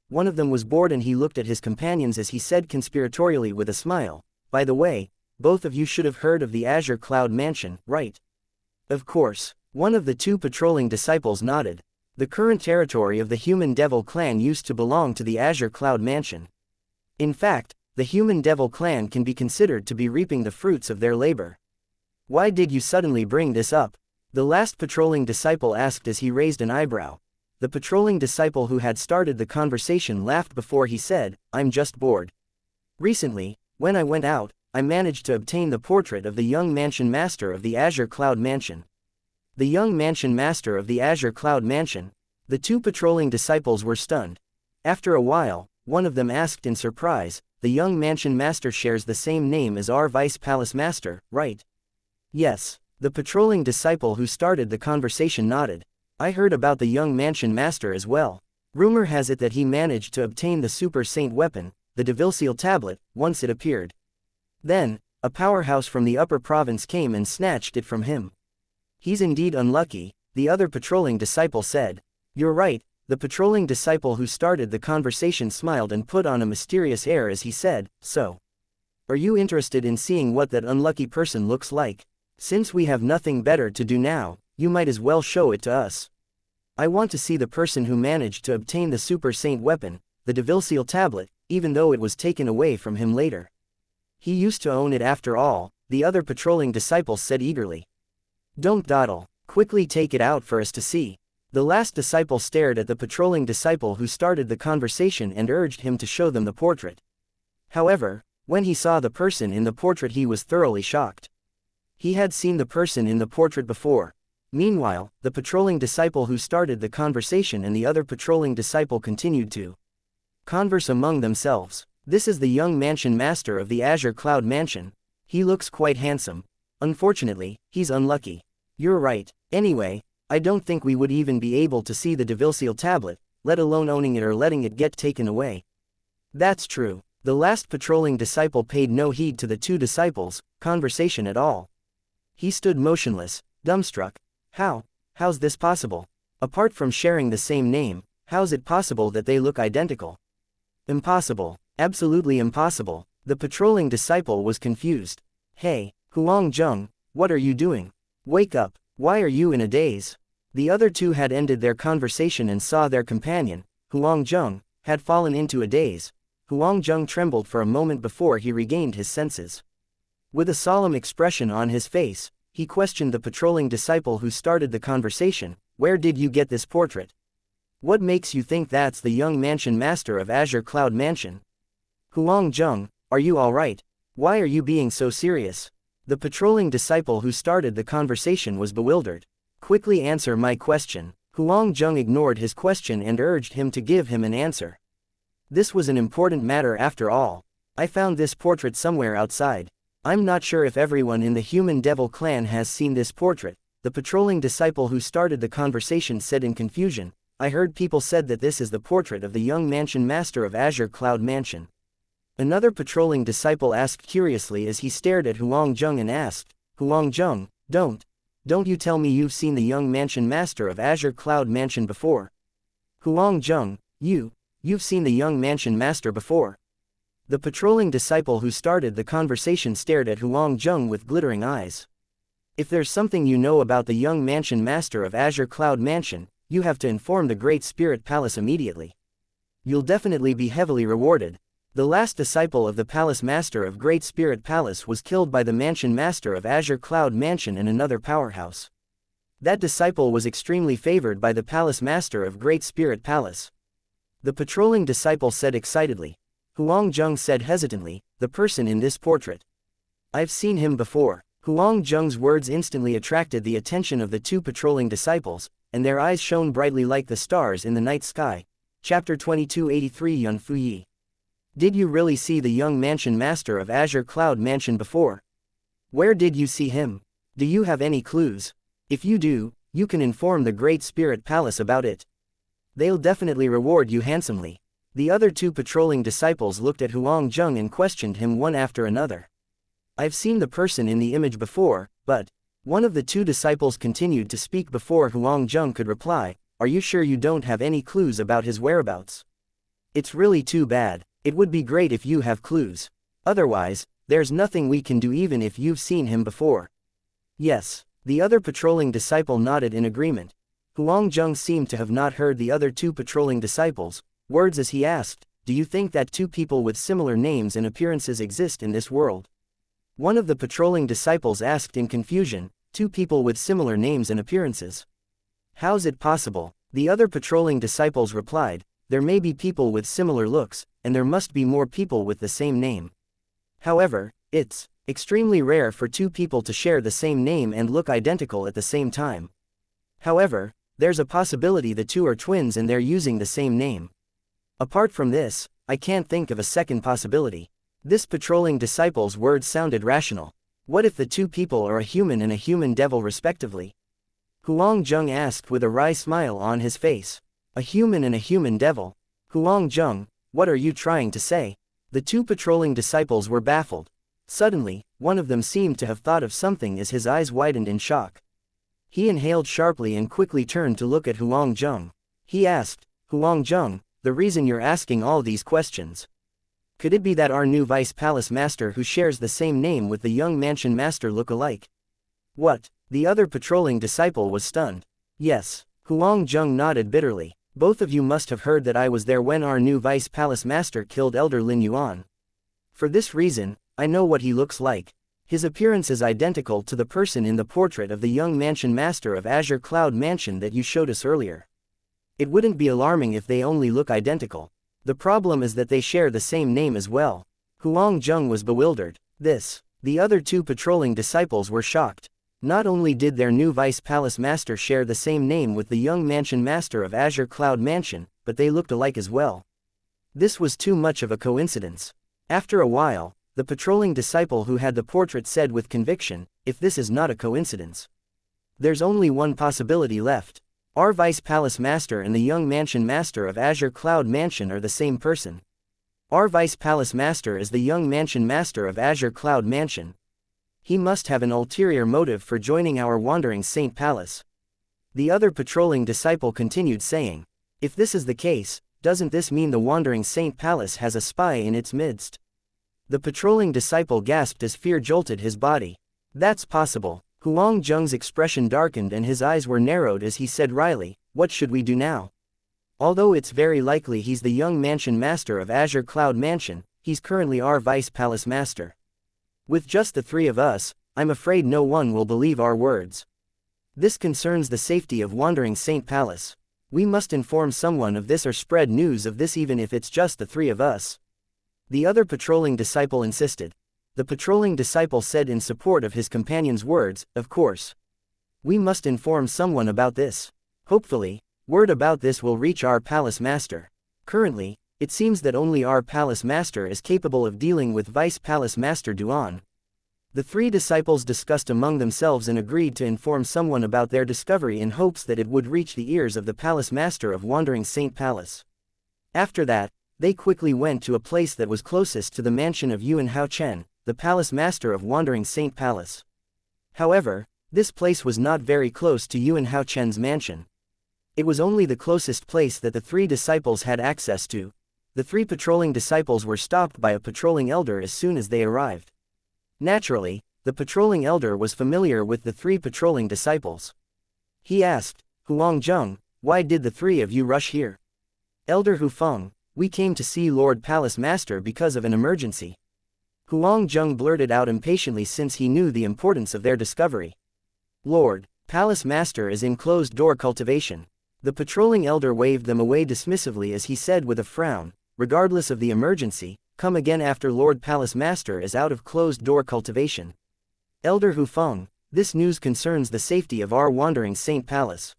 One of them was bored and he looked at his companions as he said conspiratorially with a smile, "By the way, both of you should have heard of the Azure Cloud Mansion, right?" Of course. One of the 2 patrolling disciples nodded. The current territory of the Human Devil clan used to belong to the Azure Cloud Mansion. In fact, the Human Devil clan can be considered to be reaping the fruits of their labor. Why did you suddenly bring this up? The last patrolling disciple asked as he raised an eyebrow. The patrolling disciple who had started the conversation laughed before he said, "I'm just bored. Recently, when I went out, I managed to obtain the portrait of the young mansion master of the Azure Cloud Mansion." The young mansion master of the Azure Cloud Mansion? The two patrolling disciples were stunned. After a while, one of them asked in surprise, "The young mansion master shares the same name as our vice palace master, right?" "Yes." The patrolling disciple who started the conversation nodded. "I heard about the young mansion master as well. Rumor has it that he managed to obtain the super saint weapon, the devil-annihilating tablet, once it appeared. Then, a powerhouse from the upper province came and snatched it from him." "He's indeed unlucky," the other patrolling disciple said. "You're right." The patrolling disciple who started the conversation smiled and put on a mysterious air as he said, "So, are you interested in seeing what that unlucky person looks like? Since we have nothing better to do now, you might as well show it to us. I want to see the person who managed to obtain the super saint weapon, the devil-annihilating tablet, even though it was taken away from him later. He used to own it after all," the other patrolling disciple said eagerly. "Don't dawdle, quickly take it out for us to see." The last disciple stared at the patrolling disciple who started the conversation and urged him to show them the portrait. However, when he saw the person in the portrait he was thoroughly shocked. He had seen the person in the portrait before. Meanwhile, the patrolling disciple who started the conversation and the other patrolling disciple continued to converse among themselves. "This is the young mansion master of the Azure Cloud Mansion. He looks quite handsome. Unfortunately, he's unlucky." "You're right. Anyway, I don't think we would even be able to see the devil-annihilating tablet, let alone owning it or letting it get taken away." "That's true." The last patrolling disciple paid no heed to the two disciples' conversation at all. He stood motionless, dumbstruck. How's this possible? Apart from sharing the same name, how's it possible that they look identical? Impossible. Absolutely impossible. The patrolling disciple was confused. "Hey, Huang, what are you doing? Wake up. Why are you in a daze?" The other two had ended their conversation and saw their companion, Huang, had fallen into a daze. Huang trembled for a moment before he regained his senses. With a solemn expression on his face, he questioned the patrolling disciple who started the conversation, "Where did you get this portrait? What makes you think that's the young mansion master of Azure Cloud Mansion? Huang, are you alright? Why are you being so serious?" The patrolling disciple who started the conversation was bewildered. "Quickly answer my question." Huang ignored his question and urged him to give him an answer. This was an important matter after all. "I found this portrait somewhere outside. I'm not sure if everyone in the Human Devil clan has seen this portrait," the patrolling disciple who started the conversation said in confusion. "I heard people said that this is the portrait of the young mansion master of Azure Cloud Mansion." Another patrolling disciple asked curiously as he stared at Huang and asked, "Huang, don't you tell me you've seen the young mansion master of Azure Cloud Mansion before? Huang, you've seen the young mansion master before?" The patrolling disciple who started the conversation stared at Huang with glittering eyes. "If there's something you know about the young mansion master of Azure Cloud Mansion, you have to inform the Great Spirit Palace immediately. You'll definitely be heavily rewarded." The last disciple of the Palace Master of Great Spirit Palace was killed by the Mansion Master of Azure Cloud Mansion and another powerhouse. That disciple was extremely favored by the Palace Master of Great Spirit Palace. The patrolling disciple said excitedly. Huang said hesitantly, "The person in this portrait. I've seen him before." Huang words instantly attracted the attention of the two patrolling disciples, and their eyes shone brightly like the stars in the night sky. Chapter 2283 Yun Fuyi. "Did you really see the young mansion master of Azure Cloud Mansion before? Where did you see him? Do you have any clues? If you do, you can inform the Great Spirit Palace about it. They'll definitely reward you handsomely." The other two patrolling disciples looked at Huang and questioned him one after another. "I've seen the person in the image before, but..." One of the two disciples continued to speak before Huang could reply, "Are you sure you don't have any clues about his whereabouts? It's really too bad. It would be great if you have clues. Otherwise, there's nothing we can do even if you've seen him before." "Yes." The other patrolling disciple nodded in agreement. Huangjung seemed to have not heard the other two patrolling disciples' words as he asked, "Do you think that two people with similar names and appearances exist in this world?" One of the patrolling disciples asked in confusion, "Two people with similar names and appearances? How's it possible?" The other patrolling disciples replied, "There may be people with similar looks, and there must be more people with the same name. However, it's extremely rare for two people to share the same name and look identical at the same time. However, there's a possibility the two are twins and they're using the same name. Apart from this, I can't think of a second possibility." This patrolling disciple's words sounded rational. What if the two people are a human and a human devil respectively? Huangjung asked with a wry smile on his face. A human and a human devil? Huangjung, what are you trying to say? The two patrolling disciples were baffled. Suddenly, one of them seemed to have thought of something as his eyes widened in shock. He inhaled sharply and quickly turned to look at Huangjung. He asked, "Huangjung, the reason you're asking all these questions? Could it be that our new Vice Palace Master who shares the same name with the young Mansion Master look alike?" "What?" The other patrolling disciple was stunned. "Yes." Huangjung nodded bitterly. "Both of you must have heard that I was there when our new Vice Palace Master killed Elder Lin Yuan. For this reason, I know what he looks like. His appearance is identical to the person in the portrait of the young Mansion Master of Azure Cloud Mansion that you showed us earlier. It wouldn't be alarming if they only look identical. The problem is that they share the same name as well." Huangjung was bewildered. The other two patrolling disciples were shocked. Not only did their new Vice Palace Master share the same name with the young Mansion Master of Azure Cloud Mansion, but they looked alike as well. This was too much of a coincidence. After a while, the patrolling disciple who had the portrait said with conviction, "If this is not a coincidence, there's only one possibility left. Our Vice Palace Master and the young Mansion Master of Azure Cloud Mansion are the same person. Our Vice Palace Master is the young Mansion Master of Azure Cloud Mansion. He must have an ulterior motive for joining our wandering Saint Palace." The other patrolling disciple continued saying, "If this is the case, doesn't this mean the wandering Saint Palace has a spy in its midst?" The patrolling disciple gasped as fear jolted his body. "That's possible." Huangjung's expression darkened and his eyes were narrowed as he said wryly, "What should we do now? Although it's very likely he's the young Mansion Master of Azure Cloud Mansion, he's currently our Vice Palace Master. With just the three of us, I'm afraid no one will believe our words. This concerns the safety of wandering Saint Palace. We must inform someone of this or spread news of this even if it's just the three of us." The other patrolling disciple insisted. The patrolling disciple said in support of his companion's words, "Of course. We must inform someone about this. Hopefully, word about this will reach our Palace Master. Currently, it seems that only our Palace Master is capable of dealing with Vice Palace Master Duan." The three disciples discussed among themselves and agreed to inform someone about their discovery in hopes that it would reach the ears of the Palace Master of Wandering Saint Palace. After that, they quickly went to a place that was closest to the mansion of Yuan Hao Chen, the Palace Master of Wandering Saint Palace. However, this place was not very close to Yuan Hao Chen's mansion. It was only the closest place that the three disciples had access to. The three patrolling disciples were stopped by a patrolling elder as soon as they arrived. Naturally, the patrolling elder was familiar with the three patrolling disciples. He asked, "Huangjung, why did the three of you rush here?" "Elder Hufeng, we came to see Lord Palace Master because of an emergency." Huangjung blurted out impatiently since he knew the importance of their discovery. "Lord Palace Master is in closed-door cultivation." The patrolling elder waved them away dismissively as he said with a frown, "Regardless of the emergency, come again after Lord Palace Master is out of closed-door cultivation." "Elder Hufeng, this news concerns the safety of our wandering Saint Palace.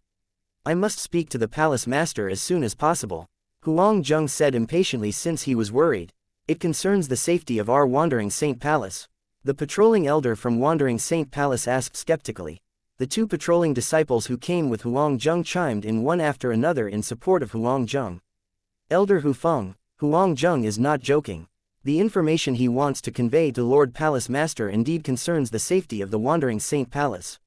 I must speak to the Palace Master as soon as possible." Huangjung said impatiently since he was worried. "It concerns the safety of our wandering Saint Palace?" The patrolling elder from Wandering Saint Palace asked skeptically. The two patrolling disciples who came with Huangjung chimed in one after another in support of Huangjung. "Elder Hufeng, Huangjung is not joking. The information he wants to convey to Lord Palace Master indeed concerns the safety of the Wandering Saint Palace."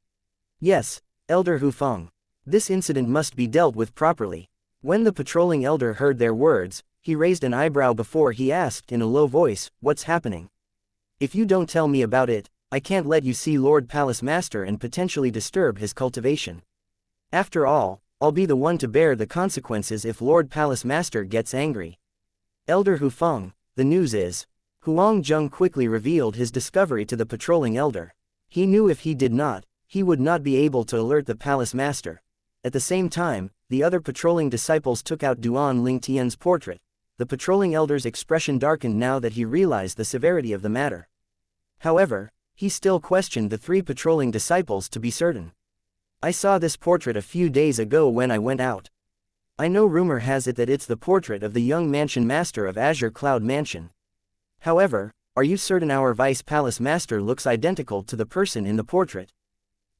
"Yes, Elder Hufeng. This incident must be dealt with properly." When the patrolling elder heard their words, he raised an eyebrow before he asked in a low voice, "What's happening? If you don't tell me about it, I can't let you see Lord Palace Master and potentially disturb his cultivation. After all, I'll be the one to bear the consequences if Lord Palace Master gets angry. Elder Hufeng, the news is. Huang quickly revealed his discovery to the patrolling elder. He knew if he did not, he would not be able to alert the Palace Master. At the same time, the other patrolling disciples took out Duan Lingtian's portrait. The patrolling elder's expression darkened now that he realized the severity of the matter. However, he still questioned the 3 patrolling disciples to be certain. I saw this portrait a few days ago when I went out. I know rumor has it that it's the portrait of the young mansion master of Azure Cloud Mansion. However, are you certain our Vice Palace Master looks identical to the person in the portrait?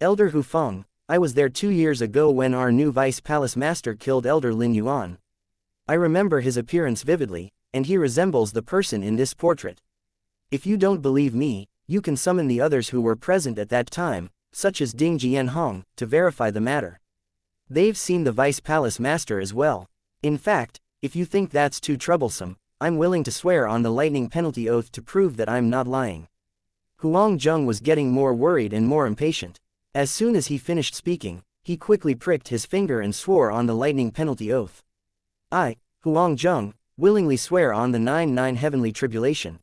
Elder Hufeng, I was there 2 years ago when our new Vice Palace Master killed Elder Lin Yuan. I remember his appearance vividly, and he resembles the person in this portrait. If you don't believe me, you can summon the others who were present at that time, such as Ding Jianhong, to verify the matter. They've seen the Vice Palace Master as well. In fact, if you think that's too troublesome, I'm willing to swear on the lightning penalty oath to prove that I'm not lying. Huang was getting more worried and more impatient. As soon as he finished speaking, he quickly pricked his finger and swore on the lightning penalty oath. I, Huang, willingly swear on the 9 heavenly tribulation.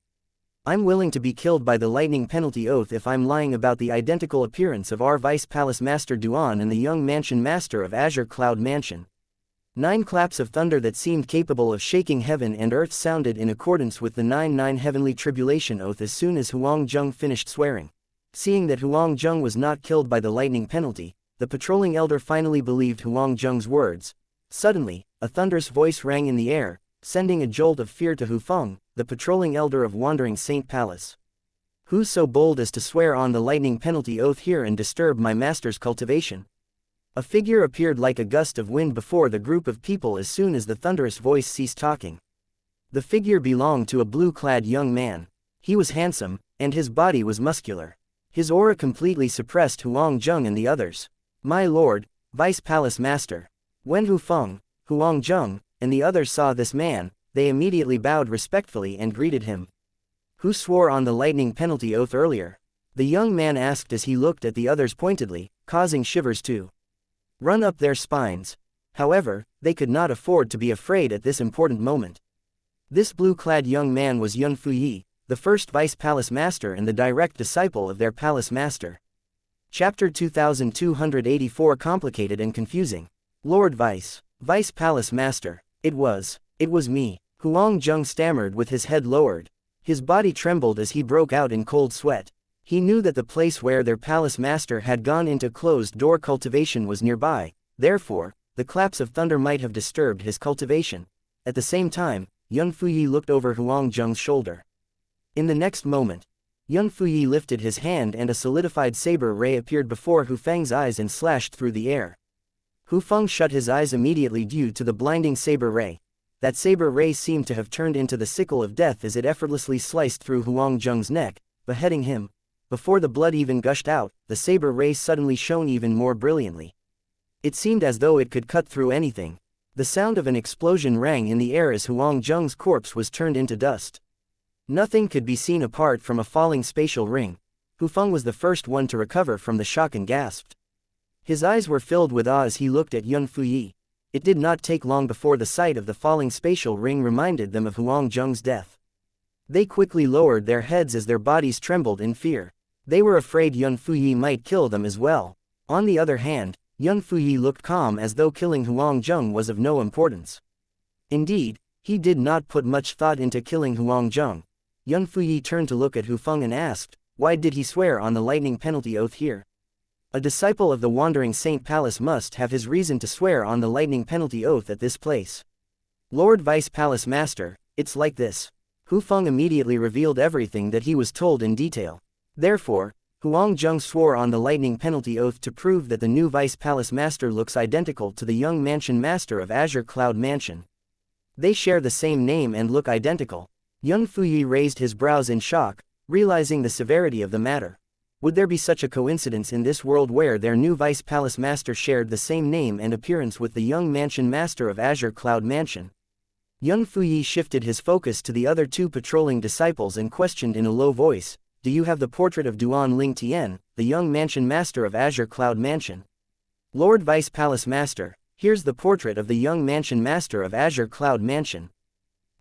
I'm willing to be killed by the lightning penalty oath if I'm lying about the identical appearance of our Vice Palace Master Duan and the young mansion master of Azure Cloud Mansion. 9 claps of thunder that seemed capable of shaking heaven and earth sounded in accordance with the 9 heavenly tribulation oath as soon as Huang finished swearing. Seeing that Huang was not killed by the lightning penalty, the patrolling elder finally believed Huang's words. Suddenly, a thunderous voice rang in the air, sending a jolt of fear to Hufeng, the patrolling elder of Wandering Saint Palace. Who's so bold as to swear on the lightning penalty oath here and disturb my master's cultivation? A figure appeared like a gust of wind before the group of people as soon as the thunderous voice ceased talking. The figure belonged to a blue-clad young man. He was handsome, and his body was muscular. His aura completely suppressed Huang and the others. My lord, Vice Palace Master. When Hufeng, Huang, and the others saw this man, they immediately bowed respectfully and greeted him. Who swore on the lightning penalty oath earlier? The young man asked as he looked at the others pointedly, causing shivers to run up their spines. However, they could not afford to be afraid at this important moment. This blue-clad young man was Yun Fuyi, the first Vice Palace Master and the direct disciple of their Palace Master. Chapter 2284 Complicated and Confusing. Lord Vice Palace Master. It was me. Huang stammered with his head lowered. His body trembled as he broke out in cold sweat. He knew that the place where their Palace Master had gone into closed-door cultivation was nearby, therefore, the claps of thunder might have disturbed his cultivation. At the same time, Yun Fuyi looked over Huang's shoulder. In the next moment, Yun Fuyi lifted his hand and a solidified saber ray appeared before Hufeng's eyes and slashed through the air. Hufeng shut his eyes immediately due to the blinding saber ray. That saber ray seemed to have turned into the sickle of death as it effortlessly sliced through Huang's neck, beheading him. Before the blood even gushed out, the saber ray suddenly shone even more brilliantly. It seemed as though it could cut through anything. The sound of an explosion rang in the air as Huang's corpse was turned into dust. Nothing could be seen apart from a falling spatial ring. Hufeng was the first one to recover from the shock and gasped. His eyes were filled with awe as he looked at Yun Fuyi. It did not take long before the sight of the falling spatial ring reminded them of Huang's death. They quickly lowered their heads as their bodies trembled in fear. They were afraid Yun Fuyi might kill them as well. On the other hand, Yun Fuyi looked calm as though killing Huang was of no importance. Indeed, he did not put much thought into killing Huang. Yun Fuyi turned to look at Hufeng and asked, why did he swear on the lightning penalty oath here? A disciple of the Wandering Saint Palace must have his reason to swear on the lightning penalty oath at this place. Lord Vice Palace Master, it's like this. Hufeng immediately revealed everything that he was told in detail. Therefore, Huang swore on the lightning penalty oath to prove that the new Vice Palace Master looks identical to the young mansion master of Azure Cloud Mansion. They share the same name and look identical. Yun Fuyi raised his brows in shock, realizing the severity of the matter. Would there be such a coincidence in this world where their new Vice Palace Master shared the same name and appearance with the young mansion master of Azure Cloud Mansion? Yun Fuyi shifted his focus to the other 2 patrolling disciples and questioned in a low voice, do you have the portrait of Duan Lingtian, the young mansion master of Azure Cloud Mansion? Lord Vice Palace Master, Here's the portrait of the young mansion master of Azure Cloud Mansion.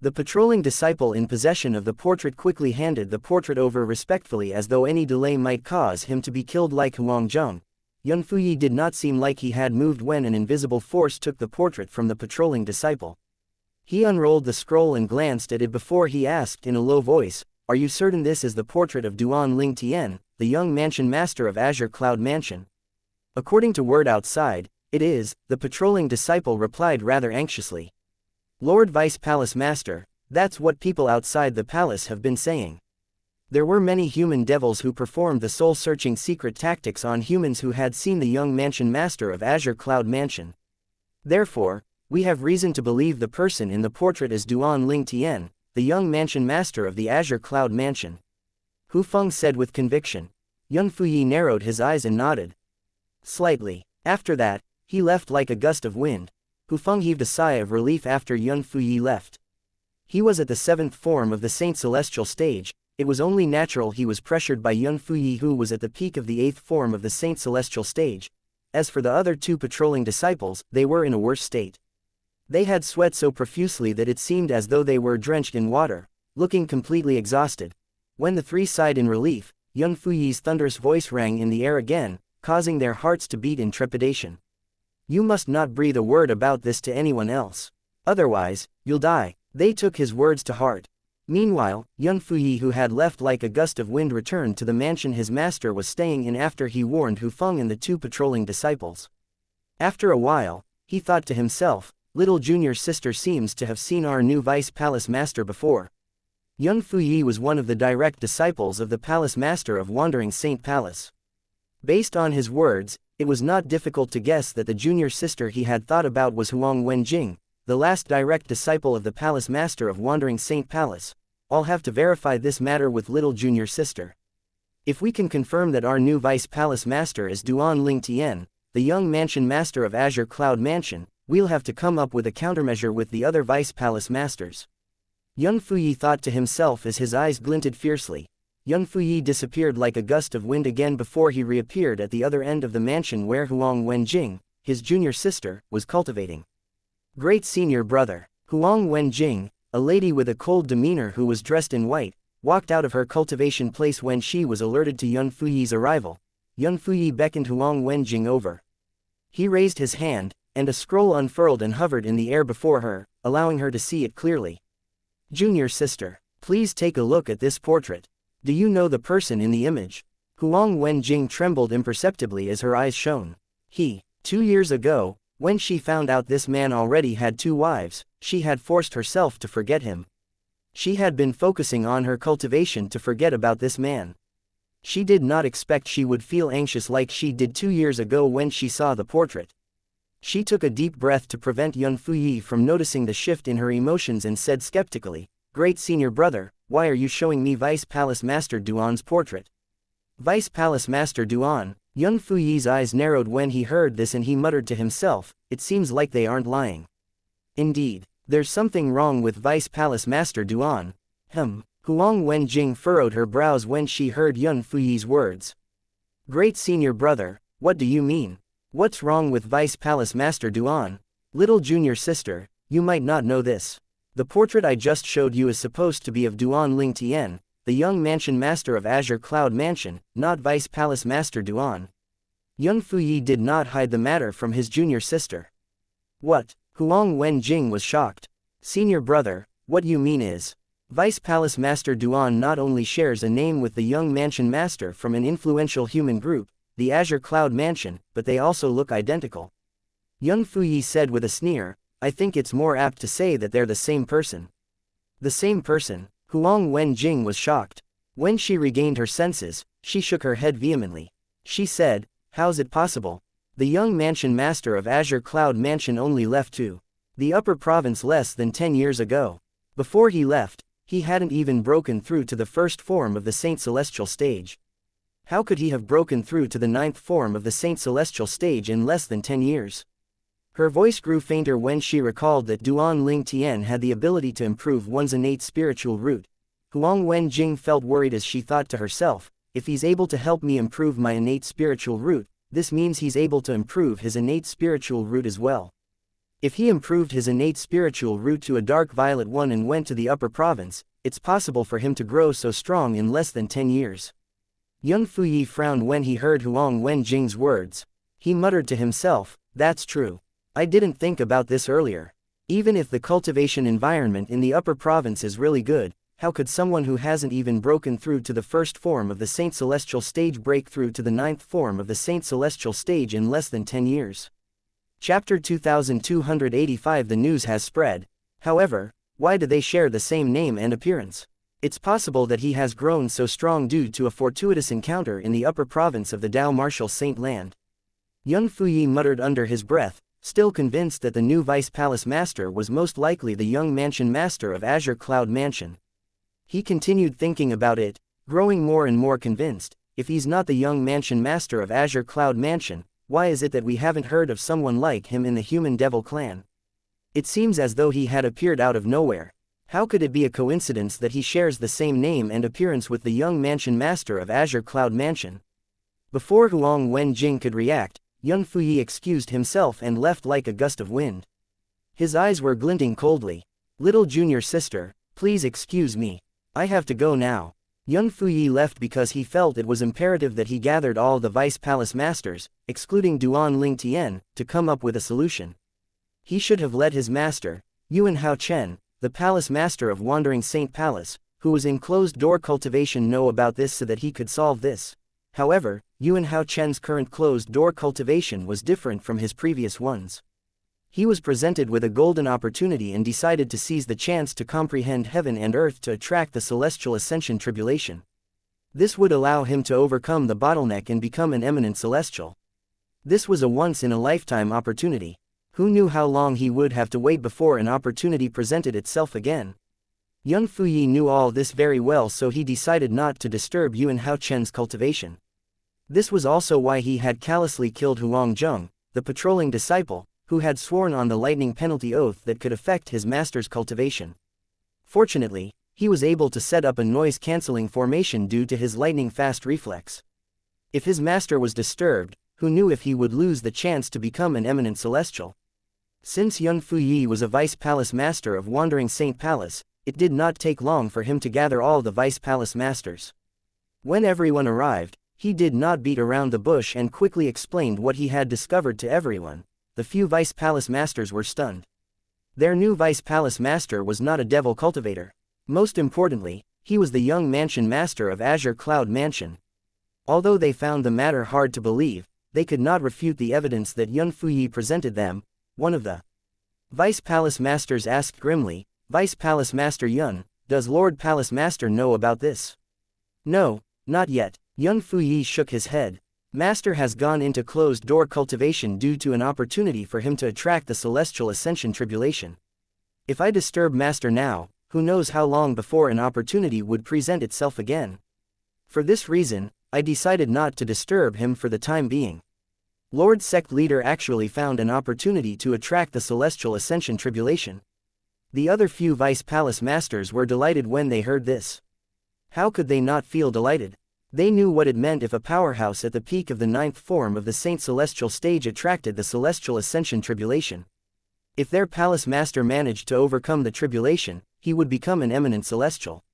The patrolling disciple in possession of the portrait quickly handed the portrait over respectfully as though any delay might cause him to be killed like Huangjong. Yun Fuyi did not seem like he had moved when an invisible force took the portrait from the patrolling disciple. He unrolled the scroll and glanced at it before he asked in a low voice, "Are you certain this is the portrait of Duan Ling Tian, the young mansion master of Azure Cloud Mansion?" "According to word outside, it is," the patrolling disciple replied rather anxiously. "Lord Vice Palace Master, that's what people outside the palace have been saying. There were many human devils who performed the soul-searching secret tactics on humans who had seen the young mansion master of Azure Cloud Mansion. Therefore, we have reason to believe the person in the portrait is Duan Ling Tian, the young mansion master of the Azure Cloud Mansion," Hu Feng said with conviction. Yun Fuyi narrowed his eyes and nodded slightly. After that, he left like a gust of wind. Hu Feng heaved a sigh of relief after Yun Fuyi left. He was at the 7th form of the Saint Celestial stage. It was only natural he was pressured by Yun Fuyi, who was at the peak of the 8th form of the Saint Celestial stage. As for the other two patrolling disciples, they were in a worse state. They had sweat so profusely that it seemed as though they were drenched in water, looking completely exhausted. When the three sighed in relief, Yun Fuyi's thunderous voice rang in the air again, causing their hearts to beat in trepidation. "You must not breathe a word about this to anyone else. Otherwise, you'll die." They took his words to heart. Meanwhile, Yun Fuyi, who had left like a gust of wind, returned to the mansion his master was staying in after he warned Hu Feng and the two patrolling disciples. After a while, he thought to himself, "Little junior sister seems to have seen our new vice palace master before." Yun Fuyi was one of the direct disciples of the palace master of Wandering Saint Palace. Based on his words, it was not difficult to guess that the junior sister he had thought about was Huang Wenjing, the last direct disciple of the palace master of Wandering Saint Palace. I'll have to verify this matter with little junior sister. If we can confirm that our new vice palace master is Duan Ling Tian, the young mansion master of Azure Cloud Mansion, we'll have to come up with a countermeasure with the other vice palace masters." Yun Fuyi thought to himself as his eyes glinted fiercely. Yun Fuyi disappeared like a gust of wind again before he reappeared at the other end of the mansion where Huang Wenjing, his junior sister, was cultivating. Great senior brother. Huang Wenjing, a lady with a cold demeanor who was dressed in white, walked out of her cultivation place when she was alerted to Yun Fuyi's arrival. Yun Fuyi beckoned Huang Wenjing over. He raised his hand, and a scroll unfurled and hovered in the air before her, allowing her to see it clearly. "Junior sister, please take a look at this portrait. Do you know the person in the image?" Huang Wenjing trembled imperceptibly as her eyes shone. 2 years ago, when she found out this man already had 2 wives, she had forced herself to forget him. She had been focusing on her cultivation to forget about this man. She did not expect she would feel anxious like she did 2 years ago when she saw the portrait. She took a deep breath to prevent Yun Fuyi from noticing the shift in her emotions and said skeptically, "Great senior brother, why are you showing me Vice Palace Master Duan's portrait?" "Vice Palace Master Duan." Yun Fuyi's eyes narrowed when he heard this and he muttered to himself, "It seems like they aren't lying. Indeed, there's something wrong with Vice Palace Master Duan." Huang Wenjing furrowed her brows when she heard Yun Fuyi's words. "Great senior brother, what do you mean? What's wrong with Vice Palace Master Duan?" "Little junior sister, you might not know this. The portrait I just showed you is supposed to be of Duan Ling Tian, the young mansion master of Azure Cloud Mansion, not Vice Palace Master Duan." Yun Fuyi did not hide the matter from his junior sister. "What?" Huang Wenjing was shocked. "Senior brother, what you mean is, Vice Palace Master Duan not only shares a name with the young mansion master from an influential human group, the Azure Cloud Mansion, but they also look identical." Yun Fuyi said with a sneer, "I think it's more apt to say that they're the same person." "The same person?" Huang Wenjing was shocked. When she regained her senses, she shook her head vehemently. She said, "How's it possible? The young mansion master of Azure Cloud Mansion only left to the upper province less than 10 years ago. Before he left, he hadn't even broken through to the 1st form of the Saint Celestial stage. How could he have broken through to the 9th form of the Saint Celestial stage in less than 10 years? Her voice grew fainter when she recalled that Duan Ling Tian had the ability to improve one's innate spiritual root. Huang Wenjing felt worried as she thought to herself, if he's able to help me improve my innate spiritual root, this means he's able to improve his innate spiritual root as well. If he improved his innate spiritual root to a dark violet one and went to the upper province, it's possible for him to grow so strong in less than 10 years. Yun Fuyi frowned when he heard Huang Wenjing's words. He muttered to himself, "That's true. I didn't think about this earlier. Even if the cultivation environment in the upper province is really good, how could someone who hasn't even broken through to the first form of the Saint Celestial stage break through to the 9th form of the Saint Celestial stage in less than 10 years? Chapter 2285. The news has spread. However, why do they share the same name and appearance? It's possible that he has grown so strong due to a fortuitous encounter in the upper province of the Dao Martial Saint Land. Yun Fuyi muttered under his breath, still convinced that the new Vice Palace Master was most likely the young Mansion Master of Azure Cloud Mansion. He continued thinking about it, growing more and more convinced. If he's not the young Mansion Master of Azure Cloud Mansion, why is it that we haven't heard of someone like him in the Human Devil clan? It seems as though he had appeared out of nowhere. How could it be a coincidence that he shares the same name and appearance with the young Mansion Master of Azure Cloud Mansion? Before Huang Wenjing could react, Yun Fuyi excused himself and left like a gust of wind. His eyes were glinting coldly. "Little junior sister, please excuse me. I have to go now." Yun Fuyi left because he felt it was imperative that he gathered all the Vice Palace Masters, excluding Duan Ling Tian, to come up with a solution. He should have let his master, Yuan Hao Chen, the Palace Master of Wandering Saint Palace, who was in closed-door cultivation, know about this so that he could solve this. However, Yuan Hao Chen's current closed-door cultivation was different from his previous ones. He was presented with a golden opportunity and decided to seize the chance to comprehend heaven and earth to attract the celestial ascension tribulation. This would allow him to overcome the bottleneck and become an eminent celestial. This was a once-in-a-lifetime opportunity. Who knew how long he would have to wait before an opportunity presented itself again? Yun Fuyi knew all this very well, so he decided not to disturb Yuan Hao Chen's cultivation. This was also why he had callously killed Huang Zheng, the patrolling disciple, who had sworn on the lightning penalty oath that could affect his master's cultivation. Fortunately, he was able to set up a noise-canceling formation due to his lightning-fast reflex. If his master was disturbed, who knew if he would lose the chance to become an eminent celestial? Since Yun Fuyi was a Vice Palace Master of Wandering Saint Palace, it did not take long for him to gather all the Vice Palace Masters. When everyone arrived, he did not beat around the bush and quickly explained what he had discovered to everyone. The few Vice Palace Masters were stunned. Their new Vice Palace Master was not a devil cultivator. Most importantly, he was the young Mansion Master of Azure Cloud Mansion. Although they found the matter hard to believe, they could not refute the evidence that Yun Fuyi presented them. One of the Vice Palace Masters asked grimly, "Vice Palace Master Yun, does Lord Palace Master know about this?" "No, not yet." Yun Fuyi shook his head. Master has gone into closed-door cultivation due to an opportunity for him to attract the celestial ascension tribulation. If I disturb Master now, who knows how long before an opportunity would present itself again? For this reason, I decided not to disturb him for the time being. Lord Sect Leader actually found an opportunity to attract the celestial ascension tribulation. The other few Vice Palace Masters were delighted when they heard this. How could they not feel delighted? They knew what it meant if a powerhouse at the peak of the 9th form of the Saint Celestial stage attracted the celestial ascension tribulation. If their palace master managed to overcome the tribulation, he would become an eminent celestial.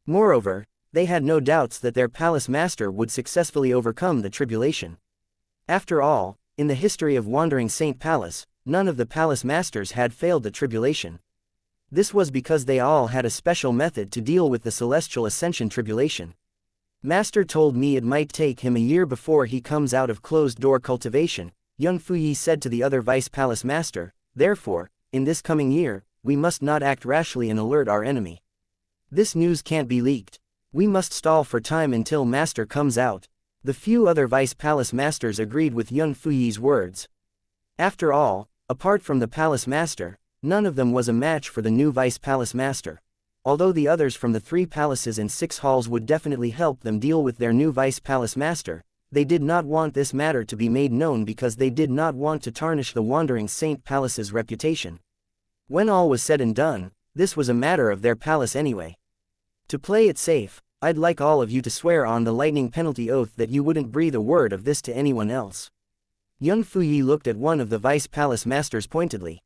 Moreover, they had no doubts that their palace master would successfully overcome the tribulation. After all, in the history of Wandering Saint Palace, none of the palace masters had failed the tribulation. This was because they all had a special method to deal with the celestial ascension tribulation. Master told me it might take him a year before he comes out of closed-door cultivation, Yun Fuyi said to the other Vice Palace Master. Therefore, in this coming year, we must not act rashly and alert our enemy. This news can't be leaked. We must stall for time until Master comes out. The few other Vice Palace Masters agreed with Yun Fuyi's words. After all, apart from the Palace Master, none of them was a match for the new Vice Palace Master. Although the others from the 3 palaces and 6 halls would definitely help them deal with their new Vice Palace Master, they did not want this matter to be made known because they did not want to tarnish the Wandering Saint Palace's reputation. When all was said and done, this was a matter of their palace anyway. To play it safe, I'd like all of you to swear on the lightning penalty oath that you wouldn't breathe a word of this to anyone else. Yun Fuyi looked at one of the Vice Palace Masters pointedly.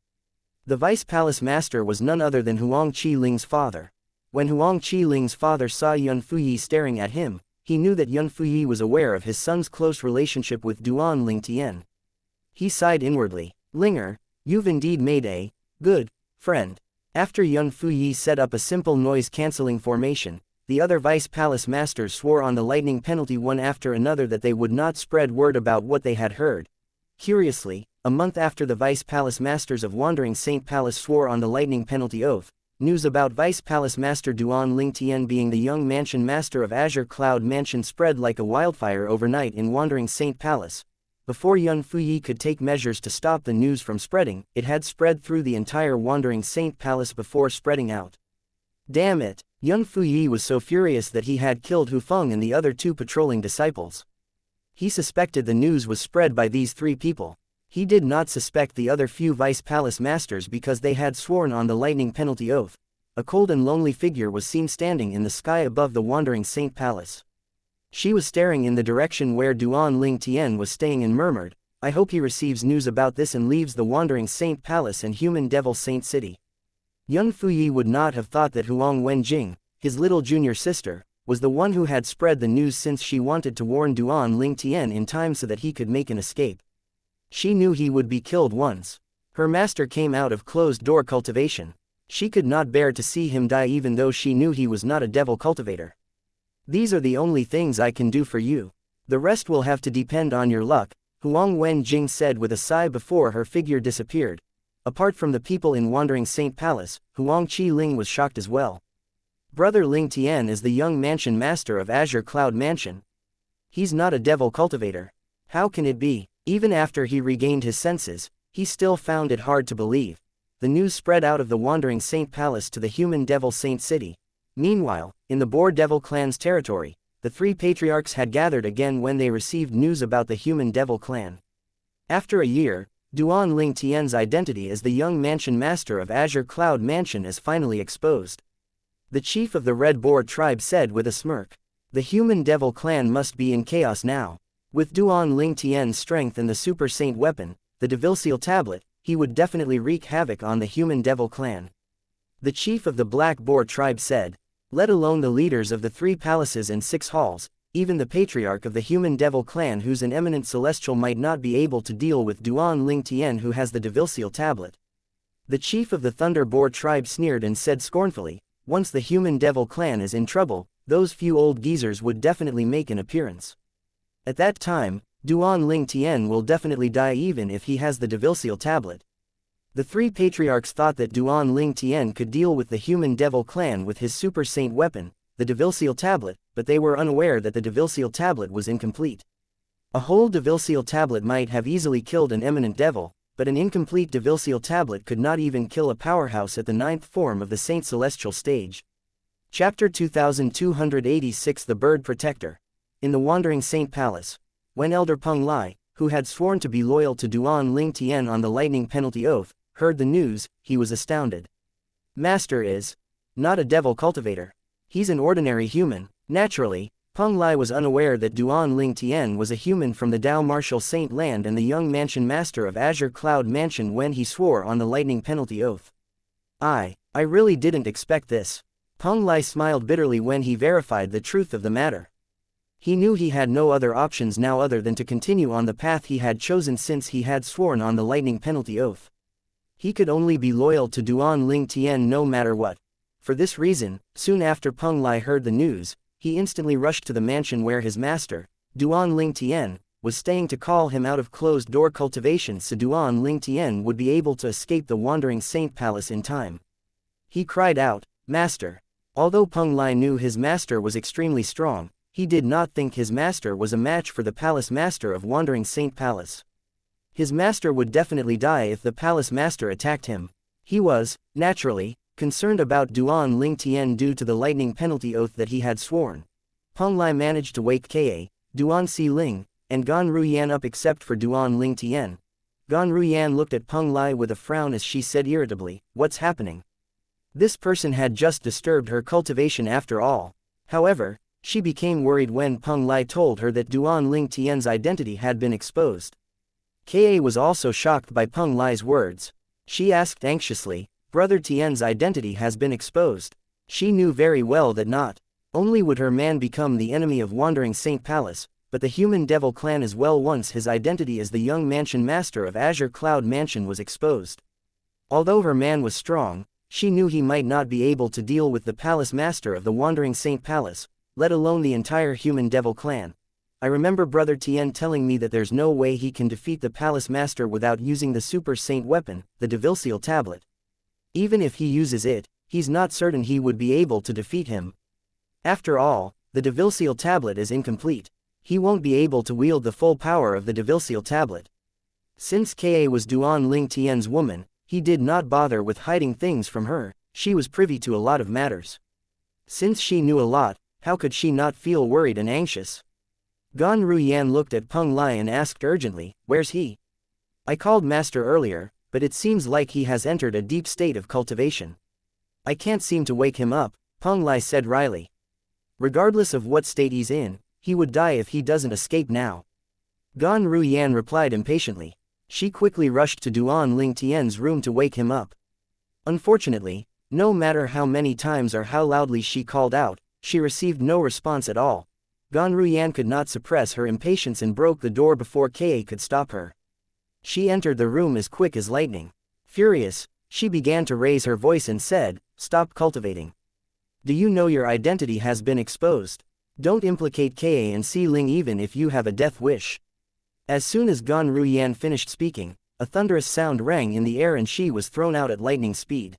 The vice palace master was none other than Huang Qiling's father. When Huang Qiling's father saw Yun Fuyi staring at him, he knew that Yun Fuyi was aware of his son's close relationship with Duan Lingtian. He sighed inwardly. Linger, you've indeed made a good friend. After Yun Fuyi set up a simple noise-canceling formation, the other vice palace masters swore on the lightning penalty one after another that they would not spread word about what they had heard. Curiously, a month after the vice palace masters of Wandering Saint Palace swore on the lightning penalty oath, news about Vice Palace Master Duan Lingtian being the young mansion master of Azure Cloud Mansion spread like a wildfire overnight in Wandering Saint Palace. Before Yun Fuyi could take measures to stop the news from spreading, it had spread through the entire Wandering Saint Palace before spreading out. Damn it! Yun Fuyi was so furious that he had killed Hu Feng and the other two patrolling disciples. He suspected the news was spread by these three people. He did not suspect the other few Vice Palace Masters because they had sworn on the lightning penalty oath. A cold and lonely figure was seen standing in the sky above the Wandering Saint Palace. She was staring in the direction where Duan Lingtian was staying and murmured, "I hope he receives news about this and leaves the Wandering Saint Palace and Human Devil Saint City." Yun Fuyi would not have thought that Huang Wenjing, his little junior sister, was the one who had spread the news, since she wanted to warn Duan Lingtian in time so that he could make an escape. She knew he would be killed once her master came out of closed-door cultivation. She could not bear to see him die, even though she knew he was not a devil cultivator. "These are the only things I can do for you. The rest will have to depend on your luck," Huang Wenjing said with a sigh before her figure disappeared. Apart from the people in Wandering Saint Palace, Huang Qiling was shocked as well. Brother Lingtian is the young mansion master of Azure Cloud Mansion. He's not a devil cultivator. How can it be? Even after he regained his senses, he still found it hard to believe. The news spread out of the Wandering Saint Palace to the Human Devil Saint City. Meanwhile, in the Boar Devil clan's territory, the three patriarchs had gathered again when they received news about the Human Devil clan. After a year, Duan Lingtian's identity as the young mansion master of Azure Cloud Mansion is finally exposed. The chief of the Red Boar tribe said with a smirk, "The Human Devil clan must be in chaos now. With Duan Lingtian's strength and the Super Saint weapon, the Devilseal tablet, he would definitely wreak havoc on the Human Devil clan." The chief of the Black Boar tribe said, "Let alone the leaders of the 3 palaces and 6 halls, even the patriarch of the Human Devil clan, who's an eminent celestial, might not be able to deal with Duan Lingtian, who has the Devilseal tablet." The chief of the Thunder Boar tribe sneered and said scornfully, "Once the Human Devil clan is in trouble, those few old geezers would definitely make an appearance. At that time, Duan Lingtian will definitely die even if he has the Devilseal tablet." The 3 patriarchs thought that Duan Lingtian could deal with the Human Devil clan with his Super Saint weapon, the Devilseal tablet, but they were unaware that the Devilseal tablet was incomplete. A whole Devilseal tablet might have easily killed an eminent devil, but an incomplete Devilseal tablet could not even kill a powerhouse at the 9th form of the Saint Celestial stage. Chapter 2286, The Bird Protector. In the Wandering Saint Palace, when Elder Peng Lai, who had sworn to be loyal to Duan Lingtian on the lightning penalty oath, heard the news, he was astounded. "Master is not a devil cultivator. He's an ordinary human." Naturally, Peng Lai was unaware that Duan Lingtian was a human from the Dao Martial Saint Land and the young mansion master of Azure Cloud Mansion when he swore on the lightning penalty oath. I really didn't expect this." Peng Lai smiled bitterly when he verified the truth of the matter. He knew he had no other options now other than to continue on the path he had chosen since he had sworn on the lightning penalty oath. He could only be loyal to Duan Lingtian no matter what. For this reason, soon after Peng Lai heard the news, he instantly rushed to the mansion where his master, Duan Lingtian, was staying to call him out of closed-door cultivation so Duan Lingtian would be able to escape the Wandering Saint Palace in time. He cried out, "Master!" Although Peng Lai knew his master was extremely strong, he did not think his master was a match for the palace master of Wandering Saint Palace. His master would definitely die if the palace master attacked him. He was, naturally, concerned about Duan Lingtian due to the lightning penalty oath that he had sworn. Peng Lai managed to wake Ka, Duan Si Ling, and Gan Ruyan up except for Duan Lingtian. Gan Ruyan looked at Peng Lai with a frown as she said irritably, "What's happening?" This person had just disturbed her cultivation after all. However, she became worried when Peng Lai told her that Duan Lingtian's identity had been exposed. Ka was also shocked by Peng Lai's words. She asked anxiously. Brother Tian's identity has been exposed. She knew very well that not only would her man become the enemy of Wandering Saint Palace, but the human devil clan as well once his identity as the young mansion master of Azure Cloud Mansion was exposed. Although her man was strong, she knew he might not be able to deal with the palace master of the Wandering Saint Palace, let alone the entire human devil clan. I remember Brother Tien telling me that there's no way he can defeat the palace master without using the super saint weapon, the devil tablet. Even if he uses it, he's not certain he would be able to defeat him. After all, the devil tablet is incomplete. He won't be able to wield the full power of the devil tablet. Since Ka was Duan Ling Tian's woman, he did not bother with hiding things from her. She was privy to a lot of matters. Since she knew a lot, how could she not feel worried and anxious? Gan Ruyan looked at Peng Lai and asked urgently, "Where's he? I called Master earlier, but it seems like he has entered a deep state of cultivation. I can't seem to wake him up," Peng Lai said wryly. Regardless of what state he's in, he would die if he doesn't escape now. Gan Ruyan replied impatiently. She quickly rushed to Duan Ling Tian's room to wake him up. Unfortunately, no matter how many times or how loudly she called out, she received no response at all. Gan Ruyan could not suppress her impatience and broke the door before Ka could stop her. She entered the room as quick as lightning. Furious, she began to raise her voice and said, "Stop cultivating. Do you know your identity has been exposed? Don't implicate Ka and Si Ling even if you have a death wish." As soon as Gan Ruyan finished speaking, a thunderous sound rang in the air and she was thrown out at lightning speed.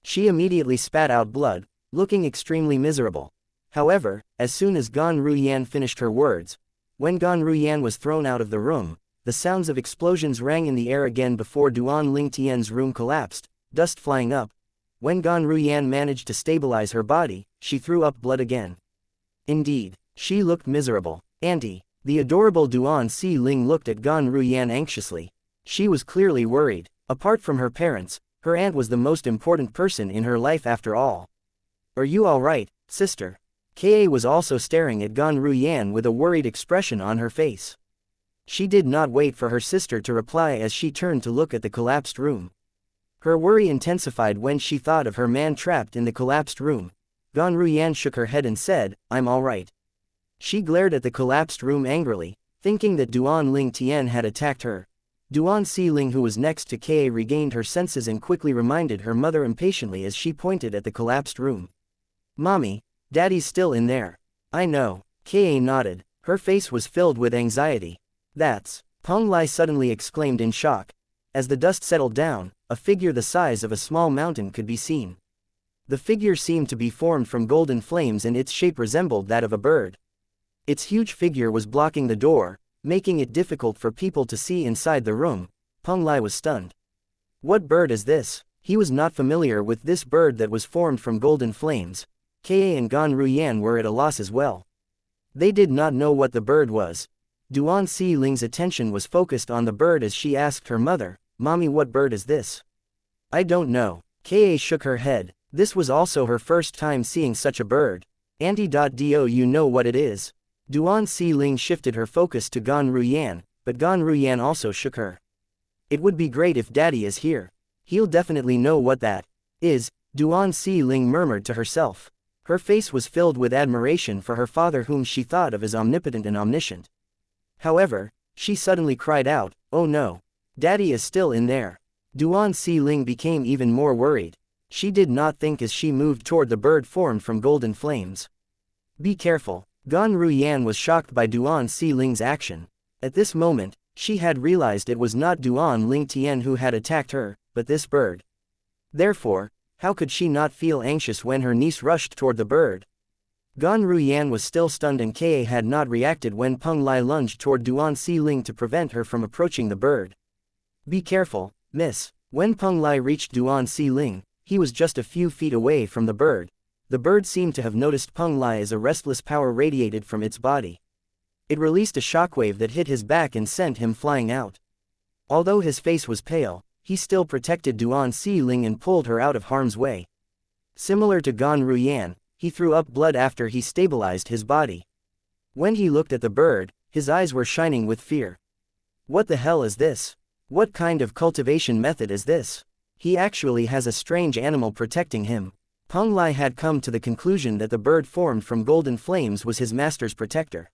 She immediately spat out blood, looking extremely miserable. However, as soon as Gan Ruyan finished her words, when Gan Ruyan was thrown out of the room, the sounds of explosions rang in the air again before Duan Ling Tian's room collapsed, dust flying up. When Gan Ruyan managed to stabilize her body, she threw up blood again. Indeed, she looked miserable. "Auntie." The adorable Duan Si Ling looked at Gan Ruyan anxiously. She was clearly worried. Apart from her parents, her aunt was the most important person in her life after all. "Are you alright, sister?" Ka was also staring at Gan Ruyan with a worried expression on her face. She did not wait for her sister to reply as she turned to look at the collapsed room. Her worry intensified when she thought of her man trapped in the collapsed room. Gan Ruyan shook her head and said, "I'm alright." She glared at the collapsed room angrily, thinking that Duan Ling Tian had attacked her. Duan Si Ling, who was next to Ka, regained her senses and quickly reminded her mother impatiently as she pointed at the collapsed room. "Mommy, Daddy's still in there." "I know." Ka nodded. Her face was filled with anxiety. "That's..." Peng Lai suddenly exclaimed in shock. As the dust settled down, a figure the size of a small mountain could be seen. The figure seemed to be formed from golden flames and its shape resembled that of a bird. Its huge figure was blocking the door, making it difficult for people to see inside the room. Peng Lai was stunned. What bird is this? He was not familiar with this bird that was formed from golden flames. Ka and Gan Ruyan were at a loss as well. They did not know what the bird was. Duan Si Ling's attention was focused on the bird as she asked her mother, "Mommy, what bird is this?" "I don't know." Ka shook her head. This was also her first time seeing such a bird. "Auntie.Do you know what it is?" Duan Si Ling shifted her focus to Gan Ruyan, but Gan Ruyan also shook her. "It would be great if Daddy is here. He'll definitely know what that is," Duan Si Ling murmured to herself. Her face was filled with admiration for her father, whom she thought of as omnipotent and omniscient. However, she suddenly cried out, "Oh no! Daddy is still in there." Duan Si Ling became even more worried. She did not think as she moved toward the bird formed from golden flames. "Be careful." Gan Ruyan was shocked by Duan Si Ling's action. At this moment, she had realized it was not Duan Ling Tian who had attacked her, but this bird. Therefore, how could she not feel anxious when her niece rushed toward the bird? Gan Ruyan was still stunned and Ka had not reacted when Peng Lai lunged toward Duan Si Ling to prevent her from approaching the bird. "Be careful, miss." When Peng Lai reached Duan Si Ling, he was just a few feet away from the bird. The bird seemed to have noticed Peng Lai as a restless power radiated from its body. It released a shockwave that hit his back and sent him flying out. Although his face was pale, he still protected Duan Si Ling and pulled her out of harm's way. Similar to Gan Ruyan, he threw up blood after he stabilized his body. When he looked at the bird, his eyes were shining with fear. "What the hell is this? What kind of cultivation method is this?" He actually has a strange animal protecting him. Peng Lai had come to the conclusion that the bird formed from golden flames was his master's protector.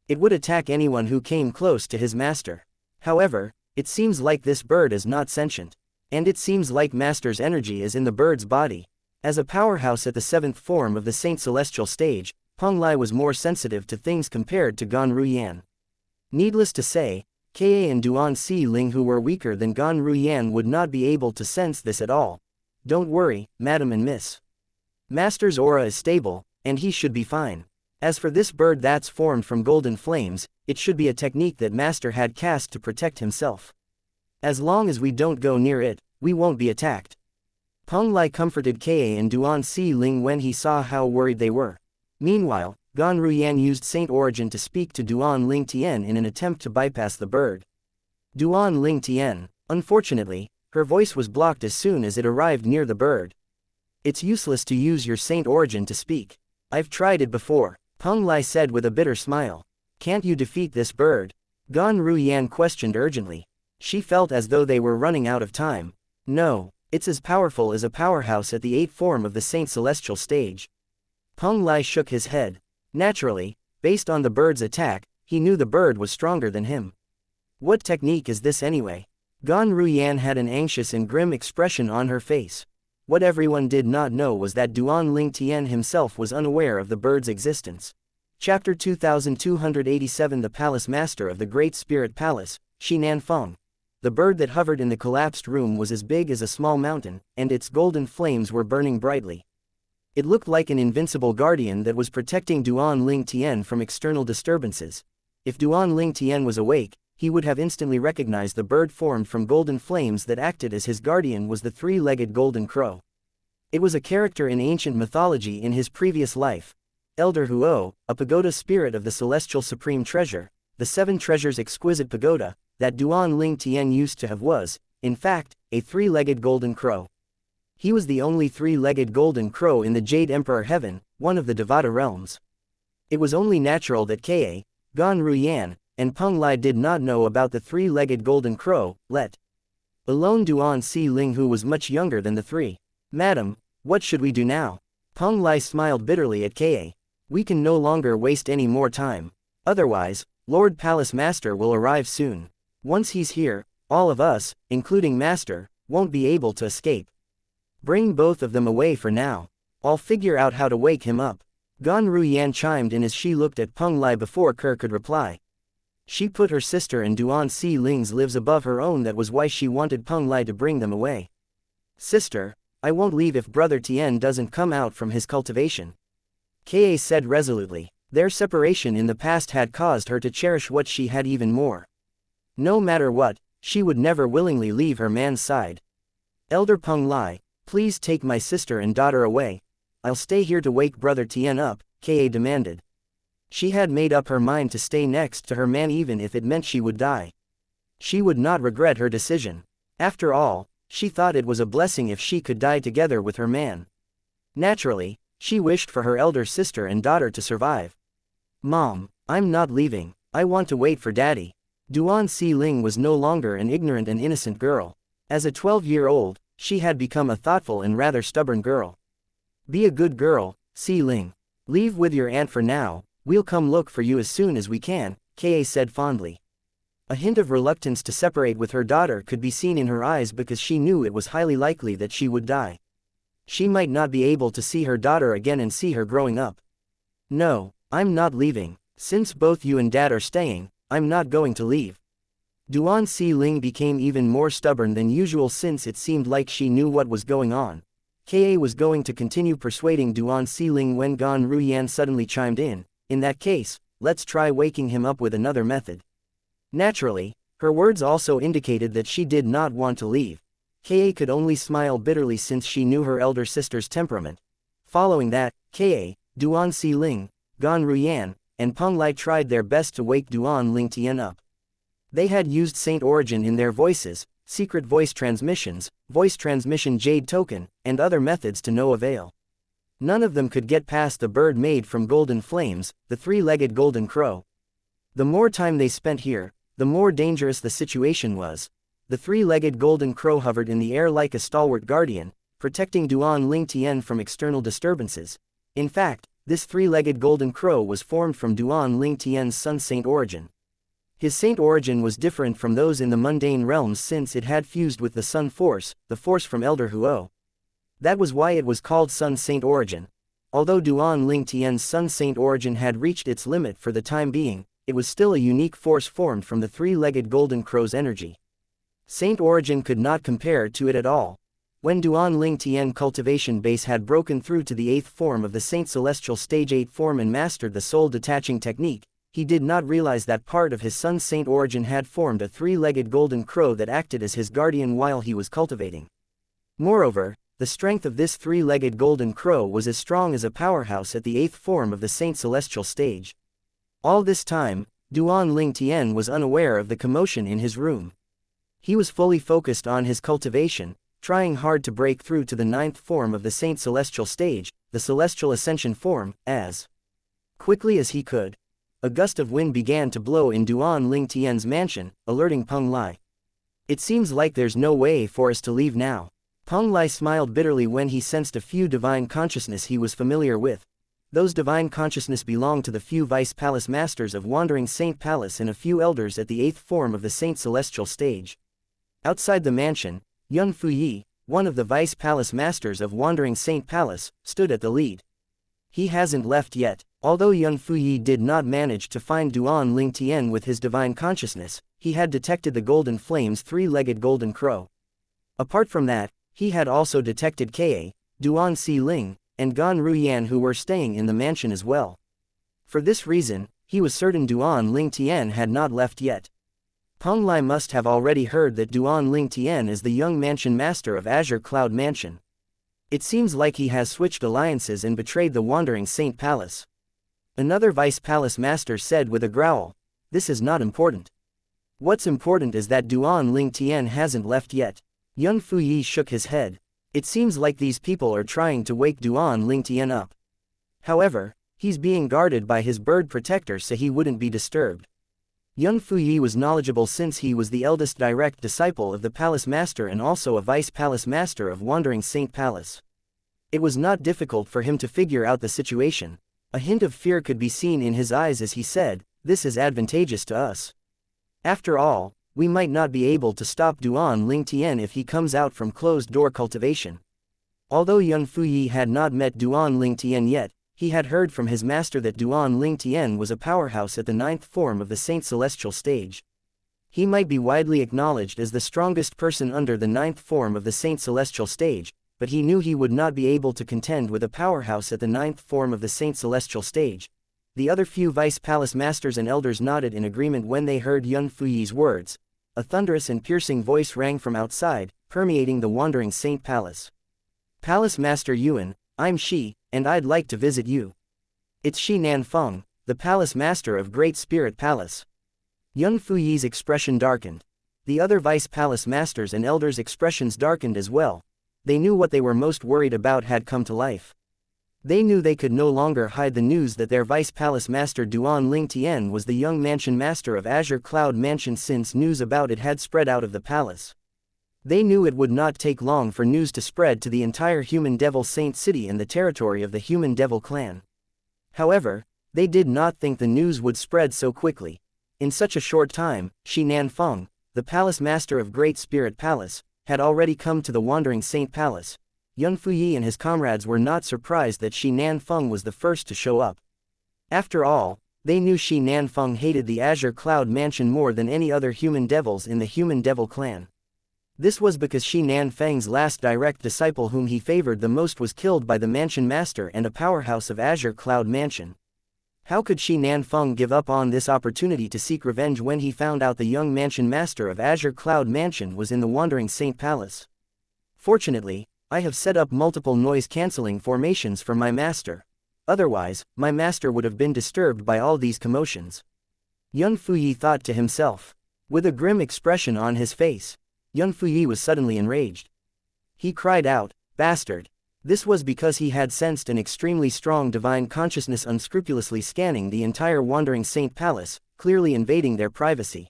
It would attack anyone who came close to his master. However, it seems like this bird is not sentient. And it seems like master's energy is in the bird's body. As a powerhouse at the 7th form of the Saint Celestial stage, Peng Lai was more sensitive to things compared to Gan Ruyan. Needless to say, Ka and Duan Si Ling, who were weaker than Gan Ruyan, would not be able to sense this at all. Don't worry, madam and miss. Master's aura is stable, and he should be fine. As for this bird that's formed from golden flames, it should be a technique that master had cast to protect himself. As long as we don't go near it, we won't be attacked. Peng Lai comforted Ka and Duan Si Ling when he saw how worried they were. Meanwhile, Gan Ruyan used Saint Origin to speak to Duan Ling Tian in an attempt to bypass the bird. Duan Ling Tian, unfortunately, her voice was blocked as soon as it arrived near the bird. It's useless to use your Saint Origin to speak. I've tried it before, Peng Lai said with a bitter smile. Can't you defeat this bird? Gan Ruyan questioned urgently. She felt as though they were running out of time. No, it's as powerful as a powerhouse at the 8th form of the Saint Celestial stage. Peng Lai shook his head. Naturally, based on the bird's attack, he knew the bird was stronger than him. What technique is this anyway? Gan Ruyan had an anxious and grim expression on her face. What everyone did not know was that Duan Ling Tian himself was unaware of the bird's existence. Chapter 2287. The Palace Master of the Great Spirit Palace, Xinan Feng. The bird that hovered in the collapsed room was as big as a small mountain, and its golden flames were burning brightly. It looked like an invincible guardian that was protecting Duan Ling Tian from external disturbances. If Duan Ling Tian was awake, he would have instantly recognized the bird formed from golden flames that acted as his guardian was the three-legged golden crow. It was a character in ancient mythology in his previous life. Elder Huo, a pagoda spirit of the celestial supreme treasure, the 7 treasures exquisite pagoda, that Duan Ling Tian used to have was, in fact, a three-legged golden crow. He was the only three-legged golden crow in the Jade Emperor Heaven, one of the Devata realms. It was only natural that Ka, Gan Ruyan, and Peng Lai did not know about the three-legged golden crow, let alone Duan Si Ling, who was much younger than the three. Madam, what should we do now? Peng Lai smiled bitterly at Ka. We can no longer waste any more time. Otherwise, Lord Palace Master will arrive soon. Once he's here, all of us, including Master, won't be able to escape. Bring both of them away for now. I'll figure out how to wake him up. Gan Ruyan chimed in as she looked at Peng Lai before Kerr could reply. She put her sister and Duan Si Ling's lives above her own. That was why she wanted Peng Lai to bring them away. Sister, I won't leave if Brother Tien doesn't come out from his cultivation. Ka said resolutely. Their separation in the past had caused her to cherish what she had even more. No matter what, she would never willingly leave her man's side. Elder Peng Lai, please take my sister and daughter away. I'll stay here to wake Brother Tien up, Ka demanded. She had made up her mind to stay next to her man even if it meant she would die. She would not regret her decision. After all, she thought it was a blessing if she could die together with her man. Naturally, she wished for her elder sister and daughter to survive. Mom, I'm not leaving, I want to wait for Daddy. Duan Si Ling was no longer an ignorant and innocent girl. As a 12-year-old, she had become a thoughtful and rather stubborn girl. Be a good girl, Si Ling. Leave with your aunt for now, we'll come look for you as soon as we can, Ka said fondly. A hint of reluctance to separate with her daughter could be seen in her eyes because she knew it was highly likely that she would die. She might not be able to see her daughter again and see her growing up. No, I'm not leaving. Since both you and Dad are staying, I'm not going to leave. Duan Si Ling became even more stubborn than usual since it seemed like she knew what was going on. Ka was going to continue persuading Duan Si Ling when Gan Ruyan suddenly chimed in. In that case, let's try waking him up with another method. Naturally, her words also indicated that she did not want to leave. Ka could only smile bitterly since she knew her elder sister's temperament. Following that, Ka, Duan Si Ling, Gan Ruyan, and Peng Lai tried their best to wake Duan Ling Tian up. They had used Saint Origin in their voices, secret voice transmissions, voice transmission jade token, and other methods to no avail. None of them could get past the bird made from golden flames, the three-legged golden crow. The more time they spent here, the more dangerous the situation was. The three-legged golden crow hovered in the air like a stalwart guardian, protecting Duan Ling Tian from external disturbances. In fact, this three-legged golden crow was formed from Duan Ling Tian's sun saint origin. His saint origin was different from those in the mundane realms since it had fused with the sun force, the force from Elder Huo. That was why it was called sun saint origin. Although Duan Ling Tian's sun saint origin had reached its limit for the time being, it was still a unique force formed from the three-legged golden crow's energy. Saint origin could not compare to it at all. When Duan Ling Tian cultivation base had broken through to the 8th form of the Saint Celestial Stage 8 form and mastered the soul detaching technique, he did not realize that part of his sun saint origin had formed a three-legged golden crow that acted as his guardian while he was cultivating. Moreover, the strength of this three-legged golden crow was as strong as a powerhouse at the 8th form of the Saint Celestial Stage. All this time, Duan Ling Tian was unaware of the commotion in his room. He was fully focused on his cultivation, trying hard to break through to the 9th form of the Saint Celestial Stage, the Celestial Ascension form, as quickly as he could. A gust of wind began to blow in Duan Ling Tian's mansion, alerting Peng Lai. "It seems like there's no way for us to leave now." Peng Lai smiled bitterly when he sensed a few divine consciousness he was familiar with. Those divine consciousness belonged to the few vice palace masters of Wandering Saint Palace and a few elders at the 8th form of the Saint Celestial Stage. Outside the mansion, Yun Fuyi, one of the vice palace masters of Wandering Saint Palace, stood at the lead. He hasn't left yet. Although Yun Fuyi did not manage to find Duan Ling Tian with his divine consciousness, he had detected the Golden Flame's three-legged golden crow. Apart from that, he had also detected Ka, Duan Si Ling, and Gan Ruyan who were staying in the mansion as well. For this reason, he was certain Duan Ling Tian had not left yet. Peng Lai must have already heard that Duan Ling Tian is the young mansion master of Azure Cloud Mansion. It seems like he has switched alliances and betrayed the Wandering Saint Palace. Another vice palace master said with a growl, "This is not important. What's important is that Duan Ling Tian hasn't left yet." Yun Fuyi shook his head. "It seems like these people are trying to wake Duan Ling Tian up. However, he's being guarded by his bird protector so he wouldn't be disturbed." Yun Fuyi was knowledgeable since he was the eldest direct disciple of the palace master and also a vice palace master of Wandering Saint Palace. It was not difficult for him to figure out the situation. A hint of fear could be seen in his eyes as he said, "This is advantageous to us. After all, we might not be able to stop Duan Ling Tian if he comes out from closed-door cultivation." Although Yun Fuyi had not met Duan Ling Tian yet, he had heard from his master that Duan Ling Tian was a powerhouse at the 9th form of the Saint Celestial Stage. He might be widely acknowledged as the strongest person under the 9th form of the Saint Celestial Stage, but he knew he would not be able to contend with a powerhouse at the 9th form of the Saint Celestial Stage. The other few vice palace masters and elders nodded in agreement when they heard Yun Fuyi's words. A thunderous and piercing voice rang from outside, permeating the Wandering Saint Palace. "Palace Master Yuan, I'm Shi, and I'd like to visit you." "It's Shi Nanfeng, the Palace Master of Great Spirit Palace." Yun Fuyi's expression darkened. The other vice palace masters and elders' expressions darkened as well. They knew what they were most worried about had come to life. They knew they could no longer hide the news that their vice palace master Duan Ling Tian was the young mansion master of Azure Cloud Mansion since news about it had spread out of the palace. They knew it would not take long for news to spread to the entire Human Devil Saint City and the territory of the Human Devil clan. However, they did not think the news would spread so quickly. In such a short time, Shi Nanfeng, the palace master of Great Spirit Palace, had already come to the Wandering Saint Palace. Yun Fuyi and his comrades were not surprised that Shi Nanfeng was the first to show up. After all, they knew Shi Nanfeng hated the Azure Cloud Mansion more than any other human devils in the Human Devil clan. This was because Shi Nanfeng's last direct disciple whom he favored the most was killed by the Mansion Master and a powerhouse of Azure Cloud Mansion. How could Shi Nanfeng give up on this opportunity to seek revenge when he found out the young Mansion Master of Azure Cloud Mansion was in the Wandering Saint Palace? Fortunately, I have set up multiple noise-canceling formations for my master. Otherwise, my master would have been disturbed by all these commotions. Yun Fuyi thought to himself. With a grim expression on his face, Yun Fuyi was suddenly enraged. He cried out, "Bastard!" This was because he had sensed an extremely strong divine consciousness unscrupulously scanning the entire Wandering Saint Palace, clearly invading their privacy.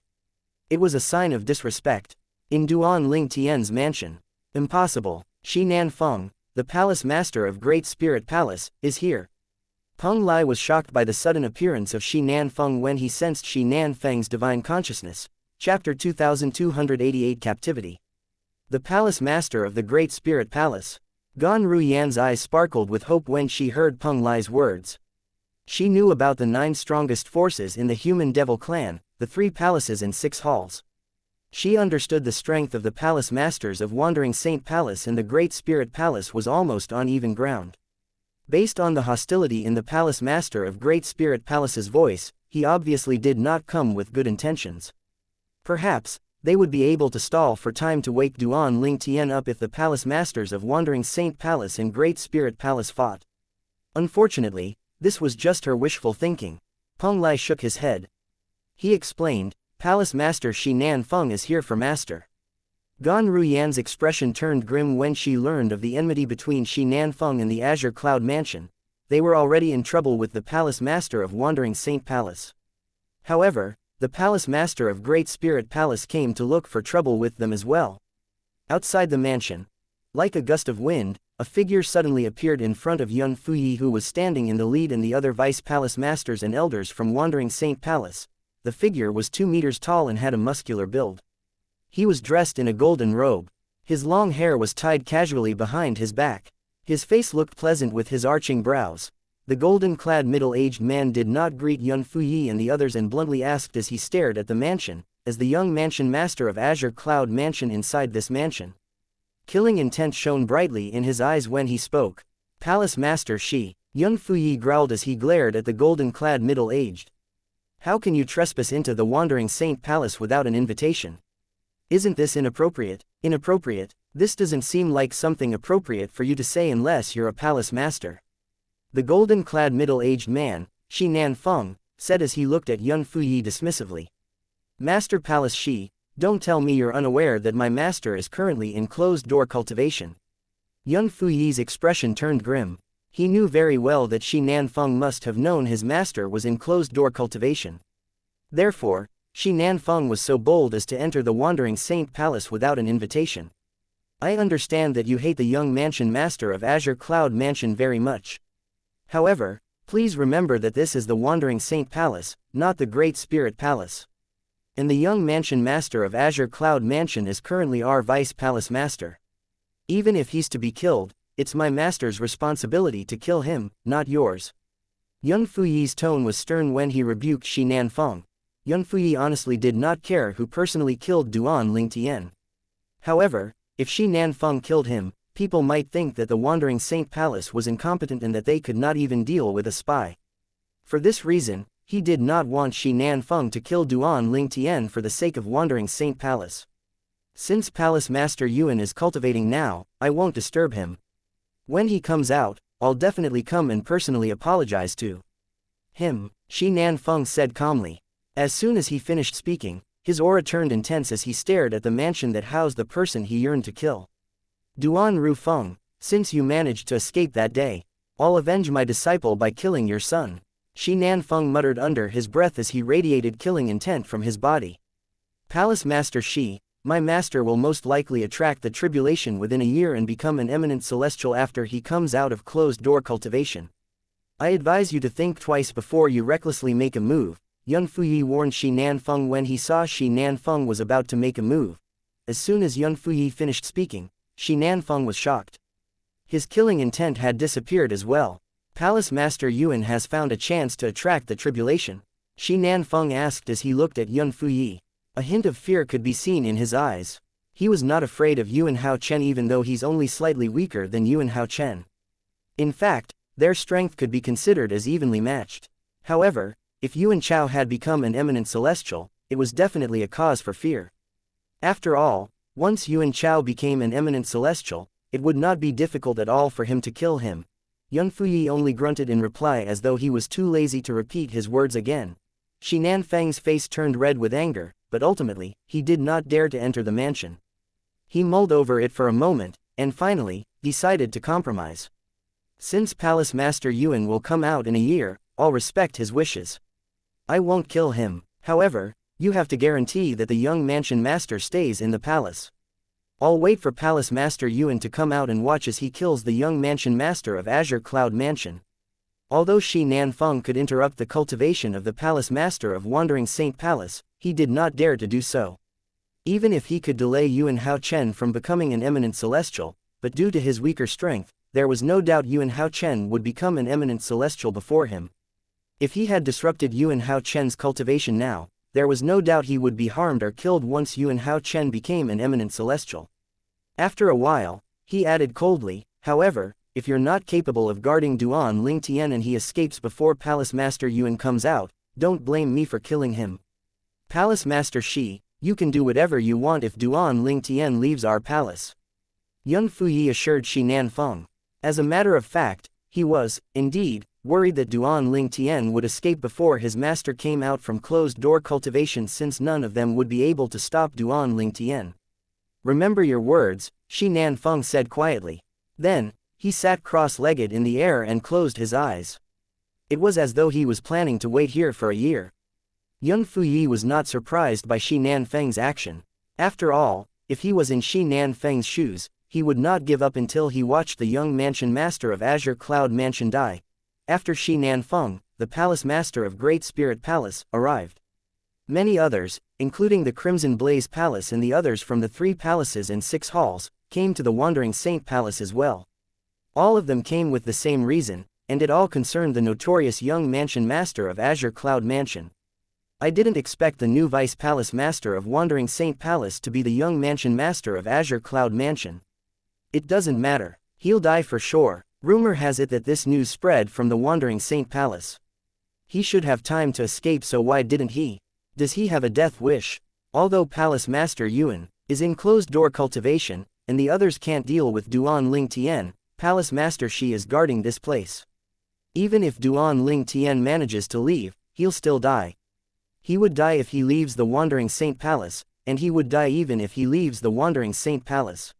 It was a sign of disrespect. In Duan Ling Tian's mansion. Impossible. Shi Nanfeng, the palace master of Great Spirit Palace, is here. Peng Lai was shocked by the sudden appearance of Shi Nanfeng when he sensed Shi Nanfeng's divine consciousness. Chapter 2288 Captivity. The palace master of the Great Spirit Palace. Gan Ruyan's eyes sparkled with hope when she heard Peng Lai's words. She knew about the 9 strongest forces in the human devil clan, the 3 palaces and 6 halls. She understood the strength of the palace masters of Wandering Saint Palace and the Great Spirit Palace was almost on even ground. Based on the hostility in the palace master of Great Spirit Palace's voice, he obviously did not come with good intentions. Perhaps, they would be able to stall for time to wake Duan Ling Tian up if the palace masters of Wandering Saint Palace and Great Spirit Palace fought. Unfortunately, this was just her wishful thinking. Peng Lai shook his head. He explained, Palace Master Shi Nanfeng is here for Master. Gan Ruyan's expression turned grim when she learned of the enmity between Shi Nanfeng and the Azure Cloud Mansion. They were already in trouble with the Palace Master of Wandering Saint Palace. However, the Palace Master of Great Spirit Palace came to look for trouble with them as well. Outside the mansion, like a gust of wind, a figure suddenly appeared in front of Yun Fuyi, who was standing in the lead, and the other Vice Palace Masters and Elders from Wandering Saint Palace. The figure was 2 meters tall and had a muscular build. He was dressed in a golden robe. His long hair was tied casually behind his back. His face looked pleasant with his arching brows. The golden-clad middle-aged man did not greet Yun Fuyi and the others and bluntly asked as he stared at the mansion, as the young mansion master of Azure Cloud Mansion inside this mansion. Killing intent shone brightly in his eyes when he spoke. Palace Master Shi. Yun Fuyi growled as he glared at the golden-clad middle-aged. How can you trespass into the Wandering Saint Palace without an invitation? Isn't this inappropriate? Inappropriate? This doesn't seem like something appropriate for you to say unless you're a palace master. The golden-clad middle-aged man, Shi Nanfeng, said as he looked at Yun Fuyi dismissively. Master Palace Shi, don't tell me you're unaware that my master is currently in closed-door cultivation. Yun Fuyi's expression turned grim. He knew very well that Shi Nanfeng must have known his master was in closed-door cultivation. Therefore, Shi Nanfeng was so bold as to enter the Wandering Saint Palace without an invitation. I understand that you hate the young mansion master of Azure Cloud Mansion very much. However, please remember that this is the Wandering Saint Palace, not the Great Spirit Palace. And the young mansion master of Azure Cloud Mansion is currently our Vice Palace Master. Even if he's to be killed, it's my master's responsibility to kill him, not yours. Yun Fuyi's tone was stern when he rebuked Shi Nanfeng. Yun Fuyi honestly did not care who personally killed Duan Ling Tian. However, if Shi Nanfeng killed him, people might think that the Wandering Saint Palace was incompetent and that they could not even deal with a spy. For this reason, he did not want Shi Nanfeng to kill Duan Ling Tian for the sake of Wandering Saint Palace. Since Palace Master Yuan is cultivating now, I won't disturb him. When he comes out, I'll definitely come and personally apologize to him, Shi Nanfeng said calmly. As soon as he finished speaking, his aura turned intense as he stared at the mansion that housed the person he yearned to kill. Duan Rufeng, since you managed to escape that day, I'll avenge my disciple by killing your son. Shi Nanfeng muttered under his breath as he radiated killing intent from his body. Palace Master Shi, my master will most likely attract the tribulation within a year and become an eminent celestial after he comes out of closed-door cultivation. I advise you to think twice before you recklessly make a move, Yun Fuyi warned Shi Nanfeng when he saw Shi Nanfeng was about to make a move. As soon as Yun Fuyi finished speaking, Shi Nanfeng was shocked. His killing intent had disappeared as well. Palace Master Yuan has found a chance to attract the tribulation, Shi Nanfeng asked as he looked at Yun Fuyi. A hint of fear could be seen in his eyes. He was not afraid of Yuan Hao Chen even though he's only slightly weaker than Yuan Hao Chen. In fact, their strength could be considered as evenly matched. However, if Yuan Chao had become an eminent celestial, it was definitely a cause for fear. After all, once Yuan Chao became an eminent celestial, it would not be difficult at all for him to kill him. Yun Fuyi only grunted in reply as though he was too lazy to repeat his words again. Shi Nanfeng's face turned red with anger, but ultimately, he did not dare to enter the mansion. He mulled over it for a moment, and finally, decided to compromise. Since Palace Master Yuan will come out in a year, I'll respect his wishes. I won't kill him. However, You have to guarantee that the young mansion master stays in the palace. I'll wait for Palace Master Yuan to come out and watch as he kills the young mansion master of Azure Cloud Mansion. Although Shi Nanfeng could interrupt the cultivation of the Palace Master of Wandering Saint Palace, he did not dare to do so. Even if he could delay Yuan Hao Chen from becoming an eminent celestial, but due to his weaker strength, there was no doubt Yuan Hao Chen would become an eminent celestial before him. If he had disrupted Yuan Hao Chen's cultivation now, there was no doubt he would be harmed or killed once Yuan Hao Chen became an eminent celestial. After a while, he added coldly, however, if you're not capable of guarding Duan Ling Tian and he escapes before Palace Master Yuan comes out, don't blame me for killing him. Palace Master Shi, you can do whatever you want if Duan Ling Tian leaves our palace. Yun Fuyi assured Shi Nanfeng. As a matter of fact, he was, indeed, worried that Duan Ling Tian would escape before his master came out from closed-door cultivation, since none of them would be able to stop Duan Ling Tian. Remember your words, Shi Nanfeng said quietly. Then, he sat cross-legged in the air and closed his eyes. It was as though he was planning to wait here for a year. Yun Fuyi was not surprised by Shi Nanfeng's action. After all, if he was in Shi Nanfeng's shoes, he would not give up until he watched the young mansion master of Azure Cloud Mansion die. After Shi Nanfeng, the palace master of Great Spirit Palace, arrived. Many others, including the Crimson Blaze Palace and the others from the 3 palaces and 6 halls, came to the Wandering Saint Palace as well. All of them came with the same reason, and it all concerned the notorious young mansion master of Azure Cloud Mansion. I didn't expect the new Vice Palace Master of Wandering Saint Palace to be the young mansion master of Azure Cloud Mansion. It doesn't matter, he'll die for sure. Rumor has it that this news spread from the Wandering Saint Palace. He should have time to escape, so why didn't he? Does he have a death wish? Although Palace Master Yuan is in closed-door cultivation, and the others can't deal with Duan Ling Tian, Palace Master Shi is guarding this place. Even if Duan Ling Tian manages to leave, he'll still die. He would die if he leaves the Wandering Saint Palace, and he would die even if he leaves the Wandering Saint Palace.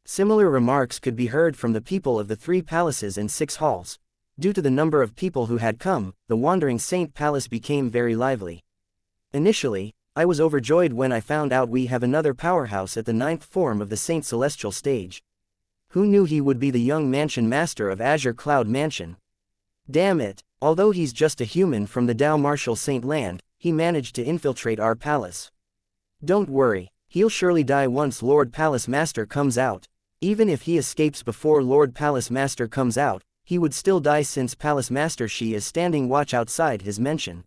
Similar remarks could be heard from the people of the 3 palaces and 6 halls. Due to the number of people who had come, the Wandering Saint Palace became very lively. Initially, I was overjoyed when I found out we have another powerhouse at the 9th form of the Saint Celestial stage. Who knew he would be the young mansion master of Azure Cloud Mansion? Damn it, although he's just a human from the Dao Martial Saint Land, he managed to infiltrate our palace. Don't worry, he'll surely die once Lord Palace Master comes out. Even if he escapes before Lord Palace Master comes out, he would still die since Palace Master Shi is standing watch outside his mansion.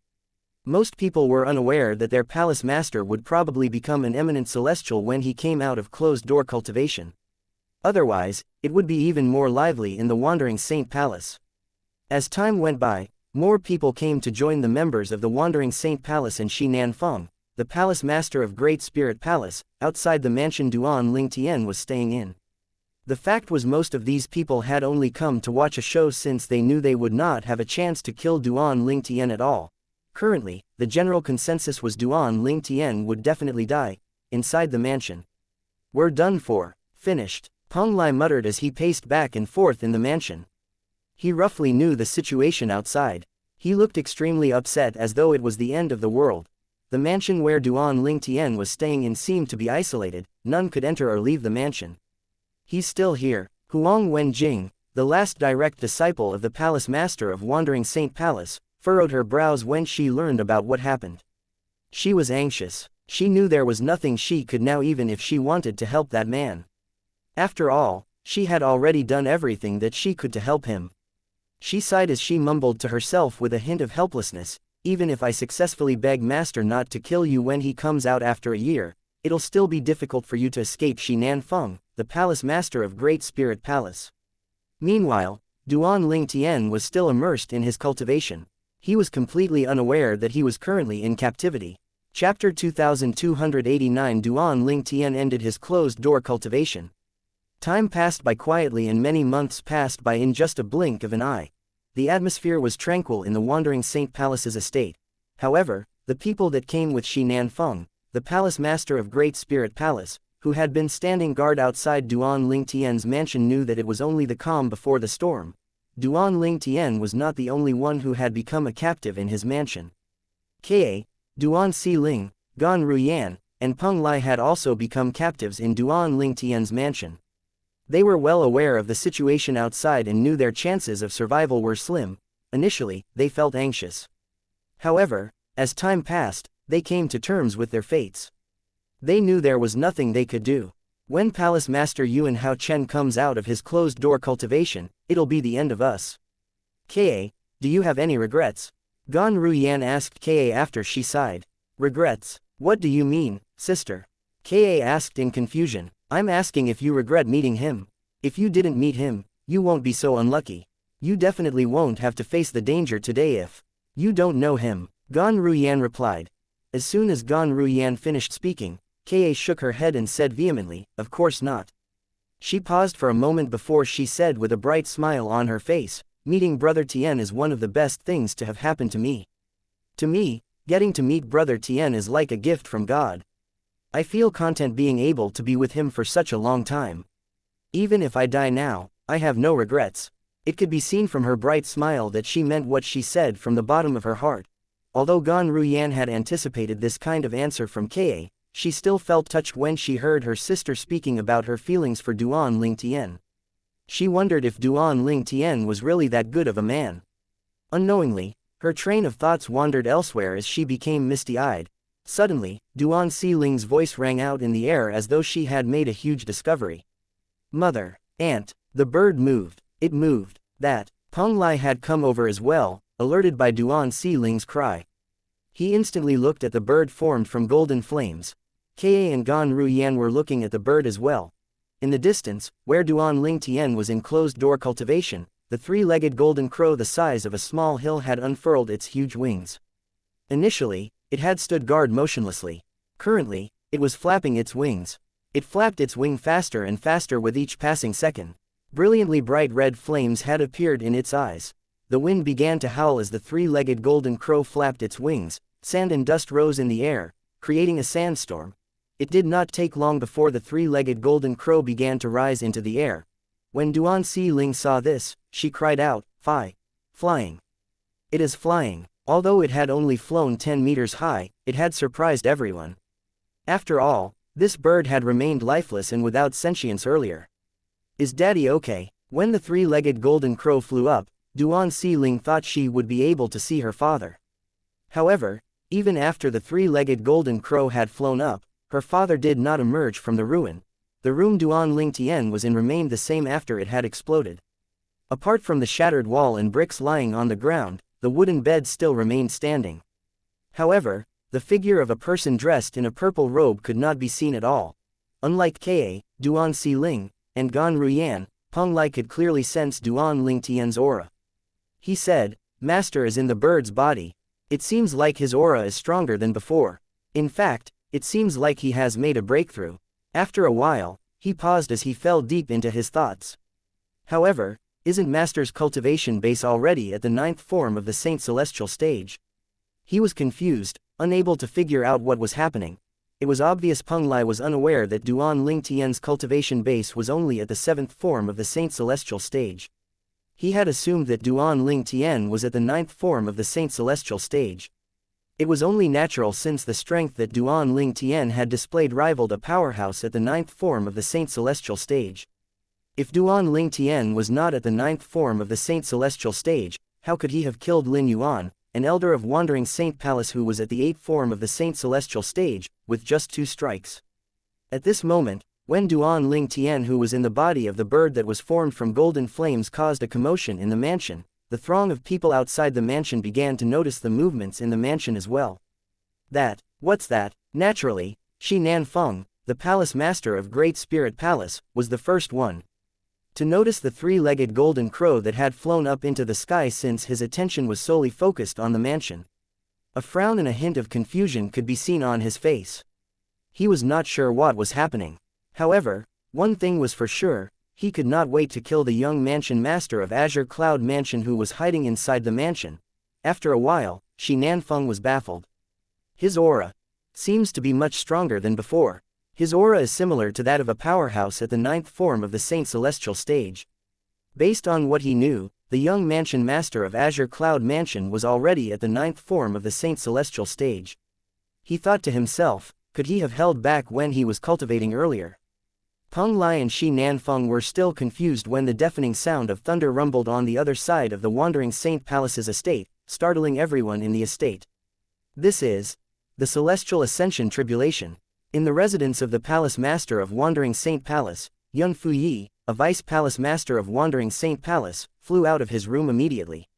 Most people were unaware that their Palace Master would probably become an eminent celestial when he came out of closed-door cultivation. Otherwise, it would be even more lively in the Wandering Saint Palace. As time went by, more people came to join the members of the Wandering Saint Palace, and Shi Nanfeng, the Palace Master of Great Spirit Palace, outside the mansion Duan Ling Tian was staying in. The fact was, most of these people had only come to watch a show since they knew they would not have a chance to kill Duan Ling Tian at all. Currently, the general consensus was Duan Ling Tian would definitely die inside the mansion. We're done for. Finished, Peng Lai muttered as he paced back and forth in the mansion. He roughly knew the situation outside. He looked extremely upset, as though it was the end of the world. The mansion where Duan Ling Tian was staying in seemed to be isolated, none could enter or leave the mansion. He's still here. Huang Wenjing, the last direct disciple of the Palace Master of Wandering Saint Palace, furrowed her brows when she learned about what happened. She was anxious. She knew there was nothing she could now, even if she wanted to help that man. After all, she had already done everything that she could to help him. She sighed as she mumbled to herself with a hint of helplessness, even if I successfully beg Master not to kill you when he comes out after a year, it'll still be difficult for you to escape. Shi Nanfeng, the Palace Master of Great Spirit Palace. Meanwhile, Duan Ling Tian was still immersed in his cultivation. He was completely unaware that he was currently in captivity. Chapter 2289. Duan Ling Tian ended his closed-door cultivation. Time passed by quietly, and many months passed by in just a blink of an eye. The atmosphere was tranquil in the Wandering Saint Palace's estate. However, the people that came with Shi Nanfeng, the Palace Master of Great Spirit Palace, who had been standing guard outside Duan Ling Tian's mansion, knew that it was only the calm before the storm. Duan Ling Tian was not the only one who had become a captive in his mansion. Ka. Duan Si Ling, Gan Ruyan, and Peng Lai had also become captives in Duan Ling Tian's mansion. They were well aware of the situation outside and knew their chances of survival were slim. Initially, they felt anxious. However, as time passed, they came to terms with their fates. They knew there was nothing they could do. When Palace Master Yuan Hao Chen comes out of his closed-door cultivation, it'll be the end of us. Ka, do you have any regrets? Gan Ruyan asked Ka after she sighed. Regrets? What do you mean, sister? Ka asked in confusion. I'm asking if you regret meeting him. If you didn't meet him, you won't be so unlucky. You definitely won't have to face the danger today if you don't know him, Gan Ruyan replied. As soon as Gan Ruyan finished speaking, Ka shook her head and said vehemently, of course not. She paused for a moment before she said with a bright smile on her face, meeting Brother Tien is one of the best things to have happened to me. To me, getting to meet Brother Tien is like a gift from God. I feel content being able to be with him for such a long time. Even if I die now, I have no regrets. It could be seen from her bright smile that she meant what she said from the bottom of her heart. Although Gan Ruyan had anticipated this kind of answer from Ka, she still felt touched when she heard her sister speaking about her feelings for Duan Ling Tian. She wondered if Duan Ling Tian was really that good of a man. Unknowingly, her train of thoughts wandered elsewhere as she became misty-eyed. Suddenly, Duan Xiling's voice rang out in the air as though she had made a huge discovery. Mother, Aunt, the bird moved, it moved. That, Peng Lai had come over as well, alerted by Duan Xiling's cry. He instantly looked at the bird formed from golden flames. Ka and Gan Ruyan were looking at the bird as well. In the distance, where Duan Ling Tian was in closed-door cultivation, the three-legged golden crow the size of a small hill had unfurled its huge wings. Initially, it had stood guard motionlessly. Currently, it was flapping its wings. It flapped its wing faster and faster with each passing second. Brilliantly bright red flames had appeared in its eyes. The wind began to howl as the three-legged golden crow flapped its wings. Sand and dust rose in the air, creating a sandstorm. It did not take long before the three-legged golden crow began to rise into the air. When Duan Xiling saw this, she cried out, Flying! It is flying! Although it had only flown 10 meters high, it had surprised everyone. After all, this bird had remained lifeless and without sentience earlier. Is Daddy okay? When the three-legged golden crow flew up, Duan Xiling thought she would be able to see her father. However, even after the three-legged golden crow had flown up, her father did not emerge from the ruin. The room Duan Ling Tian was in remained the same after it had exploded. Apart from the shattered wall and bricks lying on the ground, the wooden bed still remained standing. However, the figure of a person dressed in a purple robe could not be seen at all. Unlike Ka, Duan Xiling, and Gan Ruyan, Peng Lai could clearly sense Duan Ling Tian's aura. He said, Master is in the bird's body. It seems like his aura is stronger than before. In fact, it seems like he has made a breakthrough. After a while, he paused as he fell deep into his thoughts. However, isn't Master's cultivation base already at the 9th form of the Saint Celestial stage? He was confused, unable to figure out what was happening. It was obvious Peng Lai was unaware that Duan Ling Tian's cultivation base was only at the 7th form of the Saint Celestial stage. He had assumed that Duan Ling Tian was at the 9th form of the Saint Celestial stage. It was only natural since the strength that Duan Ling Tian had displayed rivaled a powerhouse at the 9th form of the Saint Celestial stage. If Duan Ling Tian was not at the 9th form of the Saint Celestial stage, how could he have killed Lin Yuan, an elder of Wandering Saint Palace who was at the 8th form of the Saint Celestial stage, with just 2 strikes? At this moment, when Duan Ling Tian who was in the body of the bird that was formed from golden flames caused a commotion in the mansion, the throng of people outside the mansion began to notice the movements in the mansion as well. What's that? Naturally, Shi Nanfeng, the palace master of Great Spirit Palace, was the first one to notice the three-legged golden crow that had flown up into the sky since his attention was solely focused on the mansion. A frown and a hint of confusion could be seen on his face. He was not sure what was happening. However, one thing was for sure, he could not wait to kill the young mansion master of Azure Cloud Mansion who was hiding inside the mansion. After a while, Shi Nanfeng was baffled. His aura seems to be much stronger than before. His aura is similar to that of a powerhouse at the 9th form of the Saint Celestial stage. Based on what he knew, the young mansion master of Azure Cloud Mansion was already at the 9th form of the Saint Celestial stage. He thought to himself, could he have held back when he was cultivating earlier? Peng Lai and Shi Nanfeng were still confused when the deafening sound of thunder rumbled on the other side of the Wandering Saint Palace's estate, startling everyone in the estate. This is the Celestial Ascension Tribulation. In the residence of the Palace Master of Wandering Saint Palace, Yun Fuyi, a Vice Palace Master of Wandering Saint Palace, flew out of his room immediately.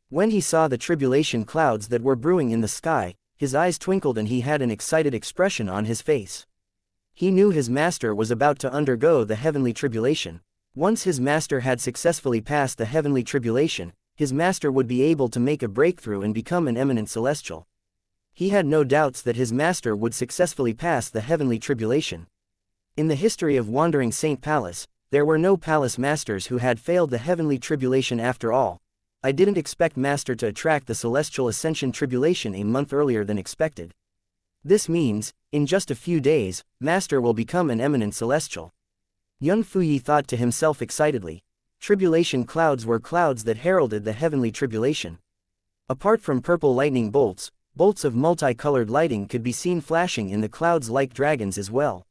When he saw the tribulation clouds that were brewing in the sky, his eyes twinkled and he had an excited expression on his face. He knew his master was about to undergo the heavenly tribulation. Once his master had successfully passed the heavenly tribulation, his master would be able to make a breakthrough and become an eminent celestial. He had no doubts that his master would successfully pass the heavenly tribulation. In the history of Wandering Saint Palace, there were no palace masters who had failed the heavenly tribulation after all. I didn't expect master to attract the Celestial Ascension Tribulation a month earlier than expected. This means, in just a few days, master will become an eminent celestial. Yun Fuyi thought to himself excitedly. Tribulation clouds were clouds that heralded the heavenly tribulation. Apart from purple lightning bolts, bolts of multicolored lighting could be seen flashing in the clouds like dragons as well.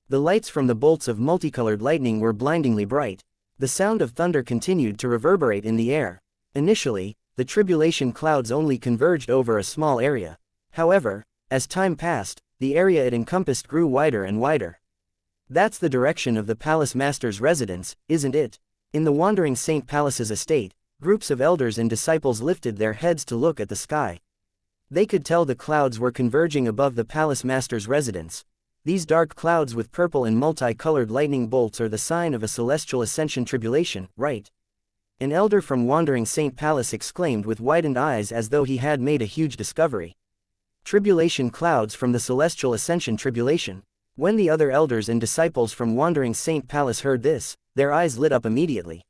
The lights from the bolts of multicolored lightning were blindingly bright. The sound of thunder continued to reverberate in the air. Initially, the tribulation clouds only converged over a small area. However, as time passed, the area it encompassed grew wider and wider. That's the direction of the Palace Master's residence, isn't it? In the Wandering Saint Palace's estate, groups of elders and disciples lifted their heads to look at the sky. They could tell the clouds were converging above the Palace Master's residence. These dark clouds with purple and multicolored lightning bolts are the sign of a celestial ascension tribulation, right? An elder from Wandering Saint Palace exclaimed with widened eyes as though he had made a huge discovery. Tribulation clouds from the Celestial Ascension Tribulation. When the other elders and disciples from Wandering Saint Palace heard this, their eyes lit up immediately.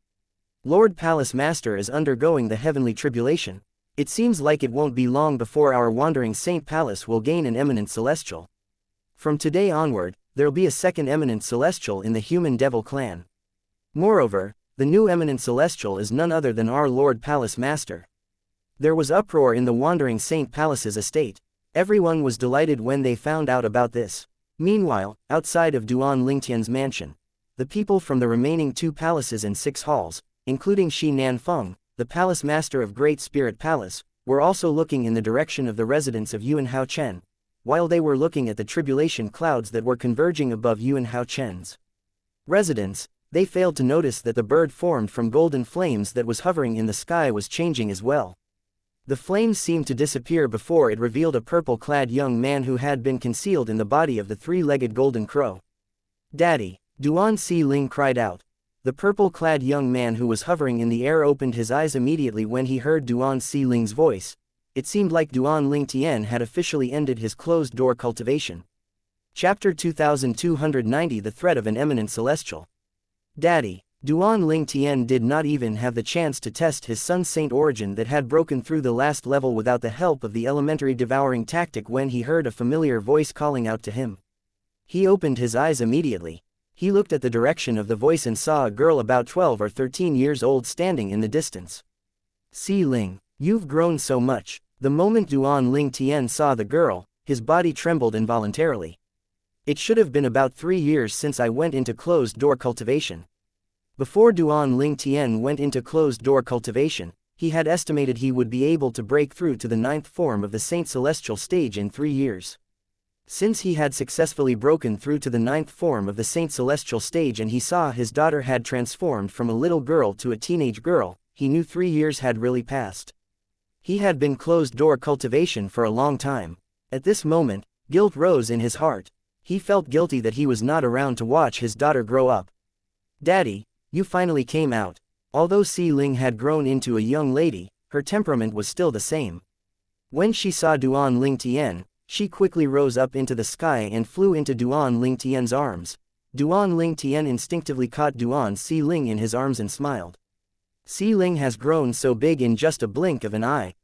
Lord Palace Master is undergoing the heavenly tribulation. It seems like it won't be long before our Wandering Saint Palace will gain an eminent celestial. From today onward, there'll be a second eminent celestial in the human devil clan. Moreover, the new eminent celestial is none other than our Lord Palace Master. There was uproar in the Wandering Saint Palace's estate. Everyone was delighted when they found out about this. Meanwhile, outside of Duan Lingtian's mansion, the people from the remaining 2 palaces and 6 halls, including Shi Nanfeng, the Palace Master of Great Spirit Palace, were also looking in the direction of the residence of Yuan Hao Chen. While they were looking at the tribulation clouds that were converging above Yuan Hao Chen's residence, they failed to notice that the bird formed from golden flames that was hovering in the sky was changing as well. The flames seemed to disappear before it revealed a purple-clad young man who had been concealed in the body of the 3-legged golden crow. "Daddy!" Duan Si Ling cried out. The purple-clad young man who was hovering in the air opened his eyes immediately when he heard Duan Si Ling's voice. It seemed like Duan Ling Tian had officially ended his closed-door cultivation. Chapter 2290 The Threat of an Eminent Celestial. "Daddy!" Duan Ling Tian did not even have the chance to test his son's saint origin that had broken through the last level without the help of the elementary devouring tactic when he heard a familiar voice calling out to him. He opened his eyes immediately. He looked at the direction of the voice and saw a girl about 12 or 13 years old standing in the distance. "Si Ling, you've grown so much." The moment Duan Ling Tian saw the girl, his body trembled involuntarily. "It should have been about 3 years since I went into closed-door cultivation." Before Duan Ling Tian went into closed-door cultivation, he had estimated he would be able to break through to the 9th form of the Saint Celestial stage in 3 years. Since he had successfully broken through to the 9th form of the Saint Celestial stage and he saw his daughter had transformed from a little girl to a teenage girl, he knew 3 years had really passed. He had been closed-door cultivation for a long time. At this moment, guilt rose in his heart. He felt guilty that he was not around to watch his daughter grow up. "Daddy, you finally came out." Although Si Ling had grown into a young lady, her temperament was still the same. When she saw Duan Ling Tian, she quickly rose up into the sky and flew into Duan Ling Tian's arms. Duan Ling Tian instinctively caught Duan Si Ling in his arms and smiled. "Si Ling has grown so big in just a blink of an eye.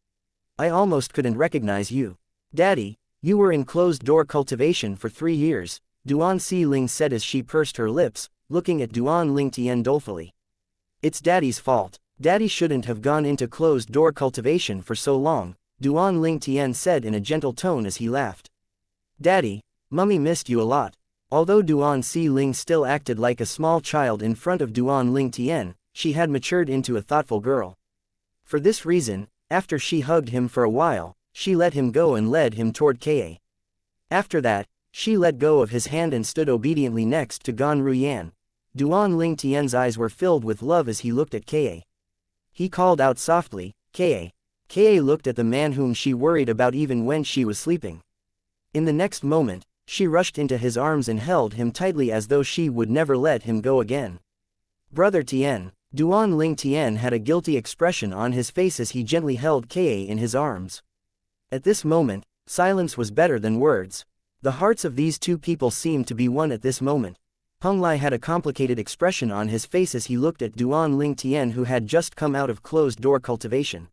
I almost couldn't recognize you." "Daddy, you were in closed-door cultivation for 3 years, Duan Si Ling said as she pursed her lips, looking at Duan Ling Tian dolefully. "It's Daddy's fault. Daddy shouldn't have gone into closed-door cultivation for so long," Duan Ling Tian said in a gentle tone as he laughed. Daddy, Mummy missed you a lot. Although Duan Si Ling still acted like a small child in front of Duan Ling Tian, she had matured into a thoughtful girl. For this reason, after she hugged him for a while, she let him go and led him toward Ka. After that, she let go of his hand and stood obediently next to Gan Ruyan. Duan Ling Tian's eyes were filled with love as he looked at Ka. He called out softly, Ka. Ka looked at the man whom she worried about even when she was sleeping. In the next moment, she rushed into his arms and held him tightly as though she would never let him go again. Brother Tian. Duan Ling Tian had a guilty expression on his face as he gently held Ka in his arms. At this moment, silence was better than words. The hearts of these two people seemed to be one at this moment. Peng Lai had a complicated expression on his face as he looked at Duan Ling Tian, who had just come out of closed-door cultivation.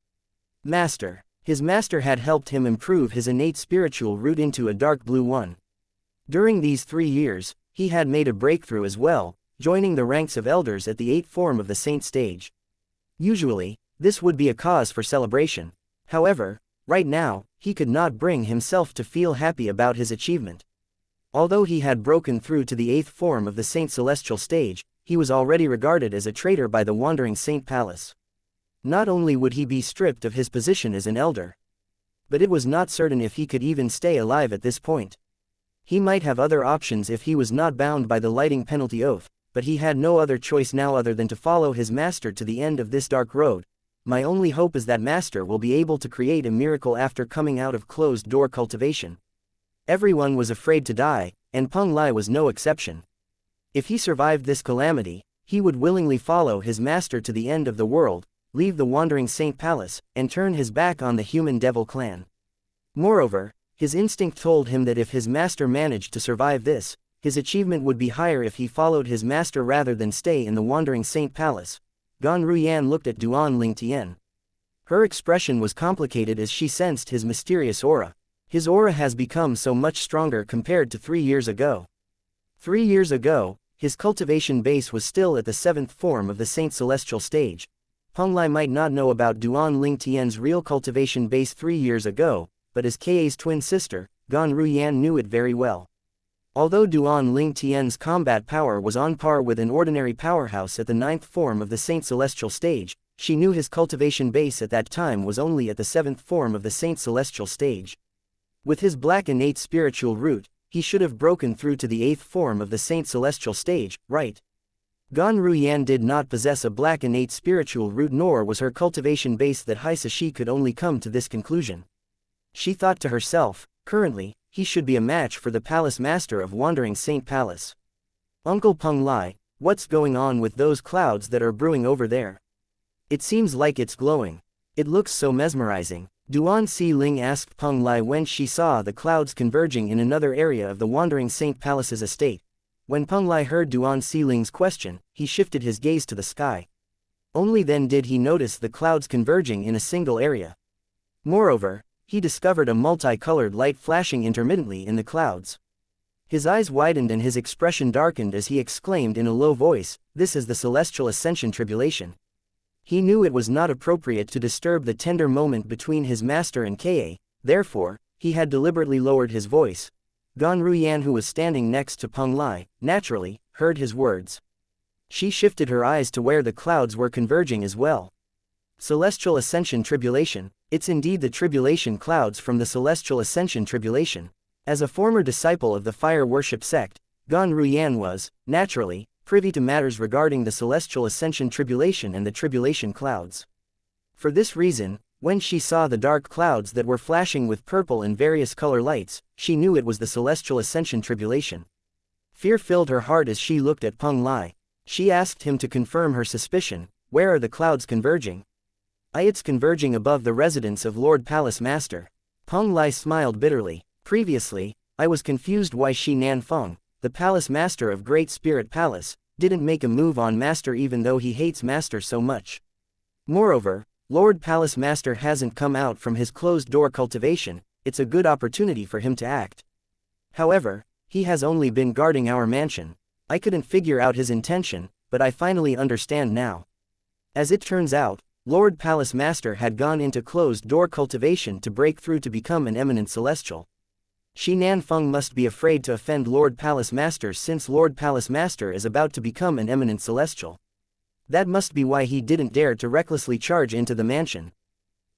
Master. His master had helped him improve his innate spiritual root into a dark blue one. During these 3 years, he had made a breakthrough as well, joining the ranks of elders at the 8th form of the saint stage. Usually, this would be a cause for celebration. However, right now, he could not bring himself to feel happy about his achievement. Although he had broken through to the 8th form of the saint celestial stage, he was already regarded as a traitor by the wandering saint palace. Not only would he be stripped of his position as an elder, but it was not certain if he could even stay alive at this point. He might have other options if he was not bound by the lighting penalty oath, but he had no other choice now other than to follow his master to the end of this dark road. My only hope is that master will be able to create a miracle after coming out of closed-door cultivation. Everyone was afraid to die, and Peng Lai was no exception. If he survived this calamity, he would willingly follow his master to the end of the world, leave the wandering saint palace, and turn his back on the human devil clan. Moreover, his instinct told him that if his master managed to survive this, his achievement would be higher if he followed his master rather than stay in the wandering saint palace. Gan Ruyan looked at Duan Ling Tian. Her expression was complicated as she sensed his mysterious aura. His aura has become so much stronger compared to 3 years ago. 3 years ago, his cultivation base was still at the 7th form of the saint celestial stage. Peng Lai might not know about Duan Ling Tian's real cultivation base 3 years ago, but as Ka's twin sister, Gan Ruyan knew it very well. Although Duan Ling Tian's combat power was on par with an ordinary powerhouse at the 9th form of the saint celestial stage, she knew his cultivation base at that time was only at the 7th form of the saint celestial stage. With his black innate spiritual root, he should have broken through to the 8th form of the saint celestial stage, right? Gan Ruyan did not possess a black innate spiritual root, nor was her cultivation base that high, so she could only come to this conclusion. She thought to herself, currently, he should be a match for the palace master of Wandering Saint Palace. Uncle Peng Lai, what's going on with those clouds that are brewing over there? It seems like it's glowing. It looks so mesmerizing. Duan Si Ling asked Peng Lai when she saw the clouds converging in another area of the Wandering Saint Palace's estate. When Peng Lai heard Duan Si Ling's question, he shifted his gaze to the sky. Only then did he notice the clouds converging in a single area. Moreover, he discovered a multicolored light flashing intermittently in the clouds. His eyes widened and his expression darkened as he exclaimed in a low voice, "This is the celestial ascension tribulation." He knew it was not appropriate to disturb the tender moment between his master and Ka, therefore, he had deliberately lowered his voice. Gan Ruyan, who was standing next to Peng Lai, naturally, heard his words. She shifted her eyes to where the clouds were converging as well. Celestial Ascension Tribulation, it's indeed the tribulation clouds from the Celestial Ascension Tribulation. As a former disciple of the fire worship sect, Gan Ruyan was, naturally, privy to matters regarding the Celestial Ascension Tribulation and the tribulation clouds. For this reason, when she saw the dark clouds that were flashing with purple and various color lights, she knew it was the Celestial Ascension Tribulation. Fear filled her heart as she looked at Peng Lai. She asked him to confirm her suspicion, "Where are the clouds converging?" "It's converging above the residence of Lord Palace Master." Peng Lai smiled bitterly. "Previously, I was confused why Shi Nanfeng, the Palace Master of Great Spirit Palace, didn't make a move on Master even though he hates Master so much. Moreover, Lord Palace Master hasn't come out from his closed-door cultivation, it's a good opportunity for him to act. However, he has only been guarding our mansion. I couldn't figure out his intention, but I finally understand now. As it turns out, Lord Palace Master had gone into closed-door cultivation to break through to become an eminent celestial. Shi Nanfeng must be afraid to offend Lord Palace Master since Lord Palace Master is about to become an eminent celestial. That must be why he didn't dare to recklessly charge into the mansion.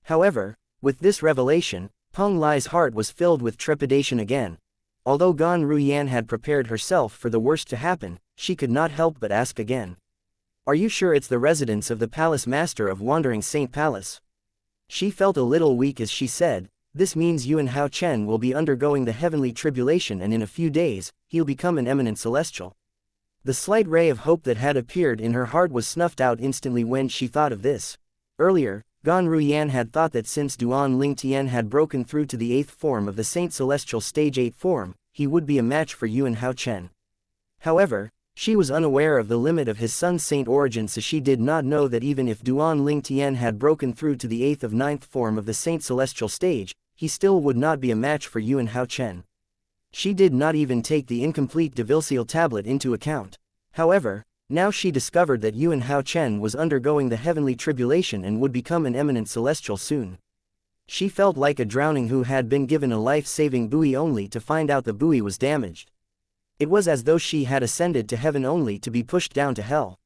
However, with this revelation, Peng Lai's heart was filled with trepidation again. Although Gan Ruyan had prepared herself for the worst to happen, she could not help but ask again. Are you sure it's the residence of the Palace Master of Wandering Saint Palace? She felt a little weak as she said, this means Yuan Hao Chen will be undergoing the heavenly tribulation and in a few days, he'll become an eminent celestial. The slight ray of hope that had appeared in her heart was snuffed out instantly when she thought of this. Earlier, Gan Ruyan had thought that since Duan Lingtian had broken through to the 8th form of the Saint Celestial Stage 8 form, he would be a match for Yuan Hao Chen. However, she was unaware of the limit of his son's saint origin, so she did not know that even if Duan Lingtian had broken through to the 8th of 9th form of the Saint Celestial Stage, he still would not be a match for Yuan Hao Chen. She did not even take the incomplete devil-seal tablet into account. However, now she discovered that Yuan Hao Chen was undergoing the heavenly tribulation and would become an eminent celestial soon. She felt like a drowning who had been given a life-saving buoy only to find out the buoy was damaged. It was as though she had ascended to heaven only to be pushed down to hell.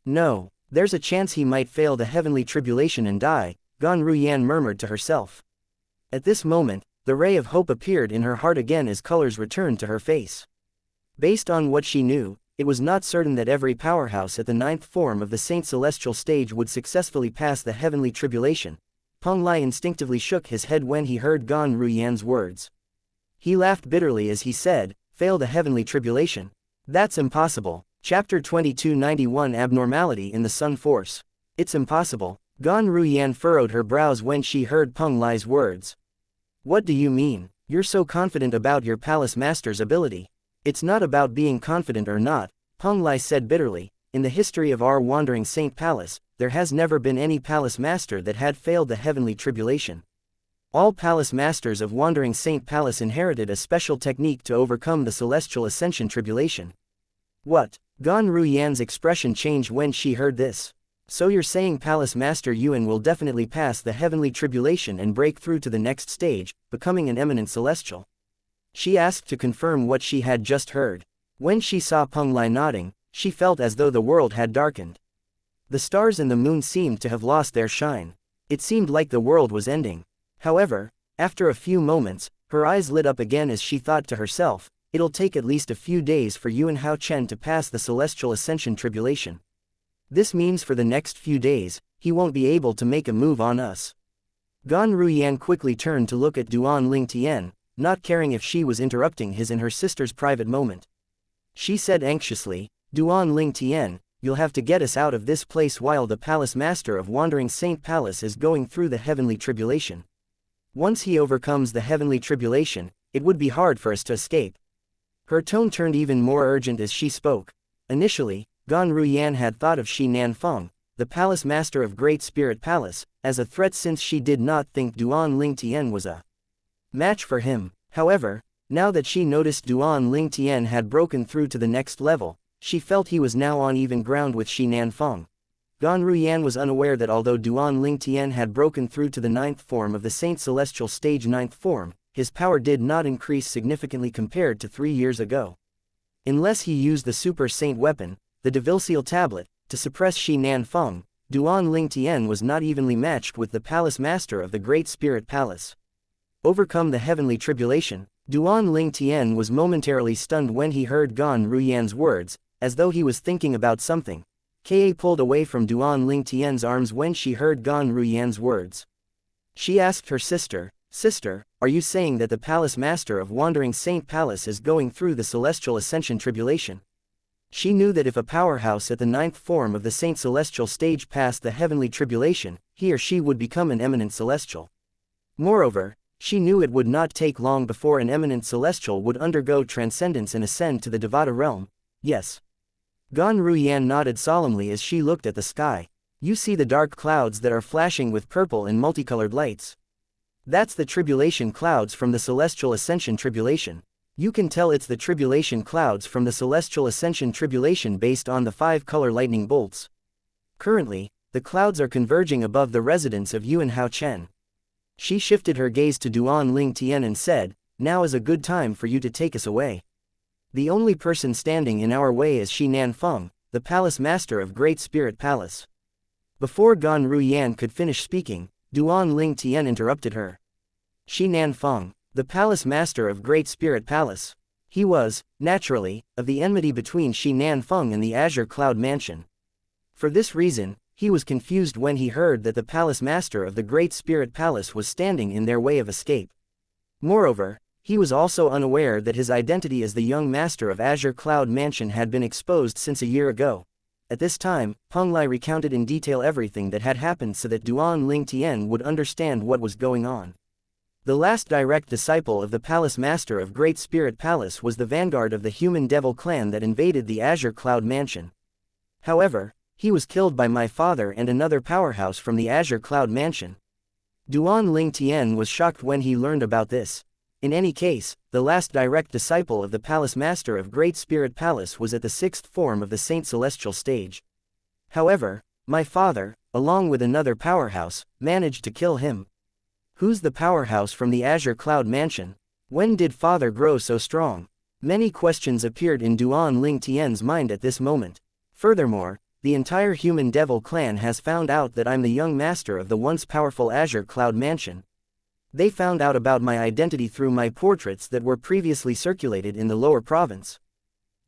No, there's a chance he might fail the heavenly tribulation and die, Gan Ruyan murmured to herself. At this moment, the ray of hope appeared in her heart again as colors returned to her face. Based on what she knew, it was not certain that every powerhouse at the 9th form of the Saint Celestial Stage would successfully pass the heavenly tribulation. Peng Lai instinctively shook his head when he heard Gan Ruyan's words. He laughed bitterly as he said, fail the heavenly tribulation? That's impossible. Chapter 2291 Abnormality in the Sun Force. It's impossible. Gan Ruyan furrowed her brows when she heard Peng Lai's words. What do you mean? You're so confident about your palace master's ability. It's not about being confident or not, Peng Lai said bitterly. In the history of our Wandering Saint Palace, there has never been any palace master that had failed the heavenly tribulation. All palace masters of Wandering Saint Palace inherited a special technique to overcome the celestial ascension tribulation. What? Gan Ruyan's expression changed when she heard this. So you're saying Palace Master Yuan will definitely pass the heavenly tribulation and break through to the next stage, becoming an eminent celestial? She asked to confirm what she had just heard. When she saw Peng Lai nodding, she felt as though the world had darkened. The stars and the moon seemed to have lost their shine. It seemed like the world was ending. However, after a few moments, her eyes lit up again as she thought to herself, it'll take at least a few days for Yuan Hao Chen to pass the celestial ascension tribulation. This means for the next few days, he won't be able to make a move on us. Gan Ruyan quickly turned to look at Duan Lingtian, not caring if she was interrupting his and her sister's private moment. She said anxiously, Duan Lingtian, you'll have to get us out of this place while the Palace Master of Wandering Saint Palace is going through the heavenly tribulation. Once he overcomes the heavenly tribulation, it would be hard for us to escape. Her tone turned even more urgent as she spoke. Initially, Gan Ruyan had thought of Shi Nanfeng, the Palace Master of Great Spirit Palace, as a threat since she did not think Duan Lingtian was a match for him. However, now that she noticed Duan Lingtian had broken through to the next level, she felt he was now on even ground with Shi Nanfeng. Gan Ruyan was unaware that although Duan Lingtian had broken through to the 9th form of the Saint Celestial Stage 9th form, his power did not increase significantly compared to 3 years ago. Unless he used the Super Saint weapon, the devil-seal tablet, to suppress Shi Nanfeng, Duan Lingtian was not evenly matched with the Palace Master of the Great Spirit Palace. Overcome the heavenly tribulation, Duan Lingtian was momentarily stunned when he heard Gan Ruyan's words, as though he was thinking about something. Ka pulled away from Duan Lingtian's arms when she heard Gan Ruyan's words. She asked her sister, Sister, are you saying that the Palace Master of Wandering Saint Palace is going through the celestial ascension tribulation? She knew that if a powerhouse at the 9th form of the Saint Celestial Stage passed the heavenly tribulation, he or she would become an eminent celestial. Moreover, she knew it would not take long before an eminent celestial would undergo transcendence and ascend to the Devata realm. Yes. Gan Ruyan nodded solemnly as she looked at the sky. You see the dark clouds that are flashing with purple and multicolored lights? That's the tribulation clouds from the celestial ascension tribulation. You can tell it's the tribulation clouds from the celestial ascension tribulation based on the 5-color lightning bolts. Currently, the clouds are converging above the residence of Yuan Hao Chen. She shifted her gaze to Duan Lingtian and said, now is a good time for you to take us away. The only person standing in our way is Shi Nanfeng, the palace master of Great Spirit Palace." Before Gan Ruyan could finish speaking, Duan Ling Tian interrupted her. Shi Nanfeng, the palace master of Great Spirit Palace. He was, naturally, of the enmity between Shi Nanfeng and the Azure Cloud Mansion. For this reason, he was confused when he heard that the palace master of the Great Spirit Palace was standing in their way of escape. Moreover, he was also unaware that his identity as the young master of Azure Cloud Mansion had been exposed since a year ago. At this time, Peng Lai recounted in detail everything that had happened so that Duan Ling Tian would understand what was going on. The last direct disciple of the palace master of Great Spirit Palace was the vanguard of the human devil clan that invaded the Azure Cloud Mansion. However, he was killed by my father and another powerhouse from the Azure Cloud Mansion. Duan Ling Tian was shocked when he learned about this. In any case, the last direct disciple of the palace master of Great Spirit Palace was at the sixth form of the Saint Celestial stage. However, my father, along with another powerhouse, managed to kill him. Who's the powerhouse from the Azure Cloud Mansion? When did father grow so strong? Many questions appeared in Duan Ling Tian's mind at this moment. Furthermore, the entire human devil clan has found out that I'm the young master of the once powerful Azure Cloud Mansion. They found out about my identity through my portraits that were previously circulated in the lower province.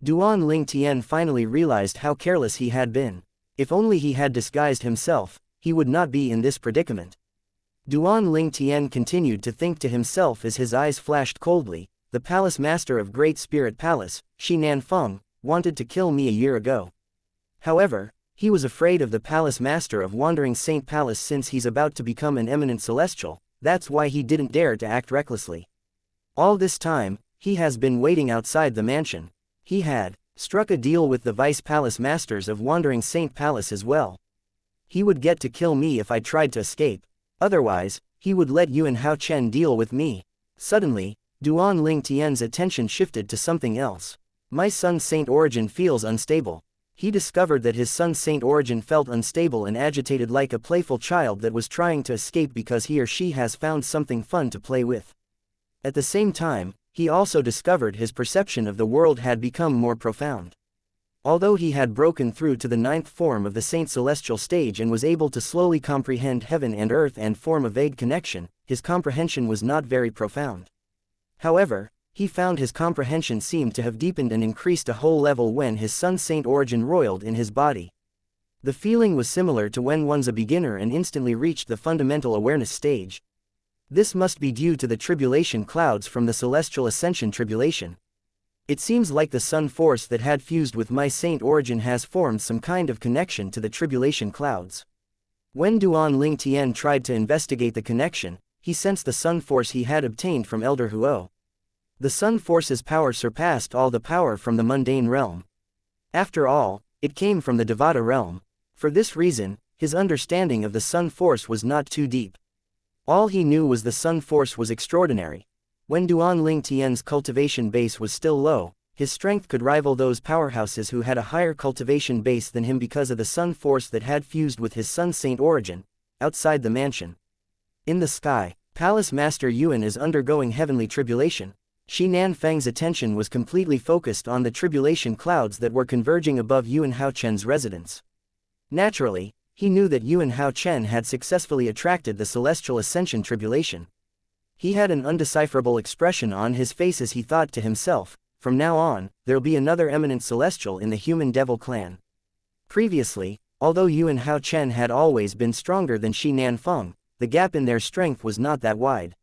Duan Ling Tian finally realized how careless he had been. If only he had disguised himself, he would not be in this predicament. Duan Ling Tian continued to think to himself as his eyes flashed coldly. The palace master of Great Spirit Palace, Shi Nanfeng, wanted to kill me a year ago. However, he was afraid of the palace master of Wandering Saint Palace since he's about to become an eminent celestial. That's why he didn't dare to act recklessly. All this time, he has been waiting outside the mansion. He had struck a deal with the vice palace masters of Wandering Saint Palace as well. He would get to kill me if I tried to escape. Otherwise, he would let Yuan Hao Chen deal with me. Suddenly, Duan Ling Tian's attention shifted to something else. My son Saint Origin feels unstable. He discovered that his son Saint Origin felt unstable and agitated like a playful child that was trying to escape because he or she has found something fun to play with. At the same time, he also discovered his perception of the world had become more profound. Although he had broken through to the ninth form of the Saint Celestial stage and was able to slowly comprehend heaven and earth and form a vague connection, his comprehension was not very profound. However, he found his comprehension seemed to have deepened and increased a whole level when his son Saint Origin roiled in his body. The feeling was similar to when one's a beginner and instantly reached the fundamental awareness stage. This must be due to the tribulation clouds from the Celestial Ascension tribulation. It seems like the sun force that had fused with my Saint Origin has formed some kind of connection to the tribulation clouds. When Duan Ling Tian tried to investigate the connection, he sensed the sun force he had obtained from Elder Huo. The sun force's power surpassed all the power from the mundane realm. After all, it came from the Devata realm. For this reason, his understanding of the sun force was not too deep. All he knew was the sun force was extraordinary. When Duan Ling Tian's cultivation base was still low, his strength could rival those powerhouses who had a higher cultivation base than him because of the sun force that had fused with his son Saint Origin, outside the mansion. In the sky, Palace Master Yuan is undergoing heavenly tribulation. Shi Nanfeng's attention was completely focused on the tribulation clouds that were converging above Yuan Hao Chen's residence. Naturally, he knew that Yuan Hao Chen had successfully attracted the Celestial Ascension tribulation. He had an undecipherable expression on his face as he thought to himself, from now on, there'll be another eminent celestial in the human devil clan. Previously, although Yuan Hao Chen had always been stronger than Shi Nanfeng, the gap in their strength was not that wide.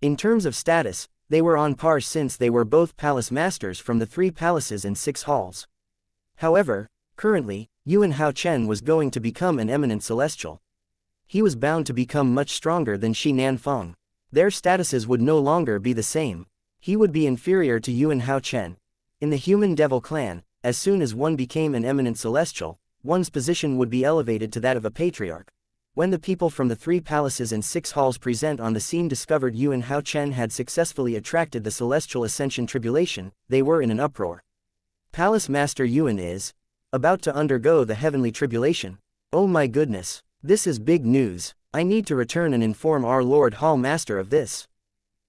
In terms of status, they were on par since they were both palace masters from the 3 palaces and 6 halls. However, currently, Yuan Hao Chen was going to become an eminent celestial. He was bound to become much stronger than Shi Nanfeng. Their statuses would no longer be the same. He would be inferior to Yuan Hao Chen. In the human devil clan, as soon as one became an eminent celestial, one's position would be elevated to that of a patriarch. When the people from the 3 palaces and 6 halls present on the scene discovered Yuan Hao Chen had successfully attracted the Celestial Ascension tribulation, they were in an uproar. Palace Master Yuan is about to undergo the heavenly tribulation. Oh my goodness, this is big news. I need to return and inform our Lord Hall Master of this.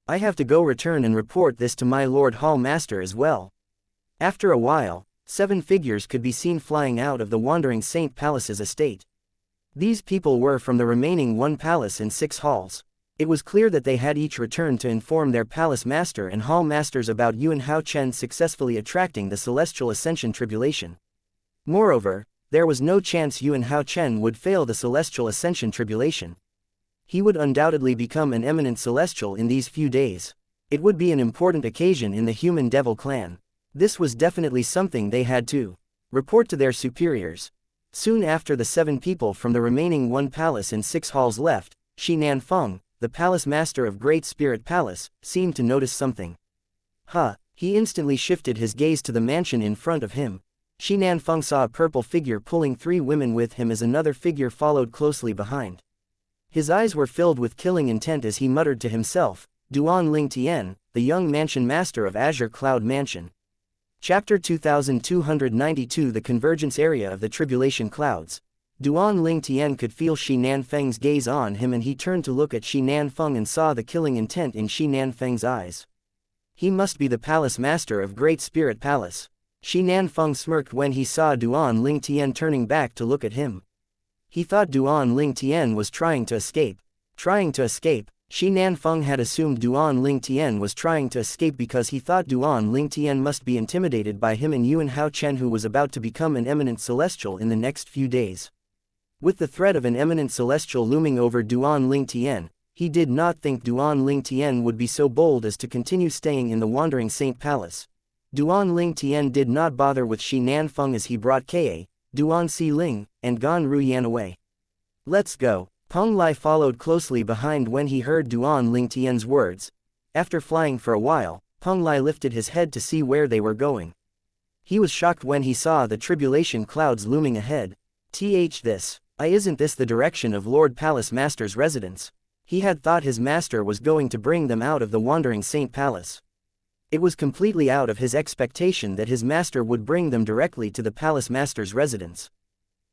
I have to go return and report this to my Lord Hall Master as well. After a while, 7 figures could be seen flying out of the wandering Saint Palace's estate. These people were from the remaining 1 palace and 6 halls. It was clear that they had each returned to inform their palace master and hall masters about Yuan Hao Chen successfully attracting the celestial ascension tribulation. Moreover, there was no chance Yuan Hao Chen would fail the celestial ascension tribulation. He would undoubtedly become an eminent celestial in these few days. It would be an important occasion in the human devil clan. This was definitely something they had to report to their superiors. Soon after the 7 people from the remaining 1 palace and 6 halls left, Shi Nanfeng, the palace master of Great Spirit Palace, seemed to notice something. He instantly shifted his gaze to the mansion in front of him. Shi Nanfeng saw a purple figure pulling 3 women with him as another figure followed closely behind. His eyes were filled with killing intent as he muttered to himself, Duan Ling Tian, the young mansion master of Azure Cloud Mansion. Chapter 2292 The Convergence Area of the Tribulation Clouds. Duan Ling Tian could feel Shi Nanfeng's gaze on him and he turned to look at Shi Nanfeng and saw the killing intent in Shi Nanfeng's eyes. He must be the palace master of Great Spirit Palace. Shi Nanfeng smirked when he saw Duan Ling Tian turning back to look at him. He thought Duan Ling Tian was trying to escape. Shi Nanfeng had assumed Duan Ling Tian was trying to escape because he thought Duan Ling Tian must be intimidated by him and Yuan Hao Chen, who was about to become an eminent celestial in the next few days. With the threat of an eminent celestial looming over Duan Ling Tian, he did not think Duan Ling Tian would be so bold as to continue staying in the wandering Saint Palace. Duan Ling Tian did not bother with Shi Nanfeng as he brought Ka, Duan Si Ling, and Gan Ruyan away. Let's go. Peng Lai followed closely behind when he heard Duan Ling Tian's words. After flying for a while, Peng Lai lifted his head to see where they were going. He was shocked when he saw the tribulation clouds looming ahead. Isn't this the direction of Lord Palace Master's residence? He had thought his master was going to bring them out of the wandering Saint Palace. It was completely out of his expectation that his master would bring them directly to the Palace Master's residence.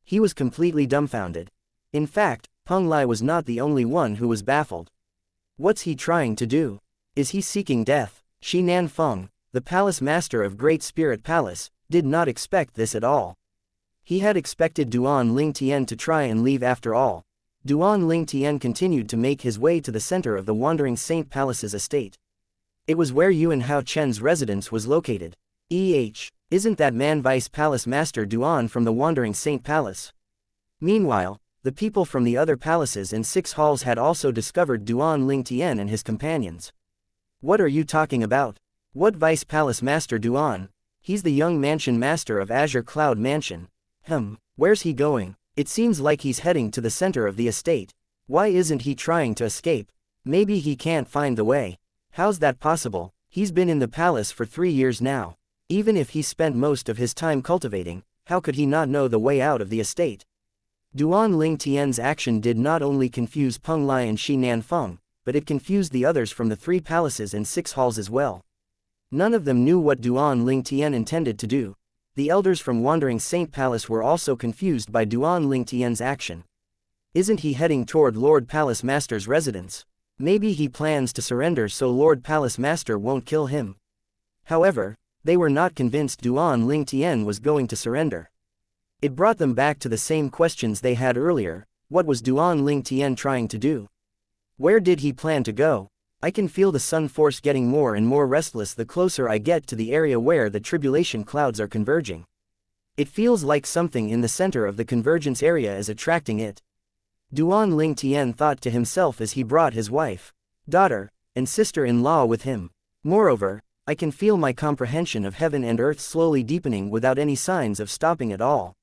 He was completely dumbfounded. In fact, Peng Lai was not the only one who was baffled. What's he trying to do? Is he seeking death? Shi Nanfeng, the palace master of Great Spirit Palace, did not expect this at all. He had expected Duan Ling Tian to try and leave after all. Duan Ling Tian continued to make his way to the center of the wandering Saint Palace's estate. It was where Yuan Hao Chen's residence was located. Isn't that man Vice Palace Master Duan from the wandering Saint Palace? Meanwhile, the people from the other palaces and 6 halls had also discovered Duan Ling Tian and his companions. What are you talking about? What Vice Palace Master Duan? He's the young mansion master of Azure Cloud Mansion. Where's he going? It seems like he's heading to the center of the estate. Why isn't he trying to escape? Maybe he can't find the way. How's that possible? He's been in the palace for 3 years now. Even if he spent most of his time cultivating, how could he not know the way out of the estate? Duan Ling Tian's action did not only confuse Peng Lai and Shi Nanfeng, but it confused the others from the 3 palaces and 6 halls as well. None of them knew what Duan Ling Tian intended to do. The elders from Wandering Saint Palace were also confused by Duan Ling Tian's action. Isn't he heading toward Lord Palace Master's residence? Maybe he plans to surrender so Lord Palace Master won't kill him. However, they were not convinced Duan Ling Tian was going to surrender. It brought them back to the same questions they had earlier. What was Duan Ling Tian trying to do? Where did he plan to go? I can feel the sun force getting more and more restless the closer I get to the area where the tribulation clouds are converging. It feels like something in the center of the convergence area is attracting it. Duan Ling Tian thought to himself as he brought his wife, daughter, and sister-in-law with him. Moreover, I can feel my comprehension of heaven and earth slowly deepening without any signs of stopping at all.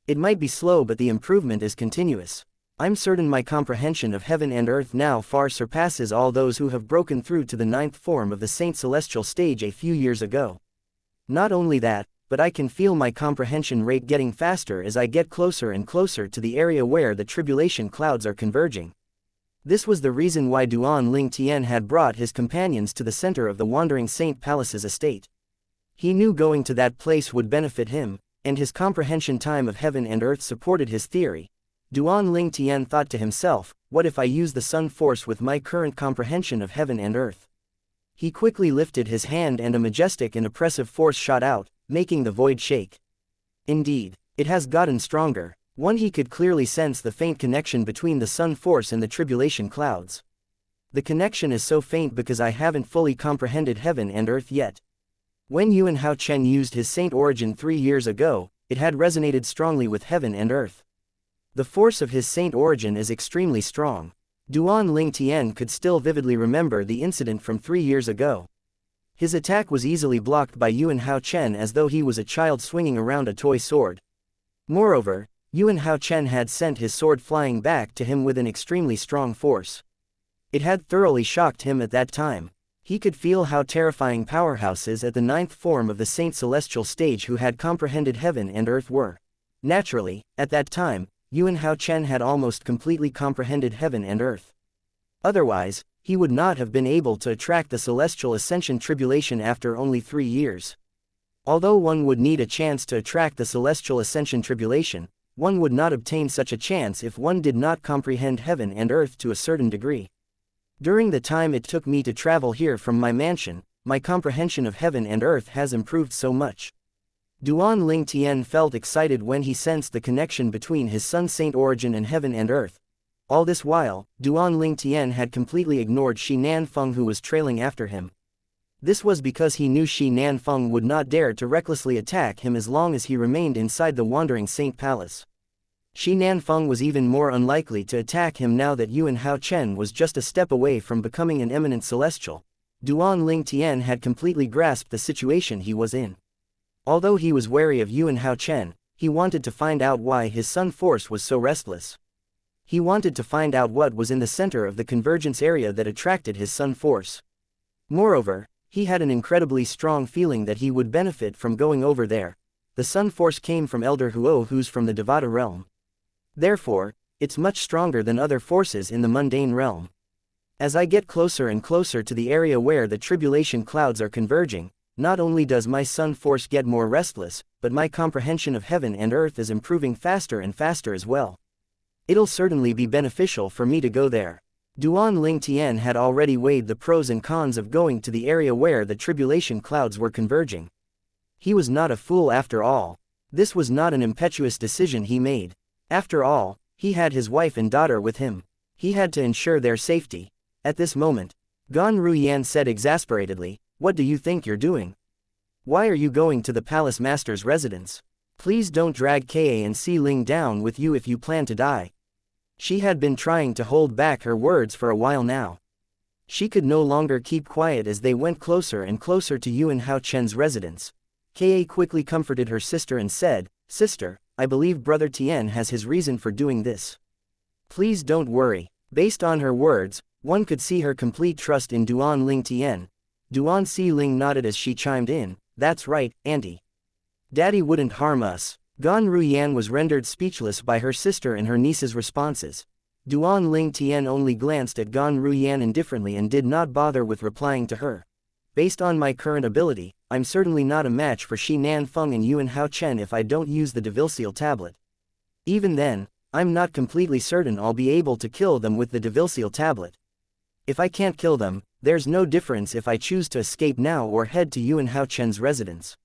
It might be slow, but the improvement is continuous. I'm certain my comprehension of heaven and earth now far surpasses all those who have broken through to the 9th form of the Saint Celestial stage a few years ago. Not only that, but I can feel my comprehension rate getting faster as I get closer and closer to the area where the tribulation clouds are converging. This was the reason why Duan Ling Tian had brought his companions to the center of the Wandering Saint Palace's estate. He knew going to that place would benefit him, and his comprehension time of heaven and earth supported his theory. Duan Ling Tian thought to himself, what if I use the sun force with my current comprehension of heaven and earth? He quickly lifted his hand and a majestic and oppressive force shot out, making the void shake. Indeed, it has gotten stronger. He could clearly sense the faint connection between the sun force and the tribulation clouds. The connection is so faint because I haven't fully comprehended heaven and earth yet. When Yuan Hao Chen used his saint origin 3 years ago, it had resonated strongly with heaven and earth. The force of his saint origin is extremely strong. Duan Ling Tian could still vividly remember the incident from 3 years ago. His attack was easily blocked by Yuan Hao Chen as though he was a child swinging around a toy sword. Moreover, Yuan Hao Chen had sent his sword flying back to him with an extremely strong force. It had thoroughly shocked him at that time. He could feel how terrifying powerhouses at the 9th form of the Saint Celestial stage who had comprehended heaven and earth were. Naturally, at that time, Yuan Hao Chen had almost completely comprehended heaven and earth. Otherwise, he would not have been able to attract the Celestial Ascension Tribulation after only 3 years. Although one would need a chance to attract the Celestial Ascension Tribulation, one would not obtain such a chance if one did not comprehend heaven and earth to a certain degree. During the time it took me to travel here from my mansion, my comprehension of heaven and earth has improved so much. Duan Ling Tian felt excited when he sensed the connection between his sun saint origin and heaven and earth. All this while, Duan Ling Tian had completely ignored Shi Nanfeng who was trailing after him. This was because he knew Shi Nanfeng would not dare to recklessly attack him as long as he remained inside the Wandering Saint Palace. Shi Nanfeng was even more unlikely to attack him now that Yuan Hao Chen was just a step away from becoming an eminent celestial. Duan Ling Tian had completely grasped the situation he was in. Although he was wary of Yuan Hao Chen, he wanted to find out why his sun force was so restless. He wanted to find out what was in the center of the convergence area that attracted his sun force. Moreover, he had an incredibly strong feeling that he would benefit from going over there. The sun force came from Elder Huo who's from the Devata realm. Therefore, it's much stronger than other forces in the mundane realm. As I get closer and closer to the area where the tribulation clouds are converging, not only does my sun force get more restless, but my comprehension of heaven and earth is improving faster and faster as well. It'll certainly be beneficial for me to go there. Duan Ling Tian had already weighed the pros and cons of going to the area where the tribulation clouds were converging. He was not a fool after all. This was not an impetuous decision he made. After all, he had his wife and daughter with him. He had to ensure their safety. At this moment, Gan Ruyan said exasperatedly, "What do you think you're doing? Why are you going to the palace master's residence? Please don't drag Ka and Si Ling down with you if you plan to die." She had been trying to hold back her words for a while now. She could no longer keep quiet as they went closer and closer to Yuan Hao Chen's residence. Ka quickly comforted her sister and said, "Sister, I believe Brother Tian has his reason for doing this. Please don't worry." Based on her words, one could see her complete trust in Duan Ling Tian. Duan Si Ling nodded as she chimed in, "That's right, Auntie. Daddy wouldn't harm us." Gan Ruyan was rendered speechless by her sister and her niece's responses. Duan Ling Tian only glanced at Gan Ruyan indifferently and did not bother with replying to her. "Based on my current ability, I'm certainly not a match for Shi Nanfeng and Yuan Hao Chen if I don't use the Devilseal tablet. Even then, I'm not completely certain I'll be able to kill them with the Devilseal tablet. If I can't kill them, there's no difference if I choose to escape now or head to Yuan Hao Chen's residence.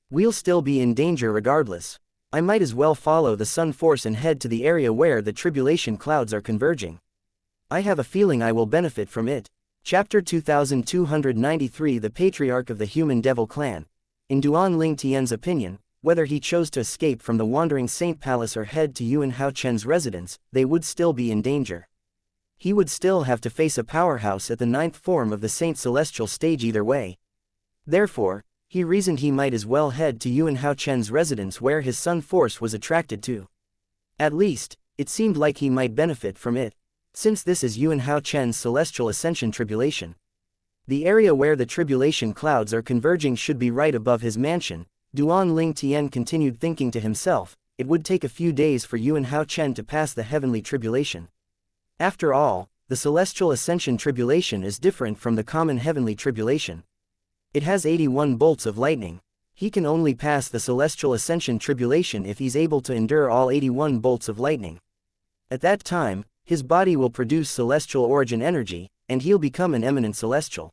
We'll still be in danger regardless. I might as well follow the sun force and head to the area where the tribulation clouds are converging. I have a feeling I will benefit from it." Chapter 2293 The Patriarch of the Human Devil Clan. In Duan Ling Tian's opinion, whether he chose to escape from the Wandering Saint Palace or head to Yuan Hao Chen's residence, they would still be in danger. He would still have to face a powerhouse at the 9th form of the Saint Celestial stage either way. Therefore, he reasoned he might as well head to Yuan Hao Chen's residence where his sun force was attracted to. At least, it seemed like he might benefit from it, since this is Yuan Hao Chen's Celestial Ascension Tribulation. The area where the tribulation clouds are converging should be right above his mansion. Duan Ling Tian continued thinking to himself, it would take a few days for Yuan Hao Chen to pass the heavenly tribulation. After all, the Celestial Ascension Tribulation is different from the common heavenly tribulation. It has 81 bolts of lightning. He can only pass the Celestial Ascension Tribulation if he's able to endure all 81 bolts of lightning. At that time, his body will produce celestial origin energy, and he'll become an eminent celestial.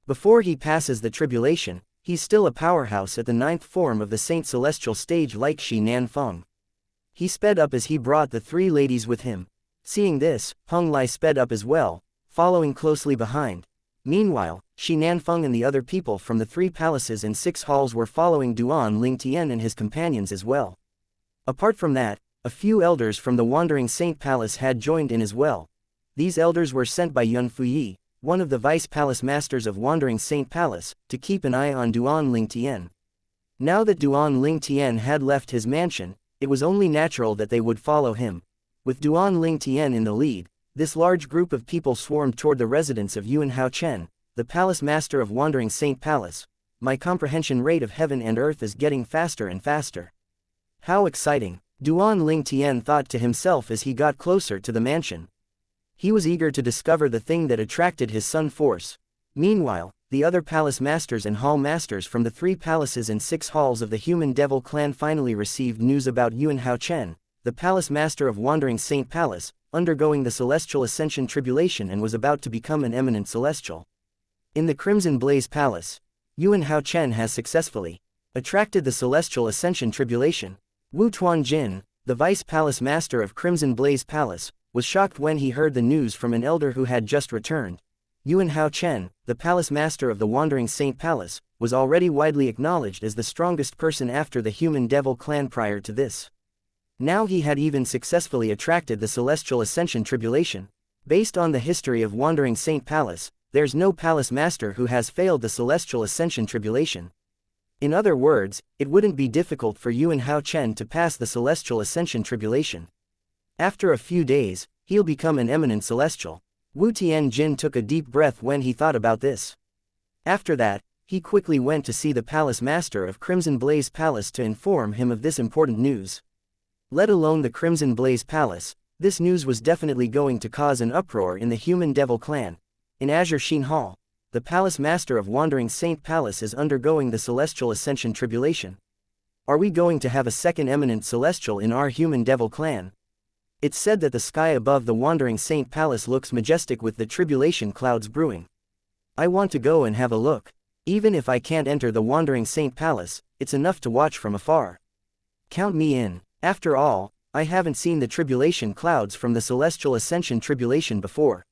Before he passes the tribulation, he's still a powerhouse at the 9th form of the Saint Celestial stage like Shi Nanfeng. He sped up as he brought the 3 ladies with him. Seeing this, Heng Lai sped up as well, following closely behind. Meanwhile, Shi Nanfeng and the other people from the 3 palaces and 6 halls were following Duan Lingtian and his companions as well. Apart from that, a few elders from the Wandering Saint Palace had joined in as well. These elders were sent by Yun Fuyi, one of the vice palace masters of Wandering Saint Palace, to keep an eye on Duan Lingtian. Now that Duan Lingtian had left his mansion, it was only natural that they would follow him. With Duan Lingtian in the lead, this large group of people swarmed toward the residence of Yuan Haochen, the palace master of Wandering Saint Palace. My comprehension rate of heaven and earth is getting faster and faster. How exciting! Duan Lingtian thought to himself as he got closer to the mansion. He was eager to discover the thing that attracted his sun force. Meanwhile, the other palace masters and hall masters from the 3 palaces and 6 halls of the human devil clan finally received news about Yuan Haochen, the palace master of Wandering Saint Palace, undergoing the celestial ascension tribulation and was about to become an eminent celestial. In the Crimson Blaze Palace, Yuan Haochen has successfully attracted the celestial ascension tribulation. Wu Tuanjin, the vice palace master of Crimson Blaze Palace, was shocked when he heard the news from an elder who had just returned. Yuan Haochen, the palace master of the Wandering Saint Palace, was already widely acknowledged as the strongest person after the human devil clan prior to this. Now he had even successfully attracted the celestial ascension tribulation. Based on the history of Wandering Saint Palace, there's no palace master who has failed the celestial ascension tribulation. In other words, it wouldn't be difficult for Yuan Haochen to pass the celestial ascension tribulation. After a few days, he'll become an eminent celestial. Wu Tianjin took a deep breath when he thought about this. After that, he quickly went to see the palace master of Crimson Blaze Palace to inform him of this important news. Let alone the Crimson Blaze Palace, this news was definitely going to cause an uproar in the human devil clan. In Azure Sheen Hall, the palace master of Wandering Saint Palace is undergoing the celestial ascension tribulation. Are we going to have a second eminent celestial in our human devil clan? It's said that the sky above the Wandering Saint Palace looks majestic with the tribulation clouds brewing. I want to go and have a look. Even if I can't enter the Wandering Saint Palace, it's enough to watch from afar. Count me in. After all, I haven't seen the tribulation clouds from the celestial ascension tribulation before.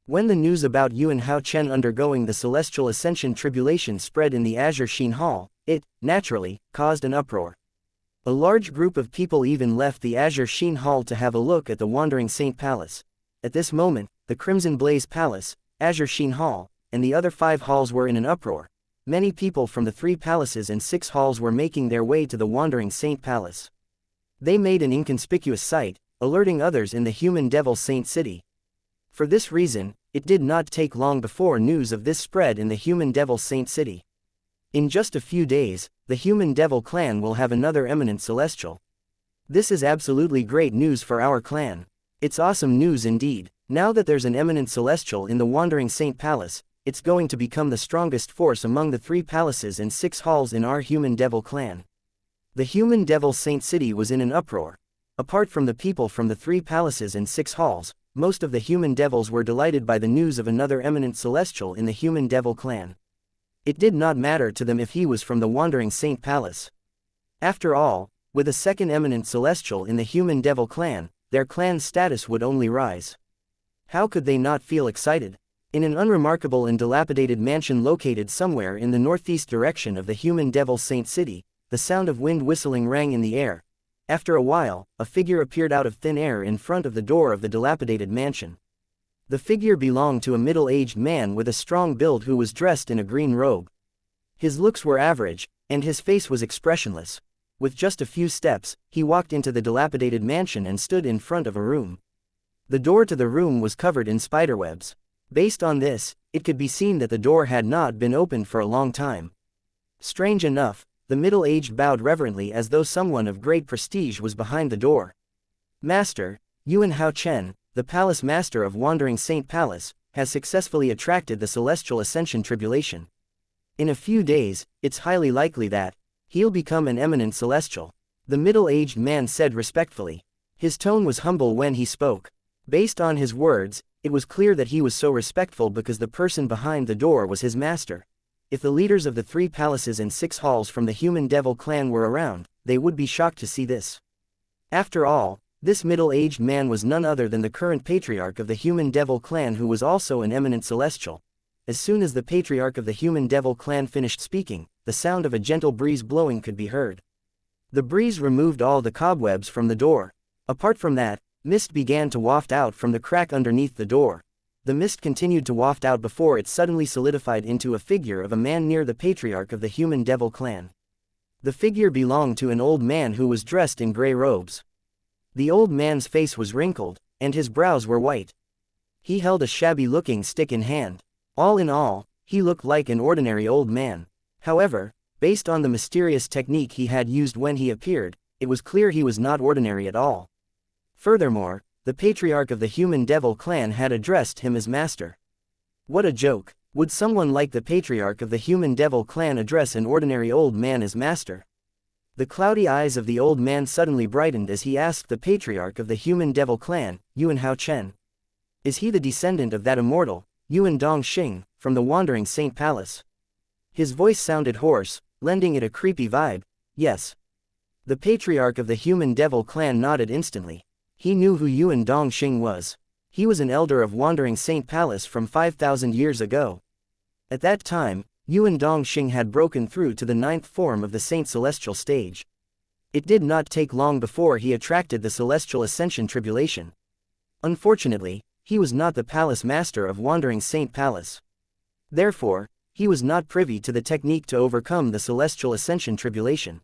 When the news about Yuan Haochen undergoing the celestial ascension tribulation spread in the Azure Sheen Hall, it, naturally, caused an uproar. A large group of people even left the Azure Sheen Hall to have a look at the Wandering Saint Palace. At this moment, the Crimson Blaze Palace, Azure Sheen Hall, and the other 5 halls were in an uproar. Many people from the 3 palaces and 6 halls were making their way to the Wandering Saint Palace. They made an inconspicuous sight, alerting others in the human devil Saint City. For this reason, it did not take long before news of this spread in the human devil Saint City. In just a few days, the human devil clan will have another eminent celestial. This is absolutely great news for our clan. It's awesome news indeed. Now that there's an eminent celestial in the Wandering Saint Palace, it's going to become the strongest force among the 3 palaces and 6 halls in our human devil clan. The human devil Saint City was in an uproar. Apart from the people from the 3 palaces and 6 halls, most of the human devils were delighted by the news of another eminent celestial in the human devil clan. It did not matter to them if he was from the Wandering Saint Palace. After all, with a second eminent celestial in the human devil clan, their clan's status would only rise. How could they not feel excited? In an unremarkable and dilapidated mansion located somewhere in the northeast direction of the human devil Saint City, the sound of wind whistling rang in the air. After a while, a figure appeared out of thin air in front of the door of the dilapidated mansion. The figure belonged to a middle-aged man with a strong build who was dressed in a green robe. His looks were average, and his face was expressionless. With just a few steps, he walked into the dilapidated mansion and stood in front of a room. The door to the room was covered in spiderwebs. Based on this, it could be seen that the door had not been opened for a long time. Strange enough, the middle-aged bowed reverently as though someone of great prestige was behind the door. Master, Yuan Haochen, the palace master of Wandering Saint Palace, has successfully attracted the celestial ascension tribulation. In a few days, it's highly likely that he'll become an eminent celestial, the middle-aged man said respectfully. His tone was humble when he spoke. Based on his words, It was clear that he was so respectful because the person behind the door was his master. If the leaders of the 3 palaces and 6 halls from the human devil clan were around, they would be shocked to see this. After all, this middle-aged man was none other than the current patriarch of the human devil clan, who was also an eminent celestial. As soon as the patriarch of the human devil clan finished speaking, the sound of a gentle breeze blowing could be heard. The breeze removed all the cobwebs from the door. Apart from that, mist began to waft out from the crack underneath the door. The mist continued to waft out before it suddenly solidified into a figure of a man near the patriarch of the human devil clan. The figure belonged to an old man who was dressed in gray robes. The old man's face was wrinkled, and his brows were white. He held a shabby-looking stick in hand. All in all, he looked like an ordinary old man. However, based on the mysterious technique he had used when he appeared, it was clear he was not ordinary at all. Furthermore, the patriarch of the human devil clan had addressed him as master. What a joke! Would someone like the patriarch of the human devil clan address an ordinary old man as master? The cloudy eyes of the old man suddenly brightened as he asked the patriarch of the human devil clan, Yuan Hao Chen. Is he the descendant of that immortal, Yuan Dongxing, from the wandering Saint Palace? His voice sounded hoarse, lending it a creepy vibe. Yes. The patriarch of the human devil clan nodded instantly. He knew who Yuan Dongxing was. He was an elder of wandering Saint Palace from 5,000 years ago. At that time, Yuan Dongxing had broken through to the 9th form of the Saint Celestial stage. It did not take long before he attracted the Celestial Ascension Tribulation. Unfortunately, he was not the Palace Master of Wandering Saint Palace. Therefore, he was not privy to the technique to overcome the Celestial Ascension Tribulation.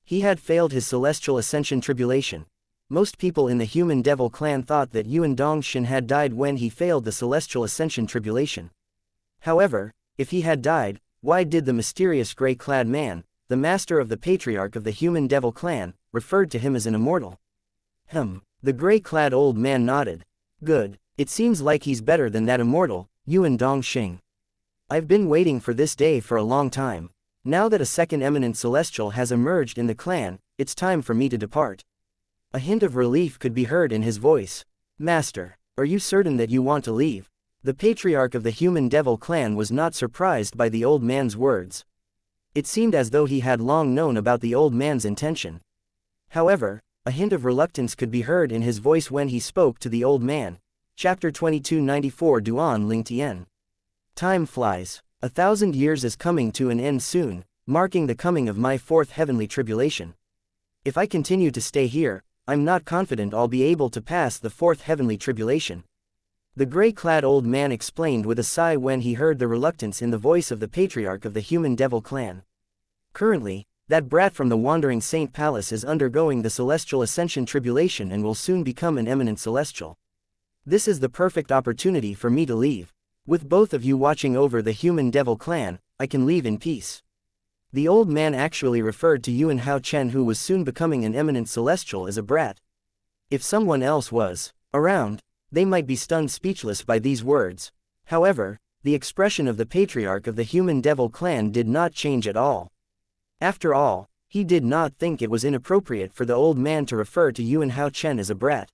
He had failed his Celestial Ascension Tribulation. Most people in the human devil clan thought that Yuan Dongxing had died when he failed the Celestial Ascension Tribulation. However, if he had died, why did the mysterious gray-clad man, the master of the patriarch of the human devil clan, referred to him as an immortal? The gray-clad old man nodded. Good. It seems like he's better than that immortal, Yuan Dongxing. I've been waiting for this day for a long time. Now that a second eminent celestial has emerged in the clan, it's time for me to depart. A hint of relief could be heard in his voice. Master, are you certain that you want to leave? The patriarch of the human devil clan was not surprised by the old man's words. It seemed as though he had long known about the old man's intention. However, a hint of reluctance could be heard in his voice when he spoke to the old man. Chapter 2294 Duan Ling Tian. Time flies. 1,000 years is coming to an end soon, marking the coming of my 4th heavenly tribulation. If I continue to stay here, I'm not confident I'll be able to pass the 4th heavenly tribulation. The gray-clad old man explained with a sigh when he heard the reluctance in the voice of the patriarch of the human devil clan. Currently, that brat from the wandering Saint Palace is undergoing the Celestial Ascension Tribulation and will soon become an eminent celestial. This is the perfect opportunity for me to leave. With both of you watching over the human devil clan, I can leave in peace. The old man actually referred to Yuan Hao Chen, who was soon becoming an eminent celestial, as a brat. If someone else was around, they might be stunned speechless by these words. However, the expression of the patriarch of the human devil clan did not change at all. After all, he did not think it was inappropriate for the old man to refer to Yuan Hao Chen as a brat.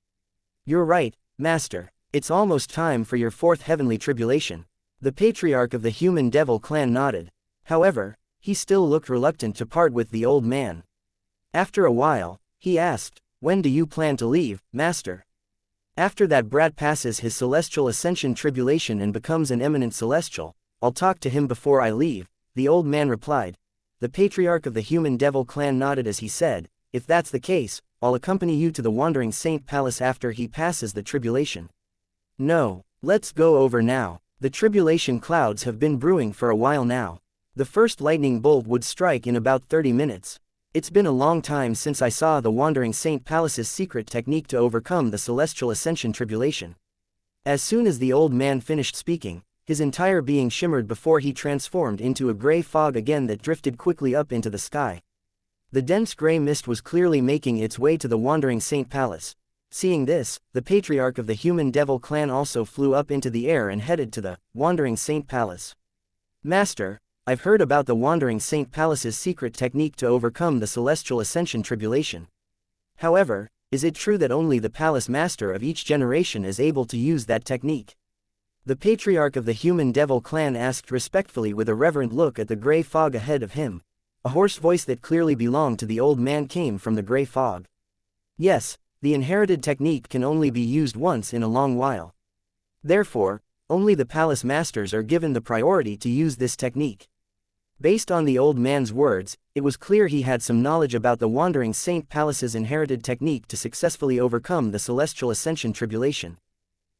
You're right, master. It's almost time for your 4th heavenly tribulation. The patriarch of the human devil clan nodded. However, he still looked reluctant to part with the old man. After a while, he asked, "When do you plan to leave, master?" "After that brat passes his Celestial Ascension Tribulation and becomes an eminent celestial, I'll talk to him before I leave," the old man replied. The patriarch of the human devil clan nodded as he said, "If that's the case, I'll accompany you to the wandering Saint Palace after he passes the tribulation." "No, let's go over now. The tribulation clouds have been brewing for a while now. The first lightning bolt would strike in about 30 minutes. It's been a long time since I saw the wandering Saint Palace's secret technique to overcome the Celestial Ascension Tribulation." As soon as the old man finished speaking, his entire being shimmered before he transformed into a gray fog again that drifted quickly up into the sky. The dense gray mist was clearly making its way to the wandering Saint Palace. Seeing this, the patriarch of the human devil clan also flew up into the air and headed to the wandering Saint Palace. "Master, I've heard about the wandering Saint Palace's secret technique to overcome the Celestial Ascension Tribulation. However, Is it true that only the palace master of each generation is able to use that technique? The patriarch of the human devil clan asked respectfully with a reverent look at the gray fog ahead of him. A hoarse voice that clearly belonged to the old man came from the gray fog. Yes, the inherited technique can only be used once in a long while. Therefore, only the palace masters are given the priority to use this technique. Based on the old man's words, it was clear he had some knowledge about the Wandering Saint Palace's inherited technique to successfully overcome the Celestial Ascension tribulation.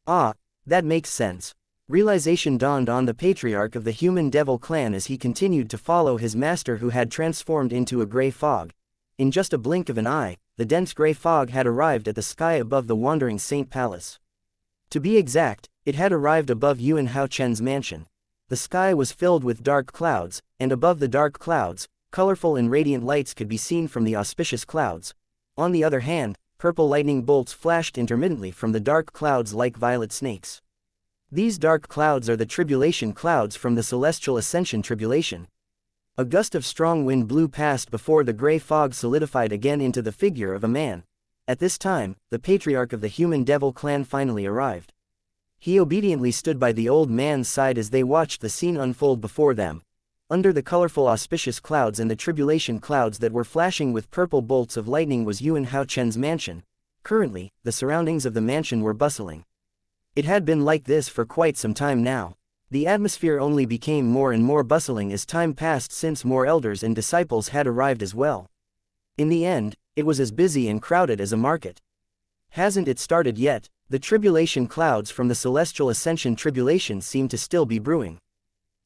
Ah, that makes sense. Realization dawned on the patriarch of the human devil clan as he continued to follow his master who had transformed into a gray fog. In just a blink of an eye, the dense gray fog had arrived at the sky above the Wandering Saint Palace. To be exact, it had arrived above Yuan Hao Chen's mansion. The sky was filled with dark clouds, and above the dark clouds, colorful and radiant lights could be seen from the auspicious clouds. On the other hand, purple lightning bolts flashed intermittently from the dark clouds like violet snakes. These dark clouds are the tribulation clouds from the Celestial Ascension tribulation. A gust of strong wind blew past before the gray fog solidified again into the figure of a man. At this time, the patriarch of the human devil clan finally arrived. He obediently stood by the old man's side as they watched the scene unfold before them. Under the colorful auspicious clouds and the tribulation clouds that were flashing with purple bolts of lightning was Yuan Hao Chen's mansion. Currently, the surroundings of the mansion were bustling. It had been like this for quite some time now. The atmosphere only became more and more bustling as time passed since more elders and disciples had arrived as well. In the end, it was as busy and crowded as a market. Hasn't it started yet? The tribulation clouds from the Celestial Ascension tribulation seem to still be brewing.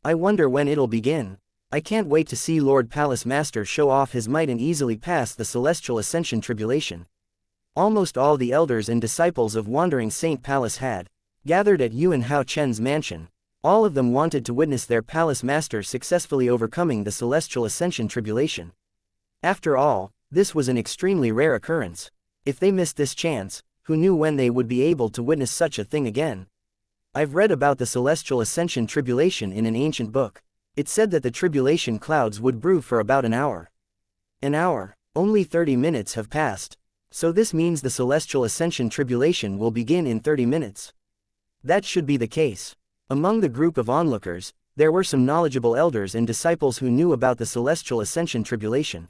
I wonder when it'll begin. I can't wait to see Lord Palace Master show off his might and easily pass the Celestial Ascension tribulation. Almost all the elders and disciples of Wandering Saint Palace had gathered at Yuan Hao Chen's mansion. All of them wanted to witness their palace master successfully overcoming the Celestial Ascension tribulation. After all, this was an extremely rare occurrence. If they missed this chance, who knew when they would be able to witness such a thing again? I've read about the Celestial Ascension tribulation in an ancient book. It said that the tribulation clouds would brew for about an hour. An hour? Only 30 minutes have passed. So this means the Celestial Ascension tribulation will begin in 30 minutes. That should be the case. Among the group of onlookers, there were some knowledgeable elders and disciples who knew about the Celestial Ascension tribulation.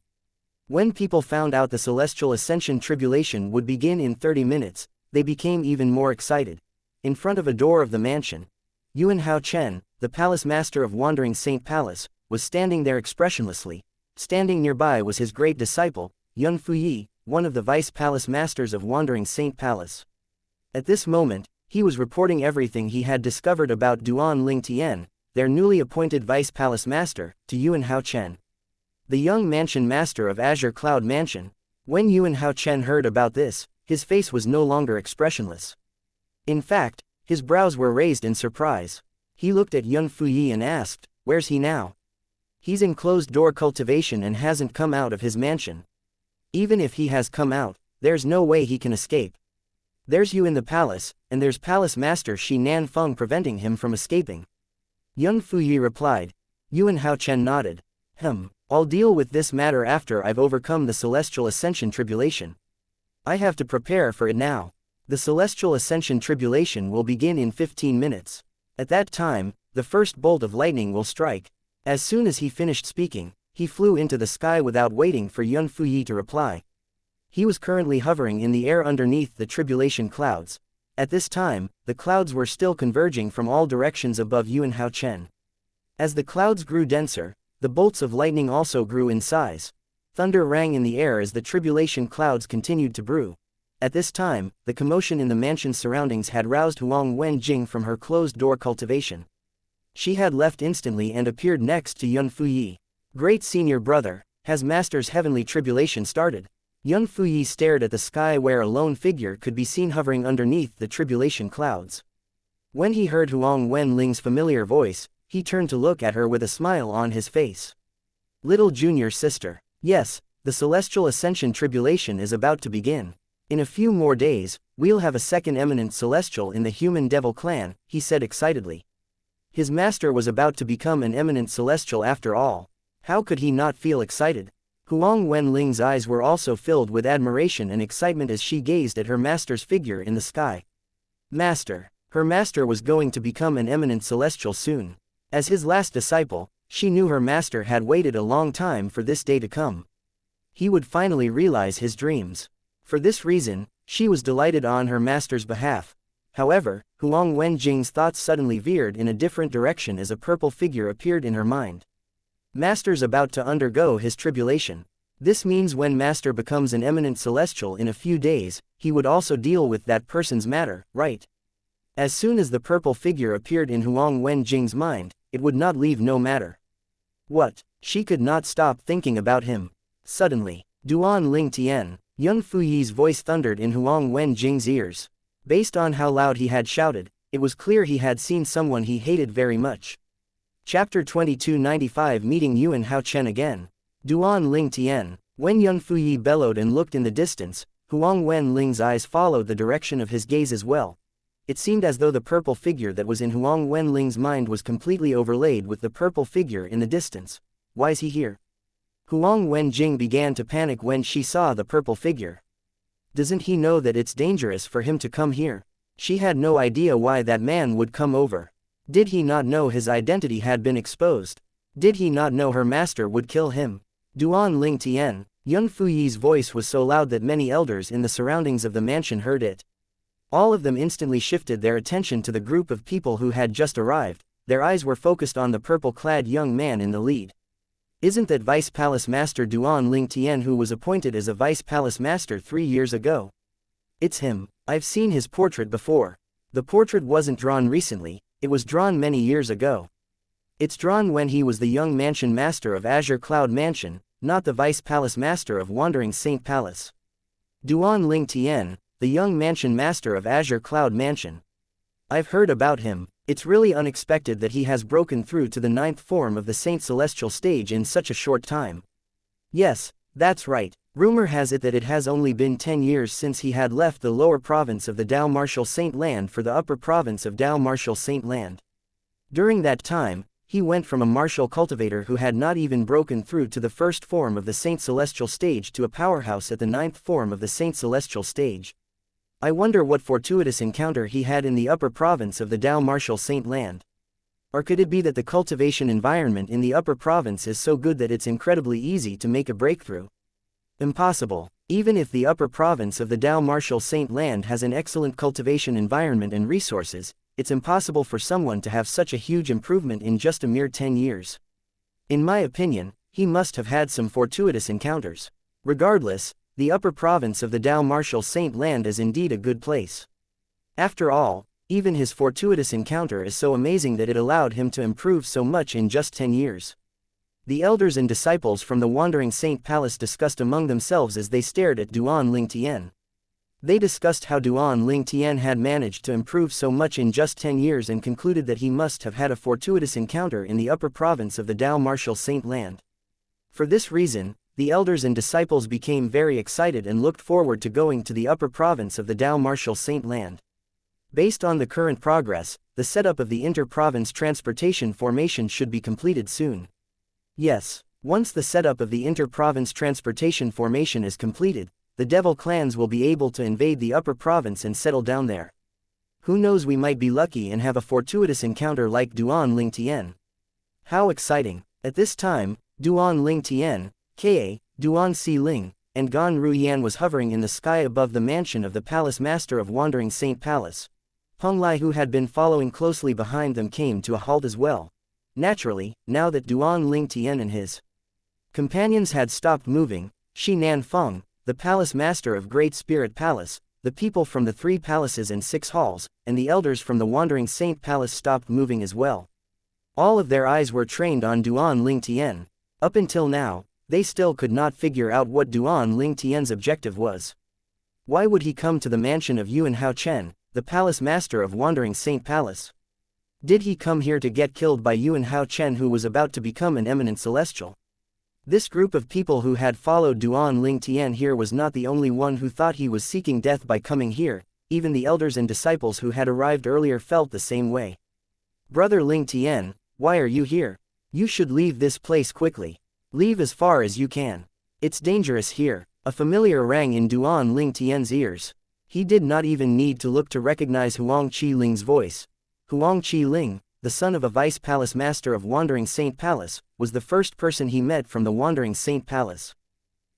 When people found out the Celestial Ascension tribulation would begin in 30 minutes, they became even more excited. In front of a door of the mansion, Yuan Hao Chen, the palace master of Wandering Saint Palace, was standing there expressionlessly. Standing nearby was his great disciple, Yun Fuyi, one of the vice palace masters of Wandering Saint Palace. At this moment, he was reporting everything he had discovered about Duan Ling Tian, their newly appointed vice palace master, to Yuan Hao Chen, the young mansion master of Azure Cloud Mansion. When Yuan Hao Chen heard about this, his face was no longer expressionless. In fact, his brows were raised in surprise. He looked at Yun Fuyi and asked, "Where's he now?" "He's in closed-door cultivation and hasn't come out of his mansion. Even if he has come out, there's no way he can escape. There's you in the palace, and there's Palace Master Shi Nanfeng preventing him from escaping." Yun Fuyi replied. Yuan Hao Chen nodded. I'll deal with this matter after I've overcome the Celestial Ascension tribulation. I have to prepare for it now. The Celestial Ascension tribulation will begin in 15 minutes. At that time, the first bolt of lightning will strike. As soon as he finished speaking, he flew into the sky without waiting for Yun Fuyi to reply. He was currently hovering in the air underneath the tribulation clouds. At this time, the clouds were still converging from all directions above Yuan Hao Chen. As the clouds grew denser, the bolts of lightning also grew in size. Thunder rang in the air as the tribulation clouds continued to brew. At this time, the commotion in the mansion's surroundings had roused Huang Wenjing from her closed-door cultivation. She had left instantly and appeared next to Yun Fuyi. "Great senior brother, has Master's heavenly tribulation started?" Yun Fuyi stared at the sky where a lone figure could be seen hovering underneath the tribulation clouds. When he heard Huang Wenling's familiar voice, he turned to look at her with a smile on his face. "Little junior sister, yes, the Celestial Ascension tribulation is about to begin. In a few more days, we'll have a second eminent celestial in the human devil clan," he said excitedly. His master was about to become an eminent celestial after all. How could he not feel excited? Huang Wenling's eyes were also filled with admiration and excitement as she gazed at her master's figure in the sky. Master. Her master was going to become an eminent celestial soon. As his last disciple, she knew her master had waited a long time for this day to come. He would finally realize his dreams. For this reason, she was delighted on her master's behalf. However, Huang Wenjing's thoughts suddenly veered in a different direction as a purple figure appeared in her mind. Master's about to undergo his tribulation. This means when Master becomes an eminent celestial in a few days, he would also deal with that person's matter, right? As soon as the purple figure appeared in Huang Wenjing's mind, it would not leave no matter. What? She could not stop thinking about him. Suddenly, Duan Ling Tian, Yun Fuyi's voice thundered in Huang Wenjing's ears. Based on how loud he had shouted, it was clear he had seen someone he hated very much. Chapter 2295 Meeting Yuan Hao Chen again. Duan Ling Tian. When Yun Fuyi bellowed and looked in the distance, Huang Wenling's eyes followed the direction of his gaze as well. It seemed as though the purple figure that was in Huang Wenling's mind was completely overlaid with the purple figure in the distance. Why's he here? Huang Wenjing began to panic when she saw the purple figure. Doesn't he know that it's dangerous for him to come here? She had no idea why that man would come over. Did he not know his identity had been exposed? Did he not know her master would kill him? Duan Ling Tian, Yun Fuyi's voice was so loud that many elders in the surroundings of the mansion heard it. All of them instantly shifted their attention to the group of people who had just arrived. Their eyes were focused on the purple-clad young man in the lead. Isn't that Vice Palace Master Duan Ling Tian who was appointed as a Vice Palace Master 3 years ago? It's him. I've seen his portrait before. The portrait wasn't drawn recently, it was drawn many years ago. It's drawn when he was the young mansion master of Azure Cloud Mansion, not the Vice Palace Master of Wandering Saint Palace. Duan Ling Tian, the young mansion master of Azure Cloud Mansion. I've heard about him. It's really unexpected that he has broken through to the 9th form of the Saint Celestial stage in such a short time. Yes, that's right. Rumor has it that it has only been 10 years since he had left the lower province of the Dao Martial Saint Land for the upper province of Dao Martial Saint Land. During that time, he went from a martial cultivator who had not even broken through to the 1st form of the Saint Celestial stage to a powerhouse at the 9th form of the Saint Celestial stage. I wonder what fortuitous encounter he had in the upper province of the Dao Martial Saint Land. Or could it be that the cultivation environment in the upper province is so good that it's incredibly easy to make a breakthrough? Impossible. Even if the upper province of the Dao Martial Saint Land has an excellent cultivation environment and resources, it's impossible for someone to have such a huge improvement in just a mere 10 years. In my opinion, he must have had some fortuitous encounters. Regardless, the upper province of the Dao Martial Saint Land is indeed a good place. After all, even his fortuitous encounter is so amazing that it allowed him to improve so much in just 10 years. The elders and disciples from the Wandering Saint Palace discussed among themselves as they stared at Duan Ling Tian. They discussed how Duan Ling Tian had managed to improve so much in just 10 years and concluded that he must have had a fortuitous encounter in the upper province of the Dao Martial Saint Land. For this reason, the elders and disciples became very excited and looked forward to going to the upper province of the Dao Martial Saint Land. Based on the current progress, the setup of the inter-province transportation formation should be completed soon. Yes, once the setup of the inter-province transportation formation is completed, the devil clans will be able to invade the upper province and settle down there. Who knows, we might be lucky and have a fortuitous encounter like Duan Ling Tian. How exciting! At this time, Duan Ling Tian, Ka, Duan Si Ling, and Gan Ruyan was hovering in the sky above the mansion of the Palace Master of Wandering Saint Palace. Peng Lai, who had been following closely behind them, came to a halt as well. Naturally, now that Duan Ling Tian and his companions had stopped moving, Shi Nan Feng, the Palace Master of Great Spirit Palace, the people from the 3 palaces and 6 halls, and the elders from the Wandering Saint Palace stopped moving as well. All of their eyes were trained on Duan Ling Tian. Up until now, they still could not figure out what Duan Ling Tian's objective was. Why would he come to the mansion of Yuan Hao Chen, the Palace Master of Wandering Saint Palace? Did he come here to get killed by Yuan Hao Chen, who was about to become an eminent celestial? This group of people who had followed Duan Ling Tian here was not the only one who thought he was seeking death by coming here. Even the elders and disciples who had arrived earlier felt the same way. Brother Ling Tian, why are you here? You should leave this place quickly. Leave as far as you can. It's dangerous here, a familiar rang in Duan Ling Tian's ears. He did not even need to look to recognize Huang Qiling's voice. Huang Qiling, the son of a vice palace master of Wandering Saint Palace, was the first person he met from the Wandering Saint Palace.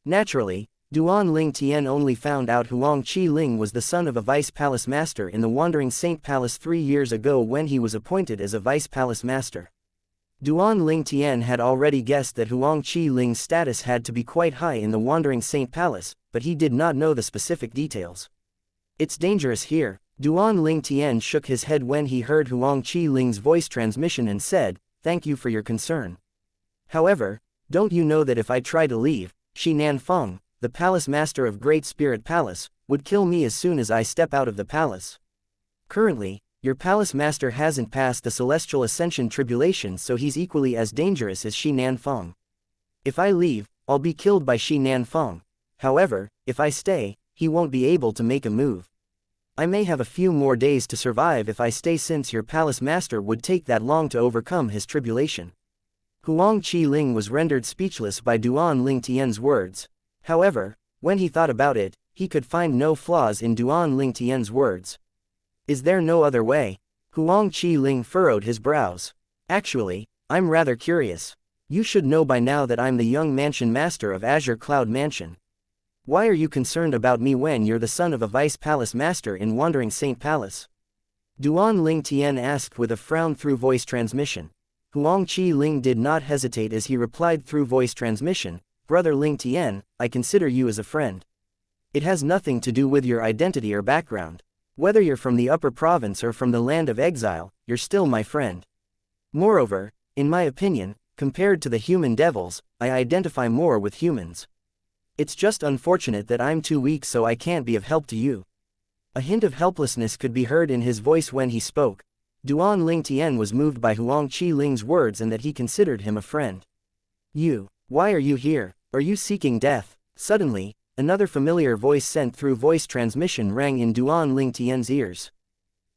Naturally, Duan Ling Tian only found out Huang Qiling was the son of a vice palace master in the Wandering Saint Palace 3 years ago when he was appointed as a vice palace master. Duan Ling Tian had already guessed that Huang Qiling's status had to be quite high in the Wandering Saint Palace, but he did not know the specific details. It's dangerous here. Duan Ling Tian shook his head when he heard Huang Qiling's voice transmission and said, "Thank you for your concern. However, don't you know that if I try to leave, Shi Nanfeng, the palace master of Great Spirit Palace, would kill me as soon as I step out of the palace? Currently, your palace master hasn't passed the Celestial Ascension Tribulation, so he's equally as dangerous as Shi Nanfeng. If I leave, I'll be killed by Shi Nanfeng. However, if I stay, he won't be able to make a move. I may have a few more days to survive if I stay, since your palace master would take that long to overcome his tribulation." Huang Qiling was rendered speechless by Duan Ling Tian's words. However, when he thought about it, he could find no flaws in Duan Ling Tian's words. Is there no other way? Huang Qiling furrowed his brows. Actually, I'm rather curious. You should know by now that I'm the young mansion master of Azure Cloud Mansion. Why are you concerned about me when you're the son of a vice palace master in Wandering Saint Palace? Duan Ling Tian asked with a frown through voice transmission. Huang Qiling did not hesitate as he replied through voice transmission, "Brother Ling Tian, I consider you as a friend. It has nothing to do with your identity or background. Whether you're from the upper province or from the land of exile, you're still my friend. Moreover, in my opinion, compared to the human devils, I identify more with humans. It's just unfortunate that I'm too weak, so I can't be of help to you." A hint of helplessness could be heard in his voice when he spoke. Duan Ling Tian was moved by Huang Qiling's words and that he considered him a friend. Why are you here? Are you seeking death?" Suddenly, another familiar voice sent through voice transmission rang in Duan Ling Tian's ears.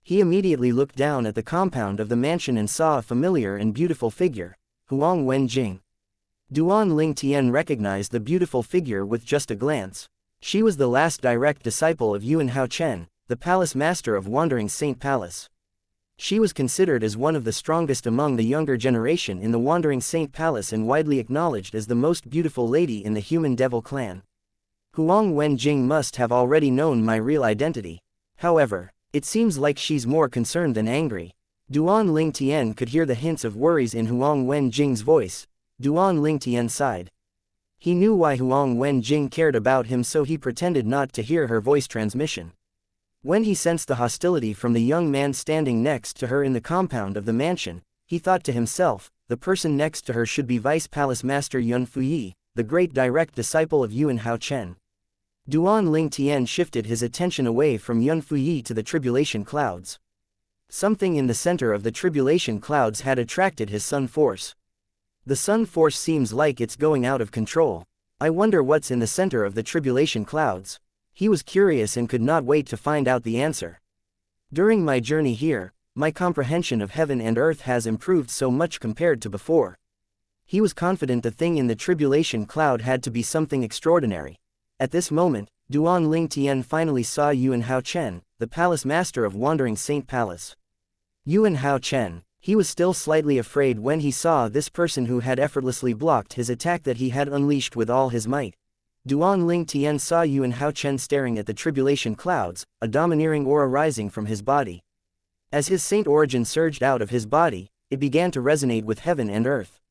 He immediately looked down at the compound of the mansion and saw a familiar and beautiful figure, Huang Wenjing. Duan Ling Tian recognized the beautiful figure with just a glance. She was the last direct disciple of Yuan Hao Chen, the palace master of Wandering Saint Palace. She was considered as one of the strongest among the younger generation in the Wandering Saint Palace and widely acknowledged as the most beautiful lady in the human devil clan. Huang Wenjing must have already known my real identity. However, it seems like she's more concerned than angry. Duan Ling Tian could hear the hints of worries in Huang Wenjing's voice. Duan Ling Tian sighed. He knew why Huang Wenjing cared about him, so he pretended not to hear her voice transmission. When he sensed the hostility from the young man standing next to her in the compound of the mansion, he thought to himself, the person next to her should be Vice Palace Master Yun Fuyi, the great direct disciple of Yuan Hao Chen. Duan Ling Tian shifted his attention away from Yun Fuyi to the tribulation clouds. Something in the center of the tribulation clouds had attracted his sun force. The sun force seems like it's going out of control. I wonder what's in the center of the tribulation clouds. He was curious and could not wait to find out the answer. During my journey here, my comprehension of heaven and earth has improved so much compared to before. He was confident the thing in the tribulation cloud had to be something extraordinary. At this moment, Duan Ling Tian finally saw Yuan Hao Chen, the palace master of Wandering Saint Palace. Yuan Hao Chen. He was still slightly afraid when he saw this person who had effortlessly blocked his attack that he had unleashed with all his might. Duan Ling Tian saw Yuan Hao Chen staring at the tribulation clouds, a domineering aura rising from his body. As his saint origin surged out of his body, it began to resonate with heaven and earth.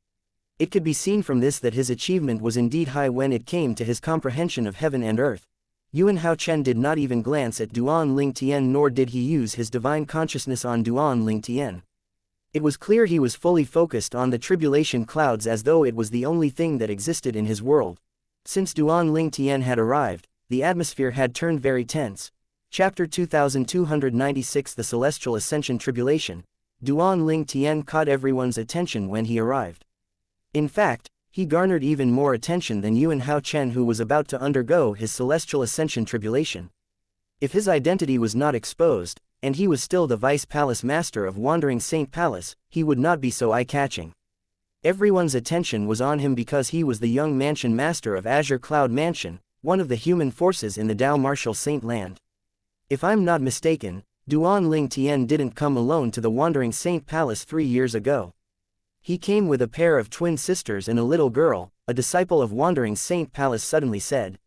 It could be seen from this that his achievement was indeed high when it came to his comprehension of heaven and earth. Yuan Hao Chen did not even glance at Duan Ling Tian, nor did he use his divine consciousness on Duan Ling Tian. It was clear he was fully focused on the tribulation clouds as though it was the only thing that existed in his world. Since Duan Ling Tian had arrived, the atmosphere had turned very tense. Chapter 2296 The Celestial Ascension Tribulation. Duan Ling Tian caught everyone's attention when he arrived. In fact, he garnered even more attention than Yuan Hao Chen, who was about to undergo his Celestial Ascension Tribulation. If his identity was not exposed, and he was still the Vice Palace Master of Wandering Saint Palace, he would not be so eye-catching. Everyone's attention was on him because he was the young mansion master of Azure Cloud Mansion, one of the human forces in the Dao Martial Saint Land. If I'm not mistaken, Duan Ling Tian didn't come alone to the Wandering Saint Palace 3 years ago. He came with a pair of twin sisters and a little girl, a disciple of Wandering Saint Palace suddenly said.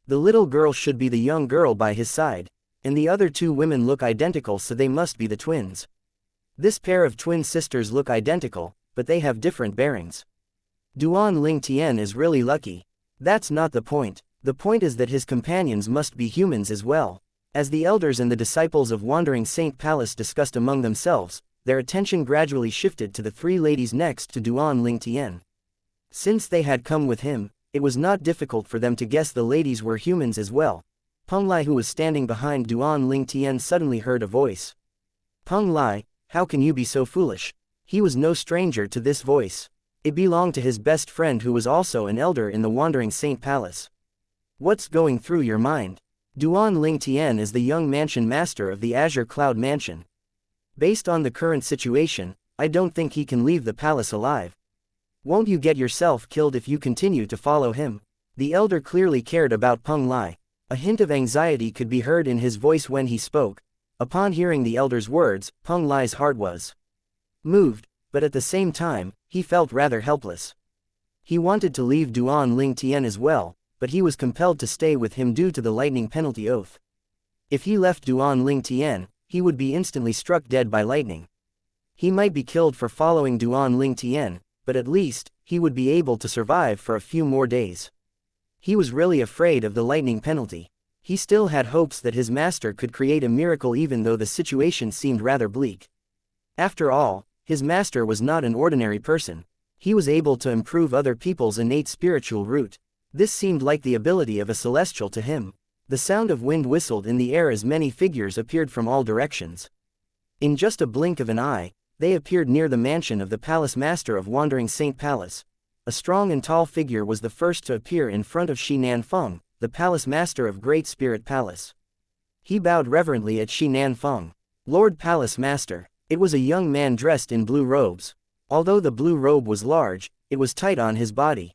The little girl should be the young girl by his side, and the other 2 women look identical, so they must be the twins. This pair of twin sisters look identical, but they have different bearings. Duan Ling Tian is really lucky. That's not the point. The point is that his companions must be humans as well. As the elders and the disciples of Wandering Saint Palace discussed among themselves, their attention gradually shifted to the 3 ladies next to Duan Ling Tian. Since they had come with him, it was not difficult for them to guess the ladies were humans as well. Peng Lai, who was standing behind Duan Ling Tian, suddenly heard a voice. Peng Lai, how can you be so foolish? He was no stranger to this voice. It belonged to his best friend, who was also an elder in the Wandering Saint Palace. What's going through your mind? Duan Ling Tian is the young mansion master of the Azure Cloud Mansion. Based on the current situation, I don't think he can leave the palace alive. Won't you get yourself killed if you continue to follow him? The elder clearly cared about Peng Lai. A hint of anxiety could be heard in his voice when he spoke. Upon hearing the elder's words, Peng Lai's heart was moved, but at the same time, he felt rather helpless. He wanted to leave Duan Ling Tian as well, but he was compelled to stay with him due to the lightning penalty oath. If he left Duan Ling Tian, he would be instantly struck dead by lightning. He might be killed for following Duan Ling Tian, but at least, he would be able to survive for a few more days. He was really afraid of the lightning penalty. He still had hopes that his master could create a miracle, even though the situation seemed rather bleak. After all, his master was not an ordinary person. He was able to improve other people's innate spiritual root. This seemed like the ability of a celestial to him. The sound of wind whistled in the air as many figures appeared from all directions. In just a blink of an eye, they appeared near the mansion of the palace master of Wandering Saint Palace. A strong and tall figure was the first to appear in front of Shi Nanfeng, the palace master of Great Spirit Palace. He bowed reverently at Shi Nanfeng. Lord Palace Master. It was a young man dressed in blue robes. Although the blue robe was large, it was tight on his body.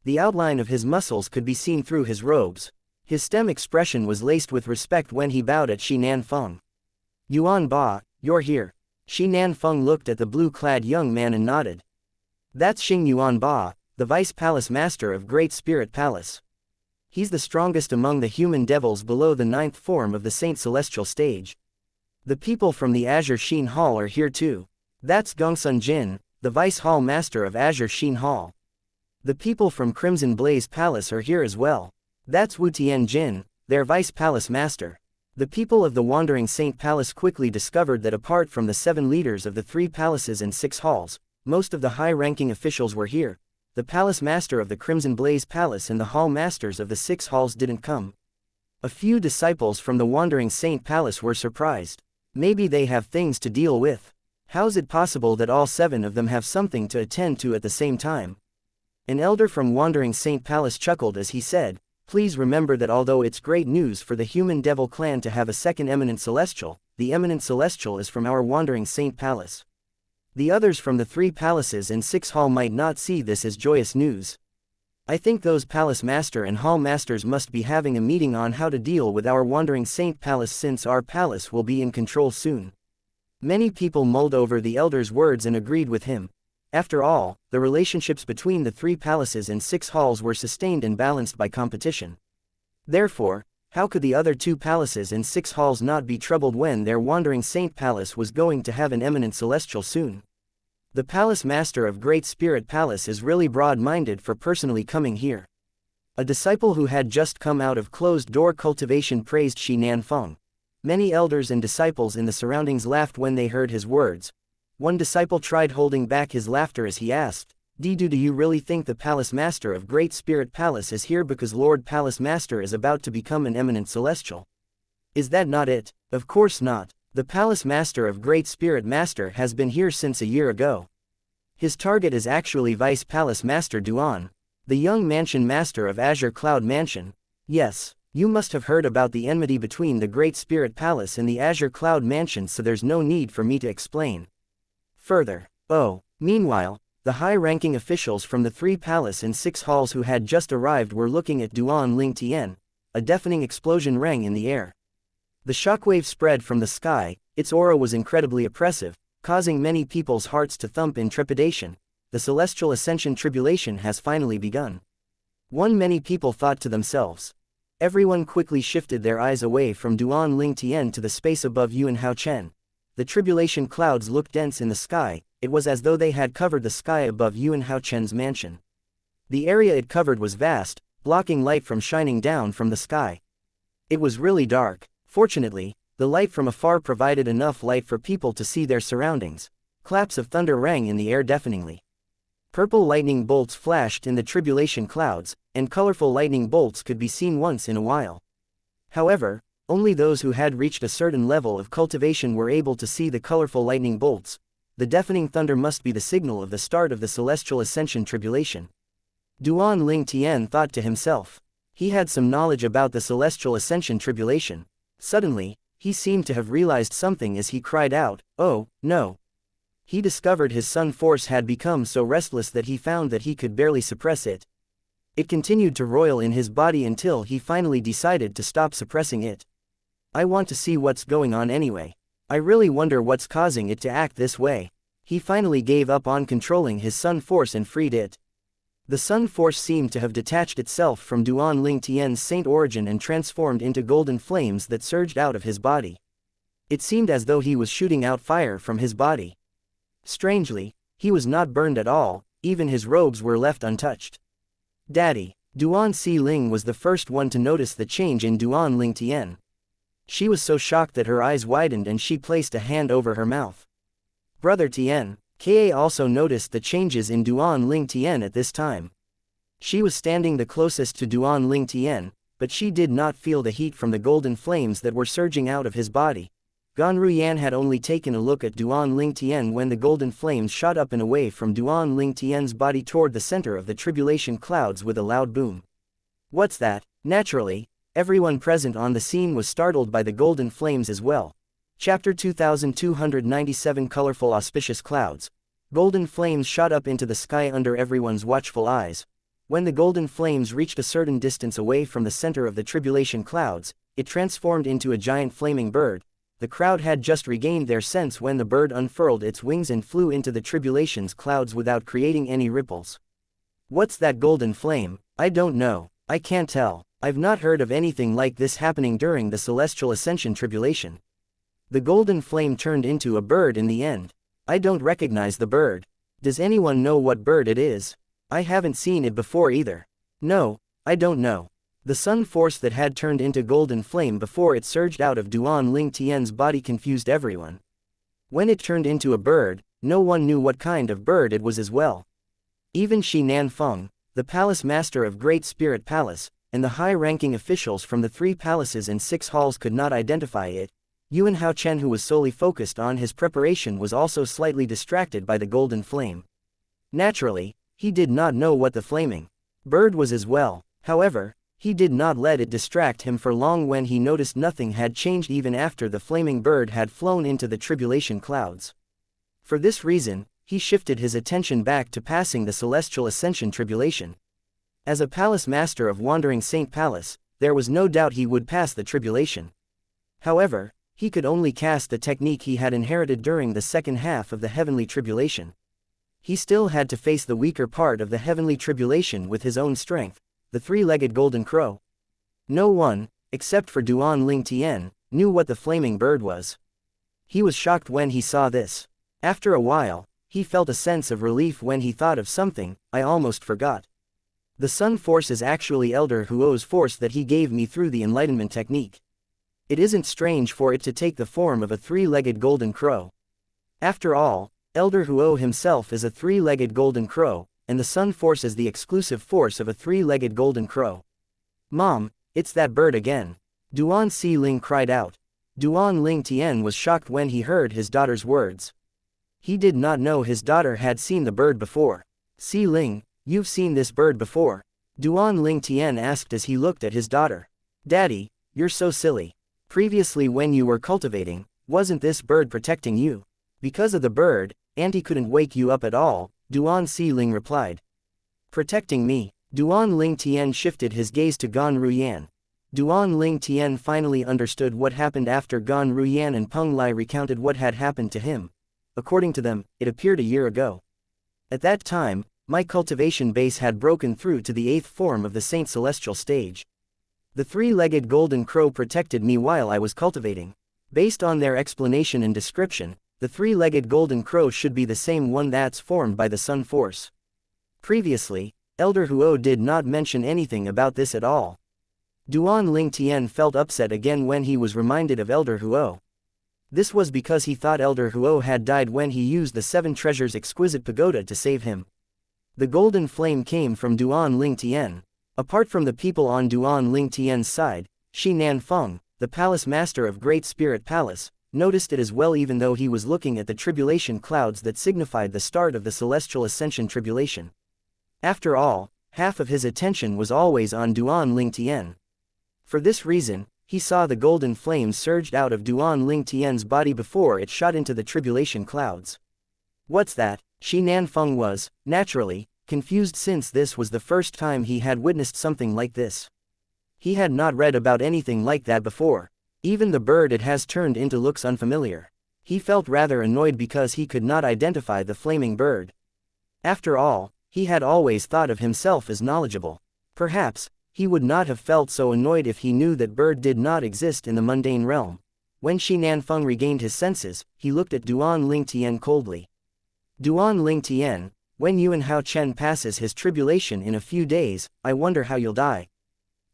The outline of his muscles could be seen through his robes. His stem expression was laced with respect when he bowed at Shi Nanfeng. Yuan Ba, you're here. Shi Nanfeng looked at the blue-clad young man and nodded. That's Xing Yuan Ba, the Vice Palace Master of Great Spirit Palace. He's the strongest among the human devils below the 9th form of the Saint Celestial stage. The people from the Azure Sheen Hall are here too. That's Gongsun Jin, the Vice Hall Master of Azure Sheen Hall. The people from Crimson Blaze Palace are here as well. That's Wu Tian Jin, their Vice Palace Master. The people of the Wandering Saint Palace quickly discovered that apart from the 7 leaders of the 3 palaces and 6 halls, most of the high-ranking officials were here. The Palace Master of the Crimson Blaze Palace and the Hall Masters of the 6 halls didn't come. A few disciples from the Wandering Saint Palace were surprised. Maybe they have things to deal with. How's it possible that all 7 of them have something to attend to at the same time? An elder from Wandering Saint Palace chuckled as he said, please remember that although it's great news for the human devil clan to have a second eminent celestial, the eminent celestial is from our Wandering Saint Palace. The others from the 3 palaces and 6 hall might not see this as joyous news. I think those palace master and hall masters must be having a meeting on how to deal with our Wandering Saint Palace, since our palace will be in control soon. Many people mulled over the elder's words and agreed with him. After all, the relationships between the 3 palaces and 6 halls were sustained and balanced by competition. Therefore, how could the other 2 palaces and 6 halls not be troubled when their Wandering Saint Palace was going to have an eminent celestial soon? The Palace Master of Great Spirit Palace is really broad-minded for personally coming here. A disciple who had just come out of closed-door cultivation praised Shi Nanfeng. Many elders and disciples in the surroundings laughed when they heard his words. One disciple tried holding back his laughter as he asked, do you really think the Palace Master of Great Spirit Palace is here because Lord Palace Master is about to become an eminent celestial? Is that not it? Of course not. The Palace Master of Great Spirit Master has been here since a year ago. His target is actually Vice Palace Master Duan, the young mansion master of Azure Cloud Mansion. Yes, you must have heard about the enmity between the Great Spirit Palace and the Azure Cloud Mansion, so there's no need for me to explain further. Oh, meanwhile, The high-ranking officials from the 3 palace and 6 halls who had just arrived were looking at Duan Ling Tian. A deafening explosion rang in the air. The shockwave spread from the sky, its aura was incredibly oppressive, causing many people's hearts to thump in trepidation. The celestial ascension tribulation has finally begun. Many people thought to themselves. Everyone quickly shifted their eyes away from Duan Ling Tian to the space above Yuan Hao Chen. The tribulation clouds looked dense in the sky. It was as though they had covered the sky above Yuan Hao Chen's mansion. The area it covered was vast, blocking light from shining down from the sky. It was really dark. Fortunately, the light from afar provided enough light for people to see their surroundings. Claps of thunder rang in the air deafeningly. Purple lightning bolts flashed in the tribulation clouds, and colorful lightning bolts could be seen once in a while. However, only those who had reached a certain level of cultivation were able to see the colorful lightning bolts. The deafening thunder must be the signal of the start of the celestial ascension tribulation. Duan Ling Tian thought to himself. He had some knowledge about the celestial ascension tribulation. Suddenly, he seemed to have realized something as he cried out, "Oh, no!" He discovered his sun force had become so restless that he found that he could barely suppress it. It continued to roil in his body until he finally decided to stop suppressing it. "I want to see what's going on anyway. I really wonder what's causing it to act this way." He finally gave up on controlling his sun force and freed it. The sun force seemed to have detached itself from Duan Ling Tian's saint origin and transformed into golden flames that surged out of his body. It seemed as though he was shooting out fire from his body. Strangely, he was not burned at all, even his robes were left untouched. "Daddy." Duan Ling was the first one to notice the change in Duan Ling Tian. She was so shocked that her eyes widened and she placed a hand over her mouth. "Brother Tian." Ka also noticed the changes in Duan Ling Tian at this time. She was standing the closest to Duan Ling Tian, but she did not feel the heat from the golden flames that were surging out of his body. Gan Ruyan had only taken a look at Duan Ling Tian when the golden flames shot up and away from Duan Ling Tian's body toward the center of the tribulation clouds with a loud boom. "What's that?" Naturally, everyone present on the scene was startled by the golden flames as well. Chapter 2297 Colorful Auspicious Clouds. Golden flames shot up into the sky under everyone's watchful eyes. When the golden flames reached a certain distance away from the center of the tribulation clouds, it transformed into a giant flaming bird. The crowd had just regained their sense when the bird unfurled its wings and flew into the tribulation's clouds without creating any ripples. "What's that golden flame?" "I don't know. I can't tell. I've not heard of anything like this happening during the celestial ascension tribulation." The golden flame turned into a bird in the end. "I don't recognize the bird. Does anyone know what bird it is? I haven't seen it before either." "No, I don't know." The sun force that had turned into golden flame before it surged out of Duan Ling Tian's body confused everyone. When it turned into a bird, no one knew what kind of bird it was as well. Even Shi Nanfeng, the palace master of Great Spirit Palace, and the high-ranking officials from the 3 palaces and 6 halls could not identify it. Yuan Hao Chen, who was solely focused on his preparation, was also slightly distracted by the golden flame. Naturally, he did not know what the flaming bird was as well. However, he did not let it distract him for long when he noticed nothing had changed even after the flaming bird had flown into the tribulation clouds. For this reason, he shifted his attention back to passing the celestial ascension tribulation. As a palace master of Wandering Saint Palace, there was no doubt he would pass the tribulation. However, he could only cast the technique he had inherited during the second half of the heavenly tribulation. He still had to face the weaker part of the heavenly tribulation with his own strength, the 3-legged golden crow. No one, except for Duan Ling Tian, knew what the flaming bird was. He was shocked when he saw this. After a while, he felt a sense of relief when he thought of something. "I almost forgot. The sun force is actually Elder Huo's force that he gave me through the enlightenment technique. It isn't strange for it to take the form of a 3-legged golden crow. After all, Elder Huo himself is a 3-legged golden crow, and the sun force is the exclusive force of a 3-legged golden crow." "Mom, it's that bird again!" Duan Ling cried out. Duan Ling Tian was shocked when he heard his daughter's words. He did not know his daughter had seen the bird before. Ling, you've seen this bird before?" Duan Ling Tian asked as he looked at his daughter. "Daddy, you're so silly. Previously when you were cultivating, wasn't this bird protecting you? Because of the bird, Auntie couldn't wake you up at all." Duan Si-ling replied. Protecting me. Duan Ling Tian shifted his gaze to Gan Ruyan. Duan Ling Tian finally understood what happened after Gan Ruyan and Peng Lai recounted what had happened to him. According to them, it appeared a year ago. At that time, my cultivation base had broken through to the 8th form of the Saint Celestial stage. The three-legged golden crow protected me while I was cultivating. Based on their explanation and description, the three-legged golden crow should be the same one that's formed by the Sun Force. Previously, Elder Huo did not mention anything about this at all. Duan Ling Tian felt upset again when he was reminded of Elder Huo. This was because he thought Elder Huo had died when he used the 7 treasures exquisite pagoda to save him. The golden flame came from Duan Ling Tian. Apart from the people on Duan Ling Tian's side, Shi Nanfeng, the palace master of Great Spirit Palace, noticed it as well even though he was looking at the tribulation clouds that signified the start of the celestial ascension tribulation. After all, half of his attention was always on Duan Ling Tian. For this reason, he saw the golden flames surged out of Duan Ling Tian's body before it shot into the tribulation clouds. What's that? Shi Nanfeng was, naturally, confused since this was the first time he had witnessed something like this. He had not read about anything like that before. Even the bird it has turned into looks unfamiliar. He felt rather annoyed because he could not identify the flaming bird. After all, he had always thought of himself as knowledgeable. Perhaps, he would not have felt so annoyed if he knew that bird did not exist in the mundane realm. When Shi Nanfeng regained his senses, he looked at Duan Ling Tian coldly. Duan Ling Tian, when Yuan Hao Chen passes his tribulation in a few days, I wonder how you'll die.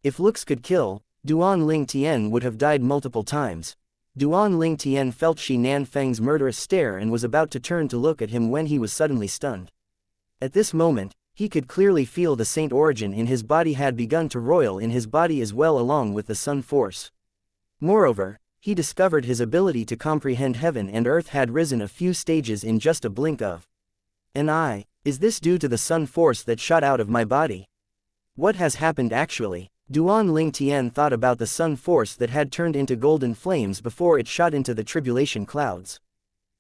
If looks could kill, Duan Ling Tian would have died multiple times. Duan Ling Tian felt Shi Nanfeng's murderous stare and was about to turn to look at him when he was suddenly stunned. At this moment, he could clearly feel the saint origin in his body had begun to roil in his body as well along with the sun force. Moreover, he discovered his ability to comprehend heaven and earth had risen a few stages in just a blink of an eye. Is this due to the sun force that shot out of my body? What has happened actually? Duan Ling Tian thought about the sun force that had turned into golden flames before it shot into the tribulation clouds.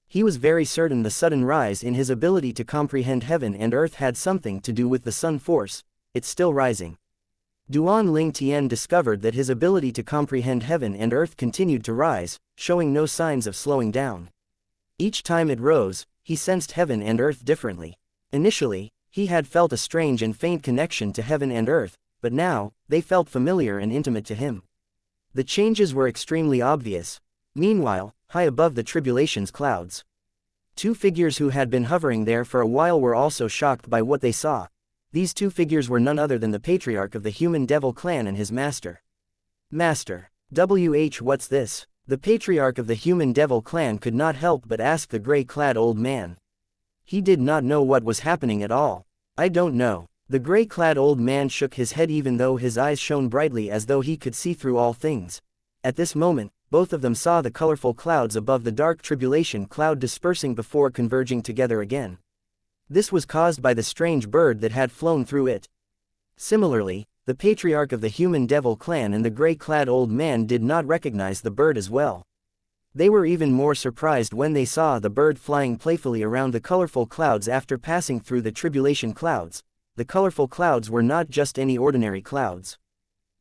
He was very certain the sudden rise in his ability to comprehend heaven and earth had something to do with the sun force. It's still rising. Duan Ling Tian discovered that his ability to comprehend heaven and earth continued to rise, showing no signs of slowing down. Each time it rose, he sensed heaven and earth differently. Initially, he had felt a strange and faint connection to heaven and earth, but now, they felt familiar and intimate to him. The changes were extremely obvious. Meanwhile, high above the tribulation's clouds, 2 figures who had been hovering there for a while were also shocked by what they saw. These 2 figures were none other than the patriarch of the human devil clan and his master. Master. What's this? The patriarch of the human devil clan could not help but ask the gray-clad old man. He did not know what was happening at all. I don't know. The gray-clad old man shook his head even though his eyes shone brightly as though he could see through all things. At this moment, both of them saw the colorful clouds above the dark tribulation cloud dispersing before converging together again. This was caused by the strange bird that had flown through it. Similarly, the patriarch of the human devil clan and the gray-clad old man did not recognize the bird as well. They were even more surprised when they saw the bird flying playfully around the colorful clouds after passing through the tribulation clouds. The colorful clouds were not just any ordinary clouds.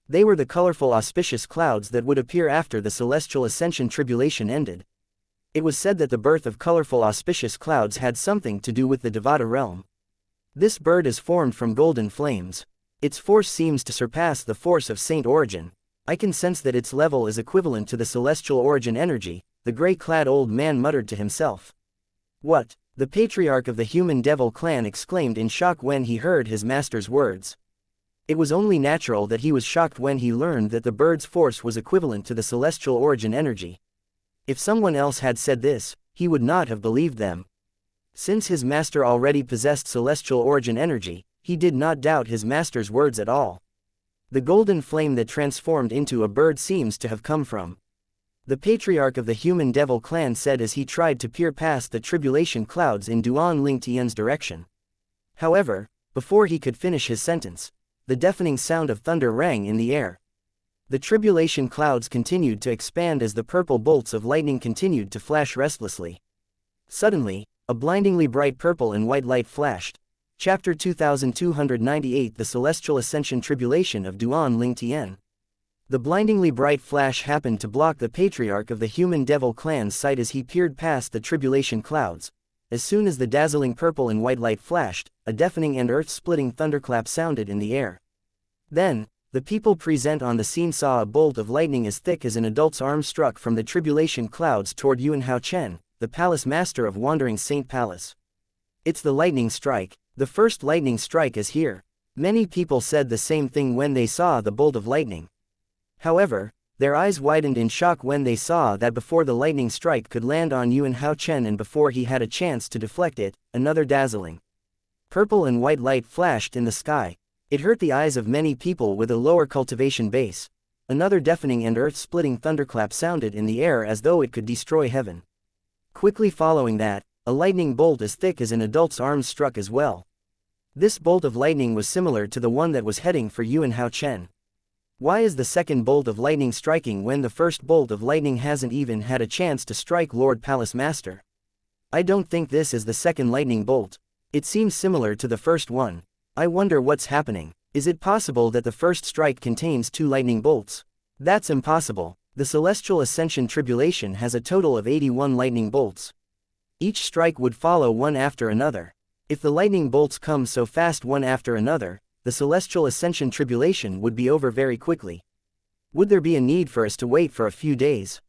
They were the colorful auspicious clouds that would appear after the celestial ascension tribulation ended. It was said that the birth of colorful auspicious clouds had something to do with the Devata realm. This bird is formed from golden flames. Its force seems to surpass the force of saint origin. I can sense that its level is equivalent to the celestial origin energy, the gray-clad old man muttered to himself. What? The patriarch of the human devil clan exclaimed in shock when he heard his master's words. It was only natural that he was shocked when he learned that the bird's force was equivalent to the celestial origin energy. If someone else had said this, he would not have believed them. Since his master already possessed celestial origin energy, he did not doubt his master's words at all. The golden flame that transformed into a bird seems to have come from the patriarch of the human devil clan said as he tried to peer past the tribulation clouds in Duan Ling Tian's direction. However, before he could finish his sentence, the deafening sound of thunder rang in the air. The tribulation clouds continued to expand as the purple bolts of lightning continued to flash restlessly. Suddenly, A blindingly bright purple and white light flashed. Chapter 2298 The Celestial Ascension Tribulation of Duan Ling Tian. The blindingly bright flash happened to block the patriarch of the human devil clan's sight as he peered past the tribulation clouds. As soon as the dazzling purple and white light flashed, a deafening and earth-splitting thunderclap sounded in the air. Then, the people present on the scene saw a bolt of lightning as thick as an adult's arm struck from the tribulation clouds toward Yuan Hao Chen, the palace master of Wandering Saint Palace. It's the lightning strike. The first lightning strike is here. Many people said the same thing when they saw the bolt of lightning. However, their eyes widened in shock when they saw that before the lightning strike could land on Yuan Hao Chen and before he had a chance to deflect it, another dazzling purple and white light flashed in the sky. It hurt the eyes of many people with a lower cultivation base. Another deafening and earth-splitting thunderclap sounded in the air as though it could destroy heaven. Quickly following that, a lightning bolt as thick as an adult's arm struck as well. This bolt of lightning was similar to the one that was heading for Yuan Hao Chen. Why is the second bolt of lightning striking when the first bolt of lightning hasn't even had a chance to strike Lord Palace Master? I don't think this is the second lightning bolt. It seems similar to the first one. I wonder what's happening. Is it possible that the first strike contains two lightning bolts? That's impossible. The Celestial Ascension Tribulation has a total of 81 lightning bolts. Each strike would follow one after another. If the lightning bolts come so fast one after another, the Celestial Ascension Tribulation would be over very quickly. Would there be a need for us to wait for a few days?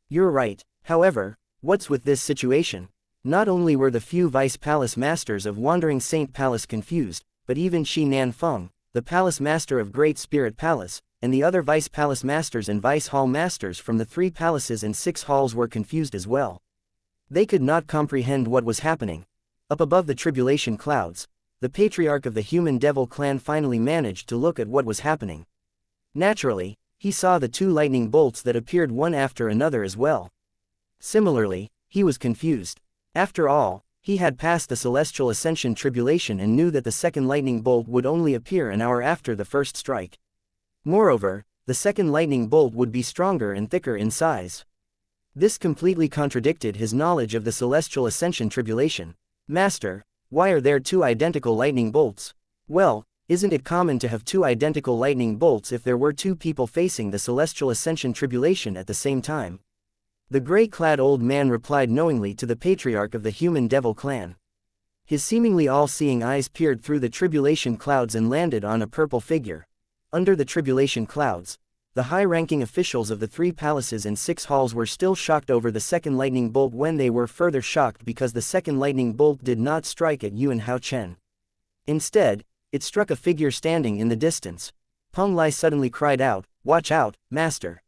You're right. However, what's with this situation? Not only were the few Vice Palace Masters of Wandering Saint Palace confused, but even Shi Nanfeng, the Palace Master of Great Spirit Palace, and the other Vice Palace Masters and Vice Hall Masters from the 3 palaces and 6 halls were confused as well. They could not comprehend what was happening. Up above the tribulation clouds, the patriarch of the human devil clan finally managed to look at what was happening. Naturally, he saw the 2 lightning bolts that appeared one after another as well. Similarly, he was confused. After all, he had passed the Celestial Ascension Tribulation and knew that the second lightning bolt would only appear an hour after the first strike. Moreover, the second lightning bolt would be stronger and thicker in size. This completely contradicted his knowledge of the Celestial Ascension Tribulation. Master, why are there 2 identical lightning bolts? Well, isn't it common to have 2 identical lightning bolts if there were 2 people facing the Celestial Ascension Tribulation at the same time? The gray-clad old man replied knowingly to the patriarch of the human devil clan. His seemingly all-seeing eyes peered through the tribulation clouds and landed on a purple figure. Under the tribulation clouds, the high-ranking officials of the 3 palaces and 6 halls were still shocked over the second lightning bolt when they were further shocked because the second lightning bolt did not strike at Yuan Hao Chen. Instead, it struck a figure standing in the distance. Peng Lai suddenly cried out, "Watch out, Master!"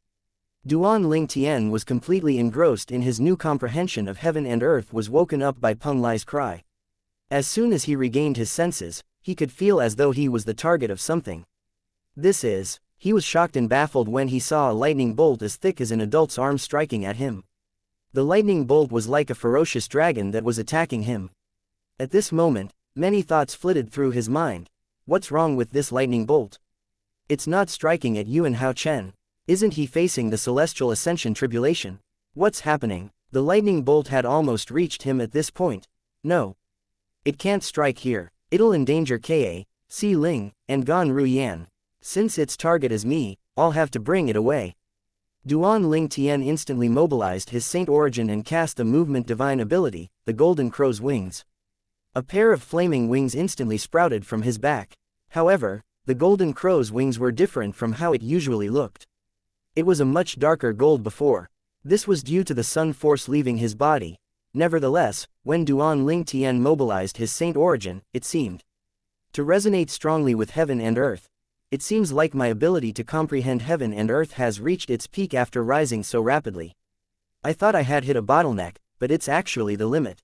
Duan Ling Tian was completely engrossed in his new comprehension of heaven and earth was woken up by Peng Lai's cry. As soon as he regained his senses, he could feel as though he was the target of something. He was shocked and baffled when he saw a lightning bolt as thick as an adult's arm striking at him. The lightning bolt was like a ferocious dragon that was attacking him. At this moment, many thoughts flitted through his mind. What's wrong with this lightning bolt? It's not striking at Yuan Hao Chen. Isn't he facing the Celestial Ascension Tribulation? What's happening? The lightning bolt had almost reached him at this point. No. It can't strike here. It'll endanger Ka, Si Ling, and Gan Ruyan. Since its target is me, I'll have to bring it away. Duan Ling Tian instantly mobilized his Saint Origin and cast a movement divine ability, the Golden Crow's Wings. A pair of flaming wings instantly sprouted from his back. However, the Golden Crow's wings were different from how it usually looked. It was a much darker gold before. This was due to the sun force leaving his body. Nevertheless, when Duan Ling Tian mobilized his Saint Origin, it seemed to resonate strongly with heaven and earth. It seems like my ability to comprehend heaven and earth has reached its peak after rising so rapidly. I thought I had hit a bottleneck, but it's actually the limit.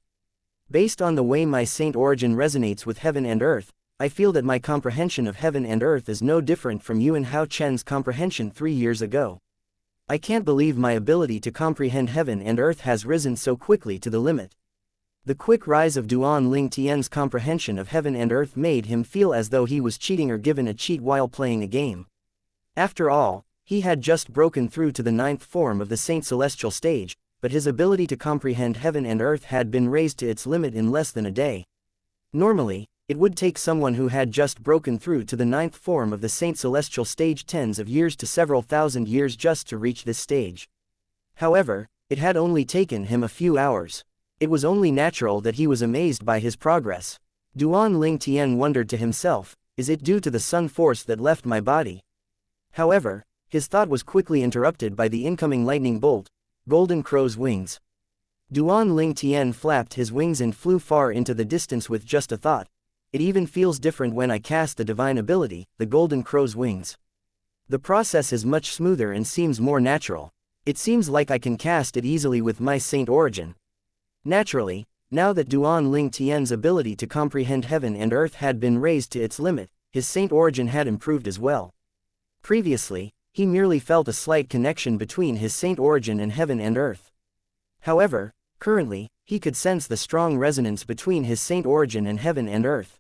Based on the way my Saint Origin resonates with heaven and earth, I feel that my comprehension of heaven and earth is no different from Yuan Hao Chen's comprehension 3 years ago. I can't believe my ability to comprehend heaven and earth has risen so quickly to the limit. The quick rise of Duan Ling Tian's comprehension of heaven and earth made him feel as though he was cheating or given a cheat while playing a game. After all, he had just broken through to the 9th form of the Saint Celestial stage, but his ability to comprehend heaven and earth had been raised to its limit in less than a day. Normally, it would take someone who had just broken through to the ninth form of the Saint Celestial stage tens of years to several thousand years just to reach this stage. However, it had only taken him a few hours. It was only natural that he was amazed by his progress. Duan Ling Tian wondered to himself, is it due to the sun force that left my body? However, his thought was quickly interrupted by the incoming lightning bolt, Golden Crow's wings. Duan Ling Tian flapped his wings and flew far into the distance with just a thought. It even feels different when I cast the divine ability, the Golden Crow's wings. The process is much smoother and seems more natural. It seems like I can cast it easily with my saint origin. Naturally, now that Duan Ling Tian's ability to comprehend heaven and earth had been raised to its limit, his saint origin had improved as well. Previously, he merely felt a slight connection between his saint origin and heaven and earth. However, currently, he could sense the strong resonance between his saint origin and heaven and earth.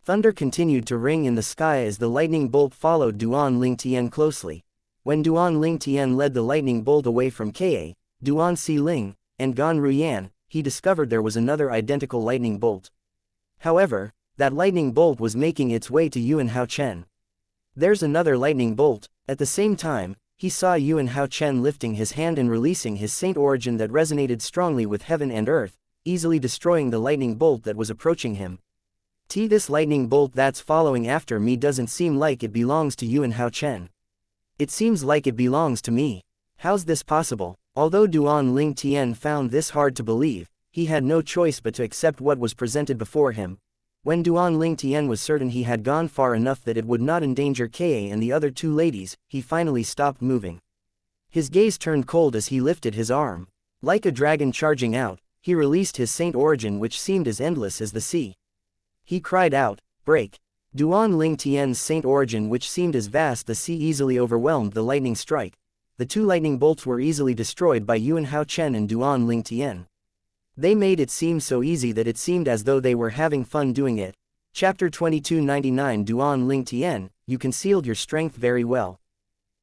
Thunder continued to ring in the sky as the lightning bolt followed Duan Ling Tian closely. When Duan Ling Tian led the lightning bolt away from Ka, Duan Si Ling, and Gan Ruyan, he discovered there was another identical lightning bolt. However, that lightning bolt was making its way to Yuan Hao Chen. There's another lightning bolt. At the same time, he saw Yuan Hao Chen lifting his hand and releasing his saint origin that resonated strongly with heaven and earth, easily destroying the lightning bolt that was approaching him. This lightning bolt that's following after me doesn't seem like it belongs to Yuan Hao Chen. It seems like it belongs to me. How's this possible? Although Duan Ling Tian found this hard to believe, he had no choice but to accept what was presented before him. When Duan Ling Tian was certain he had gone far enough that it would not endanger Ka and the other two ladies, he finally stopped moving. His gaze turned cold as he lifted his arm. Like a dragon charging out, he released his saint origin which seemed as endless as the sea. He cried out, break. Duan Ling Tian's saint origin which seemed as vast the sea easily overwhelmed the lightning strike. The two lightning bolts were easily destroyed by Yuan Hao Chen and Duan Ling Tian. They made it seem so easy that it seemed as though they were having fun doing it. Chapter 2299 Duan Ling Tian, you concealed your strength very well.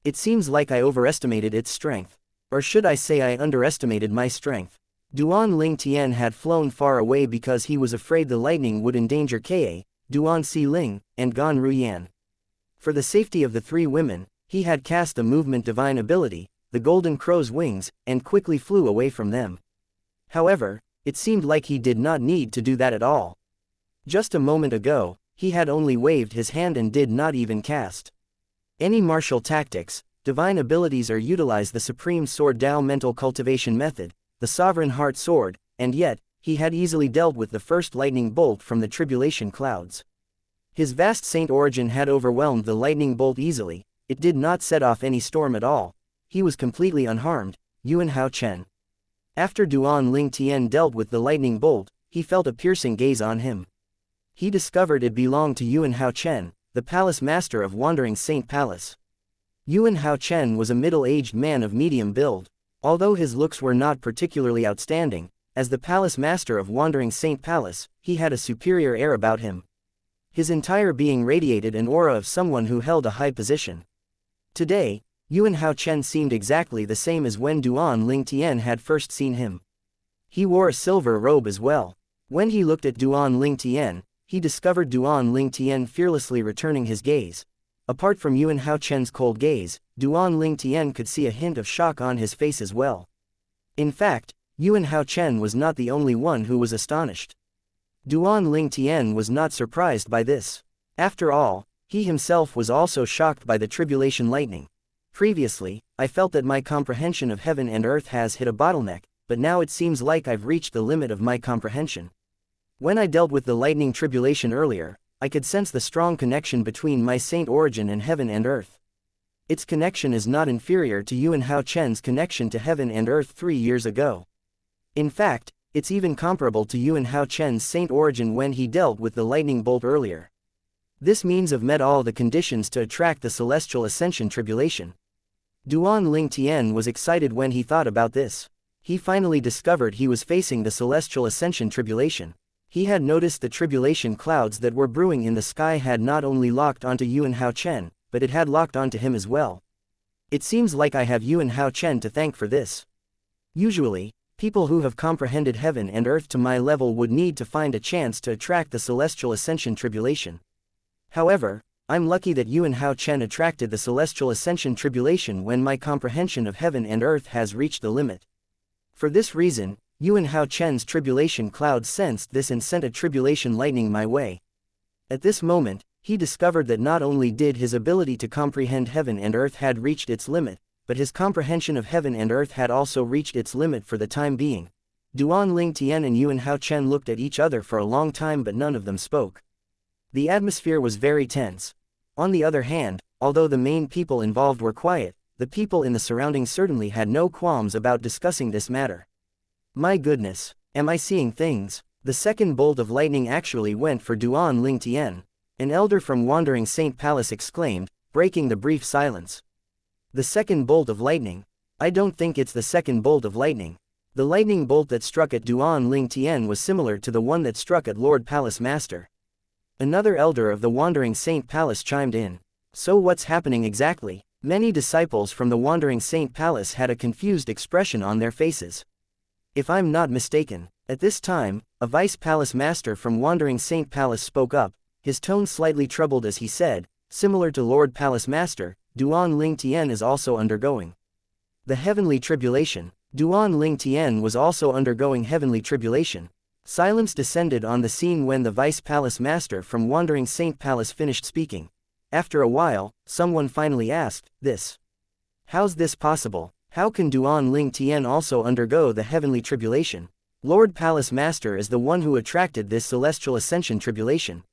It seems like I overestimated its strength. Or should I say I underestimated my strength. Duan Ling Tian had flown far away because he was afraid the lightning would endanger Ka, Duan Si Ling, and Gan Ruyan. For the safety of the three women, he had cast the movement divine ability, the Golden Crow's wings, and quickly flew away from them. However, it seemed like he did not need to do that at all. Just a moment ago, he had only waved his hand and did not even cast any martial tactics. Divine abilities are utilized the Supreme Sword Dao mental cultivation method, the Sovereign Heart Sword, and yet, he had easily dealt with the first lightning bolt from the tribulation clouds. His vast saint origin had overwhelmed the lightning bolt easily. It did not set off any storm at all. He was completely unharmed. Yuan Hao Chen. After Duan Ling Tian dealt with the lightning bolt, he felt a piercing gaze on him. He discovered it belonged to Yuan Hao Chen, the palace master of Wandering Saint Palace. Yuan Hao Chen was a middle-aged man of medium build. Although his looks were not particularly outstanding, as the palace master of Wandering Saint Palace, he had a superior air about him. His entire being radiated an aura of someone who held a high position. Today, Yuan Hao Chen seemed exactly the same as when Duan Ling Tian had first seen him. He wore a silver robe as well. When he looked at Duan Ling Tian, he discovered Duan Ling Tian fearlessly returning his gaze. Apart from Yuan Hao Chen's cold gaze, Duan Ling Tian could see a hint of shock on his face as well. In fact, Yuan Hao Chen was not the only one who was astonished. Duan Ling Tian was not surprised by this. After all, he himself was also shocked by the tribulation lightning. Previously, I felt that my comprehension of heaven and earth has hit a bottleneck, but now it seems like I've reached the limit of my comprehension. When I dealt with the lightning tribulation earlier, I could sense the strong connection between my saint origin and heaven and earth. Its connection is not inferior to Yuan Hao Chen's connection to heaven and earth 3 years ago. In fact, it's even comparable to Yuan Hao Chen's saint origin when he dealt with the lightning bolt earlier. This means I've met all the conditions to attract the celestial ascension tribulation. Duan Ling Tian was excited when he thought about this. He finally discovered he was facing the celestial ascension tribulation. He had noticed the tribulation clouds that were brewing in the sky had not only locked onto Yuan Hao Chen, but it had locked onto him as well. It seems like I have Yuan Hao Chen to thank for this. Usually, people who have comprehended heaven and earth to my level would need to find a chance to attract the celestial ascension tribulation. However, I'm lucky that Yuan Hao Chen attracted the celestial ascension tribulation when my comprehension of heaven and earth has reached the limit. For this reason, Yuan Hao Chen's tribulation cloud sensed this and sent a tribulation lightning my way. At this moment, he discovered that not only did his ability to comprehend heaven and earth had reached its limit, but his comprehension of heaven and earth had also reached its limit for the time being. Duan Ling Tian and Yuan Hao Chen looked at each other for a long time, but none of them spoke. The atmosphere was very tense. On the other hand, although the main people involved were quiet, the people in the surroundings certainly had no qualms about discussing this matter. My goodness, am I seeing things? The second bolt of lightning actually went for Duan Ling Tian. An elder from Wandering Saint Palace exclaimed, breaking the brief silence. The second bolt of lightning? I don't think it's the second bolt of lightning. The lightning bolt that struck at Duan Ling Tian was similar to the one that struck at Lord Palace Master. Another elder of the Wandering Saint Palace chimed in. So what's happening exactly? Many disciples from the Wandering Saint Palace had a confused expression on their faces. If I'm not mistaken, at this time, a Vice Palace Master from Wandering Saint Palace spoke up, his tone slightly troubled as he said, similar to Lord Palace Master, Duan Ling Tian is also undergoing the heavenly tribulation. Duan Ling Tian was also undergoing heavenly tribulation. Silence descended on the scene when the Vice Palace Master from Wandering Saint Palace finished speaking. After a while, someone finally asked, "This? How's this possible? How can Duan Ling Tian also undergo the heavenly tribulation? Lord Palace Master is the one who attracted this celestial ascension tribulation."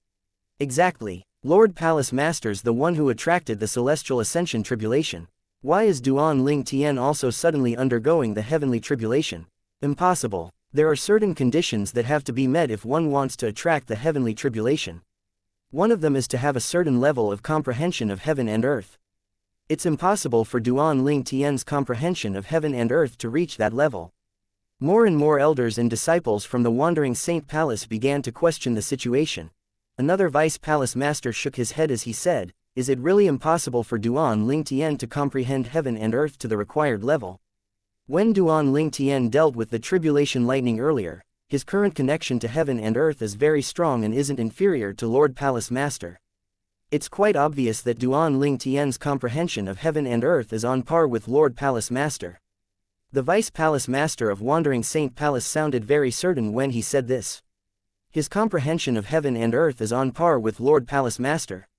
Exactly, Lord Palace Master's the one who attracted the celestial ascension tribulation. Why is Duan Ling Tian also suddenly undergoing the heavenly tribulation? Impossible. There are certain conditions that have to be met if one wants to attract the heavenly tribulation. One of them is to have a certain level of comprehension of heaven and earth. It's impossible for Duan Ling Tian's comprehension of heaven and earth to reach that level. More and more elders and disciples from the Wandering Saint Palace began to question the situation. Another Vice Palace Master shook his head as he said, "Is it really impossible for Duan Ling Tian to comprehend heaven and earth to the required level?" When Duan Ling Tian dealt with the tribulation lightning earlier, his current connection to heaven and earth is very strong and isn't inferior to Lord Palace Master. It's quite obvious that Duan Ling Tian's comprehension of heaven and earth is on par with Lord Palace Master. The Vice Palace Master of Wandering Saint Palace sounded very certain when he said this. His comprehension of heaven and earth is on par with Lord Palace Master.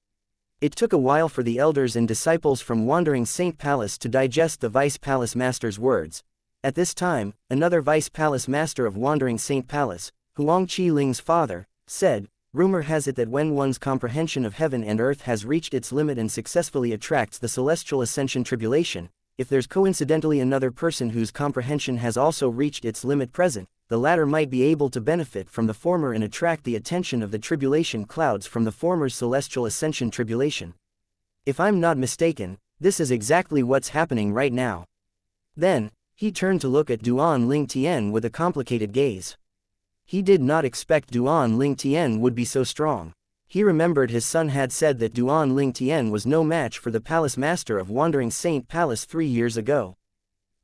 It took a while for the elders and disciples from Wandering Saint Palace to digest the Vice Palace Master's words. At this time, another Vice Palace Master of Wandering Saint Palace, Huang Qi Ling's father, said, "Rumor has it that when one's comprehension of heaven and earth has reached its limit and successfully attracts the celestial ascension tribulation, if there's coincidentally another person whose comprehension has also reached its limit present, the latter might be able to benefit from the former and attract the attention of the tribulation clouds from the former's celestial ascension tribulation. If I'm not mistaken, this is exactly what's happening right now." Then, he turned to look at Duan Ling Tian with a complicated gaze. He did not expect Duan Ling Tian would be so strong. He remembered his son had said that Duan Ling Tian was no match for the Palace Master of Wandering Saint Palace 3 years ago.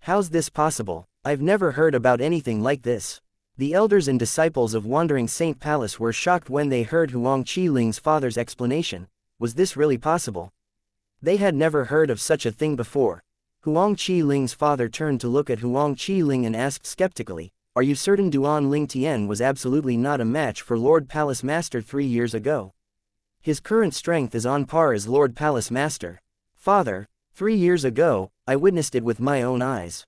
How's this possible? I've never heard about anything like this. The elders and disciples of Wandering Saint Palace were shocked when they heard Huang Qi Ling's father's explanation. Was this really possible? They had never heard of such a thing before. Huang Qi Ling's father turned to look at Huang Qi Ling and asked skeptically, "Are you certain Duan Ling Tian was absolutely not a match for Lord Palace Master 3 years ago? His current strength is on par as Lord Palace Master." "Father, 3 years ago, I witnessed it with my own eyes.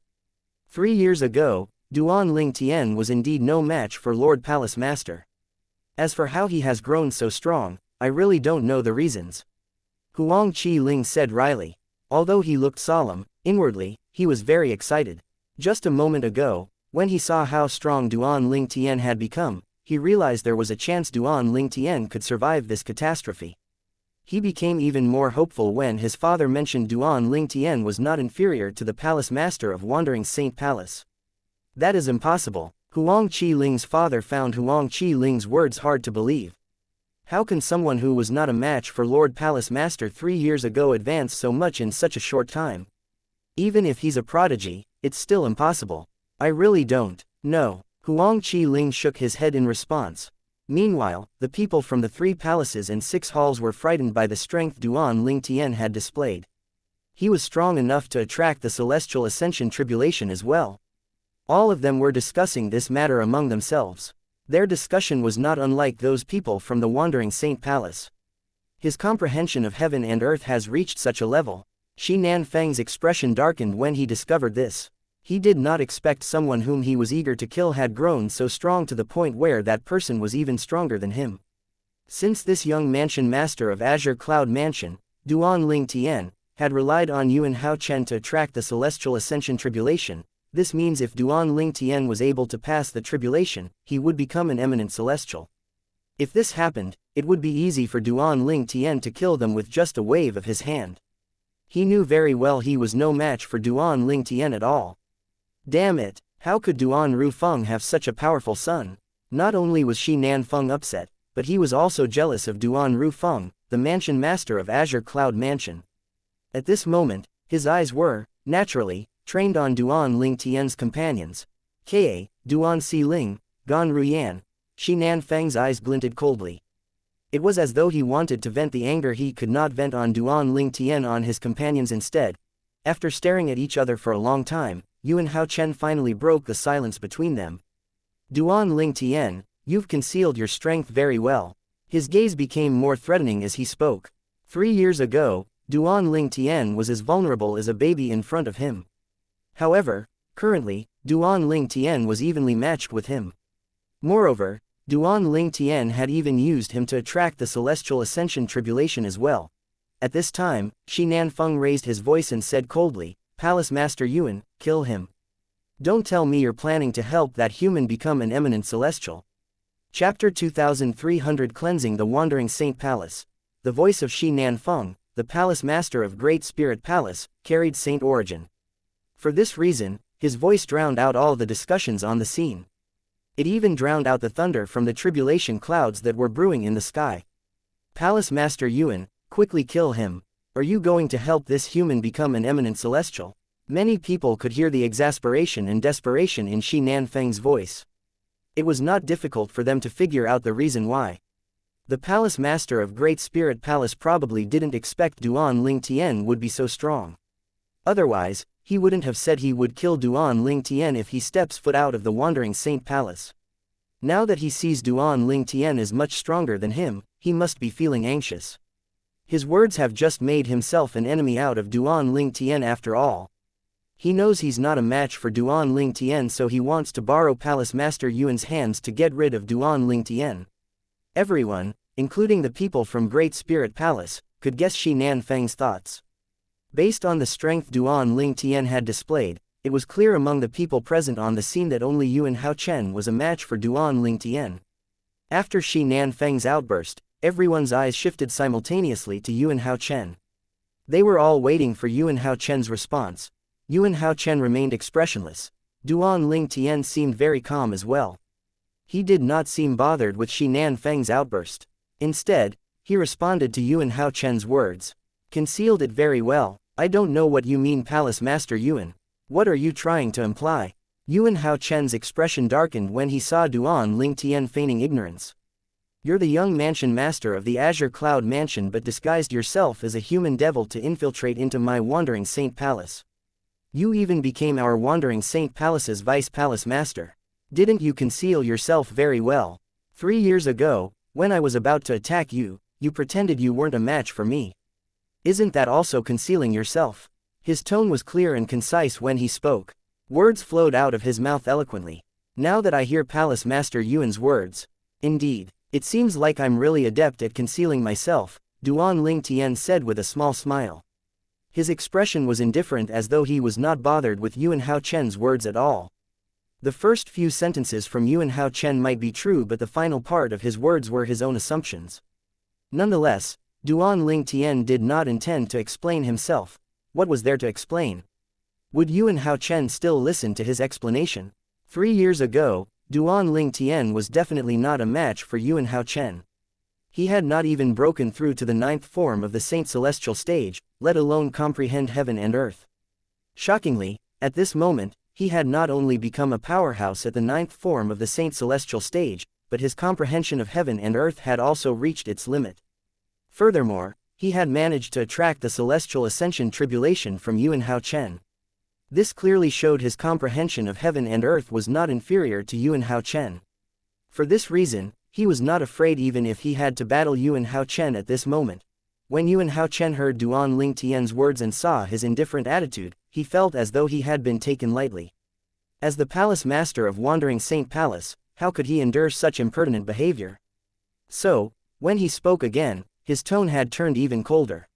3 years ago, Duan Ling Tian was indeed no match for Lord Palace Master. As for how he has grown so strong, I really don't know the reasons." Huang Qi Ling said wryly. Although he looked solemn, inwardly, he was very excited. Just a moment ago, when he saw how strong Duan Ling Tian had become, he realized there was a chance Duan Ling Tian could survive this catastrophe. He became even more hopeful when his father mentioned Duan Ling Tian was not inferior to the Palace Master of Wandering Saint Palace. That is impossible. Huang Qi Ling's father found Huang Qi Ling's words hard to believe. How can someone who was not a match for Lord Palace Master 3 years ago advance so much in such a short time? Even if he's a prodigy, it's still impossible. I really don't. No. Huang Qi-ling shook his head in response. Meanwhile, the people from the 3 palaces and 6 halls were frightened by the strength Duan Ling Tian had displayed. He was strong enough to attract the celestial ascension tribulation as well. All of them were discussing this matter among themselves. Their discussion was not unlike those people from the Wandering Saint Palace. His comprehension of heaven and earth has reached such a level. Shi Nanfeng's expression darkened when he discovered this. He did not expect someone whom he was eager to kill had grown so strong to the point where that person was even stronger than him. Since this young mansion master of Azure Cloud Mansion, Duan Ling Tian, had relied on Yuan Hao Chen to attract the celestial ascension tribulation, this means if Duan Ling Tian was able to pass the tribulation, he would become an eminent celestial. If this happened, it would be easy for Duan Ling Tian to kill them with just a wave of his hand. He knew very well he was no match for Duan Ling Tian at all. Damn it, how could Duan Rufeng have such a powerful son? Not only was Shi Nanfeng upset, but he was also jealous of Duan Rufeng, the mansion master of Azure Cloud Mansion. At this moment, his eyes were, naturally, trained on Duan Ling Tian's companions. Ka, Duan Si Ling, Gan Ruyan. Shi Nanfeng's eyes glinted coldly. It was as though he wanted to vent the anger he could not vent on Duan Ling Tian on his companions instead. After staring at each other for a long time, Yuan Hao Chen finally broke the silence between them. Duan Ling Tian, you've concealed your strength very well. His gaze became more threatening as he spoke. 3 years ago, Duan Ling Tian was as vulnerable as a baby in front of him. However, currently, Duan Ling Tian was evenly matched with him. Moreover, Duan Ling Tian had even used him to attract the celestial ascension tribulation as well. At this time, Shi Nanfeng raised his voice and said coldly, Palace Master Yuan, kill him. Don't tell me you're planning to help that human become an eminent celestial. Chapter 2300 Cleansing the Wandering Saint Palace. The voice of Shi Nanfeng, the Palace Master of Great Spirit Palace, carried saint origin. For this reason, his voice drowned out all the discussions on the scene. It even drowned out the thunder from the tribulation clouds that were brewing in the sky. Palace Master Yuan, quickly kill him. Are you going to help this human become an eminent celestial? Many people could hear the exasperation and desperation in Shi Nanfeng's voice. It was not difficult for them to figure out the reason why. The Palace Master of Great Spirit Palace probably didn't expect Duan Ling Tian would be so strong. Otherwise, he wouldn't have said he would kill Duan Ling Tian if he steps foot out of the Wandering Saint Palace. Now that he sees Duan Ling Tian is much stronger than him, he must be feeling anxious. His words have just made himself an enemy out of Duan Ling Tian after all. He knows he's not a match for Duan Ling Tian, so he wants to borrow Palace Master Yuan's hands to get rid of Duan Ling Tian. Everyone, including the people from Great Spirit Palace, could guess Shi Nanfeng's thoughts. Based on the strength Duan Ling Tian had displayed, it was clear among the people present on the scene that only Yuan Hao Chen was a match for Duan Ling Tian. After Shi Nanfeng's outburst, everyone's eyes shifted simultaneously to Yuan Hao Chen. They were all waiting for Yuan Hao Chen's response. Yuan Hao Chen remained expressionless. Duan Ling Tian seemed very calm as well. He did not seem bothered with Shi Nanfeng's outburst. Instead, he responded to Yuan Hao Chen's words. Concealed it very well. I don't know what you mean, Palace Master Yuan. What are you trying to imply? Yuan Hao Chen's expression darkened when he saw Duan Ling Tian feigning ignorance. You're the young mansion master of the Azure Cloud Mansion but disguised yourself as a human devil to infiltrate into my Wandering Saint Palace. You even became our Wandering Saint Palace's Vice Palace Master. Didn't you conceal yourself very well? 3 years ago, when I was about to attack you, you pretended you weren't a match for me. Isn't that also concealing yourself? His tone was clear and concise when he spoke. Words flowed out of his mouth eloquently. Now that I hear Palace Master Yuan's words, indeed, it seems like I'm really adept at concealing myself, Duan Ling Tian said with a small smile. His expression was indifferent, as though he was not bothered with Yuan Hao Chen's words at all. The first few sentences from Yuan Hao Chen might be true, but the final part of his words were his own assumptions. Nonetheless, Duan Ling Tian did not intend to explain himself. What was there to explain? Would Yuan Hao Chen still listen to his explanation? 3 years ago, Duan Ling Tian was definitely not a match for Yuan Hao Chen. He had not even broken through to the 9th form of the Saint Celestial stage, let alone comprehend heaven and earth. Shockingly, at this moment, he had not only become a powerhouse at the ninth form of the Saint Celestial stage, but his comprehension of heaven and earth had also reached its limit. Furthermore, he had managed to attract the Celestial Ascension Tribulation from Yuan Hao Chen. This clearly showed his comprehension of heaven and earth was not inferior to Yuan Hao Chen. For this reason, he was not afraid even if he had to battle Yuan Hao Chen at this moment. When Yuan Hao Chen heard Duan Ling Tian's words and saw his indifferent attitude, he felt as though he had been taken lightly. As the palace master of Wandering Saint Palace, how could he endure such impertinent behavior? So, when he spoke again, his tone had turned even colder.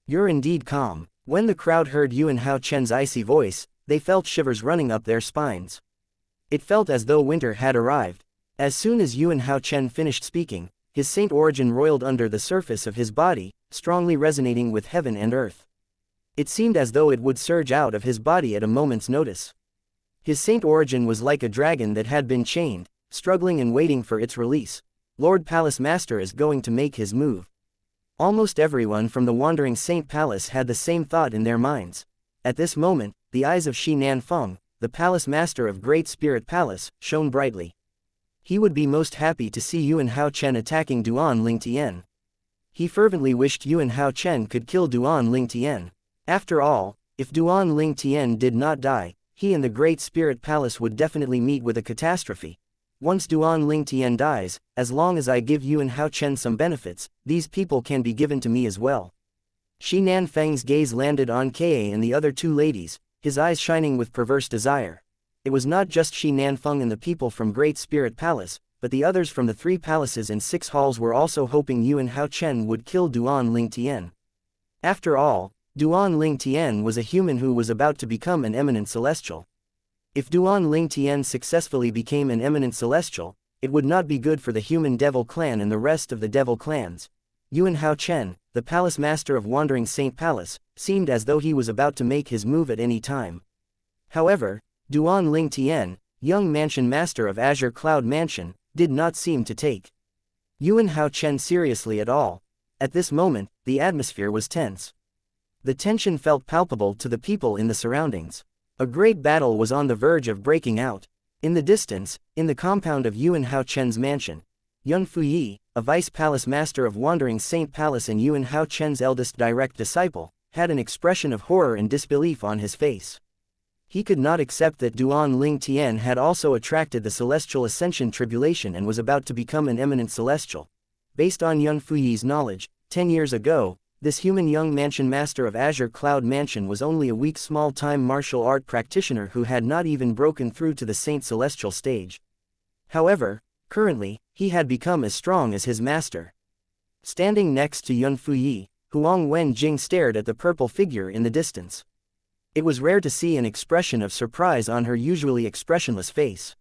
"You're indeed calm." When the crowd heard Yuan Hao Chen's icy voice, they felt shivers running up their spines. It felt as though winter had arrived. As soon as Yuan Hao Chen finished speaking, his saint origin roiled under the surface of his body, strongly resonating with heaven and earth. It seemed as though it would surge out of his body at a moment's notice. His saint origin was like a dragon that had been chained, struggling and waiting for its release. Lord Palace Master is going to make his move. Almost everyone from the Wandering Saint Palace had the same thought in their minds. At this moment, the eyes of Shi Nanfeng, the Palace Master of Great Spirit Palace, shone brightly. He would be most happy to see Yuan Hao Chen attacking Duan Ling Tian. He fervently wished Yuan Hao Chen could kill Duan Ling Tian. After all, if Duan Ling Tian did not die, he and the Great Spirit Palace would definitely meet with a catastrophe. Once Duan Ling Tian dies, as long as I give Yuan Hao Chen some benefits, these people can be given to me as well. Shi Nanfeng's gaze landed on Ka and the other two ladies, his eyes shining with perverse desire. It was not just Shi Nanfeng and the people from Great Spirit Palace, but the others from the 3 palaces and 6 halls were also hoping Yuan Hao Chen would kill Duan Ling Tian. After all, Duan Ling Tian was a human who was about to become an eminent celestial. If Duan Ling Tian successfully became an eminent celestial, it would not be good for the human devil clan and the rest of the devil clans. Yuan Hao Chen, the palace master of Wandering Saint Palace, seemed as though he was about to make his move at any time. However, Duan Ling Tian, young mansion master of Azure Cloud Mansion, did not seem to take Yuan Hao Chen seriously at all. At this moment, the atmosphere was tense. The tension felt palpable to the people in the surroundings. A great battle was on the verge of breaking out. In the distance, in the compound of Yuan Hao Chen's mansion, Yun Fuyi, a vice palace master of Wandering Saint Palace and Yuan Hao Chen's eldest direct disciple, had an expression of horror and disbelief on his face. He could not accept that Duan Ling Tian had also attracted the Celestial Ascension Tribulation and was about to become an eminent celestial. Based on Yun Fuyi's knowledge, 10 years ago, this human young mansion master of Azure Cloud Mansion was only a weak small-time martial art practitioner who had not even broken through to the Saint Celestial stage. However, currently, he had become as strong as his master. Standing next to Yun Fuyi, Huang Wenjing stared at the purple figure in the distance. It was rare to see an expression of surprise on her usually expressionless face.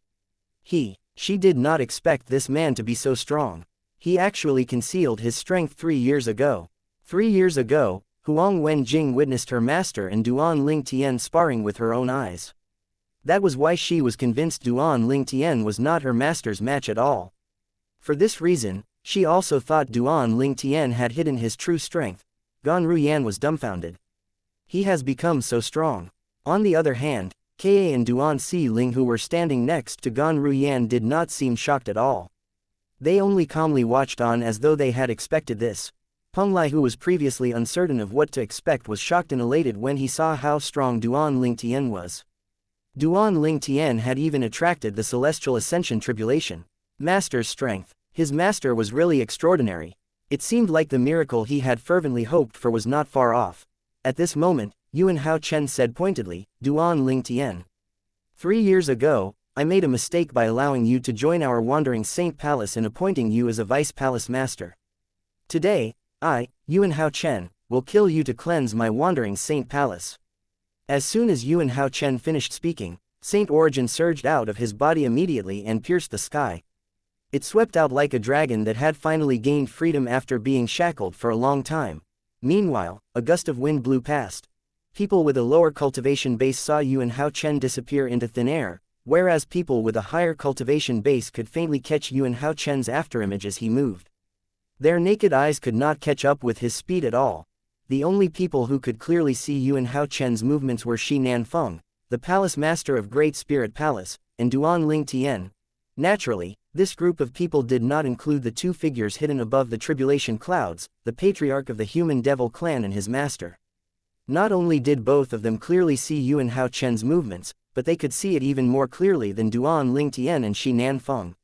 She did not expect this man to be so strong. He actually concealed his strength 3 years ago. 3 years ago, Huang Wenjing witnessed her master and Duan Ling Tian sparring with her own eyes. That was why she was convinced Duan Ling Tian was not her master's match at all. For this reason, she also thought Duan Ling Tian had hidden his true strength. Gan Ruyan was dumbfounded. He has become so strong. On the other hand, Ka and Duan Si Ling who were standing next to Gan Ruyan did not seem shocked at all. They only calmly watched on as though they had expected this. Peng Lai who was previously uncertain of what to expect was shocked and elated when he saw how strong Duan Ling Tian was. Duan Ling Tian had even attracted the Celestial Ascension Tribulation. Master's strength. His master was really extraordinary. It seemed like the miracle he had fervently hoped for was not far off. At this moment, Yuan Hao Chen said pointedly, Duan Ling Tian. 3 years ago, I made a mistake by allowing you to join our Wandering Saint Palace and appointing you as a vice palace master. Today, I, Yuan Hao Chen, will kill you to cleanse my Wandering Saint Palace. As soon as Yuan Hao Chen finished speaking, Saint Origin surged out of his body immediately and pierced the sky. It swept out like a dragon that had finally gained freedom after being shackled for a long time. Meanwhile, a gust of wind blew past. People with a lower cultivation base saw Yuan Hao Chen disappear into thin air, whereas people with a higher cultivation base could faintly catch Yuan Hao Chen's afterimage as he moved. Their naked eyes could not catch up with his speed at all. The only people who could clearly see Yuan Hao Chen's movements were Shi Nanfeng, the palace master of Great Spirit Palace, and Duan Ling Tian. Naturally, this group of people did not include the two figures hidden above the tribulation clouds, the patriarch of the human devil clan and his master. Not only did both of them clearly see Yuan Hao Chen's movements, but they could see it even more clearly than Duan Ling Tian and Shi Nanfeng.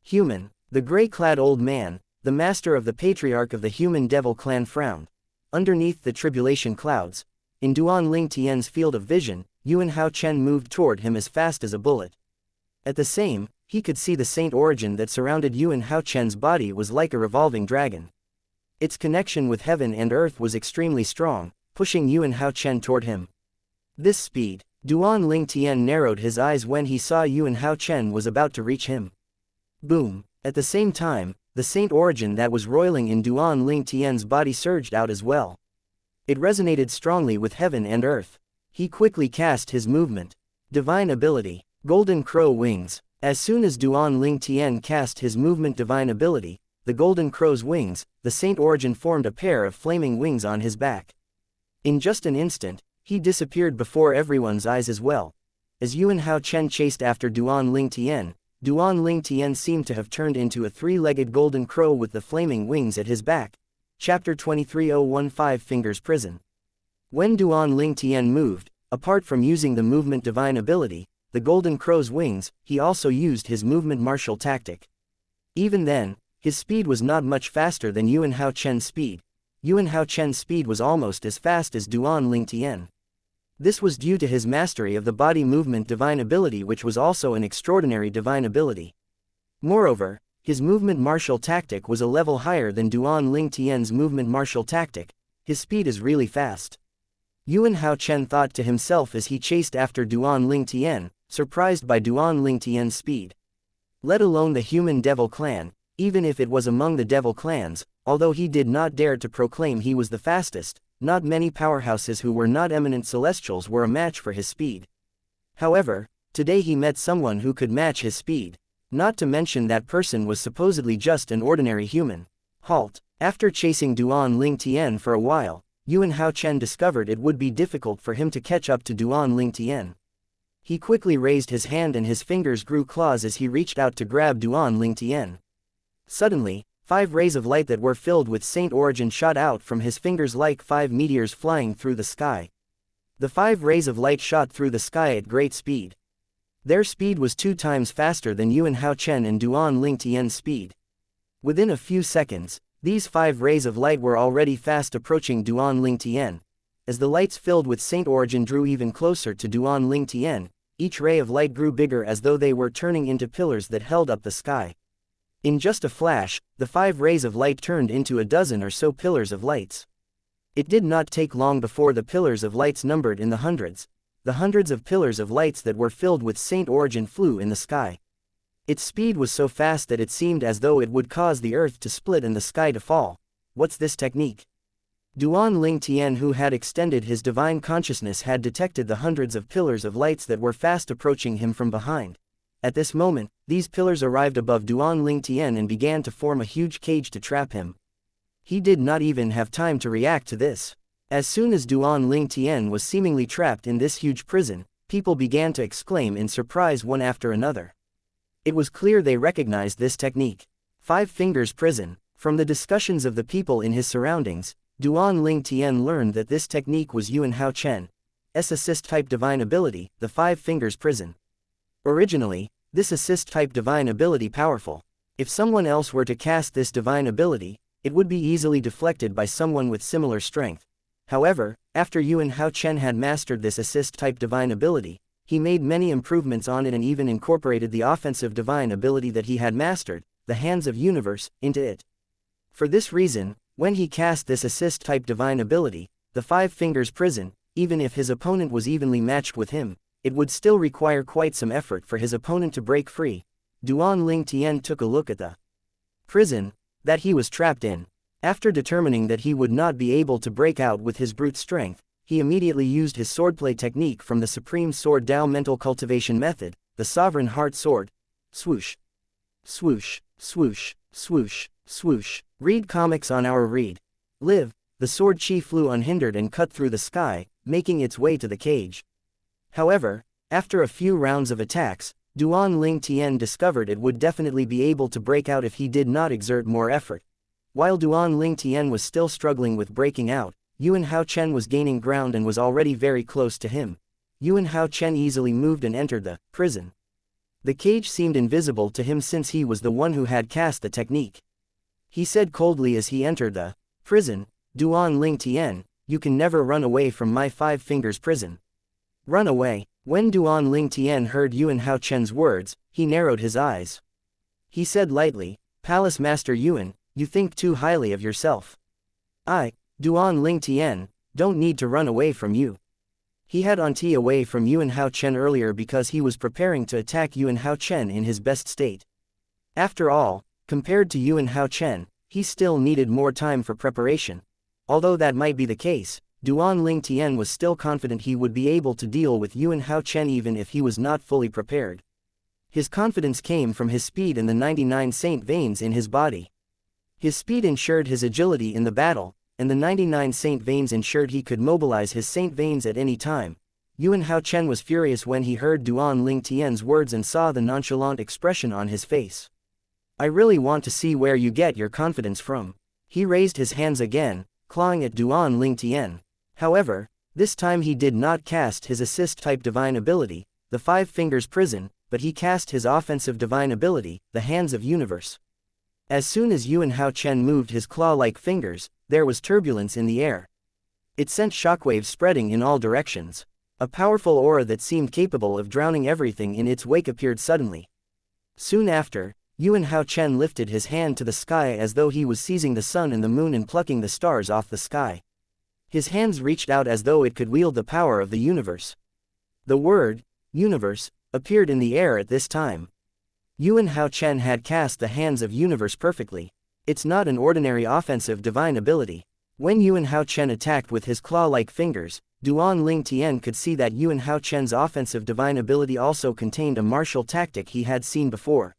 Human, the gray-clad old man, the master of the patriarch of the human devil clan frowned. Underneath the tribulation clouds, in Duan Ling Tian's field of vision, Yuan Hao Chen moved toward him as fast as a bullet. At the same, he could see the saint origin that surrounded Yuan Hao Chen's body was like a revolving dragon. Its connection with heaven and earth was extremely strong, pushing Yuan Hao Chen toward him. This speed, Duan Ling Tian narrowed his eyes when he saw Yuan Hao Chen was about to reach him. Boom! At the same time, the saint origin that was roiling in Duan Ling Tian's body surged out as well. It resonated strongly with heaven and earth. He quickly cast his movement. Divine ability, Golden Crow Wings. As soon as Duan Ling Tian cast his movement divine ability, the Golden Crow's wings, the saint origin formed a pair of flaming wings on his back. In just an instant, he disappeared before everyone's eyes as well. As Yuan Hao Chen chased after Duan Ling Tian seemed to have turned into a three-legged golden crow with the flaming wings at his back. Chapter 23015 Fingers Prison. When Duan Ling Tian moved, apart from using the movement divine ability, the Golden Crow's wings, he also used his movement martial tactic. Even then, his speed was not much faster than Yuan Hao Chen's speed. Yuan Hao Chen's speed was almost as fast as Duan Ling Tian. This was due to his mastery of the body movement divine ability, which was also an extraordinary divine ability. Moreover, his movement martial tactic was a level higher than Duan Ling Tian's movement martial tactic. His speed is really fast. Yuan Hao Chen thought to himself as he chased after Duan Ling Tian, surprised by Duan Ling Tian's speed. Let alone the human devil clan, even if it was among the devil clans, although he did not dare to proclaim he was the fastest, not many powerhouses who were not eminent celestials were a match for his speed. However, today he met someone who could match his speed. Not to mention that person was supposedly just an ordinary human. Halt. After chasing Duan Ling Tian for a while, Yuan Hao Chen discovered it would be difficult for him to catch up to Duan Ling Tian. He quickly raised his hand and his fingers grew claws as he reached out to grab Duan Ling Tian. Suddenly, 5 rays of light that were filled with saint origin shot out from his fingers like 5 meteors flying through the sky. The 5 rays of light shot through the sky at great speed. Their speed was 2 times faster than Yuan Hao Chen and Duan Ling Tian's speed. Within a few seconds, these 5 rays of light were already fast approaching Duan Ling Tian. As the lights filled with saint origin drew even closer to Duan Ling Tian, each ray of light grew bigger as though they were turning into pillars that held up the sky. In just a flash, the 5 rays of light turned into a dozen or so pillars of lights. It did not take long before the pillars of lights numbered in the hundreds. The hundreds of pillars of lights that were filled with saint origin flew in the sky. Its speed was so fast that it seemed as though it would cause the earth to split and the sky to fall. What's this technique? Duan Ling Tian, who had extended his divine consciousness, had detected the hundreds of pillars of lights that were fast approaching him from behind. At this moment, these pillars arrived above Duan Ling Tian and began to form a huge cage to trap him. He did not even have time to react to this. As soon as Duan Ling Tian was seemingly trapped in this huge prison, people began to exclaim in surprise one after another. It was clear they recognized this technique. 5 Fingers Prison. From the discussions of the people in his surroundings, Duan Ling Tian learned that this technique was Yuan Hao Chen's assist-type divine ability, the 5 Fingers Prison. Originally, this assist-type divine ability powerful. If someone else were to cast this divine ability, it would be easily deflected by someone with similar strength. However, after Yuan Hao Chen had mastered this assist-type divine ability, he made many improvements on it and even incorporated the offensive divine ability that he had mastered, the Hands of Universe, into it. For this reason, when he cast this assist-type divine ability, the 5 Fingers Prison, even if his opponent was evenly matched with him, it would still require quite some effort for his opponent to break free. Duan Ling Tian took a look at the prison that he was trapped in. After determining that he would not be able to break out with his brute strength, he immediately used his swordplay technique from the Supreme Sword Dao mental cultivation method, the Sovereign Heart Sword. Swoosh. Swoosh, swoosh, swoosh, swoosh. Read comics on our Read. Live. The sword chi flew unhindered and cut through the sky, making its way to the cage. However, after a few rounds of attacks, Duan Ling Tian discovered it would definitely be able to break out if he did not exert more effort. While Duan Ling Tian was still struggling with breaking out, Yuan Hao Chen was gaining ground and was already very close to him. Yuan Hao Chen easily moved and entered the prison. The cage seemed invisible to him since he was the one who had cast the technique. He said coldly as he entered the prison, "Duan Ling Tian, you can never run away from my 5 fingers prison." Run away. When Duan Ling Tian heard Yuan Hao Chen's words, he narrowed his eyes. He said lightly, "Palace Master Yuan, you think too highly of yourself. I, Duan Ling Tian, don't need to run away from you." He had Anti away from Yuan Hao Chen earlier because he was preparing to attack Yuan Hao Chen in his best state. After all, compared to Yuan Hao Chen, he still needed more time for preparation. Although that might be the case, Duan Ling Tian was still confident he would be able to deal with Yuan Hao Chen even if he was not fully prepared. His confidence came from his speed and the 99 saint veins in his body. His speed ensured his agility in the battle, and the 99 saint veins ensured he could mobilize his saint veins at any time. Yuan Hao Chen was furious when he heard Duan Ling Tian's words and saw the nonchalant expression on his face. "I really want to see where you get your confidence from." He raised his hands again, clawing at Duan Ling Tian. However, this time he did not cast his assist-type divine ability, the 5 fingers prison, but he cast his offensive divine ability, the hands of universe. As soon as Yuan Hao Chen moved his claw-like fingers, there was turbulence in the air. It sent shockwaves spreading in all directions. A powerful aura that seemed capable of drowning everything in its wake appeared suddenly. Soon after, Yuan Hao Chen lifted his hand to the sky as though he was seizing the sun and the moon and plucking the stars off the sky. His hands reached out as though it could wield the power of the universe. The word, universe, appeared in the air at this time. Yuan Hao Chen had cast the hands of universe perfectly. It's not an ordinary offensive divine ability. When Yuan Hao Chen attacked with his claw-like fingers, Duan Ling Tian could see that Yuan Hao Chen's offensive divine ability also contained a martial tactic he had seen before.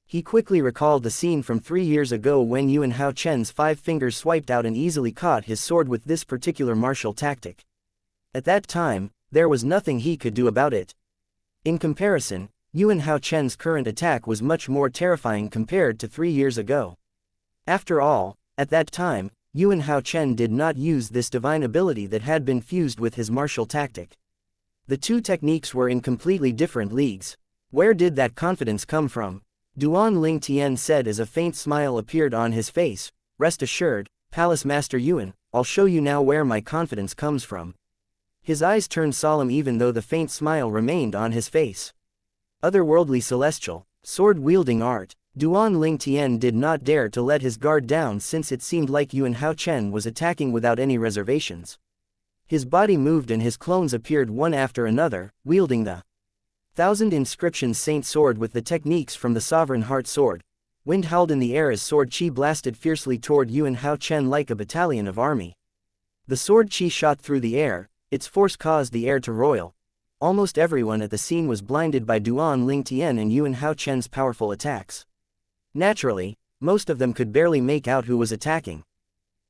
He quickly recalled the scene from 3 years ago when Yuan Hao Chen's 5 fingers swiped out and easily caught his sword with this particular martial tactic. At that time, there was nothing he could do about it. In comparison, Yuan Hao Chen's current attack was much more terrifying compared to 3 years ago. After all, at that time, Yuan Hao Chen did not use this divine ability that had been fused with his martial tactic. The two techniques were in completely different leagues. Where did that confidence come from? Duan Ling Tian said as a faint smile appeared on his face, "Rest assured, Palace Master Yuan, I'll show you now where my confidence comes from." His eyes turned solemn even though the faint smile remained on his face. Otherworldly celestial, sword-wielding art. Duan Ling Tian did not dare to let his guard down since it seemed like Yuan Hao Chen was attacking without any reservations. His body moved and his clones appeared one after another, wielding the 1,000 inscriptions saint sword with the techniques from the sovereign heart sword. Wind howled in the air as sword chi blasted fiercely toward Yuan Hao Chen like a battalion of army. The sword chi shot through the air, its force caused the air to roil. Almost everyone at the scene was blinded by Duan Ling Tian and Yuan Hao Chen's powerful attacks. Naturally, most of them could barely make out who was attacking.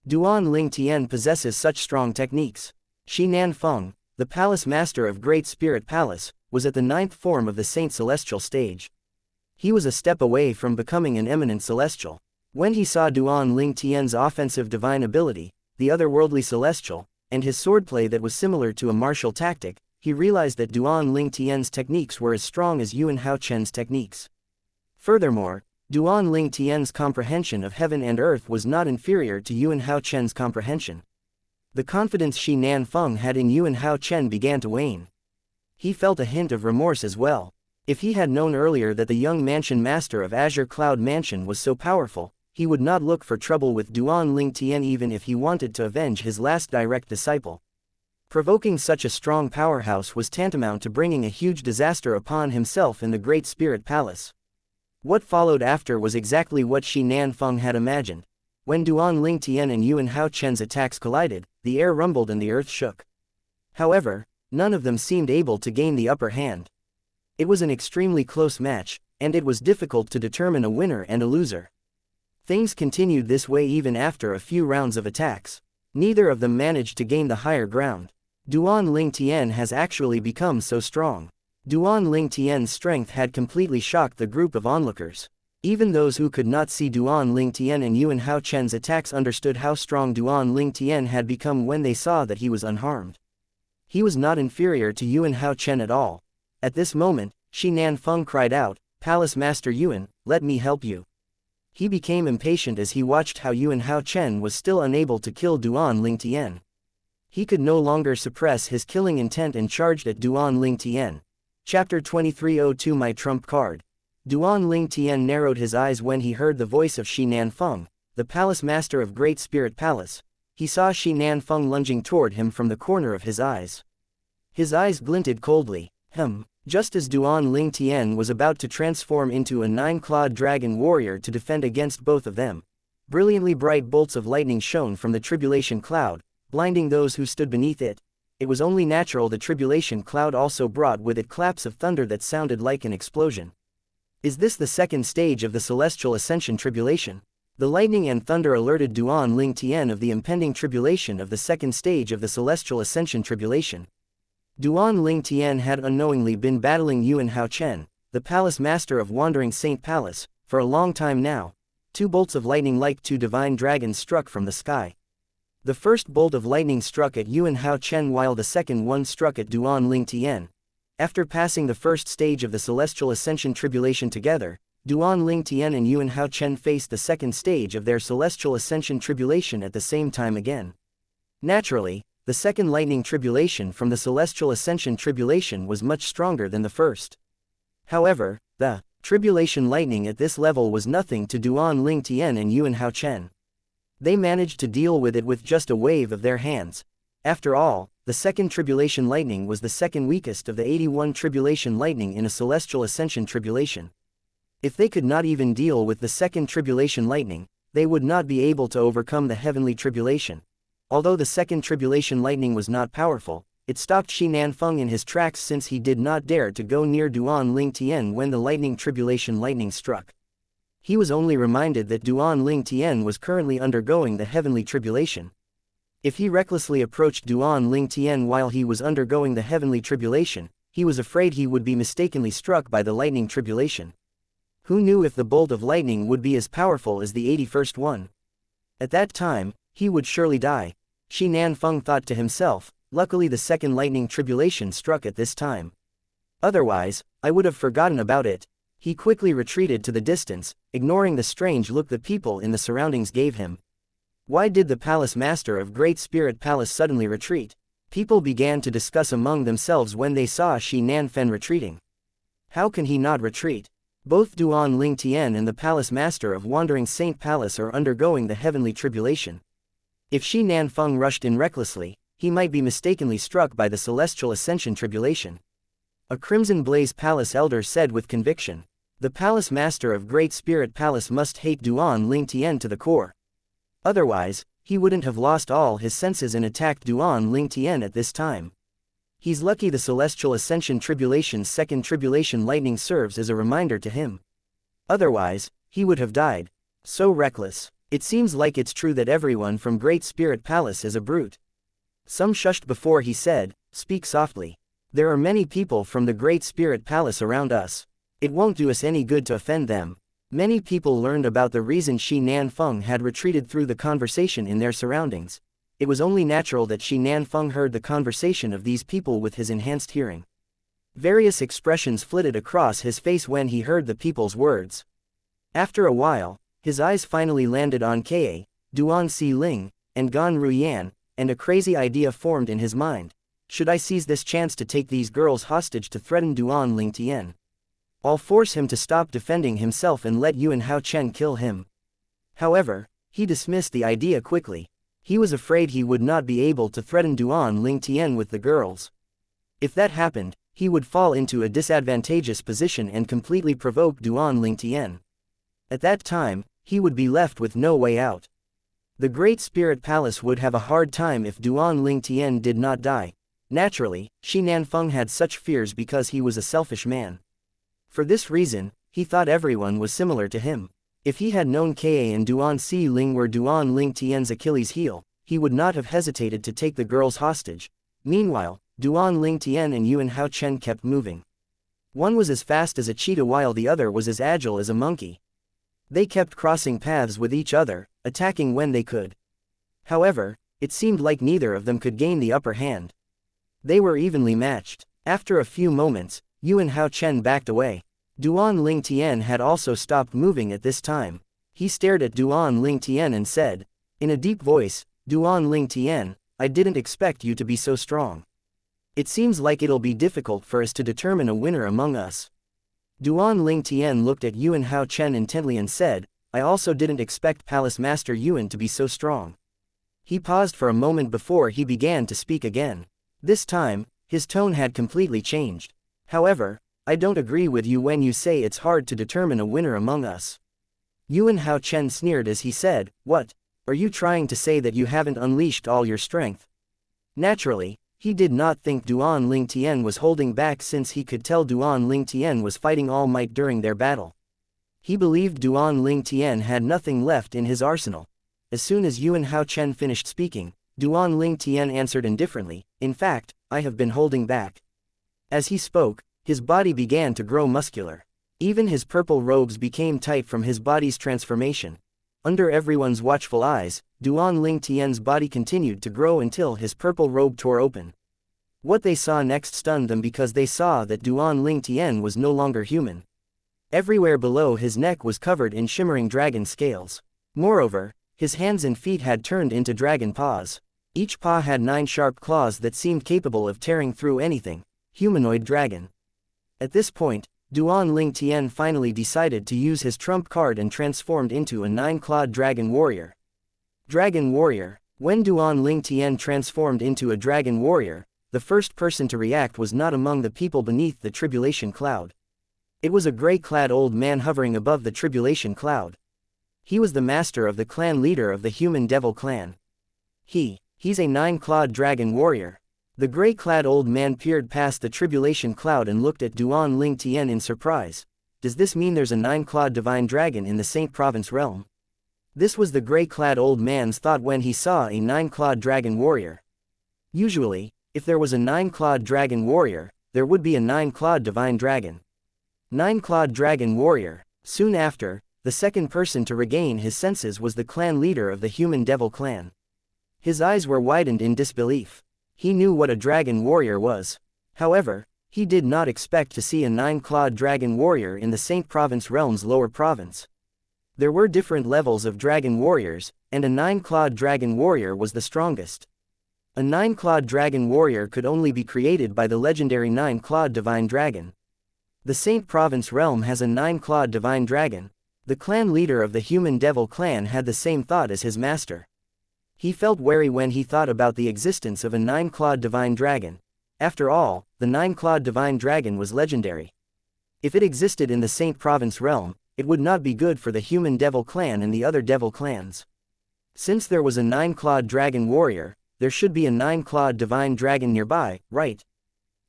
Duan Ling Tian possesses such strong techniques. Shi Nanfeng, the palace master of Great Spirit Palace, was at the 9th form of the Saint Celestial stage. He was a step away from becoming an eminent celestial. When he saw Duan Ling Tian's offensive divine ability, the otherworldly celestial, and his swordplay that was similar to a martial tactic, he realized that Duan Ling Tian's techniques were as strong as Yuan Hao Chen's techniques. Furthermore, Duan Ling Tian's comprehension of heaven and earth was not inferior to Yuan Hao Chen's comprehension. The confidence Shi Nanfeng had in Yuan Hao Chen began to wane. He felt a hint of remorse as well. If he had known earlier that the young mansion master of Azure Cloud Mansion was so powerful, he would not look for trouble with Duan Ling Tian even if he wanted to avenge his last direct disciple. Provoking such a strong powerhouse was tantamount to bringing a huge disaster upon himself in the Great Spirit Palace. What followed after was exactly what Shi Nanfeng had imagined. When Duan Ling Tian and Yuan Hao Chen's attacks collided, the air rumbled and the earth shook. However, none of them seemed able to gain the upper hand. It was an extremely close match, and it was difficult to determine a winner and a loser. Things continued this way even after a few rounds of attacks. Neither of them managed to gain the higher ground. Duan Ling Tian has actually become so strong. Duan Ling Tian's strength had completely shocked the group of onlookers. Even those who could not see Duan Ling Tian and Yuan Hao Chen's attacks understood how strong Duan Ling Tian had become when they saw that he was unharmed. He was not inferior to Yuan Hao Chen at all. At this moment, Shi Nanfeng cried out, "Palace Master Yuan, let me help you." He became impatient as he watched how Yuan Hao Chen was still unable to kill Duan Ling Tian. He could no longer suppress his killing intent and charged at Duan Ling Tian. Chapter 2302 My Trump Card. Duan Ling Tian narrowed his eyes when he heard the voice of Shi Nanfeng, the palace master of Great Spirit Palace. He saw Shi Nanfeng lunging toward him from the corner of his eyes. His eyes glinted coldly. Just as Duan Ling Tian was about to transform into a 9-clawed dragon warrior to defend against both of them, brilliantly bright bolts of lightning shone from the tribulation cloud, blinding those who stood beneath it. It was only natural the tribulation cloud also brought with it claps of thunder that sounded like an explosion. Is this the second stage of the celestial ascension tribulation? The lightning and thunder alerted Duan Ling Tian of the impending tribulation of the second stage of the celestial ascension tribulation. Duan Ling Tian had unknowingly been battling Yuan Hao Chen, the palace master of Wandering Saint Palace, for a long time now. 2 bolts of lightning like 2 divine dragons struck from the sky. The first bolt of lightning struck at Yuan Hao Chen while the second one struck at Duan Ling Tian. After passing the first stage of the celestial ascension tribulation together, Duan Ling Tian and Yuan Hao Chen faced the second stage of their celestial ascension tribulation at the same time again. Naturally, the second lightning tribulation from the celestial ascension tribulation was much stronger than the first. However, the tribulation lightning at this level was nothing to Duan Ling Tian and Yuan Hao Chen. They managed to deal with it with just a wave of their hands. After all, the second tribulation lightning was the second weakest of the 81 tribulation lightning in a celestial ascension tribulation. If they could not even deal with the second tribulation lightning, they would not be able to overcome the heavenly tribulation. Although the second tribulation lightning was not powerful, it stopped Shi Nanfeng in his tracks since he did not dare to go near Duan Ling Tian when the lightning tribulation lightning struck. He was only reminded that Duan Ling Tian was currently undergoing the heavenly tribulation. If he recklessly approached Duan Ling Tian while he was undergoing the heavenly tribulation, he was afraid he would be mistakenly struck by the lightning tribulation. Who knew if the bolt of lightning would be as powerful as the 81st one? At that time, he would surely die. Shi Nanfeng thought to himself, luckily the second lightning tribulation struck at this time. Otherwise, I would have forgotten about it. He quickly retreated to the distance, ignoring the strange look the people in the surroundings gave him. Why did the palace master of Great Spirit Palace suddenly retreat? People began to discuss among themselves when they saw Shi Nanfen retreating. How can he not retreat? Both Duan Ling Tian and the palace master of Wandering Saint Palace are undergoing the heavenly tribulation. If Shi Nanfeng rushed in recklessly, he might be mistakenly struck by the celestial ascension tribulation. A Crimson Blaze Palace elder said with conviction. The palace master of Great Spirit Palace must hate Duan Ling Tian to the core. Otherwise, he wouldn't have lost all his senses and attacked Duan Ling Tian at this time. He's lucky the celestial ascension tribulation's second tribulation lightning serves as a reminder to him. Otherwise, he would have died. So reckless. It seems like it's true that everyone from Great Spirit Palace is a brute. Some shushed before he said, "Speak softly. There are many people from the Great Spirit Palace around us. It won't do us any good to offend them." Many people learned about the reason Shi Nanfeng had retreated through the conversation in their surroundings. It was only natural that Shi Nanfeng heard the conversation of these people with his enhanced hearing. Various expressions flitted across his face when he heard the people's words. After a while, his eyes finally landed on Ka, Duan Si Ling, and Gan Ruyan, and a crazy idea formed in his mind. Should I seize this chance to take these girls hostage to threaten Duan Ling Tian? I'll force him to stop defending himself and let Yuan Hao Chen kill him. However, he dismissed the idea quickly. He was afraid he would not be able to threaten Duan Ling Tian with the girls. If that happened, he would fall into a disadvantageous position and completely provoke Duan Ling Tian. At that time, he would be left with no way out. The Great Spirit Palace would have a hard time if Duan Ling Tian did not die. Naturally, Shi Nanfeng had such fears because he was a selfish man. For this reason, he thought everyone was similar to him. If he had known Ka and Duan Si Ling were Duan Ling Tian's Achilles heel, he would not have hesitated to take the girls hostage. Meanwhile, Duan Lingtian and Yuan Haochen kept moving. One was as fast as a cheetah while the other was as agile as a monkey. They kept crossing paths with each other, attacking when they could. However, it seemed like neither of them could gain the upper hand. They were evenly matched. After a few moments, Yuan Haochen backed away. Duan Lingtian had also stopped moving at this time. He stared at Duan Lingtian and said, in a deep voice, Duan Lingtian, I didn't expect you to be so strong. It seems like it'll be difficult for us to determine a winner among us. Duan Lingtian looked at Yuan Haochen intently and said, I also didn't expect Palace Master Yuan to be so strong. He paused for a moment before he began to speak again. This time, his tone had completely changed. However, I don't agree with you when you say it's hard to determine a winner among us. Yuan Haochen sneered as he said, what? Are you trying to say that you haven't unleashed all your strength? Naturally, he did not think Duan Lingtian was holding back since he could tell Duan Lingtian was fighting all might during their battle. He believed Duan Lingtian had nothing left in his arsenal. As soon as Yuan Haochen finished speaking, Duan Lingtian answered indifferently, in fact, I have been holding back. As he spoke, his body began to grow muscular. Even his purple robes became tight from his body's transformation. Under everyone's watchful eyes, Duan Lingtian's body continued to grow until his purple robe tore open. What they saw next stunned them because they saw that Duan Lingtian was no longer human. Everywhere below his neck was covered in shimmering dragon scales. Moreover, his hands and feet had turned into dragon paws. Each paw had 9 sharp claws that seemed capable of tearing through anything. Humanoid dragon. At this point, Duan Lingtian finally decided to use his trump card and transformed into a 9-clawed dragon warrior. Dragon warrior. When Duan Lingtian transformed into a dragon warrior, the first person to react was not among the people beneath the tribulation cloud. It was a gray-clad old man hovering above the tribulation cloud. He was the master of the clan leader of the human devil clan. He's a 9-clawed dragon warrior. The gray-clad old man peered past the tribulation cloud and looked at Duan Lingtian in surprise. Does this mean there's a 9-clawed divine dragon in the Saint Province realm? This was the gray-clad old man's thought when he saw a 9-clawed dragon warrior. Usually, if there was a 9-clawed dragon warrior, there would be a 9-clawed divine dragon. 9-clawed dragon warrior. Soon after, the second person to regain his senses was the clan leader of the human devil clan. His eyes were widened in disbelief. He knew what a dragon warrior was. However, he did not expect to see a 9-clawed dragon warrior in the Saint Province realm's lower province. There were different levels of dragon warriors, and a 9-clawed dragon warrior was the strongest. A 9-clawed dragon warrior could only be created by the legendary 9-clawed divine dragon. The Saint Province realm has a 9-clawed divine dragon. The clan leader of the human devil clan had the same thought as his master. He felt wary when he thought about the existence of a 9-clawed divine dragon. After all, the 9-clawed divine dragon was legendary. If it existed in the Saint Province realm, it would not be good for the human devil clan and the other devil clans. Since there was a 9-clawed dragon warrior, there should be a 9-clawed divine dragon nearby, right?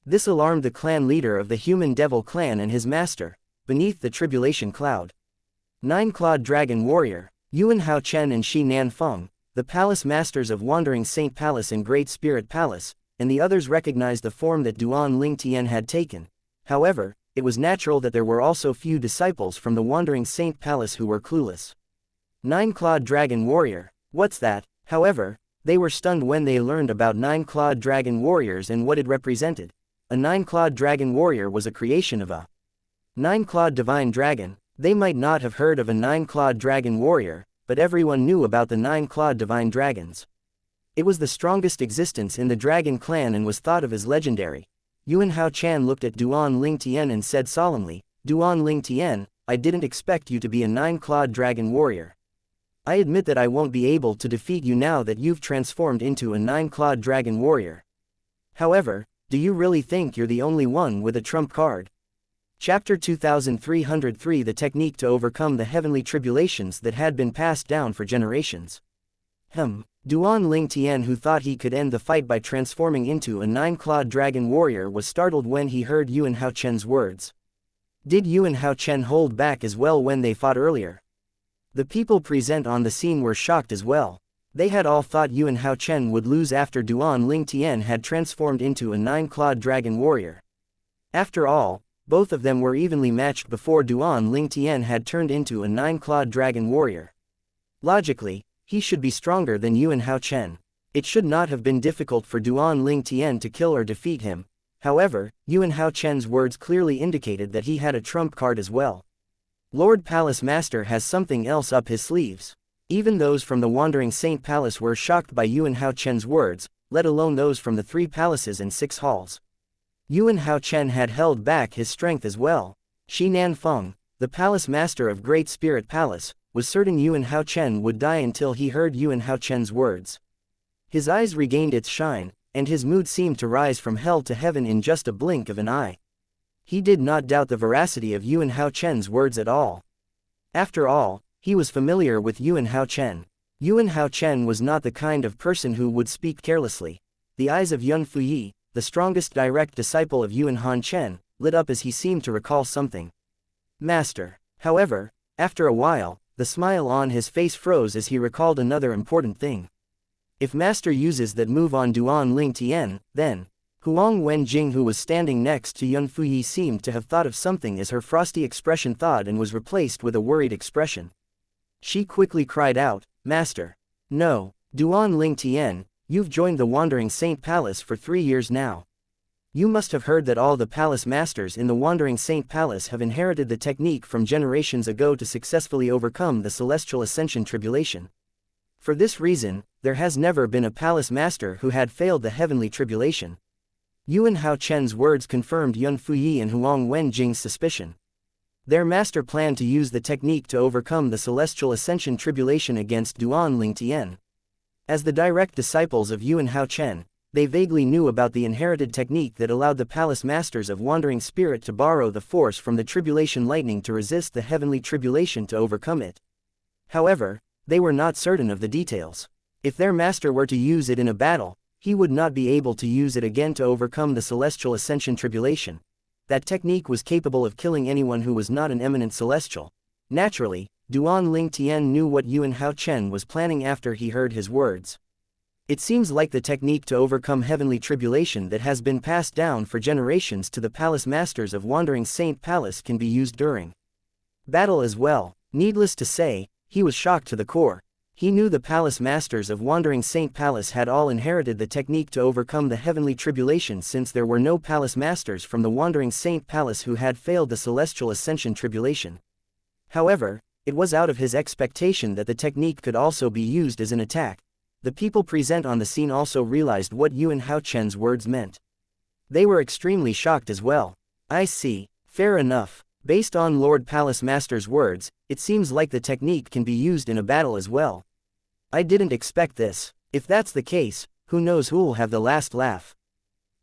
This alarmed the clan leader of the human devil clan and his master, beneath the tribulation cloud. 9-clawed dragon warrior. Yuan Haochen and Shi Nanfeng, the palace masters of Wandering Saint Palace and Great Spirit Palace, and the others recognized the form that Duan Lingtian had taken. However, it was natural that there were also few disciples from the Wandering Saint Palace who were clueless. 9-clawed dragon warrior. What's that? However, they were stunned when they learned about 9-clawed dragon warriors and what it represented. A 9-clawed dragon warrior was a creation of a 9-clawed divine dragon. They might not have heard of a 9-clawed dragon warrior, but everyone knew about the 9-clawed divine dragons. It was the strongest existence in the dragon clan and was thought of as legendary. Yuan Haochen looked at Duan Lingtian and said solemnly, Duan Lingtian, I didn't expect you to be a 9-clawed dragon warrior. I admit that I won't be able to defeat you now that you've transformed into a 9-clawed dragon warrior. However, do you really think you're the only one with a trump card? Chapter 2303 The Technique to Overcome the Heavenly Tribulations that had been passed down for generations. Duan Lingtian, who thought he could end the fight by transforming into a 9-clawed dragon warrior, was startled when he heard Yuan Haochen's words. Did Yuan Haochen hold back as well when they fought earlier? The people present on the scene were shocked as well. They had all thought Yuan Hao Chen would lose after Duan Ling Tian had transformed into a 9-clawed dragon warrior. After all, both of them were evenly matched before Duan Ling Tian had turned into a 9-clawed dragon warrior. Logically, he should be stronger than Yuan Hao Chen. It should not have been difficult for Duan Ling Tian to kill or defeat him. However, Yuan Hao Chen's words clearly indicated that he had a trump card as well. Lord Palace Master has something else up his sleeves. Even those from the Wandering Saint Palace were shocked by Yuan Hao Chen's words, let alone those from the 3 palaces and 6 halls. Yuan Hao Chen had held back his strength as well. Shi Nanfeng, the Palace Master of Great Spirit Palace, was certain Yuan Hao Chen would die until he heard Yuan Hao Chen's words. His eyes regained its shine, and his mood seemed to rise from hell to heaven in just a blink of an eye. He did not doubt the veracity of Yuan Hao Chen's words at all. After all, he was familiar with Yuan Hao Chen. Yuan Hao Chen was not the kind of person who would speak carelessly. The eyes of Yun Fuyi, the strongest direct disciple of Yuan Han Chen, lit up as he seemed to recall something. Master. However, after a while, the smile on his face froze as he recalled another important thing. If Master uses that move on Duan Ling Tian, then Huang Wenjing, who was standing next to Yun Fuyi, seemed to have thought of something as her frosty expression thawed and was replaced with a worried expression. She quickly cried out, Master. No, Duan Ling Tian, you've joined the Wandering Saint Palace for 3 years now. You must have heard that all the palace masters in the Wandering Saint Palace have inherited the technique from generations ago to successfully overcome the Celestial Ascension Tribulation. For this reason, there has never been a palace master who had failed the heavenly tribulation. Yuan Hao Chen's words confirmed Yun Fuyi and Huang Wenjing's suspicion. Their master planned to use the technique to overcome the Celestial Ascension Tribulation against Duan Ling Tian. As the direct disciples of Yuan Hao Chen, they vaguely knew about the inherited technique that allowed the palace masters of Wandering Spirit to borrow the force from the tribulation lightning to resist the heavenly tribulation to overcome it. However, they were not certain of the details. If their master were to use it in a battle, he would not be able to use it again to overcome the Celestial Ascension Tribulation. That technique was capable of killing anyone who was not an eminent celestial. Naturally, Duan Ling Tian knew what Yuan Hao Chen was planning after he heard his words. It seems like the technique to overcome heavenly tribulation that has been passed down for generations to the palace masters of Wandering Saint Palace can be used during battle as well. Needless to say, he was shocked to the core. He knew the palace masters of Wandering Saint Palace had all inherited the technique to overcome the heavenly tribulation, since there were no palace masters from the Wandering Saint Palace who had failed the Celestial Ascension Tribulation. However, it was out of his expectation that the technique could also be used as an attack. The people present on the scene also realized what Yuan Hao Chen's words meant. They were extremely shocked as well. I see. Fair enough. Based on Lord Palace Master's words, it seems like the technique can be used in a battle as well. I didn't expect this. If that's the case, who knows who'll have the last laugh.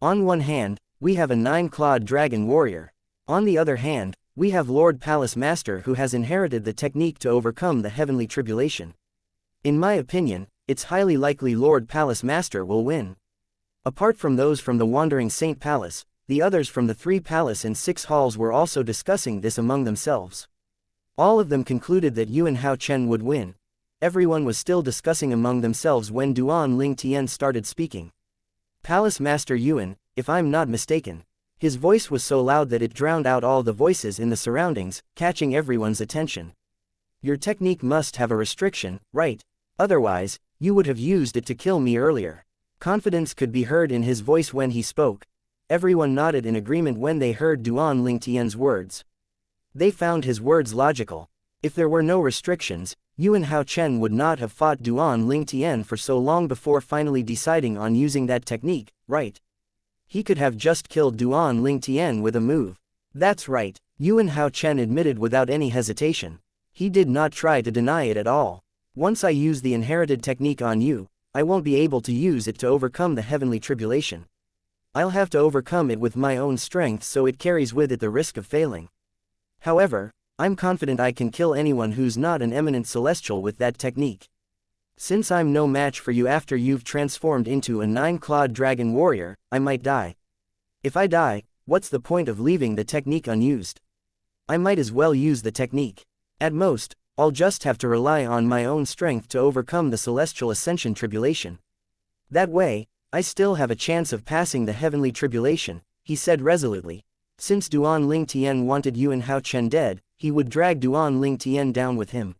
On one hand, we have a 9-clawed dragon warrior. On the other hand, we have Lord Palace Master who has inherited the technique to overcome the heavenly tribulation. In my opinion, it's highly likely Lord Palace Master will win. Apart from those from the Wandering Saint Palace, the others from the 3 palace and 6 halls were also discussing this among themselves. All of them concluded that Yuan Hao Chen would win. Everyone was still discussing among themselves when Duan Ling Tian started speaking. Palace Master Yuan, if I'm not mistaken. His voice was so loud that it drowned out all the voices in the surroundings, catching everyone's attention. Your technique must have a restriction, right? Otherwise, you would have used it to kill me earlier. Confidence could be heard in his voice when he spoke. Everyone nodded in agreement when they heard Duan Ling Tian's words. They found his words logical. If there were no restrictions, Yuan Hao Chen would not have fought Duan Ling Tian for so long before finally deciding on using that technique, right? He could have just killed Duan Ling Tian with a move. That's right, Yuan Hao Chen admitted without any hesitation. He did not try to deny it at all. Once I use the inherited technique on you, I won't be able to use it to overcome the heavenly tribulation. I'll have to overcome it with my own strength, so it carries with it the risk of failing. However, I'm confident I can kill anyone who's not an eminent celestial with that technique. Since I'm no match for you after you've transformed into a 9-clawed dragon warrior, I might die. If I die, what's the point of leaving the technique unused? I might as well use the technique. At most, I'll just have to rely on my own strength to overcome the celestial ascension tribulation. That way, I still have a chance of passing the heavenly tribulation, he said resolutely. Since Duan Ling Tian wanted Yuan Hao Chen dead, he would drag Duan Ling Tian down with him.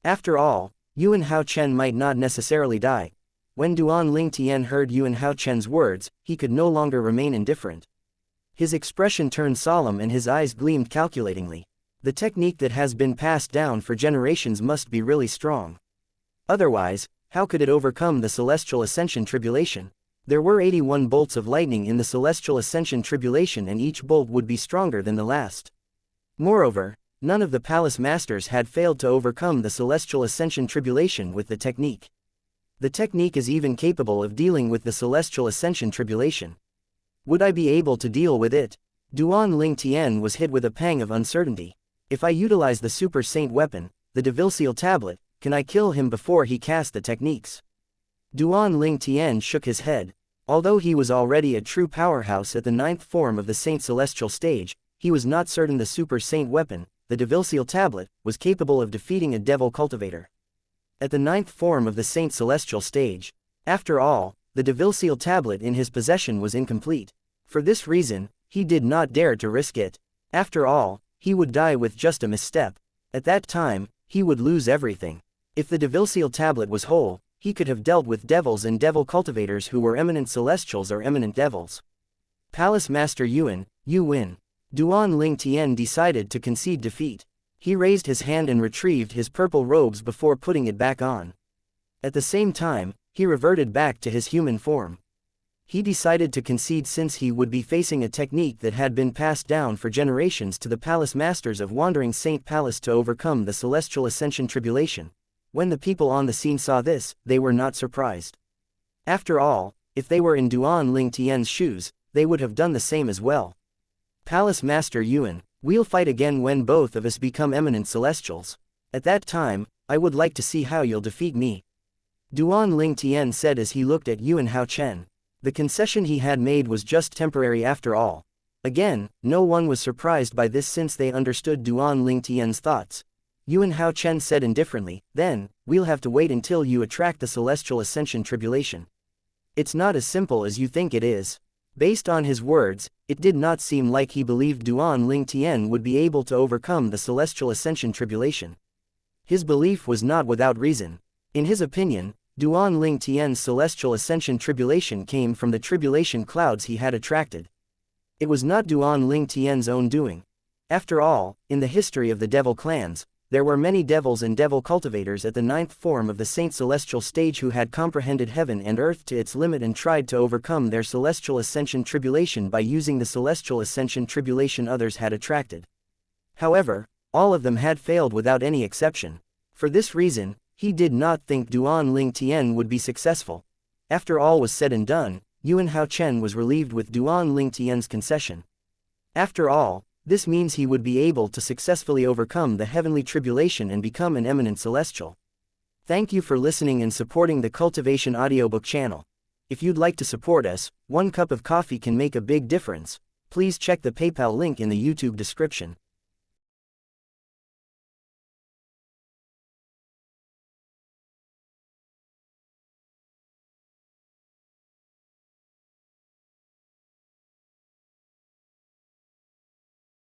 After all, Yuan Hao Chen might not necessarily die. When Duan Ling Tian heard Yuan Hao Chen's words, he could no longer remain indifferent. His expression turned solemn and his eyes gleamed calculatingly. The technique that has been passed down for generations must be really strong. Otherwise, how could it overcome the celestial ascension tribulation? There were 81 bolts of lightning in the celestial ascension tribulation, and each bolt would be stronger than the last. Moreover, none of the palace masters had failed to overcome the celestial ascension tribulation with the technique. The technique is even capable of dealing with the celestial ascension tribulation. Would I be able to deal with it? Duan Ling Tian was hit with a pang of uncertainty. If I utilize the super saint weapon, the devil-seal tablet, can I kill him before he cast the techniques? Duan Ling Tian shook his head. Although he was already a true powerhouse at the 9th form of the Saint Celestial stage, he was not certain the super saint weapon, the devil-seal tablet, was capable of defeating a devil cultivator. At the 9th form of the Saint Celestial stage. After all, the devil-seal tablet in his possession was incomplete. For this reason, he did not dare to risk it. After all, he would die with just a misstep. At that time, he would lose everything. If the devil-seal tablet was whole, he could have dealt with devils and devil cultivators who were eminent celestials or eminent devils. Palace Master Yuan, you win. Duan Ling Tian decided to concede defeat. He raised his hand and retrieved his purple robes before putting it back on. At the same time, he reverted back to his human form. He decided to concede since he would be facing a technique that had been passed down for generations to the palace masters of Wandering Saint Palace to overcome the celestial ascension tribulation. When the people on the scene saw this, they were not surprised. After all, if they were in Duan Ling Tian's shoes, they would have done the same as well. Palace Master Yuan, we'll fight again when both of us become eminent celestials. At that time, I would like to see how you'll defeat me. Duan Ling Tian said as he looked at Yuan Hao Chen. The concession he had made was just temporary after all. Again, no one was surprised by this since they understood Duan Ling Tian's thoughts. Yuan Hao Chen said indifferently, then, we'll have to wait until you attract the celestial ascension tribulation. It's not as simple as you think it is. Based on his words, it did not seem like he believed Duan Ling Tian would be able to overcome the celestial ascension tribulation. His belief was not without reason. In his opinion, Duan Ling Tian's celestial ascension tribulation came from the tribulation clouds he had attracted. It was not Duan Ling Tian's own doing. After all, in the history of the devil clans, there were many devils and devil cultivators at the 9th form of the Saint Celestial stage who had comprehended heaven and earth to its limit and tried to overcome their celestial ascension tribulation by using the celestial ascension tribulation others had attracted. However, all of them had failed without any exception. For this reason, he did not think Duan Ling Tian would be successful. After all was said and done, Yuan Hao Chen was relieved with Duan Ling Tian's concession. After all, this means he would be able to successfully overcome the heavenly tribulation and become an eminent celestial. Thank you for listening and supporting the Cultivation Audiobook channel. If you'd like to support us, 1 cup of coffee can make a big difference. Please check the PayPal link in the YouTube description.